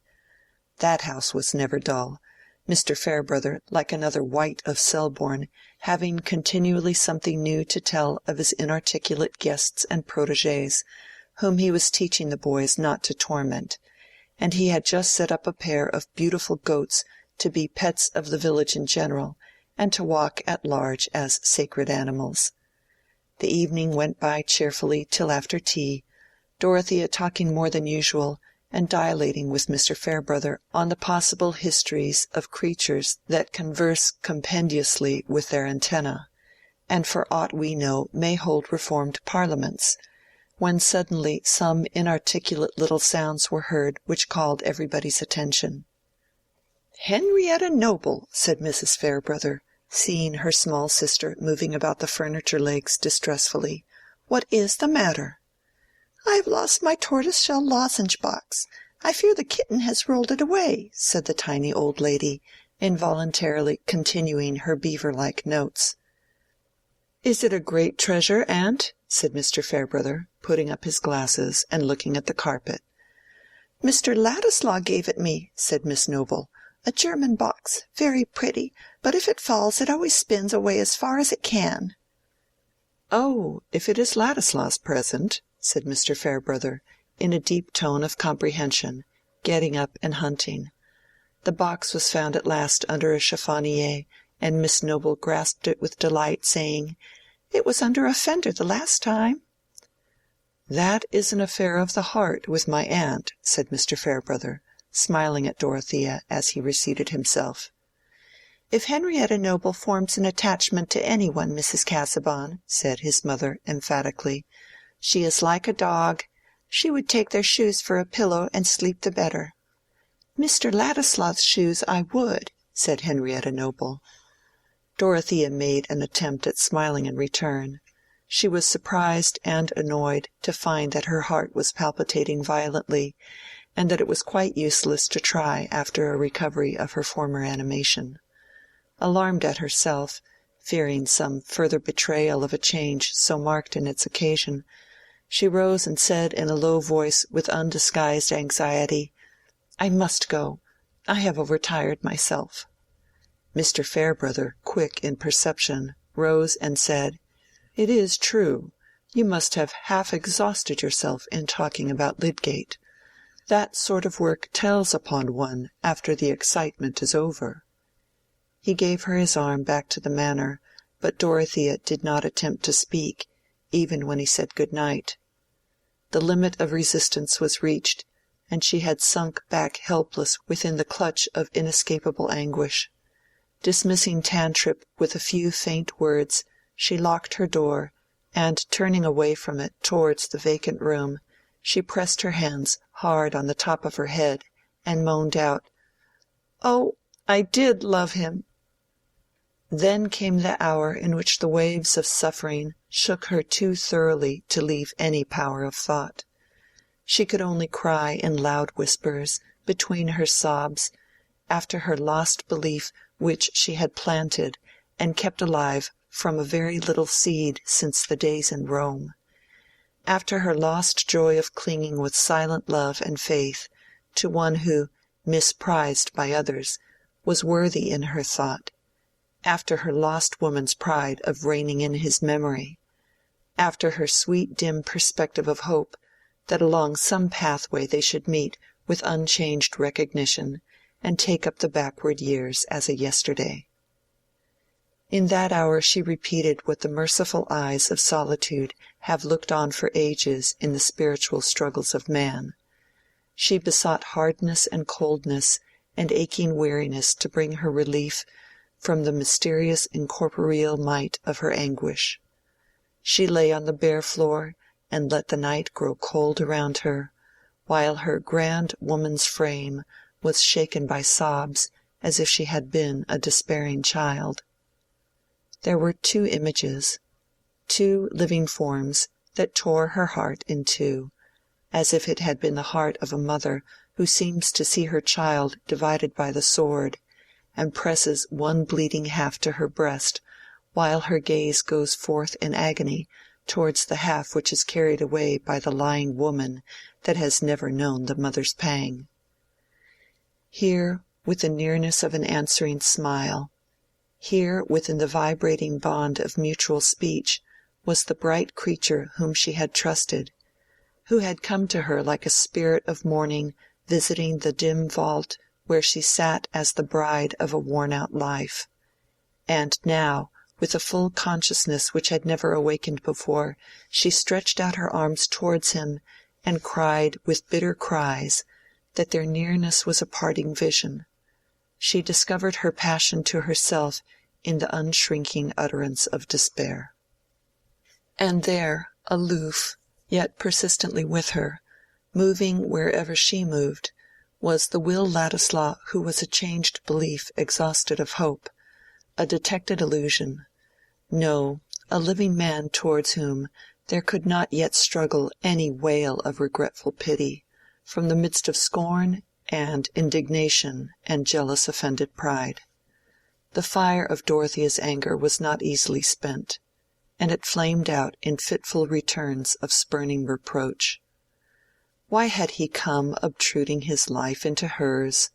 S2: That house was never dull, Mr. Farebrother, like another White of Selborne, having continually something new to tell of his inarticulate guests and protégés, whom he was teaching the boys not to torment, and he had just set up a pair of beautiful goats to be pets of the village in general, and to walk at large as sacred animals. The evening went by cheerfully till after tea, Dorothea talking more than usual, and dilating with Mr. Farebrother on the possible histories of creatures that converse compendiously with their antennae, and for aught we know may hold reformed parliaments, when suddenly some inarticulate little sounds were heard which called everybody's attention. "Henrietta Noble," said Mrs. Farebrother, seeing her small sister moving about the furniture legs distressfully, "what is the matter?" "I have lost my tortoise-shell lozenge-box. I fear the kitten has rolled it away," said the tiny old lady, involuntarily continuing her beaver-like notes. "Is it a great treasure, aunt?" said Mr. Farebrother, putting up his glasses and looking at the carpet. "Mr. Ladislaw gave it me," said Miss Noble. "A German box, very pretty, but if it falls it always spins away as far as it can." "Oh, if it is Ladislaw's present," said Mr. Farebrother, in a deep tone of comprehension, getting up and hunting. The box was found at last under a chiffonier, and Miss Noble grasped it with delight, saying, "It was under a fender the last time." "That is an affair of the heart with my aunt," said Mr. Farebrother, smiling at Dorothea as he reseated himself. "If Henrietta Noble forms an attachment to any one, Mrs. Casaubon," said his mother emphatically, "she is like a dog. She would take their shoes for a pillow and sleep the better." "Mr. Ladislaw's shoes I would," said Henrietta Noble. Dorothea made an attempt at smiling in return. She was surprised and annoyed to find that her heart was palpitating violently, and that it was quite useless to try after a recovery of her former animation. Alarmed at herself, fearing some further betrayal of a change so marked in its occasion, she rose and said in a low voice with undisguised anxiety, "I must go. I have overtired myself." Mr. Farebrother, quick in perception, rose and said, "It is true. You must have half exhausted yourself in talking about Lydgate. That sort of work tells upon one after the excitement is over." He gave her his arm back to the manor, but Dorothea did not attempt to speak, even when he said good night. The limit of resistance was reached, and she had sunk back helpless within the clutch of inescapable anguish. Dismissing Tantripp with a few faint words, she locked her door, and turning away from it towards the vacant room, she pressed her hands hard on the top of her head, and moaned out, "Oh, I did love him!" Then came the hour in which the waves of suffering shook her too thoroughly to leave any power of thought. She could only cry in loud whispers, between her sobs, after her lost belief which she had planted and kept alive from a very little seed since the days in Rome, after her lost joy of clinging with silent love and faith to one who, misprized by others, was worthy in her thought, after her lost woman's pride of reigning in his memory, after her sweet dim perspective of hope that along some pathway they should meet with unchanged recognition and take up the backward years as a yesterday. In that hour she repeated what the merciful eyes of solitude have looked on for ages in the spiritual struggles of man. She besought hardness and coldness and aching weariness to bring her relief from the mysterious incorporeal might of her anguish. She lay on the bare floor and let the night grow cold around her, while her grand woman's frame was shaken by sobs as if she had been a despairing child. There were two images, two living forms that tore her heart in two, as if it had been the heart of a mother who seems to see her child divided by the sword, and presses one bleeding half to her breast, while her gaze goes forth in agony towards the half which is carried away by the lying woman that has never known the mother's pang. Here, with the nearness of an answering smile, here within the vibrating bond of mutual speech, was the bright creature whom she had trusted, who had come to her like a spirit of morning visiting the dim vault where she sat as the bride of a worn-out life. And now, with a full consciousness which had never awakened before, she stretched out her arms towards him and cried with bitter cries that their nearness was a parting vision. She discovered her passion to herself in the unshrinking utterance of despair. And there, aloof, yet persistently with her, moving wherever she moved, was the Will Ladislaw who was a changed belief exhausted of hope, a detected illusion, no, a living man towards whom there could not yet struggle any wail of regretful pity, from the midst of scorn and indignation and jealous offended pride. The fire of Dorothea's anger was not easily spent, and it flamed out in fitful returns of spurning reproach. Why had he come obtruding his life into hers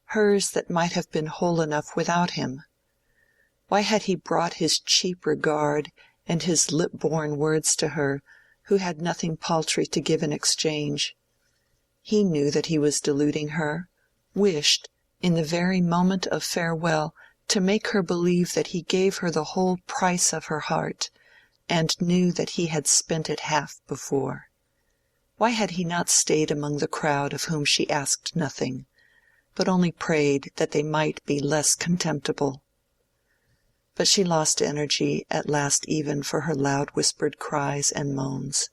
S2: that might have been whole enough without him? Why had he brought his cheap regard and his lip-born words to her, who had nothing paltry to give in exchange? He knew that he was deluding her, wished, in the very moment of farewell, to make her believe that he gave her the whole price of her heart, and knew that he had spent it half before. Why had he not stayed among the crowd of whom she asked nothing, but only prayed that they might be less contemptible? But she lost energy at last even for her loud whispered cries and moans.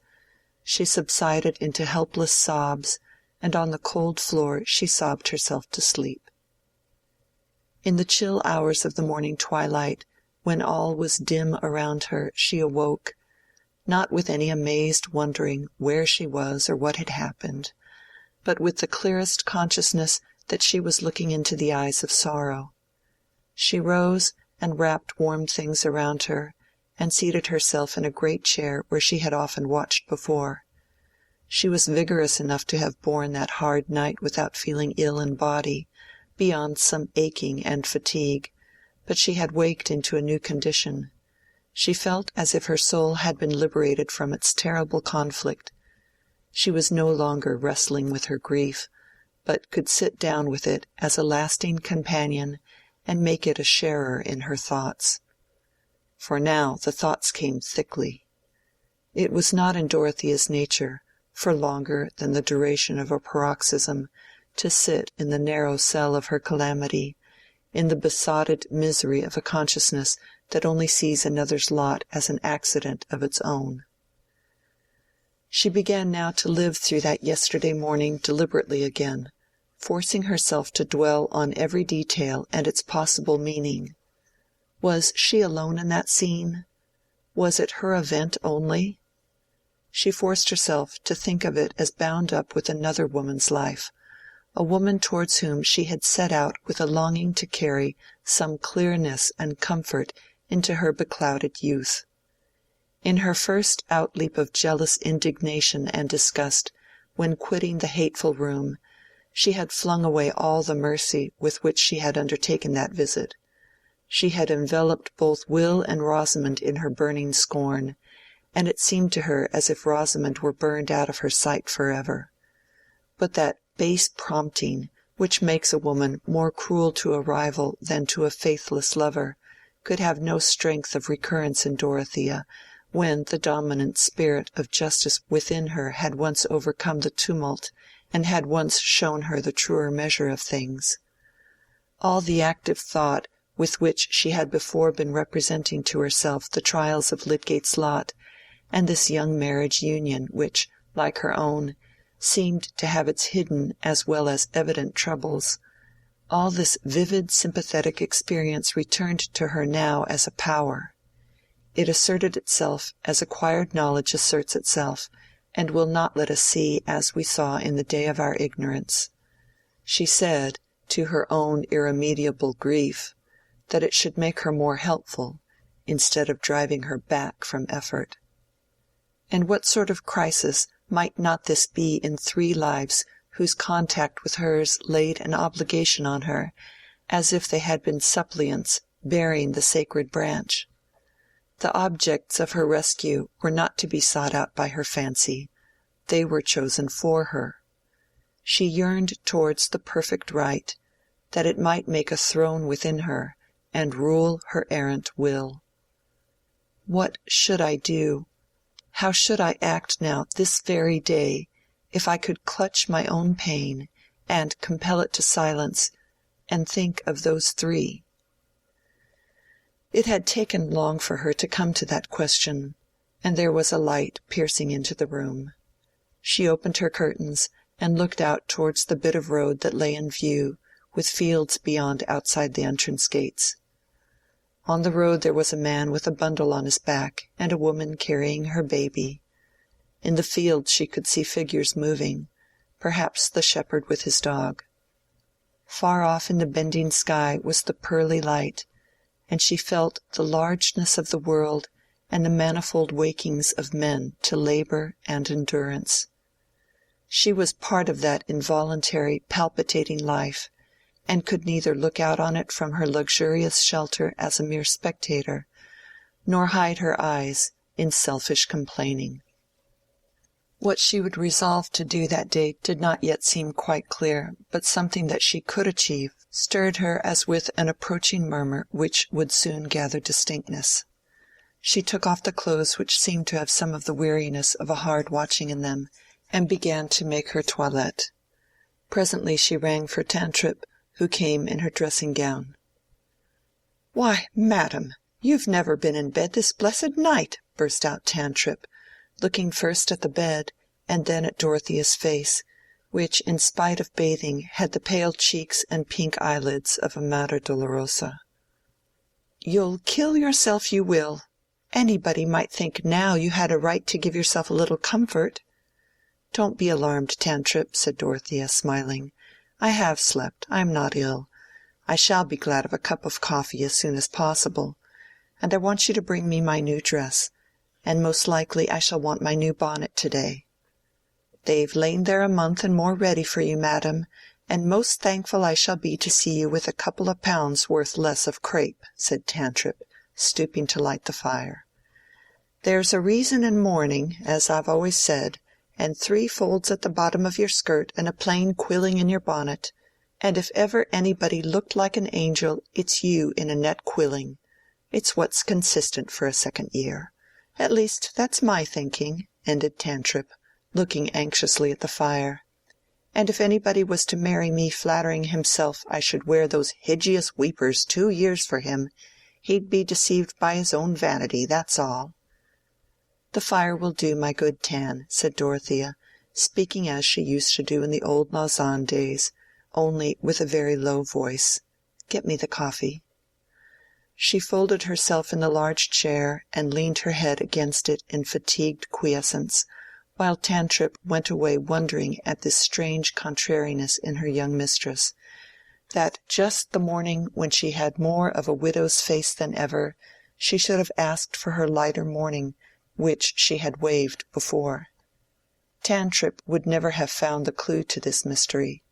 S2: She subsided into helpless sobs, and on the cold floor she sobbed herself to sleep. In the chill hours of the morning twilight, when all was dim around her, she awoke, not with any amazed wondering where she was or what had happened, but with the clearest consciousness that she was looking into the eyes of sorrow. She rose and wrapped warm things around her, and seated herself in a great chair where she had often watched before. She was vigorous enough to have borne that hard night without feeling ill in body, beyond some aching and fatigue, but she had waked into a new condition. She felt as if her soul had been liberated from its terrible conflict. She was no longer wrestling with her grief, but could sit down with it as a lasting companion and make it a sharer in her thoughts. For now the thoughts came thickly. It was not in Dorothea's nature, for longer than the duration of a paroxysm, to sit in the narrow cell of her calamity, in the besotted misery of a consciousness that only sees another's lot as an accident of its own. She began now to live through that yesterday morning deliberately again, forcing herself to dwell on every detail and its possible meaning. Was she alone in that scene? Was it her event only? She forced herself to think of it as bound up with another woman's life, a woman towards whom she had set out with a longing to carry some clearness and comfort into her beclouded youth. In her first outleap of jealous indignation and disgust, when quitting the hateful room, she had flung away all the mercy with which she had undertaken that visit. She had enveloped both Will and Rosamond in her burning scorn, and it seemed to her as if Rosamond were burned out of her sight forever. But that base prompting which makes a woman more cruel to a rival than to a faithless lover could have no strength of recurrence in Dorothea, when the dominant spirit of justice within her had once overcome the tumult and had once shown her the truer measure of things. All the active thought with which she had before been representing to herself the trials of Lydgate's lot, and this young marriage union which, like her own, seemed to have its hidden as well as evident troubles, all this vivid sympathetic experience returned to her now as a power. It asserted itself as acquired knowledge asserts itself, and will not let us see as we saw in the day of our ignorance. She said, to her own irremediable grief, that it should make her more helpful, instead of driving her back from effort. And what sort of crisis might not this be in three lives whose contact with hers laid an obligation on her, as if they had been suppliants bearing the sacred branch? The objects of her rescue were not to be sought out by her fancy, they were chosen for her. She yearned towards the perfect right, that it might make a throne within her, and rule her errant will. What should I do? How should I act now this very day, if I could clutch my own pain, and compel it to silence, and think of those three? It had taken long for her to come to that question, and there was a light piercing into the room. She opened her curtains and looked out towards the bit of road that lay in view, with fields beyond outside the entrance gates. On the road there was a man with a bundle on his back and a woman carrying her baby. In the field she could see figures moving, perhaps the shepherd with his dog. Far off in the bending sky was the pearly light, and she felt the largeness of the world and the manifold wakings of men to labor and endurance. She was part of that involuntary palpitating life, and could neither look out on it from her luxurious shelter as a mere spectator, nor hide her eyes in selfish complaining. What she would resolve to do that day did not yet seem quite clear, but something that she could achieve stirred her as with an approaching murmur which would soon gather distinctness. She took off the clothes which seemed to have some of the weariness of a hard watching in them, and began to make her toilette. Presently she rang for Tantripp, who came in her dressing-gown. "Why, madam, you've never been in bed this blessed night," burst out Tantripp, looking first at the bed and then at Dorothea's face, which in spite of bathing had the pale cheeks and pink eyelids of a Mater Dolorosa. "You'll kill yourself, you will. Anybody might think now you had a right to give yourself a little comfort." "Don't be alarmed, Tantripp," said Dorothea, smiling. "I have slept. I am not ill. I shall be glad of a cup of coffee as soon as possible. And I want you to bring me my new dress, and most likely I shall want my new bonnet to-day." "They've lain there a month and more ready for you, madam, and most thankful I shall be to see you with a couple of pounds worth less of crape," said Tantripp, stooping to light the fire. "There's a reason in mourning, as I've always said, and 3 folds at the bottom of your skirt and a plain quilling in your bonnet, and if ever anybody looked like an angel, it's you in a net quilling. It's what's consistent for a second year. At least that's my thinking," ended Tantripp, looking anxiously at the fire. "And if anybody was to marry me flattering himself I should wear those hideous weepers 2 years for him, he'd be deceived by his own vanity, that's all." "The fire will do, my good Tan," said Dorothea, speaking as she used to do in the old Lausanne days, only with a very low voice. "Get me the coffee." She folded herself in the large chair and leaned her head against it in fatigued quiescence, while Tantripp went away wondering at this strange contrariness in her young mistress, that just the morning when she had more of a widow's face than ever, she should have asked for her lighter mourning, which she had waived before. Tantripp would never have found the clue to this mystery.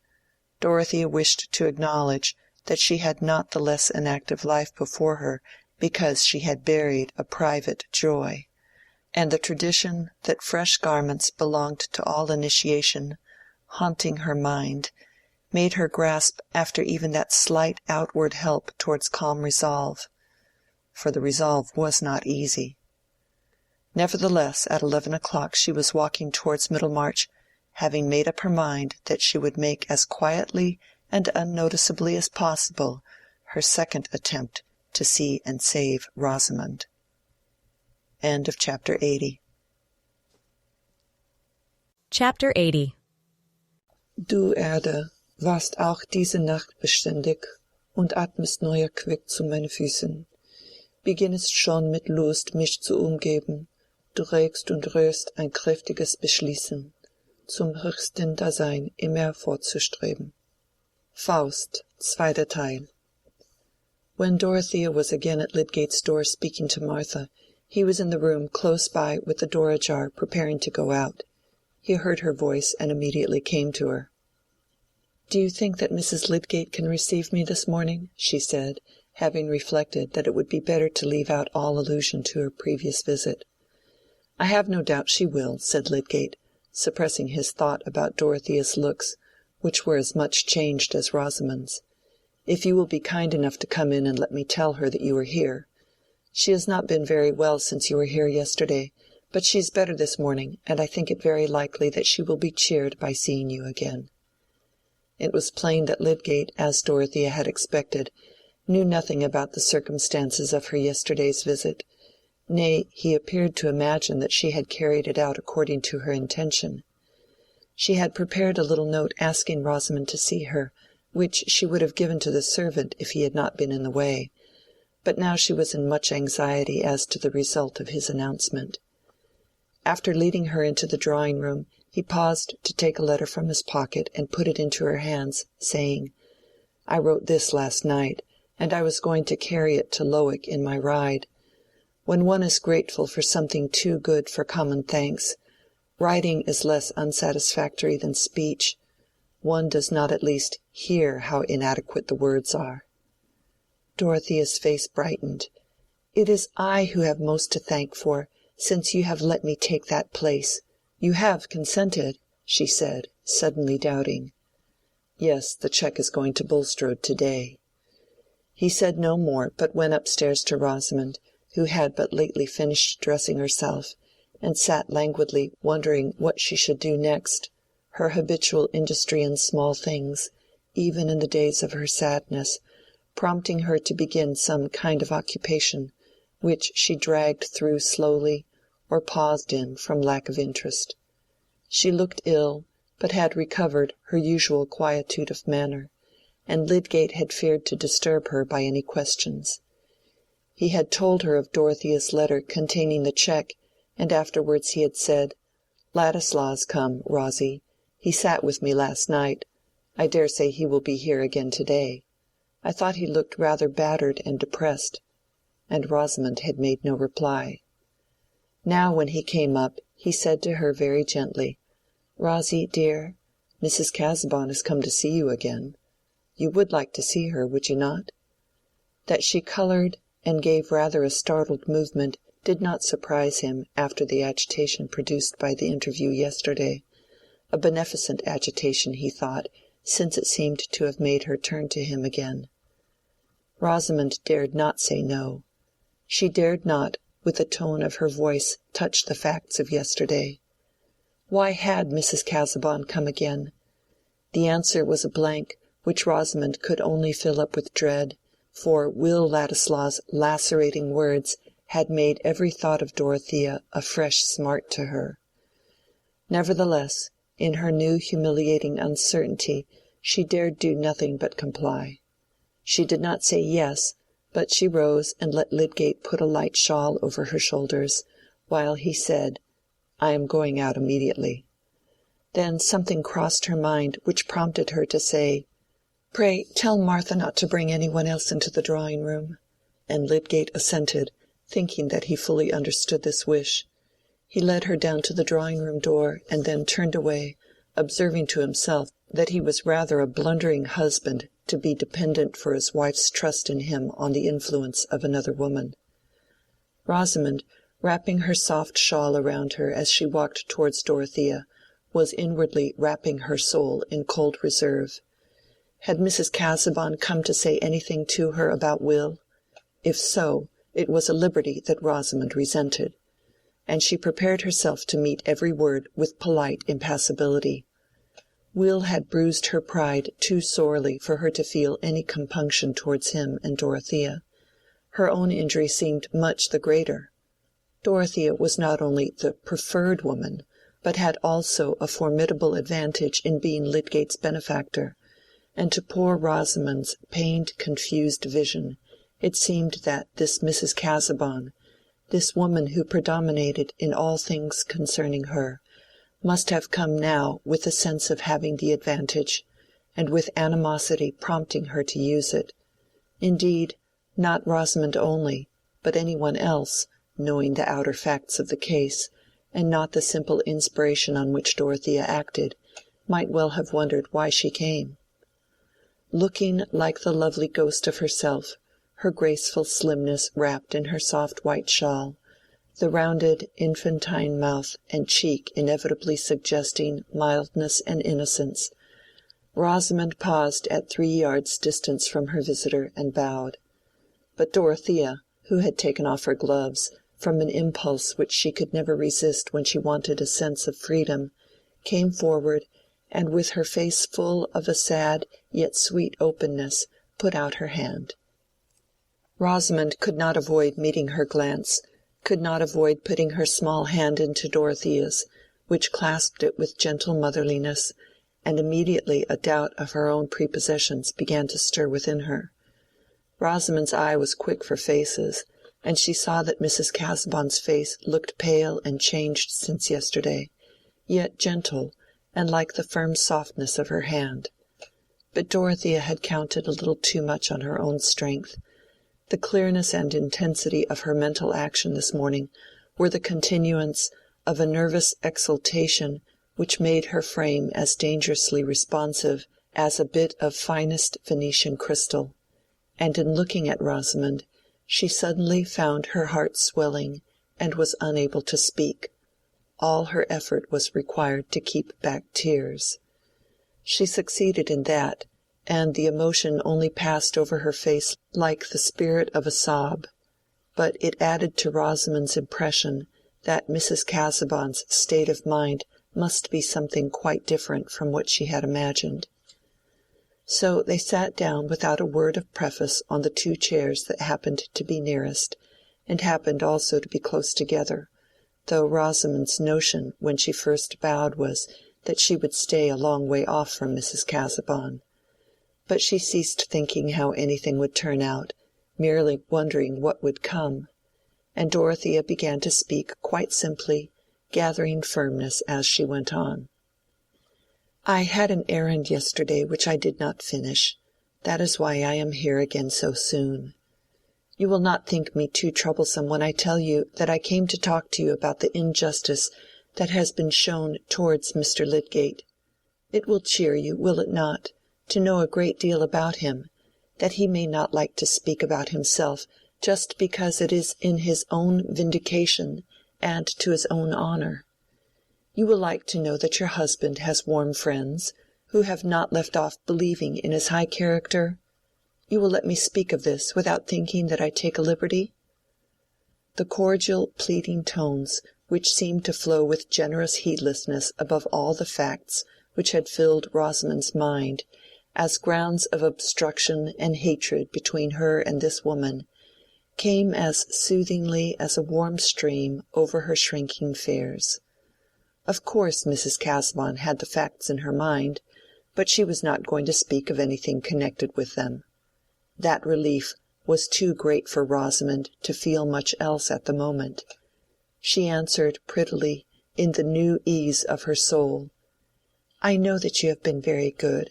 S2: Dorothea wished to acknowledge that she had not the less an active life before her because she had buried a private joy, and the tradition that fresh garments belonged to all initiation, haunting her mind, made her grasp after even that slight outward help towards calm resolve. For the resolve was not easy. Nevertheless, at 11 o'clock she was walking towards Middlemarch, having made up her mind that she would make as quietly and unnoticeably as possible her second attempt to see and save Rosamond. Chapter 80.
S1: Chapter 80.
S5: Du Erde, warst auch diese Nacht beständig und atmest neuer Quick zu meinen Füßen. Beginnest schon mit Lust, mich zu umgeben. Du regst und rührst ein kräftiges Beschließen, zum höchsten Dasein immer fortzustreben. Faust, 2. Teil. When Dorothea was again at Lydgate's door speaking to Martha, he was in the room close by with the door ajar, preparing to go out. He heard her voice and immediately came to her. "Do you think that Mrs. Lydgate can receive me this morning?" she said, having reflected that it would be better to leave out all allusion to her previous visit. "I have no doubt she will," said Lydgate, suppressing his thought about Dorothea's looks, which were as much changed as Rosamond's. "If you will be kind enough to come in and let me tell her that you are here. She has not been very well since you were here yesterday, but she is better this morning, and I think it very likely that she will be cheered by seeing you again." It was plain that Lydgate, as Dorothea had expected, knew nothing about the circumstances of her yesterday's visit. Nay, he appeared to imagine that she had carried it out according to her intention. She had prepared a little note asking Rosamond to see her, which she would have given to the servant if he had not been in the way, but now she was in much anxiety as to the result of his announcement. After leading her into the drawing-room, he paused to take a letter from his pocket and put it into her hands, saying, "I wrote this last night, and I was going to carry it to Lowick in my ride. When one is grateful for something too good for common thanks, writing is less unsatisfactory than speech. One does not at least hear how inadequate the words are." Dorothea's face brightened. "It is I who have most to thank for, since you have let me take that place. You have consented," she said, suddenly doubting. "Yes, the check is going to Bulstrode to-day." He said no more, but went upstairs to Rosamond, who had but lately finished dressing herself, and sat languidly wondering what she should do next, her habitual industry in small things, even in the days of her sadness, prompting her to begin some kind of occupation, which she dragged through slowly, or paused in from lack of interest. She looked ill, but had recovered her usual quietude of manner, and Lydgate had feared to disturb her by any questions. He had told her of Dorothea's letter containing the check, and afterwards he had said,
S2: "Ladislaw's come, Rosie. He sat with me last night. I dare say he will be here again to-day. I thought he looked rather battered and depressed." And Rosamond had made no reply. Now when he came up, he said to her very gently, "Rosie, dear, Mrs. Casaubon has come to see you again. You would like to see her, would you not?" That she colored and gave rather a startled movement did not surprise him after the agitation produced by the interview yesterday, a beneficent agitation, he thought, since it seemed to have made her turn to him again. Rosamond dared not say no. She dared not, with the tone of her voice, touch the facts of yesterday. Why had Mrs. Casaubon come again? The answer was a blank which Rosamond could only fill up with dread, for Will Ladislaw's lacerating words had made every thought of Dorothea a fresh smart to her. Nevertheless, in her new humiliating uncertainty, she dared do nothing but comply. She did not say yes, but she rose and let Lydgate put a light shawl over her shoulders, while he said, "I am going out immediately." Then something crossed her mind which prompted her to say, "Pray tell Martha not to bring any one else into the drawing-room." And Lydgate assented, thinking that he fully understood this wish. He led her down to the drawing-room door, and then turned away, observing to himself that he was rather a blundering husband to be dependent for his wife's trust in him on the influence of another woman. Rosamond, wrapping her soft shawl around her as she walked towards Dorothea, was inwardly wrapping her soul in cold reserve. Had Mrs. Casaubon come to say anything to her about Will? If so, it was a liberty that Rosamond resented, and she prepared herself to meet every word with polite impassibility. Will had bruised her pride too sorely for her to feel any compunction towards him and Dorothea. Her own injury seemed much the greater. Dorothea was not only the preferred woman, but had also a formidable advantage in being Lydgate's benefactor, and to poor Rosamond's pained, confused vision, it seemed that this Mrs. Casaubon, this woman who predominated in all things concerning her, must have come now with a sense of having the advantage, and with animosity prompting her to use it. Indeed, not Rosamond only, but any one else, knowing the outer facts of the case, and not the simple inspiration on which Dorothea acted, might well have wondered why she came. Looking like the lovely ghost of herself, her graceful slimness wrapped in her soft white shawl, the rounded infantine mouth and cheek inevitably suggesting mildness and innocence, Rosamond paused at 3 yards' distance from her visitor and bowed. But Dorothea, who had taken off her gloves, from an impulse which she could never resist when she wanted a sense of freedom, came forward, and with her face full of a sad yet sweet openness, put out her hand. Rosamond could not avoid meeting her glance, could not avoid putting her small hand into Dorothea's, which clasped it with gentle motherliness, and immediately a doubt of her own prepossessions began to stir within her. Rosamond's eye was quick for faces, and she saw that Mrs. Casaubon's face looked pale and changed since yesterday, yet gentle, and like the firm softness of her hand. But Dorothea had counted a little too much on her own strength. The clearness and intensity of her mental action this morning were the continuance of a nervous exultation which made her frame as dangerously responsive as a bit of finest Venetian crystal, and in looking at Rosamond, she suddenly found her heart swelling and was unable to speak. All her effort was required to keep back tears. She succeeded in that, and the emotion only passed over her face like the spirit of a sob, but it added to Rosamond's impression that Mrs. Casaubon's state of mind must be something quite different from what she had imagined. So they sat down without a word of preface on the 2 chairs that happened to be nearest, and happened also to be close together, though Rosamond's notion when she first bowed was that she would stay a long way off from Mrs. Casaubon. But she ceased thinking how anything would turn out, merely wondering what would come, and Dorothea began to speak quite simply, gathering firmness as she went on. "I had an errand yesterday which I did not finish. That is why I am here again so soon. You will not think me too troublesome when I tell you that I came to talk to you about the injustice that has been shown towards Mr. Lydgate. It will cheer you, will it not, to know a great deal about him, that he may not like to speak about himself just because it is in his own vindication and to his own honor. You will like to know that your husband has warm friends, who have not left off believing in his high character? You will let me speak of this without thinking that I take a liberty?" The cordial, pleading tones, which seemed to flow with generous heedlessness above all the facts which had filled Rosamond's mind, as grounds of obstruction and hatred between her and this woman, came as soothingly as a warm stream over her shrinking fears. Of course Mrs. Casaubon had the facts in her mind, but she was not going to speak of anything connected with them. That relief was too great for Rosamond to feel much else at the moment. She answered prettily, in the new ease of her soul, "I know that you have been very good.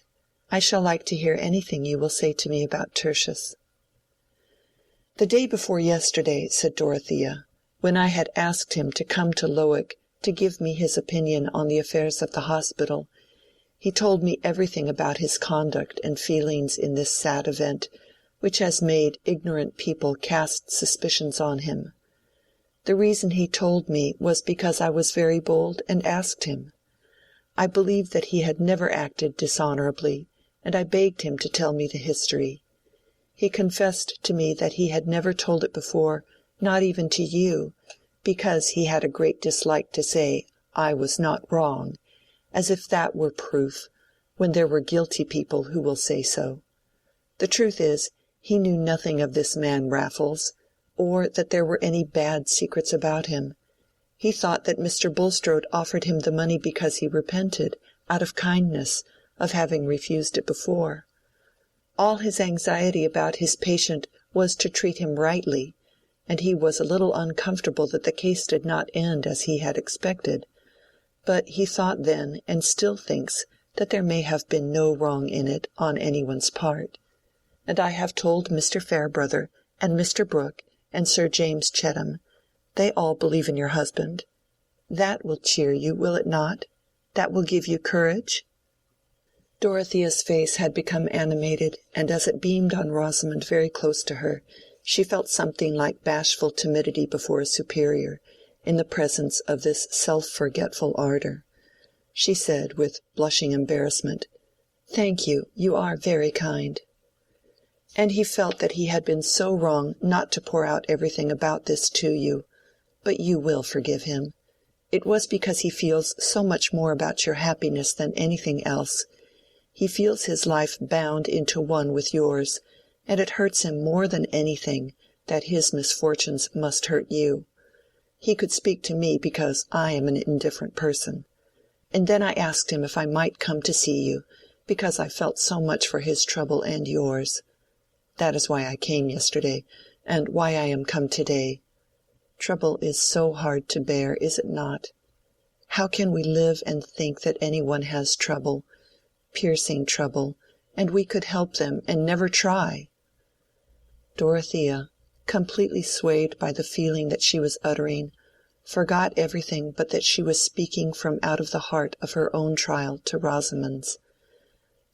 S2: I shall like to hear anything you will say to me about Tertius." "The day before yesterday," said Dorothea, "when I had asked him to come to Lowick to give me his opinion on the affairs of the hospital, he told me everything about his conduct and feelings in this sad event, which has made ignorant people cast suspicions on him. The reason he told me was because I was very bold and asked him. I believed that he had never acted dishonorably, and I begged him to tell me the history. He confessed to me that he had never told it before, not even to you, because he had a great dislike to say I was not wrong, as if that were proof, when there were guilty people who will say so. The truth is, he knew nothing of this man Raffles, or that there were any bad secrets about him. He thought that Mr. Bulstrode offered him the money because he repented, out of kindness, of having refused it before. All his anxiety about his patient was to treat him rightly, and he was a little uncomfortable that the case did not end as he had expected. But he thought then, and still thinks, that there may have been no wrong in it on any one's part. And I have told Mr. Farebrother, and Mr. Brooke, and Sir James Chettam. They all believe in your husband. That will cheer you, will it not? That will give you courage?" Dorothea's face had become animated, and as it beamed on Rosamond very close to her, she felt something like bashful timidity before a superior, in the presence of this self-forgetful ardor. She said, with blushing embarrassment, "Thank you, you are very kind." And he felt that he had been so wrong not to pour out everything about this to you, but you will forgive him. It was because he feels so much more about your happiness than anything else. He feels his life bound into one with yours, and it hurts him more than anything that his misfortunes must hurt you. He could speak to me because I am an indifferent person. And then I asked him if I might come to see you, because I felt so much for his trouble and yours. That is why I came yesterday, and why I am come today. Trouble is so hard to bear, is it not? How can we live and think that any one has trouble, piercing trouble, and we could help them and never try?" Dorothea, completely swayed by the feeling that she was uttering, forgot everything but that she was speaking from out of the heart of her own trial to Rosamond's.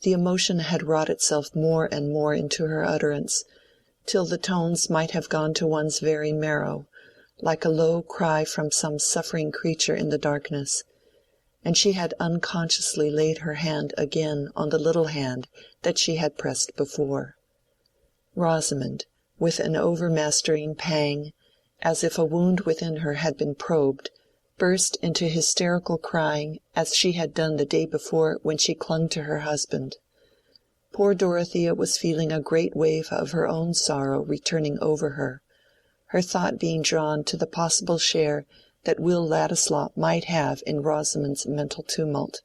S2: The emotion had wrought itself more and more into her utterance, till the tones might have gone to one's very marrow, like a low cry from some suffering creature in the darkness, and she had unconsciously laid her hand again on the little hand that she had pressed before. Rosamond, with an overmastering pang, as if a wound within her had been probed, burst into hysterical crying as she had done the day before when she clung to her husband. Poor Dorothea was feeling a great wave of her own sorrow returning over her, her thought being drawn to the possible share that Will Ladislaw might have in Rosamond's mental tumult.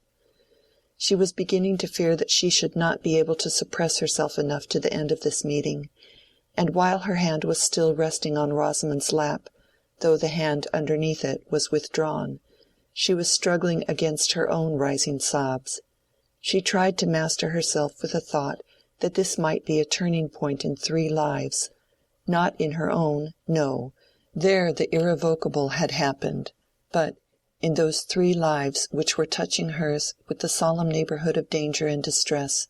S2: She was beginning to fear that she should not be able to suppress herself enough to the end of this meeting, and while her hand was still resting on Rosamond's lap, though the hand underneath it was withdrawn, She was struggling against her own rising sobs. She tried to master herself with the thought that this might be a turning point in 3 lives, not in her own, no, there the irrevocable had happened, but in those 3 lives which were touching hers with the solemn neighborhood of danger and distress.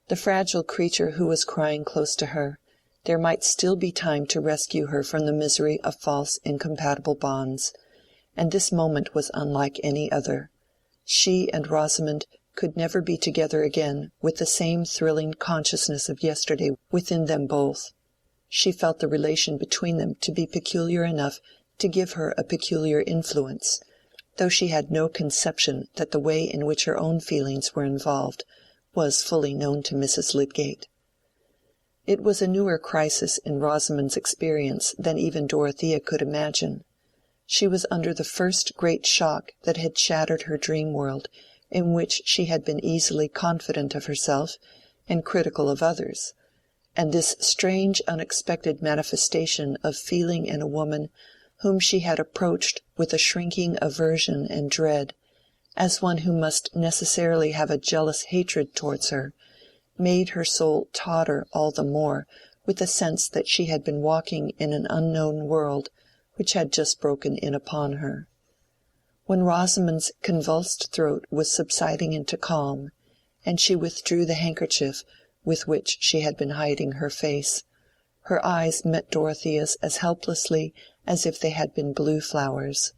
S2: The fragile creature who was crying close to her, there might still be time to rescue her from the misery of false incompatible bonds, and this moment was unlike any other. She and Rosamond could never be together again with the same thrilling consciousness of yesterday within them both. She felt the relation between them to be peculiar enough to give her a peculiar influence, though she had no conception that the way in which her own feelings were involved was fully known to Mrs. Lydgate. It was a newer crisis in Rosamond's experience than even Dorothea could imagine. She was under the first great shock that had shattered her dream world, in which she had been easily confident of herself and critical of others, and this strange unexpected manifestation of feeling in a woman whom she had approached with a shrinking aversion and dread, as one who must necessarily have a jealous hatred towards her, made her soul totter all the more with the sense that she had been walking in an unknown world which had just broken in upon her. When Rosamond's convulsed throat was subsiding into calm, and she withdrew the handkerchief with which she had been hiding her face, her eyes met Dorothea's as helplessly as if they had been blue flowers.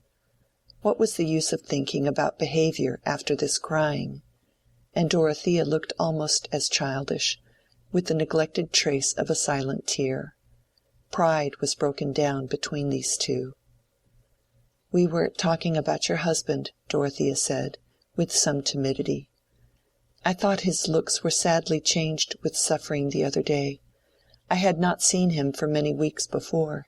S2: What was the use of thinking about behavior after this crying? And Dorothea looked almost as childish, with the neglected trace of a silent tear. Pride was broken down between these two. "We were talking about your husband," Dorothea said, with some timidity. "I thought his looks were sadly changed with suffering the other day. I had not seen him for many weeks before.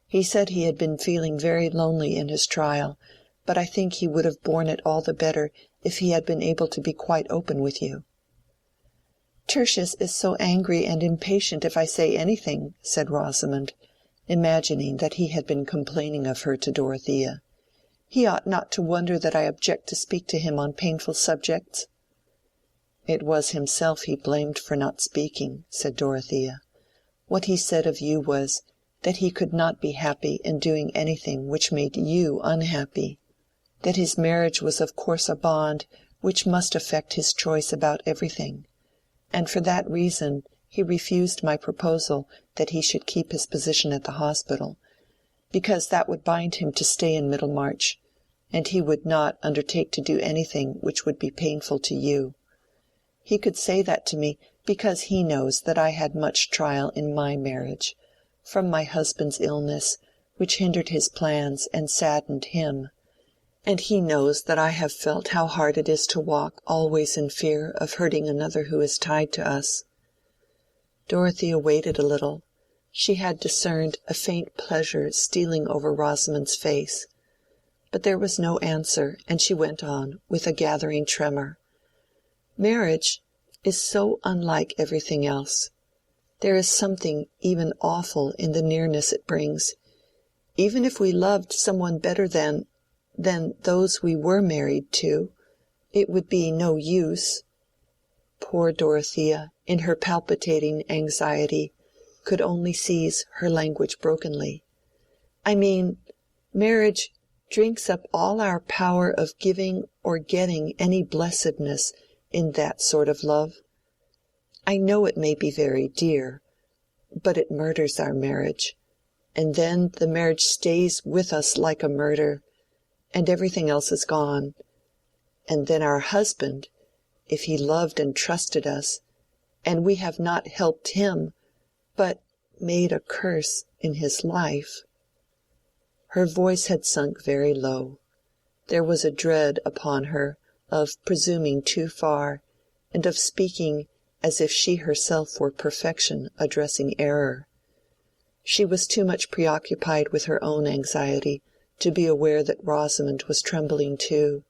S2: He said he had been feeling very lonely in his trial, but I think he would have borne it all the better if he had been able to be quite open with you." "Tertius is so angry and impatient if I say anything," said Rosamond, imagining that he had been complaining of her to Dorothea. "He ought not to wonder that I object to speak to him on painful subjects." "It was himself he blamed for not speaking," said Dorothea. "What he said of you was, that he could not be happy in doing anything which made you unhappy, that his marriage was of course a bond which must affect his choice about everything, and for that reason he refused my proposal that he should keep his position at the hospital, because that would bind him to stay in Middlemarch, and he would not undertake to do anything which would be painful to you. He could say that to me because he knows that I had much trial in my marriage, from my husband's illness, which hindered his plans and saddened him, and he knows that I have felt how hard it is to walk always in fear of hurting another who is tied to us." Dorothea waited a little. She had discerned a faint pleasure stealing over Rosamond's face. But there was no answer, and she went on, with a gathering tremor. "Marriage is so unlike everything else. There is something even awful in the nearness it brings. Even if we loved some one better than those we were married to, it would be no use." Poor Dorothea, in her palpitating anxiety, could only seize her language brokenly. "I mean, marriage drinks up all our power of giving or getting any blessedness in that sort of love. I know it may be very dear, but it murders our marriage, and then the marriage stays with us like a murder, and everything else is gone. And then our husband, if he loved and trusted us, and we have not helped him, but made a curse in his life." Her voice had sunk very low. There was a dread upon her of presuming too far, and of speaking as if she herself were perfection addressing error. She was too much preoccupied with her own anxiety to be aware that Rosamond was trembling too,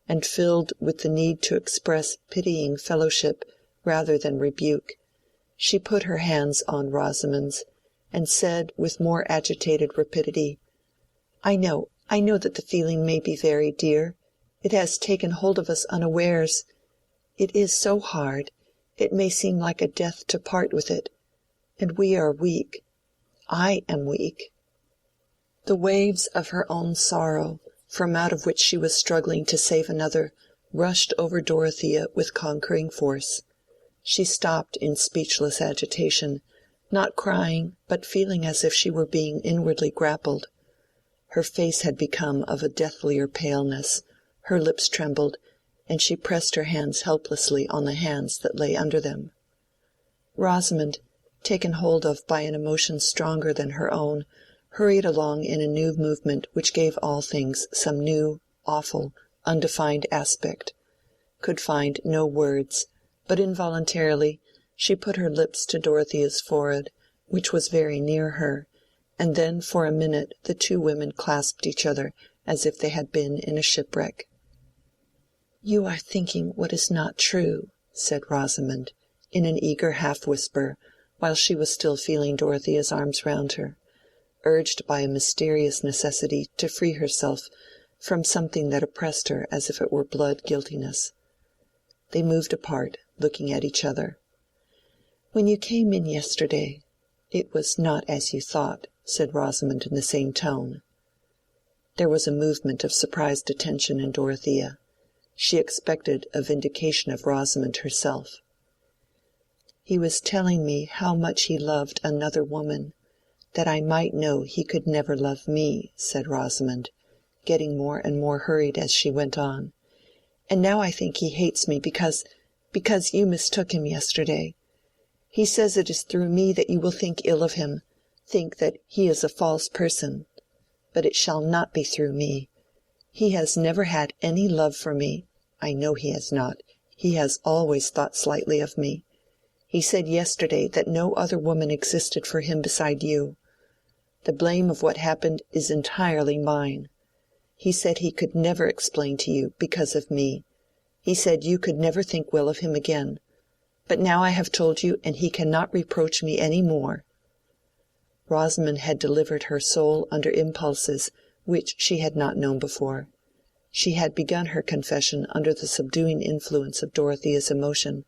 S2: and filled with the need to express pitying fellowship rather than rebuke. She put her hands on Rosamond's, and said with more agitated rapidity, "I know,
S5: I know that the feeling may be very dear. It has taken hold of us unawares. It is so hard, it may seem like a death to part with it. And we are weak. I am weak." The waves of her own sorrow, from out of which she was struggling to save another, rushed over Dorothea with conquering force. She stopped in speechless agitation, not crying, but feeling as if she were being inwardly grappled. Her face had become of a deathlier paleness, her lips trembled, and she pressed her hands helplessly on the hands that lay under them. Rosamond, taken hold of by an emotion stronger than her own, hurried along in a new movement which gave all things some new, awful, undefined aspect, could find no words, but involuntarily she put her lips to Dorothea's forehead, which was very near her, and then for a minute the two women clasped each other as if they had been in a shipwreck. "You are thinking what is not true," said Rosamond, in an eager half-whisper, while she was still feeling Dorothea's arms round her, urged by a mysterious necessity to free herself from something that oppressed her as if it were blood guiltiness. They moved apart, looking at each other. "When you came in yesterday, it was not as you thought," said Rosamond in the same tone. There was a movement of surprised attention in Dorothea. She expected a vindication of Rosamond herself. "He was telling me how much he loved another woman, that I might know he could never love me," said Rosamond, getting more and more hurried as she went on. "And now I think he hates me because you mistook him yesterday. He says it is through me that you will think ill of him, think that he is a false person. But it shall not be through me. He has never had any love for me. I know he has not. He has always thought slightly of me. He said yesterday that no other woman existed for him beside you. The blame of what happened is entirely mine. He said he could never explain to you, because of me. He said you could never think well of him again. But now I have told you, and he cannot reproach me any more." Rosamond had delivered her soul under impulses which she had not known before. She had begun her confession under the subduing influence of Dorothea's emotion,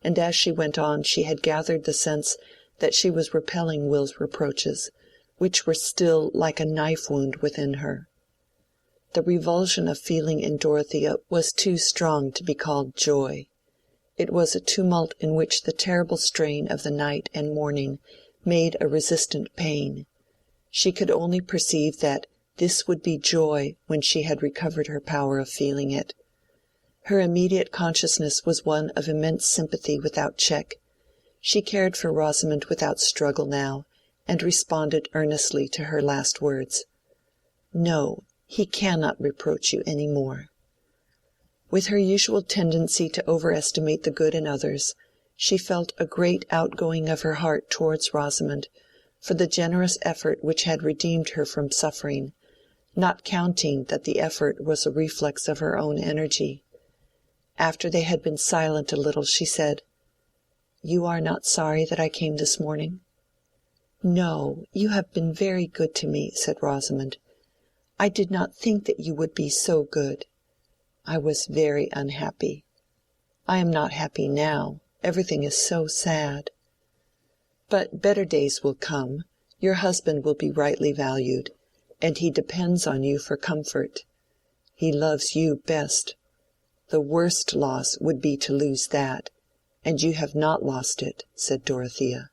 S5: and as she went on she had gathered the sense that she was repelling Will's reproaches, which were still like a knife wound within her. The revulsion of feeling in Dorothea was too strong to be called joy. It was a tumult in which the terrible strain of the night and morning made a resistant pain. She could only perceive that this would be joy when she had recovered her power of feeling it. Her immediate consciousness was one of immense sympathy without check. She cared for Rosamond without struggle now, and responded earnestly to her last words. "No, he cannot reproach you any more." With her usual tendency to overestimate the good in others, she felt a great outgoing of her heart towards Rosamond for the generous effort which had redeemed her from suffering, not counting that the effort was a reflex of her own energy. After they had been silent a little, she said, "You are not sorry that I came this morning?" "No, you have been very good to me," said Rosamond. "I did not think that you would be so good. I was very unhappy. I am not happy now. Everything is so sad. But better days will come. Your husband will be rightly valued, and he depends on you for comfort. He loves you best. The worst loss would be to lose that, and you have not lost it," said Dorothea.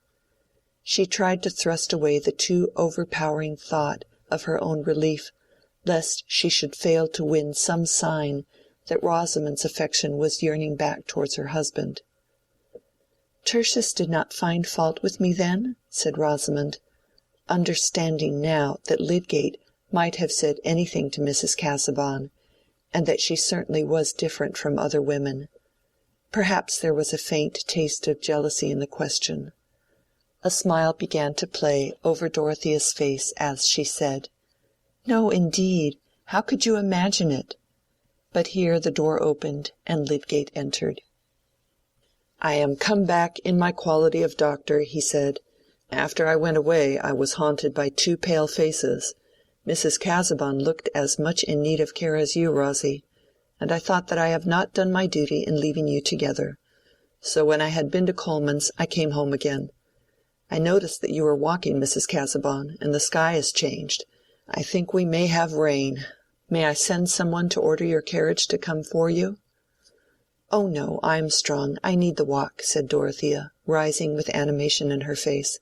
S5: She tried to thrust away the too overpowering thought of her own relief, lest she should fail to win some sign that Rosamond's affection was yearning back towards her husband. "Tertius did not find fault with me then?" said Rosamond, understanding now that Lydgate might have said anything to Mrs. Casaubon, and that she certainly was different from other women. Perhaps there was a faint taste of jealousy in the question. A smile began to play over Dorothea's face as she said, "No, indeed, how could you imagine it?" But here the door opened and Lydgate entered. "I am come back in my quality of doctor," he said. "After I went away I was haunted by two pale faces.
S2: Mrs. Casaubon looked as much in need of care as you, Rosie, and I thought that I have not done my duty in leaving you together. So when I had been to Coleman's, I came home again. I noticed that you were walking, Mrs. Casaubon, and the sky has changed. I think we may have rain. May I send some one to order your carriage to come for you?" "Oh no, I am strong. I need the walk," said Dorothea, rising with animation in her face.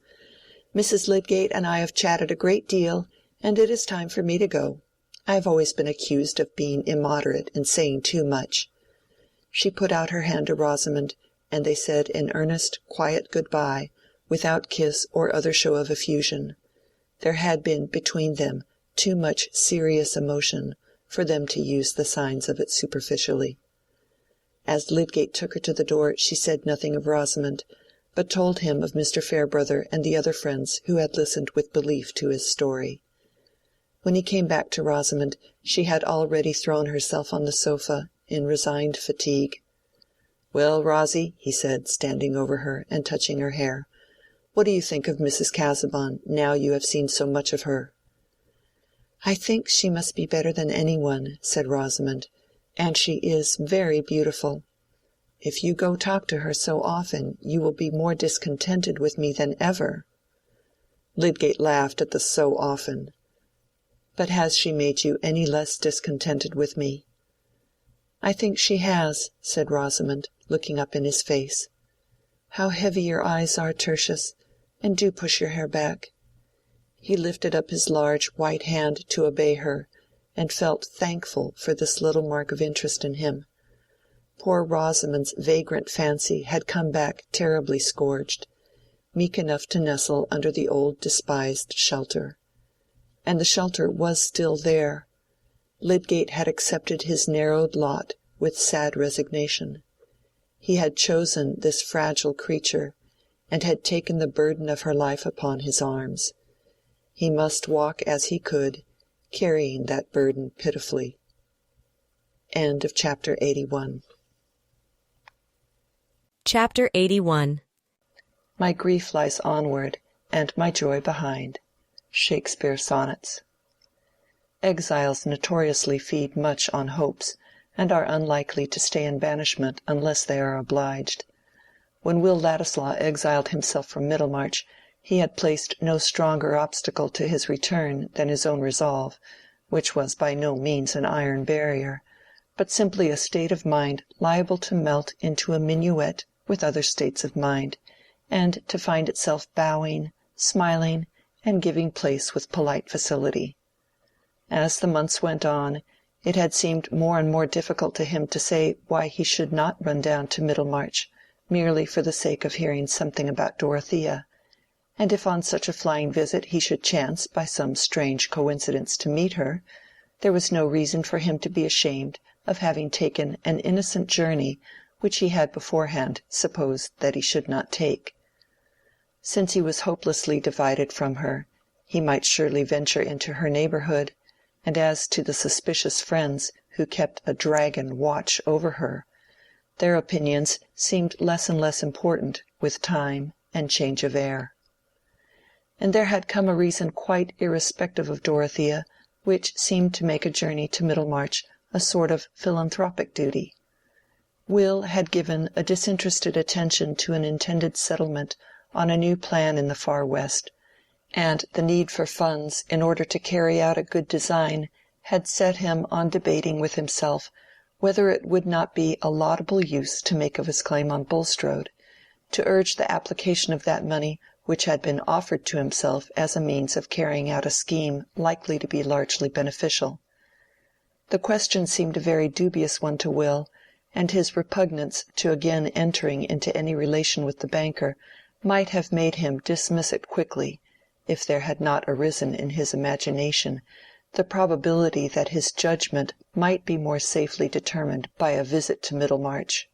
S2: "Mrs. Lydgate and I have chatted a great deal, and it is time for me to go. I have always been accused of being immoderate and saying too much." She put out her hand to Rosamond, and they said an earnest, quiet good-bye, without kiss or other show of effusion. There had been between them too much serious emotion for them to use the signs of it superficially. As Lydgate took her to the door she said nothing of Rosamond, but told him of Mr. Farebrother and the other friends who had listened with belief to his story. When he came back to Rosamond, she had already thrown herself on the sofa, in resigned fatigue. "Well, Rosie," he said, standing over her and touching her hair, "what do you think of Mrs. Casaubon, now you have seen so much of her?" "I think she must be better than any one," said Rosamond, "and she is very beautiful. If you go talk to her so often, you will be more discontented with me than ever." Lydgate laughed at the "so often." "But has she made you any less discontented with me?" "I think she has," said Rosamond, looking up in his face. "How heavy your eyes are, Tertius, and do push your hair back." He lifted up his large white hand to obey her, and felt thankful for this little mark of interest in him. Poor Rosamond's vagrant fancy had come back terribly scourged, meek enough to nestle under the old despised shelter. And the shelter was still there. Lydgate had accepted his narrowed lot with sad resignation. He had chosen this fragile creature, and had taken the burden of her life upon his arms. He must walk as he could, carrying that burden pitifully. End of chapter 81.
S1: Chapter 81.
S2: My grief lies onward, and my joy behind. Shakespeare Sonnets. Exiles notoriously feed much on hopes, and are unlikely to stay in banishment unless they are obliged. When Will Ladislaw exiled himself from Middlemarch, he had placed no stronger obstacle to his return than his own resolve, which was by no means an iron barrier, but simply a state of mind liable to melt into a minuet with other states of mind, and to find itself bowing, smiling, and giving place with polite facility. As the months went on, it had seemed more and more difficult to him to say why he should not run down to Middlemarch, merely for the sake of hearing something about Dorothea, and if on such a flying visit he should chance by some strange coincidence to meet her, there was no reason for him to be ashamed of having taken an innocent journey which he had beforehand supposed that he should not take. Since he was hopelessly divided from her, he might surely venture into her neighborhood, and as to the suspicious friends who kept a dragon watch over her, their opinions seemed less and less important with time and change of air. And there had come a reason quite irrespective of Dorothea, which seemed to make a journey to Middlemarch a sort of philanthropic duty. Will had given a disinterested attention to an intended settlement on a new plan in the far west, and the need for funds in order to carry out a good design had set him on debating with himself whether it would not be a laudable use to make of his claim on Bulstrode, to urge the application of that money which had been offered to himself as a means of carrying out a scheme likely to be largely beneficial. The question seemed a very dubious one to Will, and his repugnance to again entering into any relation with the banker might have made him dismiss it quickly, if there had not arisen in his imagination the probability that his judgment might be more safely determined by a visit to Middlemarch.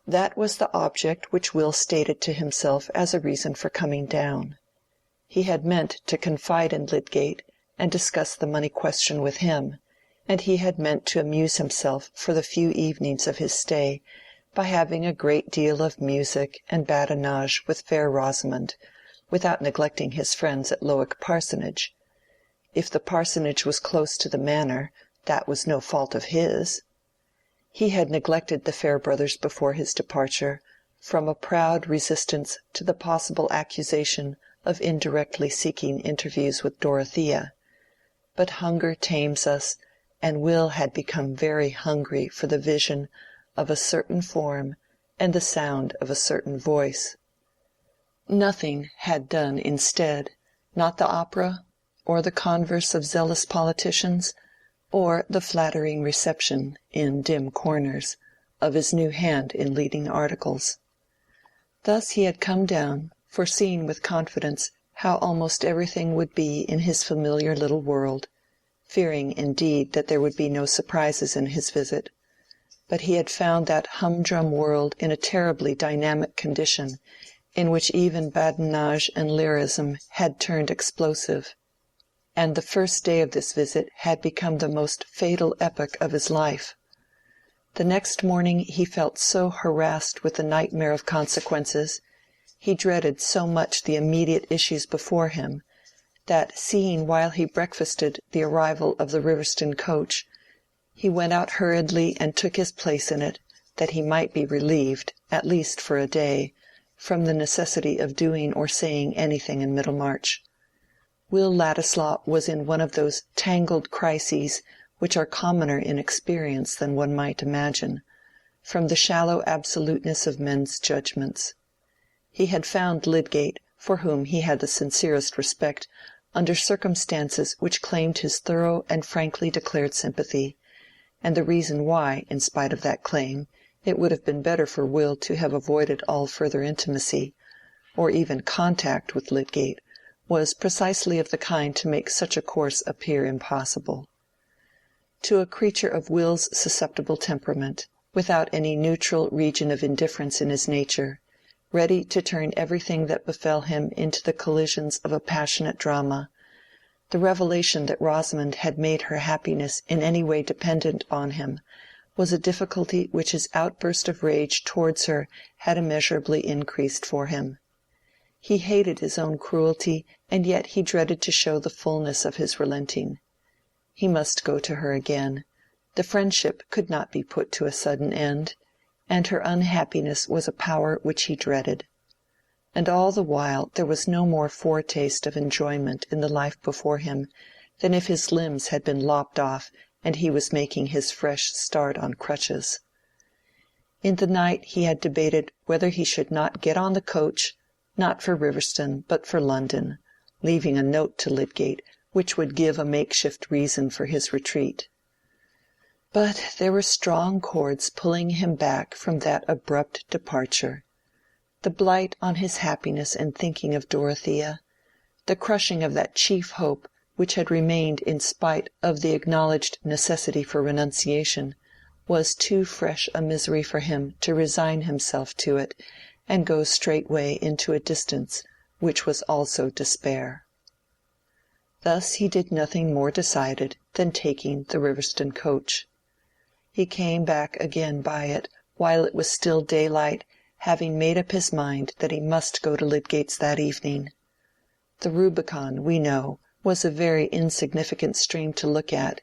S2: That was the object which Will stated to himself as a reason for coming down. He had meant to confide in Lydgate and discuss the money question with him, and he had meant to amuse himself for the few evenings of his stay by having a great deal of music and badinage with fair Rosamond, without neglecting his friends at Lowick Parsonage. If the parsonage was close to the manor, that was no fault of his. He had neglected the Fairbrothers before his departure, from a proud resistance to the possible accusation of indirectly seeking interviews with Dorothea. But hunger tames us, and Will had become very hungry for the vision of a certain form and the sound of a certain voice. Nothing had done instead, not the opera, or the converse of zealous politicians, or the flattering reception, in dim corners, of his new hand in leading articles. Thus he had come down, foreseeing with confidence how almost everything would be in his familiar little world, fearing indeed that there would be no surprises in his visit. But he had found that humdrum world in a terribly dynamic condition, in which even badinage and lyrism had turned explosive. And the first day of this visit had become the most fatal epoch of his life. The next morning he felt so harassed with the nightmare of consequences, he dreaded so much the immediate issues before him, that seeing while he breakfasted the arrival of the Riverston coach, he went out hurriedly and took his place in it, that he might be relieved, at least for a day, from the necessity of doing or saying anything in Middlemarch. Will Ladislaw was in one of those tangled crises which are commoner in experience than one might imagine, from the shallow absoluteness of men's judgments. He had found Lydgate, for whom he had the sincerest respect, under circumstances which claimed his thorough and frankly declared sympathy, and the reason why, in spite of that claim, it would have been better for Will to have avoided all further intimacy, or even contact with Lydgate, was precisely of the kind to make such a course appear impossible. To a creature of Will's susceptible temperament, without any neutral region of indifference in his nature, ready to turn everything that befell him into the collisions of a passionate drama, the revelation that Rosamond had made her happiness in any way dependent on him was a difficulty which his outburst of rage towards her had immeasurably increased for him. He hated his own cruelty, and yet he dreaded to show the fullness of his relenting. He must go to her again. The friendship could not be put to a sudden end, and her unhappiness was a power which he dreaded. And all the while there was no more foretaste of enjoyment in the life before him than if his limbs had been lopped off and he was making his fresh start on crutches. In the night he had debated whether he should not get on the coach, not for Riverston but for London, leaving a note to Lydgate which would give a makeshift reason for his retreat. But there were strong cords pulling him back from that abrupt departure. The blight on his happiness in thinking of Dorothea, the crushing of that chief hope which had remained in spite of the acknowledged necessity for renunciation, was too fresh a misery for him to resign himself to it and go straightway into a distance which was also despair. Thus he did nothing more decided than taking the Riverston coach. He came back again by it while it was still daylight, having made up his mind that he must go to Lydgate's that evening. The Rubicon, we know, was a very insignificant stream to look at.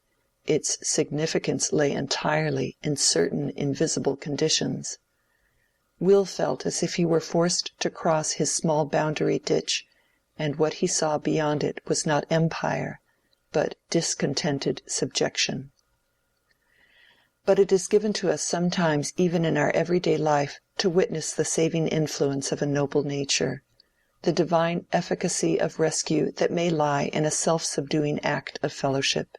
S2: Its significance lay entirely in certain invisible conditions. Will felt as if he were forced to cross his small boundary ditch, and what he saw beyond it was not empire, but discontented subjection. But it is given to us sometimes even in our everyday life to witness the saving influence of a noble nature, the divine efficacy of rescue that may lie in a self-subduing act of fellowship.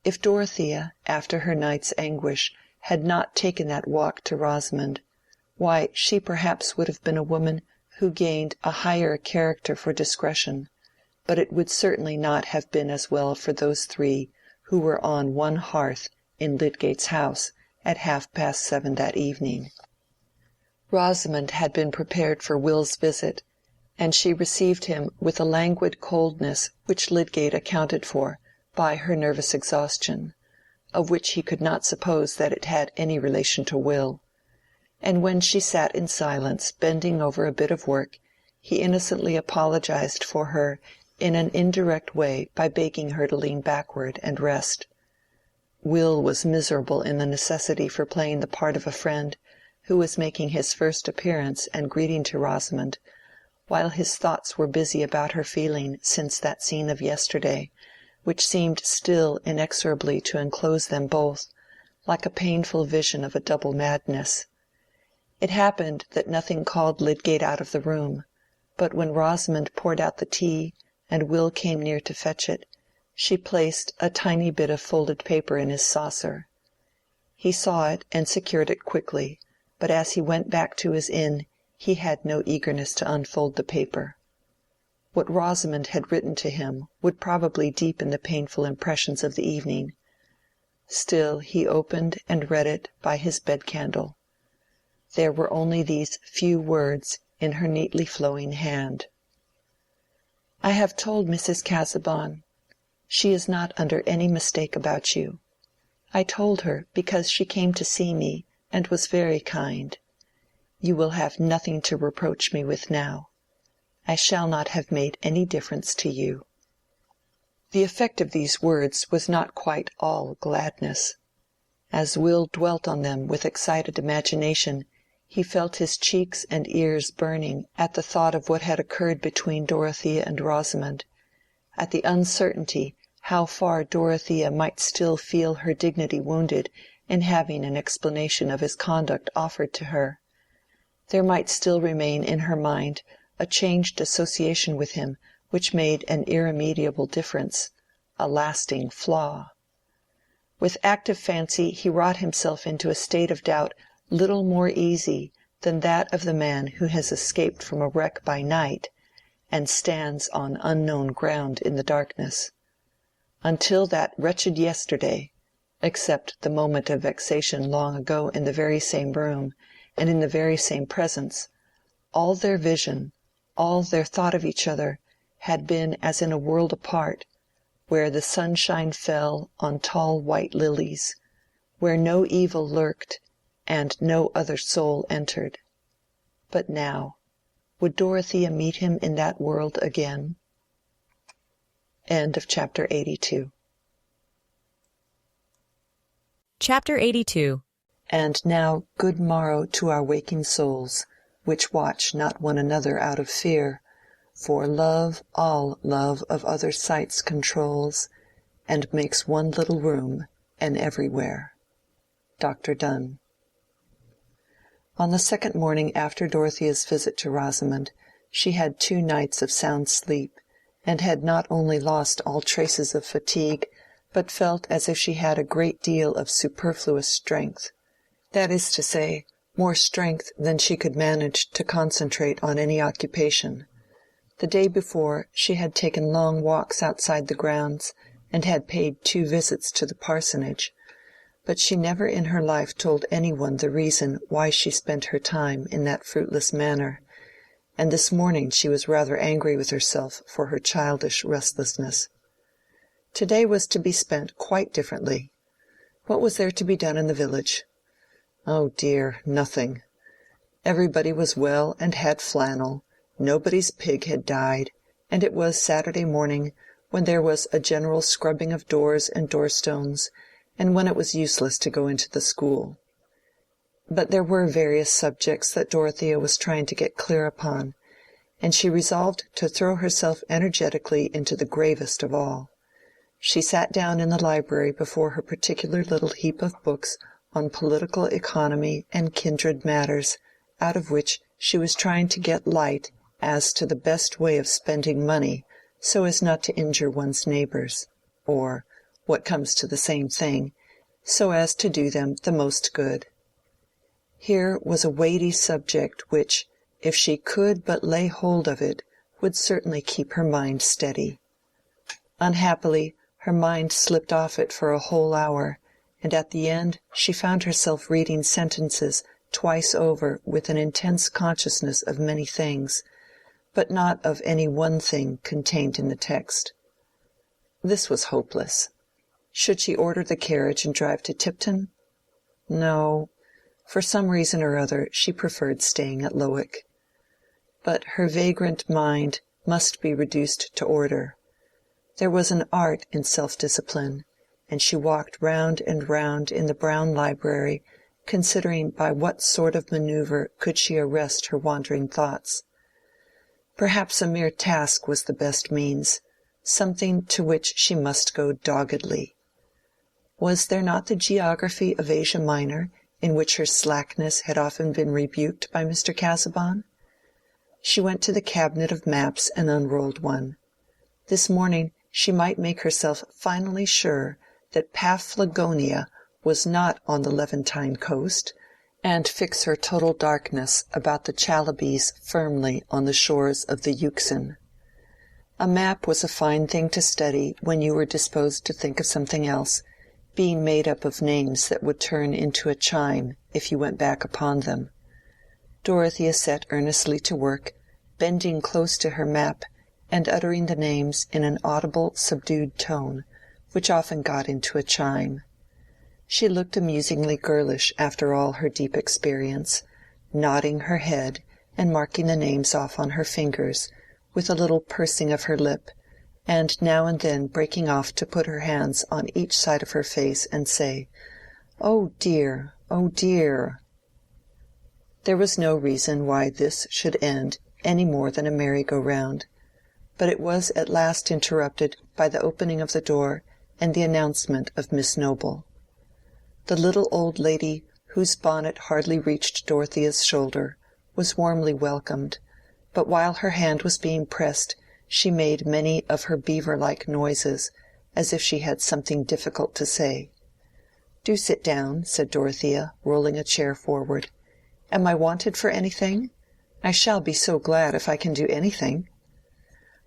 S2: If Dorothea, after her night's anguish, had not taken that walk to Rosamond, why she perhaps would have been a woman who gained a higher character for discretion, but it would certainly not have been as well for those three who were on one hearth in Lydgate's house at 7:30 that evening. Rosamond had been prepared for Will's visit, and she received him with a languid coldness which Lydgate accounted for by her nervous exhaustion, of which he could not suppose that it had any relation to Will. And when she sat in silence bending over a bit of work, he innocently apologized for her in an indirect way by begging her to lean backward and rest. Will was miserable in the necessity for playing the part of a friend who was making his first appearance and greeting to Rosamond, while his thoughts were busy about her feeling since that scene of yesterday, which seemed still inexorably to enclose them both, like a painful vision of a double madness. It happened that nothing called Lydgate out of the room, but when Rosamond poured out the tea and Will came near to fetch it, she placed a tiny bit of folded paper in his saucer. He saw it and secured it quickly, but as he went back to his inn he had no eagerness to unfold the paper. What Rosamond had written to him would probably deepen the painful impressions of the evening. Still he opened and read it by his bed-candle. There were only these few words in her neatly flowing hand. "I have told Mrs. Casaubon. She is not under any mistake about you. I told her because she came to see me and was very kind. You will have nothing to reproach me with now. I shall not have made any difference to you." The effect of these words was not quite all gladness. As Will dwelt on them with excited imagination, he felt his cheeks and ears burning at the thought of what had occurred between Dorothea and Rosamond, at the uncertainty how far Dorothea might still feel her dignity wounded in having an explanation of his conduct offered to her. There might still remain in her mind a changed association with him which made an irremediable difference, a lasting flaw. With active fancy he wrought himself into a state of doubt little more easy than that of the man who has escaped from a wreck by night, and stands on unknown ground in the darkness. Until that wretched yesterday, except the moment of vexation long ago in the very same room and in the very same presence, all their vision, all their thought of each other, had been as in a world apart, where the sunshine fell on tall white lilies, where no evil lurked, and no other soul entered. But now, would Dorothea meet him in that world again? End of chapter 82.
S1: Chapter 82.
S2: And now good morrow to our waking souls, which watch not one another out of fear, for love all love of other sights controls, and makes one little room and everywhere. Dr. Donne. On the second morning after Dorothea's visit to Rosamond, she had 2 nights of sound sleep, and had not only lost all traces of fatigue, but felt as if she had a great deal of superfluous strength. That is to say, more strength than she could manage to concentrate on any occupation. The day before, she had taken long walks outside the grounds, and had paid 2 visits to the parsonage, but she never in her life told any one the reason why she spent her time in that fruitless manner, and this morning she was rather angry with herself for her childish restlessness. To-day was to be spent quite differently. What was there to be done in the village? Oh dear, nothing. Everybody was well and had flannel, nobody's pig had died, and it was Saturday morning, when there was a general scrubbing of doors and door-stones, and when it was useless to go into the school. But there were various subjects that Dorothea was trying to get clear upon, and she resolved to throw herself energetically into the gravest of all. She sat down in the library before her particular little heap of books on political economy and kindred matters, out of which she was trying to get light as to the best way of spending money so as not to injure one's neighbors, or, what comes to the same thing, so as to do them the most good. Here was a weighty subject which, if she could but lay hold of it, would certainly keep her mind steady. Unhappily, her mind slipped off it for a whole hour, and at the end she found herself reading sentences twice over with an intense consciousness of many things, but not of any one thing contained in the text. This was hopeless. Should she order the carriage and drive to Tipton? No. For some reason or other she preferred staying at Lowick. But her vagrant mind must be reduced to order. There was an art in self-discipline, and she walked round and round in the brown library, considering by what sort of maneuver could she arrest her wandering thoughts. Perhaps a mere task was the best means, something to which she must go doggedly. Was there not the geography of Asia Minor, in which her slackness had often been rebuked by Mr. Casaubon? She went to the cabinet of maps and unrolled one. This morning she might make herself finally sure that Paphlagonia was not on the Levantine coast, and fix her total darkness about the Chalybes firmly on the shores of the Euxine. A map was a fine thing to study when you were disposed to think of something else, being made up of names that would turn into a chime if you went back upon them. Dorothea set earnestly to work, bending close to her map, and uttering the names in an audible, subdued tone, which often got into a chime. She looked amusingly girlish after all her deep experience, nodding her head and marking the names off on her fingers, with a little pursing of her lip, and now and then breaking off to put her hands on each side of her face and say, "Oh dear, oh dear." There was no reason why this should end any more than a merry-go-round, but it was at last interrupted by the opening of the door and the announcement of Miss Noble. The little old lady, whose bonnet hardly reached Dorothea's shoulder, was warmly welcomed, but while her hand was being pressed she made many of her beaver-like noises, as if she had something difficult to say. "Do sit down," said Dorothea, rolling a chair forward. "Am I wanted for anything? I shall be so glad if I can do anything."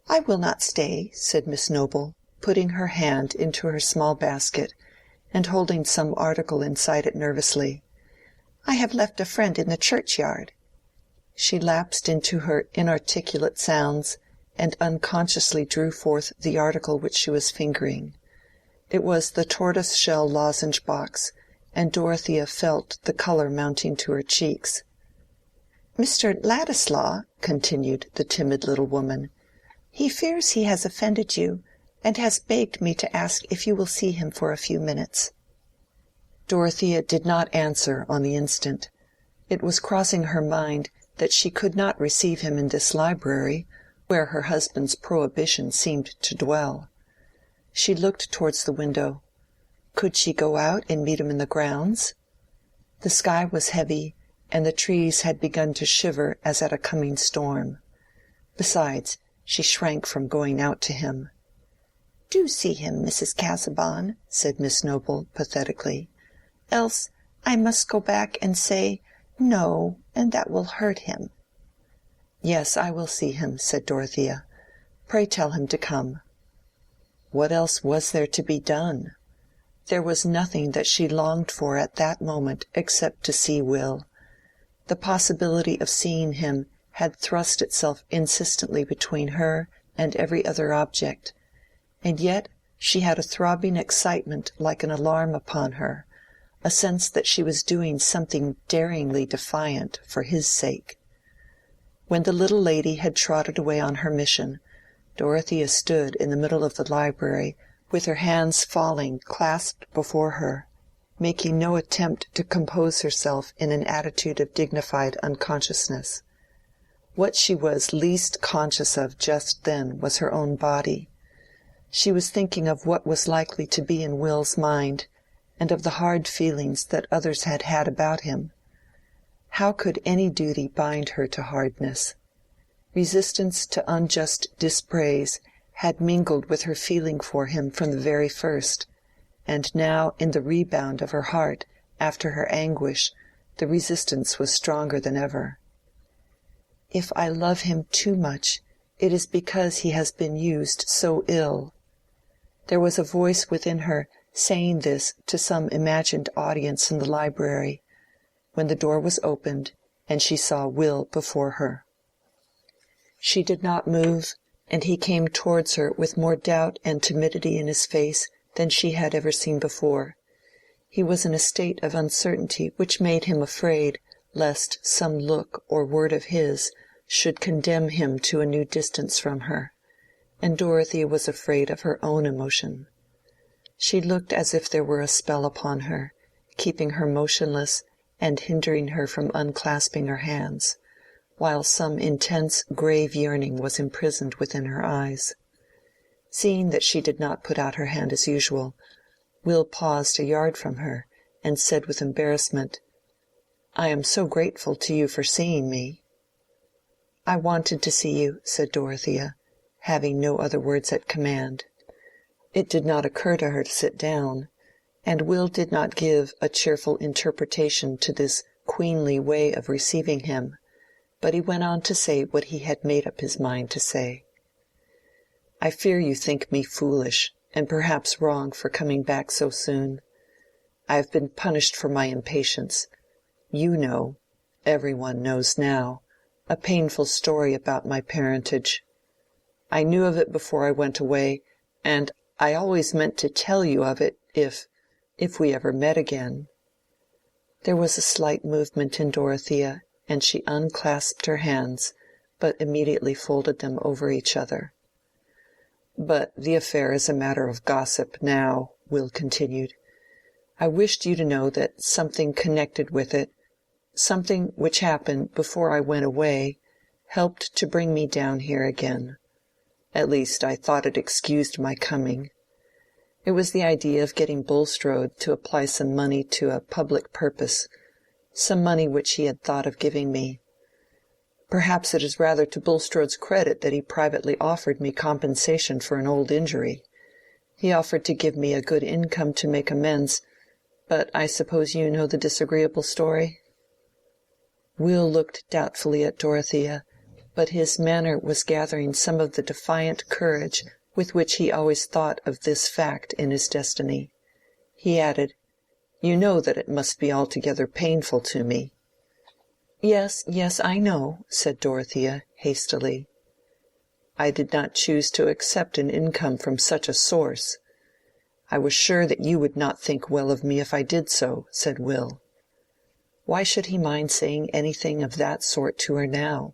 S2: "I will not stay," said Miss Noble, putting her hand into her small basket, and holding some article inside it nervously. "I have left a friend in the churchyard." She lapsed into her inarticulate sounds, and unconsciously drew forth the article which she was fingering. It was the tortoise-shell lozenge box, and Dorothea felt the color mounting to her cheeks. "Mr. Ladislaw," continued the timid little woman, "he fears he has offended you, and has begged me to ask if you will see him for a few minutes." Dorothea did not answer on the instant. It was crossing her mind that she could not receive him in this library, where her husband's prohibition seemed to dwell. She looked towards the window. Could she go out and meet him in the grounds? The sky was heavy, and the trees had begun to shiver as at a coming storm. Besides, she shrank from going out to him. "Do see him, Mrs. Casaubon," said Miss Noble, pathetically. "Else I must go back and say, 'No,' and that will hurt him." "Yes, I will see him," said Dorothea. "Pray tell him to come." What else was there to be done? There was nothing that she longed for at that moment except to see Will. The possibility of seeing him had thrust itself insistently between her and every other object, and yet she had a throbbing excitement like an alarm upon her, a sense that she was doing something daringly defiant for his sake. When the little lady had trotted away on her mission, Dorothea stood in the middle of the library with her hands falling clasped before her, making no attempt to compose herself in an attitude of dignified unconsciousness. What she was least conscious of just then was her own body. She was thinking of what was likely to be in Will's mind, and of the hard feelings that others had had about him. How could any duty bind her to hardness? Resistance to unjust dispraise had mingled with her feeling for him from the very first, and now in the rebound of her heart after her anguish the resistance was stronger than ever. "If I love him too much, it is because he has been used so ill." There was a voice within her saying this to some imagined audience in the library, when the door was opened and she saw Will before her. She did not move, and he came towards her with more doubt and timidity in his face than she had ever seen before. He was in a state of uncertainty which made him afraid lest some look or word of his should condemn him to a new distance from her, and Dorothea was afraid of her own emotion. She looked as if there were a spell upon her, keeping her motionless and hindering her from unclasping her hands, while some intense grave yearning was imprisoned within her eyes. Seeing that she did not put out her hand as usual, Will paused a yard from her, and said with embarrassment, "I am so grateful to you for seeing me." "I wanted to see you," said Dorothea, having no other words at command. It did not occur to her to sit down, and Will did not give a cheerful interpretation to this queenly way of receiving him, but he went on to say what he had made up his mind to say. "I fear you think me foolish, and perhaps wrong for coming back so soon. I have been punished for my impatience. You know, every one knows now, a painful story about my parentage. I knew of it before I went away, and I always meant to tell you of it if we ever met again." There was a slight movement in Dorothea, and she unclasped her hands, but immediately folded them over each other. "But the affair is a matter of gossip now," Will continued. "I wished you to know that something connected with it, something which happened before I went away, helped to bring me down here again. At least I thought it excused my coming. It was the idea of getting Bulstrode to apply some money to a public purpose, some money which he had thought of giving me. Perhaps it is rather to Bulstrode's credit that he privately offered me compensation for an old injury. He offered to give me a good income to make amends, but I suppose you know the disagreeable story?" Will looked doubtfully at Dorothea, but his manner was gathering some of the defiant courage with which he always thought of this fact in his destiny. He added, "You know that it must be altogether painful to me." "Yes, yes, I know," said Dorothea, hastily. "I did not choose to accept an income from such a source. I was sure that you would not think well of me if I did so," said Will. Why should he mind saying anything of that sort to her now?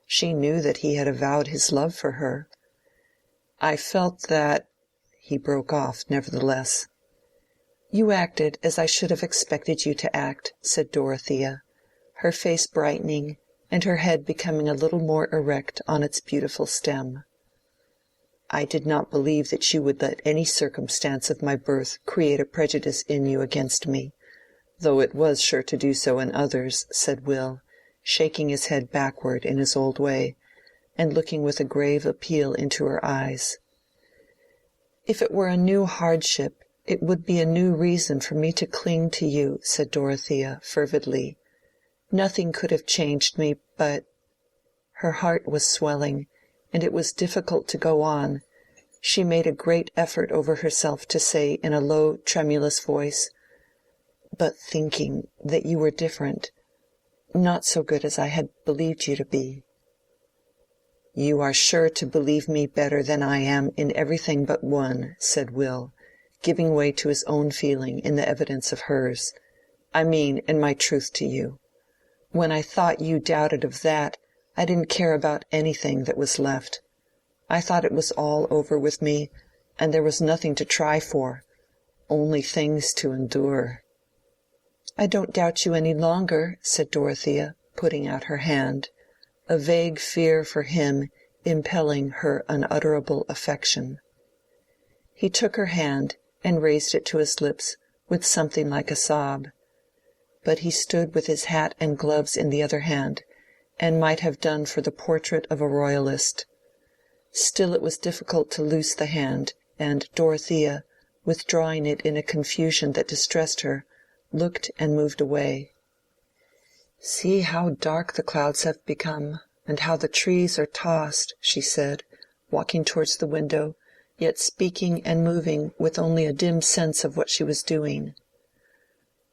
S2: She knew that he had avowed his love for her. "I felt that—" he broke off, nevertheless. "You acted as I should have expected you to act," said Dorothea, her face brightening and her head becoming a little more erect on its beautiful stem. "I did not believe that you would let any circumstance of my birth create a prejudice in you against me, though it was sure to do so in others," said Will, shaking his head backward in his old way, and looking with a grave appeal into her eyes. "If it were a new hardship, it would be a new reason for me to cling to you," said Dorothea, fervidly. "Nothing could have changed me, but—" Her heart was swelling, and it was difficult to go on. She made a great effort over herself to say in a low, tremulous voice, "But thinking that you were different, not so good as I had believed you to be." "You are sure to believe me better than I am in everything but one," said Will, giving way to his own feeling in the evidence of hers. "I mean in my truth to you. When I thought you doubted of that, I didn't care about anything that was left. I thought it was all over with me, and there was nothing to try for, only things to endure." "I don't doubt you any longer," said Dorothea, putting out her hand, a vague fear for him impelling her unutterable affection. He took her hand and raised it to his lips with something like a sob. But he stood with his hat and gloves in the other hand, and might have done for the portrait of a royalist. Still it was difficult to loose the hand, and Dorothea, withdrawing it in a confusion that distressed her, looked and moved away. "See how dark the clouds have become, and how the trees are tossed," she said, walking towards the window, yet speaking and moving with only a dim sense of what she was doing.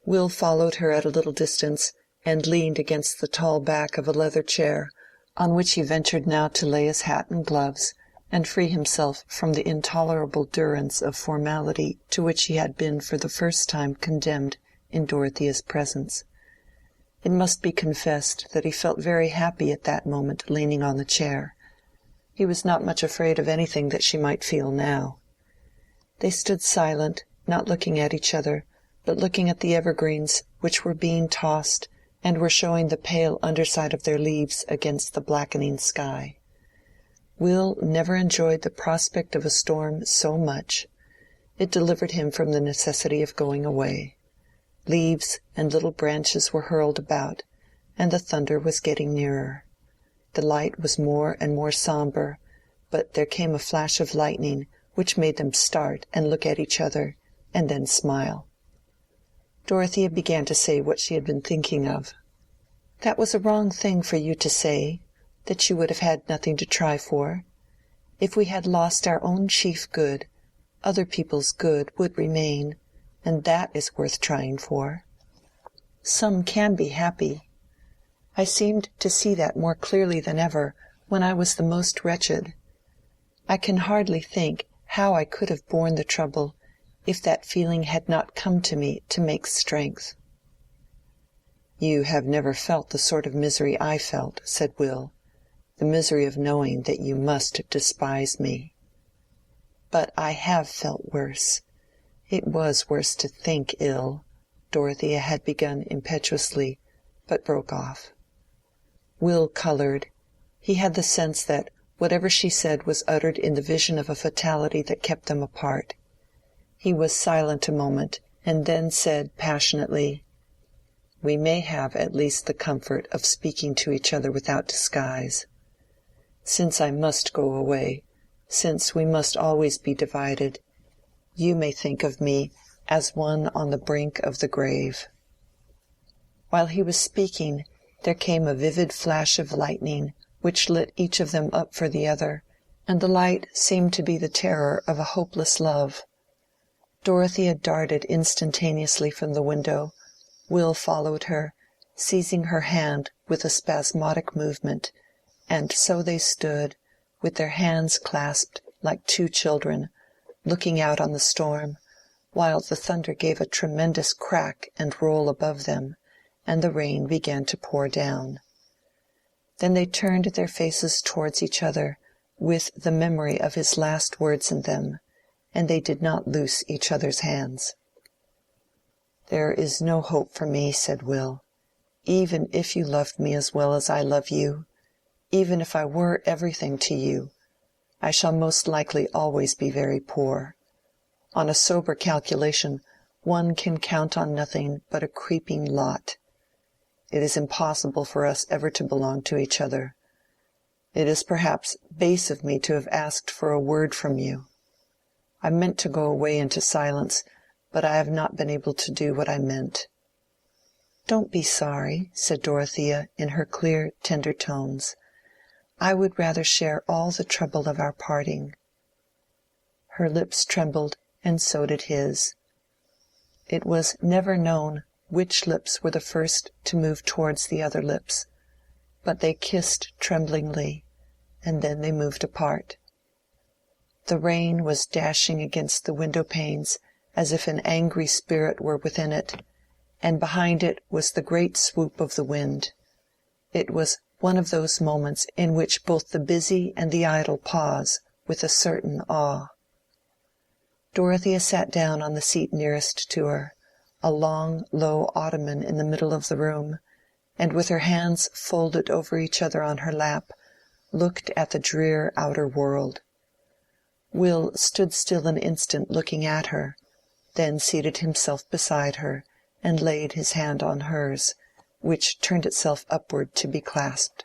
S2: Will followed her at a little distance, and leaned against the tall back of a leather chair, on which he ventured now to lay his hat and gloves, and free himself from the intolerable durance of formality to which he had been for the first time condemned in Dorothea's presence. It must be confessed that he felt very happy at that moment leaning on the chair. He was not much afraid of anything that she might feel now. They stood silent, not looking at each other, but looking at the evergreens, which were being tossed, and were showing the pale underside of their leaves against the blackening sky. Will never enjoyed the prospect of a storm so much. It delivered him from the necessity of going away. Leaves and little branches were hurled about, and the thunder was getting nearer. The light was more and more sombre, but there came a flash of lightning which made them start and look at each other, and then smile. Dorothea began to say what she had been thinking of. "That was a wrong thing for you to say, that you would have had nothing to try for. If we had lost our own chief good, other people's good would remain, and that is worth trying for. Some can be happy. I seemed to see that more clearly than ever when I was the most wretched. I can hardly think how I could have borne the trouble if that feeling had not come to me to make strength." "You have never felt the sort of misery I felt," said Will, "the misery of knowing that you must despise me." "But I have felt worse. It was worse to think ill," Dorothea had begun impetuously, but broke off. Will colored. He had the sense that whatever she said was uttered in the vision of a fatality that kept them apart. He was silent a moment, and then said passionately, "We may have at least the comfort of speaking to each other without disguise. Since I must go away, since we must always be divided, you may think of me as one on the brink of the grave." While he was speaking, there came a vivid flash of lightning, which lit each of them up for the other, and the light seemed to be the terror of a hopeless love. Dorothea darted instantaneously from the window. Will followed her, seizing her hand with a spasmodic movement, and so they stood, with their hands clasped like two children, looking out on the storm, while the thunder gave a tremendous crack and roll above them, and the rain began to pour down. Then they turned their faces towards each other, with the memory of his last words in them, and they did not loose each other's hands. "There is no hope for me," said Will. "Even if you loved me as well as I love you, even if I were everything to you, I shall most likely always be very poor. On a sober calculation, one can count on nothing but a creeping lot. It is impossible for us ever to belong to each other. It is perhaps base of me to have asked for a word from you. I meant to go away into silence, but I have not been able to do what I meant." "Don't be sorry," said Dorothea in her clear, tender tones. "I would rather share all the trouble of our parting." Her lips trembled, and so did his. It was never known which lips were the first to move towards the other lips, but they kissed tremblingly, and then they moved apart. The rain was dashing against the window-panes as if an angry spirit were within it, and behind it was the great swoop of the wind. It was one of those moments in which both the busy and the idle pause with a certain awe. Dorothea sat down on the seat nearest to her, a long, low ottoman in the middle of the room, and with her hands folded over each other on her lap, looked at the drear outer world. Will stood still an instant looking at her, then seated himself beside her and laid his hand on hers, which turned itself upward to be clasped.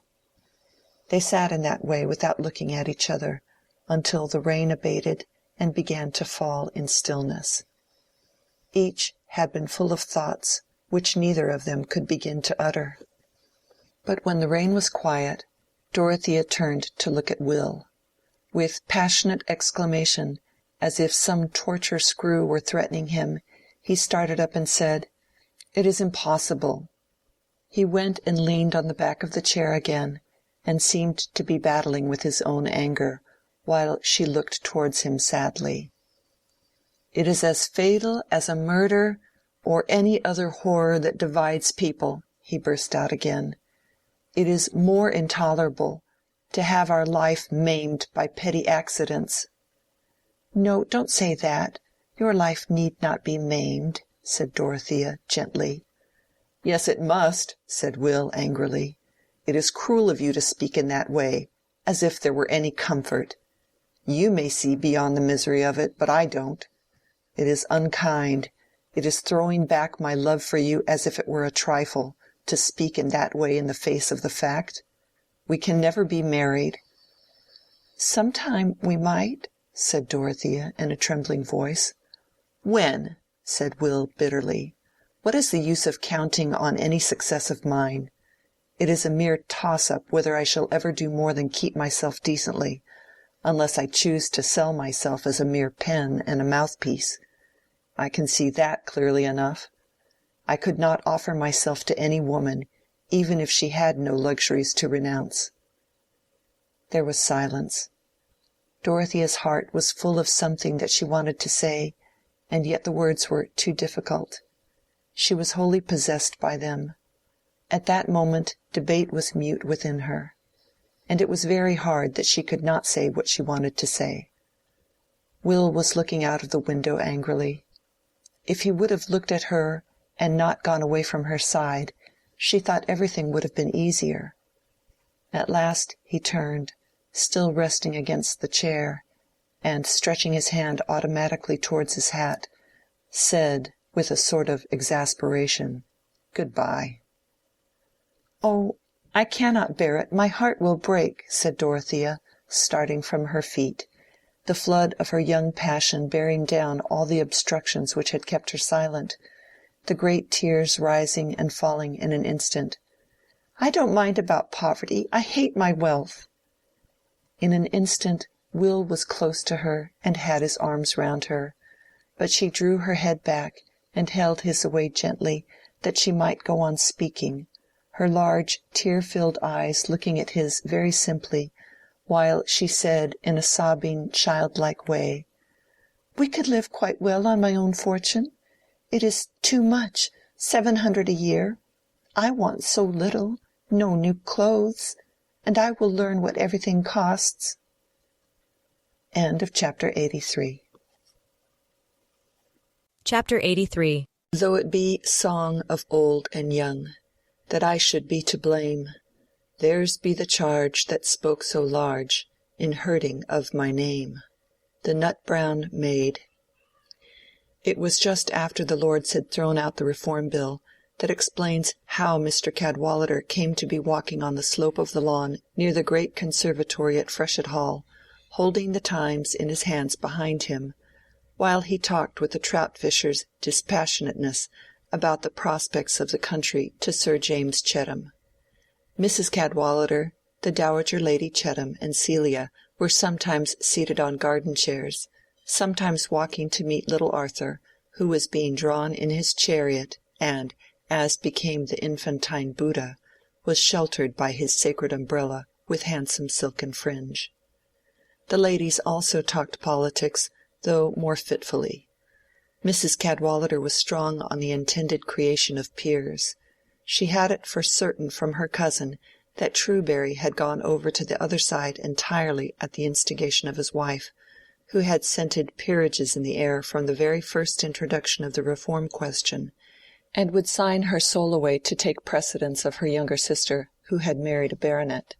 S2: They sat in that way without looking at each other, until the rain abated and began to fall in stillness. Each had been full of thoughts which neither of them could begin to utter. But when the rain was quiet, Dorothea turned to look at Will. With passionate exclamation, as if some torture screw were threatening him, he started up and said, "It is impossible." He went and leaned on the back of the chair again, and seemed to be battling with his own anger, while she looked towards him sadly. "It is as fatal as a murder or any other horror that divides people," he burst out again. "It is more intolerable to have our life maimed by petty accidents." "No, don't say that. Your life need not be maimed," said Dorothea, gently. "Yes, it must," said Will, angrily. "It is cruel of you to speak in that way, as if there were any comfort. You may see beyond the misery of it, but I don't. It is unkind, it is throwing back my love for you as if it were a trifle, to speak in that way in the face of the fact. We can never be married." "Sometime we might," said Dorothea, in a trembling voice. "When?" said Will, bitterly. "What is the use of counting on any success of mine? It is a mere toss-up whether I shall ever do more than keep myself decently, unless I choose to sell myself as a mere pen and a mouthpiece. I can see that clearly enough. I could not offer myself to any woman, even if she had no luxuries to renounce." There was silence. Dorothea's heart was full of something that she wanted to say, and yet the words were too difficult. She was wholly possessed by them. At that moment debate was mute within her, and it was very hard that she could not say what she wanted to say. Will was looking out of the window angrily. If he would have looked at her and not gone away from her side, she thought everything would have been easier. At last he turned, still resting against the chair, and stretching his hand automatically towards his hat, said, with a sort of exasperation, "Good-bye." "Oh, I cannot bear it, my heart will break," said Dorothea, starting from her feet, the flood of her young passion bearing down all the obstructions which had kept her silent, the great tears rising and falling in an instant. "I don't mind about poverty, I hate my wealth." In an instant Will was close to her and had his arms round her, but she drew her head back and held his away gently, that she might go on speaking, her large tear-filled eyes looking at his very simply, while she said in a sobbing childlike way, "We could live quite well on my own fortune. It is too much, 700 a year. I want so little, no new clothes, and I will learn what everything costs." Chapter 83.
S1: Chapter 83.
S2: Though it be song of old and young, that I should be to blame, theirs be the charge that spoke so large in hurting of my name. The Nut-Brown Maid. It was just after the Lords had thrown out the Reform Bill that explains how Mr. Cadwallader came to be walking on the slope of the lawn near the great conservatory at Freshitt Hall, holding the Times in his hands behind him, while he talked with a trout fisher's dispassionateness about the prospects of the country to Sir James Chettam. Mrs. Cadwallader, the Dowager Lady Chettam, and Celia were sometimes seated on garden chairs, sometimes walking to meet little Arthur, who was being drawn in his chariot and, as became the infantine Buddha, was sheltered by his sacred umbrella with handsome silken fringe. The ladies also talked politics, though more fitfully. Mrs. Cadwallader was strong on the intended creation of peers. She had it for certain from her cousin that Trueberry had gone over to the other side entirely at the instigation of his wife, who had scented peerages in the air from the very first introduction of the reform question, and would sign her soul away to take precedence of her younger sister, who had married a baronet.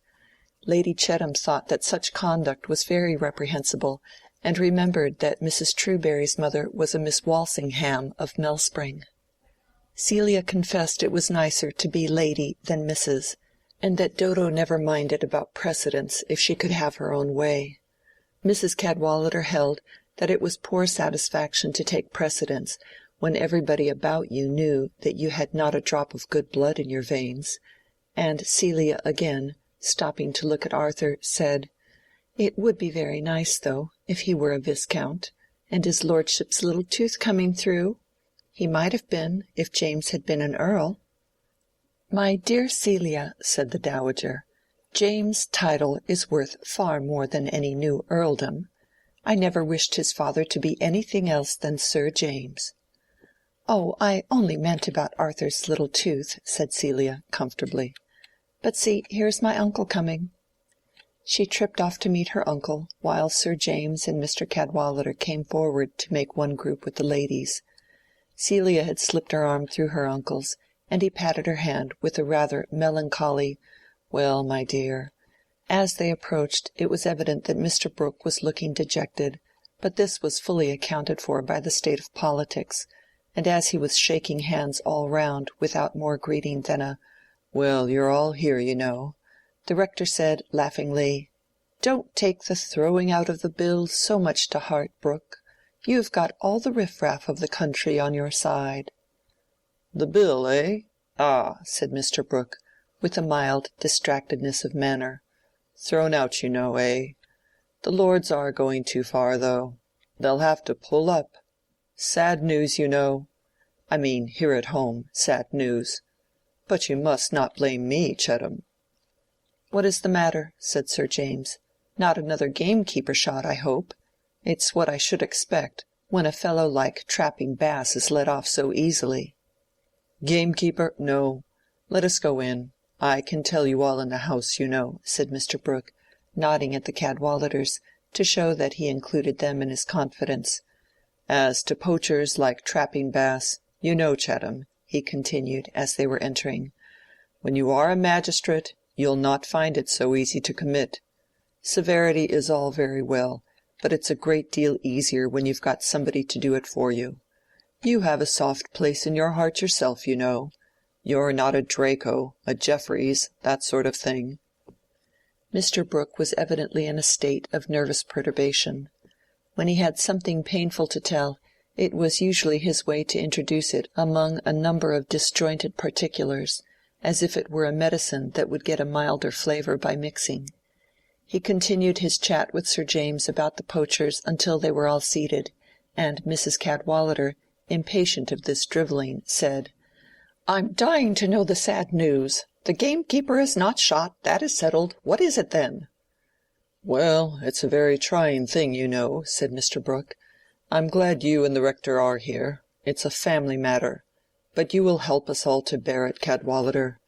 S2: Lady Chettam thought that such conduct was very reprehensible, and remembered that Mrs. Trueberry's mother was a Miss Walsingham of Melspring. Celia confessed it was nicer to be Lady than Mrs., and that Dodo never minded about precedence if she could have her own way. Mrs. Cadwallader held that it was poor satisfaction to take precedence when everybody about you knew that you had not a drop of good blood in your veins, and Celia again, stopping to look at Arthur, said, "It would be very nice, though, if he were a viscount, and his lordship's little tooth coming through. He might have been, if James had been an earl." "My dear Celia," said the dowager, "James' title is worth far more than any new earldom. I never wished his father to be anything else than Sir James."
S4: "Oh, I only meant about Arthur's little tooth," said Celia, comfortably. "But see, here's my uncle coming." She tripped off to meet her uncle, while Sir James and Mr. Cadwallader came forward to make one group with the ladies. Celia had slipped her arm through her uncle's, and he patted her hand with a rather melancholy "Well, my dear." As they approached, it was evident that Mr. Brooke was looking dejected, but this was fully accounted for by the state of politics, and as he was shaking hands all round without more greeting than a "Well, you're all here, you know," the rector said, laughingly, "Don't take the throwing out of the bill so much to heart, Brooke. You've got all the riffraff of the country on your side."
S3: "The bill, eh? Ah," said Mr. Brooke, with a mild distractedness of manner. "Thrown out, you know, eh? The Lords are going too far, though. They'll have to pull up. Sad news, you know. I mean, here at home, sad news. But you must not blame me, Chettam."
S4: "What is the matter?" said Sir James. "Not another gamekeeper shot, I hope. It's what I should expect, when a fellow like Trapping Bass is let off so easily."
S3: "Gamekeeper? No. Let us go in. I can tell you all in the house, you know," said Mr. Brooke, nodding at the Cadwalladers, to show that he included them in his confidence. "As to poachers like Trapping Bass, you know, Chettam," he continued, as they were entering, "when you are a magistrate, you'll not find it so easy to commit. Severity is all very well, but it's a great deal easier when you've got somebody to do it for you. You have a soft place in your heart yourself, you know. You're not a Draco, a Jeffreys, that sort of thing."
S4: Mr. Brooke was evidently in a state of nervous perturbation. When he had something painful to tell, it was usually his way to introduce it among a number of disjointed particulars, as if it were a medicine that would get a milder flavour by mixing. He continued his chat with Sir James about the poachers until they were all seated, and Mrs. Cadwallader, impatient of this drivelling, said, "I'm dying to know the sad news. The gamekeeper is not shot, that is settled. What is it, then?"
S3: "Well, it's a very trying thing, you know," said Mr. Brooke. "I'm glad you and the rector are here. It's a family matter, but you will help us all to bear it, Cadwallader.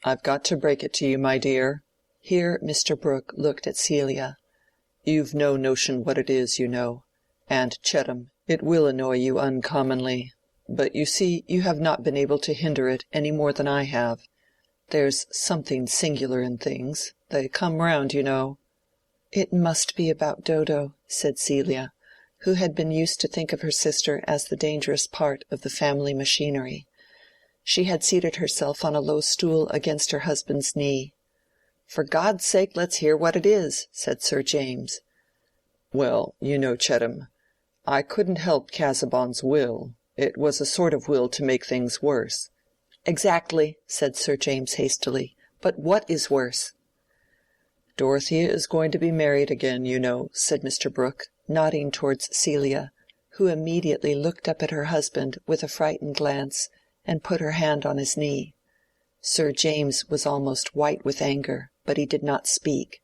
S3: I've got to break it to you, my dear." Here Mr. Brooke looked at Celia. "You've no notion what it is, you know. And, Chettam, it will annoy you uncommonly. But you see you have not been able to hinder it any more than I have. There's something singular in things. They come round, you know."
S4: "It must be about Dodo," said Celia, who had been used to think of her sister as the dangerous part of the family machinery. She had seated herself on a low stool against her husband's knee. "For God's sake, let's hear what it is," said Sir James.
S3: "Well, you know, Chettam, I couldn't help Casaubon's will. It was a sort of will to make things worse."
S4: "Exactly," said Sir James hastily. "But what is worse?"
S3: "Dorothea is going to be married again, you know," said Mr. Brooke, nodding towards Celia, who immediately looked up at her husband with a frightened glance, and put her hand on his knee. Sir James was almost white with anger, but he did not speak.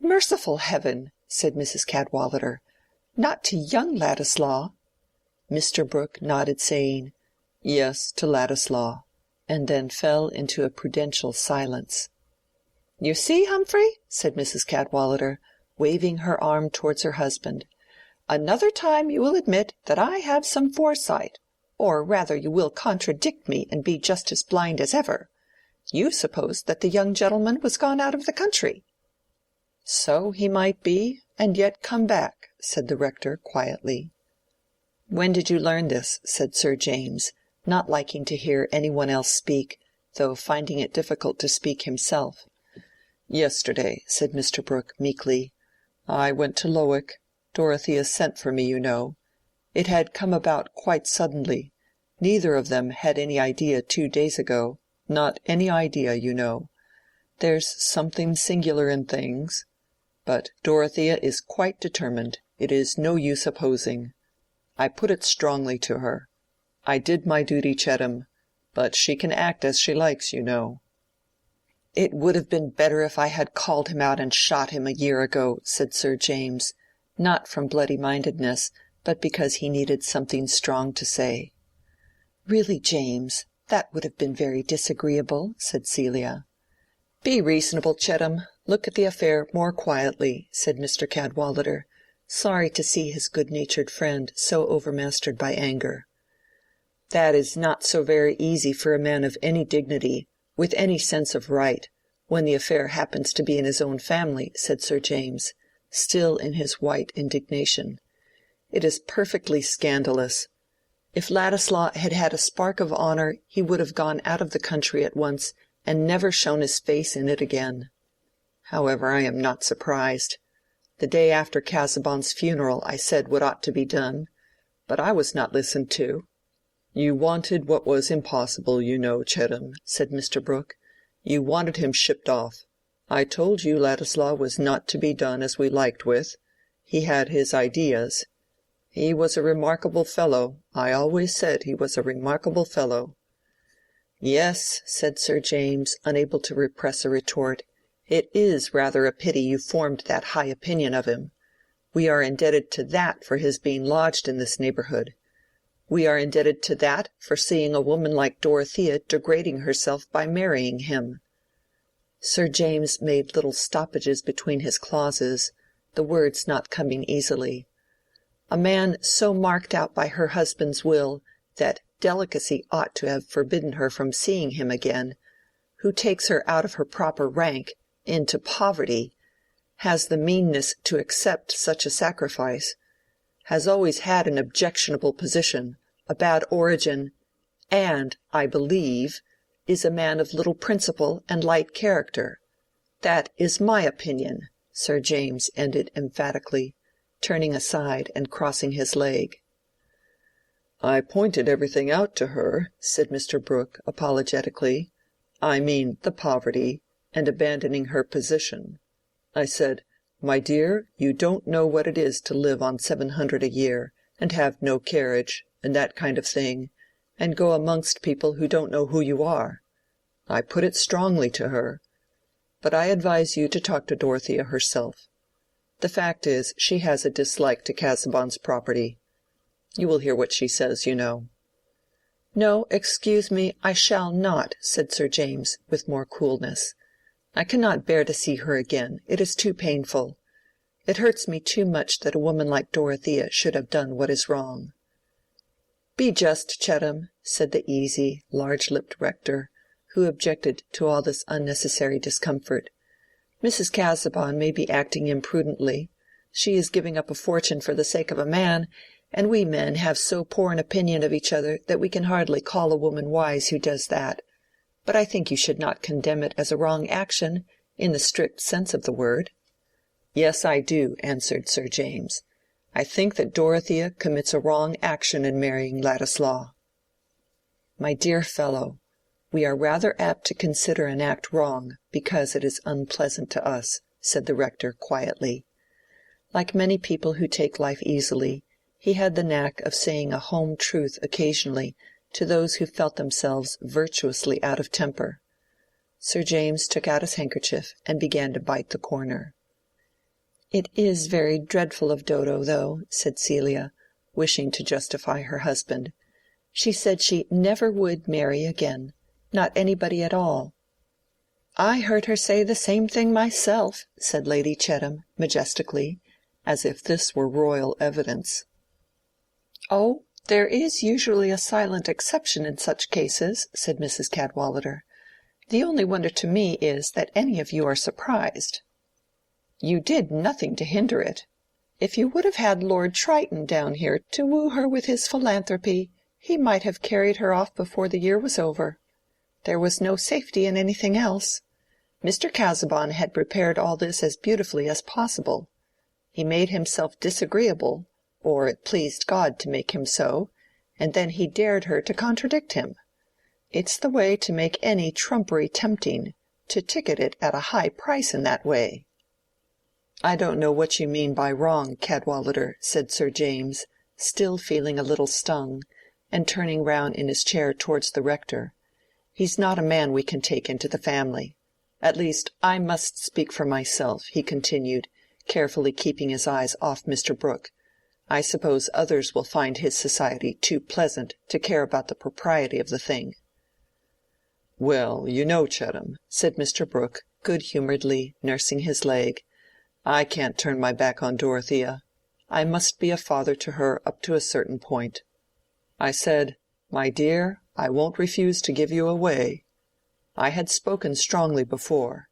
S3: "Merciful heaven!" said Mrs. Cadwallader. "Not to young Ladislaw?" Mr. Brooke nodded, saying, "Yes, to Ladislaw," and then fell into a prudential silence. "You see, Humphrey," said Mrs. Cadwallader, waving her arm towards her husband, "another time you will admit that I have some foresight, or rather you will contradict me and be just as blind as ever. You supposed that the young gentleman was gone out of the country." "So he might be, and yet come back," said the rector quietly. "When did you learn this?" said Sir James, not liking to hear any one else speak, though finding it difficult to speak himself. "Yesterday," said Mr. Brooke meekly. "I went to Lowick. Dorothea sent for me, you know. It had come about quite suddenly. Neither of them had any idea 2 days ago. Not any idea, you know. There's something singular in things. But Dorothea is quite determined. It is no use opposing. I put it strongly to her. I did my duty, Chettam, but she can act as she likes, you know." "It would have been better if I had called him out and shot him a year ago," said Sir James, not from bloody-mindedness, but because he needed something strong to say.
S2: "Really, James, that would have been very disagreeable," said Celia. "Be reasonable, Chettam. Look at the affair more quietly," said Mr. Cadwallader, sorry to see his good-natured friend so overmastered by anger. "That is not so very easy for a man of any dignity, with any sense of right, when the affair happens to be in his own family," said Sir James, still in his white indignation. "It is perfectly scandalous. If Ladislaw had had a spark of honor he would have gone out of the country at once and never shown his face in it again. However, I am not surprised. The day after Casaubon's funeral I said what ought to be done, but I was not listened to." "You wanted what was impossible, you know, Chettam," said Mr. Brooke. "You wanted him shipped off. I told you Ladislaw was not to be done as we liked with. He had his ideas. He was a remarkable fellow. I always said he was a remarkable fellow." "Yes," said Sir James, unable to repress a retort, "it is rather a pity you formed that high opinion of him. We are indebted to that for his being lodged in this neighborhood. We are indebted to that for seeing a woman like Dorothea degrading herself by marrying him." Sir James made little stoppages between his clauses, the words not coming easily. A man so marked out by her husband's will that delicacy ought to have forbidden her from seeing him again, who takes her out of her proper rank, into poverty, has the meanness to accept such a sacrifice, has always had an objectionable position, a bad origin, and, I believe, is a man of little principle and light character. That is my opinion," Sir James ended emphatically, turning aside and crossing his leg. "I pointed everything out to her," said Mr. Brooke apologetically. "I mean the poverty, and abandoning her position. I said, 'My dear, you don't know what it is to live on 700 a year, and have no carriage, and that kind of thing, and go amongst people who don't know who you are.' I put it strongly to her. But I advise you to talk to Dorothea herself. The fact is, she has a dislike to Casaubon's property. You will hear what she says, you know." "No, excuse me, I shall not," said Sir James, with more coolness. "I cannot bear to see her again. It is too painful. It hurts me too much that a woman like Dorothea should have done what is wrong." "Be just, Chettam," said the easy, large-lipped rector, who objected to all this unnecessary discomfort. "Mrs. Casaubon may be acting imprudently. She is giving up a fortune for the sake of a man, and we men have so poor an opinion of each other that we can hardly call a woman wise who does that. But I think you should not condemn it as a wrong action, in the strict sense of the word." "Yes, I do," answered Sir James. "I think that Dorothea commits a wrong action in marrying Ladislaw." "My dear fellow, we are rather apt to consider an act wrong because it is unpleasant to us," said the rector quietly. Like many people who take life easily, he had the knack of saying a home truth occasionally to those who felt themselves virtuously out of temper. Sir James took out his handkerchief and began to bite the corner. "It is very dreadful of Dodo, though," said Celia, wishing to justify her husband. "She said she never would marry again, not anybody at all." "I heard her say the same thing myself," said Lady Chettam, majestically, as if this were royal evidence. "Oh, there is usually a silent exception in such cases," said Mrs. Cadwallader. "The only wonder to me is that any of you are surprised." "You did nothing to hinder it. If you would have had Lord Triton down here to woo her with his philanthropy, he might have carried her off before the year was over. There was no safety in anything else. Mr. Casaubon had prepared all this as beautifully as possible. He made himself disagreeable, or it pleased God to make him so, and then he dared her to contradict him. It's the way to make any trumpery tempting, to ticket it at a high price in that way." "I don't know what you mean by wrong, Cadwallader," said Sir James, still feeling a little stung, and turning round in his chair towards the rector. "He's not a man we can take into the family. At least, I must speak for myself," he continued, carefully keeping his eyes off Mr. Brooke.
S3: I suppose others will find his society too pleasant to care about the propriety of the thing." "Well, you know, Chettam," said Mr. Brooke, good-humoredly nursing his leg, "I can't turn my back on Dorothea. I must be a father to her up to a certain point. I said, 'My dear, I won't refuse to give you away.' I had spoken strongly before.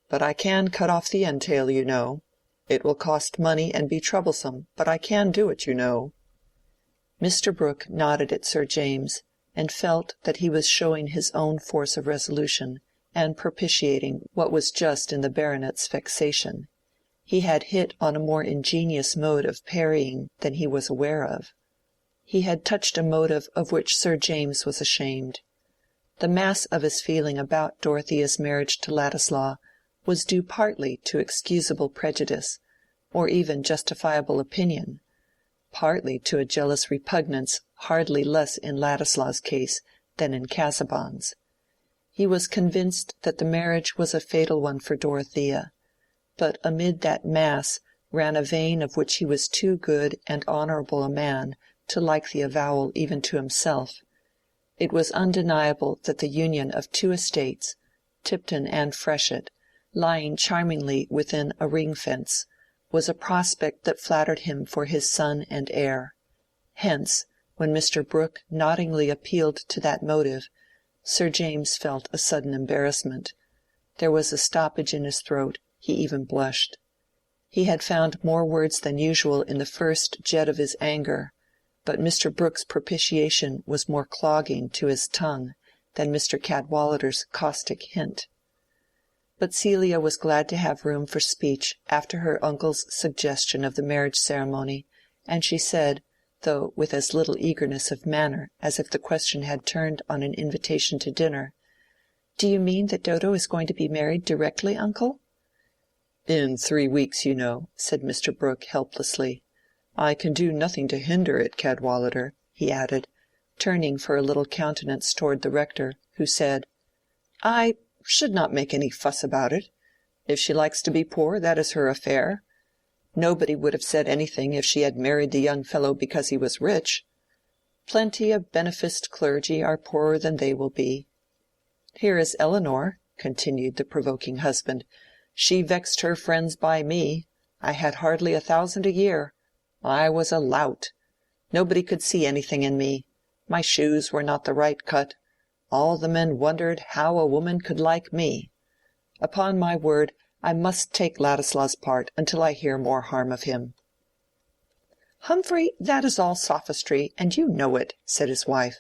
S3: But I can cut off the entail, you know. It will cost money and be troublesome, but I can do it, you know." Mr. Brooke nodded at Sir James, and felt that he was showing his own force of resolution, and propitiating what was just in the baronet's vexation. He had hit on a more ingenious mode of parrying than he was aware of. He had touched a motive of which Sir James was ashamed. The mass of his feeling about Dorothea's marriage to Ladislaw was due partly to excusable prejudice, or even justifiable opinion, partly to a jealous repugnance hardly less in Ladislaw's case than in Casaubon's. He was convinced that the marriage was a fatal one for Dorothea, but amid that mass ran a vein of which he was too good and honorable a man to like the avowal even to himself. It was undeniable that the union of two estates, Tipton and Freshitt, lying charmingly within a ring-fence, was a prospect that flattered him for his son and heir. Hence, when Mr. Brooke noddingly appealed to that motive, Sir James felt a sudden embarrassment. There was a stoppage in his throat, he even blushed. He had found more words than usual in the first jet of his anger, but Mr. Brooke's propitiation was more clogging to his tongue than Mr. Cadwallader's caustic hint. But Celia was glad to have room for speech after her uncle's suggestion of the marriage ceremony, and she said, though with as little eagerness of manner as if the question had turned on an invitation to dinner, "Do you mean that Dodo is going to be married directly, uncle?" "In 3 weeks, you know," said Mr. Brooke helplessly. "I can do nothing to hinder it, Cadwallader," he added, turning for a little countenance toward the rector, who said, "I should not make any fuss about it. If she likes to be poor, that is her affair. Nobody would have said anything if she had married the young fellow because he was rich. Plenty of beneficed clergy are poorer than they will be. Here is Elinor," continued the provoking husband. "She vexed her friends by me. I had hardly 1,000 a year. I was a lout. Nobody could see anything in me. My shoes were not the right cut. All the men wondered how a woman could like me. Upon my word, I must take Ladislaw's part until I hear more harm of him." "Humphrey, that is all sophistry, and you know it," said his wife.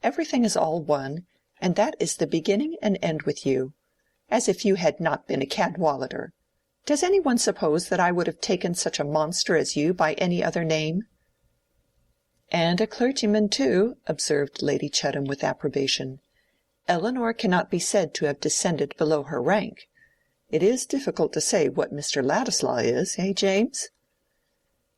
S3: "Everything is all one, and that is the beginning and end with you. As if you had not been a Cadwallader. Does any one suppose that I would have taken such a monster as you by any other name?" "And a clergyman too," observed Lady Chettam with approbation. "Elinor cannot be said to have descended below her rank. It is difficult to say what Mr. Ladislaw is, eh, James?"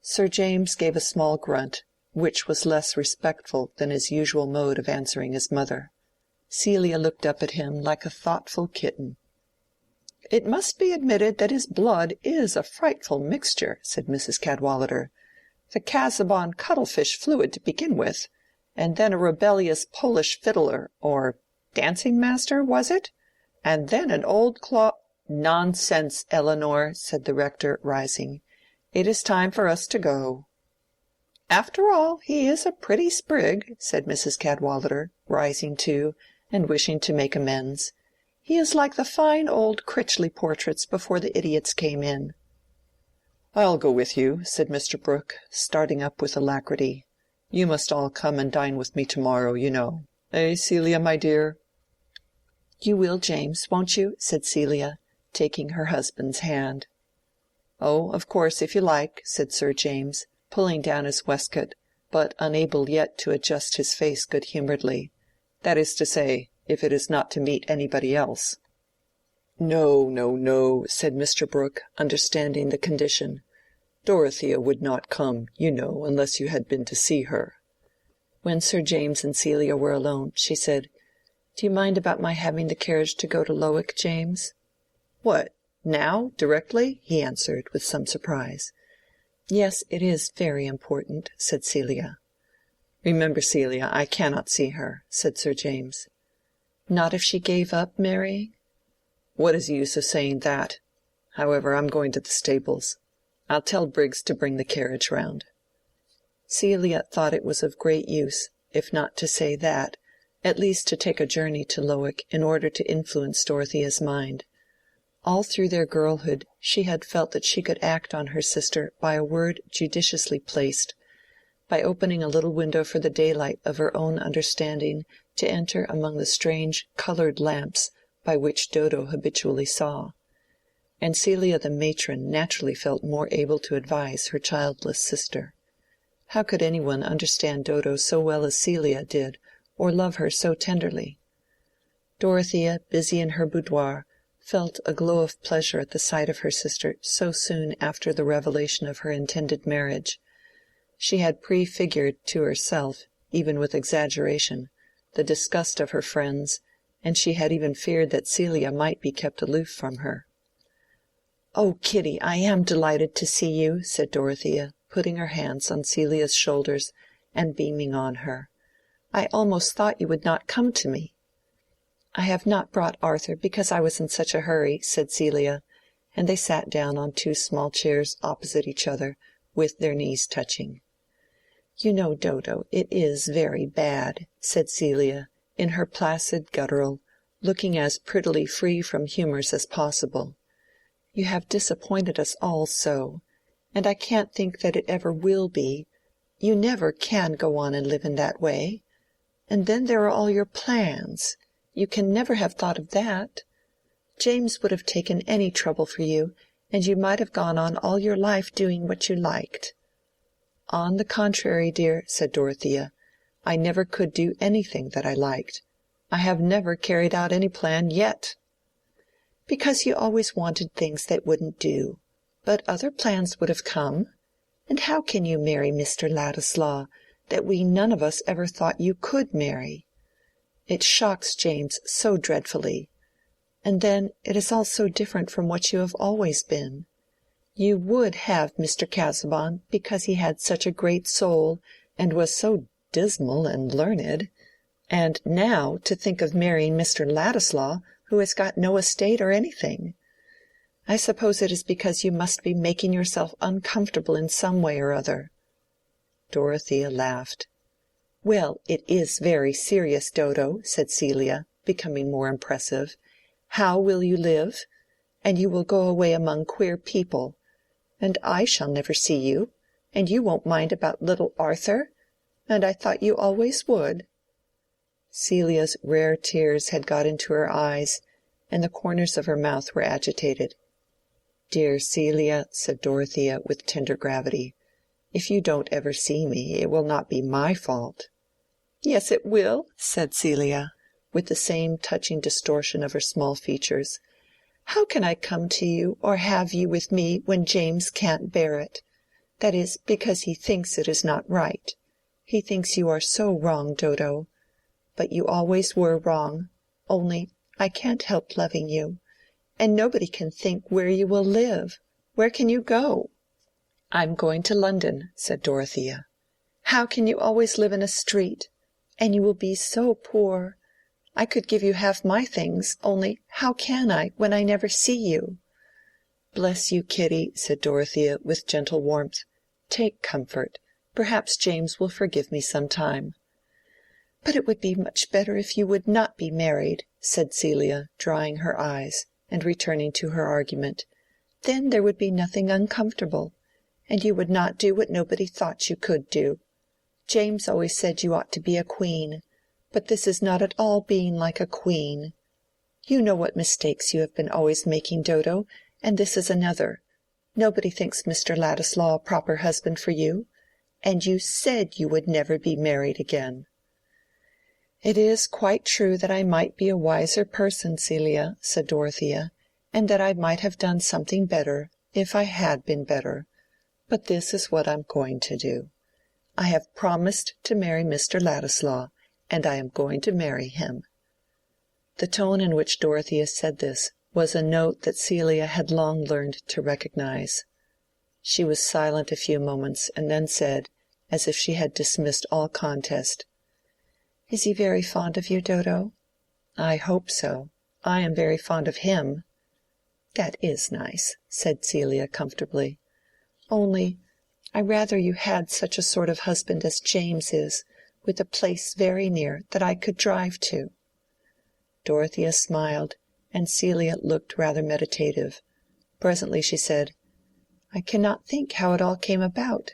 S3: Sir James gave a small grunt, which was less respectful than his usual mode of answering his mother. Celia looked up at him like a thoughtful kitten. "It must be admitted that his blood is a frightful mixture," said Mrs. Cadwallader. "The Casaubon cuttlefish fluid to begin with, and then a rebellious Polish fiddler, or dancing-master, was it? And then an old "Nonsense, Elinor," said the rector, rising. "It is time for us to go." "After all, he is a pretty sprig," said Mrs. Cadwallader, rising too, and wishing to make amends. "He is like the fine old Critchley portraits before the idiots came in." "I'll go with you," said Mr. Brooke, starting up with alacrity. "You must all come and dine with me tomorrow, you know. Eh, Celia, my dear?" "You will, James, won't you?" said Celia, taking her husband's hand. "Oh, of course, if you like," said Sir James, pulling down his waistcoat, but unable yet to adjust his face good-humoredly. "That is to say, if it is not to meet anybody else." "No, no, no," said Mr. Brooke, understanding the condition. "Dorothea would not come, you know, unless you had been to see her." When Sir James and Celia were alone, she said, "Do you mind about my having the carriage to go to Lowick, James?" "What, now, directly?" he answered, with some surprise.
S4: "Yes, it is very important," said Celia.
S3: "Remember, Celia, I cannot see her," said Sir James.
S4: "Not if she gave up marrying?"
S3: "What is the use of saying that? However, I'm going to the stables. I'll tell Briggs to bring the carriage round."
S4: Celia thought it was of great use, if not to say that, at least to take a journey to Lowick in order to influence Dorothea's mind. All through their girlhood she had felt that she could act on her sister by a word judiciously placed, by opening a little window for the daylight of her own understanding to enter among the strange coloured lamps by which Dodo habitually saw. And Celia the matron naturally felt more able to advise her childless sister. How could any one understand Dodo so well as Celia did, or love her so tenderly? Dorothea, busy in her boudoir, felt a glow of pleasure at the sight of her sister so soon after the revelation of her intended marriage. She had prefigured to herself, even with exaggeration, the disgust of her friends, and she had even feared that Celia might be kept aloof from her. "Oh, Kitty, I am delighted to see you," said Dorothea, putting her hands on Celia's shoulders and beaming on her. "I almost thought you would not come to me." "I have not brought Arthur because I was in such a hurry," said Celia, and they sat down on two small chairs opposite each other, with their knees touching. "You know, Dodo, it is very bad," said Celia, in her placid guttural, looking as prettily free from humours as possible. "You have disappointed us all so, and I can't think that it ever will be. You never can go on and live in that way. And then there are all your plans. You can never have thought of that. James would have taken any trouble for you, and you might have gone on all your life doing what you liked." "On the contrary, dear," said Dorothea, "I never could do anything that I liked. I have never carried out any plan yet." "Because you always wanted things that wouldn't do. But other plans would have come. And how can you marry Mr. Ladislaw, that we none of us ever thought you could marry? It shocks James so dreadfully. And then it is all so different from what you have always been. You would have Mr. Casaubon because he had such a great soul and was so dismal and learned. And now to think of marrying Mr. Ladislaw, who has got no estate or anything. I suppose it is because you must be making yourself uncomfortable in some way or other." Dorothea laughed. "Well, it is very serious, Dodo," said Celia, becoming more impressive. "How will you live? And you will go away among queer people. And I shall never see you. And you won't mind about little Arthur. And I thought you always would." Celia's rare tears had got into her eyes, and the corners of her mouth were agitated. "Dear Celia," said Dorothea, with tender gravity, "if you don't ever see me, it will not be my fault." "Yes, it will," said Celia, with the same touching distortion of her small features. "How can I come to you or have you with me when James can't bear it? That is, because he thinks it is not right. He thinks you are so wrong, Dodo. But you always were wrong, only I can't help loving you. And nobody can think where you will live. Where can you go?" "I'm going to London," said Dorothea. "How can you always live in a street? And you will be so poor. I could give you half my things, only how can I, when I never see you?" "Bless you, Kitty," said Dorothea, with gentle warmth. "Take comfort. Perhaps James will forgive me some time." "But it would be much better if you would not be married," said Celia, drying her eyes, and returning to her argument. "Then there would be nothing uncomfortable, and you would not do what nobody thought you could do. James always said you ought to be a queen, but this is not at all being like a queen. You know what mistakes you have been always making, Dodo, and this is another. Nobody thinks Mr. Ladislaw a proper husband for you, and you said you would never be married again." "It is quite true that I might be a wiser person, Celia," said Dorothea, "and that I might have done something better, if I had been better. But this is what I'm going to do. I have promised to marry Mr. Ladislaw, and I am going to marry him." The tone in which Dorothea said this was a note that Celia had long learned to recognize.
S2: She was silent a few moments, and then said, as if she had dismissed all contest, "Is he very fond of you, Dodo?" "I hope so. I am very fond of him." "That is nice," said Celia comfortably. "Only I rather you had such a sort of husband as James is, with a place very near that I could drive to." Dorothea smiled, and Celia looked rather meditative. Presently she said, "I cannot think how it all came about."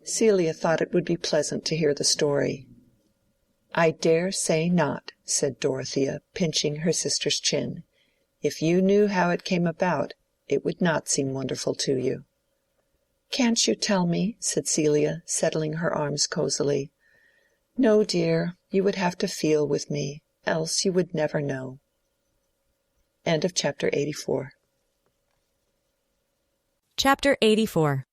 S2: Celia thought it would be pleasant to hear the story. "I dare say not," said Dorothea, pinching her sister's chin. "If you knew how it came about, it would not seem wonderful to you." "Can't you tell me?" said Celia, settling her arms cosily. "No, dear, you would have to feel with me, else you would never know." Chapter 84.
S1: Chapter 84.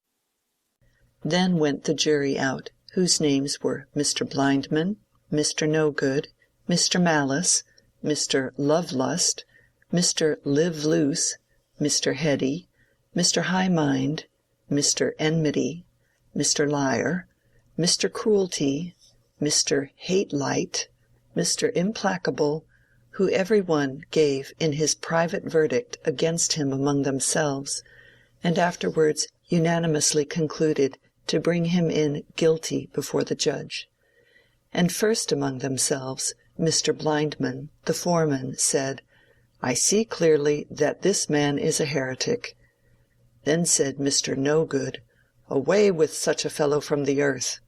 S2: Then went the jury out, whose names were Mr. Blindman, Mr. No-Good, Mr. Malice, Mr. Love-Lust, Mr. Live-Loose, Mr. Heady, Mr. High-Mind, Mr. Enmity, Mr. Liar, Mr. Cruelty, Mr. Hate-Light, Mr. Implacable, who every one gave in his private verdict against him among themselves, and afterwards unanimously concluded to bring him in guilty before the judge. And first among themselves, Mr. Blindman, the foreman, said, "I see clearly that this man is a heretic." Then said Mr. No-Good, "Away with such a fellow from the earth."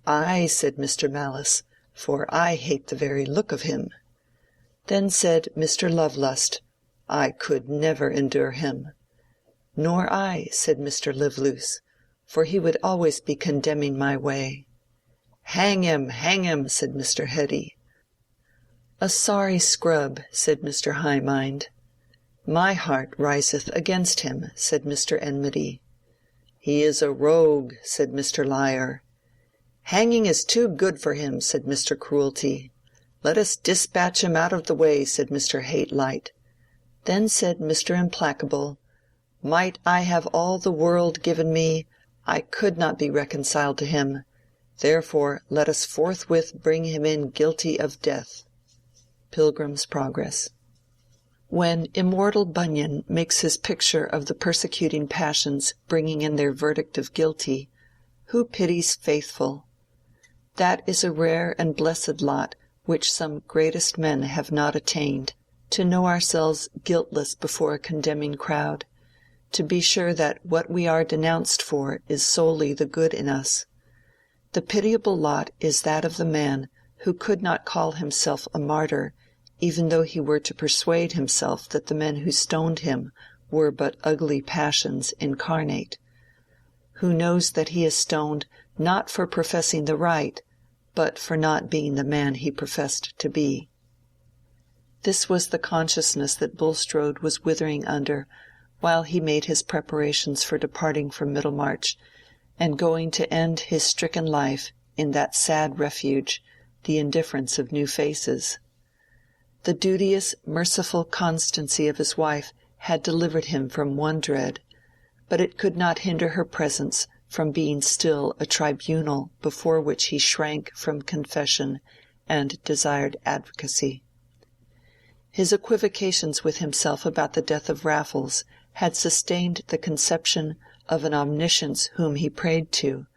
S2: "Ay," said Mr. Malice, "for I hate the very look of him." Then said Mr. Love-Lust, "I could never endure him." "Nor I," said Mr. Live-Loose, "for he would always be condemning my way." Hang him, said Mr. Heady. "A sorry scrub," said Mr. High-Mind. "My heart riseth against him," said Mr. Enmity. "He is a rogue," said Mr. Liar. "Hanging is too good for him," said Mr. Cruelty. "Let us dispatch him out of the way," said Mr. Hate-Light. Then said Mr. Implacable, "Might I have all the world given me, I could not be reconciled to him. Therefore let us forthwith bring him in guilty of death." Pilgrim's Progress. When immortal Bunyan makes his picture of the persecuting passions bringing in their verdict of guilty, who pities Faithful? That is a rare and blessed lot which some greatest men have not attained, to know ourselves guiltless before a condemning crowd, to be sure that what we are denounced for is solely the good in us. The pitiable lot is that of the man who could not call himself a martyr, even though he were to persuade himself that the men who stoned him were but ugly passions incarnate, who knows that he is stoned not for professing the right, but for not being the man he professed to be. This was the consciousness that Bulstrode was withering under while he made his preparations for departing from Middlemarch, and going to end his stricken life in that sad refuge, the indifference of new faces. The duteous, merciful constancy of his wife had delivered him from one dread, but it could not hinder her presence from being still a tribunal before which he shrank from confession and desired advocacy. His equivocations with himself about the death of Raffles had sustained the conception of an omniscience whom he prayed to,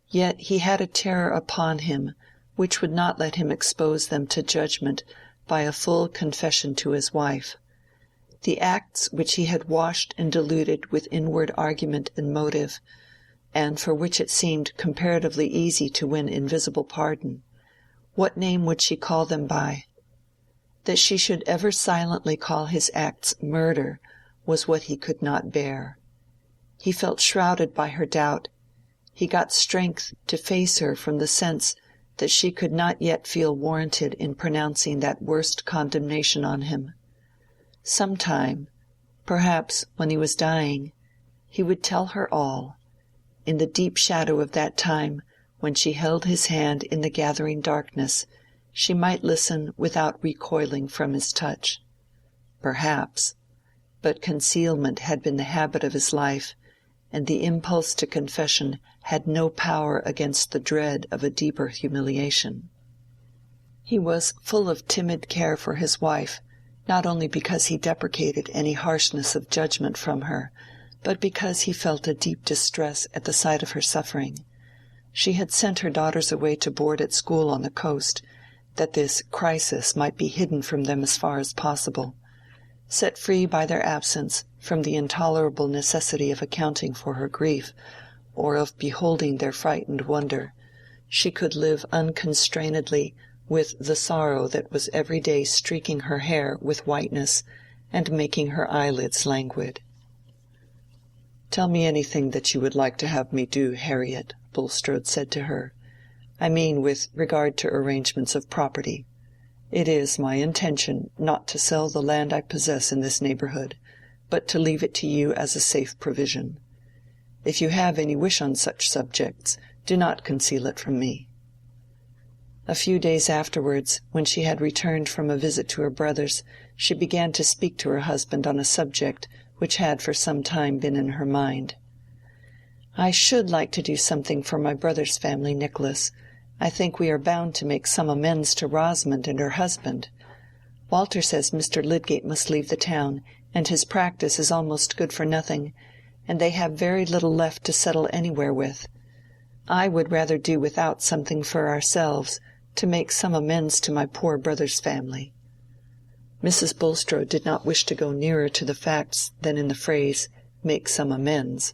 S2: yet he had a terror upon him which would not let him expose them to judgment by a full confession to his wife. The acts which he had washed and diluted with inward argument and motive, and for which it seemed comparatively easy to win invisible pardon, what name would she call them by? That she should ever silently call his acts murder was what he could not bear. He felt shrouded by her doubt. He got strength to face her from the sense that she could not yet feel warranted in pronouncing that worst condemnation on him. Sometime, perhaps when he was dying, he would tell her all. In the deep shadow of that time, when she held his hand in the gathering darkness, she might listen without recoiling from his touch. Perhaps. But concealment had been the habit of his life, and the impulse to confession had no power against the dread of a deeper humiliation. He was full of timid care for his wife, not only because he deprecated any harshness of judgment from her, but because he felt a deep distress at the sight of her suffering. She had sent her daughters away to board at school on the coast, that this crisis might be hidden from them as far as possible. Set free by their absence from the intolerable necessity of accounting for her grief, or of beholding their frightened wonder, she could live unconstrainedly with the sorrow that was every day streaking her hair with whiteness and making her eyelids languid. "Tell me anything that you would like to have me do, Harriet," Bulstrode said to her. "I mean with regard to arrangements of property. It is my intention not to sell the land I possess in this neighborhood, but to leave it to you as a safe provision. If you have any wish on such subjects, do not conceal it from me." A few days afterwards, when she had returned from a visit to her brother's, she began to speak to her husband on a subject which had for some time been in her mind. "I should like to do something for my brother's family, Nicholas. I think we are bound to make some amends to Rosamond and her husband. Walter says Mr. Lydgate must leave the town, and his practice is almost good for nothing, and they have very little left to settle anywhere with. I would rather do without something for ourselves, to make some amends to my poor brother's family." Mrs. Bulstrode did not wish to go nearer to the facts than in the phrase, "make some amends,"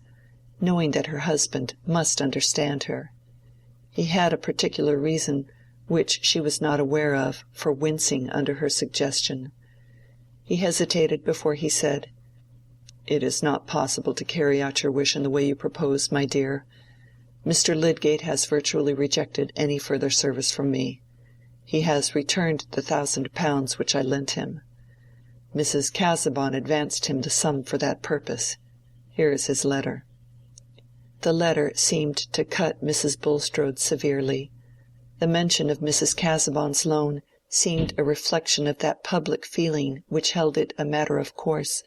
S2: knowing that her husband must understand her. He had a particular reason, which she was not aware of, for wincing under her suggestion. He hesitated before he said, "It is not possible to carry out your wish in the way you propose, my dear. Mr. Lydgate has virtually rejected any further service from me. He has returned the £1,000 which I lent him. Mrs. Casaubon advanced him the sum for that purpose. Here is his letter." The letter seemed to cut Mrs. Bulstrode severely. The mention of Mrs. Casaubon's loan seemed a reflection of that public feeling which held it a matter of course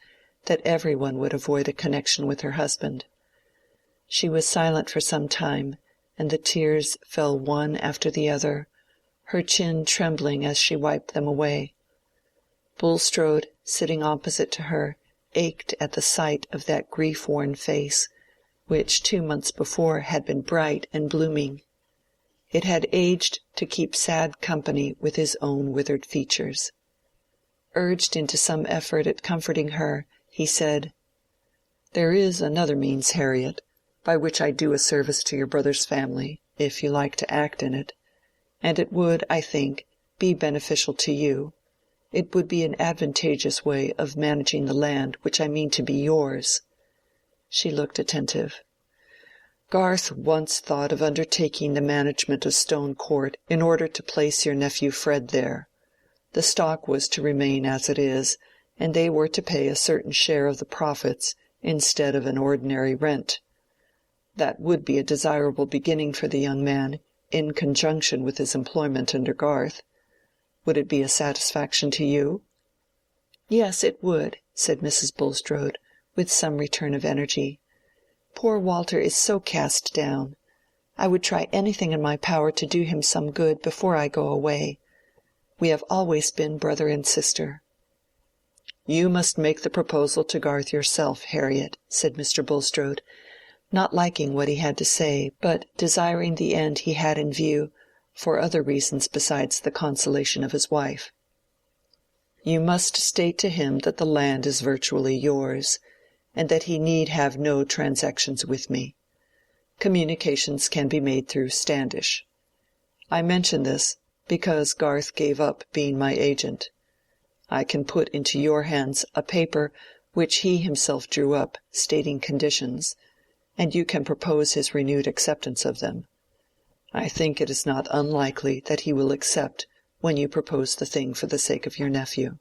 S2: that every one would avoid a connection with her husband. She was silent for some time, and the tears fell one after the other, her chin trembling as she wiped them away. Bulstrode, sitting opposite to her, ached at the sight of that grief-worn face, which 2 months before had been bright and blooming. It had aged to keep sad company with his own withered features. Urged into some effort at comforting her, he said, "There is another means, Harriet, by which I do a service to your brother's family, if you like to act in it, and it would, I think, be beneficial to you. It would be an advantageous way of managing the land which I mean to be yours." She looked attentive. "Garth once thought of undertaking the management of Stone Court in order to place your nephew Fred there. The stock was to remain as it is, and they were to pay a certain share of the profits instead of an ordinary rent. That would be a desirable beginning for the young man, in conjunction with his employment under Garth. Would it be a satisfaction to you?" "Yes, it would," said Mrs. Bulstrode, with some return of energy. "Poor Walter is so cast down. I would try anything in my power to do him some good before I go away. We have always been brother and sister." "You must make the proposal to Garth yourself, Harriet," said Mr. Bulstrode, not liking what he had to say, but desiring the end he had in view, for other reasons besides the consolation of his wife. "You must state to him that the land is virtually yours, and that he need have no transactions with me. Communications can be made through Standish. I mention this because Garth gave up being my agent. I can put into your hands a paper which he himself drew up, stating conditions, and you can propose his renewed acceptance of them. I think it is not unlikely that he will accept when you propose the thing for the sake of your nephew."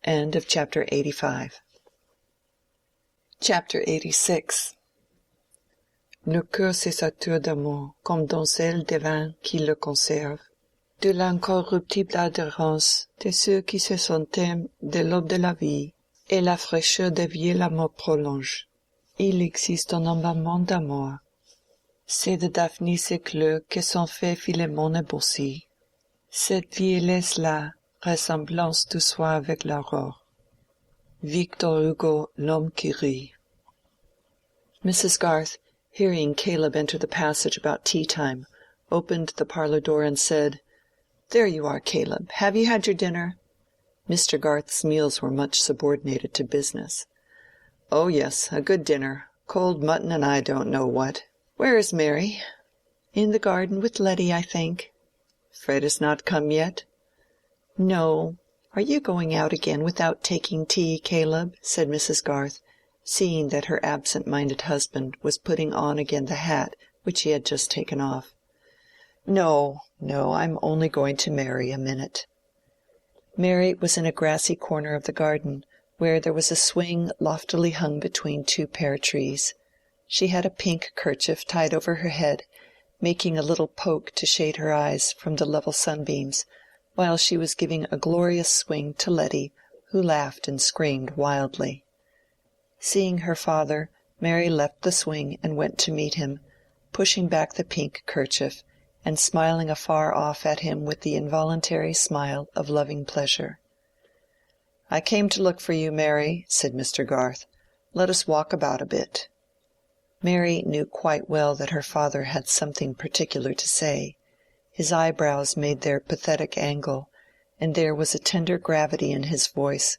S2: Chapter 85. Chapter 86.
S5: Le cœur se sature d'amour, comme donzelle de vin qui le conserve, de l'incorruptible adhérence de ceux qui se sont aimés de l'aube de la vie, et la fraîcheur des vieux l'amour prolonge. Il existe un emballement d'amour. C'est de Daphnis écleux que sont faits Philémon et Boursie. Cette vieillesse-là, ressemblance de soi avec l'aurore. Victor Hugo, L'homme qui rit. Mrs. Garth, hearing Caleb enter the passage about tea-time, opened the parlour door and said, "There you are, Caleb. Have you had your dinner?" Mr. Garth's meals were much subordinated to business. "Oh yes, a good dinner. Cold mutton and I don't know what. Where is Mary?" "In the garden with Letty, I think." "Fred has not come yet?" "No. Are you going out again without taking tea, Caleb?" said Mrs. Garth, seeing that her absent-minded husband was putting on again the hat which he had just taken off. "No, no, I'm only going to Mary a minute." Mary was in a grassy corner of the garden, where there was a swing loftily hung between two pear trees. She had a pink kerchief tied over her head, making a little poke to shade her eyes from the level sunbeams, while she was giving a glorious swing to Letty, who laughed and screamed wildly. Seeing her father, Mary left the swing and went to meet him, pushing back the pink kerchief, and smiling afar off at him with the involuntary smile of loving pleasure. "I came to look for you, Mary," said Mr. Garth. "Let us walk about a bit." Mary knew quite well that her father had something particular to say. His eyebrows made their pathetic angle, and there was a tender gravity in his voice.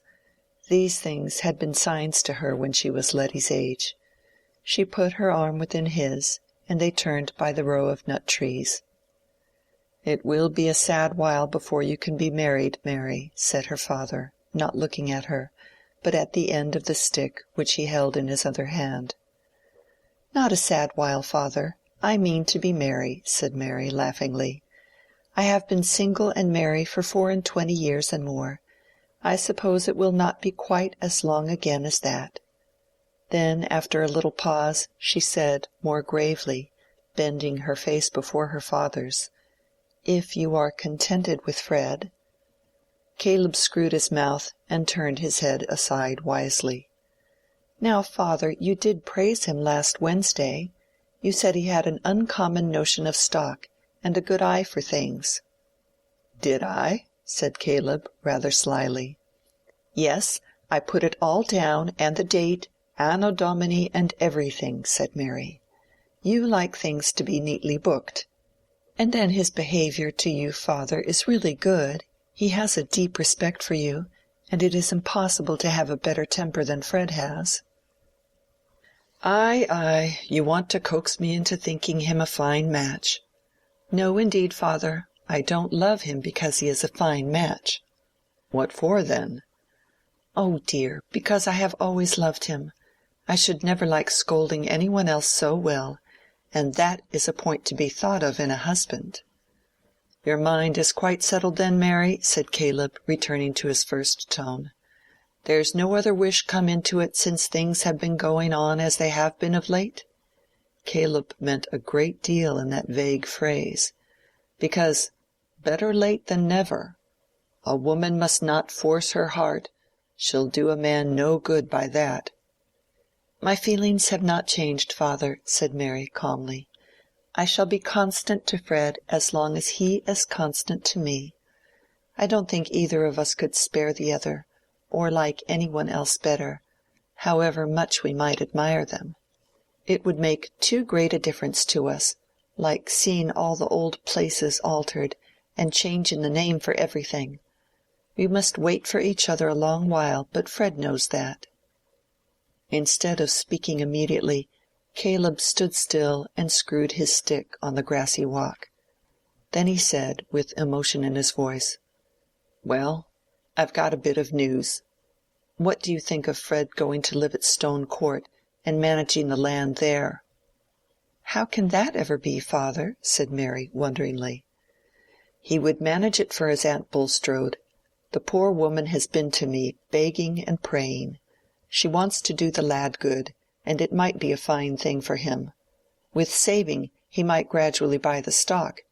S5: These things had been signs to her when she was Letty's age. She put her arm within his, and they turned by the row of nut-trees. "It will be a sad while before you can be married, Mary," said her father, not looking at her, but at the end of the stick which he held in his other hand. "Not a sad while, father. I mean to be merry," said Mary, laughingly. "I have been single and merry for 24 years and more. I suppose it will not be quite as long again as that." Then, after a little pause, she said, more gravely, bending her face before her father's, "If you are contented with Fred." Caleb screwed his mouth and turned his head aside wisely. "Now, father, you did praise him last Wednesday. You said he had an uncommon notion of stock, and a good eye for things." "Did I?" said Caleb, rather slyly. "Yes, I put it all down, and the date, Anno Domini, and everything," said Mary. "You like things to be neatly booked. And then his behavior to you, father, is really good. He has a deep respect for you, and it is impossible to have a better temper than Fred has." "Ay, you want to coax me into thinking him a fine match." "No, indeed, father. I don't love him because he is a fine match." "What for, then?" "Oh dear, because I have always loved him. I should never like scolding any one else so well, and that is a point to be thought of in a husband." "Your mind is quite settled then, Mary?" said Caleb, returning to his first tone. "There's no other wish come into it since things have been going on as they have been of late?" Caleb meant a great deal in that vague phrase, because better late than never. A woman must not force her heart. She'll do a man no good by that. "My feelings have not changed, father," said Mary, calmly. "I shall be constant to Fred as long as he is constant to me. I don't think either of us could spare the other, or like any one else better, however much we might admire them. It would make too great a difference to us, like seeing all the old places altered, and changing the name for everything. We must wait for each other a long while, but Fred knows that." Instead of speaking immediately, Caleb stood still and screwed his stick on the grassy walk. Then he said, with emotion in his voice, "Well, I've got a bit of news. What do you think of Fred going to live at Stone Court and managing the land there?" "How can that ever be, father?" said Mary, wonderingly. "He would manage it for his Aunt Bulstrode. The poor woman has been to me, begging and praying. She wants to do the lad good, and it might be a fine thing for him. With saving, he might gradually buy the stock,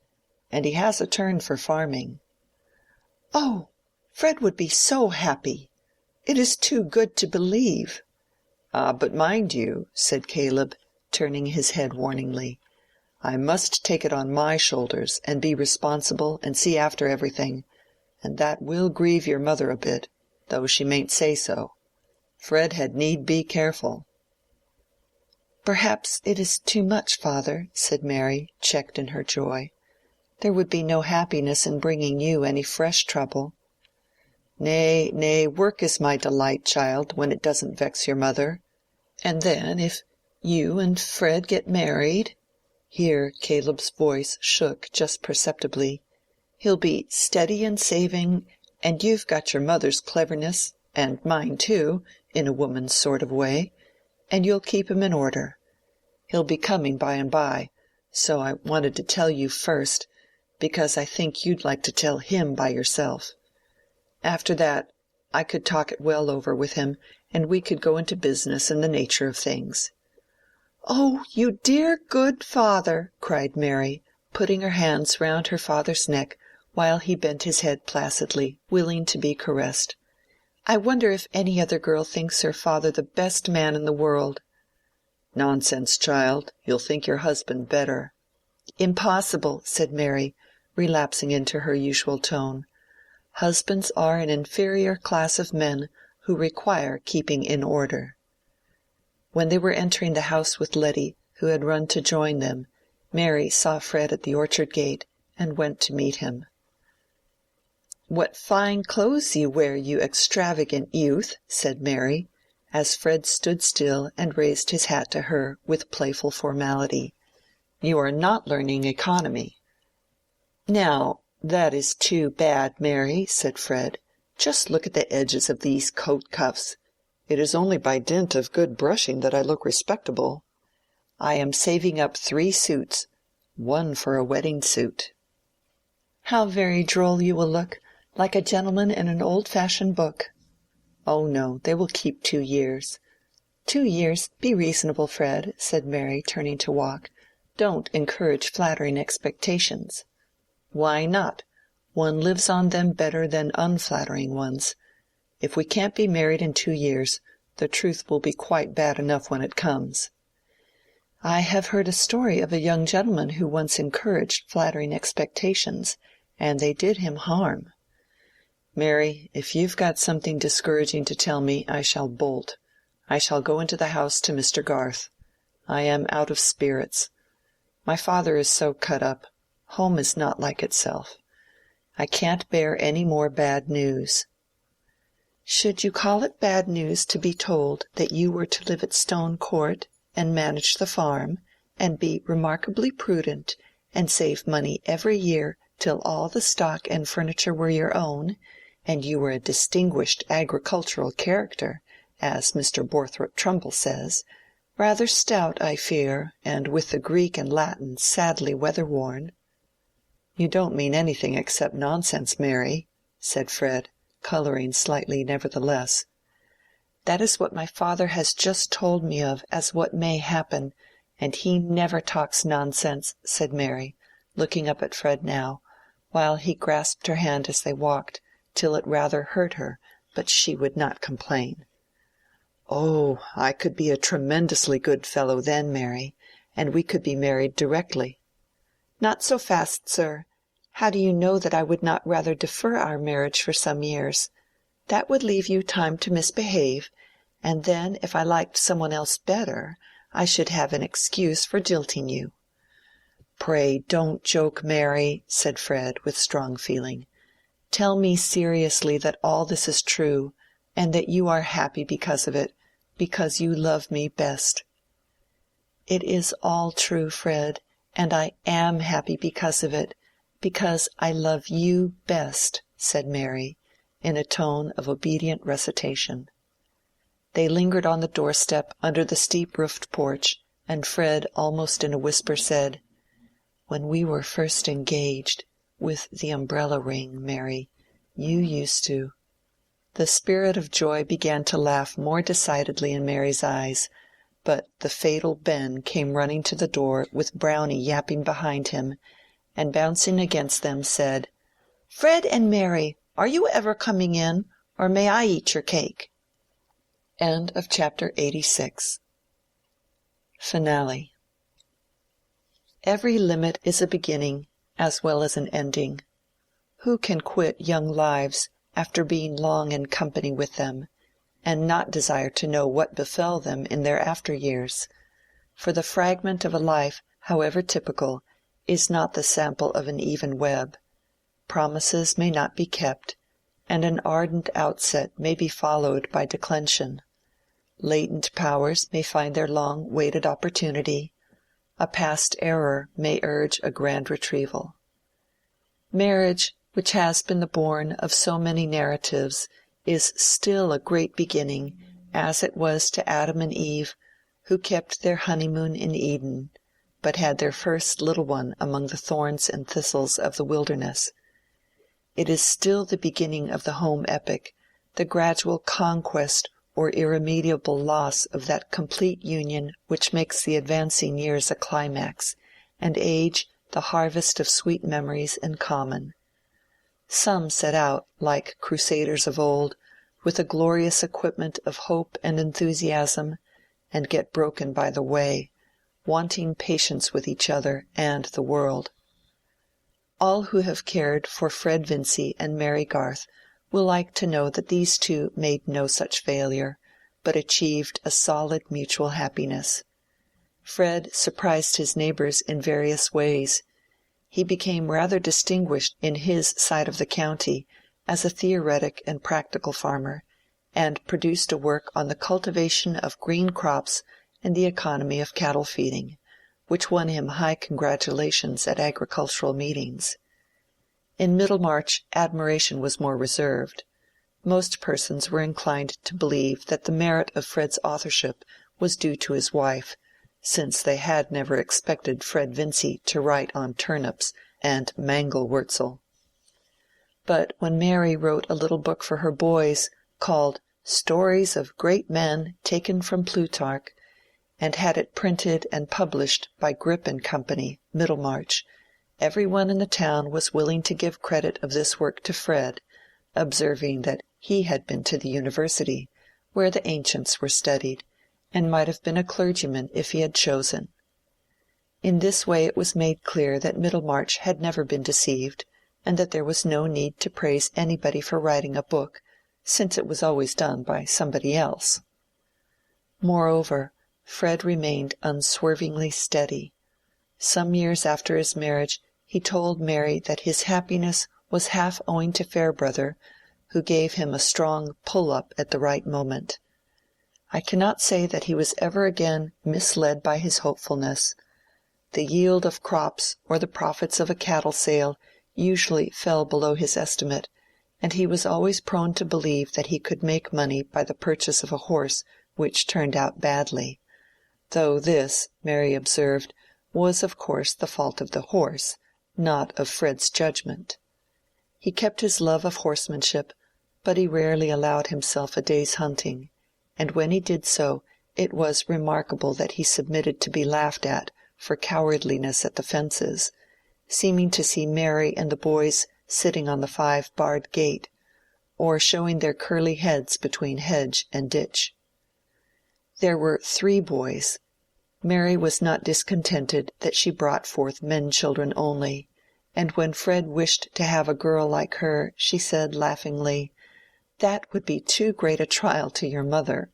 S5: and he has a turn for farming." "Oh, Fred would be so happy! It is too good to believe."
S2: "Ah, but mind you," said Caleb, turning his head warningly, "I must take it on my shoulders, and be responsible, and see after everything, and that will grieve your mother a bit, though she mayn't say so. Fred had need be careful."
S4: "Perhaps it is too much, father," said Mary, checked in her joy. "There would be no happiness in bringing you any fresh trouble."
S2: "Nay, nay, work is my delight, child, when it doesn't vex your mother.
S4: And then if you and Fred get married," here Caleb's voice shook just perceptibly, "he'll be steady and saving, and you've got your mother's cleverness, and mine too, in a woman's sort of way, and you'll keep him in order. He'll be coming by and by, so I wanted to tell you first, because I think you'd like to tell him by yourself. After that, I could talk it well over with him, and we could go into business and the nature of things." "Oh, you dear good father!" cried Mary, putting her hands round her father's neck, while he bent his head placidly, willing to be caressed. "I wonder if any other girl thinks her father the best man in the world."
S2: "Nonsense, child. You'll think your husband better."
S4: "Impossible," said Mary, relapsing into her usual tone. "Husbands are an inferior class of men who require keeping in order." When they were entering the house with Letty, who had run to join them, Mary saw Fred at the orchard gate, and went to meet him. "What fine clothes you wear, you extravagant youth," said Mary, as Fred stood still and raised his hat to her with playful formality. "You are not learning economy." "Now, that is too bad, Mary," said Fred. "Just look at the edges of these coat cuffs.
S2: It is only by dint of good brushing that I look respectable."
S4: "I am saving up 3 suits, one for a wedding suit." "How very droll you will look, like a gentleman in an old-fashioned book." "Oh no, they will keep 2 years." "2 years! Be reasonable, Fred," said Mary, turning to walk. "Don't encourage flattering expectations." "Why not? One lives on them better than unflattering ones. If we can't be married in 2 years, the truth will be quite bad enough when it comes." "I have heard a story of a young gentleman who once encouraged flattering expectations, and they did him harm."
S2: "Mary, if you've got something discouraging to tell me, I shall bolt. I shall go into the house to Mr. Garth. I am out of spirits. My father is so cut up. Home is not like itself. I can't bear any more bad news."
S4: "Should you call it bad news to be told that you were to live at Stone Court, and manage the farm, and be remarkably prudent, and save money every year till all the stock and furniture were your own, and you were a distinguished agricultural character, as Mr. Borthrop Trumbull says, rather stout, I fear, and with the Greek and Latin sadly weather-worn?"
S2: "You don't mean anything except nonsense, Mary," said Fred, coloring slightly nevertheless.
S4: "That is what my father has just told me of as what may happen, and he never talks nonsense," said Mary, looking up at Fred now, while he grasped her hand as they walked, till it rather hurt her, but she would not complain.
S2: "Oh, I could be a tremendously good fellow then, Mary, and we could be married directly."
S4: "Not so fast, sir. How do you know that I would not rather defer our marriage for some years? That would leave you time to misbehave, and then if I liked some one else better, I should have an excuse for jilting you."
S2: "Pray don't joke, Mary," said Fred, with strong feeling.
S4: "Tell me seriously that all this is true, and that you are happy because of it, because you love me best." "It is all true, Fred, and I am happy because of it, because I love you best," said Mary, in a tone of obedient recitation. They lingered on the doorstep under the steep-roofed porch, and Fred, almost in a whisper, said, "When we were first engaged, with the umbrella ring, Mary, you used to—" The spirit of joy began to laugh more decidedly in Mary's eyes, but the fatal Ben came running to the door with Brownie yapping behind him, and bouncing against them said, "Fred and Mary, are you ever coming in, or may I eat your cake?"
S2: End of chapter 86. Finale. Every limit is a beginning as well as an ending. Who can quit young lives after being long in company with them, and not desire to know what befell them in their after years? For the fragment of a life, however typical, is not the sample of an even web. Promises may not be kept, and an ardent outset may be followed by declension. Latent powers may find their long-waited opportunity. A past error may urge a grand retrieval. Marriage, which has been the bourne of so many narratives, is still a great beginning, as it was to Adam and Eve, who kept their honeymoon in Eden, but had their first little one among the thorns and thistles of the wilderness. It is still the beginning of the home epic, the gradual conquest or irremediable loss of that complete union which makes the advancing years a climax, and age the harvest of sweet memories in common. Some set out, like crusaders of old, with a glorious equipment of hope and enthusiasm, and get broken by the way, wanting patience with each other and the world. All who have cared for Fred Vincy and Mary Garth will like to know that these two made no such failure, but achieved a solid mutual happiness. Fred surprised his neighbors in various ways. He became rather distinguished in his side of the county as a theoretic and practical farmer, and produced a work on the cultivation of green crops and the economy of cattle feeding, which won him high congratulations at agricultural meetings. In Middlemarch admiration was more reserved. Most persons were inclined to believe that the merit of Fred's authorship was due to his wife, since they had never expected Fred Vincy to write on turnips and mangel-wurzel. But when Mary wrote a little book for her boys, called Stories of Great Men Taken from Plutarch, and had it printed and published by Grip and Company, Middlemarch, every one in the town was willing to give credit of this work to Fred, observing that he had been to the university, where the ancients were studied, and might have been a clergyman if he had chosen. In this way it was made clear that Middlemarch had never been deceived, and that there was no need to praise anybody for writing a book, since it was always done by somebody else. Moreover, Fred remained unswervingly steady. Some years after his marriage he told Mary that his happiness was half owing to Fairbrother, who gave him a strong pull-up at the right moment. I cannot say that he was ever again misled by his hopefulness. The yield of crops or the profits of a cattle sale usually fell below his estimate, and he was always prone to believe that he could make money by the purchase of a horse which turned out badly, though this, Mary observed, was of course the fault of the horse, not of Fred's judgment. He kept his love of horsemanship, but he rarely allowed himself a day's hunting, and when he did so, it was remarkable that he submitted to be laughed at for cowardliness at the fences, seeming to see Mary and the boys sitting on the 5-barred gate, or showing their curly heads between hedge and ditch. There were 3 boys. Mary was not discontented that she brought forth men-children only, and when Fred wished to have a girl like her, she said laughingly, "That would be too great a trial to your mother."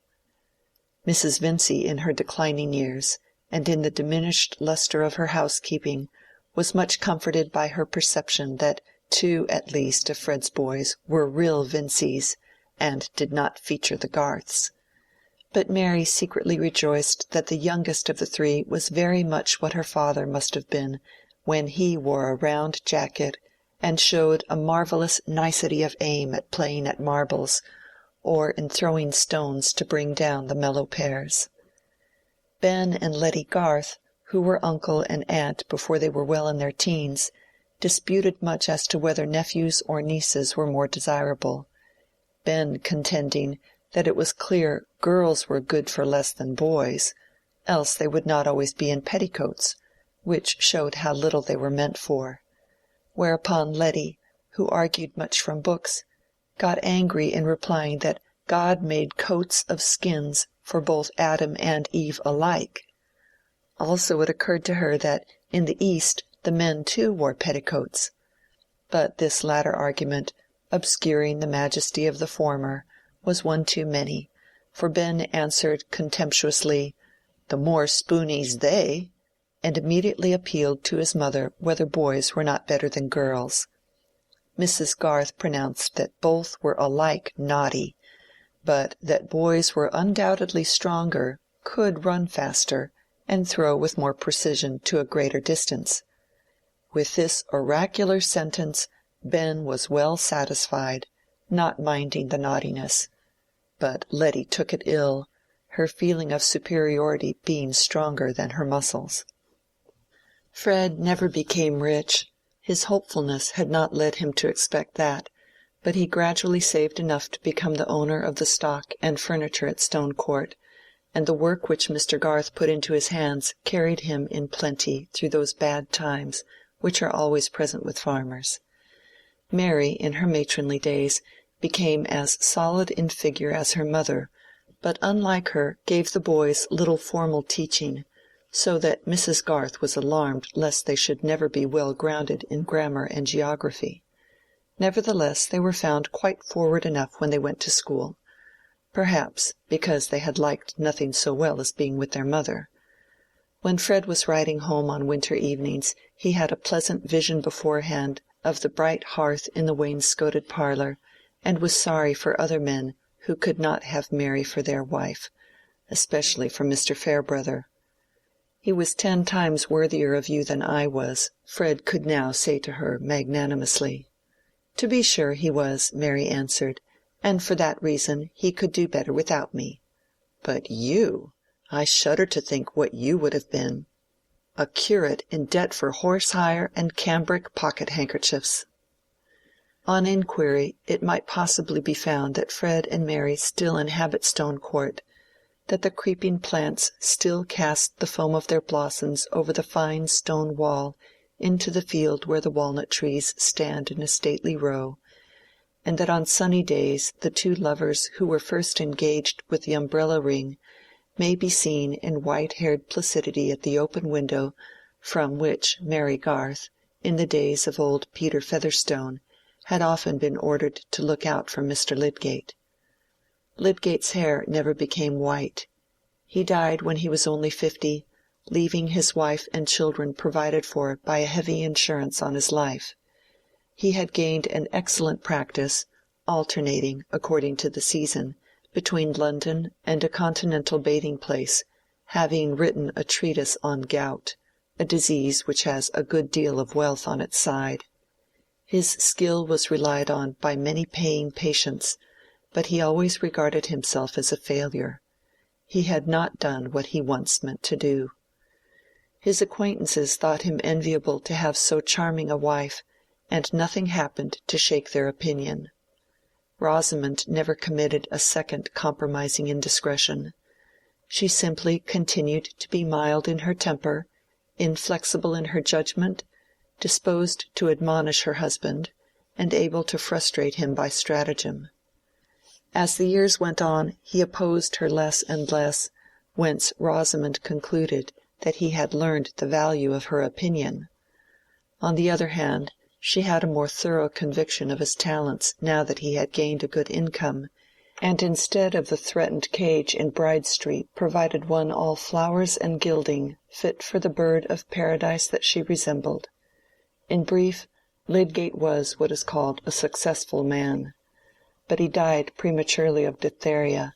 S2: Mrs. Vincy, in her declining years, and in the diminished lustre of her housekeeping, was much comforted by her perception that 2 at least of Fred's boys were real Vincys, and did not feature the Garths. But Mary secretly rejoiced that the youngest of the 3 was very much what her father must have been when he wore a round jacket and showed a marvellous nicety of aim at playing at marbles, or in throwing stones to bring down the mellow pears. Ben and Letty Garth, who were uncle and aunt before they were well in their teens, disputed much as to whether nephews or nieces were more desirable, Ben contending that it was clear girls were good for less than boys, else they would not always be in petticoats, which showed how little they were meant for, whereupon Letty, who argued much from books, got angry in replying that God made coats of skins for both Adam and Eve alike. Also it occurred to her that in the East the men too wore petticoats. But this latter argument, obscuring the majesty of the former, was one too many, for Ben answered contemptuously, "The more spoonies they," and immediately appealed to his mother whether boys were not better than girls. Mrs. Garth pronounced that both were alike naughty, but that boys were undoubtedly stronger, could run faster, and throw with more precision to a greater distance. With this oracular sentence Ben was well satisfied, not minding the naughtiness. But Letty took it ill, her feeling of superiority being stronger than her muscles. Fred never became rich. His hopefulness had not led him to expect that, but he gradually saved enough to become the owner of the stock and furniture at Stone Court, and the work which Mr. Garth put into his hands carried him in plenty through those bad times which are always present with farmers. Mary, in her matronly days, became as solid in figure as her mother, but unlike her gave the boys little formal teaching, so that Mrs. Garth was alarmed lest they should never be well grounded in grammar and geography. Nevertheless they were found quite forward enough when they went to school, perhaps because they had liked nothing so well as being with their mother. When Fred was riding home on winter evenings, he had a pleasant vision beforehand of the bright hearth in the wainscoted parlor, and was sorry for other men who could not have Mary for their wife, especially for Mr. Farebrother. "He was 10 times worthier of you than I was," Fred could now say to her magnanimously. "To be sure he was," Mary answered, "and for that reason he could do better without me. But you! I shudder to think what you would have been. A curate in debt for horse hire and cambric pocket-handkerchiefs." On inquiry it might possibly be found that Fred and Mary still inhabit Stone Court, that the creeping plants still cast the foam of their blossoms over the fine stone wall into the field where the walnut trees stand in a stately row, and that on sunny days the two lovers who were first engaged with the umbrella ring may be seen in white-haired placidity at the open window from which Mary Garth, in the days of old Peter Featherstone, had often been ordered to look out for Mr. Lydgate. Lydgate's hair never became white. He died when he was only 50, leaving his wife and children provided for by a heavy insurance on his life. He had gained an excellent practice, alternating, according to the season, between London and a continental bathing-place, having written a treatise on gout, a disease which has a good deal of wealth on its side. His skill was relied on by many paying patients, but he always regarded himself as a failure. He had not done what he once meant to do. His acquaintances thought him enviable to have so charming a wife, and nothing happened to shake their opinion. Rosamond never committed a second compromising indiscretion. She simply continued to be mild in her temper, inflexible in her judgment, disposed to admonish her husband, and able to frustrate him by stratagem. As the years went on, he opposed her less and less, whence Rosamond concluded that he had learned the value of her opinion. On the other hand, she had a more thorough conviction of his talents now that he had gained a good income, and instead of the threatened cage in Bride Street provided one all flowers and gilding, fit for the bird of paradise that she resembled. In brief, Lydgate was what is called a successful man. But he died prematurely of diphtheria,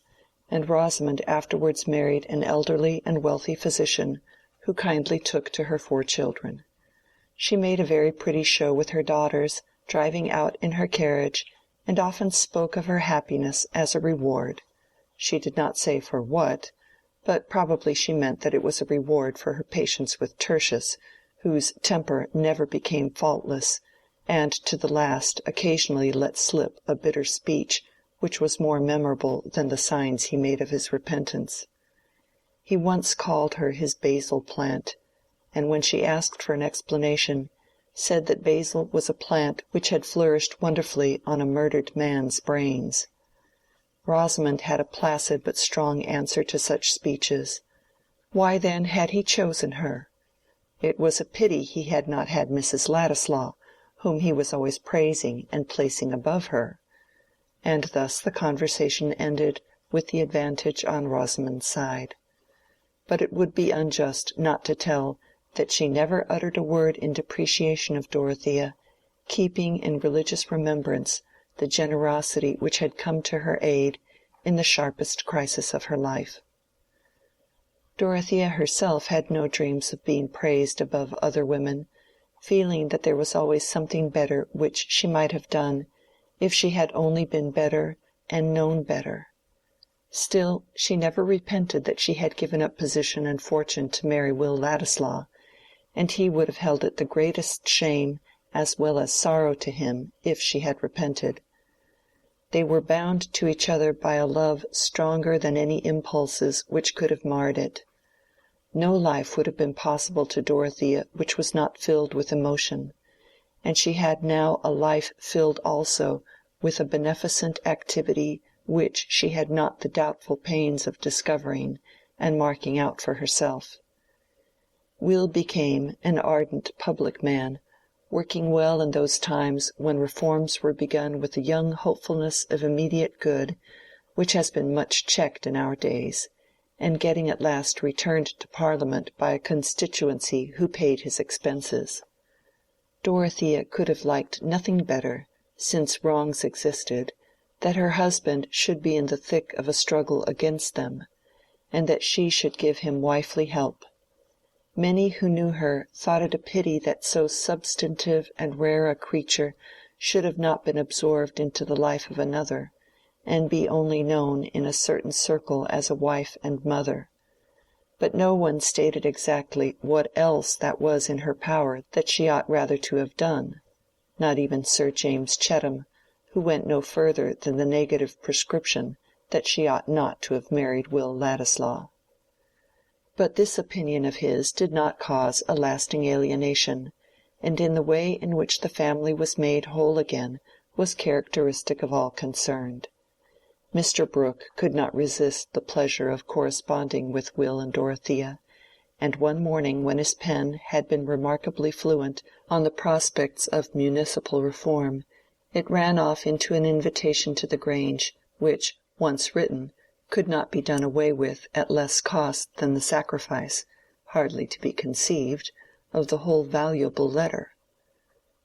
S2: and Rosamond afterwards married an elderly and wealthy physician who kindly took to her 4 children. She made a very pretty show with her daughters, driving out in her carriage, and often spoke of her happiness as a reward. She did not say for what, but probably she meant that it was a reward for her patience with Tertius, whose temper never became faultless, and to the last occasionally let slip a bitter speech which was more memorable than the signs he made of his repentance. He once called her his basil plant, and when she asked for an explanation, said that basil was a plant which had flourished wonderfully on a murdered man's brains. Rosamond had a placid but strong answer to such speeches. Why then had he chosen her? It was a pity he had not had Mrs. Ladislaw, whom he was always praising and placing above her. And thus the conversation ended with the advantage on Rosamond's side. But it would be unjust not to tell that she never uttered a word in depreciation of Dorothea, keeping in religious remembrance the generosity which had come to her aid in the sharpest crisis of her life. Dorothea herself had no dreams of being praised above other women, feeling that there was always something better which she might have done, if she had only been better and known better. Still, she never repented that she had given up position and fortune to marry Will Ladislaw, and he would have held it the greatest shame as well as sorrow to him if she had repented. They were bound to each other by a love stronger than any impulses which could have marred it. No life would have been possible to Dorothea which was not filled with emotion, and she had now a life filled also with a beneficent activity which she had not the doubtful pains of discovering and marking out for herself. Will became an ardent public man, working well in those times when reforms were begun with the young hopefulness of immediate good, which has been much checked in our days, and getting at last returned to Parliament by a constituency who paid his expenses. Dorothea could have liked nothing better, since wrongs existed, that her husband should be in the thick of a struggle against them, and that she should give him wifely help. Many who knew her thought it a pity that so substantive and rare a creature should have not been absorbed into the life of another, and be only known in a certain circle as a wife and mother. But no one stated exactly what else that was in her power that she ought rather to have done, not even Sir James Chettam, who went no further than the negative prescription that she ought not to have married Will Ladislaw. But this opinion of his did not cause a lasting alienation, and in the way in which the family was made whole again was characteristic of all concerned. Mr. Brooke could not resist the pleasure of corresponding with Will and Dorothea, and one morning when his pen had been remarkably fluent on the prospects of municipal reform, it ran off into an invitation to the Grange, which, once written, could not be done away with at less cost than the sacrifice, hardly to be conceived, of the whole valuable letter.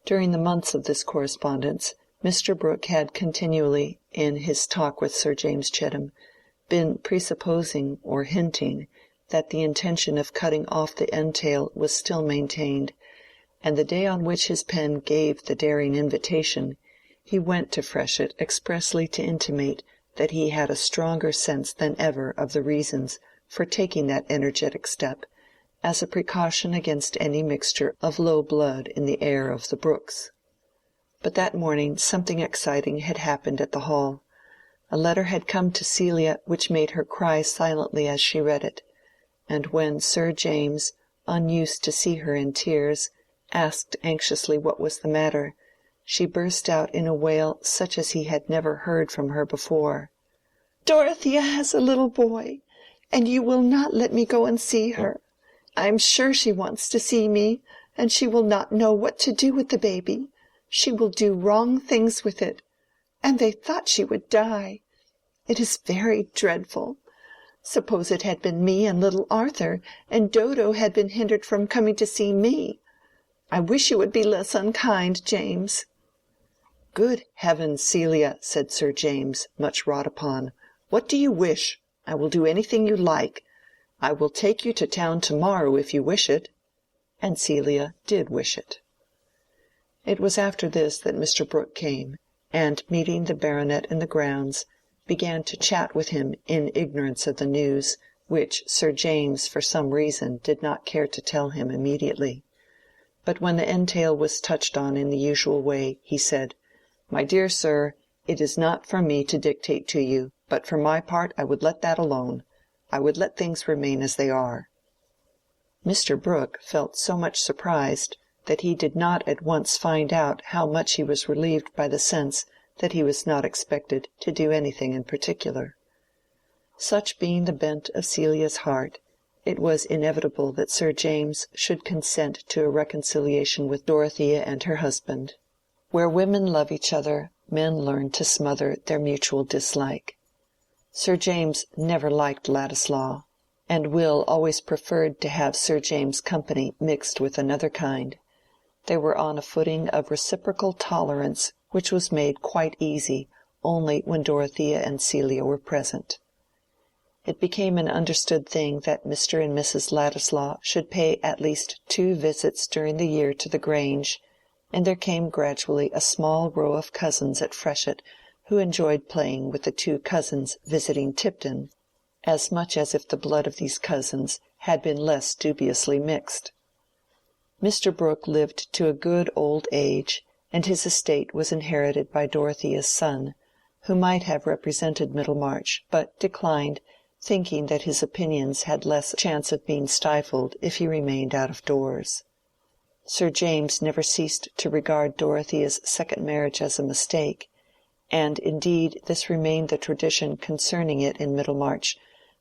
S2: During the months of this correspondence, Mr. Brooke had continually, in his talk with Sir James Chettam, been presupposing or hinting that the intention of cutting off the entail was still maintained, and the day on which his pen gave the daring invitation, he went to Freshitt expressly to intimate that he had a stronger sense than ever of the reasons for taking that energetic step, as a precaution against any mixture of low blood in the heir of the Brookes. But that morning something exciting had happened at the Hall. A letter had come to Celia which made her cry silently as she read it, and when Sir James, unused to see her in tears, asked anxiously what was the matter, she burst out in a wail such as he had never heard from her before. "Dorothea has a little boy, and you will not let me go and see her. I am sure she wants to see me, and she will not know what to do with the baby. She will do wrong things with it, and they thought she would die. It is very dreadful. Suppose it had been me and little Arthur, and Dodo had been hindered from coming to see me. I wish you would be less unkind, James." "Good heavens, Celia," said Sir James, much wrought upon, "what do you wish? I will do anything you like. I will take you to town to-morrow if you wish it." And Celia did wish it. It was after this that Mr. Brooke came, and meeting the baronet in the grounds, began to chat with him in ignorance of the news, which Sir James for some reason did not care to tell him immediately. But when the entail was touched on in the usual way, he said, "My dear sir, it is not for me to dictate to you, but for my part I would let that alone. I would let things remain as they are." Mr. Brooke felt so much surprised that he did not at once find out how much he was relieved by the sense that he was not expected to do anything in particular. Such being the bent of Celia's heart, it was inevitable that Sir James should consent to a reconciliation with Dorothea and her husband. Where women love each other, men learn to smother their mutual dislike. Sir James never liked Ladislaw, and Will always preferred to have Sir James' company mixed with another kind. They were on a footing of reciprocal tolerance which was made quite easy only when Dorothea and Celia were present. It became an understood thing that Mr. and Mrs. Ladislaw should pay at least 2 visits during the year to the Grange, and there came gradually a small row of cousins at Freshitt who enjoyed playing with the 2 cousins visiting Tipton, as much as if the blood of these cousins had been less dubiously mixed. Mr. Brooke lived to a good old age, and his estate was inherited by Dorothea's son, who might have represented Middlemarch, but declined, thinking that his opinions had less chance of being stifled if he remained out of doors. Sir James never ceased to regard Dorothea's second marriage as a mistake, and indeed this remained the tradition concerning it in Middlemarch,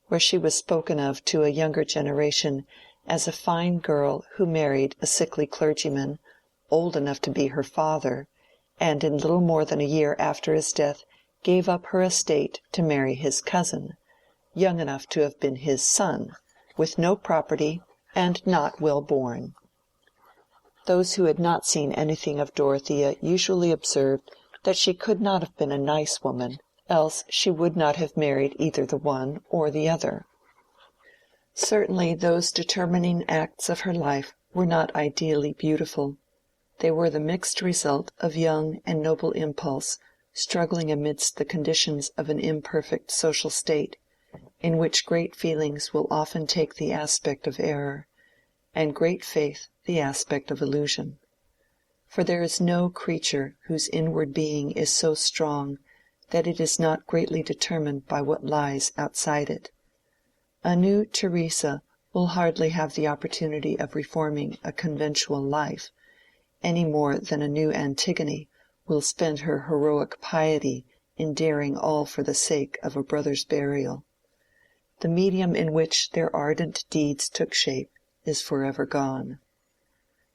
S2: where she was spoken of to a younger generation as a fine girl who married a sickly clergyman, old enough to be her father, and in little more than a year after his death gave up her estate to marry his cousin, young enough to have been his son, with no property, and not well born. Those who had not seen anything of Dorothea usually observed that she could not have been a nice woman, else she would not have married either the one or the other. Certainly those determining acts of her life were not ideally beautiful. They were the mixed result of young and noble impulse struggling amidst the conditions of an imperfect social state, in which great feelings will often take the aspect of error, and great faith the aspect of illusion. For there is no creature whose inward being is so strong that it is not greatly determined by what lies outside it. A new Teresa will hardly have the opportunity of reforming a conventual life, any more than a new Antigone will spend her heroic piety in daring all for the sake of a brother's burial. The medium in which their ardent deeds took shape is forever gone.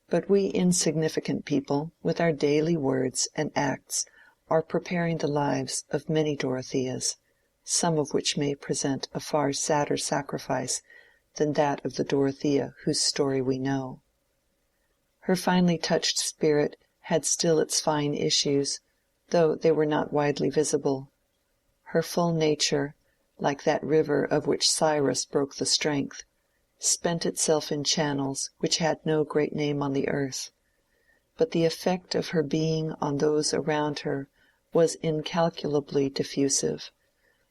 S2: But we insignificant people, with our daily words and acts, are preparing the lives of many Dorotheas, some of which may present a far sadder sacrifice than that of the Dorothea whose story we know. Her finely touched spirit had still its fine issues, though they were not widely visible. Her full nature, like that river of which Cyrus broke the strength, spent itself in channels which had no great name on the earth, but the effect of her being on those around her was incalculably diffusive,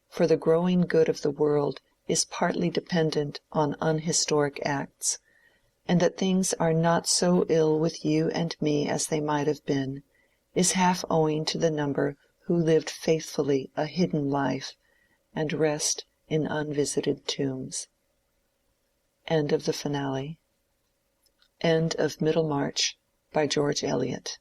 S2: for the growing good of the world is partly dependent on unhistoric acts, and that things are not so ill with you and me as they might have been, is half owing to the number who lived faithfully a hidden life, and rest in unvisited tombs. End of the finale. End of Middlemarch by George Eliot.